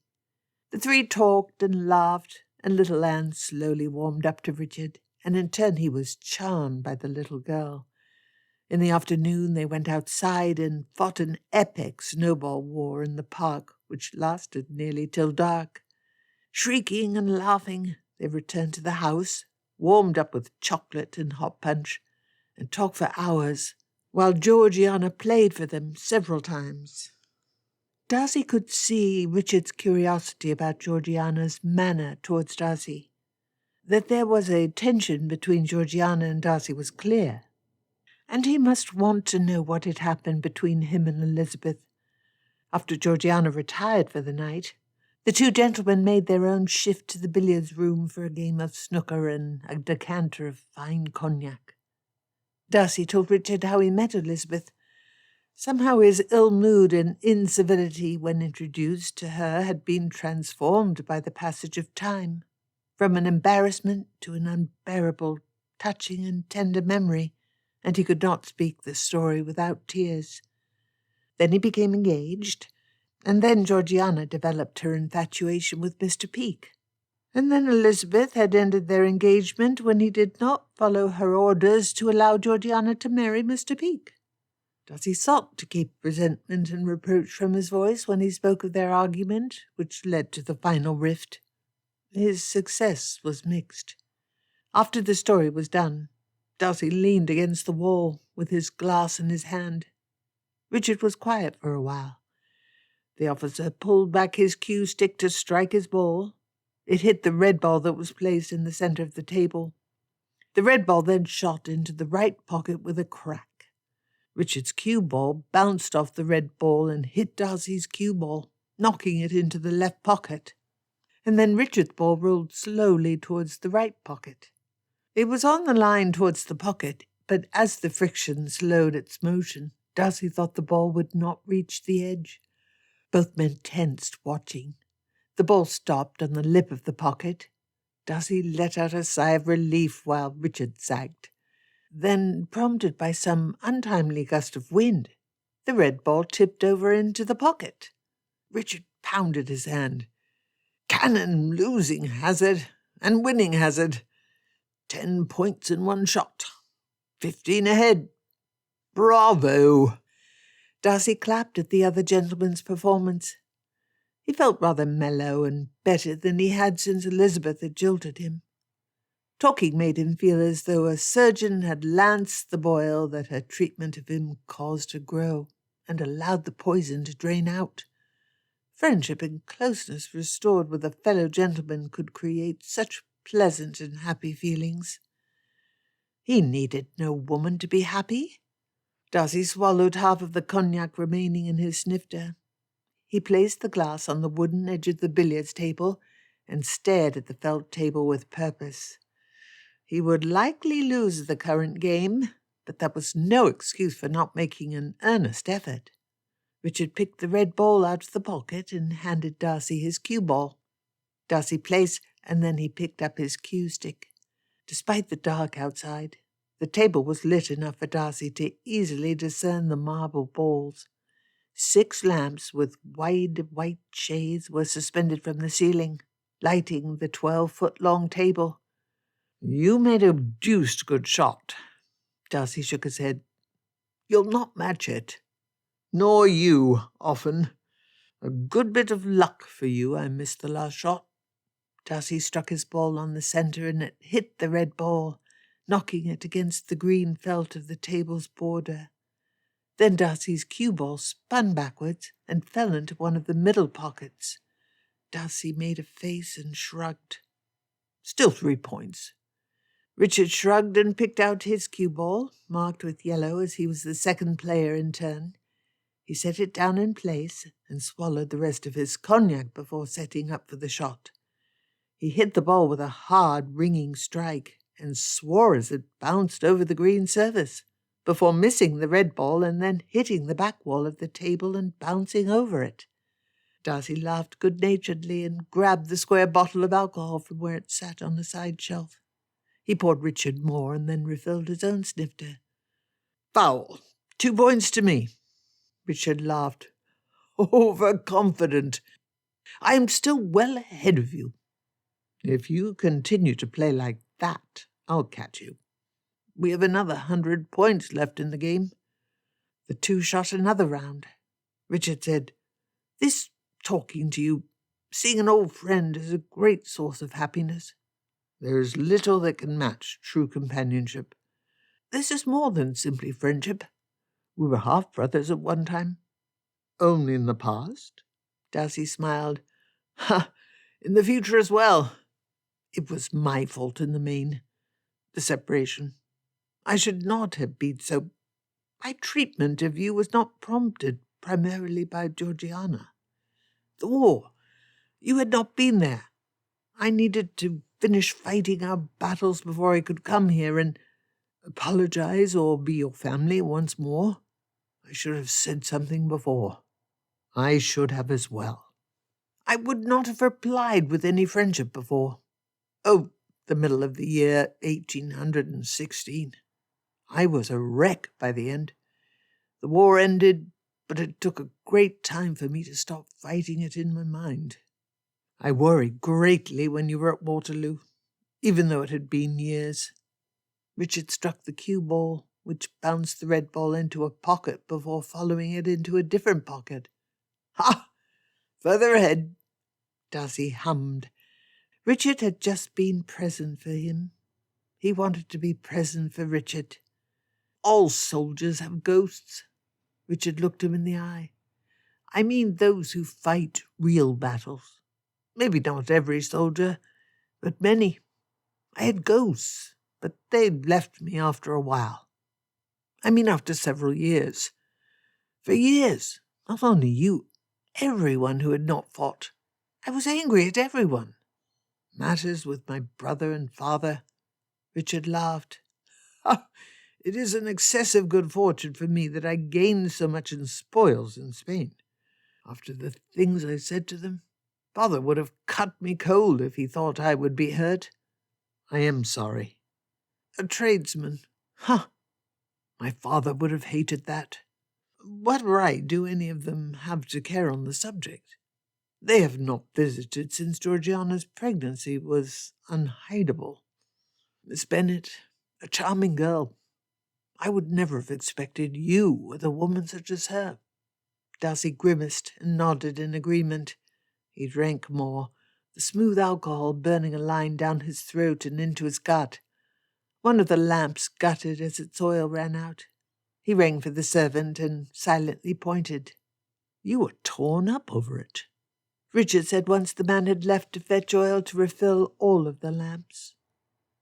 The three talked and laughed, and little Anne slowly warmed up to Richard, and in turn he was charmed by the little girl. In the afternoon they went outside and fought an epic snowball war in the park, which lasted nearly till dark. Shrieking and laughing, they returned to the house, warmed up with chocolate and hot punch, and talked for hours, while Georgiana played for them several times. Darcy could see Richard's curiosity about Georgiana's manner towards Darcy. That there was a tension between Georgiana and Darcy was clear, and he must want to know what had happened between him and Elizabeth. After Georgiana retired for the night, the two gentlemen made their own shift to the billiards room for a game of snooker and a decanter of fine cognac. Darcy told Richard how he met Elizabeth. Somehow his ill mood and incivility when introduced to her had been transformed by the passage of time, from an embarrassment to an unbearable, touching and tender memory, and he could not speak the story without tears. Then he became engaged, and then Georgiana developed her infatuation with Mr. Peake. And then Elizabeth had ended their engagement when he did not follow her orders to allow Georgiana to marry Mr. Peake. Darcy sought to keep resentment and reproach from his voice when he spoke of their argument, which led to the final rift. His success was mixed. After the story was done, Darcy leaned against the wall with his glass in his hand. Richard was quiet for a while. The officer pulled back his cue stick to strike his ball. It hit the red ball that was placed in the centre of the table. The red ball then shot into the right pocket with a crack. Richard's cue ball bounced off the red ball and hit Darcy's cue ball, knocking it into the left pocket. And then Richard's ball rolled slowly towards the right pocket. It was on the line towards the pocket, but as the friction slowed its motion, Darcy thought the ball would not reach the edge. Both men tensed, watching. The ball stopped on the lip of the pocket. Darcy let out a sigh of relief while Richard sagged. Then, prompted by some untimely gust of wind, the red ball tipped over into the pocket. Richard pounded his hand. Cannon losing hazard and winning hazard. 10 points in one shot. 15 ahead. Bravo! Darcy clapped at the other gentleman's performance. He felt rather mellow and better than he had since Elizabeth had jilted him. Talking made him feel as though a surgeon had lanced the boil that her treatment of him caused to grow and allowed the poison to drain out. Friendship and closeness restored with a fellow gentleman could create such pleasant and happy feelings. He needed no woman to be happy. Darcy swallowed half of the cognac remaining in his snifter. He placed the glass on the wooden edge of the billiards table and stared at the felt table with purpose. He would likely lose the current game, but that was no excuse for not making an earnest effort. Richard picked the red ball out of the pocket and handed Darcy his cue ball. Darcy placed, and then he picked up his cue stick. Despite the dark outside, the table was lit enough for Darcy to easily discern the marble balls. 6 lamps with wide white shades were suspended from the ceiling, lighting the 12-foot-long table. You made a deuced good shot. Darcy shook his head. You'll not match it. Nor you, often. A good bit of luck for you I missed the last shot. Darcy struck his ball on the centre and it hit the red ball, knocking it against the green felt of the table's border. Then Darcy's cue ball spun backwards and fell into one of the middle pockets. Darcy made a face and shrugged. Still 3 points. Richard shrugged and picked out his cue ball, marked with yellow as he was the second player in turn. He set it down in place and swallowed the rest of his cognac before setting up for the shot. He hit the ball with a hard, ringing strike and swore as it bounced over the green surface, before missing the red ball and then hitting the back wall of the table and bouncing over it. Darcy laughed good-naturedly and grabbed the square bottle of alcohol from where it sat on the side shelf. He poured Richard more and then refilled his own snifter. Foul. 2 points to me. Richard laughed. Overconfident. I am still well ahead of you. If you continue to play like that, I'll catch you. We have another 100 points left in the game. The two shot another round. Richard said, "This talking to you, seeing an old friend, is a great source of happiness. There is little that can match true companionship. This is more than simply friendship. We were half-brothers at one time." Only in the past? Darcy smiled. "Ha! In the future as well. It was my fault in the main. The separation. I should not have been so... My treatment of you was not prompted primarily by Georgiana. The war. You had not been there. I needed to finish fighting our battles before I could come here and apologize or be your family once more. I should have said something before. I should have as well. I would not have replied with any friendship before. Oh, the middle of the year 1816. I was a wreck by the end. The war ended, but it took a great time for me to stop fighting it in my mind. I worried greatly when you were at Waterloo, even though it had been years." Richard struck the cue ball, which bounced the red ball into a pocket before following it into a different pocket. "Ha! Further ahead," Darcy hummed. Richard had just been present for him. He wanted to be present for Richard. "All soldiers have ghosts." Richard looked him in the eye. "I mean those who fight real battles. Maybe not every soldier, but many. I had ghosts, but they left me after a while. I mean after several years. For years, not only you, everyone who had not fought. I was angry at everyone. Matters with my brother and father." Richard laughed. "It is an excessive good fortune for me that I gained so much in spoils in Spain. After the things I said to them, father would have cut me cold if he thought I would be hurt." "I am sorry." "A tradesman. My father would have hated that. What right do any of them have to care on the subject? They have not visited since Georgiana's pregnancy was unhideable. Miss Bennet, a charming girl. I would never have expected you with a woman such as her." Darcy grimaced and nodded in agreement. He drank more, the smooth alcohol burning a line down his throat and into his gut. One of the lamps guttered as its oil ran out. He rang for the servant and silently pointed. "You were torn up over it." Richard said once the man had left to fetch oil to refill all of the lamps.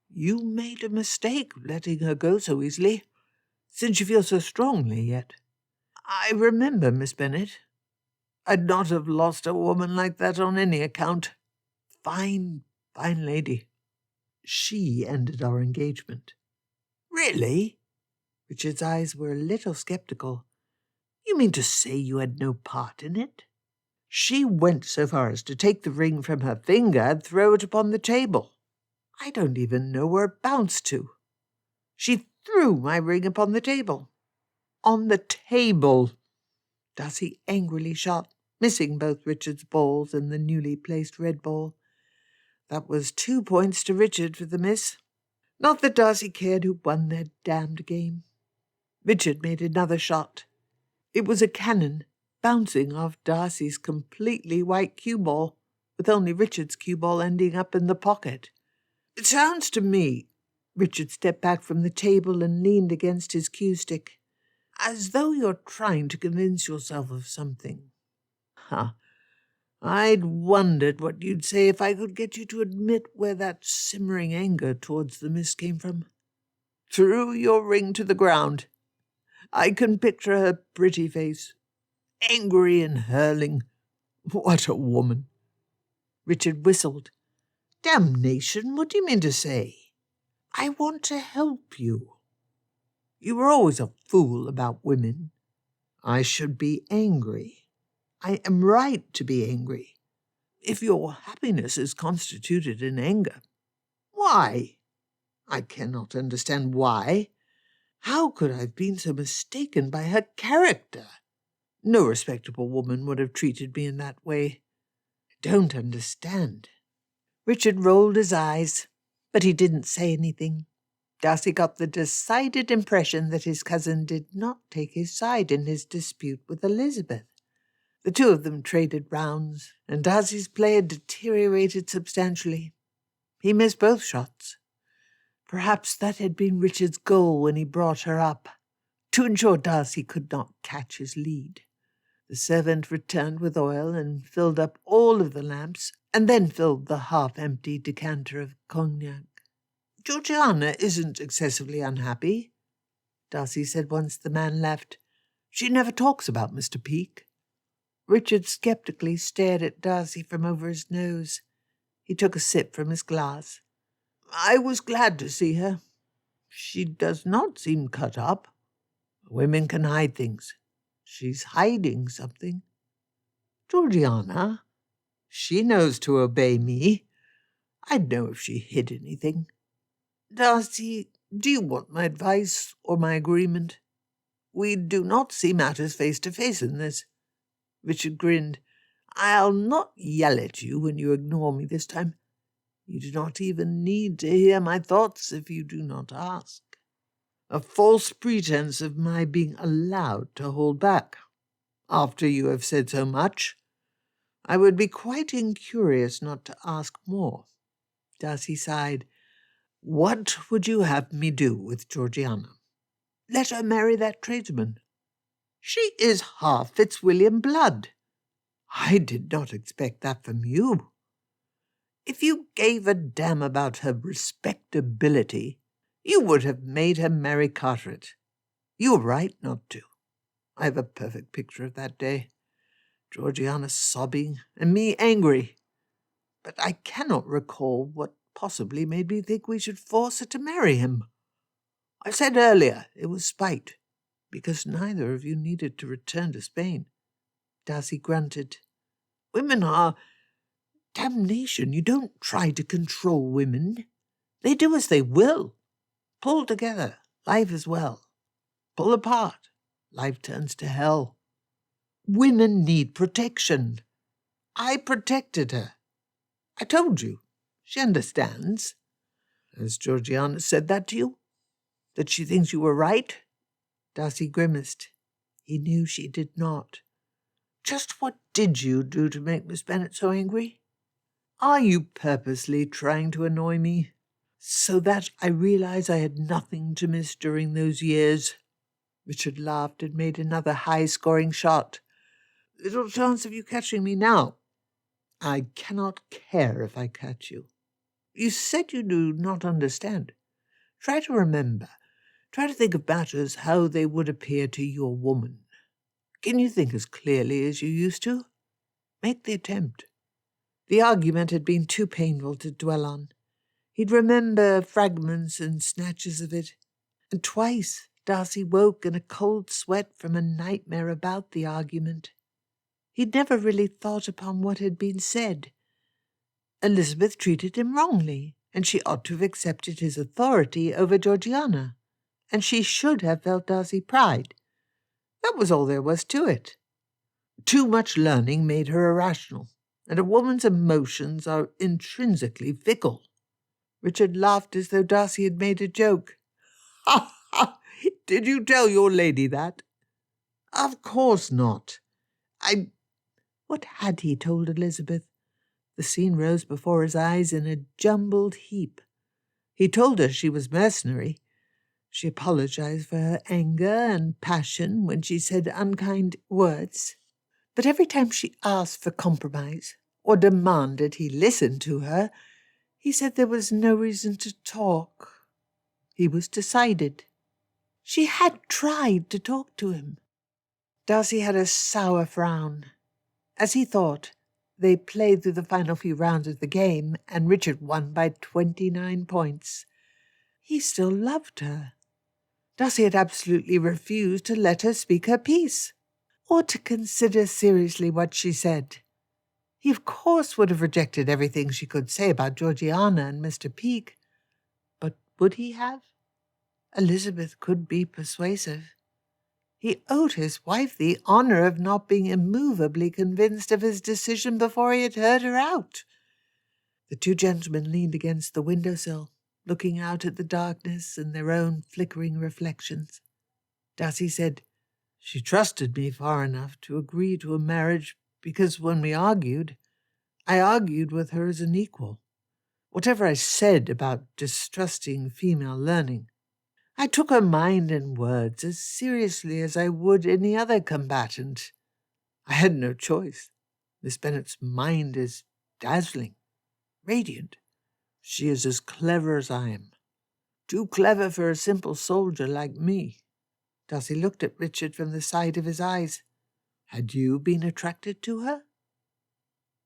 "You made a mistake letting her go so easily, since you feel so strongly yet. I remember Miss Bennet. I'd not have lost a woman like that on any account. Fine, fine lady. She ended our engagement." "Really?" Richard's eyes were a little sceptical. "You mean to say you had no part in it?" "She went so far as to take the ring from her finger and throw it upon the table. I don't even know where it bounced to. She threw my ring upon the table." "On the table!" Darcy angrily shot, missing both Richard's balls and the newly placed red ball. That was 2 points to Richard for the miss. Not that Darcy cared who won their damned game. Richard made another shot. It was a cannon bouncing off Darcy's completely white cue ball, with only Richard's cue ball ending up in the pocket. It sounds to me, Richard stepped back from the table and leaned against his cue stick, as though you're trying to convince yourself of something. I'd wondered what you'd say if I could get you to admit where that simmering anger towards the miss came from. Threw your ring to the ground. I can picture her pretty face, angry and hurling. What a woman! Richard whistled. Damnation, what do you mean to say? I want to help you. You were always a fool about women. I should be angry. I am right to be angry. If your happiness is constituted in anger, why? I cannot understand why. How could I have been so mistaken by her character? No respectable woman would have treated me in that way. I don't understand. Richard rolled his eyes, but he didn't say anything. Darcy got the decided impression that his cousin did not take his side in his dispute with Elizabeth. The two of them traded rounds, and Darcy's play had deteriorated substantially. He missed both shots. Perhaps that had been Richard's goal when he brought her up, to ensure Darcy could not catch his lead. The servant returned with oil and filled up all of the lamps, and then filled the half-empty decanter of cognac. Georgiana isn't excessively unhappy, Darcy said once the man left. She never talks about Mr. Peake. Richard sceptically stared at Darcy from over his nose. He took a sip from his glass. I was glad to see her. She does not seem cut up. Women can hide things. She's hiding something. Georgiana? She knows to obey me. I'd know if she hid anything. Darcy, do you want my advice or my agreement? We do not see matters face to face in this. Richard grinned. I'll not yell at you when you ignore me this time. You do not even need to hear my thoughts if you do not ask. A false pretense of my being allowed to hold back. After you have said so much, I would be quite incurious not to ask more. Darcy sighed. What would you have me do with Georgiana? Let her marry that tradesman. She is half Fitzwilliam blood. I did not expect that from you. If you gave a damn about her respectability, you would have made her marry Carteret. You were right not to. I have a perfect picture of that day. Georgiana sobbing and me angry. But I cannot recall what possibly made me think we should force her to marry him. I said earlier it was spite, because neither of you needed to return to Spain. Darcy grunted. Women are... Damnation, you don't try to control women. They do as they will. Pull together, life is well. Pull apart, life turns to hell. Women need protection. I protected her. I told you. She understands. Has Georgiana said that to you? That she thinks you were right? Darcy grimaced. He knew she did not. Just what did you do to make Miss Bennet so angry? Are you purposely trying to annoy me, so that I realize I had nothing to miss during those years? Richard laughed and made another high-scoring shot. Little chance of you catching me now. I cannot care if I catch you. You said you do not understand. Try to remember. Try to think of matters how they would appear to your woman. Can you think as clearly as you used to? Make the attempt. The argument had been too painful to dwell on. He'd remember fragments and snatches of it, and twice Darcy woke in a cold sweat from a nightmare about the argument. He'd never really thought upon what had been said. Elizabeth treated him wrongly, and she ought to have accepted his authority over Georgiana, and she should have felt Darcy pride. That was all there was to it. Too much learning made her irrational, and a woman's emotions are intrinsically fickle. Richard laughed as though Darcy had made a joke. Ha, ha! Did you tell your lady that? Of course not. What had he told Elizabeth? The scene rose before his eyes in a jumbled heap. He told her she was mercenary. She apologized for her anger and passion when she said unkind words. But every time she asked for compromise or demanded he listen to her, he said there was no reason to talk. He was decided. She had tried to talk to him. Darcy had a sour frown. As he thought, they played through the final few rounds of the game, and Richard won by 29 points. He still loved her. Darcy had absolutely refused to let her speak her piece, or to consider seriously what she said. He, of course, would have rejected everything she could say about Georgiana and Mr. Peake. But would he have? Elizabeth could be persuasive. He owed his wife the honour of not being immovably convinced of his decision before he had heard her out. The two gentlemen leaned against the window-sill, looking out at the darkness and their own flickering reflections. Darcy said, "She trusted me far enough to agree to a marriage because when we argued, I argued with her as an equal. Whatever I said about distrusting female learning, I took her mind and words as seriously as I would any other combatant. I had no choice. Miss Bennet's mind is dazzling, radiant. She is as clever as I am. Too clever for a simple soldier like me." Darcy looked at Richard from the side of his eyes. "Had you been attracted to her?"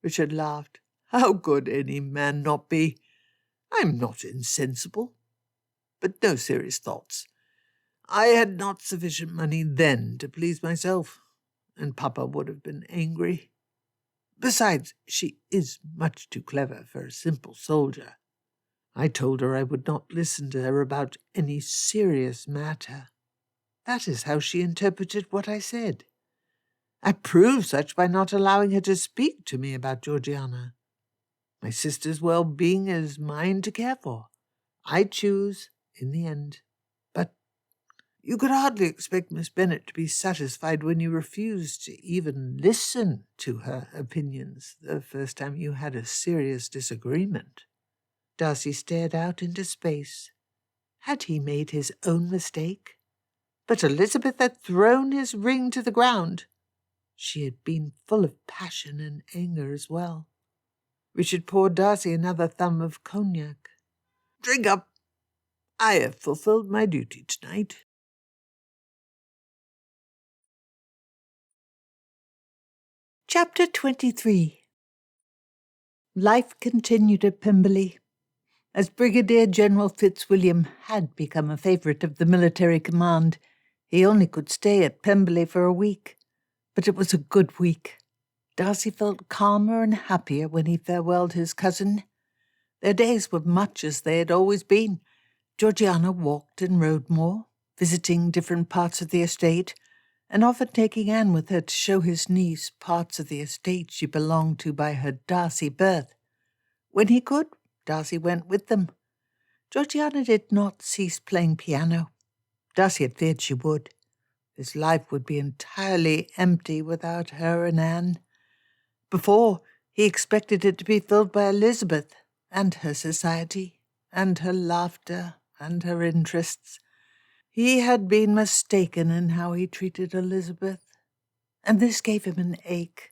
Richard laughed. "How could any man not be? I'm not insensible. But no serious thoughts. I had not sufficient money then to please myself, and Papa would have been angry. Besides, she is much too clever for a simple soldier. I told her I would not listen to her about any serious matter. That is how she interpreted what I said. I proved such by not allowing her to speak to me about Georgiana. My sister's well-being is mine to care for. I choose in the end. But you could hardly expect Miss Bennet to be satisfied when you refused to even listen to her opinions the first time you had a serious disagreement." Darcy stared out into space. Had he made his own mistake? But Elizabeth had thrown his ring to the ground. She had been full of passion and anger as well. Richard poured Darcy another thumb of cognac. "Drink up. I have fulfilled my duty tonight." Chapter 23. Life continued at Pemberley. As Brigadier General Fitzwilliam had become a favourite of the military command, he only could stay at Pemberley for a week. But it was a good week. Darcy felt calmer and happier when he farewelled his cousin. Their days were much as they had always been. Georgiana walked and rode more, visiting different parts of the estate, and often taking Anne with her to show his niece parts of the estate she belonged to by her Darcy birth. When he could, Darcy went with them. Georgiana did not cease playing piano. Darcy had feared she would. His life would be entirely empty without her and Anne. Before, he expected it to be filled by Elizabeth and her society, and her laughter, and her interests. He had been mistaken in how he treated Elizabeth, and this gave him an ache,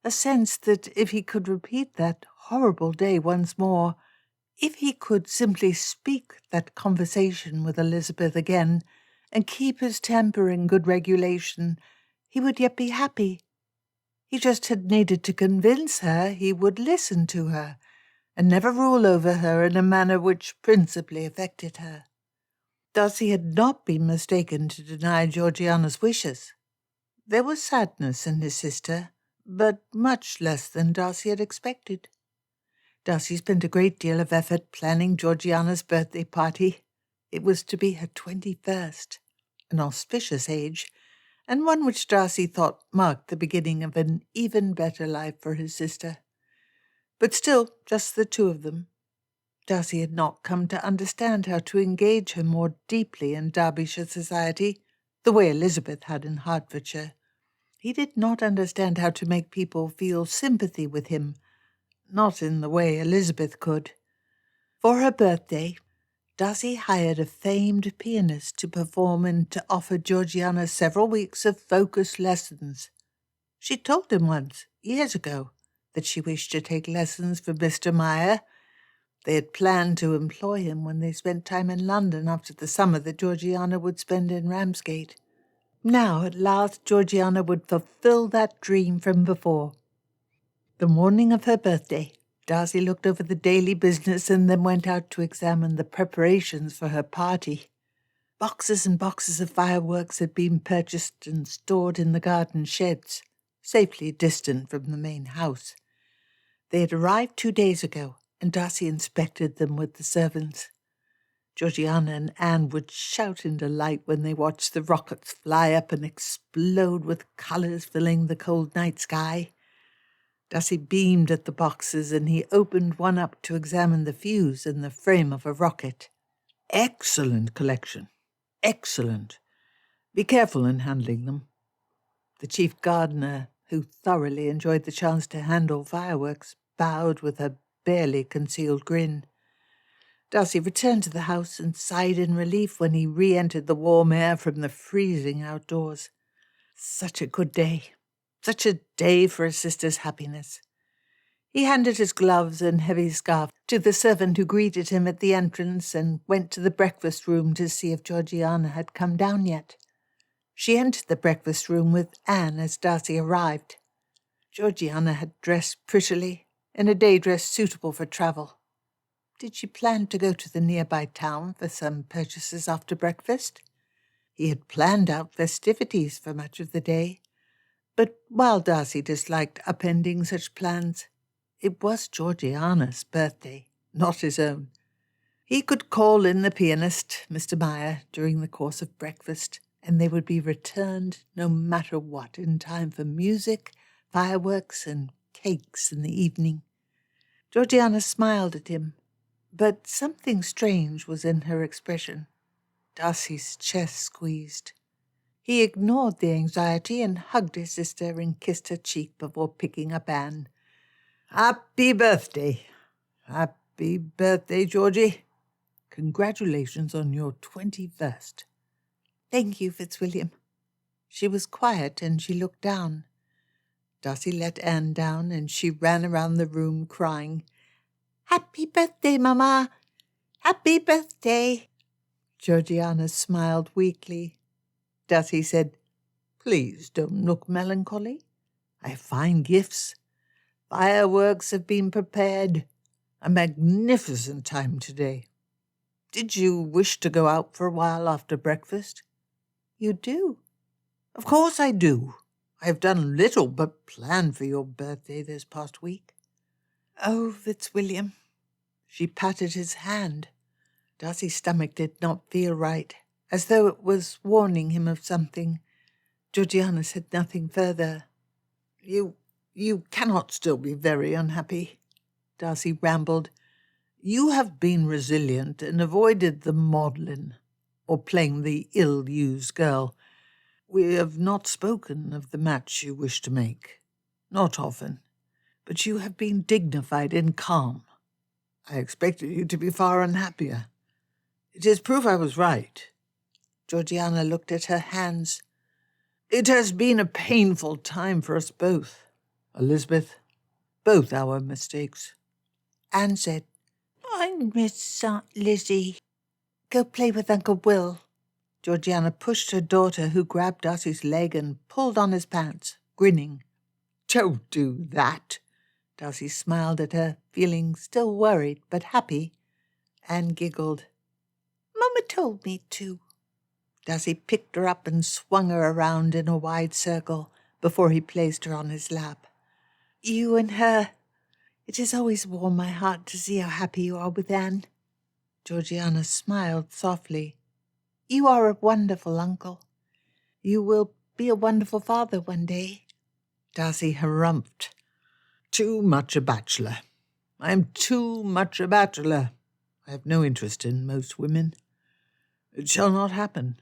a sense that if he could repeat that horrible day once more, if he could simply speak that conversation with Elizabeth again, and keep his temper in good regulation, he would yet be happy. He just had needed to convince her he would listen to her, and never rule over her in a manner which principally affected her. Darcy had not been mistaken to deny Georgiana's wishes. There was sadness in his sister, but much less than Darcy had expected. Darcy spent a great deal of effort planning Georgiana's birthday party. It was to be her 21st, an auspicious age, and one which Darcy thought marked the beginning of an even better life for his sister. But still, just the two of them. Darcy had not come to understand how to engage her more deeply in Derbyshire society, the way Elizabeth had in Hertfordshire. He did not understand how to make people feel sympathy with him, not in the way Elizabeth could. For her birthday, Darcy hired a famed pianist to perform and to offer Georgiana several weeks of focused lessons. She told him once, years ago, that she wished to take lessons from Mr. Meyer. They had planned to employ him when they spent time in London after the summer that Georgiana would spend in Ramsgate. Now, at last, Georgiana would fulfill that dream from before. The morning of her birthday, Darcy looked over the daily business and then went out to examine the preparations for her party. Boxes and boxes of fireworks had been purchased and stored in the garden sheds, safely distant from the main house. They had arrived 2 days ago, and Darcy inspected them with the servants. Georgiana and Anne would shout in delight when they watched the rockets fly up and explode with colours filling the cold night sky. Darcy beamed at the boxes, and he opened one up to examine the fuse in the frame of a rocket. "Excellent collection. Excellent. Be careful in handling them." The chief gardener, who thoroughly enjoyed the chance to handle fireworks, bowed with a barely concealed grin. Darcy returned to the house and sighed in relief when he re-entered the warm air from the freezing outdoors. Such a good day. Such a day for his sister's happiness. He handed his gloves and heavy scarf to the servant who greeted him at the entrance and went to the breakfast room to see if Georgiana had come down yet. She entered the breakfast room with Anne as Darcy arrived. Georgiana had dressed prettily, in a day dress suitable for travel. Did she plan to go to the nearby town for some purchases after breakfast? He had planned out festivities for much of the day, but while Darcy disliked upending such plans, it was Georgiana's birthday, not his own. He could call in the pianist, Mr. Meyer, during the course of breakfast, and they would be returned no matter what in time for music, fireworks, and cakes in the evening. Georgiana smiled at him, but something strange was in her expression. Darcy's chest squeezed. He ignored the anxiety and hugged his sister and kissed her cheek before picking up Anne. "Happy birthday. Happy birthday, Georgie. Congratulations on your 21st. "Thank you, Fitzwilliam." She was quiet and she looked down. Darcy let Anne down and she ran around the room crying, "Happy birthday, Mamma! Happy birthday!" Georgiana smiled weakly. Darcy said, "Please don't look melancholy. I have fine gifts. Fireworks have been prepared. A magnificent time today. Did you wish to go out for a while after breakfast?" "You do?" "Of course I do. I have done little but plan for your birthday this past week." "Oh, Fitzwilliam." She patted his hand. Darcy's stomach did not feel right, as though it was warning him of something. Georgiana said nothing further. You cannot still be very unhappy," Darcy rambled. "You have been resilient and avoided the maudlin, or playing the ill-used girl. We have not spoken of the match you wish to make. Not often. But you have been dignified and calm. I expected you to be far unhappier. It is proof I was right." Georgiana looked at her hands. "It has been a painful time for us both, Elizabeth. Both our mistakes." Anne said, "I miss Aunt Lizzie. Go play with Uncle Will." Georgiana pushed her daughter, who grabbed Darcy's leg and pulled on his pants, grinning. "Don't do that." Darcy smiled at her, feeling still worried but happy. Anne giggled. "Mama told me to." Darcy picked her up and swung her around in a wide circle before he placed her on his lap. "You and her. It has always warmed my heart to see how happy you are with Anne." Georgiana smiled softly. "You are a wonderful uncle. You will be a wonderful father one day." Darcy harumphed. "Too much a bachelor. I am too much a bachelor. I have no interest in most women. It shall not happen."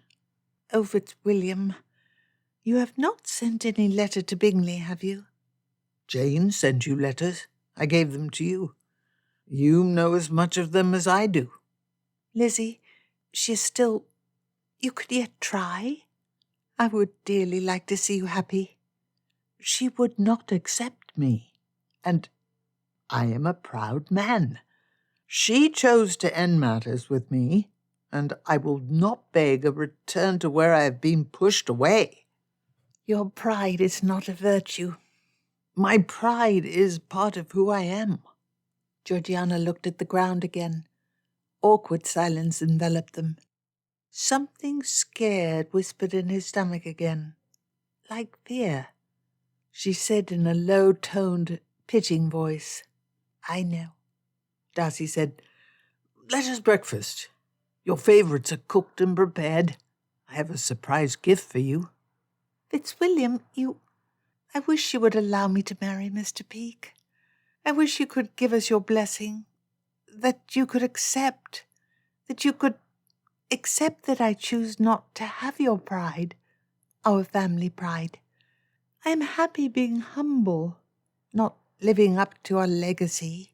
Oh, Fitzwilliam, you have not sent any letter to Bingley, have you? Jane sent you letters. I gave them to you. You know as much of them as I do. Lizzie, she is still... You could yet try? I would dearly like to see you happy. She would not accept me, and I am a proud man. She chose to end matters with me, and I will not beg a return to where I have been pushed away. Your pride is not a virtue. My pride is part of who I am. Georgiana looked at the ground again. Awkward silence enveloped them. Something scared whispered in his stomach again, like fear. She said in a low-toned, pitching voice, "I know." Darcy said, "Let us breakfast. Your favourites are cooked and prepared. I have a surprise gift for you." "Fitzwilliam, I wish you would allow me to marry Mr. Peake. I wish you could give us your blessing, that you could accept that I choose not to have your pride, our family pride. I am happy being humble, not living up to our legacy."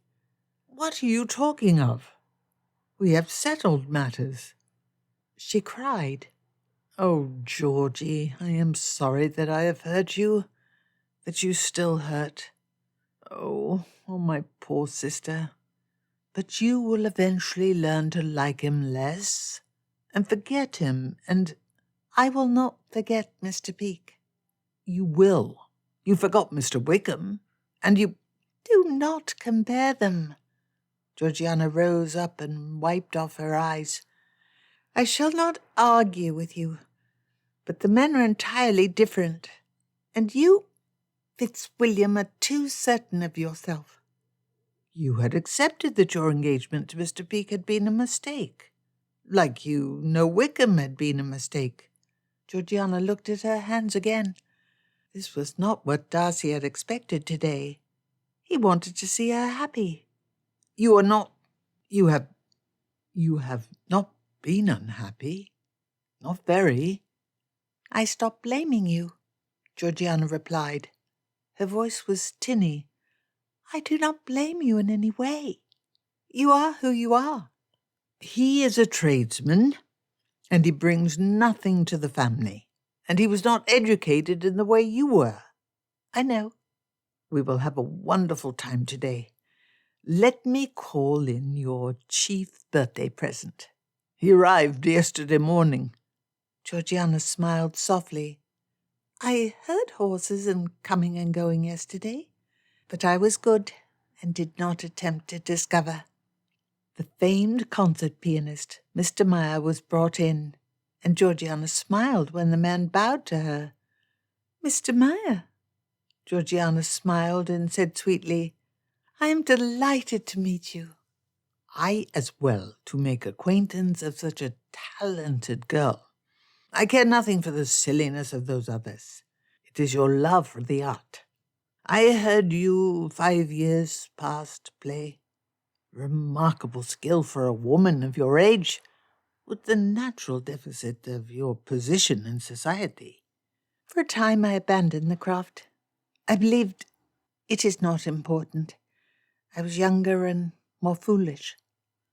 "What are you talking of? We have settled matters." She cried. "Oh, Georgie, I am sorry that I have hurt you, that you still hurt. Oh, my poor sister. But you will eventually learn to like him less and forget him, and "I will not forget Mr. Peake." you will. You forgot Mr. Wickham, and you—" "Do not compare them." Georgiana rose up and wiped off her eyes. "I shall not argue with you, but the men are entirely different, and you, Fitzwilliam, are too certain of yourself." You had accepted that your engagement to Mr. Peake had been a mistake, like you know Wickham had been a mistake. Georgiana looked at her hands again. This was not what Darcy had expected today. He wanted to see her happy. You have not been unhappy. Not very." "I stop blaming you," Georgiana replied. Her voice was tinny. "I do not blame you in any way. You are who you are." He is a tradesman, and he brings nothing to the family, and he was not educated in the way you were. "I know." We will have a wonderful time today. Let me call in your chief birthday present. He arrived yesterday morning." Georgiana smiled softly. "I heard horses and coming and going yesterday, but I was good and did not attempt to discover." The famed concert pianist, Mr. Meyer, was brought in, and Georgiana smiled when the man bowed to her. "Mr. Meyer." Georgiana smiled and said sweetly, "I am delighted to meet you." "I as well, to make acquaintance of such a talented girl. I care nothing for the silliness of those others. It is your love for the art. I heard you 5 years past play. Remarkable skill for a woman of your age, with the natural deficit of your position in society." "For a time I abandoned the craft. I believed it is not important. I was younger and more foolish."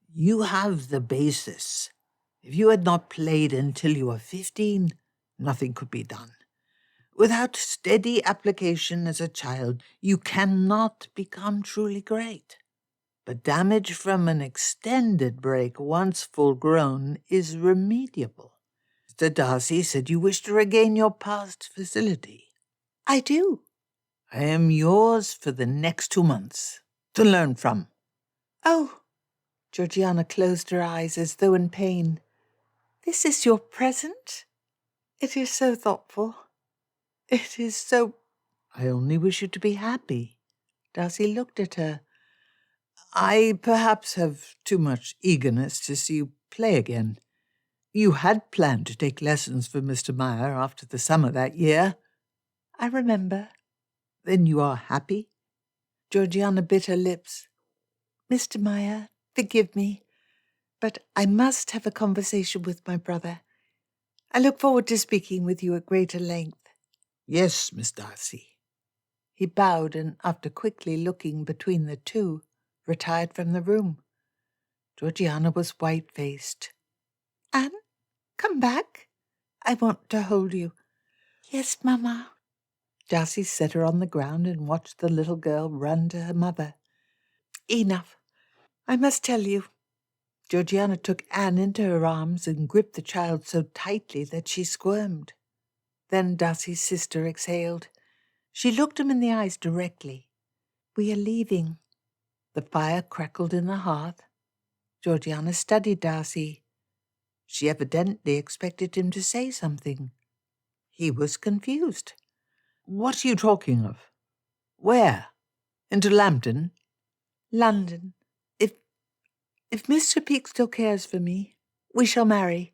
"You have the basis. If you had not played until you were 15, nothing could be done. Without steady application as a child, you cannot become truly great. But damage from an extended break, once full-grown, is remediable. Mr. Darcy said you wish to regain your past facility." "I do." "I am yours for the next 2 months, to learn from." "Oh!" Georgiana closed her eyes as though in pain. "This is your present? It is so thoughtful. It is so—" "I only wish you to be happy." Darcy looked at her. "I perhaps have too much eagerness to see you play again. You had planned to take lessons from Mr. Meyer after the summer that year." "I remember." "Then you are happy?" Georgiana bit her lips. "Mr. Meyer, forgive me, but I must have a conversation with my brother. I look forward to speaking with you at greater length. Yes, Miss Darcy. He bowed and, after quickly looking between the two, retired from the room. Georgiana was white-faced. Anne, come back. I want to hold you. Yes, Mamma. Darcy set her on the ground and watched the little girl run to her mother. Enough. I must tell you. Georgiana took Anne into her arms and gripped the child so tightly that she squirmed. Then Darcy's sister exhaled. She looked him in the eyes directly. We are leaving. The fire crackled in the hearth. Georgiana studied Darcy. She evidently expected him to say something. He was confused. What are you talking of? Where? Into Lambton? London. If Mr. Peake still cares for me, we shall marry.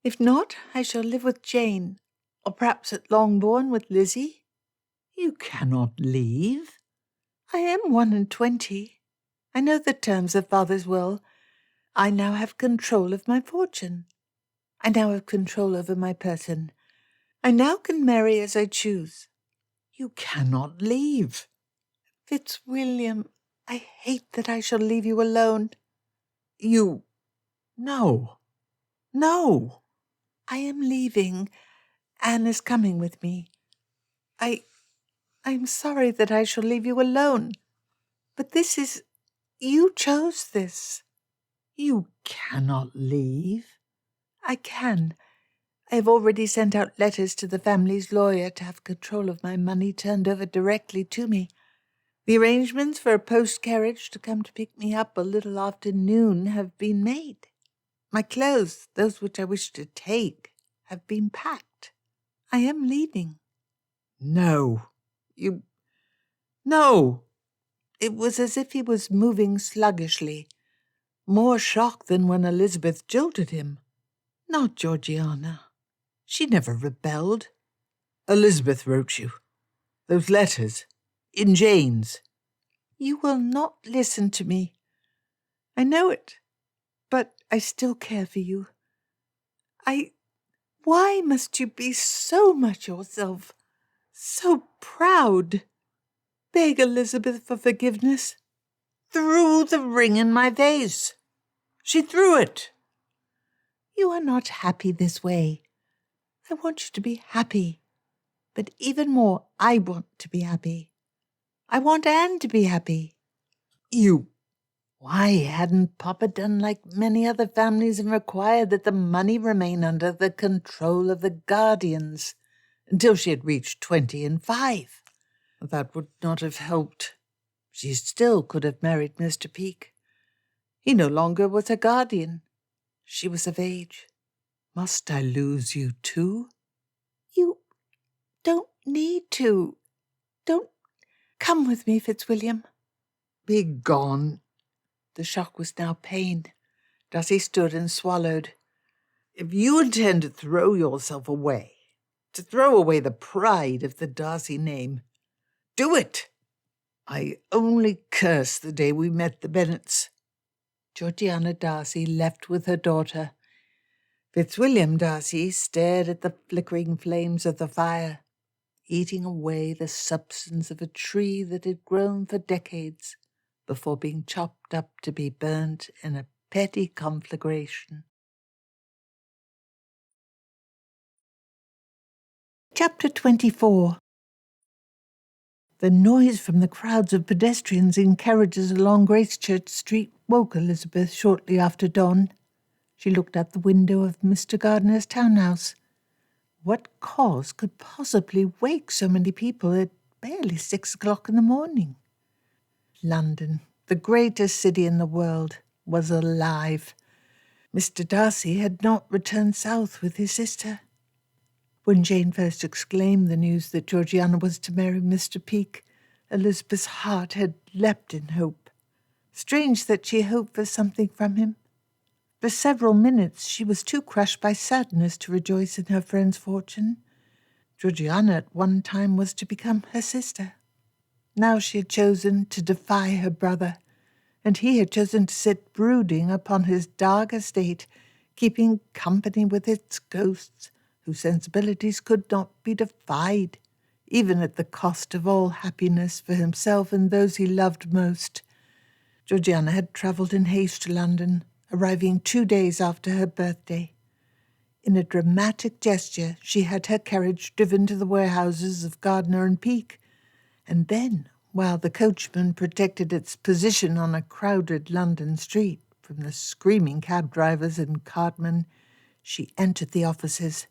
If not, I shall live with Jane, or perhaps at Longbourn with Lizzie. You cannot leave. I am 21. I know the terms of father's will. I now have control of my fortune. I now have control over my person. I now can marry as I choose. You cannot leave. Fitzwilliam, I hate that I shall leave you alone. No. No. I am leaving. Anne is coming with me. I am sorry that I shall leave you alone. But you chose this. You cannot leave. I can. I have already sent out letters to the family's lawyer to have control of my money turned over directly to me. The arrangements for a post-carriage to come to pick me up a little after noon have been made. My clothes, those which I wish to take, have been packed. I am leaving. No. No. It was as if he was moving sluggishly, more shocked than when Elizabeth jilted him. Not Georgiana. She never rebelled. Elizabeth wrote you. Those letters. In Jane's. You will not listen to me. I know it, but I still care for you. Why must you be so much yourself, so proud? Beg Elizabeth for forgiveness. Threw the ring in my vase. She threw it. You are not happy this way. I want you to be happy. But even more, I want to be happy. I want Anne to be happy. Why hadn't Papa done like many other families and required that the money remain under the control of the guardians until she had reached 25? That would not have helped. She still could have married Mr. Peake. He no longer was her guardian. She was of age. Must I lose you too? You don't need to. Don't come with me, Fitzwilliam. Be gone. The shock was now pain. Darcy stood and swallowed. If you intend to throw yourself away, to throw away the pride of the Darcy name, do it. I only curse the day we met the Bennets. Georgiana Darcy left with her daughter. Fitzwilliam Darcy stared at the flickering flames of the fire, eating away the substance of a tree that had grown for decades before being chopped up to be burnt in a petty conflagration. Chapter 24. The noise from the crowds of pedestrians in carriages along Gracechurch Street woke Elizabeth shortly after dawn. She looked out the window of Mr. Gardiner's townhouse. What cause could possibly wake so many people at barely 6 o'clock in the morning? London, the greatest city in the world, was alive. Mr. Darcy had not returned south with his sister. When Jane first exclaimed the news that Georgiana was to marry Mr. Peake, Elizabeth's heart had leapt in hope. Strange that she hoped for something from him. For several minutes she was too crushed by sadness to rejoice in her friend's fortune. Georgiana at one time was to become her sister. Now she had chosen to defy her brother, and he had chosen to sit brooding upon his dark estate keeping company with its ghosts, whose sensibilities could not be defied, even at the cost of all happiness for himself and those he loved most. Georgiana had travelled in haste to London, arriving 2 days after her birthday. In a dramatic gesture, she had her carriage driven to the warehouses of Gardner and Peake, and then, while the coachman protected its position on a crowded London street from the screaming cab drivers and cartmen, she entered the offices.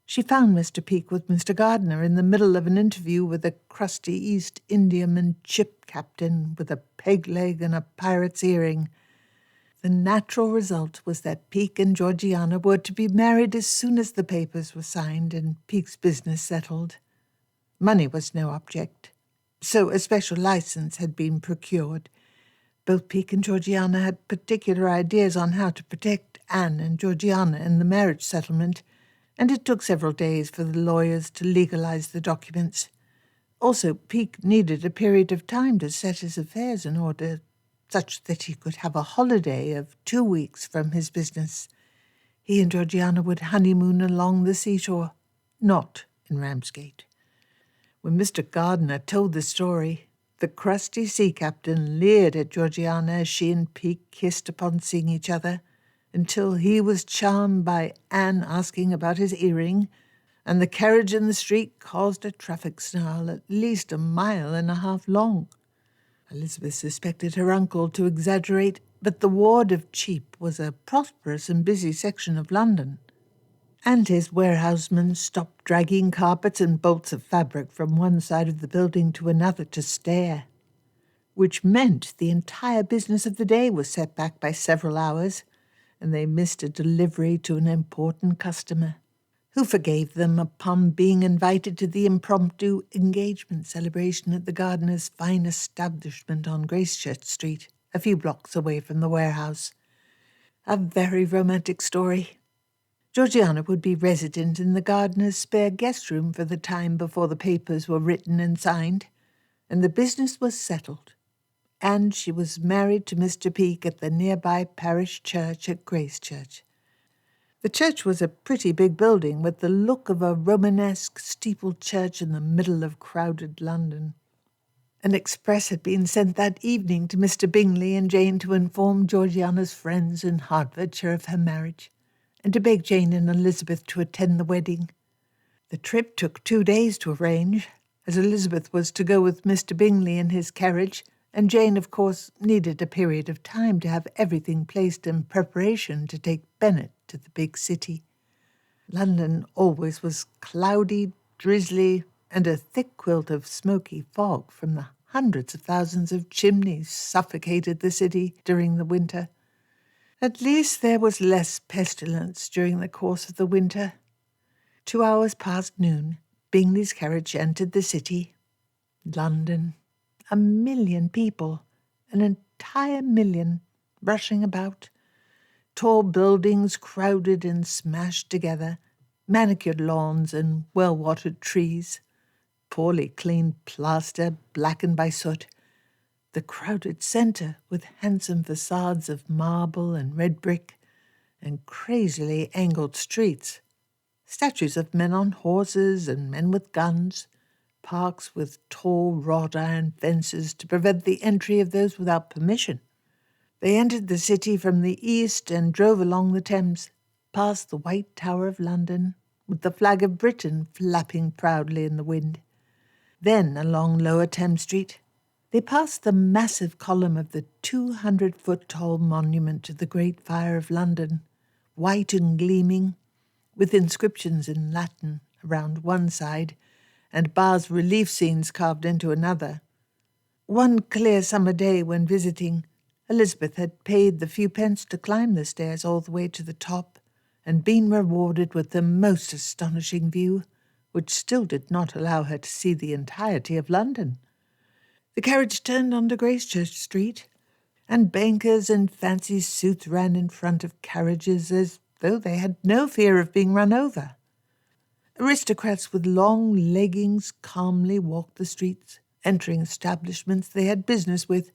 She found Mr. Peake with Mr. Gardner in the middle of an interview with a crusty East Indiaman ship captain with a peg leg and a pirate's earring. The natural result was that Peake and Georgiana were to be married as soon as the papers were signed and Peake's business settled. Money was no object, so a special license had been procured. Both Peake and Georgiana had particular ideas on how to protect Anne and Georgiana in the marriage settlement, and it took several days for the lawyers to legalize the documents. Also, Peake needed a period of time to set his affairs in order, such that he could have a holiday of 2 weeks from his business. He and Georgiana would honeymoon along the seashore, not in Ramsgate. When Mr. Gardner told the story, the crusty sea captain leered at Georgiana as she and Peake kissed upon seeing each other, until he was charmed by Anne asking about his earring, and the carriage in the street caused a traffic snarl at least 1.5 miles long. Elizabeth suspected her uncle to exaggerate, but the ward of Cheap was a prosperous and busy section of London, and his warehousemen stopped dragging carpets and bolts of fabric from one side of the building to another to stare, which meant the entire business of the day was set back by several hours, and they missed a delivery to an important customer, who forgave them upon being invited to the impromptu engagement celebration at the Gardner's fine establishment on Gracechurch Street, a few blocks away from the warehouse. A very romantic story. Georgiana would be resident in the Gardner's spare guest room for the time before the papers were written and signed, and the business was settled, and she was married to Mr. Peake at the nearby parish church at Gracechurch. The church was a pretty big building with the look of a Romanesque steepled church in the middle of crowded London. An express had been sent that evening to Mr. Bingley and Jane to inform Georgiana's friends in Hertfordshire of her marriage, and to beg Jane and Elizabeth to attend the wedding. The trip took 2 days to arrange, as Elizabeth was to go with Mr. Bingley in his carriage, and Jane, of course, needed a period of time to have everything placed in preparation to take Bennet to the big city. London always was cloudy, drizzly, and a thick quilt of smoky fog from the hundreds of thousands of chimneys suffocated the city during the winter. At least there was less pestilence during the course of the winter. 2 hours past noon, Bingley's carriage entered the city. London. 1 million people, an entire million, rushing about. Tall buildings crowded and smashed together, manicured lawns and well-watered trees, poorly cleaned plaster blackened by soot, the crowded centre with handsome facades of marble and red brick, and crazily angled streets, statues of men on horses and men with guns, parks with tall wrought iron fences to prevent the entry of those without permission. They entered the city from the east and drove along the Thames, past the White Tower of London, with the flag of Britain flapping proudly in the wind. Then along Lower Thames Street, they passed the massive column of the 200-foot-tall monument to the Great Fire of London, white and gleaming, with inscriptions in Latin around one side, and bas-relief scenes carved into another. One clear summer day when visiting, Elizabeth had paid the few pence to climb the stairs all the way to the top, and been rewarded with the most astonishing view, which still did not allow her to see the entirety of London. The carriage turned onto Gracechurch Street, and bankers in fancy suits ran in front of carriages as though they had no fear of being run over. Aristocrats with long leggings calmly walked the streets, entering establishments they had business with,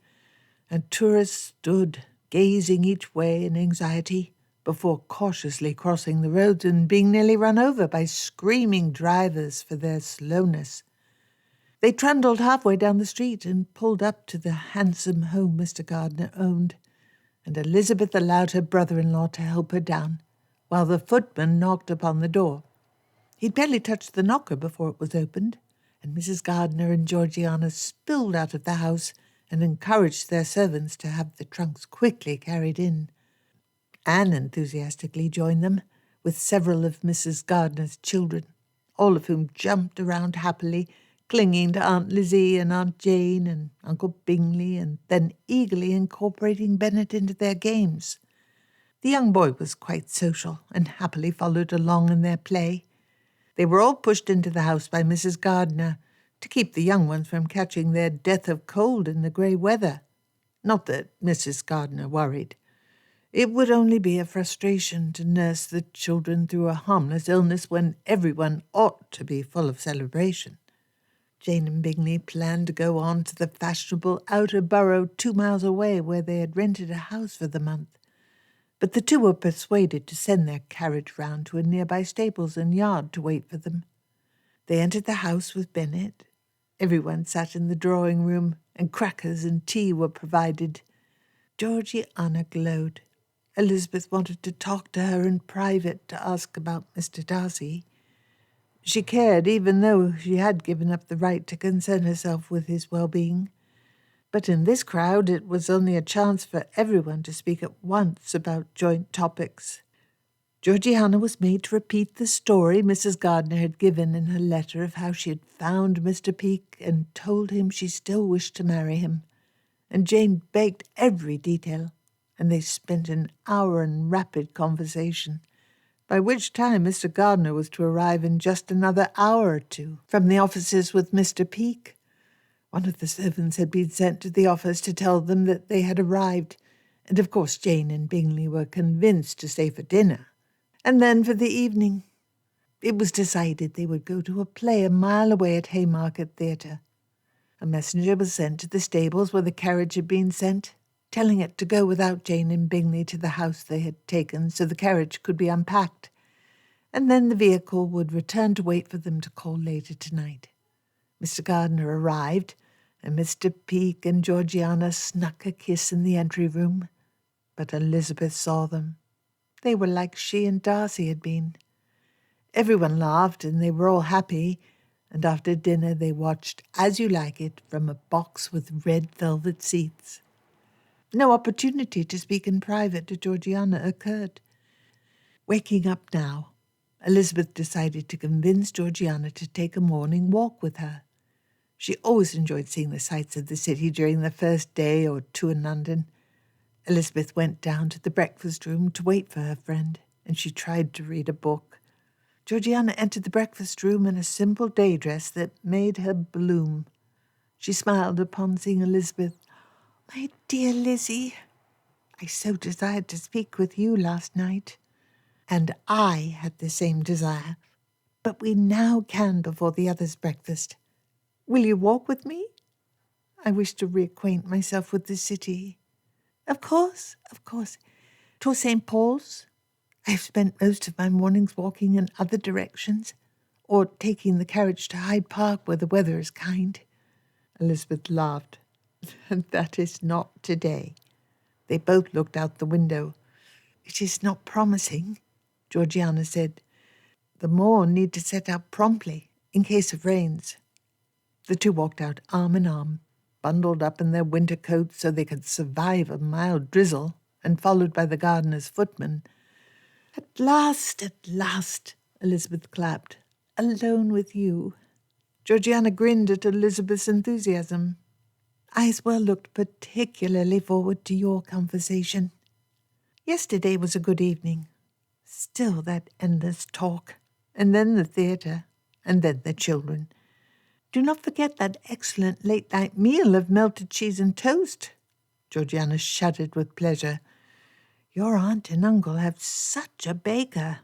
and tourists stood, gazing each way in anxiety, before cautiously crossing the roads and being nearly run over by screaming drivers for their slowness. They trundled halfway down the street and pulled up to the handsome home Mr. Gardiner owned, and Elizabeth allowed her brother-in-law to help her down, while the footman knocked upon the door. He'd barely touched the knocker before it was opened, and Mrs. Gardiner and Georgiana spilled out of the house and encouraged their servants to have the trunks quickly carried in. Anne enthusiastically joined them, with several of Mrs. Gardiner's children, all of whom jumped around happily, clinging to Aunt Lizzie and Aunt Jane and Uncle Bingley, and then eagerly incorporating Bennet into their games. The young boy was quite social and happily followed along in their play. They were all pushed into the house by Mrs. Gardiner to keep the young ones from catching their death of cold in the grey weather. Not that Mrs. Gardiner worried. It would only be a frustration to nurse the children through a harmless illness when everyone ought to be full of celebration. Jane and Bingley planned to go on to the fashionable outer borough 2 miles away where they had rented a house for the month. But the two were persuaded to send their carriage round to a nearby stables and yard to wait for them. They entered the house with Bennet. Everyone sat in the drawing-room, and crackers and tea were provided. Georgiana glowed. Elizabeth wanted to talk to her in private to ask about Mr. Darcy. She cared, even though she had given up the right to concern herself with his well-being. But in this crowd it was only a chance for everyone to speak at once about joint topics. Georgiana was made to repeat the story Mrs. Gardiner had given in her letter of how she had found Mr. Peake and told him she still wished to marry him, and Jane begged every detail, and they spent an hour in rapid conversation, by which time Mr. Gardiner was to arrive in just another hour or two from the offices with Mr. Peake. One of the servants had been sent to the office to tell them that they had arrived, and of course Jane and Bingley were convinced to stay for dinner. And then for the evening, it was decided they would go to a play a mile away at Haymarket Theatre. A messenger was sent to the stables where the carriage had been sent, telling it to go without Jane and Bingley to the house they had taken so the carriage could be unpacked, and then the vehicle would return to wait for them to call later tonight. Mr. Gardiner arrived, and Mr. Peake and Georgiana snuck a kiss in the entry-room, but Elizabeth saw them. They were like she and Darcy had been. Everyone laughed, and they were all happy, and after dinner they watched As You Like It from a box with red velvet seats. No opportunity to speak in private to Georgiana occurred. Waking up now, Elizabeth decided to convince Georgiana to take a morning walk with her. She always enjoyed seeing the sights of the city during the first day or two in London. Elizabeth went down to the breakfast room to wait for her friend, and she tried to read a book. Georgiana entered the breakfast room in a simple day dress that made her bloom. She smiled upon seeing Elizabeth. "My dear Lizzie, I so desired to speak with you last night." "And I had the same desire. But we now can before the others breakfast. Will you walk with me? I wish to reacquaint myself with the city." Of course. To St. Paul's? I've spent most of my mornings walking in other directions, or taking the carriage to Hyde Park where the weather is kind." Elizabeth laughed. "That is not today." They both looked out the window. "It is not promising," Georgiana said. "The Moor need to set out promptly in case of rains." The two walked out arm in arm, bundled up in their winter coats so they could survive a mild drizzle, and followed by the gardener's footman. At last, Elizabeth clapped. "Alone with you." Georgiana grinned at Elizabeth's enthusiasm. "I as well looked particularly forward to your conversation. Yesterday was a good evening. Still that endless talk, and then the theatre, and then the children. Do not forget that excellent late-night meal of melted cheese and toast." Georgiana shuddered with pleasure. "Your aunt and uncle have such a baker.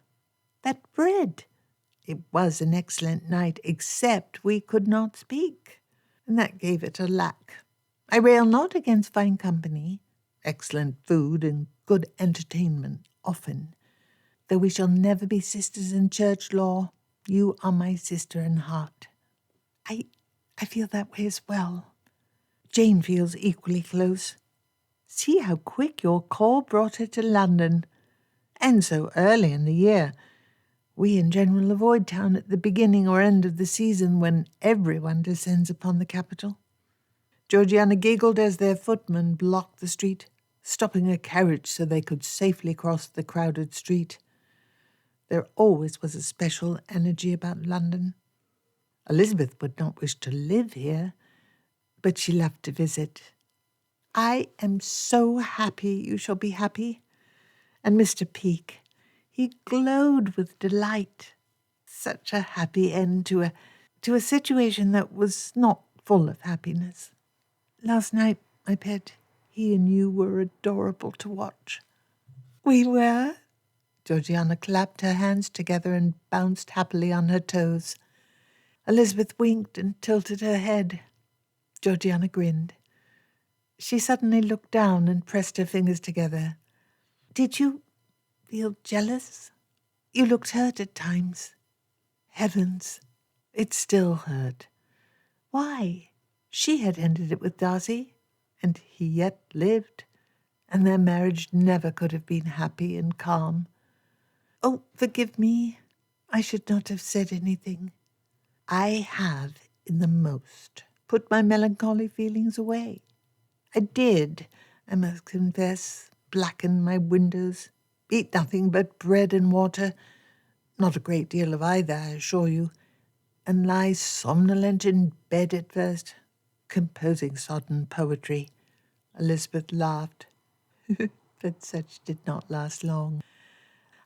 That bread! It was an excellent night, except we could not speak, and that gave it a lack. I rail not against fine company, excellent food, and good entertainment often. Though we shall never be sisters in church law, you are my sister in heart. I feel that way as well. Jane feels equally close. See how quick your call brought her to London, and so early in the year. We in general avoid town at the beginning or end of the season when everyone descends upon the capital. Georgiana giggled as their footman blocked the street, stopping a carriage so they could safely cross the crowded street. There always was a special energy about London. Elizabeth would not wish to live here, but she loved to visit. I am so happy you shall be happy. And Mr. Peake, he glowed with delight. Such a happy end to a situation that was not full of happiness. Last night, my pet, he and you were adorable to watch. We were? Georgiana clapped her hands together and bounced happily on her toes. Elizabeth winked and tilted her head. Georgiana grinned. She suddenly looked down and pressed her fingers together. Did you feel jealous? You looked hurt at times. Heavens, it still hurt. Why? She had ended it with Darcy, and he yet lived, and their marriage never could have been happy and calm. Oh, forgive me. I should not have said anything. I have, in the most, put my melancholy feelings away. I did, I must confess, blacken my windows, eat nothing but bread and water, not a great deal of either, I assure you, and lie somnolent in bed at first, composing sodden poetry. Elizabeth laughed, but such did not last long.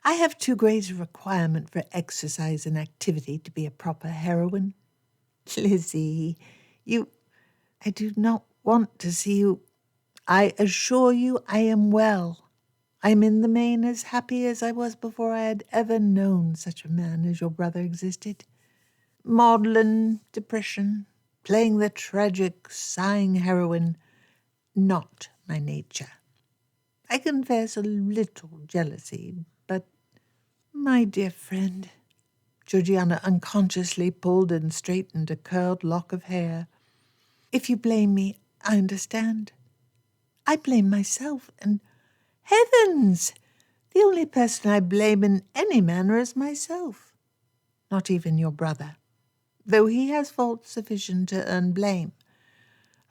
I have too great a requirement for exercise and activity to be a proper heroine. Lizzie, I do not want to see you. I assure you I am well. I am in the main as happy as I was before I had ever known such a man as your brother existed. Maudlin depression, playing the tragic, sighing heroine, not my nature. I confess a little jealousy, but, my dear friend, Georgiana unconsciously pulled and straightened a curled lock of hair. If you blame me, I understand. I blame myself, and heavens! The only person I blame in any manner is myself. Not even your brother, though he has faults sufficient to earn blame.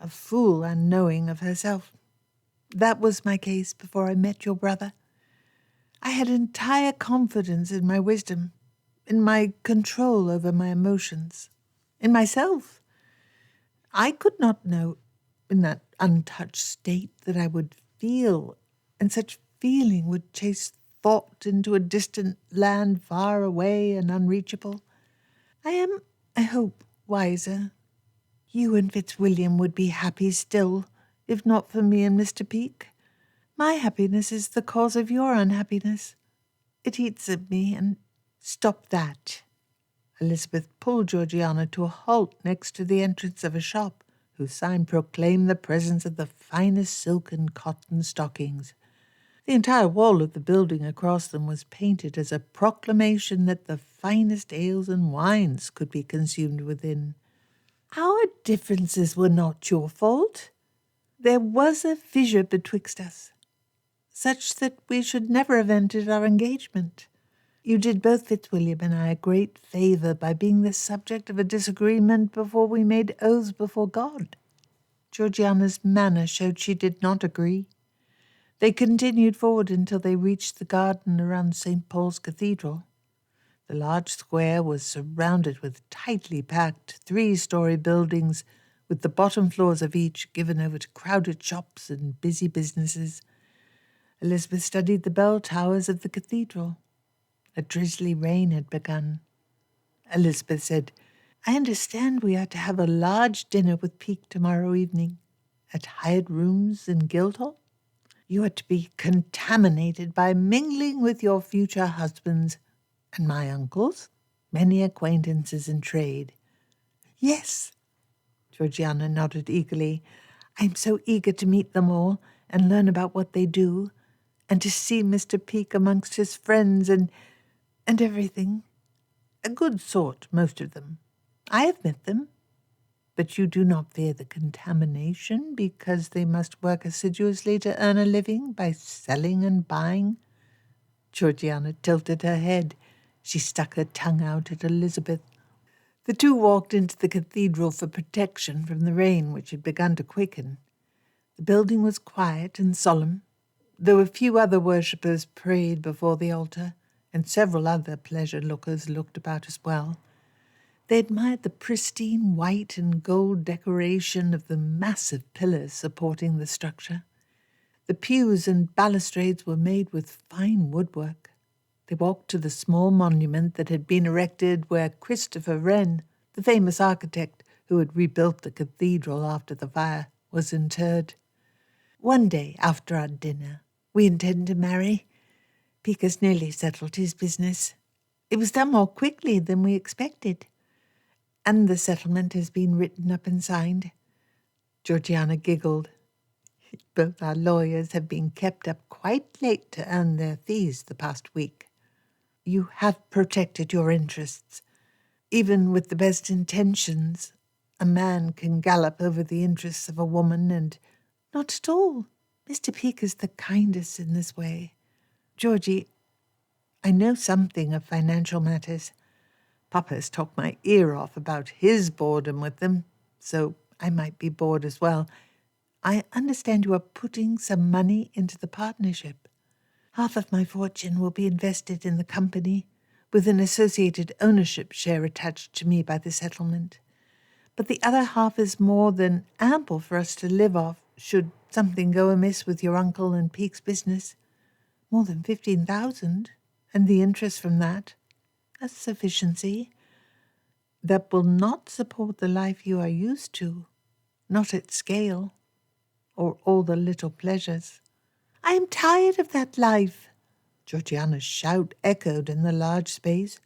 A fool unknowing of herself. That was my case before I met your brother. I had entire confidence in my wisdom, in my control over my emotions, in myself. I could not know, in that untouched state, that I would feel, and such feeling would chase thought into a distant land far away and unreachable. I am, I hope, wiser. You and Fitzwilliam would be happy still, if not for me and Mr. Peake. My happiness is the cause of your unhappiness. It eats at me, and stop that. Elizabeth pulled Georgiana to a halt next to the entrance of a shop, whose sign proclaimed the presence of the finest silk and cotton stockings. The entire wall of the building across them was painted as a proclamation that the finest ales and wines could be consumed within. Our differences were not your fault. There was a fissure betwixt us, such that we should never have ended our engagement. You did both Fitzwilliam and I a great favour by being the subject of a disagreement before we made oaths before God. Georgiana's manner showed she did not agree. They continued forward until they reached the garden around St. Paul's Cathedral. The large square was surrounded with tightly packed 3-story buildings, with the bottom floors of each given over to crowded shops and busy businesses. Elizabeth studied the bell towers of the cathedral. A drizzly rain had begun. Elizabeth said, I understand we are to have a large dinner with Peake tomorrow evening, at hired rooms in Guildhall. You are to be contaminated by mingling with your future husbands and my uncles, many acquaintances in trade. Yes, Georgiana nodded eagerly. I am so eager to meet them all and learn about what they do. and to see Mr. Peake amongst his friends and everything. A good sort, most of them. I have met them. But you do not fear the contamination because they must work assiduously to earn a living by selling and buying? Georgiana tilted her head. She stuck her tongue out at Elizabeth. The two walked into the cathedral for protection from the rain which had begun to quicken. The building was quiet and solemn, though a few other worshippers prayed before the altar, and several other pleasure-lookers looked about as well. They admired the pristine white and gold decoration of the massive pillars supporting the structure. The pews and balustrades were made with fine woodwork. They walked to the small monument that had been erected where Christopher Wren, the famous architect who had rebuilt the cathedral after the fire, was interred. One day after our dinner, we intend to marry. Peake has nearly settled his business. It was done more quickly than we expected. And the settlement has been written up and signed. Georgiana giggled. Both our lawyers have been kept up quite late to earn their fees the past week. You have protected your interests. Even with the best intentions, a man can gallop over the interests of a woman, and not at all. Mr. Peake is the kindest in this way. Georgie, I know something of financial matters. Papa has talked my ear off about his boredom with them, so I might be bored as well. I understand you are putting some money into the partnership. Half of my fortune will be invested in the company, with an associated ownership share attached to me by the settlement. But the other half is more than ample for us to live off, should something go amiss with your uncle and Peake's business. More than 15,000, and the interest from that. A sufficiency that will not support the life you are used to, not at scale, or all the little pleasures. I am tired of that life. Georgiana's shout echoed in the large space,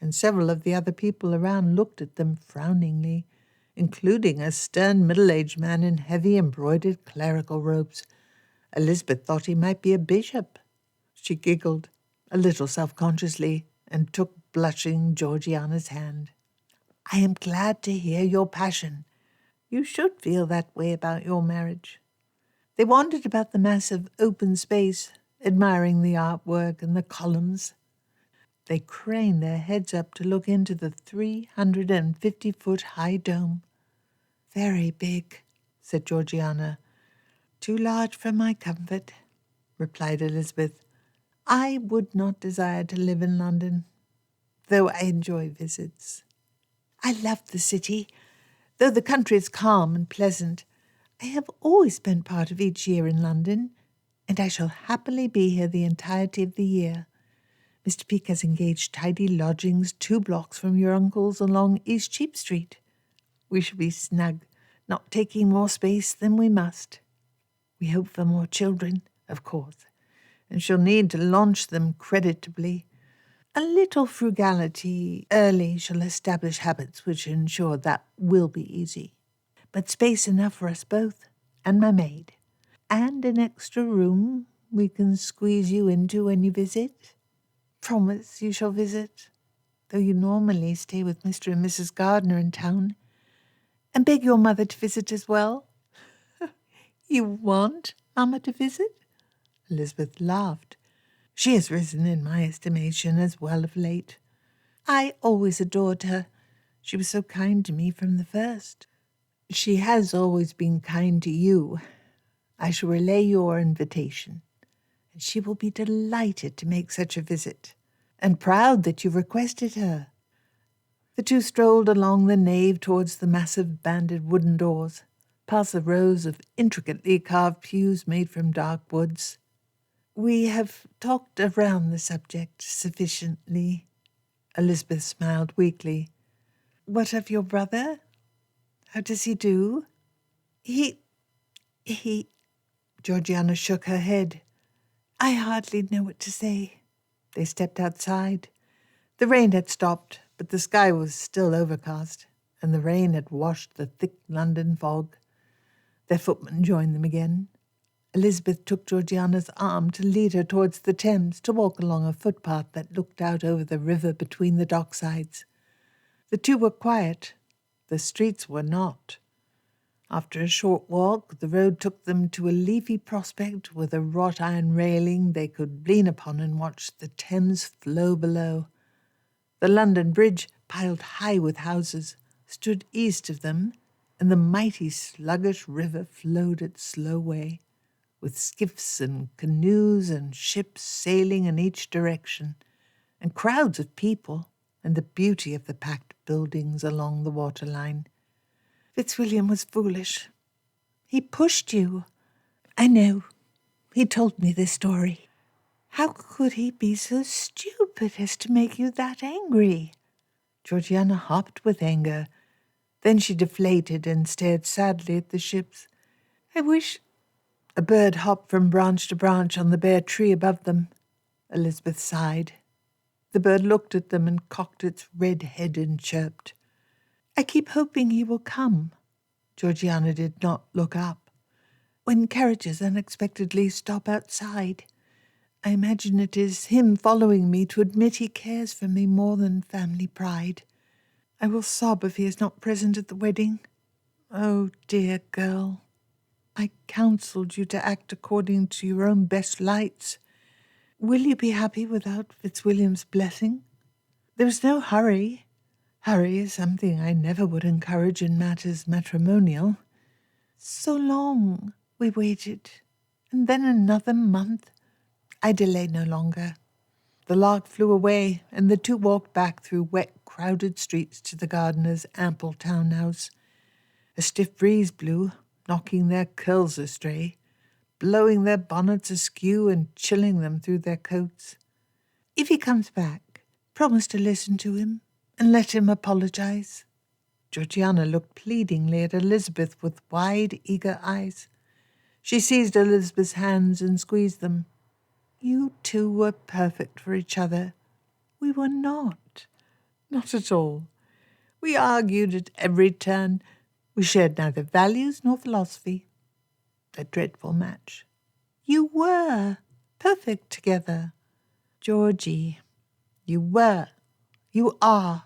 and several of the other people around looked at them frowningly, including a stern middle-aged man in heavy embroidered clerical robes. Elizabeth thought he might be a bishop. She giggled, a little self-consciously, and took blushing Georgiana's hand. I am glad to hear your passion. You should feel that way about your marriage. They wandered about the massive open space, admiring the artwork and the columns. They craned their heads up to look into the 350-foot high dome. Very big, said Georgiana. Too large for my comfort, replied Elizabeth. I would not desire to live in London, though I enjoy visits. I love the city, though the country is calm and pleasant. I have always spent part of each year in London, and I shall happily be here the entirety of the year. Mr. Peake has engaged tidy lodgings 2 blocks from your uncle's along East Cheap Street. We shall be snug, not taking more space than we must. We hope for more children, of course, and shall need to launch them creditably. A little frugality early shall establish habits which ensure that will be easy. But space enough for us both, and my maid. And an extra room we can squeeze you into when you visit. Promise you shall visit, though you normally stay with Mr. and Mrs. Gardiner in town. And beg your mother to visit as well. You want Mamma to visit? Elizabeth laughed. She has risen in my estimation as well of late. I always adored her. She was so kind to me from the first. She has always been kind to you. I shall relay your invitation, and she will be delighted to make such a visit, and proud that you requested her. The two strolled along the nave towards the massive banded wooden doors, past the rows of intricately carved pews made from dark woods. We have talked around the subject sufficiently. Elizabeth smiled weakly. What of your brother? How does he do? He... Georgiana shook her head. I hardly know what to say. They stepped outside. The rain had stopped, but the sky was still overcast, and the rain had washed the thick London fog. Their footman joined them again. Elizabeth took Georgiana's arm to lead her towards the Thames, to walk along a footpath that looked out over the river between the docksides. The two were quiet. The streets were not. After a short walk, the road took them to a leafy prospect with a wrought iron railing they could lean upon and watch the Thames flow below. The London Bridge, piled high with houses, stood east of them, and the mighty sluggish river flowed its slow way, with skiffs and canoes and ships sailing in each direction, and crowds of people, and the beauty of the packed buildings along the waterline. Fitzwilliam was foolish. He pushed you. I know. He told me this story. How could he be so stupid as to make you that angry? Georgiana hopped with anger. Then she deflated and stared sadly at the ships. I wish... A bird hopped from branch to branch on the bare tree above them. Elizabeth sighed. The bird looked at them and cocked its red head and chirped. I keep hoping he will come. Georgiana did not look up. When carriages unexpectedly stop outside, I imagine it is him following me to admit he cares for me more than family pride. I will sob if he is not present at the wedding. Oh, dear girl, I counselled you to act according to your own best lights. Will you be happy without Fitzwilliam's blessing? There is no hurry. Hurry is something I never would encourage in matters matrimonial. So long we waited, and then another month. I delay no longer. The lark flew away, and the two walked back through wet, crowded streets to the gardener's ample townhouse. A stiff breeze blew, knocking their curls astray, blowing their bonnets askew and chilling them through their coats. If he comes back, promise to listen to him and let him apologize. Georgiana looked pleadingly at Elizabeth with wide, eager eyes. She seized Elizabeth's hands and squeezed them. You two were perfect for each other. We were not. Not at all. We argued at every turn. We shared neither values nor philosophy. A dreadful match. You were perfect together. Georgie, you were. You are.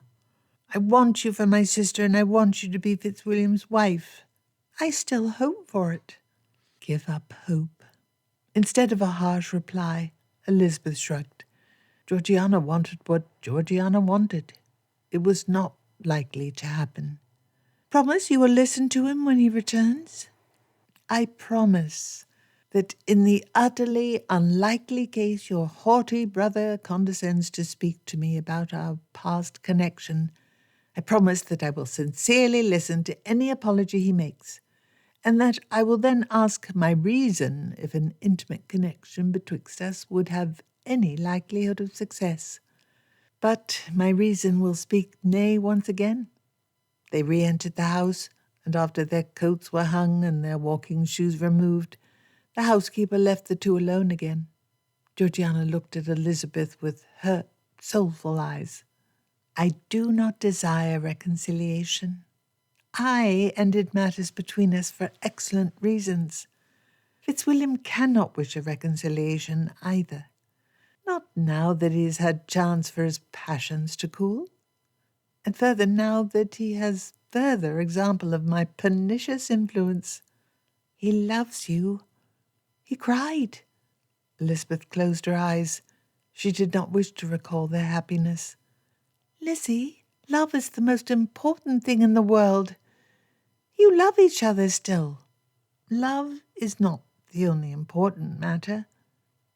I want you for my sister, and I want you to be Fitzwilliam's wife. I still hope for it. Give up hope. Instead of a harsh reply, Elizabeth shrugged. Georgiana wanted what Georgiana wanted. It was not likely to happen. Promise you will listen to him when he returns? I promise that in the utterly unlikely case your haughty brother condescends to speak to me about our past connection, I promise that I will sincerely listen to any apology he makes, and that I will then ask my reason if an intimate connection betwixt us would have any likelihood of success. But my reason will speak nay once again. They re-entered the house, and after their coats were hung and their walking shoes removed, the housekeeper left the two alone again. Georgiana looked at Elizabeth with hurt, soulful eyes. I do not desire reconciliation. I ended matters between us for excellent reasons. Fitzwilliam cannot wish a reconciliation either. Not now that he has had chance for his passions to cool. And further, now that he has further example of my pernicious influence. He loves you. He cried. Elizabeth closed her eyes. She did not wish to recall their happiness. Lizzie, love is the most important thing in the world. You love each other still. Love is not the only important matter.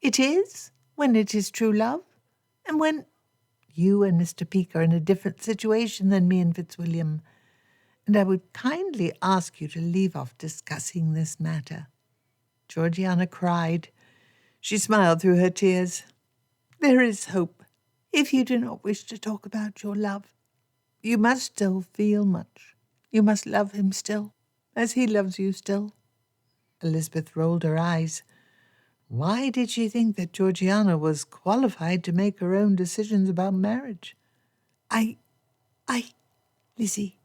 It is, when it is true love, and when you and Mr. Peake are in a different situation than me and Fitzwilliam, and I would kindly ask you to leave off discussing this matter. Georgiana cried. She smiled through her tears. There is hope, if you do not wish to talk about your love. You must still feel much. You must love him still, as he loves you still. Elizabeth rolled her eyes. Why did she think that Georgiana was qualified to make her own decisions about marriage? Lizzie,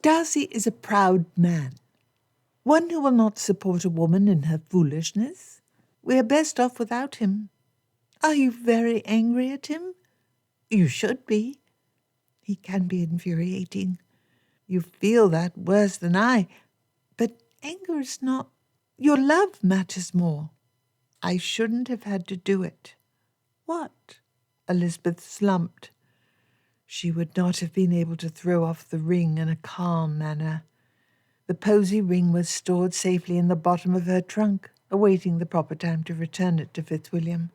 Darcy is a proud man. One who will not support a woman in her foolishness. We are best off without him. Are you very angry at him? You should be. He can be infuriating. You feel that worse than I. But anger is not... Your love matters more. I shouldn't have had to do it. What? Elizabeth slumped. She would not have been able to throw off the ring in a calm manner. The posy ring was stored safely in the bottom of her trunk, awaiting the proper time to return it to Fitzwilliam.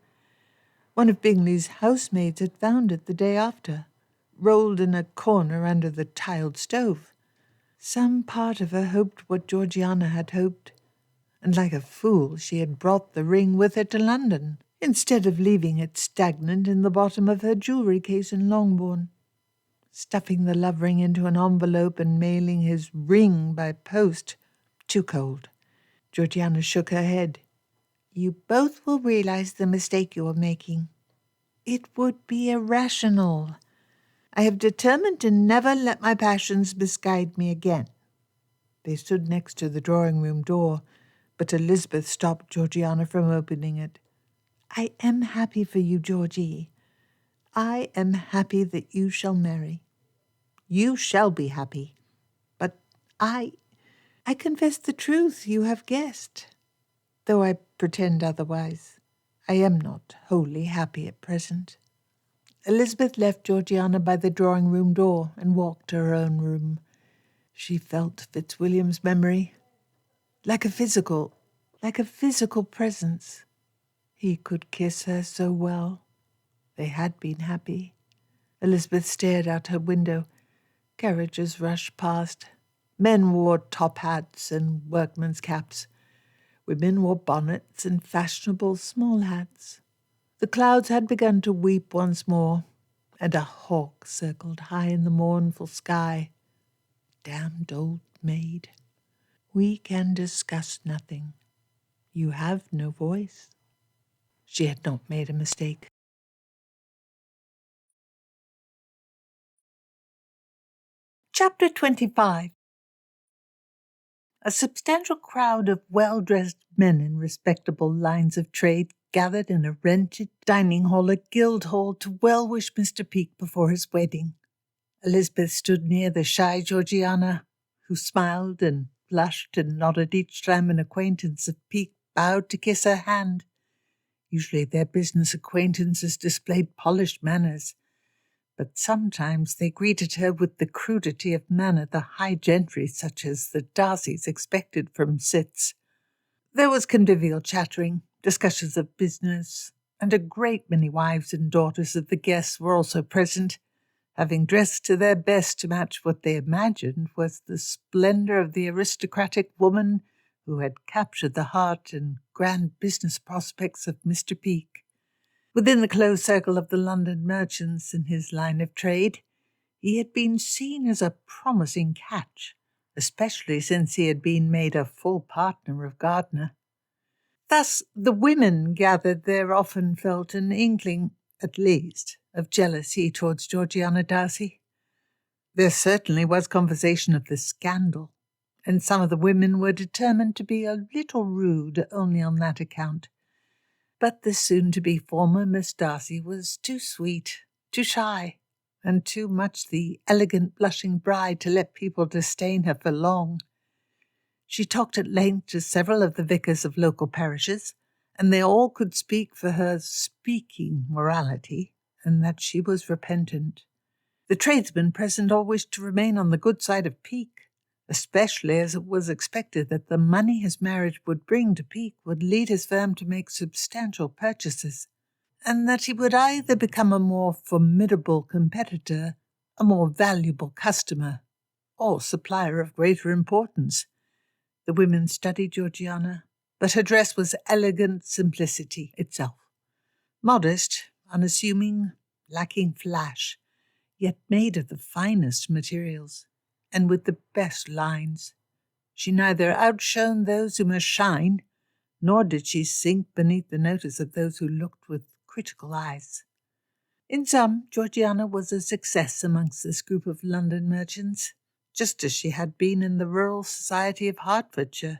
One of Bingley's housemaids had found it the day after, rolled in a corner under the tiled stove. Some part of her hoped what Georgiana had hoped, and like a fool she had brought the ring with her to London, instead of leaving it stagnant in the bottom of her jewellery case in Longbourn. Stuffing the love ring into an envelope and mailing his ring by post. Too cold. Georgiana shook her head. You both will realize the mistake you are making. It would be irrational. I have determined to never let my passions misguide me again. They stood next to the drawing-room door, but Elizabeth stopped Georgiana from opening it. I am happy for you, Georgie. I am happy that you shall marry. You shall be happy. But I confess the truth you have guessed. Though I pretend otherwise, I am not wholly happy at present. Elizabeth left Georgiana by the drawing-room door and walked to her own room. She felt Fitzwilliam's memory, like a physical presence. He could kiss her so well. They had been happy. Elizabeth stared out her window. Carriages rushed past. Men wore top hats and workmen's caps. Women wore bonnets and fashionable small hats. The clouds had begun to weep once more, and a hawk circled high in the mournful sky. Damned old maid. We can discuss nothing. You have no voice. She had not made a mistake. Chapter 25. A substantial crowd of well-dressed men in respectable lines of trade gathered in a rented dining hall at Guildhall to well-wish Mr. Peake before his wedding. Elizabeth stood near the shy Georgiana, who smiled and blushed and nodded each time an acquaintance of Peake bowed to kiss her hand. Usually their business acquaintances displayed polished manners, but sometimes they greeted her with the crudity of manner the high gentry such as the Darcys expected from cits. There was convivial chattering, discussions of business, and a great many wives and daughters of the guests were also present, having dressed to their best to match what they imagined was the splendour of the aristocratic woman who had captured the heart and grand business prospects of Mr. Peake. Within the close circle of the London merchants in his line of trade, he had been seen as a promising catch, especially since he had been made a full partner of Gardiner. Thus the women gathered there often felt an inkling, at least, of jealousy towards Georgiana Darcy. There certainly was conversation of the scandal, and some of the women were determined to be a little rude only on that account. But the soon-to-be former Miss Darcy was too sweet, too shy, and too much the elegant blushing bride to let people disdain her for long. She talked at length to several of the vicars of local parishes, and they all could speak for her speaking morality, and that she was repentant. The tradesmen present all wished to remain on the good side of Peake, especially as it was expected that the money his marriage would bring to Peake would lead his firm to make substantial purchases, and that he would either become a more formidable competitor, a more valuable customer, or supplier of greater importance. The women studied Georgiana, but her dress was elegant simplicity itself. Modest, unassuming, lacking flash, yet made of the finest materials, and with the best lines. She neither outshone those who must shine, nor did she sink beneath the notice of those who looked with critical eyes. In sum, Georgiana was a success amongst this group of London merchants. just as she had been in the Rural Society of Hertfordshire.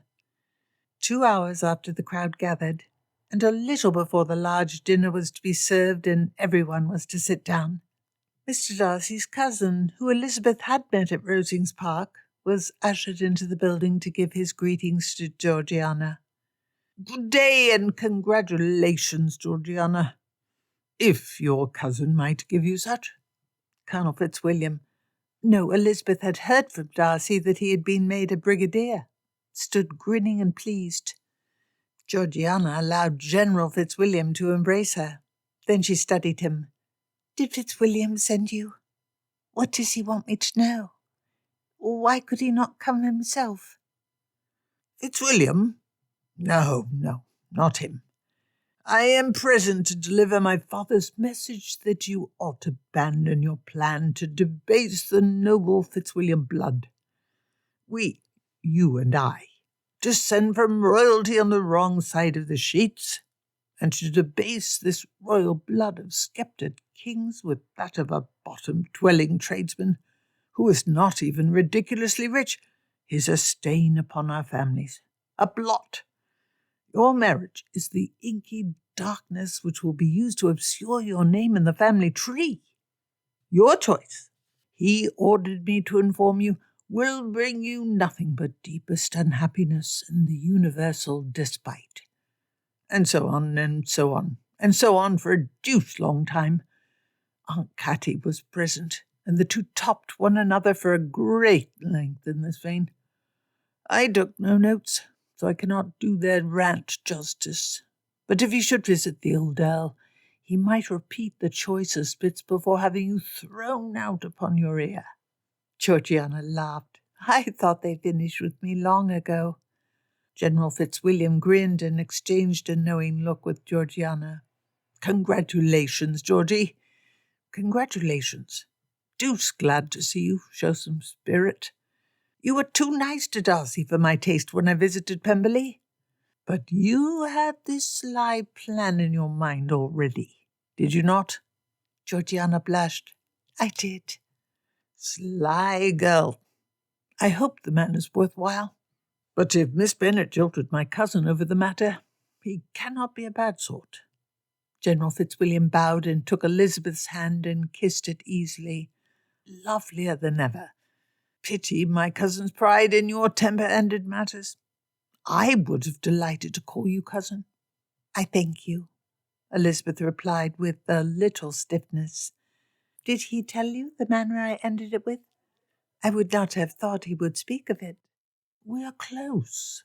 2 hours after the crowd gathered, and a little before the large dinner was to be served and everyone was to sit down, Mr. Darcy's cousin, who Elizabeth had met at Rosings Park, was ushered into the building to give his greetings to Georgiana. "Good day and congratulations, Georgiana, if your cousin might give you such." Colonel Fitzwilliam, no, Elizabeth had heard from Darcy that he had been made a brigadier, stood grinning and pleased. Georgiana allowed General Fitzwilliam to embrace her. Then she studied him. "Did Fitzwilliam send you? What does he want me to know? Why could he not come himself?" "Fitzwilliam? No, not him. I am present to deliver my father's message that you ought to abandon your plan to debase the noble Fitzwilliam blood. We, you and I, descend from royalty on the wrong side of the sheets, and to debase this royal blood of sceptred kings with that of a bottom-dwelling tradesman who is not even ridiculously rich is a stain upon our families, a blot. Your marriage is the inky darkness which will be used to obscure your name in the family tree. Your choice, he ordered me to inform you, will bring you nothing but deepest unhappiness and the universal despite." And so on, and so on, and so on for a deuced long time. Aunt Catty was present, and the two topped one another for a great length in this vein. I took no notes, so I cannot do their rant justice. But if he should visit the old Earl, he might repeat the choicest bits before having you thrown out upon your ear. Georgiana laughed. "I thought they finished with me long ago." General Fitzwilliam grinned and exchanged a knowing look with Georgiana. "Congratulations, Georgie. Congratulations. Deuce glad to see you show some spirit. You were too nice to Darcy for my taste when I visited Pemberley. But you had this sly plan in your mind already, did you not?" Georgiana blushed. "I did." "Sly girl. I hope the man is worthwhile. But if Miss Bennet jilted my cousin over the matter, he cannot be a bad sort." General Fitzwilliam bowed and took Elizabeth's hand and kissed it easily. "Lovelier than ever. Pity my cousin's pride in your temper-ended matters. I would have delighted to call you cousin." "I thank you," Elizabeth replied with a little stiffness. "Did he tell you the manner I ended it with? I would not have thought he would speak of it." "We are close.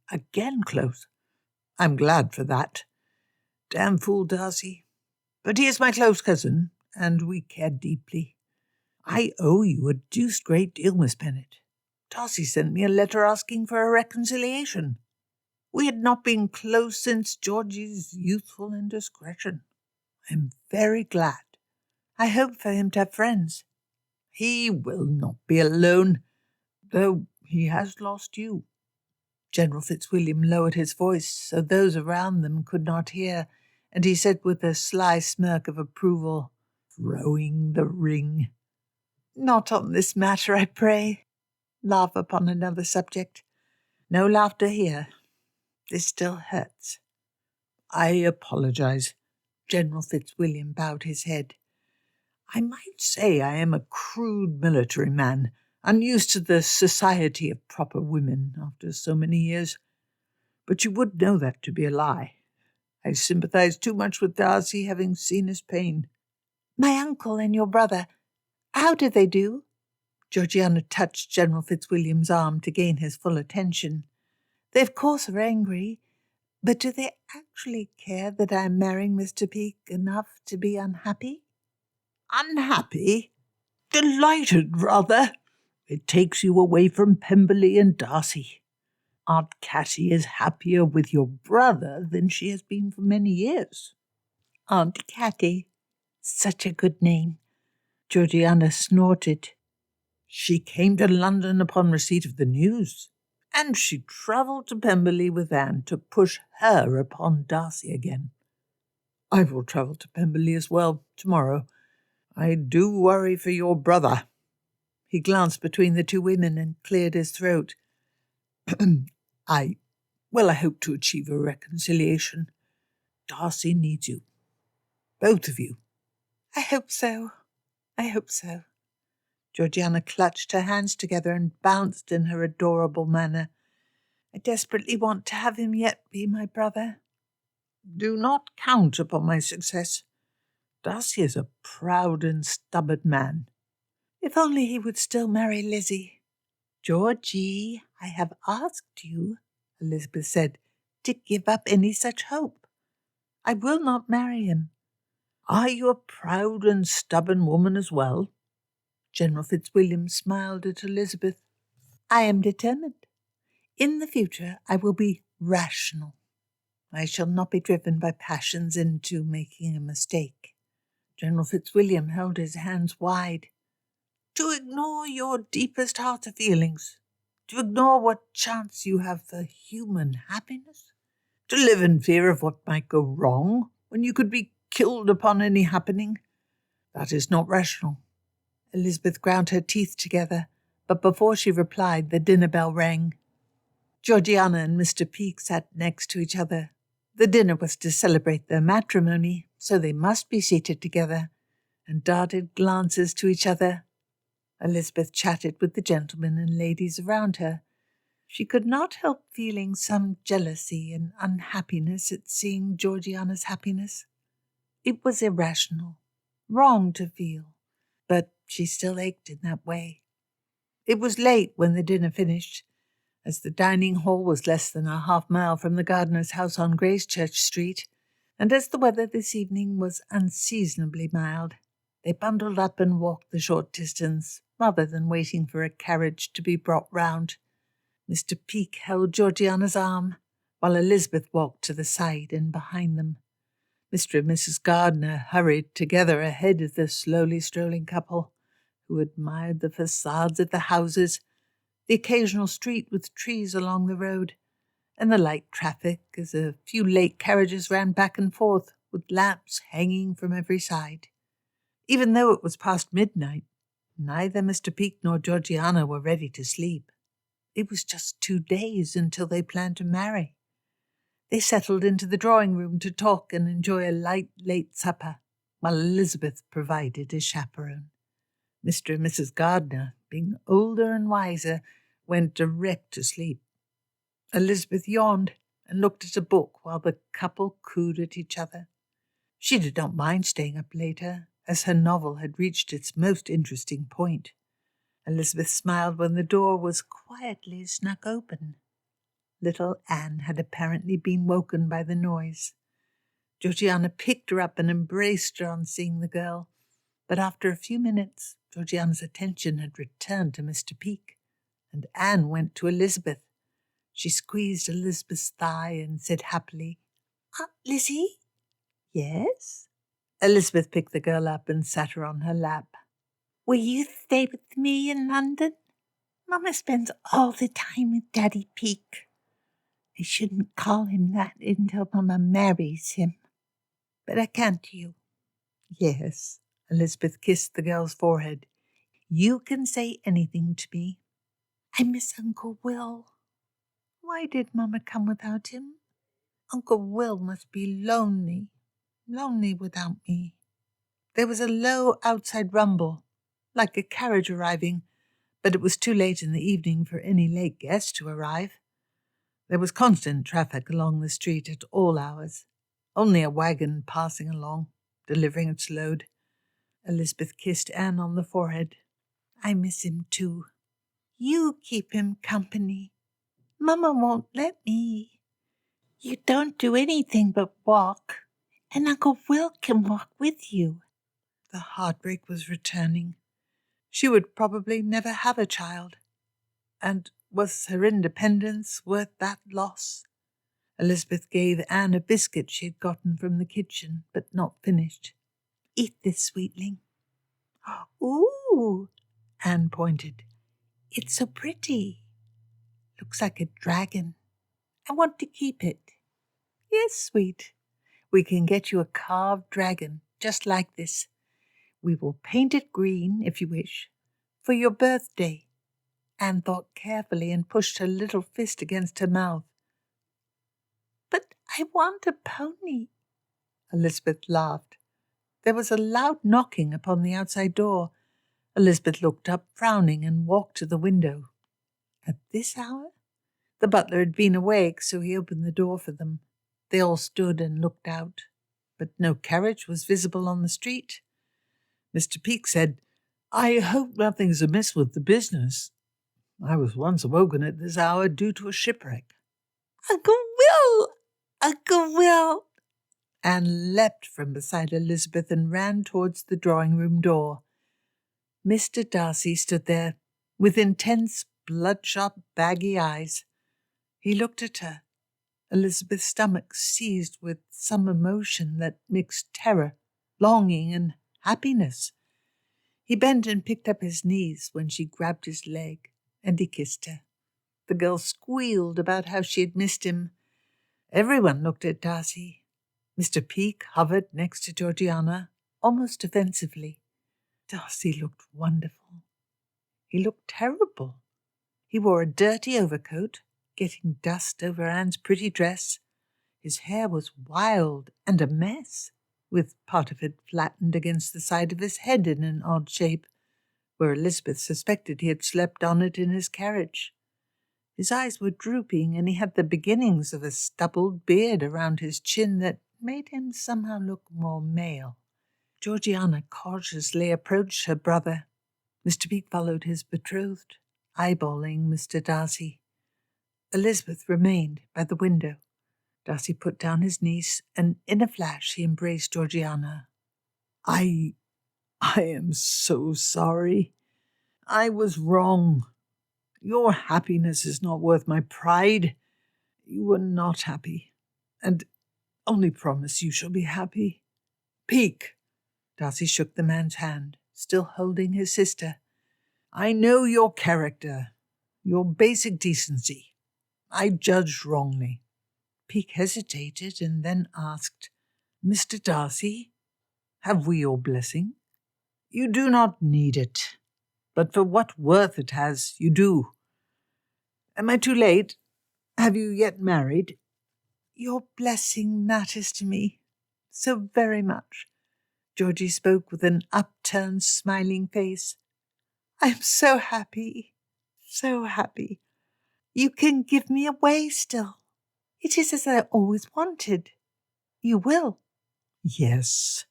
Again close. I'm glad for that. Damn fool Darcy. But he is my close cousin, and we care deeply. I owe you a deuced great deal, Miss Bennet. Darcy sent me a letter asking for a reconciliation. We had not been close since Georgie's youthful indiscretion. I am very glad. I hope for him to have friends." "He will not be alone, though he has lost you." General Fitzwilliam lowered his voice so those around them could not hear, and he said with a sly smirk of approval, "Throwing the ring." "Not on this matter, I pray. Laugh upon another subject. No laughter here. This still hurts." "I apologize." General Fitzwilliam bowed his head. "I might say I am a crude military man, unused to the society of proper women after so many years. But you would know that to be a lie. I sympathize too much with Darcy, having seen his pain." "My uncle and your brother, how did they do?" Georgiana touched General Fitzwilliam's arm to gain his full attention. "They of course are angry, but do they actually care that I am marrying Mr. Peake enough to be unhappy?" "Unhappy? Delighted, rather. It takes you away from Pemberley and Darcy. Aunt Catty is happier with your brother than she has been for many years." "Aunt Catty, such a good name." Georgiana snorted. "She came to London upon receipt of the news, and she travelled to Pemberley with Anne to push her upon Darcy again. I will travel to Pemberley as well tomorrow. I do worry for your brother. He glanced between the two women and cleared his throat. I hope to achieve a reconciliation. Darcy needs you. Both of you. I hope so. I hope so. Georgiana clutched her hands together and bounced in her adorable manner. I desperately want to have him yet be my brother. Do not count upon my success. Darcy is a proud and stubborn man. If only he would still marry Lizzie. Georgie, I have asked you, Elizabeth said, to give up any such hope. I will not marry him. Are you a proud and stubborn woman as well? General Fitzwilliam smiled at Elizabeth. I am determined. In the future I will be rational. I shall not be driven by passions into making a mistake. General Fitzwilliam held his hands wide. To ignore your deepest heart of feelings, to ignore what chance you have for human happiness, to live in fear of what might go wrong when you could be killed upon any happening, that is not rational. Elizabeth ground her teeth together, but before she replied, the dinner bell rang. Georgiana and Mr. Peake sat next to each other. The dinner was to celebrate their matrimony, so they must be seated together, and darted glances to each other. Elizabeth chatted with the gentlemen and ladies around her. She could not help feeling some jealousy and unhappiness at seeing Georgiana's happiness. It was irrational, wrong to feel, but she still ached in that way. It was late when the dinner finished. As the dining hall was less than a half-mile from the gardener's house on Gracechurch Street, and as the weather this evening was unseasonably mild, they bundled up and walked the short distance, rather than waiting for a carriage to be brought round. Mr. Peake held Georgiana's arm, while Elizabeth walked to the side and behind them. Mr. and Mrs. Gardiner hurried together ahead of the slowly strolling couple, who admired the facades of the houses, the occasional street with trees along the road, and the light traffic as a few late carriages ran back and forth, with lamps hanging from every side. Even though it was past midnight, neither Mr. Peake nor Georgiana were ready to sleep. It was just 2 days until they planned to marry. They settled into the drawing-room to talk and enjoy a light, late supper, while Elizabeth provided a chaperone. Mr. and Mrs. Gardiner, being older and wiser, went direct to sleep. Elizabeth yawned and looked at a book while the couple cooed at each other. She did not mind staying up later, as her novel had reached its most interesting point. Elizabeth smiled when the door was quietly snuck open. Little Anne had apparently been woken by the noise. Georgiana picked her up and embraced her on seeing the girl, but after a few minutes, Georgiana's attention had returned to Mr. Peake, and Anne went to Elizabeth. She squeezed Elizabeth's thigh and said happily, "Aunt Lizzie?" "Yes?" Elizabeth picked the girl up and sat her on her lap. "Will you stay with me in London? Mamma spends all the time with Daddy Peake. I shouldn't call him that until Mamma marries him. But I can't you?" "Yes." Elizabeth kissed the girl's forehead. "You can say anything to me." "I miss Uncle Will." "Why did Mamma come without him? Uncle Will must be lonely without me." There was a low outside rumble, like a carriage arriving, but it was too late in the evening for any late guest to arrive. There was constant traffic along the street at all hours, only a wagon passing along, delivering its load. Elizabeth kissed Anne on the forehead. "I miss him too." "You keep him company. Mamma won't let me. You don't do anything but walk, and Uncle Will can walk with you." The heartbreak was returning. She would probably never have a child. And was her independence worth that loss? Elizabeth gave Anne a biscuit she had gotten from the kitchen, but not finished. "Eat this, sweetling." "Ooh," Anne pointed. "It's so pretty. Looks like a dragon. I want to keep it." "Yes, sweet. We can get you a carved dragon, just like this. We will paint it green, if you wish. For your birthday. Anne thought carefully and pushed her little fist against her mouth. But I want a pony. Elizabeth laughed. There was a loud knocking upon the outside door. Elizabeth looked up, frowning, and walked to the window. At this hour? The butler had been awake, so he opened the door for them. They all stood and looked out, but no carriage was visible on the street. Mr. Peake said, "I hope nothing's amiss with the business. I was once awoken at this hour due to a shipwreck." "Uncle Will! Uncle Will!" Anne leapt from beside Elizabeth and ran towards the drawing-room door. Mr. Darcy stood there, with intense, bloodshot, baggy eyes. He looked at her. Elizabeth's stomach seized with some emotion that mixed terror, longing, and happiness. He bent and picked up his knees when she grabbed his leg, and he kissed her. The girl squealed about how she had missed him. Everyone looked at Darcy. Mr. Peake hovered next to Georgiana, almost offensively. Darcy looked wonderful. He looked terrible. He wore a dirty overcoat, getting dust over Anne's pretty dress. His hair was wild and a mess, with part of it flattened against the side of his head in an odd shape, where Elizabeth suspected he had slept on it in his carriage. His eyes were drooping, and he had the beginnings of a stubbled beard around his chin that made him somehow look more male. Georgiana cautiously approached her brother. Mr. Peake followed his betrothed, eyeballing Mr. Darcy. Elizabeth remained by the window. Darcy put down his niece, and in a flash he embraced Georgiana. I am so sorry. I was wrong. Your happiness is not worth my pride. You were not happy, and only promise you shall be happy. Peake." Darcy shook the man's hand, still holding his sister. "I know your character, your basic decency. I judged wrongly." Peake hesitated and then asked, "Mr. Darcy, have we your blessing?" "You do not need it, but for what worth it has, you do. Am I too late? Have you yet married?" "Your blessing matters to me so very much." Georgie spoke with an upturned, smiling face. "I am so happy, so happy. You can give me away still. It is as I always wanted. You will?" "Yes."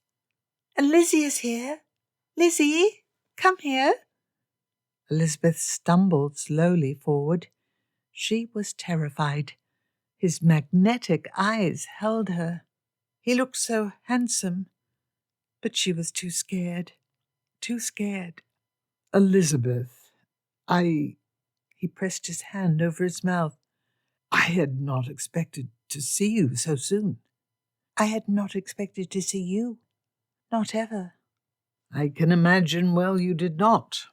"And Lizzie is here. Lizzie, come here." Elizabeth stumbled slowly forward. She was terrified. His magnetic eyes held her. He looked so handsome, but she was too scared. "Elizabeth, He pressed his hand over his mouth. "I had not expected to see you so soon." "I had not expected to see you. Not ever." "I can imagine well you did not."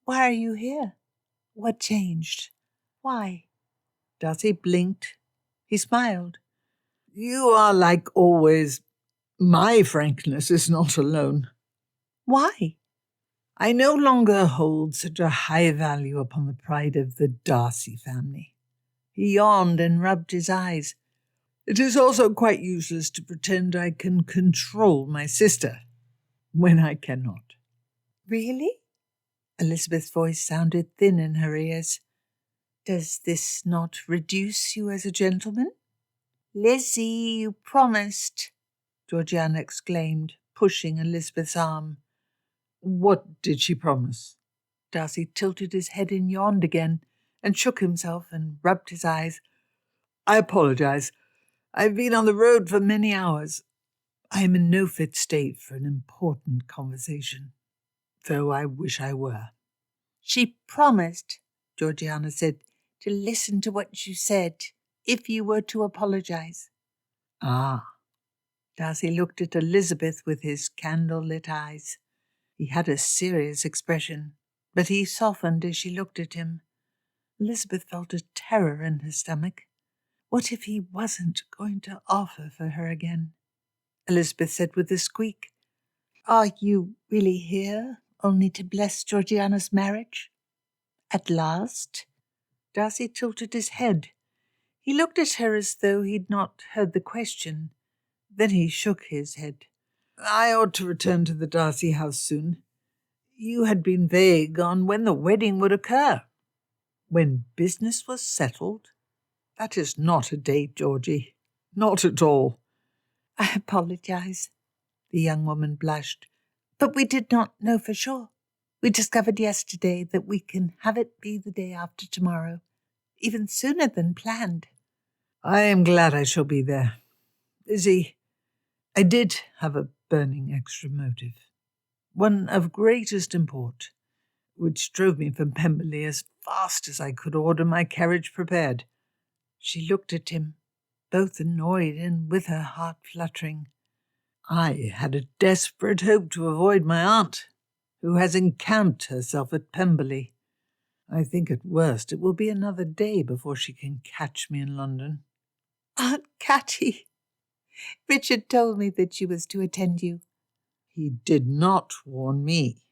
"Why are you here? What changed? Why?" Darcy blinked. He smiled. "You are like always. My frankness is not alone." "Why?" "I no longer hold such a high value upon the pride of the Darcy family." He yawned and rubbed his eyes. "It is also quite useless to pretend I can control my sister, when I cannot." "Really?" Elizabeth's voice sounded thin in her ears. "Does this not reduce you as a gentleman?" "Lizzie, you promised," Georgiana exclaimed, pushing Elizabeth's arm. "What did she promise?" Darcy tilted his head and yawned again, and shook himself and rubbed his eyes. "I apologize. I've been on the road for many hours. I am in no fit state for an important conversation, though I wish I were." "She promised," Georgiana said, "to listen to what you said, if you were to apologize." "Ah." Darcy looked at Elizabeth with his candle-lit eyes. He had a serious expression, but he softened as she looked at him. Elizabeth felt a terror in her stomach. What if he wasn't going to offer for her again? Elizabeth said with a squeak, "Are you really here, only to bless Georgiana's marriage? At last? Darcy tilted his head. He looked at her as though he'd not heard the question. Then he shook his head. I ought to return to the Darcy house soon. You had been vague on when the wedding would occur. When business was settled? That is not a date, Georgie. Not at all. I apologize. The young woman blushed. But we did not know for sure. We discovered yesterday that we can have it be the day after tomorrow, even sooner than planned. I am glad I shall be there. Lizzie, I did have a burning extra motive, one of greatest import, which drove me from Pemberley as fast as I could order my carriage prepared. She looked at him, both annoyed and with her heart fluttering. I had a desperate hope to avoid my aunt, who has encamped herself at Pemberley. I think at worst it will be another day before she can catch me in London. Aunt Catty! Richard told me that she was to attend you. He did not warn me.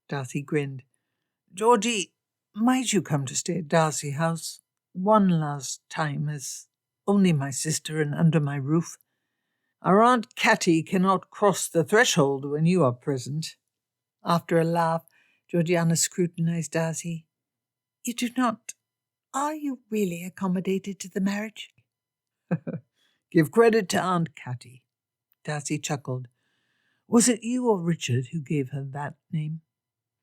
Darcy grinned. Georgie, might you come to stay at Darcy House one last time as only my sister and under my roof? Our Aunt Catty cannot cross the threshold when you are present. After a laugh, Georgiana scrutinized Darcy. You do not... Are you really accommodated to the marriage? Give credit to Aunt Catty. Darcy chuckled. Was it you or Richard who gave her that name?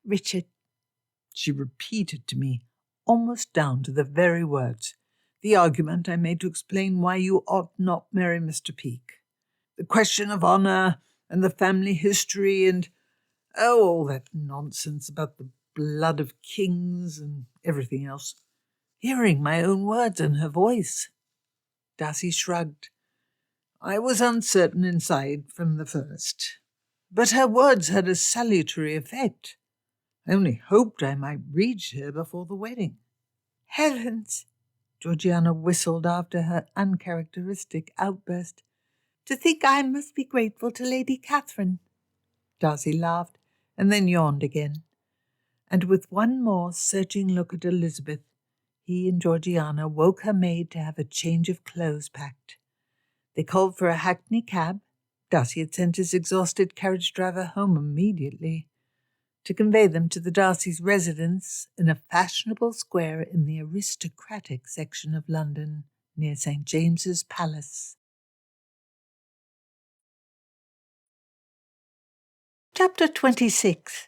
Richard. She repeated to me, almost down to the very words, the argument I made to explain why you ought not marry Mr. Peake. The question of honour and the family history and, all that nonsense about the blood of kings and everything else. Hearing my own words and her voice. Darcy shrugged. I was uncertain inside from the first, but her words had a salutary effect. I only hoped I might reach her before the wedding. Heavens! Georgiana whistled after her uncharacteristic outburst. To think I must be grateful to Lady Catherine. Darcy laughed and then yawned again. And with one more searching look at Elizabeth, he and Georgiana woke her maid to have a change of clothes packed. They called for a hackney cab. Darcy had sent his exhausted carriage driver home immediately to convey them to the Darcys' residence in a fashionable square in the aristocratic section of London near St. James's Palace. Chapter 26.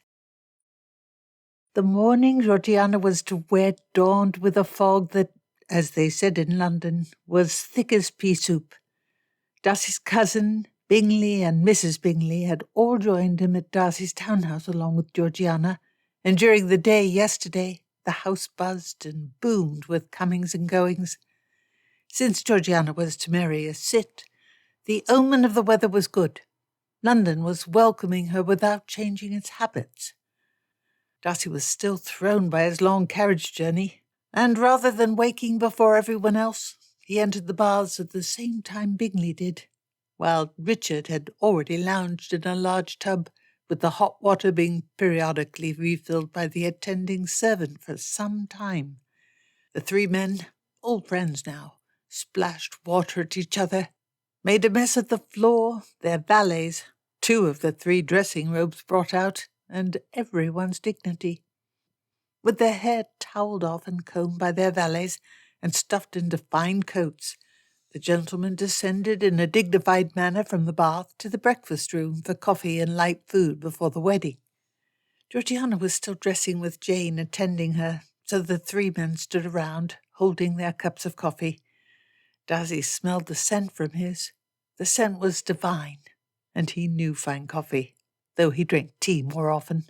The morning Georgiana was to wed dawned with a fog that, as they said in London, was thick as pea soup. Darcy's cousin, Bingley, and Mrs. Bingley had all joined him at Darcy's townhouse along with Georgiana, and during the day yesterday the house buzzed and boomed with comings and goings. Since Georgiana was to marry a cit, the omen of the weather was good. London was welcoming her without changing its habits. Darcy was still thrown by his long carriage journey, and rather than waking before everyone else, he entered the baths at the same time Bingley did, while Richard had already lounged in a large tub, with the hot water being periodically refilled by the attending servant for some time. The three men, old friends now, splashed water at each other, made a mess of the floor, their valets, 2 of the 3 dressing robes brought out, and everyone's dignity. With their hair towelled off and combed by their valets and stuffed into fine coats, the gentlemen descended in a dignified manner from the bath to the breakfast room for coffee and light food before the wedding. Georgiana was still dressing with Jane attending her, so the 3 men stood around, holding their cups of coffee. Darcy smelled the scent from his. The scent was divine, and he knew fine coffee, though he drank tea more often.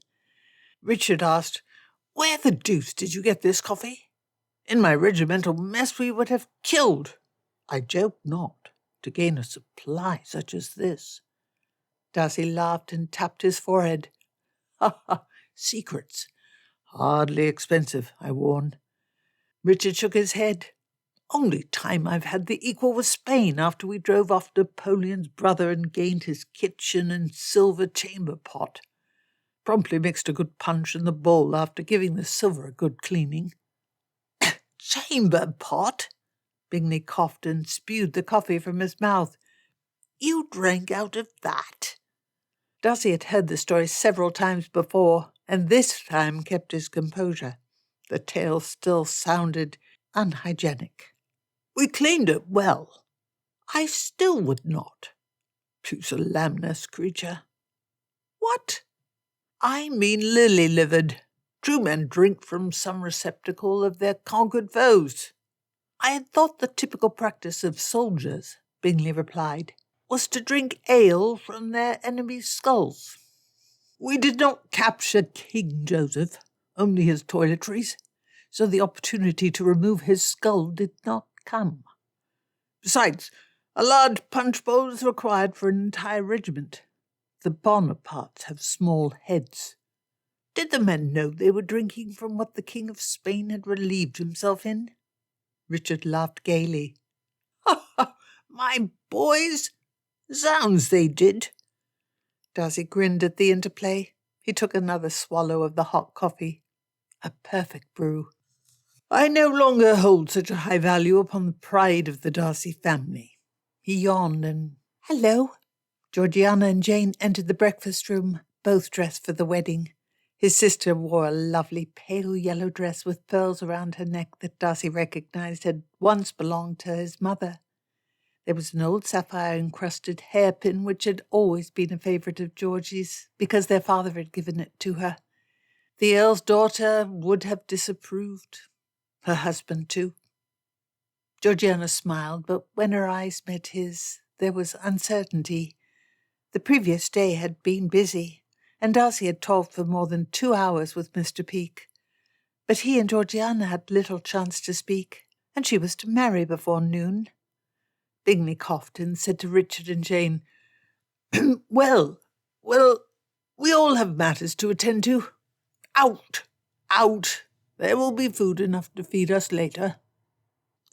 Richard asked, "Where the deuce did you get this coffee? In my regimental mess we would have killed, I joke not, to gain a supply such as this." Darcy laughed and tapped his forehead. "Ha ha, secrets. Hardly expensive, I warn." Richard shook his head. "Only time I've had the equal was Spain after we drove off Napoleon's brother and gained his kitchen and silver chamber pot. Promptly mixed a good punch in the bowl after giving the silver a good cleaning. Chamber pot? Bingley coughed and spewed the coffee from his mouth. You drank out of that? Darcy had heard the story several times before, and this time kept his composure. The tale still sounded unhygienic. We cleaned it well. I still would not. Pusillanimous creature. What? I mean lily-livered. True men drink from some receptacle of their conquered foes. I had thought the typical practice of soldiers, Bingley replied, was to drink ale from their enemies' skulls. We did not capture King Joseph, only his toiletries, so the opportunity to remove his skull did not come. Besides, a large punch bowl is required for an entire regiment. The Bonapartes have small heads. Did the men know they were drinking from what the King of Spain had relieved himself in? Richard laughed gaily. Ha ha! My boys! Zounds, they did. Darcy grinned at the interplay. He took another swallow of the hot coffee. A perfect brew. I no longer hold such a high value upon the pride of the Darcy family. He yawned and... Hello. Georgiana and Jane entered the breakfast room, both dressed for the wedding. His sister wore a lovely pale yellow dress with pearls around her neck that Darcy recognized had once belonged to his mother. There was an old sapphire-encrusted hairpin which had always been a favourite of Georgie's because their father had given it to her. The Earl's daughter would have disapproved. Her husband, too. Georgiana smiled, but when her eyes met his, there was uncertainty. The previous day had been busy, and Darcy had talked for more than 2 hours with Mr. Peake. But he and Georgiana had little chance to speak, and she was to marry before noon. Bingley coughed and said to Richard and Jane, Well, we all have matters to attend to. Out! There will be food enough to feed us later.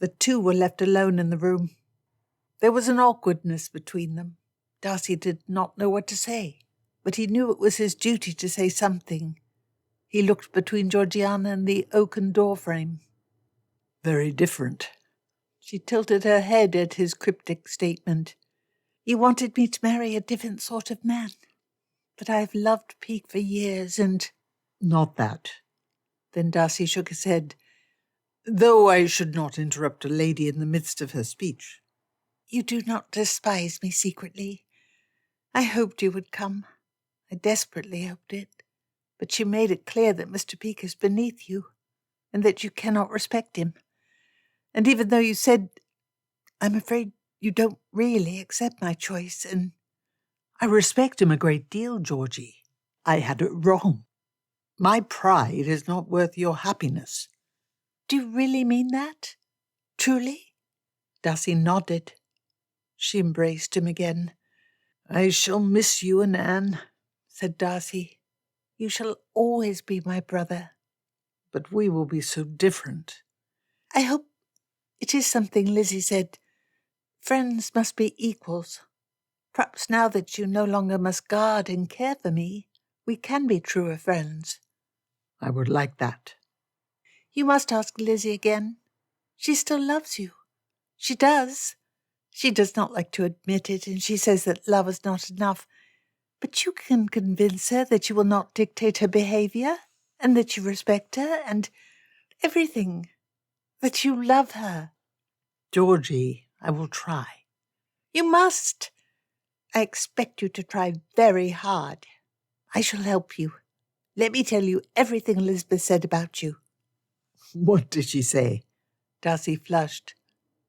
The two were left alone in the room. There was an awkwardness between them. Darcy did not know what to say, but he knew it was his duty to say something. He looked between Georgiana and the oaken door frame. Very different. She tilted her head at his cryptic statement. You wanted me to marry a different sort of man. But I have loved Peake for years and... Not that. Then Darcy shook his head. Though I should not interrupt a lady in the midst of her speech. You do not despise me secretly. I hoped you would come. I desperately hoped it. But you made it clear that Mr. Peake is beneath you, and that you cannot respect him. And even though you said, I'm afraid you don't really accept my choice, and... I respect him a great deal, Georgie. I had it wrong. My pride is not worth your happiness. Do you really mean that? Truly? Darcy nodded. She embraced him again. I shall miss you and Anne, said Darcy. You shall always be my brother. But we will be so different. I hope it is something Lizzie said. Friends must be equals. Perhaps now that you no longer must guard and care for me, we can be truer friends. I would like that. You must ask Lizzie again. She still loves you. She does. She does not like to admit it, and she says that love is not enough. But you can convince her that you will not dictate her behaviour, and that you respect her, and everything. That you love her. Georgie, I will try. You must. I expect you to try very hard. I shall help you. Let me tell you everything Elizabeth said about you. What did she say? Darcy flushed.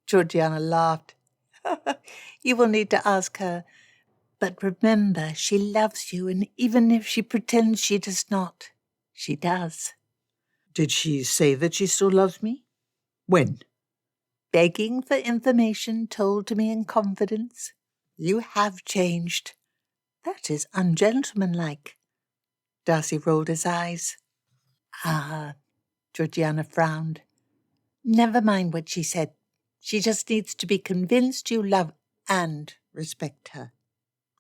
Georgiana laughed. You will need to ask her. But remember, she loves you, and even if she pretends she does not, she does. Did she say that she still loves me? When? Begging for information told to me in confidence. You have changed. That is ungentlemanlike. Darcy rolled his eyes. Ah, Georgiana frowned. Never mind what she said. She just needs to be convinced you love and respect her.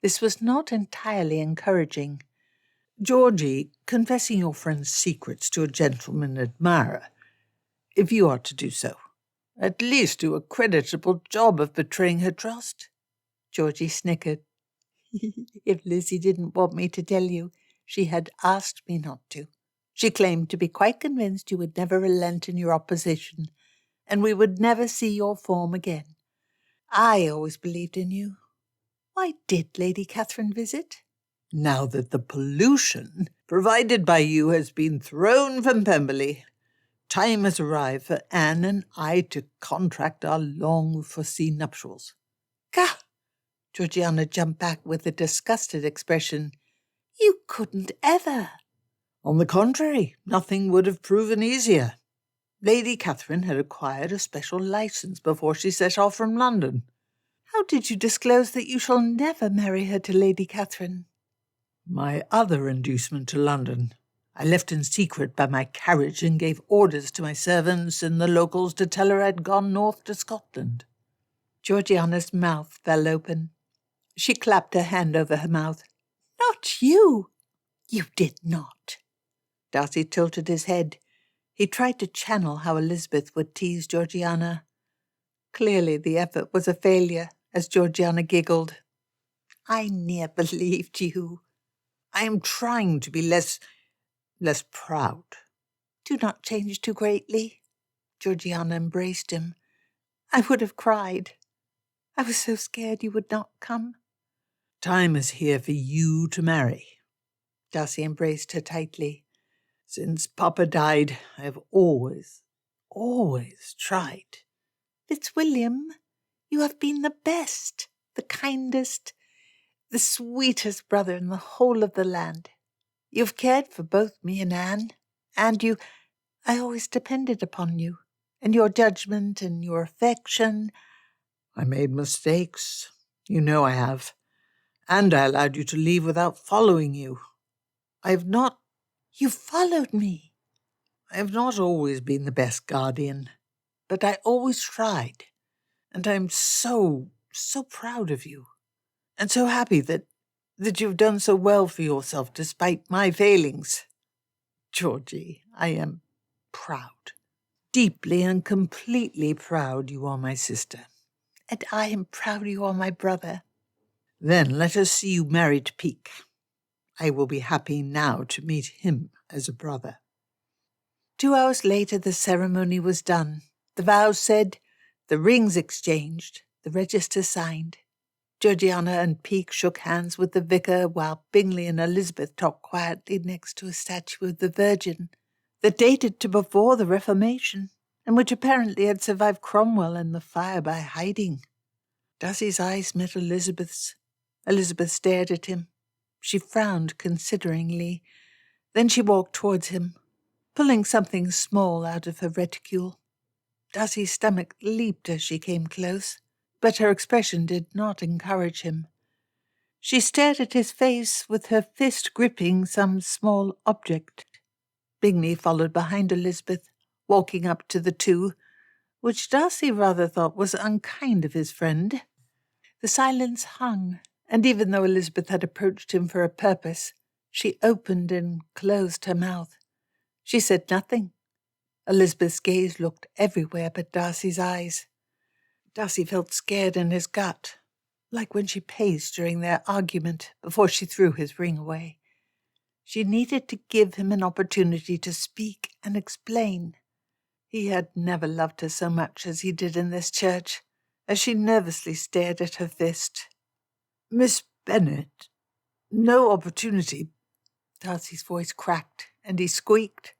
This was not entirely encouraging. Georgie, confessing your friend's secrets to a gentleman admirer, if you are to do so, at least do a creditable job of betraying her trust." Georgie snickered. "If Lizzie didn't want me to tell you, she had asked me not to. She claimed to be quite convinced you would never relent in your opposition, and we would never see your form again. I always believed in you. Why did Lady Catherine visit?" "Now that the pollution provided by you has been thrown from Pemberley, time has arrived for Anne and I to contract our long-foreseen nuptials." "Gah!" Georgiana jumped back with a disgusted expression. "You couldn't ever." "On the contrary, nothing would have proven easier. Lady Catherine had acquired a special license before she set off from London." "How did you disclose that you shall never marry her to Lady Catherine?" "My other inducement to London I left in secret by my carriage and gave orders to my servants and the locals to tell her I'd gone north to Scotland." Georgiana's mouth fell open. She clapped her hand over her mouth. "Not you! You did not." Darcy tilted his head. He tried to channel how Elizabeth would tease Georgiana. Clearly the effort was a failure, as Georgiana giggled. "I ne'er believed you." "I am trying to be less proud." "Do not change too greatly." Georgiana embraced him. "I would have cried. I was so scared you would not come." "Time is here for you to marry." Darcy embraced her tightly. "Since Papa died, I have always tried." "Fitzwilliam, you have been the best, the kindest, the sweetest brother in the whole of the land. You've cared for both me and Anne, and I always depended upon you, and your judgment and your affection." "I made mistakes. You know I have. And I allowed you to leave without following you. I have not..." "You followed me." "I have not always been the best guardian, but I always tried. And I am so proud of you, and so happy that you have done so well for yourself despite my failings. Georgie, I am proud. Deeply and completely proud you are my sister." "And I am proud you are my brother." "Then let us see you married to Peake. I will be happy now to meet him as a brother." 2 hours later the ceremony was done. The vows said, the rings exchanged, the register signed. Georgiana and Peake shook hands with the vicar while Bingley and Elizabeth talked quietly next to a statue of the Virgin that dated to before the Reformation and which apparently had survived Cromwell and the fire by hiding. Darcy's eyes met Elizabeth's. Elizabeth stared at him. She frowned consideringly. Then she walked towards him, pulling something small out of her reticule. Darcy's stomach leaped as she came close, but her expression did not encourage him. She stared at his face with her fist gripping some small object. Bingley followed behind Elizabeth, walking up to the two, which Darcy rather thought was unkind of his friend. The silence hung, and even though Elizabeth had approached him for a purpose, she opened and closed her mouth. She said nothing. Elizabeth's gaze looked everywhere but Darcy's eyes. Darcy felt scared in his gut, like when she paced during their argument before she threw his ring away. She needed to give him an opportunity to speak and explain. He had never loved her so much as he did in this church, as she nervously stared at her fist. "Miss Bennet, no opportunity..." Darcy's voice cracked, and he squeaked.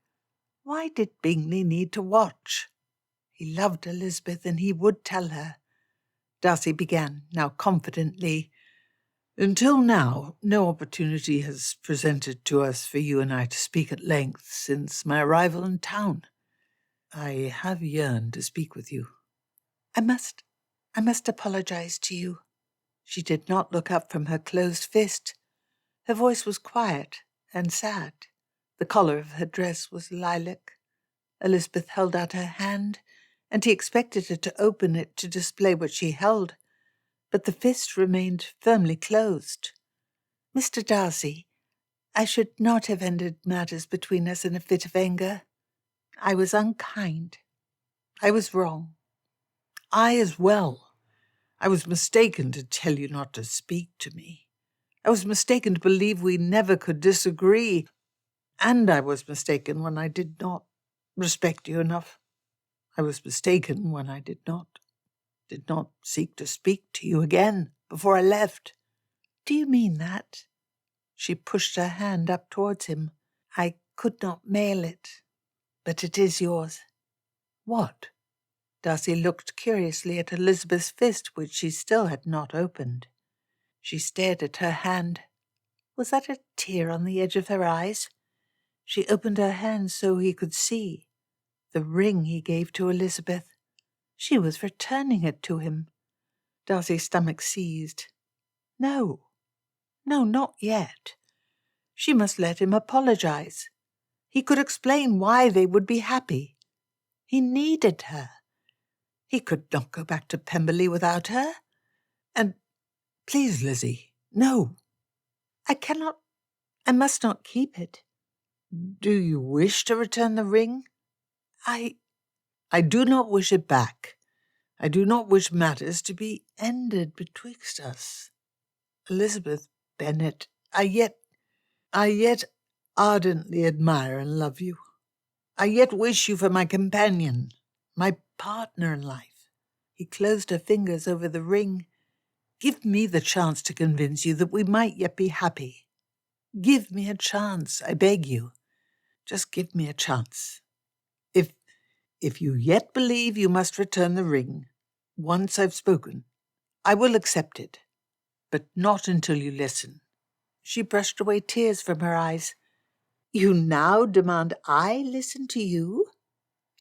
Why did Bingley need to watch? He loved Elizabeth, and he would tell her. Darcy began, now confidently. "Until now, no opportunity has presented to us for you and I to speak at length since my arrival in town. I have yearned to speak with you." I must apologize to you." She did not look up from her closed fist. Her voice was quiet and sad. The collar of her dress was lilac. Elizabeth held out her hand, and he expected her to open it to display what she held, but the fist remained firmly closed. "Mr. Darcy, I should not have ended matters between us in a fit of anger. I was unkind. I was wrong. I as well. I was mistaken to tell you not to speak to me. I was mistaken to believe we never could disagree. And I was mistaken when I did not respect you enough. I was mistaken when I did not seek to speak to you again before I left. Do you mean that? She pushed her hand up towards him. I could not mail it, but it is yours. What? Darcy looked curiously at Elizabeth's fist, which she still had not opened. She stared at her hand. Was that a tear on the edge of her eyes? She opened her hand so he could see. The ring he gave to Elizabeth. She was returning it to him. Darcy's stomach seized. No, not yet. She must let him apologize. He could explain why they would be happy. He needed her. He could not go back to Pemberley without her. And please, Lizzie, no. I must not keep it. Do you wish to return the ring? I do not wish it back. I do not wish matters to be ended betwixt us. Elizabeth Bennet, I yet ardently admire and love you. I yet wish you for my companion, my partner in life. He closed her fingers over the ring. Give me the chance to convince you that we might yet be happy. Give me a chance, I beg you. Just give me a chance. If you yet believe you must return the ring, once I've spoken, I will accept it, but not until you listen. She brushed away tears from her eyes. You now demand I listen to you?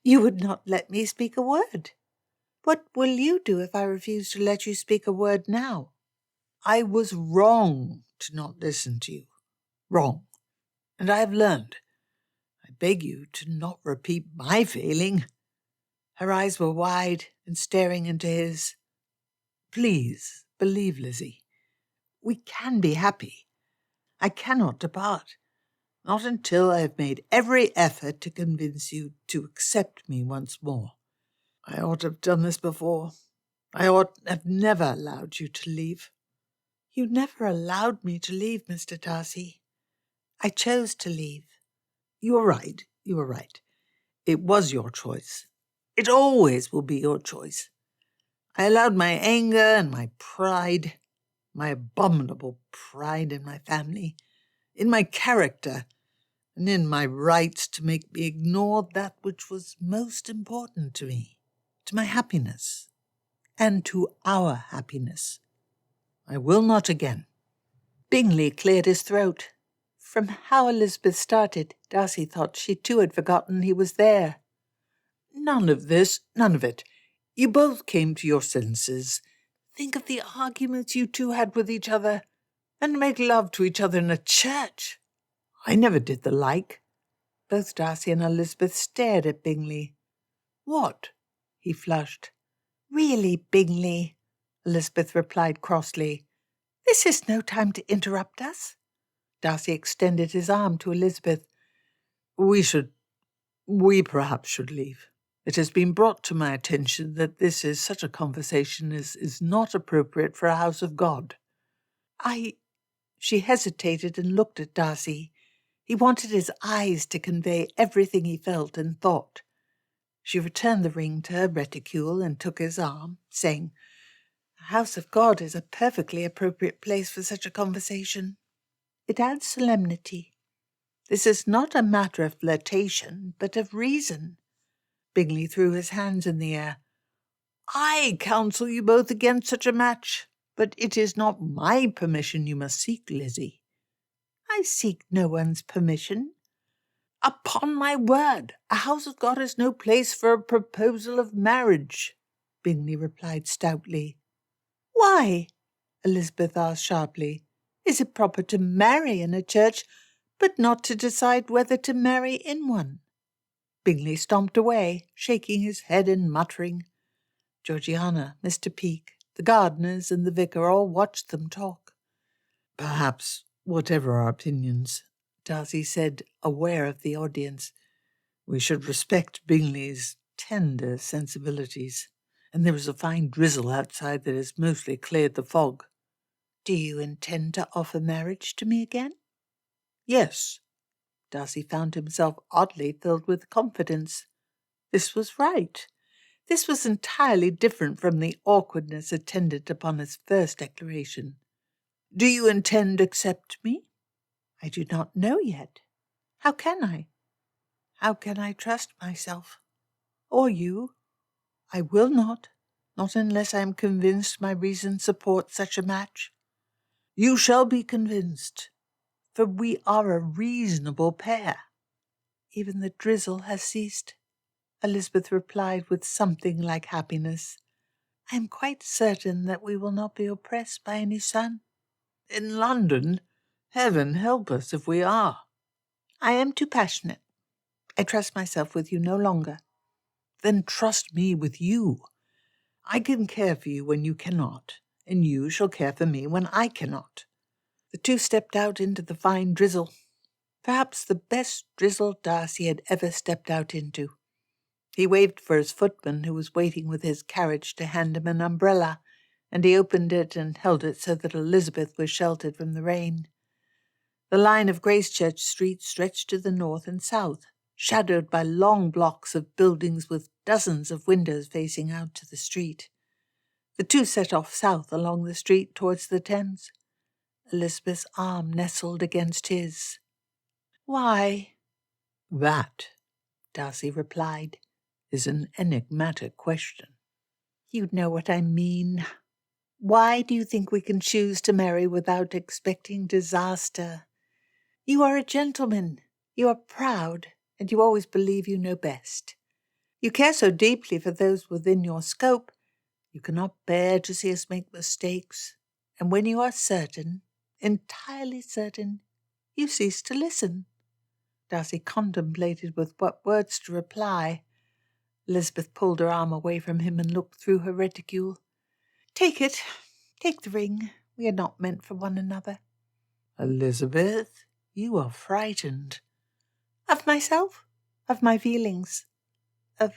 You would not let me speak a word. What will you do if I refuse to let you speak a word now? I was wrong to not listen to you. Wrong. And I have learned. I beg you to not repeat my failing. Her eyes were wide and staring into his. Please believe, Lizzie. We can be happy. I cannot depart. Not until I have made every effort to convince you to accept me once more. I ought to have done this before. I ought have never allowed you to leave. You never allowed me to leave, Mr. Darcy. I chose to leave. You are right. It was your choice. It always will be your choice. I allowed my anger and my pride, my abominable pride in my family, in my character, and in my rights to make me ignore that which was most important to me, to my happiness, and to our happiness. I will not again. Bingley cleared his throat. From how Elizabeth started, Darcy thought she too had forgotten he was there. None of this, none of it. You both came to your senses. Think of the arguments you two had with each other, and make love to each other in a church. I never did the like. Both Darcy and Elizabeth stared at Bingley. What? He flushed. Really, Bingley, Elizabeth replied crossly. This is no time to interrupt us. Darcy extended his arm to Elizabeth. We perhaps should leave. It has been brought to my attention that this is such a conversation as is not appropriate for a house of God. She hesitated and looked at Darcy. He wanted his eyes to convey everything he felt and thought. She returned the ring to her reticule and took his arm, saying, "The house of God is a perfectly appropriate place for such a conversation. It adds solemnity. This is not a matter of flirtation, but of reason." Bingley threw his hands in the air. "I counsel you both against such a match, but it is not my permission you must seek, Lizzie." "I seek no one's permission." "Upon my word, a house of God is no place for a proposal of marriage," Bingley replied stoutly. "Why?" Elizabeth asked sharply. "Is it proper to marry in a church, but not to decide whether to marry in one?" Bingley stomped away, shaking his head and muttering. Georgiana, Mr. Peake, the gardeners, and the vicar all watched them talk. "Perhaps, whatever our opinions, Darcy said, aware of the audience. "We should respect Bingley's tender sensibilities, and there is a fine drizzle outside that has mostly cleared the fog." "Do you intend to offer marriage to me again?" "Yes." Darcy found himself oddly filled with confidence. This was right. This was entirely different from the awkwardness attendant upon his first declaration. "Do you intend to accept me?" "I do not know yet. How can I? How can I trust myself? Or you? I will not unless I am convinced my reason supports such a match." "You shall be convinced, for we are a reasonable pair." "Even the drizzle has ceased," Elizabeth replied with something like happiness. "I am quite certain that we will not be oppressed by any sun." "In London? Heaven help us if we are." "I am too passionate. I trust myself with you no longer." "Then trust me with you. I can care for you when you cannot, and you shall care for me when I cannot." The two stepped out into the fine drizzle, perhaps the best drizzle Darcy had ever stepped out into. He waved for his footman, who was waiting with his carriage, to hand him an umbrella, and he opened it and held it so that Elizabeth was sheltered from the rain. The line of Gracechurch Street stretched to the north and south, shadowed by long blocks of buildings with dozens of windows facing out to the street. The two set off south along the street towards the Thames. Elizabeth's arm nestled against his. "Why?" "That," Darcy replied, "is an enigmatic question." "You know what I mean. Why do you think we can choose to marry without expecting disaster? You are a gentleman. You are proud, and you always believe you know best. You care so deeply for those within your scope, you cannot bear to see us make mistakes. And when you are certain, entirely certain, you cease to listen." Darcy contemplated with what words to reply. Elizabeth pulled her arm away from him and looked through her reticule. "Take it. Take the ring. We are not meant for one another." "Elizabeth, you are frightened." "Of myself? Of my feelings? Of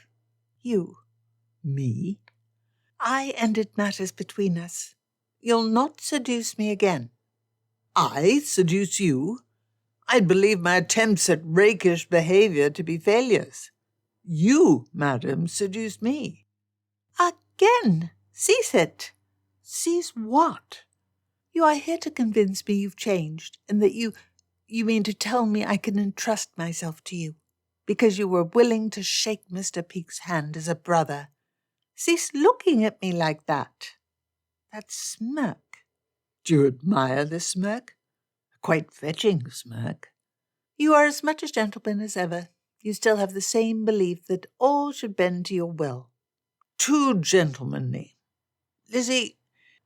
you?" "Me?" "I ended matters between us. You'll not seduce me again." "I seduce you? I'd believe my attempts at rakish behaviour to be failures. You, madam, seduced me." "Again! Cease it." "Cease what?" "You are here to convince me you've changed, and that you mean to tell me I can entrust myself to you, because you were willing to shake Mr. Peake's hand as a brother. Cease looking at me like that. That smirk." "Do you admire this smirk? A quite fetching smirk." "You are as much a gentleman as ever. You still have the same belief that all should bend to your will." "Too gentlemanly. Lizzie,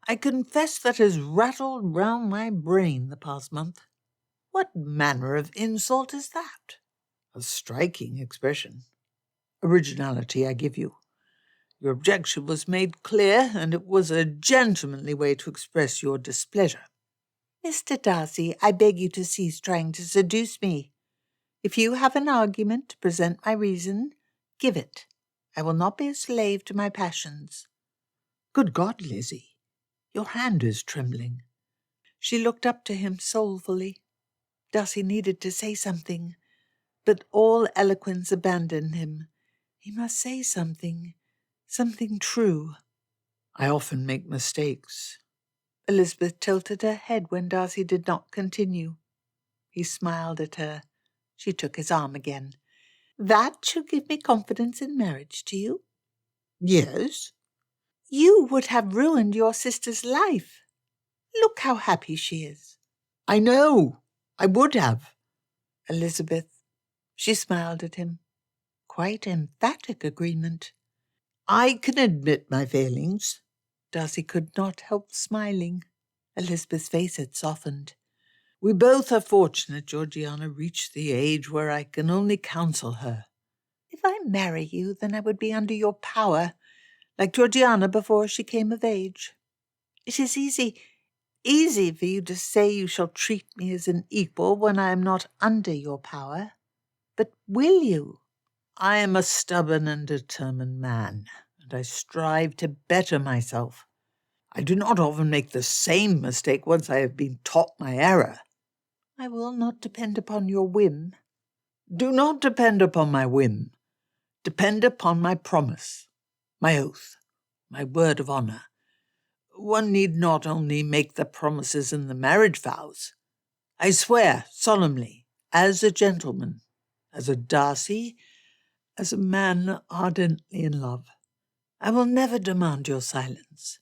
I confess that has rattled round my brain the past month. What manner of insult is that? A striking expression. Originality, I give you. Your objection was made clear, and it was a gentlemanly way to express your displeasure." "Mr. Darcy, I beg you to cease trying to seduce me. If you have an argument to present my reason, give it. I will not be a slave to my passions." "Good God, Lizzie, your hand is trembling." She looked up to him soulfully. Darcy needed to say something, but all eloquence abandoned him. He must say something true. "I often make mistakes." Elizabeth tilted her head when Darcy did not continue. He smiled at her. She took his arm again. "That should give me confidence in marriage to you." "Yes?" "You would have ruined your sister's life. Look how happy she is." "I know. I would have." "Elizabeth," she smiled at him. Quite emphatic agreement. "I can admit my failings." Darcy could not help smiling. Elizabeth's face had softened. "We both are fortunate Georgiana reached the age where I can only counsel her." "If I marry you, then I would be under your power, like Georgiana before she came of age. It is easy Easy for you to say you shall treat me as an equal when I am not under your power. But will you? I am a stubborn and determined man, and I strive to better myself. I do not often make the same mistake once I have been taught my error. I will not depend upon your whim. Do not depend upon my whim. Depend upon my promise, my oath, my word of honour. One need not only make the promises in the marriage vows. I swear solemnly, as a gentleman, as a Darcy, as a man ardently in love, I will never demand your silence.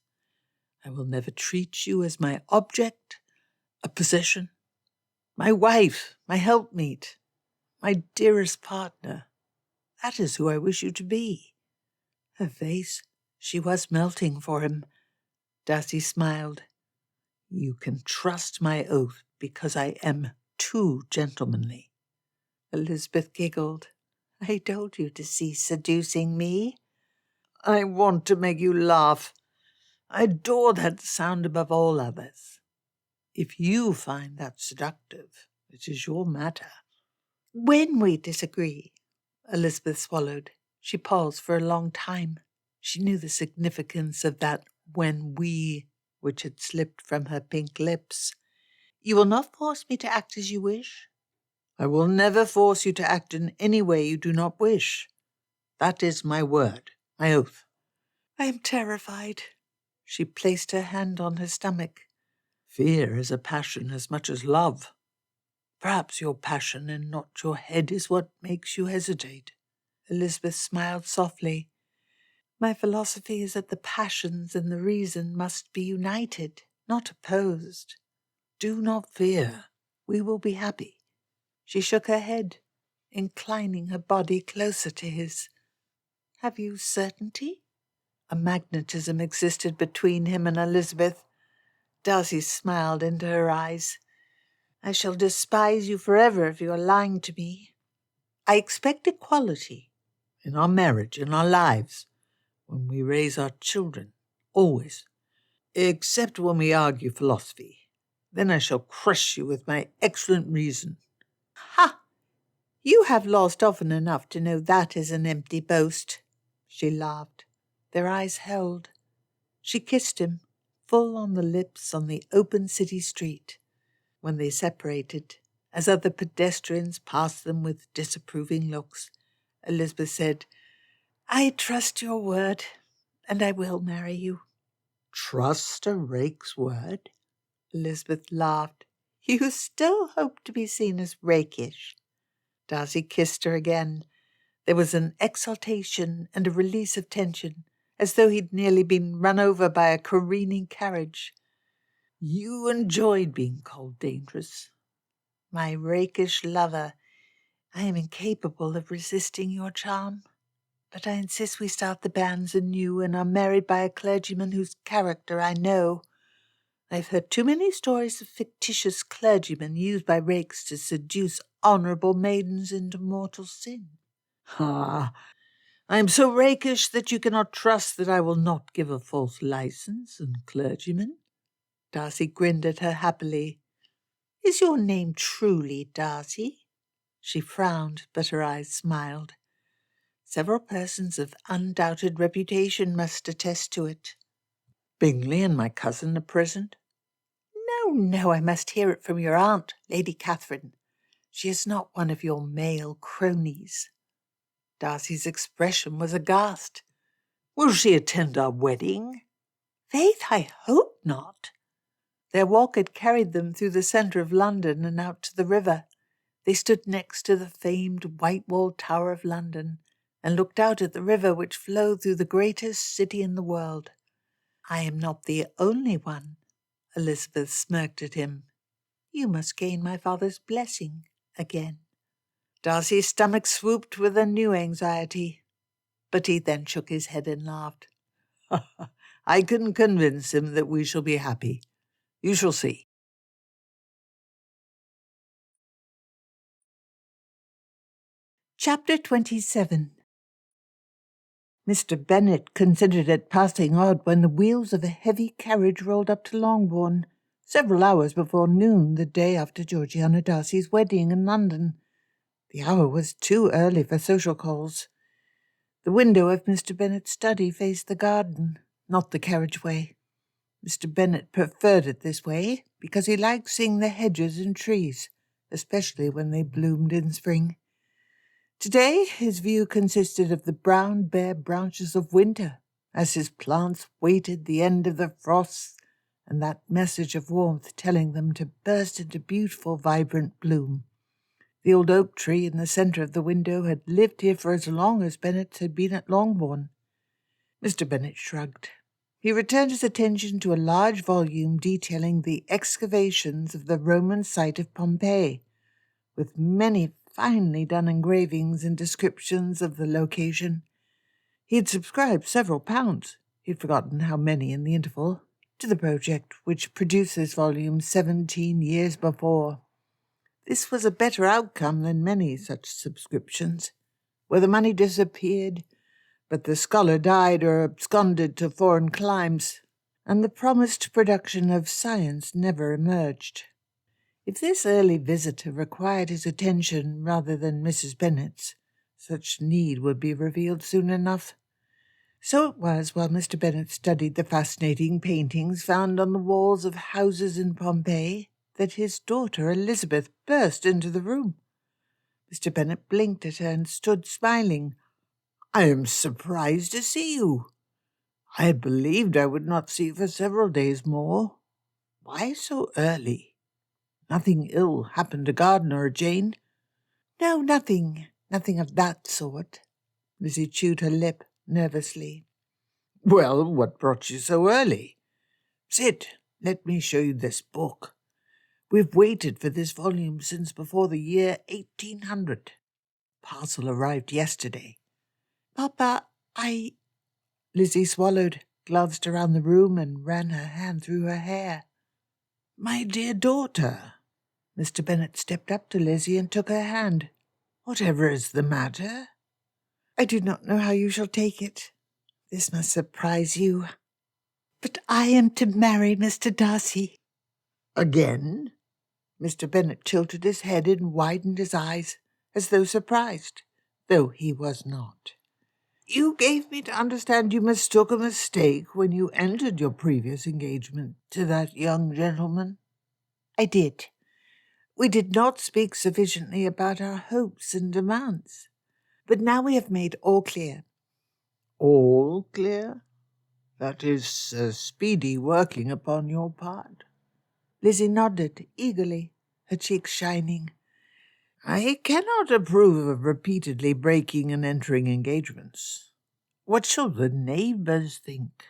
I will never treat you as my object, a possession, my wife, my helpmeet, my dearest partner. That is who I wish you to be. Her face, she was melting for him. Darcy smiled. You can trust my oath because I am too gentlemanly. Elizabeth giggled. I told you to cease seducing me. I want to make you laugh. I adore that sound above all others. If you find that seductive, it is your matter. When we disagree, Elizabeth swallowed. She paused for a long time. She knew the significance of that "when we" which had slipped from her pink lips. You will not force me to act as you wish? I will never force you to act in any way you do not wish. That is my word, my oath. I am terrified. She placed her hand on her stomach. Fear is a passion as much as love. Perhaps your passion and not your head is what makes you hesitate. Elizabeth smiled softly. My philosophy is that the passions and the reason must be united, not opposed. Do not fear. We will be happy. She shook her head, inclining her body closer to his. Have you certainty? A magnetism existed between him and Elizabeth. Darcy smiled into her eyes. I shall despise you forever if you are lying to me. I expect equality. In our marriage, in our lives, when we raise our children, always. Except when we argue philosophy. Then I shall crush you with my excellent reason. Ha! You have lost often enough to know that is an empty boast. She laughed. Their eyes held. She kissed him, full on the lips on the open city street. When they separated, as other pedestrians passed them with disapproving looks, Elizabeth said, I trust your word, and I will marry you. Trust a rake's word? Elizabeth laughed. You still hope to be seen as rakish. Darcy kissed her again. There was an exaltation and a release of tension, as though he'd nearly been run over by a careening carriage. You enjoyed being called dangerous. My rakish lover, I am incapable of resisting your charm. But I insist we start the banns anew and are married by a clergyman whose character I know. I've heard too many stories of fictitious clergymen used by rakes to seduce honourable maidens into mortal sin. Ah, I am so rakish that you cannot trust that I will not give a false license and clergyman. Darcy grinned at her happily. Is your name truly Darcy? She frowned, but her eyes smiled. Several persons of undoubted reputation must attest to it. Bingley and my cousin are present? No, I must hear it from your aunt, Lady Catherine. She is not one of your male cronies. Darcy's expression was aghast. Will she attend our wedding? Faith, I hope not. Their walk had carried them through the centre of London and out to the river. They stood next to the famed white-walled Tower of London and looked out at the river which flowed through the greatest city in the world. I am not the only one. Elizabeth smirked at him. You must gain my father's blessing again. Darcy's stomach swooped with a new anxiety, but he then shook his head and laughed. I can convince him that we shall be happy. You shall see. Chapter 27. Mr. Bennet considered it passing odd when the wheels of a heavy carriage rolled up to Longbourn, several hours before noon the day after Georgiana Darcy's wedding in London. The hour was too early for social calls. The window of Mr. Bennet's study faced the garden, not the carriageway. Mr. Bennet preferred it this way because he liked seeing the hedges and trees, especially when they bloomed in spring. Today his view consisted of the brown bare branches of winter, as his plants waited the end of the frosts and that message of warmth telling them to burst into beautiful vibrant bloom. The old oak tree in the centre of the window had lived here for as long as Bennet had been at Longbourn. Mr. Bennet shrugged. He returned his attention to a large volume detailing the excavations of the Roman site of Pompeii, with many finely done engravings and descriptions of the location. He had subscribed several pounds, he'd forgotten how many in the interval, to the project which produced this volume 17 years before. This was a better outcome than many such subscriptions, where the money disappeared, but the scholar died or absconded to foreign climes, and the promised production of science never emerged. If this early visitor required his attention rather than Mrs. Bennet's, such need would be revealed soon enough. So it was while Mr. Bennet studied the fascinating paintings found on the walls of houses in Pompeii that his daughter Elizabeth burst into the room. Mr. Bennet blinked at her and stood smiling. "I am surprised to see you. I had believed I would not see you for several days more. Why so early? Nothing ill happened to Gardiner or Jane?" "No, nothing of that sort." Lizzie chewed her lip nervously. "Well, what brought you so early? Sit, let me show you this book. We've waited for this volume since before the year 1800. Parcel arrived yesterday." "Papa, Lizzie swallowed, glanced around the room, and ran her hand through her hair. "My dear daughter." Mr. Bennet stepped up to Lizzie and took her hand. "Whatever is the matter?" "I do not know how you shall take it. This must surprise you. But I am to marry Mr. Darcy." "Again?" Mr. Bennet tilted his head and widened his eyes, as though surprised, though he was not. "You gave me to understand you mistook a mistake when you entered your previous engagement to that young gentleman." "I did. We did not speak sufficiently about our hopes and demands. But now we have made all clear." "All clear? That is a speedy working upon your part." Lizzie nodded eagerly, her cheeks shining. "I cannot approve of repeatedly breaking and entering engagements. What shall the neighbours think?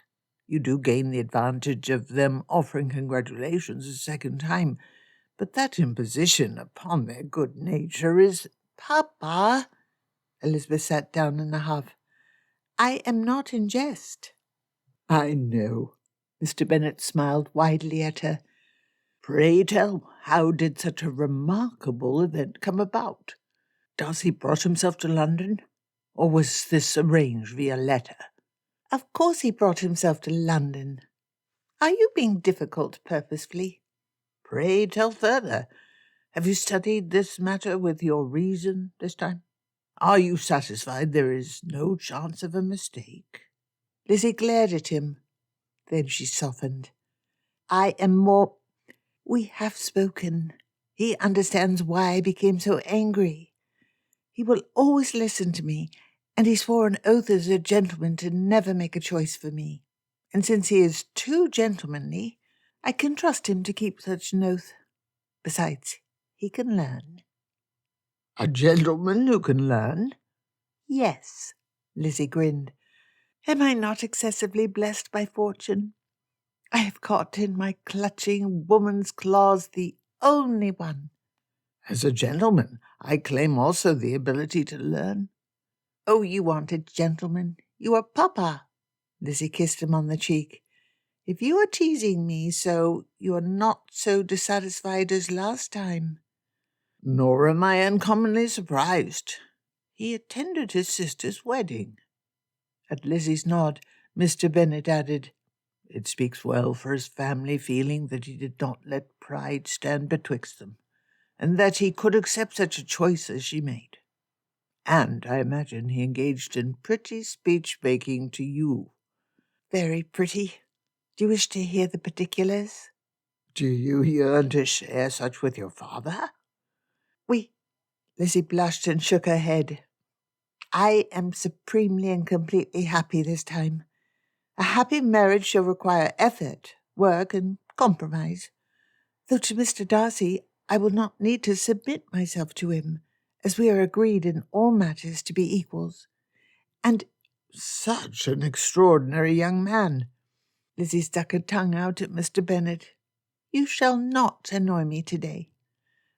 You do gain the advantage of them offering congratulations a second time, but that imposition upon their good nature is—" "Papa," Elizabeth sat down in a huff, "I am not in jest." "I know." Mr. Bennet smiled widely at her. "Pray tell, how did such a remarkable event come about? Darcy brought himself to London, or was this arranged via letter?" "Of course he brought himself to London. Are you being difficult purposefully?" "Pray tell further. Have you studied this matter with your reason this time? Are you satisfied there is no chance of a mistake?" Lizzie glared at him. Then she softened. "I am more— We have spoken. He understands why I became so angry. He will always listen to me, and he swore an oath as a gentleman to never make a choice for me. And since he is too gentlemanly, I can trust him to keep such an oath. Besides, he can learn." "A gentleman who can learn?" "Yes," Lizzie grinned. "Am I not excessively blessed by fortune? I have caught in my clutching woman's claws the only one." "As a gentleman, I claim also the ability to learn." "Oh, you aren't a gentleman. You are Papa." Lizzie kissed him on the cheek. "If you are teasing me so, you are not so dissatisfied as last time." "Nor am I uncommonly surprised. He attended his sister's wedding." At Lizzie's nod, Mr. Bennet added, It speaks well for his family, feeling that he did not let pride stand betwixt them, and that he could accept such a choice as she made. And I imagine he engaged in pretty speech-making to you." "Very pretty. Do you wish to hear the particulars?" "Do you yearn to share such with your father?" "Oui." Lizzie blushed and shook her head. "I am supremely and completely happy this time. A happy marriage shall require effort, work, and compromise. Though to Mr. Darcy I will not need to submit myself to him, as we are agreed in all matters to be equals. And Such an extraordinary young man." Lizzie stuck her tongue out at Mr. Bennet. "You shall not annoy me today.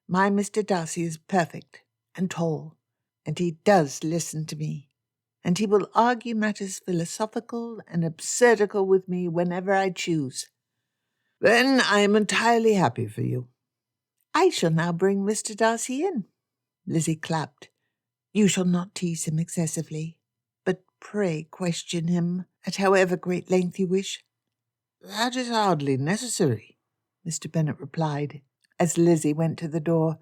My Mr. Darcy is perfect and tall, and he does listen to me, and he will argue matters philosophical and absurdical with me whenever I choose." "Then I am entirely happy for you." "I shall now bring Mr. Darcy in." Lizzie clapped. "You shall not tease him excessively, but pray question him at however great length you wish." "That is hardly necessary," Mr. Bennet replied, as Lizzie went to the door.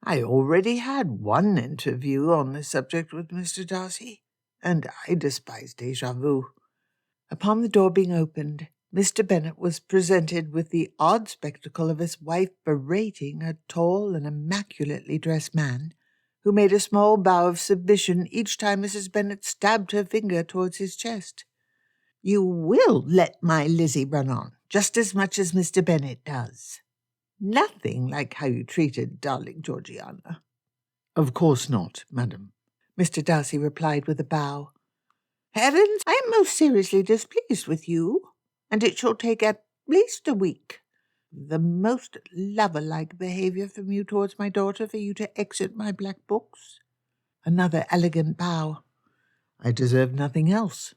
"I already had one interview on the subject with Mr. Darcy, and I despise déjà vu." Upon the door being opened, Mr. Bennet was presented with the odd spectacle of his wife berating a tall and immaculately dressed man, who made a small bow of submission each time Mrs. Bennet stabbed her finger towards his chest. "You will let my Lizzie run on, just as much as Mr. Bennet does. Nothing like how you treated darling Georgiana." "Of course not, madam," Mr. Darcy replied with a bow. "Heavens, I am most seriously displeased with you, and it shall take at least a week. The most lover-like behaviour from you towards my daughter for you to exit my black books." Another elegant bow. "I deserve nothing else."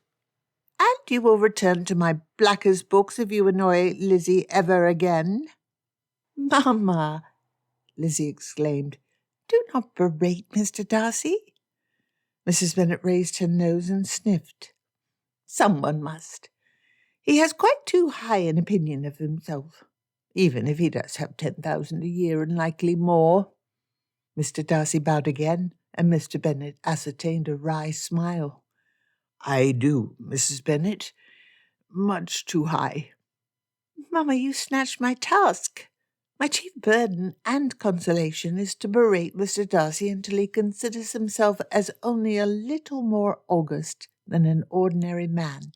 "And you will return to my blackest books if you annoy Lizzie ever again." "Mamma," Lizzie exclaimed, "do not berate Mr. Darcy." Mrs. Bennet raised her nose and sniffed. "Someone must. He has quite too high an opinion of himself, even if he does have 10,000 a year and likely more." Mr. Darcy bowed again, and Mr. Bennet ascertained a wry smile. "I do, Mrs. Bennet. Much too high." "Mamma, you snatched my task. My chief burden and consolation is to berate Mr. Darcy until he considers himself as only a little more august than an ordinary man."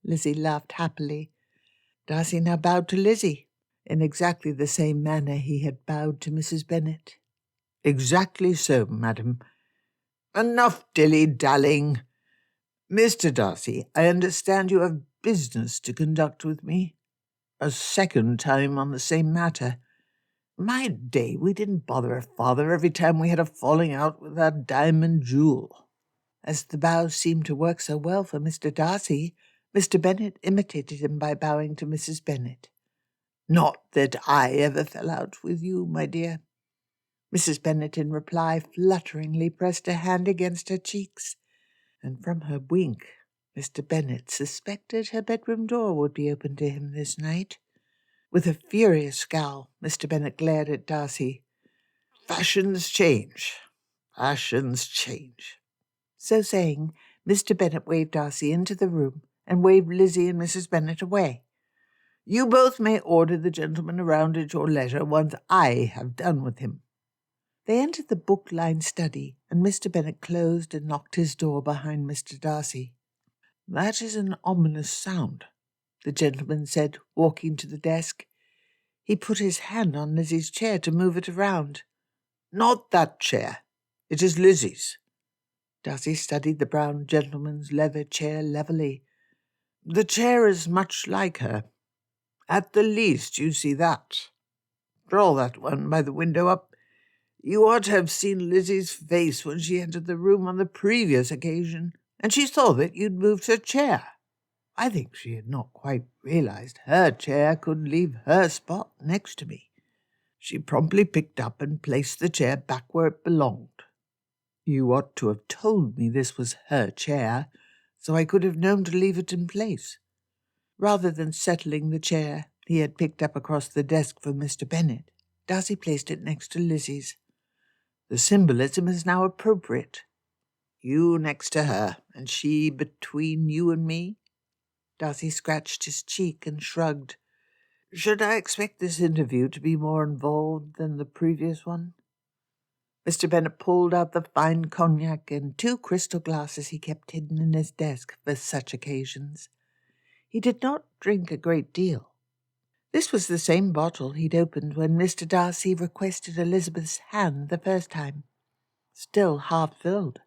Lizzie laughed happily. Darcy now bowed to Lizzie, in exactly the same manner he had bowed to Mrs. Bennet. "Exactly so, madam. Enough dilly-dallying. Mr. Darcy, I understand you have business to conduct with me. A second time on the same matter. My day, we didn't bother her father every time we had a falling out with that diamond jewel." As the bows seemed to work so well for Mr. Darcy, Mr. Bennet imitated him by bowing to Mrs. Bennet. "Not that I ever fell out with you, my dear." Mrs. Bennet, in reply, flutteringly pressed her hand against her cheeks, and from her wink, Mr. Bennet suspected her bedroom door would be open to him this night. With a furious scowl, Mr. Bennet glared at Darcy. "Fashions change. Fashions change." So saying, Mr. Bennet waved Darcy into the room and waved Lizzie and Mrs. Bennet away. "You both may order the gentleman around at your leisure once I have done with him." They entered the book-lined study, and Mr. Bennet closed and locked his door behind Mr. Darcy. "That is an ominous sound," the gentleman said, walking to the desk. He put his hand on Lizzie's chair to move it around. "Not that chair. It is Lizzie's." Darcy studied the brown gentleman's leather chair levelly. "The chair is much like her. At the least, you see that. Draw that one by the window up. You ought to have seen Lizzie's face when she entered the room on the previous occasion, and she saw that you'd moved her chair. I think she had not quite realized her chair could leave her spot next to me. She promptly picked up and placed the chair back where it belonged. You ought to have told me this was her chair, so I could have known to leave it in place. Rather than settling the chair he had picked up across the desk for Mr. Bennet, Darcy placed it next to Lizzie's. The symbolism is now appropriate. You next to her, and she between you and me? Darcy scratched his cheek and shrugged. Should I expect this interview to be more involved than the previous one? Mr. Bennet pulled out the fine cognac and 2 crystal glasses he kept hidden in his desk for such occasions. He did not drink a great deal. This was the same bottle he'd opened when Mr. Darcy requested Elizabeth's hand the first time, still half filled.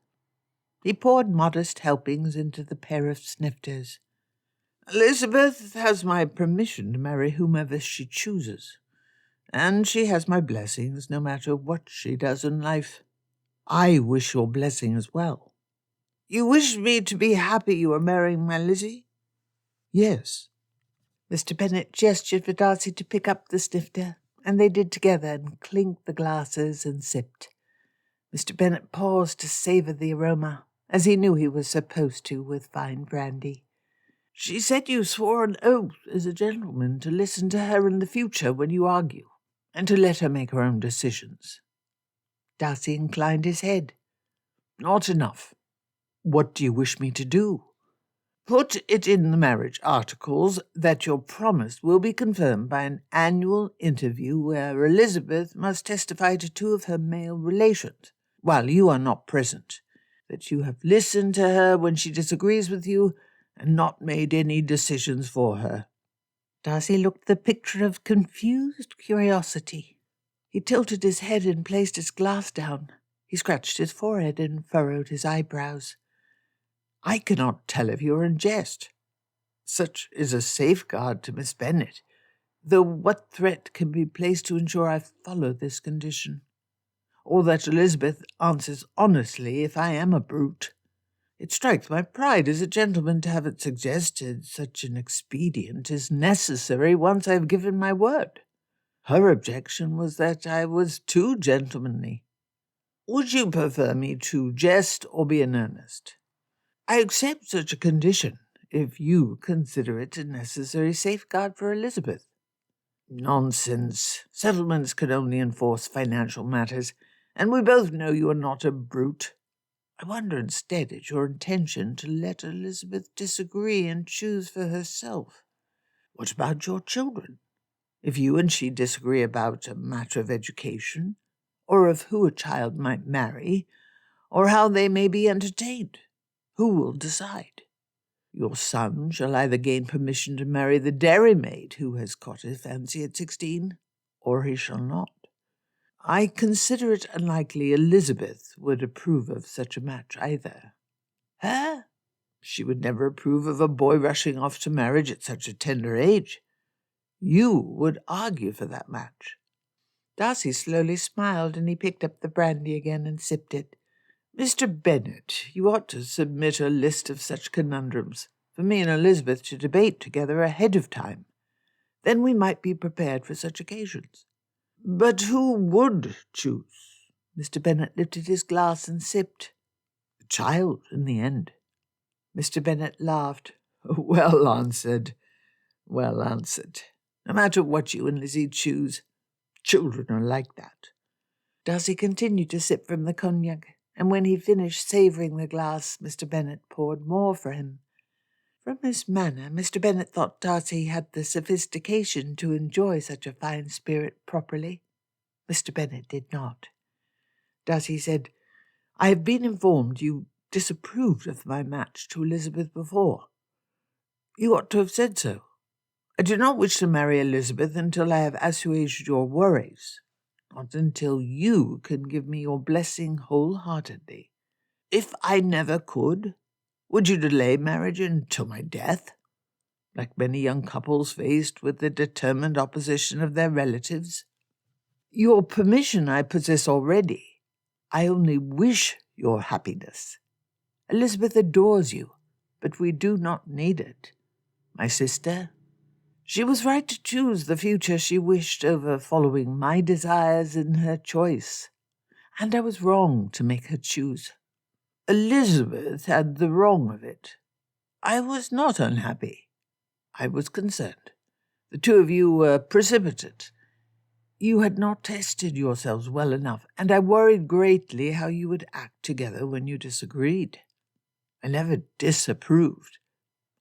He poured modest helpings into the pair of snifters. Elizabeth has my permission to marry whomever she chooses, and she has my blessings no matter what she does in life. I wish your blessing as well. You wish me to be happy you are marrying my Lizzie? Yes. Mr. Bennet gestured for Darcy to pick up the snifter, and they did together and clinked the glasses and sipped. Mr. Bennet paused to savour the aroma, as he knew he was supposed to with fine brandy. She said you swore an oath as a gentleman to listen to her in the future when you argue, and to let her make her own decisions. Darcy inclined his head. Not enough. What do you wish me to do? Put it in the marriage articles that your promise will be confirmed by an annual interview where Elizabeth must testify to 2 of her male relations, while you are not present, that you have listened to her when she disagrees with you and not made any decisions for her. Darcy looked the picture of confused curiosity. He tilted his head and placed his glass down. He scratched his forehead and furrowed his eyebrows. I cannot tell if you are in jest. Such is a safeguard to Miss Bennet, though what threat can be placed to ensure I follow this condition? Or that Elizabeth answers honestly if I am a brute? It strikes my pride as a gentleman to have it suggested such an expedient is necessary once I have given my word. Her objection was that I was too gentlemanly. Would you prefer me to jest or be in earnest? I accept such a condition, if you consider it a necessary safeguard for Elizabeth. Nonsense. Settlements can only enforce financial matters, and we both know you are not a brute. I wonder instead at your intention to let Elizabeth disagree and choose for herself. What about your children? If you and she disagree about a matter of education, or of who a child might marry, or how they may be entertained, who will decide? Your son shall either gain permission to marry the dairymaid who has caught his fancy at 16, or he shall not. I consider it unlikely Elizabeth would approve of such a match either. Her? She would never approve of a boy rushing off to marriage at such a tender age. You would argue for that match. Darcy slowly smiled, and he picked up the brandy again and sipped it. Mr. Bennet, you ought to submit a list of such conundrums for me and Elizabeth to debate together ahead of time. Then we might be prepared for such occasions. But who would choose? Mr. Bennet lifted his glass and sipped. The child, in the end. Mr. Bennet laughed. Well answered. Well answered. No matter what you and Lizzie choose, children are like that. Darcy continued to sip from the cognac, and when he finished savouring the glass, Mr. Bennet poured more for him. From his manner, Mr. Bennet thought Darcy had the sophistication to enjoy such a fine spirit properly. Mr. Bennet did not. Darcy said, I have been informed you disapproved of my match to Elizabeth before. You ought to have said so. I do not wish to marry Elizabeth until I have assuaged your worries, not until you can give me your blessing wholeheartedly. If I never could, would you delay marriage until my death, like many young couples faced with the determined opposition of their relatives? Your permission I possess already. I only wish your happiness. Elizabeth adores you, but we do not need it. My sister, she was right to choose the future she wished over following my desires in her choice, and I was wrong to make her choose. Elizabeth had the wrong of it. I was not unhappy. I was concerned. The two of you were precipitate. You had not tested yourselves well enough, and I worried greatly how you would act together when you disagreed. I never disapproved.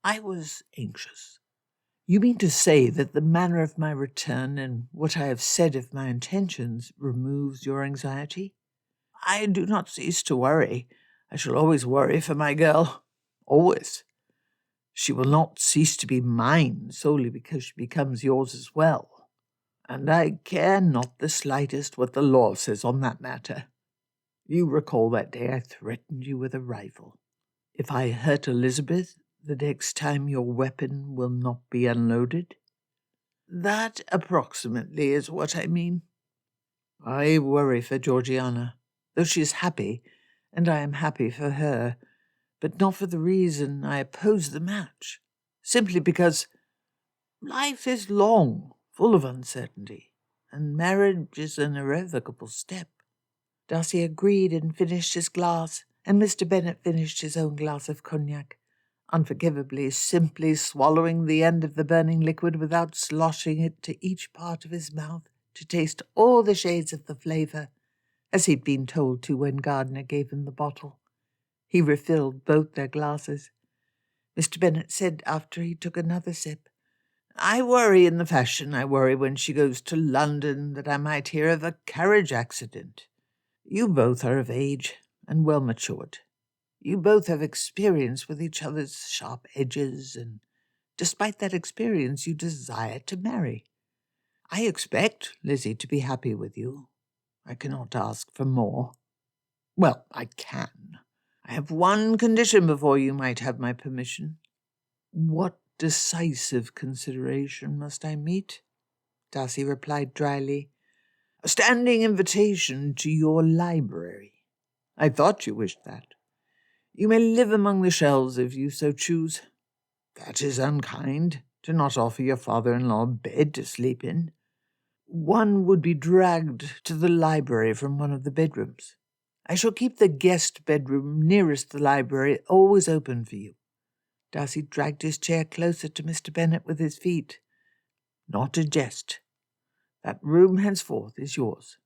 I was anxious. You mean to say that the manner of my return and what I have said of my intentions removes your anxiety? I do not cease to worry. I shall always worry for my girl. Always. She will not cease to be mine solely because she becomes yours as well. And I care not the slightest what the law says on that matter. You recall that day I threatened you with a rifle. If I hurt Elizabeth, the next time your weapon will not be unloaded? That approximately is what I mean. I worry for Georgiana, though she is happy, and I am happy for her, but not for the reason I oppose the match, simply because life is long, full of uncertainty, and marriage is an irrevocable step. Darcy agreed and finished his glass, and Mr. Bennet finished his own glass of cognac, unforgivably simply swallowing the end of the burning liquid without sloshing it to each part of his mouth to taste all the shades of the flavour, as he'd been told to when Gardiner gave him the bottle. He refilled both their glasses. Mr. Bennet said after he took another sip, I worry in the fashion I worry when she goes to London that I might hear of a carriage accident. You both are of age and well matured. You both have experience with each other's sharp edges, and despite that experience you desire to marry. I expect Lizzie to be happy with you. I cannot ask for more. Well, I can. I have one condition before you might have my permission. What decisive consideration must I meet? Darcy replied dryly. A standing invitation to your library. I thought you wished that. You may live among the shelves if you so choose. That is unkind, to not offer your father-in-law a bed to sleep in. One would be dragged to the library from one of the bedrooms. I shall keep the guest bedroom nearest the library always open for you. Darcy dragged his chair closer to Mr. Bennet with his feet. Not a jest. That room henceforth is yours.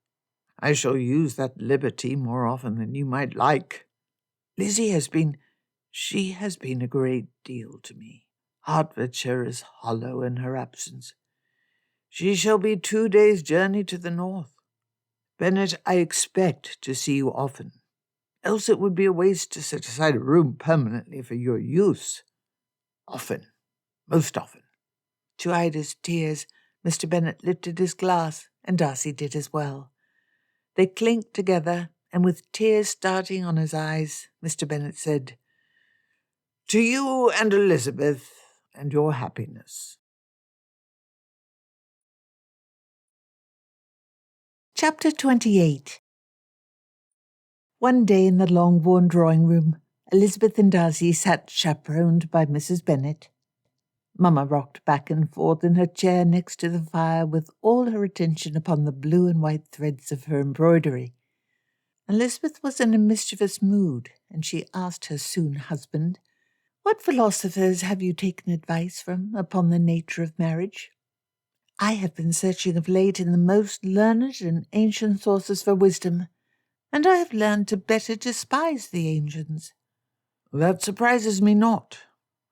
I shall use that liberty more often than you might like. Lizzie has been a great deal to me. Hertfordshire is hollow in her absence. She shall be 2 days' journey to the north. Bennet, I expect to see you often. Else it would be a waste to set aside a room permanently for your use. Often. Most often. To hide his tears, Mr. Bennet lifted his glass, and Darcy did as well. They clinked together, and with tears starting on his eyes, Mr. Bennet said, To you and Elizabeth and your happiness. Chapter 28. One day in the long-worn drawing-room, Elizabeth and Darcy sat chaperoned by Mrs. Bennet. Mamma rocked back and forth in her chair next to the fire with all her attention upon the blue and white threads of her embroidery. Elizabeth was in a mischievous mood, and she asked her soon husband, What philosophers have you taken advice from upon the nature of marriage? I have been searching of late in the most learned and ancient sources for wisdom, and I have learned to better despise the ancients. That surprises me not.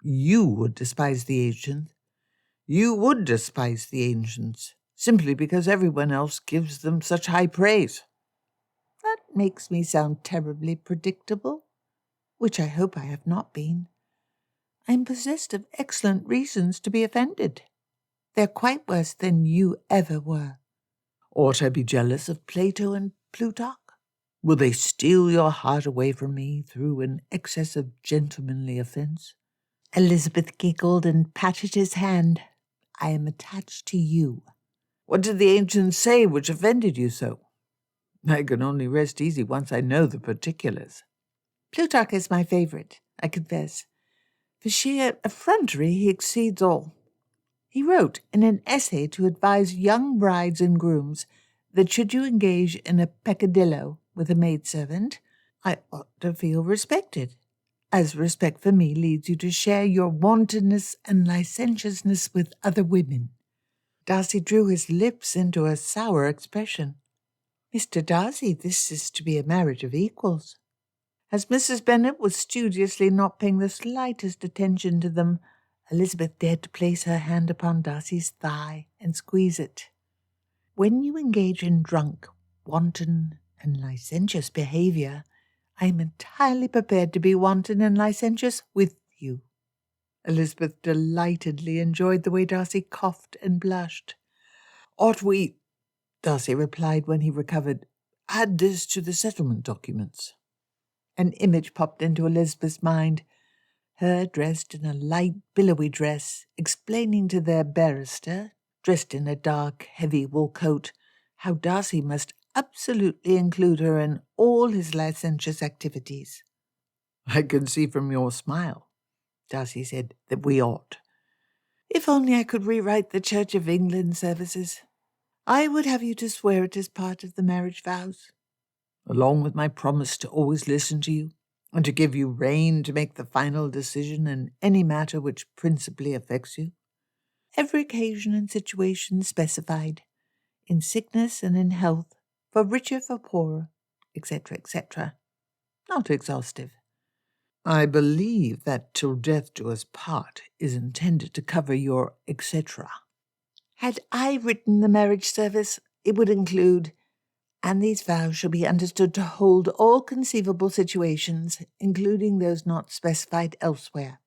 You would despise the ancients. You would despise the ancients, simply because everyone else gives them such high praise. That makes me sound terribly predictable, which I hope I have not been. I am possessed of excellent reasons to be offended. They're quite worse than you ever were. Ought I be jealous of Plato and Plutarch? Will they steal your heart away from me through an excess of gentlemanly offence? Elizabeth giggled and patted his hand. I am attached to you. What did the ancients say which offended you so? I can only rest easy once I know the particulars. Plutarch is my favourite, I confess. For sheer effrontery he exceeds all. He wrote in an essay to advise young brides and grooms that should you engage in a peccadillo with a maidservant, I ought to feel respected. as respect for me leads you to share your wantonness and licentiousness with other women. Darcy drew his lips into a sour expression. Mr. Darcy, this is to be a marriage of equals. As Mrs. Bennet was studiously not paying the slightest attention to them, Elizabeth dared to place her hand upon Darcy's thigh and squeeze it. When you engage in drunk, wanton, and licentious behaviour, I am entirely prepared to be wanton and licentious with you. Elizabeth delightedly enjoyed the way Darcy coughed and blushed. Ought we, Darcy replied when he recovered, add this to the settlement documents? An image popped into Elizabeth's mind, her dressed in a light, billowy dress, explaining to their barrister, dressed in a dark, heavy wool coat, how Darcy must absolutely include her in all his licentious activities. I can see from your smile, Darcy said, that we ought. If only I could rewrite the Church of England services. I would have you to swear it as part of the marriage vows. Along with my promise to always listen to you, and to give you rein to make the final decision in any matter which principally affects you. Every occasion and situation specified, in sickness and in health, for richer, for poorer, etc., etc. Not exhaustive. I believe that till death do us part is intended to cover your etc. Had I written the marriage service, it would include, and these vows shall be understood to hold all conceivable situations, including those not specified elsewhere.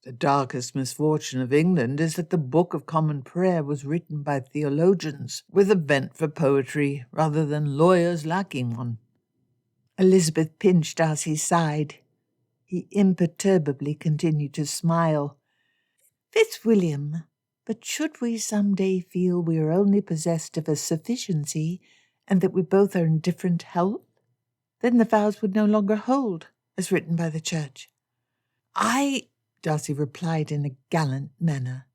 The darkest misfortune of England is that the Book of Common Prayer was written by theologians with a bent for poetry rather than lawyers lacking one. Elizabeth pinched Darcy's side. He imperturbably continued to smile. Fitzwilliam, but should we some day feel we are only possessed of a sufficiency, and that we both are in different health, then the vows would no longer hold, as written by the Church. I, Darcy replied in a gallant manner,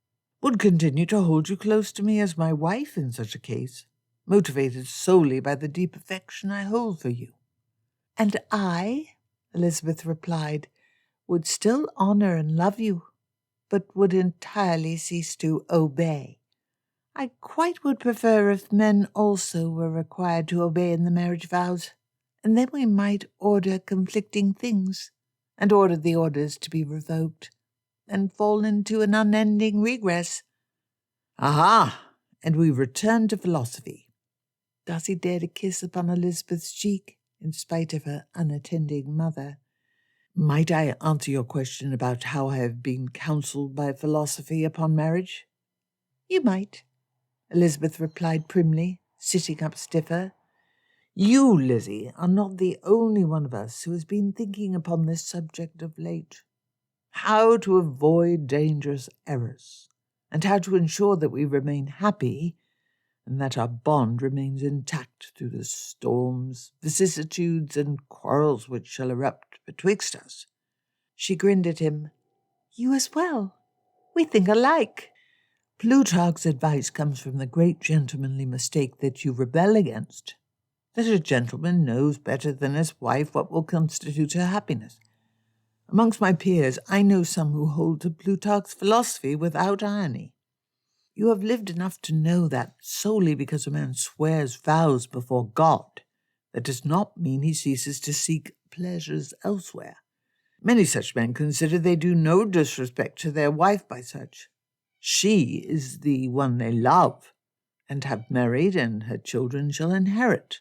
would continue to hold you close to me as my wife in such a case, motivated solely by the deep affection I hold for you. And I, Elizabeth replied, would still honour and love you, but would entirely cease to obey. I quite would prefer if men also were required to obey in the marriage vows, and then we might order conflicting things, and order the orders to be revoked, and fall into an unending regress. Aha! And we return to philosophy. Darcy dared a kiss upon Elizabeth's cheek, in spite of her unattending mother. Might I answer your question about how I have been counselled by philosophy upon marriage? You might, Elizabeth replied primly, sitting up stiffer. You, Lizzie, are not the only one of us who has been thinking upon this subject of late. How to avoid dangerous errors, and how to ensure that we remain happy, and that our bond remains intact through the storms, vicissitudes, and quarrels which shall erupt betwixt us. She grinned at him. You as well. We think alike. Plutarch's advice comes from the great gentlemanly mistake that you rebel against, that a gentleman knows better than his wife what will constitute her happiness. Amongst my peers, I know some who hold to Plutarch's philosophy without irony. You have lived enough to know that solely because a man swears vows before God, that does not mean he ceases to seek pleasures elsewhere. Many such men consider they do no disrespect to their wife by such. She is the one they love, and have married, and her children shall inherit.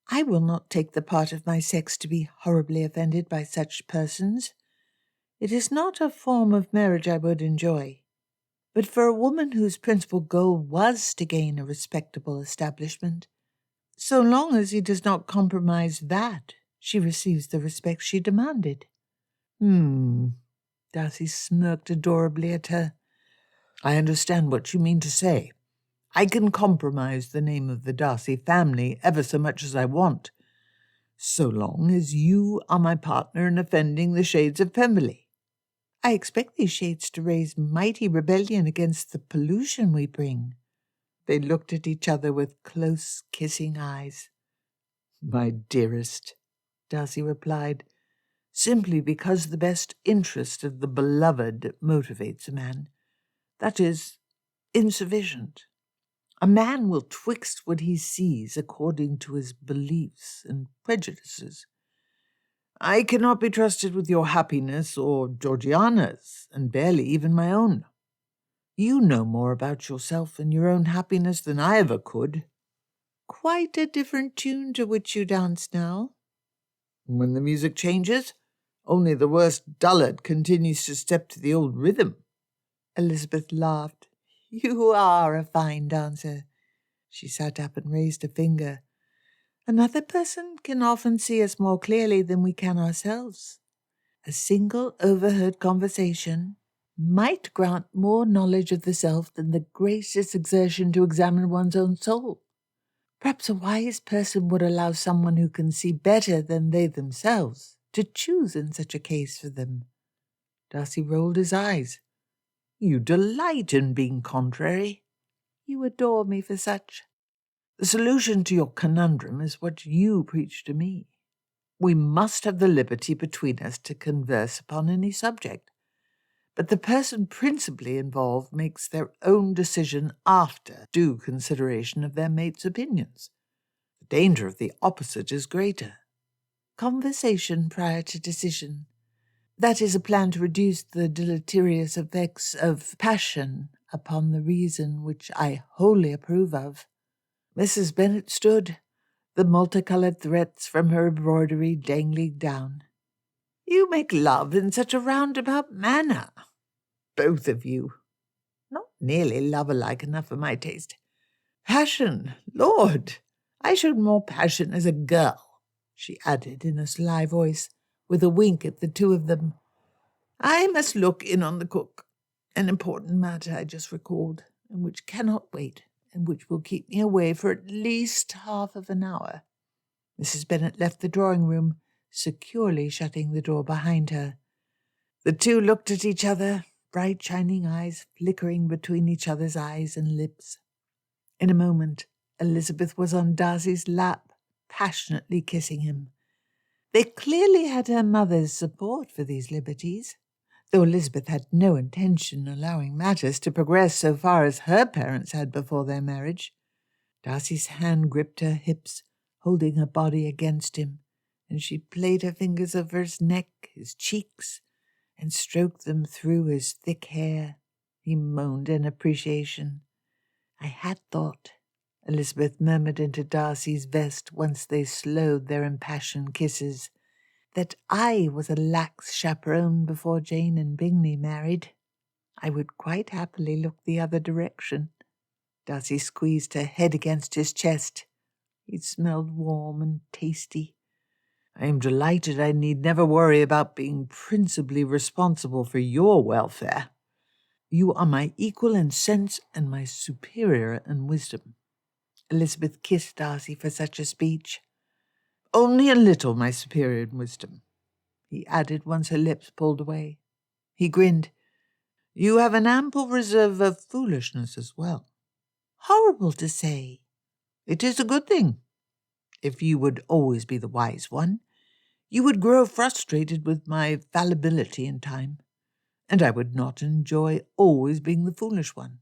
I will not take the part of my sex to be horribly offended by such persons. It is not a form of marriage I would enjoy. But for a woman whose principal goal was to gain a respectable establishment, so long as he does not compromise that, she receives the respect she demanded. Darcy smirked adorably at her. I understand what you mean to say. I can compromise the name of the Darcy family ever so much as I want, so long as you are my partner in offending the shades of Pemberley. I expect these shades to raise mighty rebellion against the pollution we bring. They looked at each other with close, kissing eyes. My dearest, Darcy replied, simply because the best interest of the beloved motivates a man. That is insufficient. A man will twixt what he sees according to his beliefs and prejudices. I cannot be trusted with your happiness or Georgiana's, and barely even my own. You know more about yourself and your own happiness than I ever could. Quite a different tune to which you dance now. When the music changes, only the worst dullard continues to step to the old rhythm. Elizabeth laughed. You are a fine dancer. She sat up and raised a finger. Another person can often see us more clearly than we can ourselves. A single overheard conversation might grant more knowledge of the self than the greatest exertion to examine one's own soul. Perhaps a wise person would allow someone who can see better than they themselves to choose in such a case for them. Darcy rolled his eyes. You delight in being contrary. You adore me for such. The solution to your conundrum is what you preach to me. We must have the liberty between us to converse upon any subject, but the person principally involved makes their own decision after due consideration of their mate's opinions. The danger of the opposite is greater. Conversation prior to decision. That is a plan to reduce the deleterious effects of passion upon the reason, which I wholly approve of. Mrs. Bennet stood, the multicolored threads from her embroidery dangling down. You make love in such a roundabout manner, both of you. Not nearly lover-like enough for my taste. Passion, Lord! I showed more passion as a girl, she added in a sly voice, with a wink at the two of them. I must look in on the cook. An important matter I just recalled, and which cannot wait, and which will keep me away for at least half of an hour. Mrs. Bennet left the drawing-room, securely shutting the door behind her. The two looked at each other, bright shining eyes flickering between each other's eyes and lips. In a moment, Elizabeth was on Darcy's lap, passionately kissing him. They clearly had her mother's support for these liberties, though Elizabeth had no intention of allowing matters to progress so far as her parents had before their marriage. Darcy's hand gripped her hips, holding her body against him, and she played her fingers over his neck, his cheeks, and stroked them through his thick hair. He moaned in appreciation. I had thought, Elizabeth murmured into Darcy's vest once they slowed their impassioned kisses, that I was a lax chaperone before Jane and Bingley married. I would quite happily look the other direction. Darcy squeezed her head against his chest. He smelled warm and tasty. I am delighted I need never worry about being principally responsible for your welfare. You are my equal in sense and my superior in wisdom. Elizabeth kissed Darcy for such a speech. Only a little my superior in wisdom, he added once her lips pulled away. He grinned. You have an ample reserve of foolishness as well. Horrible to say. It is a good thing. If you would always be the wise one, you would grow frustrated with my fallibility in time, and I would not enjoy always being the foolish one.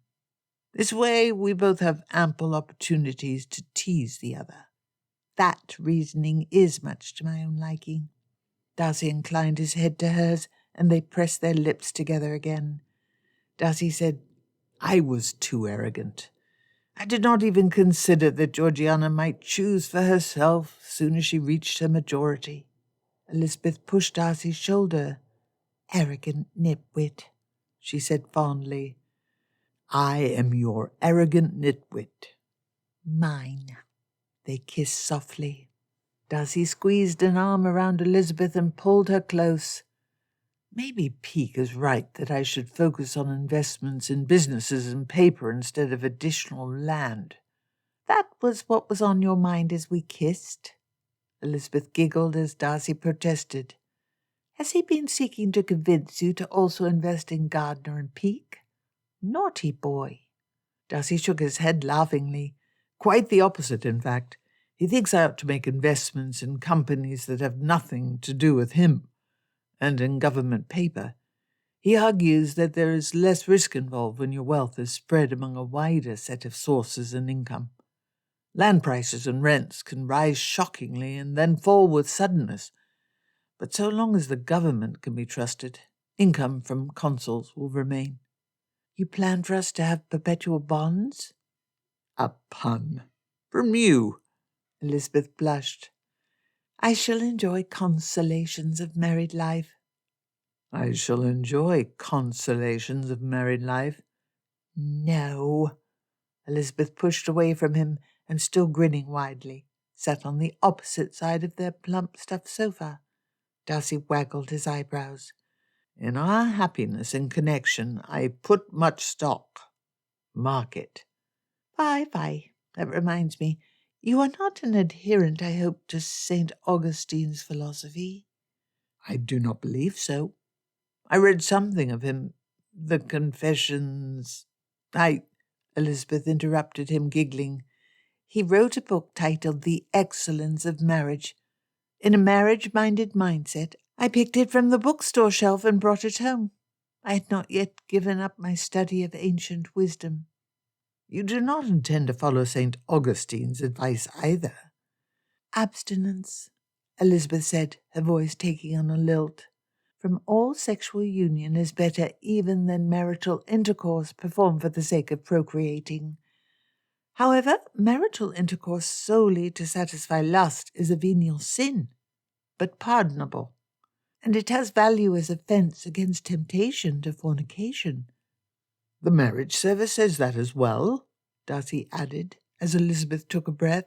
This way we both have ample opportunities to tease the other. That reasoning is much to my own liking. Darcy inclined his head to hers, and they pressed their lips together again. Darcy said, I was too arrogant. I did not even consider that Georgiana might choose for herself as soon as she reached her majority. Elizabeth pushed Darcy's shoulder. Arrogant nitwit, she said fondly. I am your arrogant nitwit. Mine. They kissed softly. Darcy squeezed an arm around Elizabeth and pulled her close. Maybe Peake is right that I should focus on investments in businesses and paper instead of additional land. That was what was on your mind as we kissed? Elizabeth giggled as Darcy protested. Has he been seeking to convince you to also invest in Gardner and Peake? Naughty boy. Darcy shook his head laughingly. Quite the opposite, in fact. He thinks I ought to make investments in companies that have nothing to do with him. and in government paper. He argues that there is less risk involved when your wealth is spread among a wider set of sources and income. Land prices and rents can rise shockingly and then fall with suddenness. But so long as the government can be trusted, income from consols will remain. You plan for us to have perpetual bonds? A pun. From you. Elizabeth blushed. I shall enjoy consolations of married life. I shall enjoy consolations of married life. No. Elizabeth pushed away from him and, still grinning widely, sat on the opposite side of their plump stuffed sofa. Darcy waggled his eyebrows. In our happiness in connection, I put much stock. Mark it. Fie. That reminds me, you are not an adherent, I hope, to St. Augustine's philosophy? I do not believe so. I read something of him. The Confessions. Elizabeth interrupted him, giggling. He wrote a book titled The Excellence of Marriage. In a marriage-minded mindset, I picked it from the bookstore shelf and brought it home. I had not yet given up my study of ancient wisdom. You do not intend to follow St. Augustine's advice either. Abstinence, Elizabeth said, her voice taking on a lilt. From all sexual union is better even than marital intercourse performed for the sake of procreating. However, marital intercourse solely to satisfy lust is a venial sin, but pardonable, and it has value as a fence against temptation to fornication. The marriage service says that as well, Darcy added, as Elizabeth took a breath.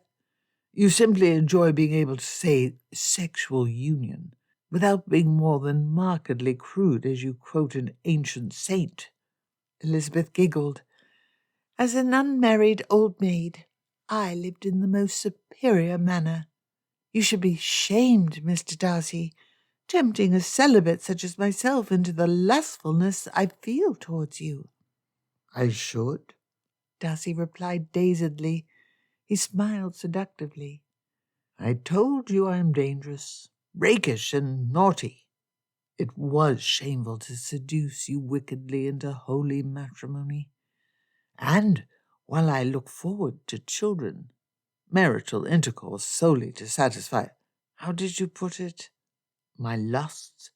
You simply enjoy being able to say sexual union without being more than markedly crude as you quote an ancient saint. Elizabeth giggled. As an unmarried old maid, I lived in the most superior manner. You should be shamed, Mr. Darcy, tempting a celibate such as myself into the lustfulness I feel towards you. I should, Darcy replied dazedly. He smiled seductively. I told you I am dangerous, rakish and naughty. It was shameful to seduce you wickedly into holy matrimony. And while I look forward to children, marital intercourse solely to satisfy, how did you put it, my lusts,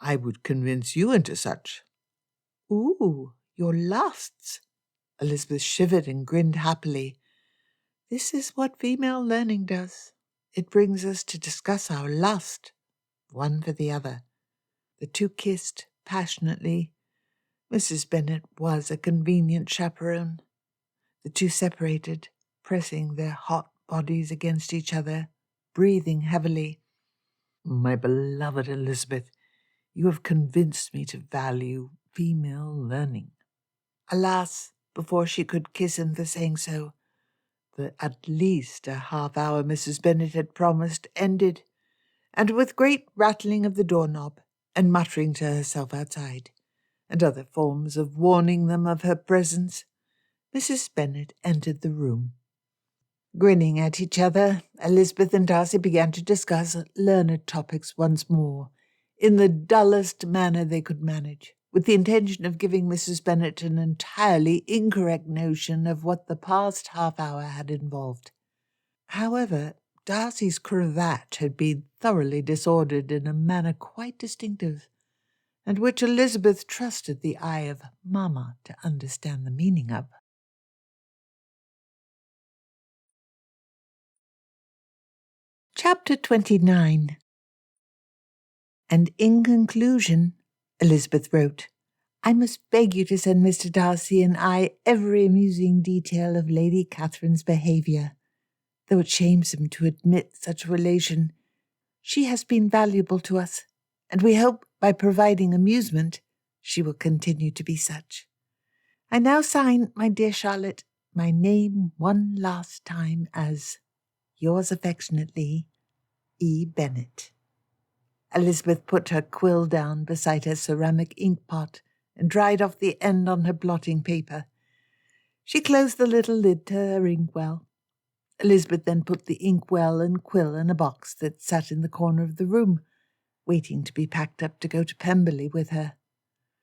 I would convince you into such. Ooh, your lusts. Elizabeth shivered and grinned happily. This is what female learning does. It brings us to discuss our lust, one for the other. The two kissed passionately. Mrs. Bennet was a convenient chaperone. The two separated, pressing their hot bodies against each other, breathing heavily. My beloved Elizabeth, you have convinced me to value female learning. Alas, before she could kiss him for saying so, the at least a half-hour Mrs. Bennet had promised ended, and with great rattling of the doorknob and muttering to herself outside, and other forms of warning them of her presence, Mrs. Bennet entered the room. Grinning at each other, Elizabeth and Darcy began to discuss learned topics once more, in the dullest manner they could manage, with the intention of giving Mrs. Bennet an entirely incorrect notion of what the past half-hour had involved. However, Darcy's cravat had been thoroughly disordered in a manner quite distinctive, and which Elizabeth trusted the eye of Mamma to understand the meaning of. Chapter 29. And in conclusion, Elizabeth wrote, I must beg you to send Mr. Darcy and I every amusing detail of Lady Catherine's behaviour. Though it shames him to admit such a relation, she has been valuable to us, and we hope by providing amusement she will continue to be such. I now sign, my dear Charlotte, my name one last time as yours affectionately, E. Bennet. Elizabeth put her quill down beside her ceramic ink pot and dried off the end on her blotting paper. She closed the little lid to her inkwell. Elizabeth then put the inkwell and quill in a box that sat in the corner of the room, waiting to be packed up to go to Pemberley with her.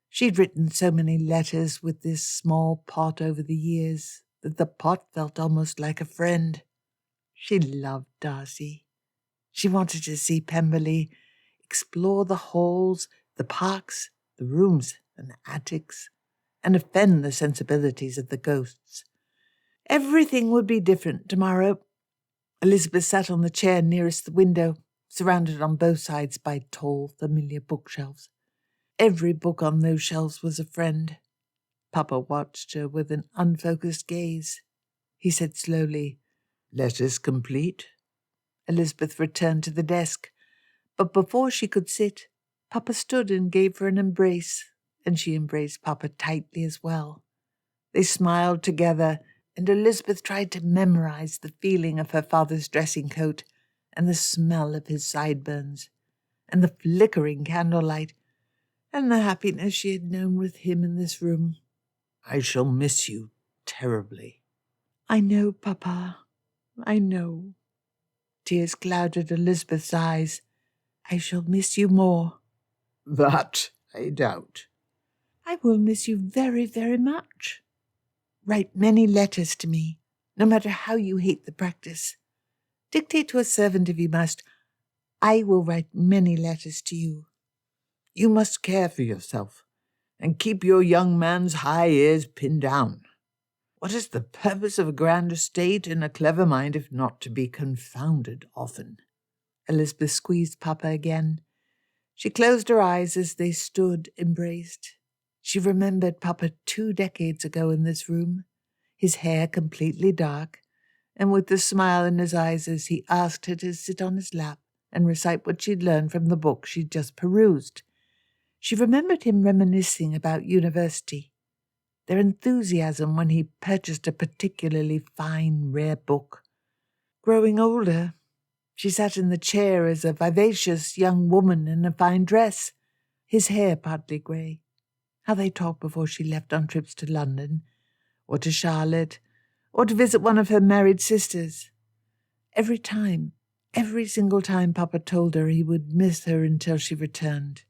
She'd written so many letters with this small pot over the years that the pot felt almost like a friend. She loved Darcy. She wanted to see Pemberley, explore the halls, the parks, the rooms and attics, and offend the sensibilities of the ghosts. Everything would be different tomorrow. Elizabeth sat on the chair nearest the window, surrounded on both sides by tall, familiar bookshelves. Every book on those shelves was a friend. Papa watched her with an unfocused gaze. He said slowly, "Letters complete?" Elizabeth returned to the desk, but before she could sit, Papa stood and gave her an embrace, and she embraced Papa tightly as well. They smiled together, and Elizabeth tried to memorize the feeling of her father's dressing coat, and the smell of his sideburns, and the flickering candlelight, and the happiness she had known with him in this room. "I shall miss you terribly." "I know, Papa, I know." Tears clouded Elizabeth's eyes. "I shall miss you more." "That I doubt." "I will miss you very, very much. Write many letters to me, no matter how you hate the practice. Dictate to a servant if you must. I will write many letters to you." "You must care for yourself, and keep your young man's high ears pinned down. What is the purpose of a grand estate and a clever mind if not to be confounded often?" Elizabeth squeezed Papa again. She closed her eyes as they stood embraced. She remembered Papa 2 decades ago in this room, his hair completely dark, and with the smile in his eyes as he asked her to sit on his lap and recite what she'd learned from the book she'd just perused. She remembered him reminiscing about university, their enthusiasm when he purchased a particularly fine, rare book. Growing older, she sat in the chair as a vivacious young woman in a fine dress, his hair partly grey. How they talked before she left on trips to London, or to Charlotte, or to visit one of her married sisters. Every single time Papa told her he would miss her until she returned.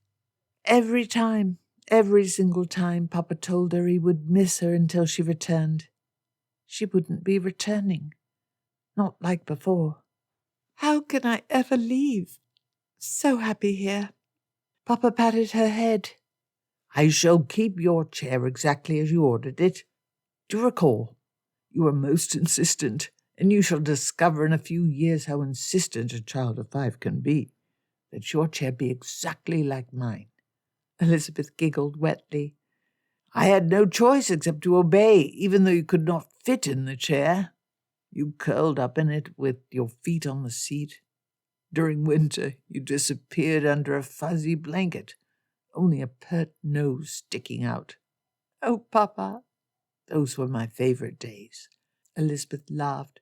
Every single time Papa told her he would miss her until she returned. She wouldn't be returning. Not like before. "How can I ever leave? So happy here." Papa patted her head. "I shall keep your chair exactly as you ordered it. Do recall, you were most insistent, and you shall discover in a few years how insistent a child of 5 can be, that your chair be exactly like mine." Elizabeth giggled wetly. "I had no choice except to obey, even though you could not fit in the chair. You curled up in it with your feet on the seat. During winter, you disappeared under a fuzzy blanket, only a pert nose sticking out." "Oh, Papa." "Those were my favorite days." Elizabeth laughed.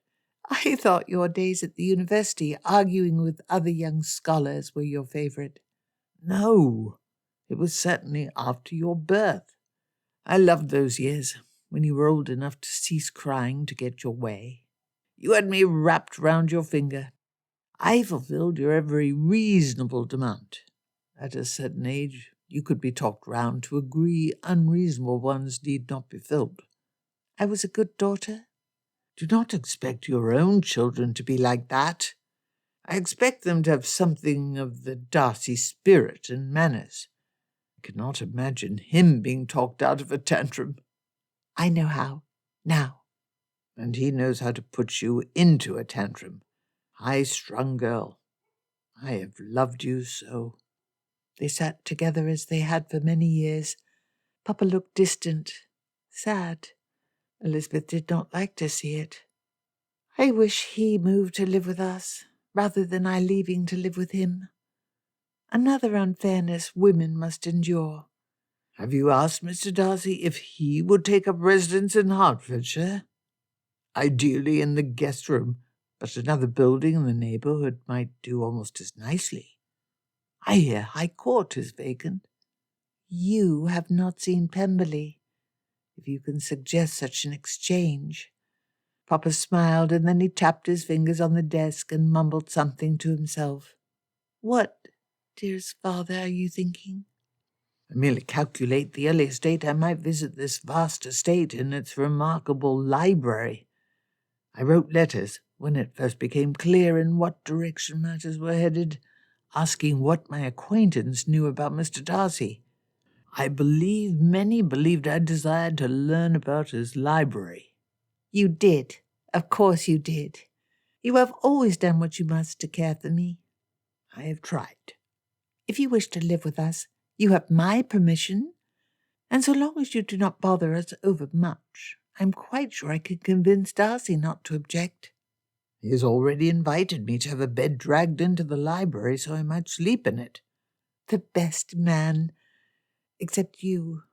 "I thought your days at the university arguing with other young scholars were your favorite." "No, it was certainly after your birth. I loved those years, when you were old enough to cease crying to get your way. You had me wrapped round your finger. I fulfilled your every reasonable demand. At a certain age, you could be talked round to agree unreasonable ones need not be filled." "I was a good daughter?" "Do not expect your own children to be like that. I expect them to have something of the Darcy spirit and manners. I cannot imagine him being talked out of a tantrum." "I know how. Now." "And he knows how to put you into a tantrum. High-strung girl. I have loved you so." They sat together as they had for many years. Papa looked distant, sad. Elizabeth did not like to see it. "I wish he moved to live with us, rather than I leaving to live with him. Another unfairness women must endure." "Have you asked Mr. Darcy if he would take up residence in Hertfordshire? Ideally in the guest room, but another building in the neighbourhood might do almost as nicely. I hear High Court is vacant." "You have not seen Pemberley, if you can suggest such an exchange." Papa smiled, and then he tapped his fingers on the desk and mumbled something to himself. "What dearest father, are you thinking? I merely calculate the earliest date I might visit this vast estate and its remarkable library. I wrote letters when it first became clear in what direction matters were headed, asking what my acquaintance knew about Mr. Darcy. I believe many believed I desired to learn about his library. You did. Of course you did. You have always done what you must to care for me. I have tried. If you wish to live with us, you have my permission, and so long as you do not bother us overmuch, I'm quite sure I can convince Darcy not to object. He has already invited me to have a bed dragged into the library so I might sleep in it. The best man, except you,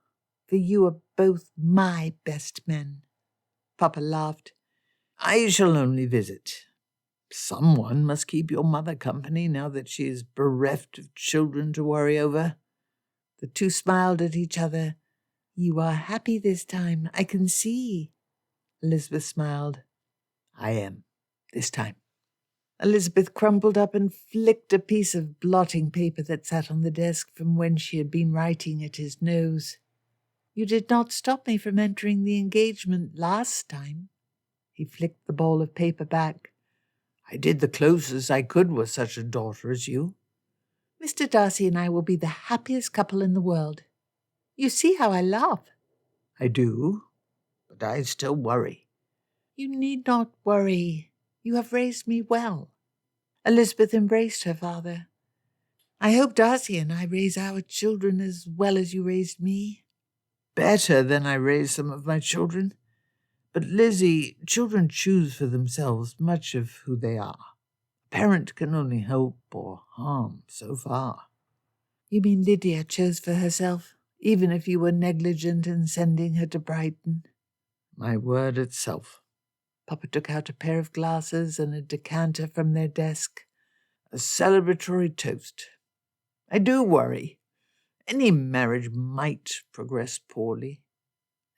for you are both my best men. Papa laughed. I shall only visit. Someone must keep your mother company now that she is bereft of children to worry over. The two smiled at each other. You are happy this time, I can see. Elizabeth smiled. I am, this time. Elizabeth crumpled up and flicked a piece of blotting paper that sat on the desk from when she had been writing at his nose. You did not stop me from entering the engagement last time. He flicked the ball of paper back. I did the closest I could with such a daughter as you. Mr. Darcy and I will be the happiest couple in the world. You see how I laugh. I do, but I still worry. You need not worry. You have raised me well. Elizabeth embraced her father. I hope Darcy and I raise our children as well as you raised me. Better than I raised some of my children. But, Lizzie, children choose for themselves much of who they are. A parent can only help or harm so far. You mean Lydia chose for herself, even if you were negligent in sending her to Brighton? My word itself. Papa took out a pair of glasses and a decanter from their desk. A celebratory toast. I do worry. Any marriage might progress poorly.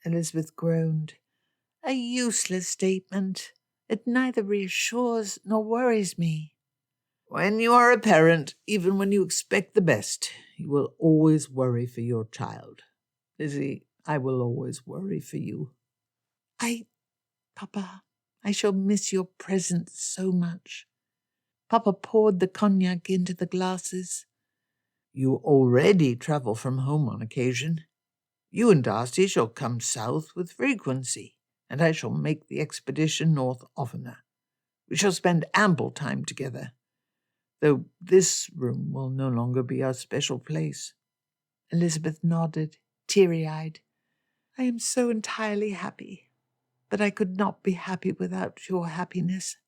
Elizabeth groaned. A useless statement. It neither reassures nor worries me. When you are a parent, even when you expect the best, you will always worry for your child. Lizzie, I will always worry for you. Papa, I shall miss your presence so much. Papa poured the cognac into the glasses. You already travel from home on occasion. You and Darcy shall come south with frequency, and I shall make the expedition north oftener. We shall spend ample time together, though this room will no longer be our special place. Elizabeth nodded, teary-eyed. I am so entirely happy, but I could not be happy without your happiness.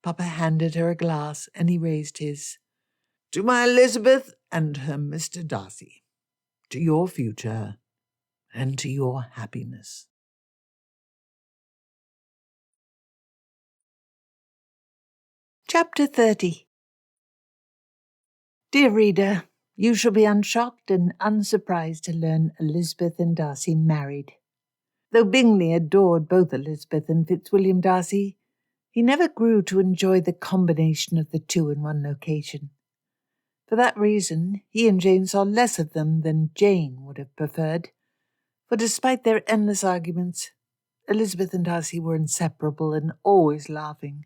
Papa handed her a glass, and he raised his. To my Elizabeth and her Mr. Darcy, to your future and to your happiness. Chapter 30. Dear reader, you shall be unshocked and unsurprised to learn Elizabeth and Darcy married. Though Bingley adored both Elizabeth and Fitzwilliam Darcy, he never grew to enjoy the combination of the two in one location. For that reason, he and Jane saw less of them than Jane would have preferred, for despite their endless arguments, Elizabeth and Darcy were inseparable and always laughing.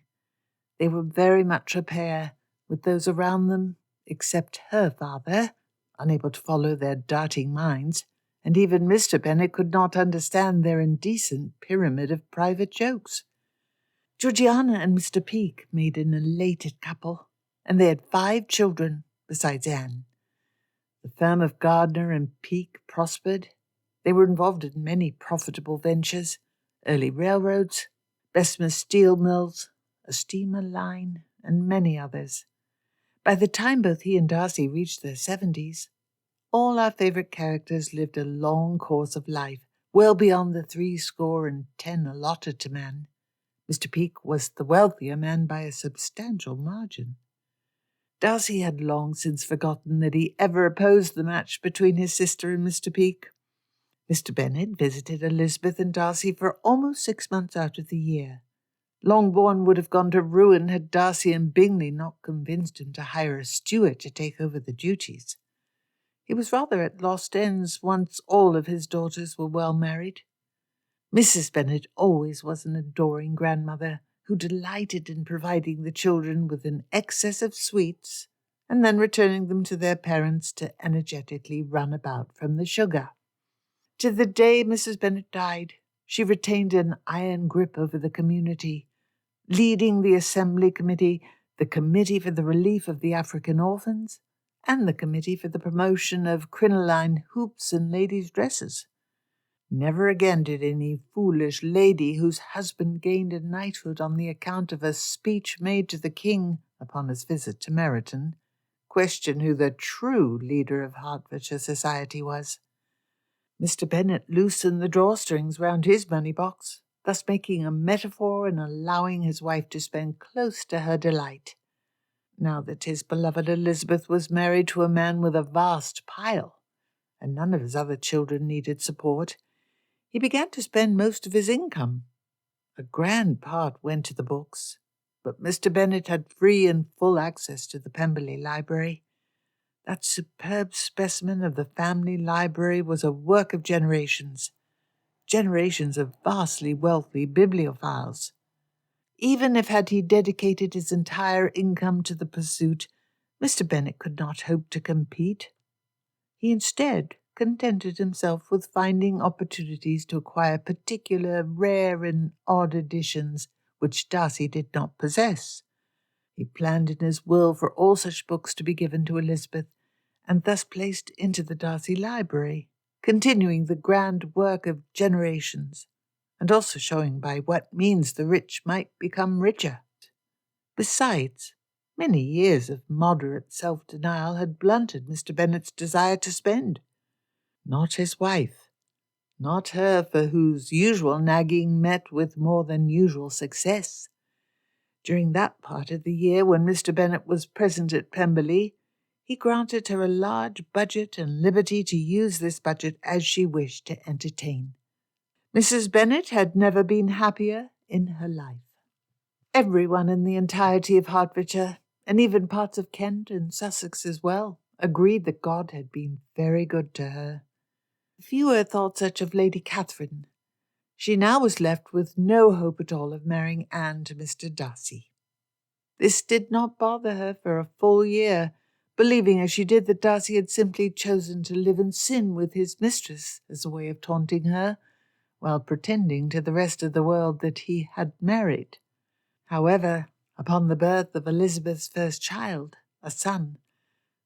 They were very much a pair, with those around them, except her father, unable to follow their darting minds, and even Mr. Bennet could not understand their indecent pyramid of private jokes. Georgiana and Mr. Peake made an elated couple, and they had 5 children, besides Anne. The firm of Gardner and Peake prospered. They were involved in many profitable ventures, early railroads, Bessemer steel mills, a steamer line, and many others. By the time both he and Darcy reached their 70s, all our favourite characters lived a long course of life, well beyond the 70 allotted to man. Mr. Peake was the wealthier man by a substantial margin. Darcy had long since forgotten that he ever opposed the match between his sister and Mr. Peake. Mr. Bennet visited Elizabeth and Darcy for almost 6 months out of the year. Longbourn would have gone to ruin had Darcy and Bingley not convinced him to hire a steward to take over the duties. He was rather at lost ends once all of his daughters were well married. Mrs. Bennet always was an adoring grandmother who delighted in providing the children with an excess of sweets and then returning them to their parents to energetically run about from the sugar. To the day Mrs. Bennet died, she retained an iron grip over the community, leading the Assembly Committee, the Committee for the Relief of the African Orphans, and the Committee for the Promotion of Crinoline Hoops and Ladies' Dresses. Never again did any foolish lady whose husband gained a knighthood on the account of a speech made to the king upon his visit to Meryton question who the true leader of Hertfordshire society was. Mr. Bennet loosened the drawstrings round his money box, thus making a metaphor and allowing his wife to spend close to her delight. Now that his beloved Elizabeth was married to a man with a vast pile, and none of his other children needed support, he began to spend most of his income. A grand part went to the books, but Mr. Bennet had free and full access to the Pemberley Library. That superb specimen of the family library was a work of generations of vastly wealthy bibliophiles. Even if had he dedicated his entire income to the pursuit, Mr. Bennet could not hope to compete. He instead contented himself with finding opportunities to acquire particular rare and odd editions which Darcy did not possess. He planned in his will for all such books to be given to Elizabeth, and thus placed into the Darcy Library, continuing the grand work of generations, and also showing by what means the rich might become richer. Besides, many years of moderate self-denial had blunted Mr. Bennet's desire to spend. Not his wife, not her for whose usual nagging met with more than usual success. During that part of the year when Mr. Bennet was present at Pemberley, he granted her a large budget and liberty to use this budget as she wished to entertain. Mrs. Bennet had never been happier in her life. Everyone in the entirety of Hertfordshire, and even parts of Kent and Sussex as well, agreed that God had been very good to her. Fewer thought such of Lady Catherine. She now was left with no hope at all of marrying Anne to Mr. Darcy. This did not bother her for a full year, believing as she did that Darcy had simply chosen to live in sin with his mistress as a way of taunting her, while pretending to the rest of the world that he had married. However, upon the birth of Elizabeth's first child, a son,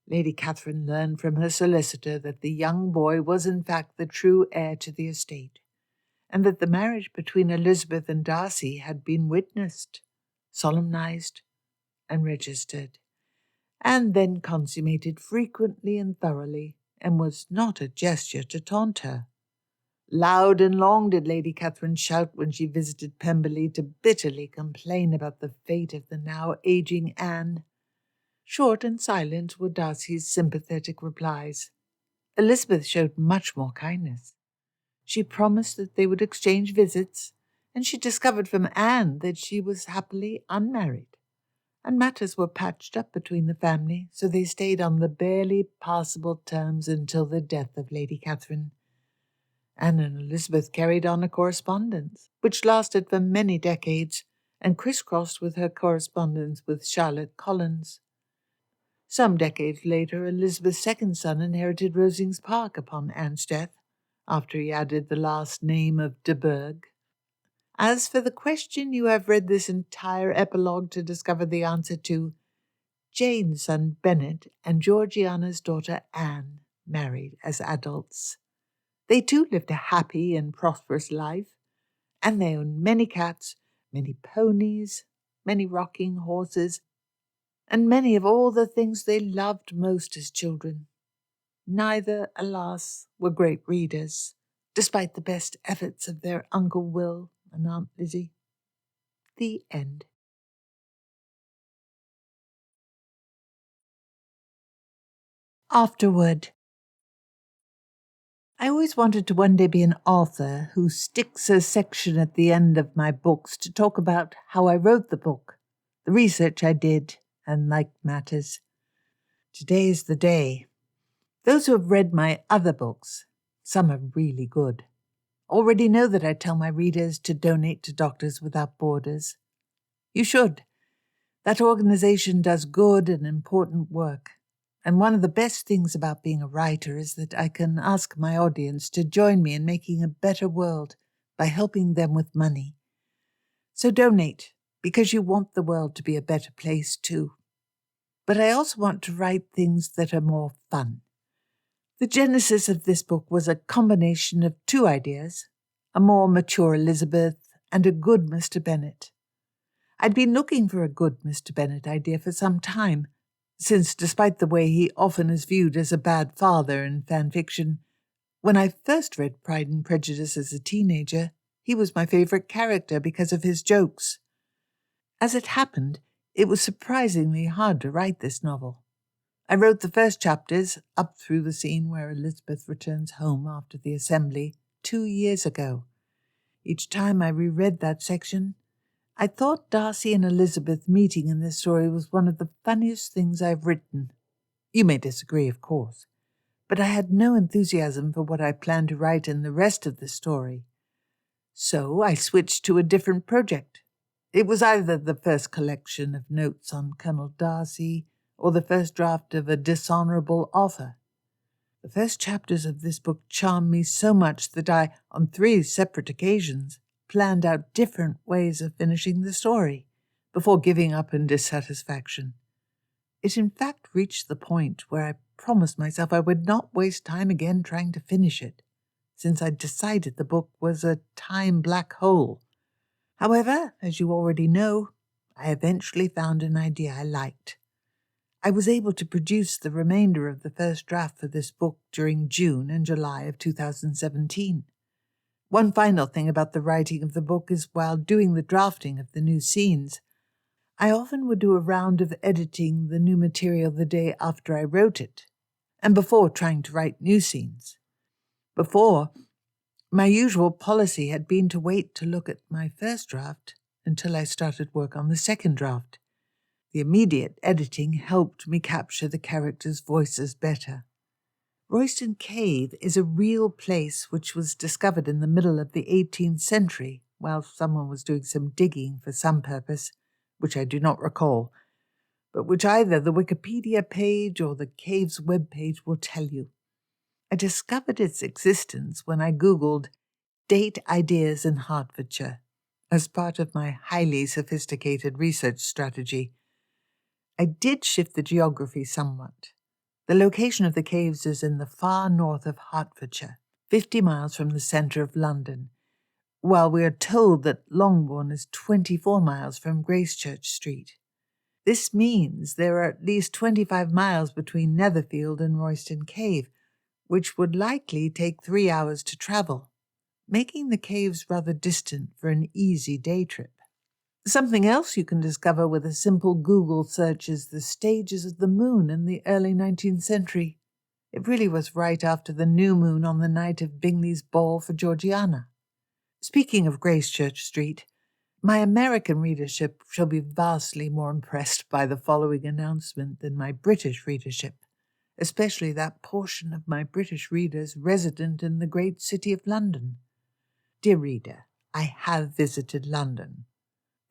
Lady Catherine learned from her solicitor that the young boy was in fact the true heir to the estate, and that the marriage between Elizabeth and Darcy had been witnessed, solemnized, and registered, and then consummated frequently and thoroughly, and was not a gesture to taunt her. Loud and long did Lady Catherine shout when she visited Pemberley to bitterly complain about the fate of the now aging Anne. Short and silent were Darcy's sympathetic replies. Elizabeth showed much more kindness. She promised that they would exchange visits, and she discovered from Anne that she was happily unmarried, and matters were patched up between the family, so they stayed on the barely passable terms until the death of Lady Catherine. Anne and Elizabeth carried on a correspondence, which lasted for many decades, and crisscrossed with her correspondence with Charlotte Collins. Some decades later, Elizabeth's second son inherited Rosings Park upon Anne's death, after he added the last name of de Burgh. As for the question you have read this entire epilogue to discover the answer to, Jane's son Bennet and Georgiana's daughter Anne married as adults. They too lived a happy and prosperous life, and they owned many cats, many ponies, many rocking horses, and many of all the things they loved most as children. Neither, alas, were great readers, despite the best efforts of their Uncle Will and Aunt Lizzie. The end. Afterward. I always wanted to one day be an author who sticks a section at the end of my books to talk about how I wrote the book, the research I did, and like matters. Today's the day. Those who have read my other books, some are really good, already know that I tell my readers to donate to Doctors Without Borders. You should. That organization does good and important work. And one of the best things about being a writer is that I can ask my audience to join me in making a better world by helping them with money. So donate, because you want the world to be a better place too. But I also want to write things that are more fun. The genesis of this book was a combination of two ideas, a more mature Elizabeth and a good Mr. Bennet. I'd been looking for a good Mr. Bennet idea for some time, since despite the way he often is viewed as a bad father in fan fiction, when I first read Pride and Prejudice as a teenager, he was my favourite character because of his jokes. As it happened, it was surprisingly hard to write this novel. I wrote the first chapters up through the scene where Elizabeth returns home after the assembly 2 years ago. Each time I reread that section, I thought Darcy and Elizabeth meeting in this story was one of the funniest things I've written. You may disagree, of course, but I had no enthusiasm for what I planned to write in the rest of the story. So I switched to a different project. It was either the first collection of notes on Colonel Darcy or the first draft of A Dishonourable Offer. The first chapters of this book charmed me so much that I, on 3 separate occasions, planned out different ways of finishing the story before giving up in dissatisfaction. It in fact reached the point where I promised myself I would not waste time again trying to finish it, since I'd decided the book was a time black hole. However, as you already know, I eventually found an idea I liked. I was able to produce the remainder of the first draft for this book during June and July of 2017. One final thing about the writing of the book is while doing the drafting of the new scenes, I often would do a round of editing the new material the day after I wrote it, and before trying to write new scenes. Before, my usual policy had been to wait to look at my first draft until I started work on the second draft. The immediate editing helped me capture the characters' voices better. Royston Cave is a real place which was discovered in the middle of the 18th century while someone was doing some digging for some purpose, which I do not recall, but which either the Wikipedia page or the Cave's webpage will tell you. I discovered its existence when I Googled date ideas in Hertfordshire as part of my highly sophisticated research strategy. I did shift the geography somewhat. The location of the caves is in the far north of Hertfordshire, 50 miles from the centre of London, while we are told that Longbourn is 24 miles from Gracechurch Street. This means there are at least 25 miles between Netherfield and Royston Cave, which would likely take 3 hours to travel, making the caves rather distant for an easy day trip. Something else you can discover with a simple Google search is the stages of the moon in the early 19th century. It really was right after the new moon on the night of Bingley's ball for Georgiana. Speaking of Gracechurch Street, my American readership shall be vastly more impressed by the following announcement than my British readership, especially that portion of my British readers resident in the great city of London. Dear reader, I have visited London.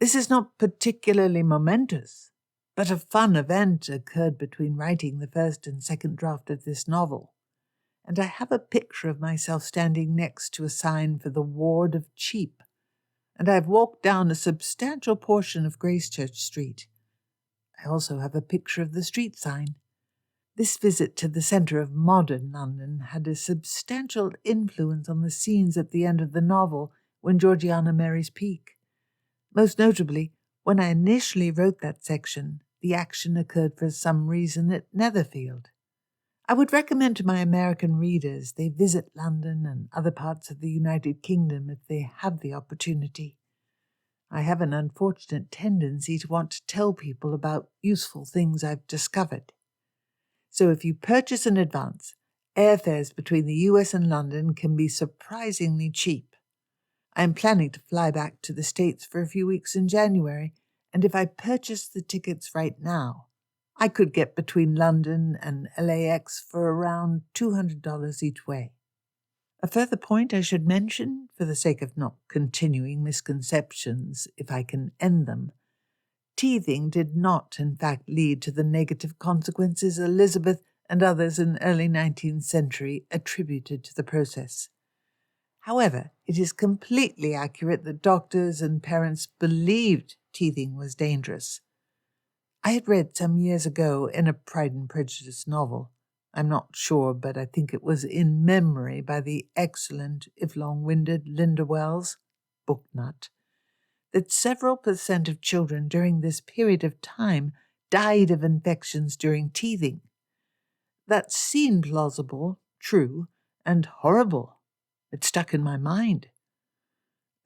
This is not particularly momentous, but a fun event occurred between writing the first and second draft of this novel, and I have a picture of myself standing next to a sign for the Ward of Cheap, and I have walked down a substantial portion of Gracechurch Street. I also have a picture of the street sign. This visit to the centre of modern London had a substantial influence on the scenes at the end of the novel when Georgiana marries Peake. Most notably, when I initially wrote that section, the action occurred for some reason at Netherfield. I would recommend to my American readers they visit London and other parts of the United Kingdom if they have the opportunity. I have an unfortunate tendency to want to tell people about useful things I've discovered. So if you purchase in advance, Airfares between the US and London can be surprisingly cheap. I am planning to fly back to the States for a few weeks in January, and if I purchased the tickets right now, I could get between London and LAX for around $200 each way. A further point I should mention, for the sake of not continuing misconceptions if I can end them, teething did not, in fact, lead to the negative consequences Elizabeth and others in the early 19th century attributed to the process. However, it is completely accurate that doctors and parents believed teething was dangerous. I had read some years ago in a Pride and Prejudice novel, I'm not sure, but I think it was In Memory by the excellent, if long-winded, Linda Wells, book nut, that several % of children during this period of time died of infections during teething. That seemed plausible, true, and horrible. It stuck in my mind.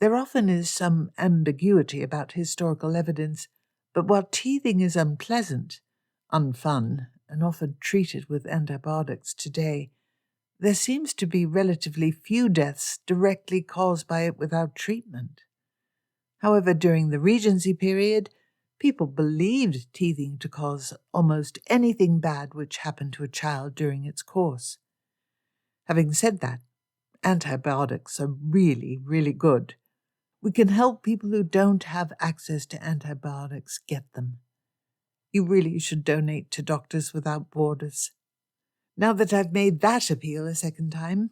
There often is some ambiguity about historical evidence, but while teething is unpleasant, unfun, and often treated with antibiotics today, there seems to be relatively few deaths directly caused by it without treatment. However, during the Regency period, people believed teething to cause almost anything bad which happened to a child during its course. Having said that, antibiotics are really, really good. We can help people who don't have access to antibiotics get them. You really should donate to Doctors Without Borders. Now that I've made that appeal a second time,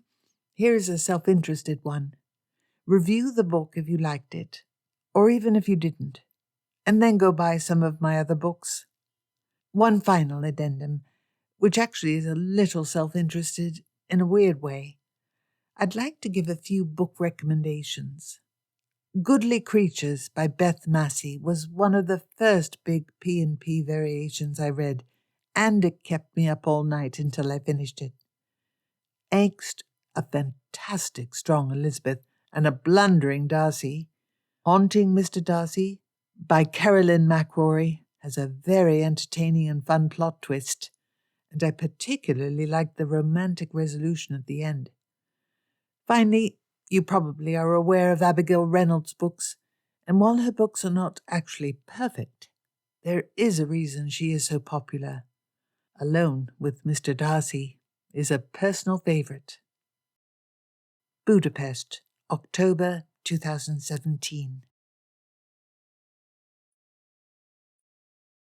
here is a self-interested one. Review the book if you liked it, or even if you didn't, and then go buy some of my other books. One final addendum, which actually is a little self-interested in a weird way. I'd like to give a few book recommendations. Goodly Creatures by Beth Massey was one of the first big P&P variations I read, and it kept me up all night until I finished it. Angst, a fantastic strong Elizabeth, and a blundering Darcy. Haunting Mr. Darcy by Carolyn McRory has a very entertaining and fun plot twist, and I particularly liked the romantic resolution at the end. Finally, you probably are aware of Abigail Reynolds' books, and while her books are not actually perfect, there is a reason she is so popular. Alone with Mr. Darcy is a personal favourite. Budapest, October 2017.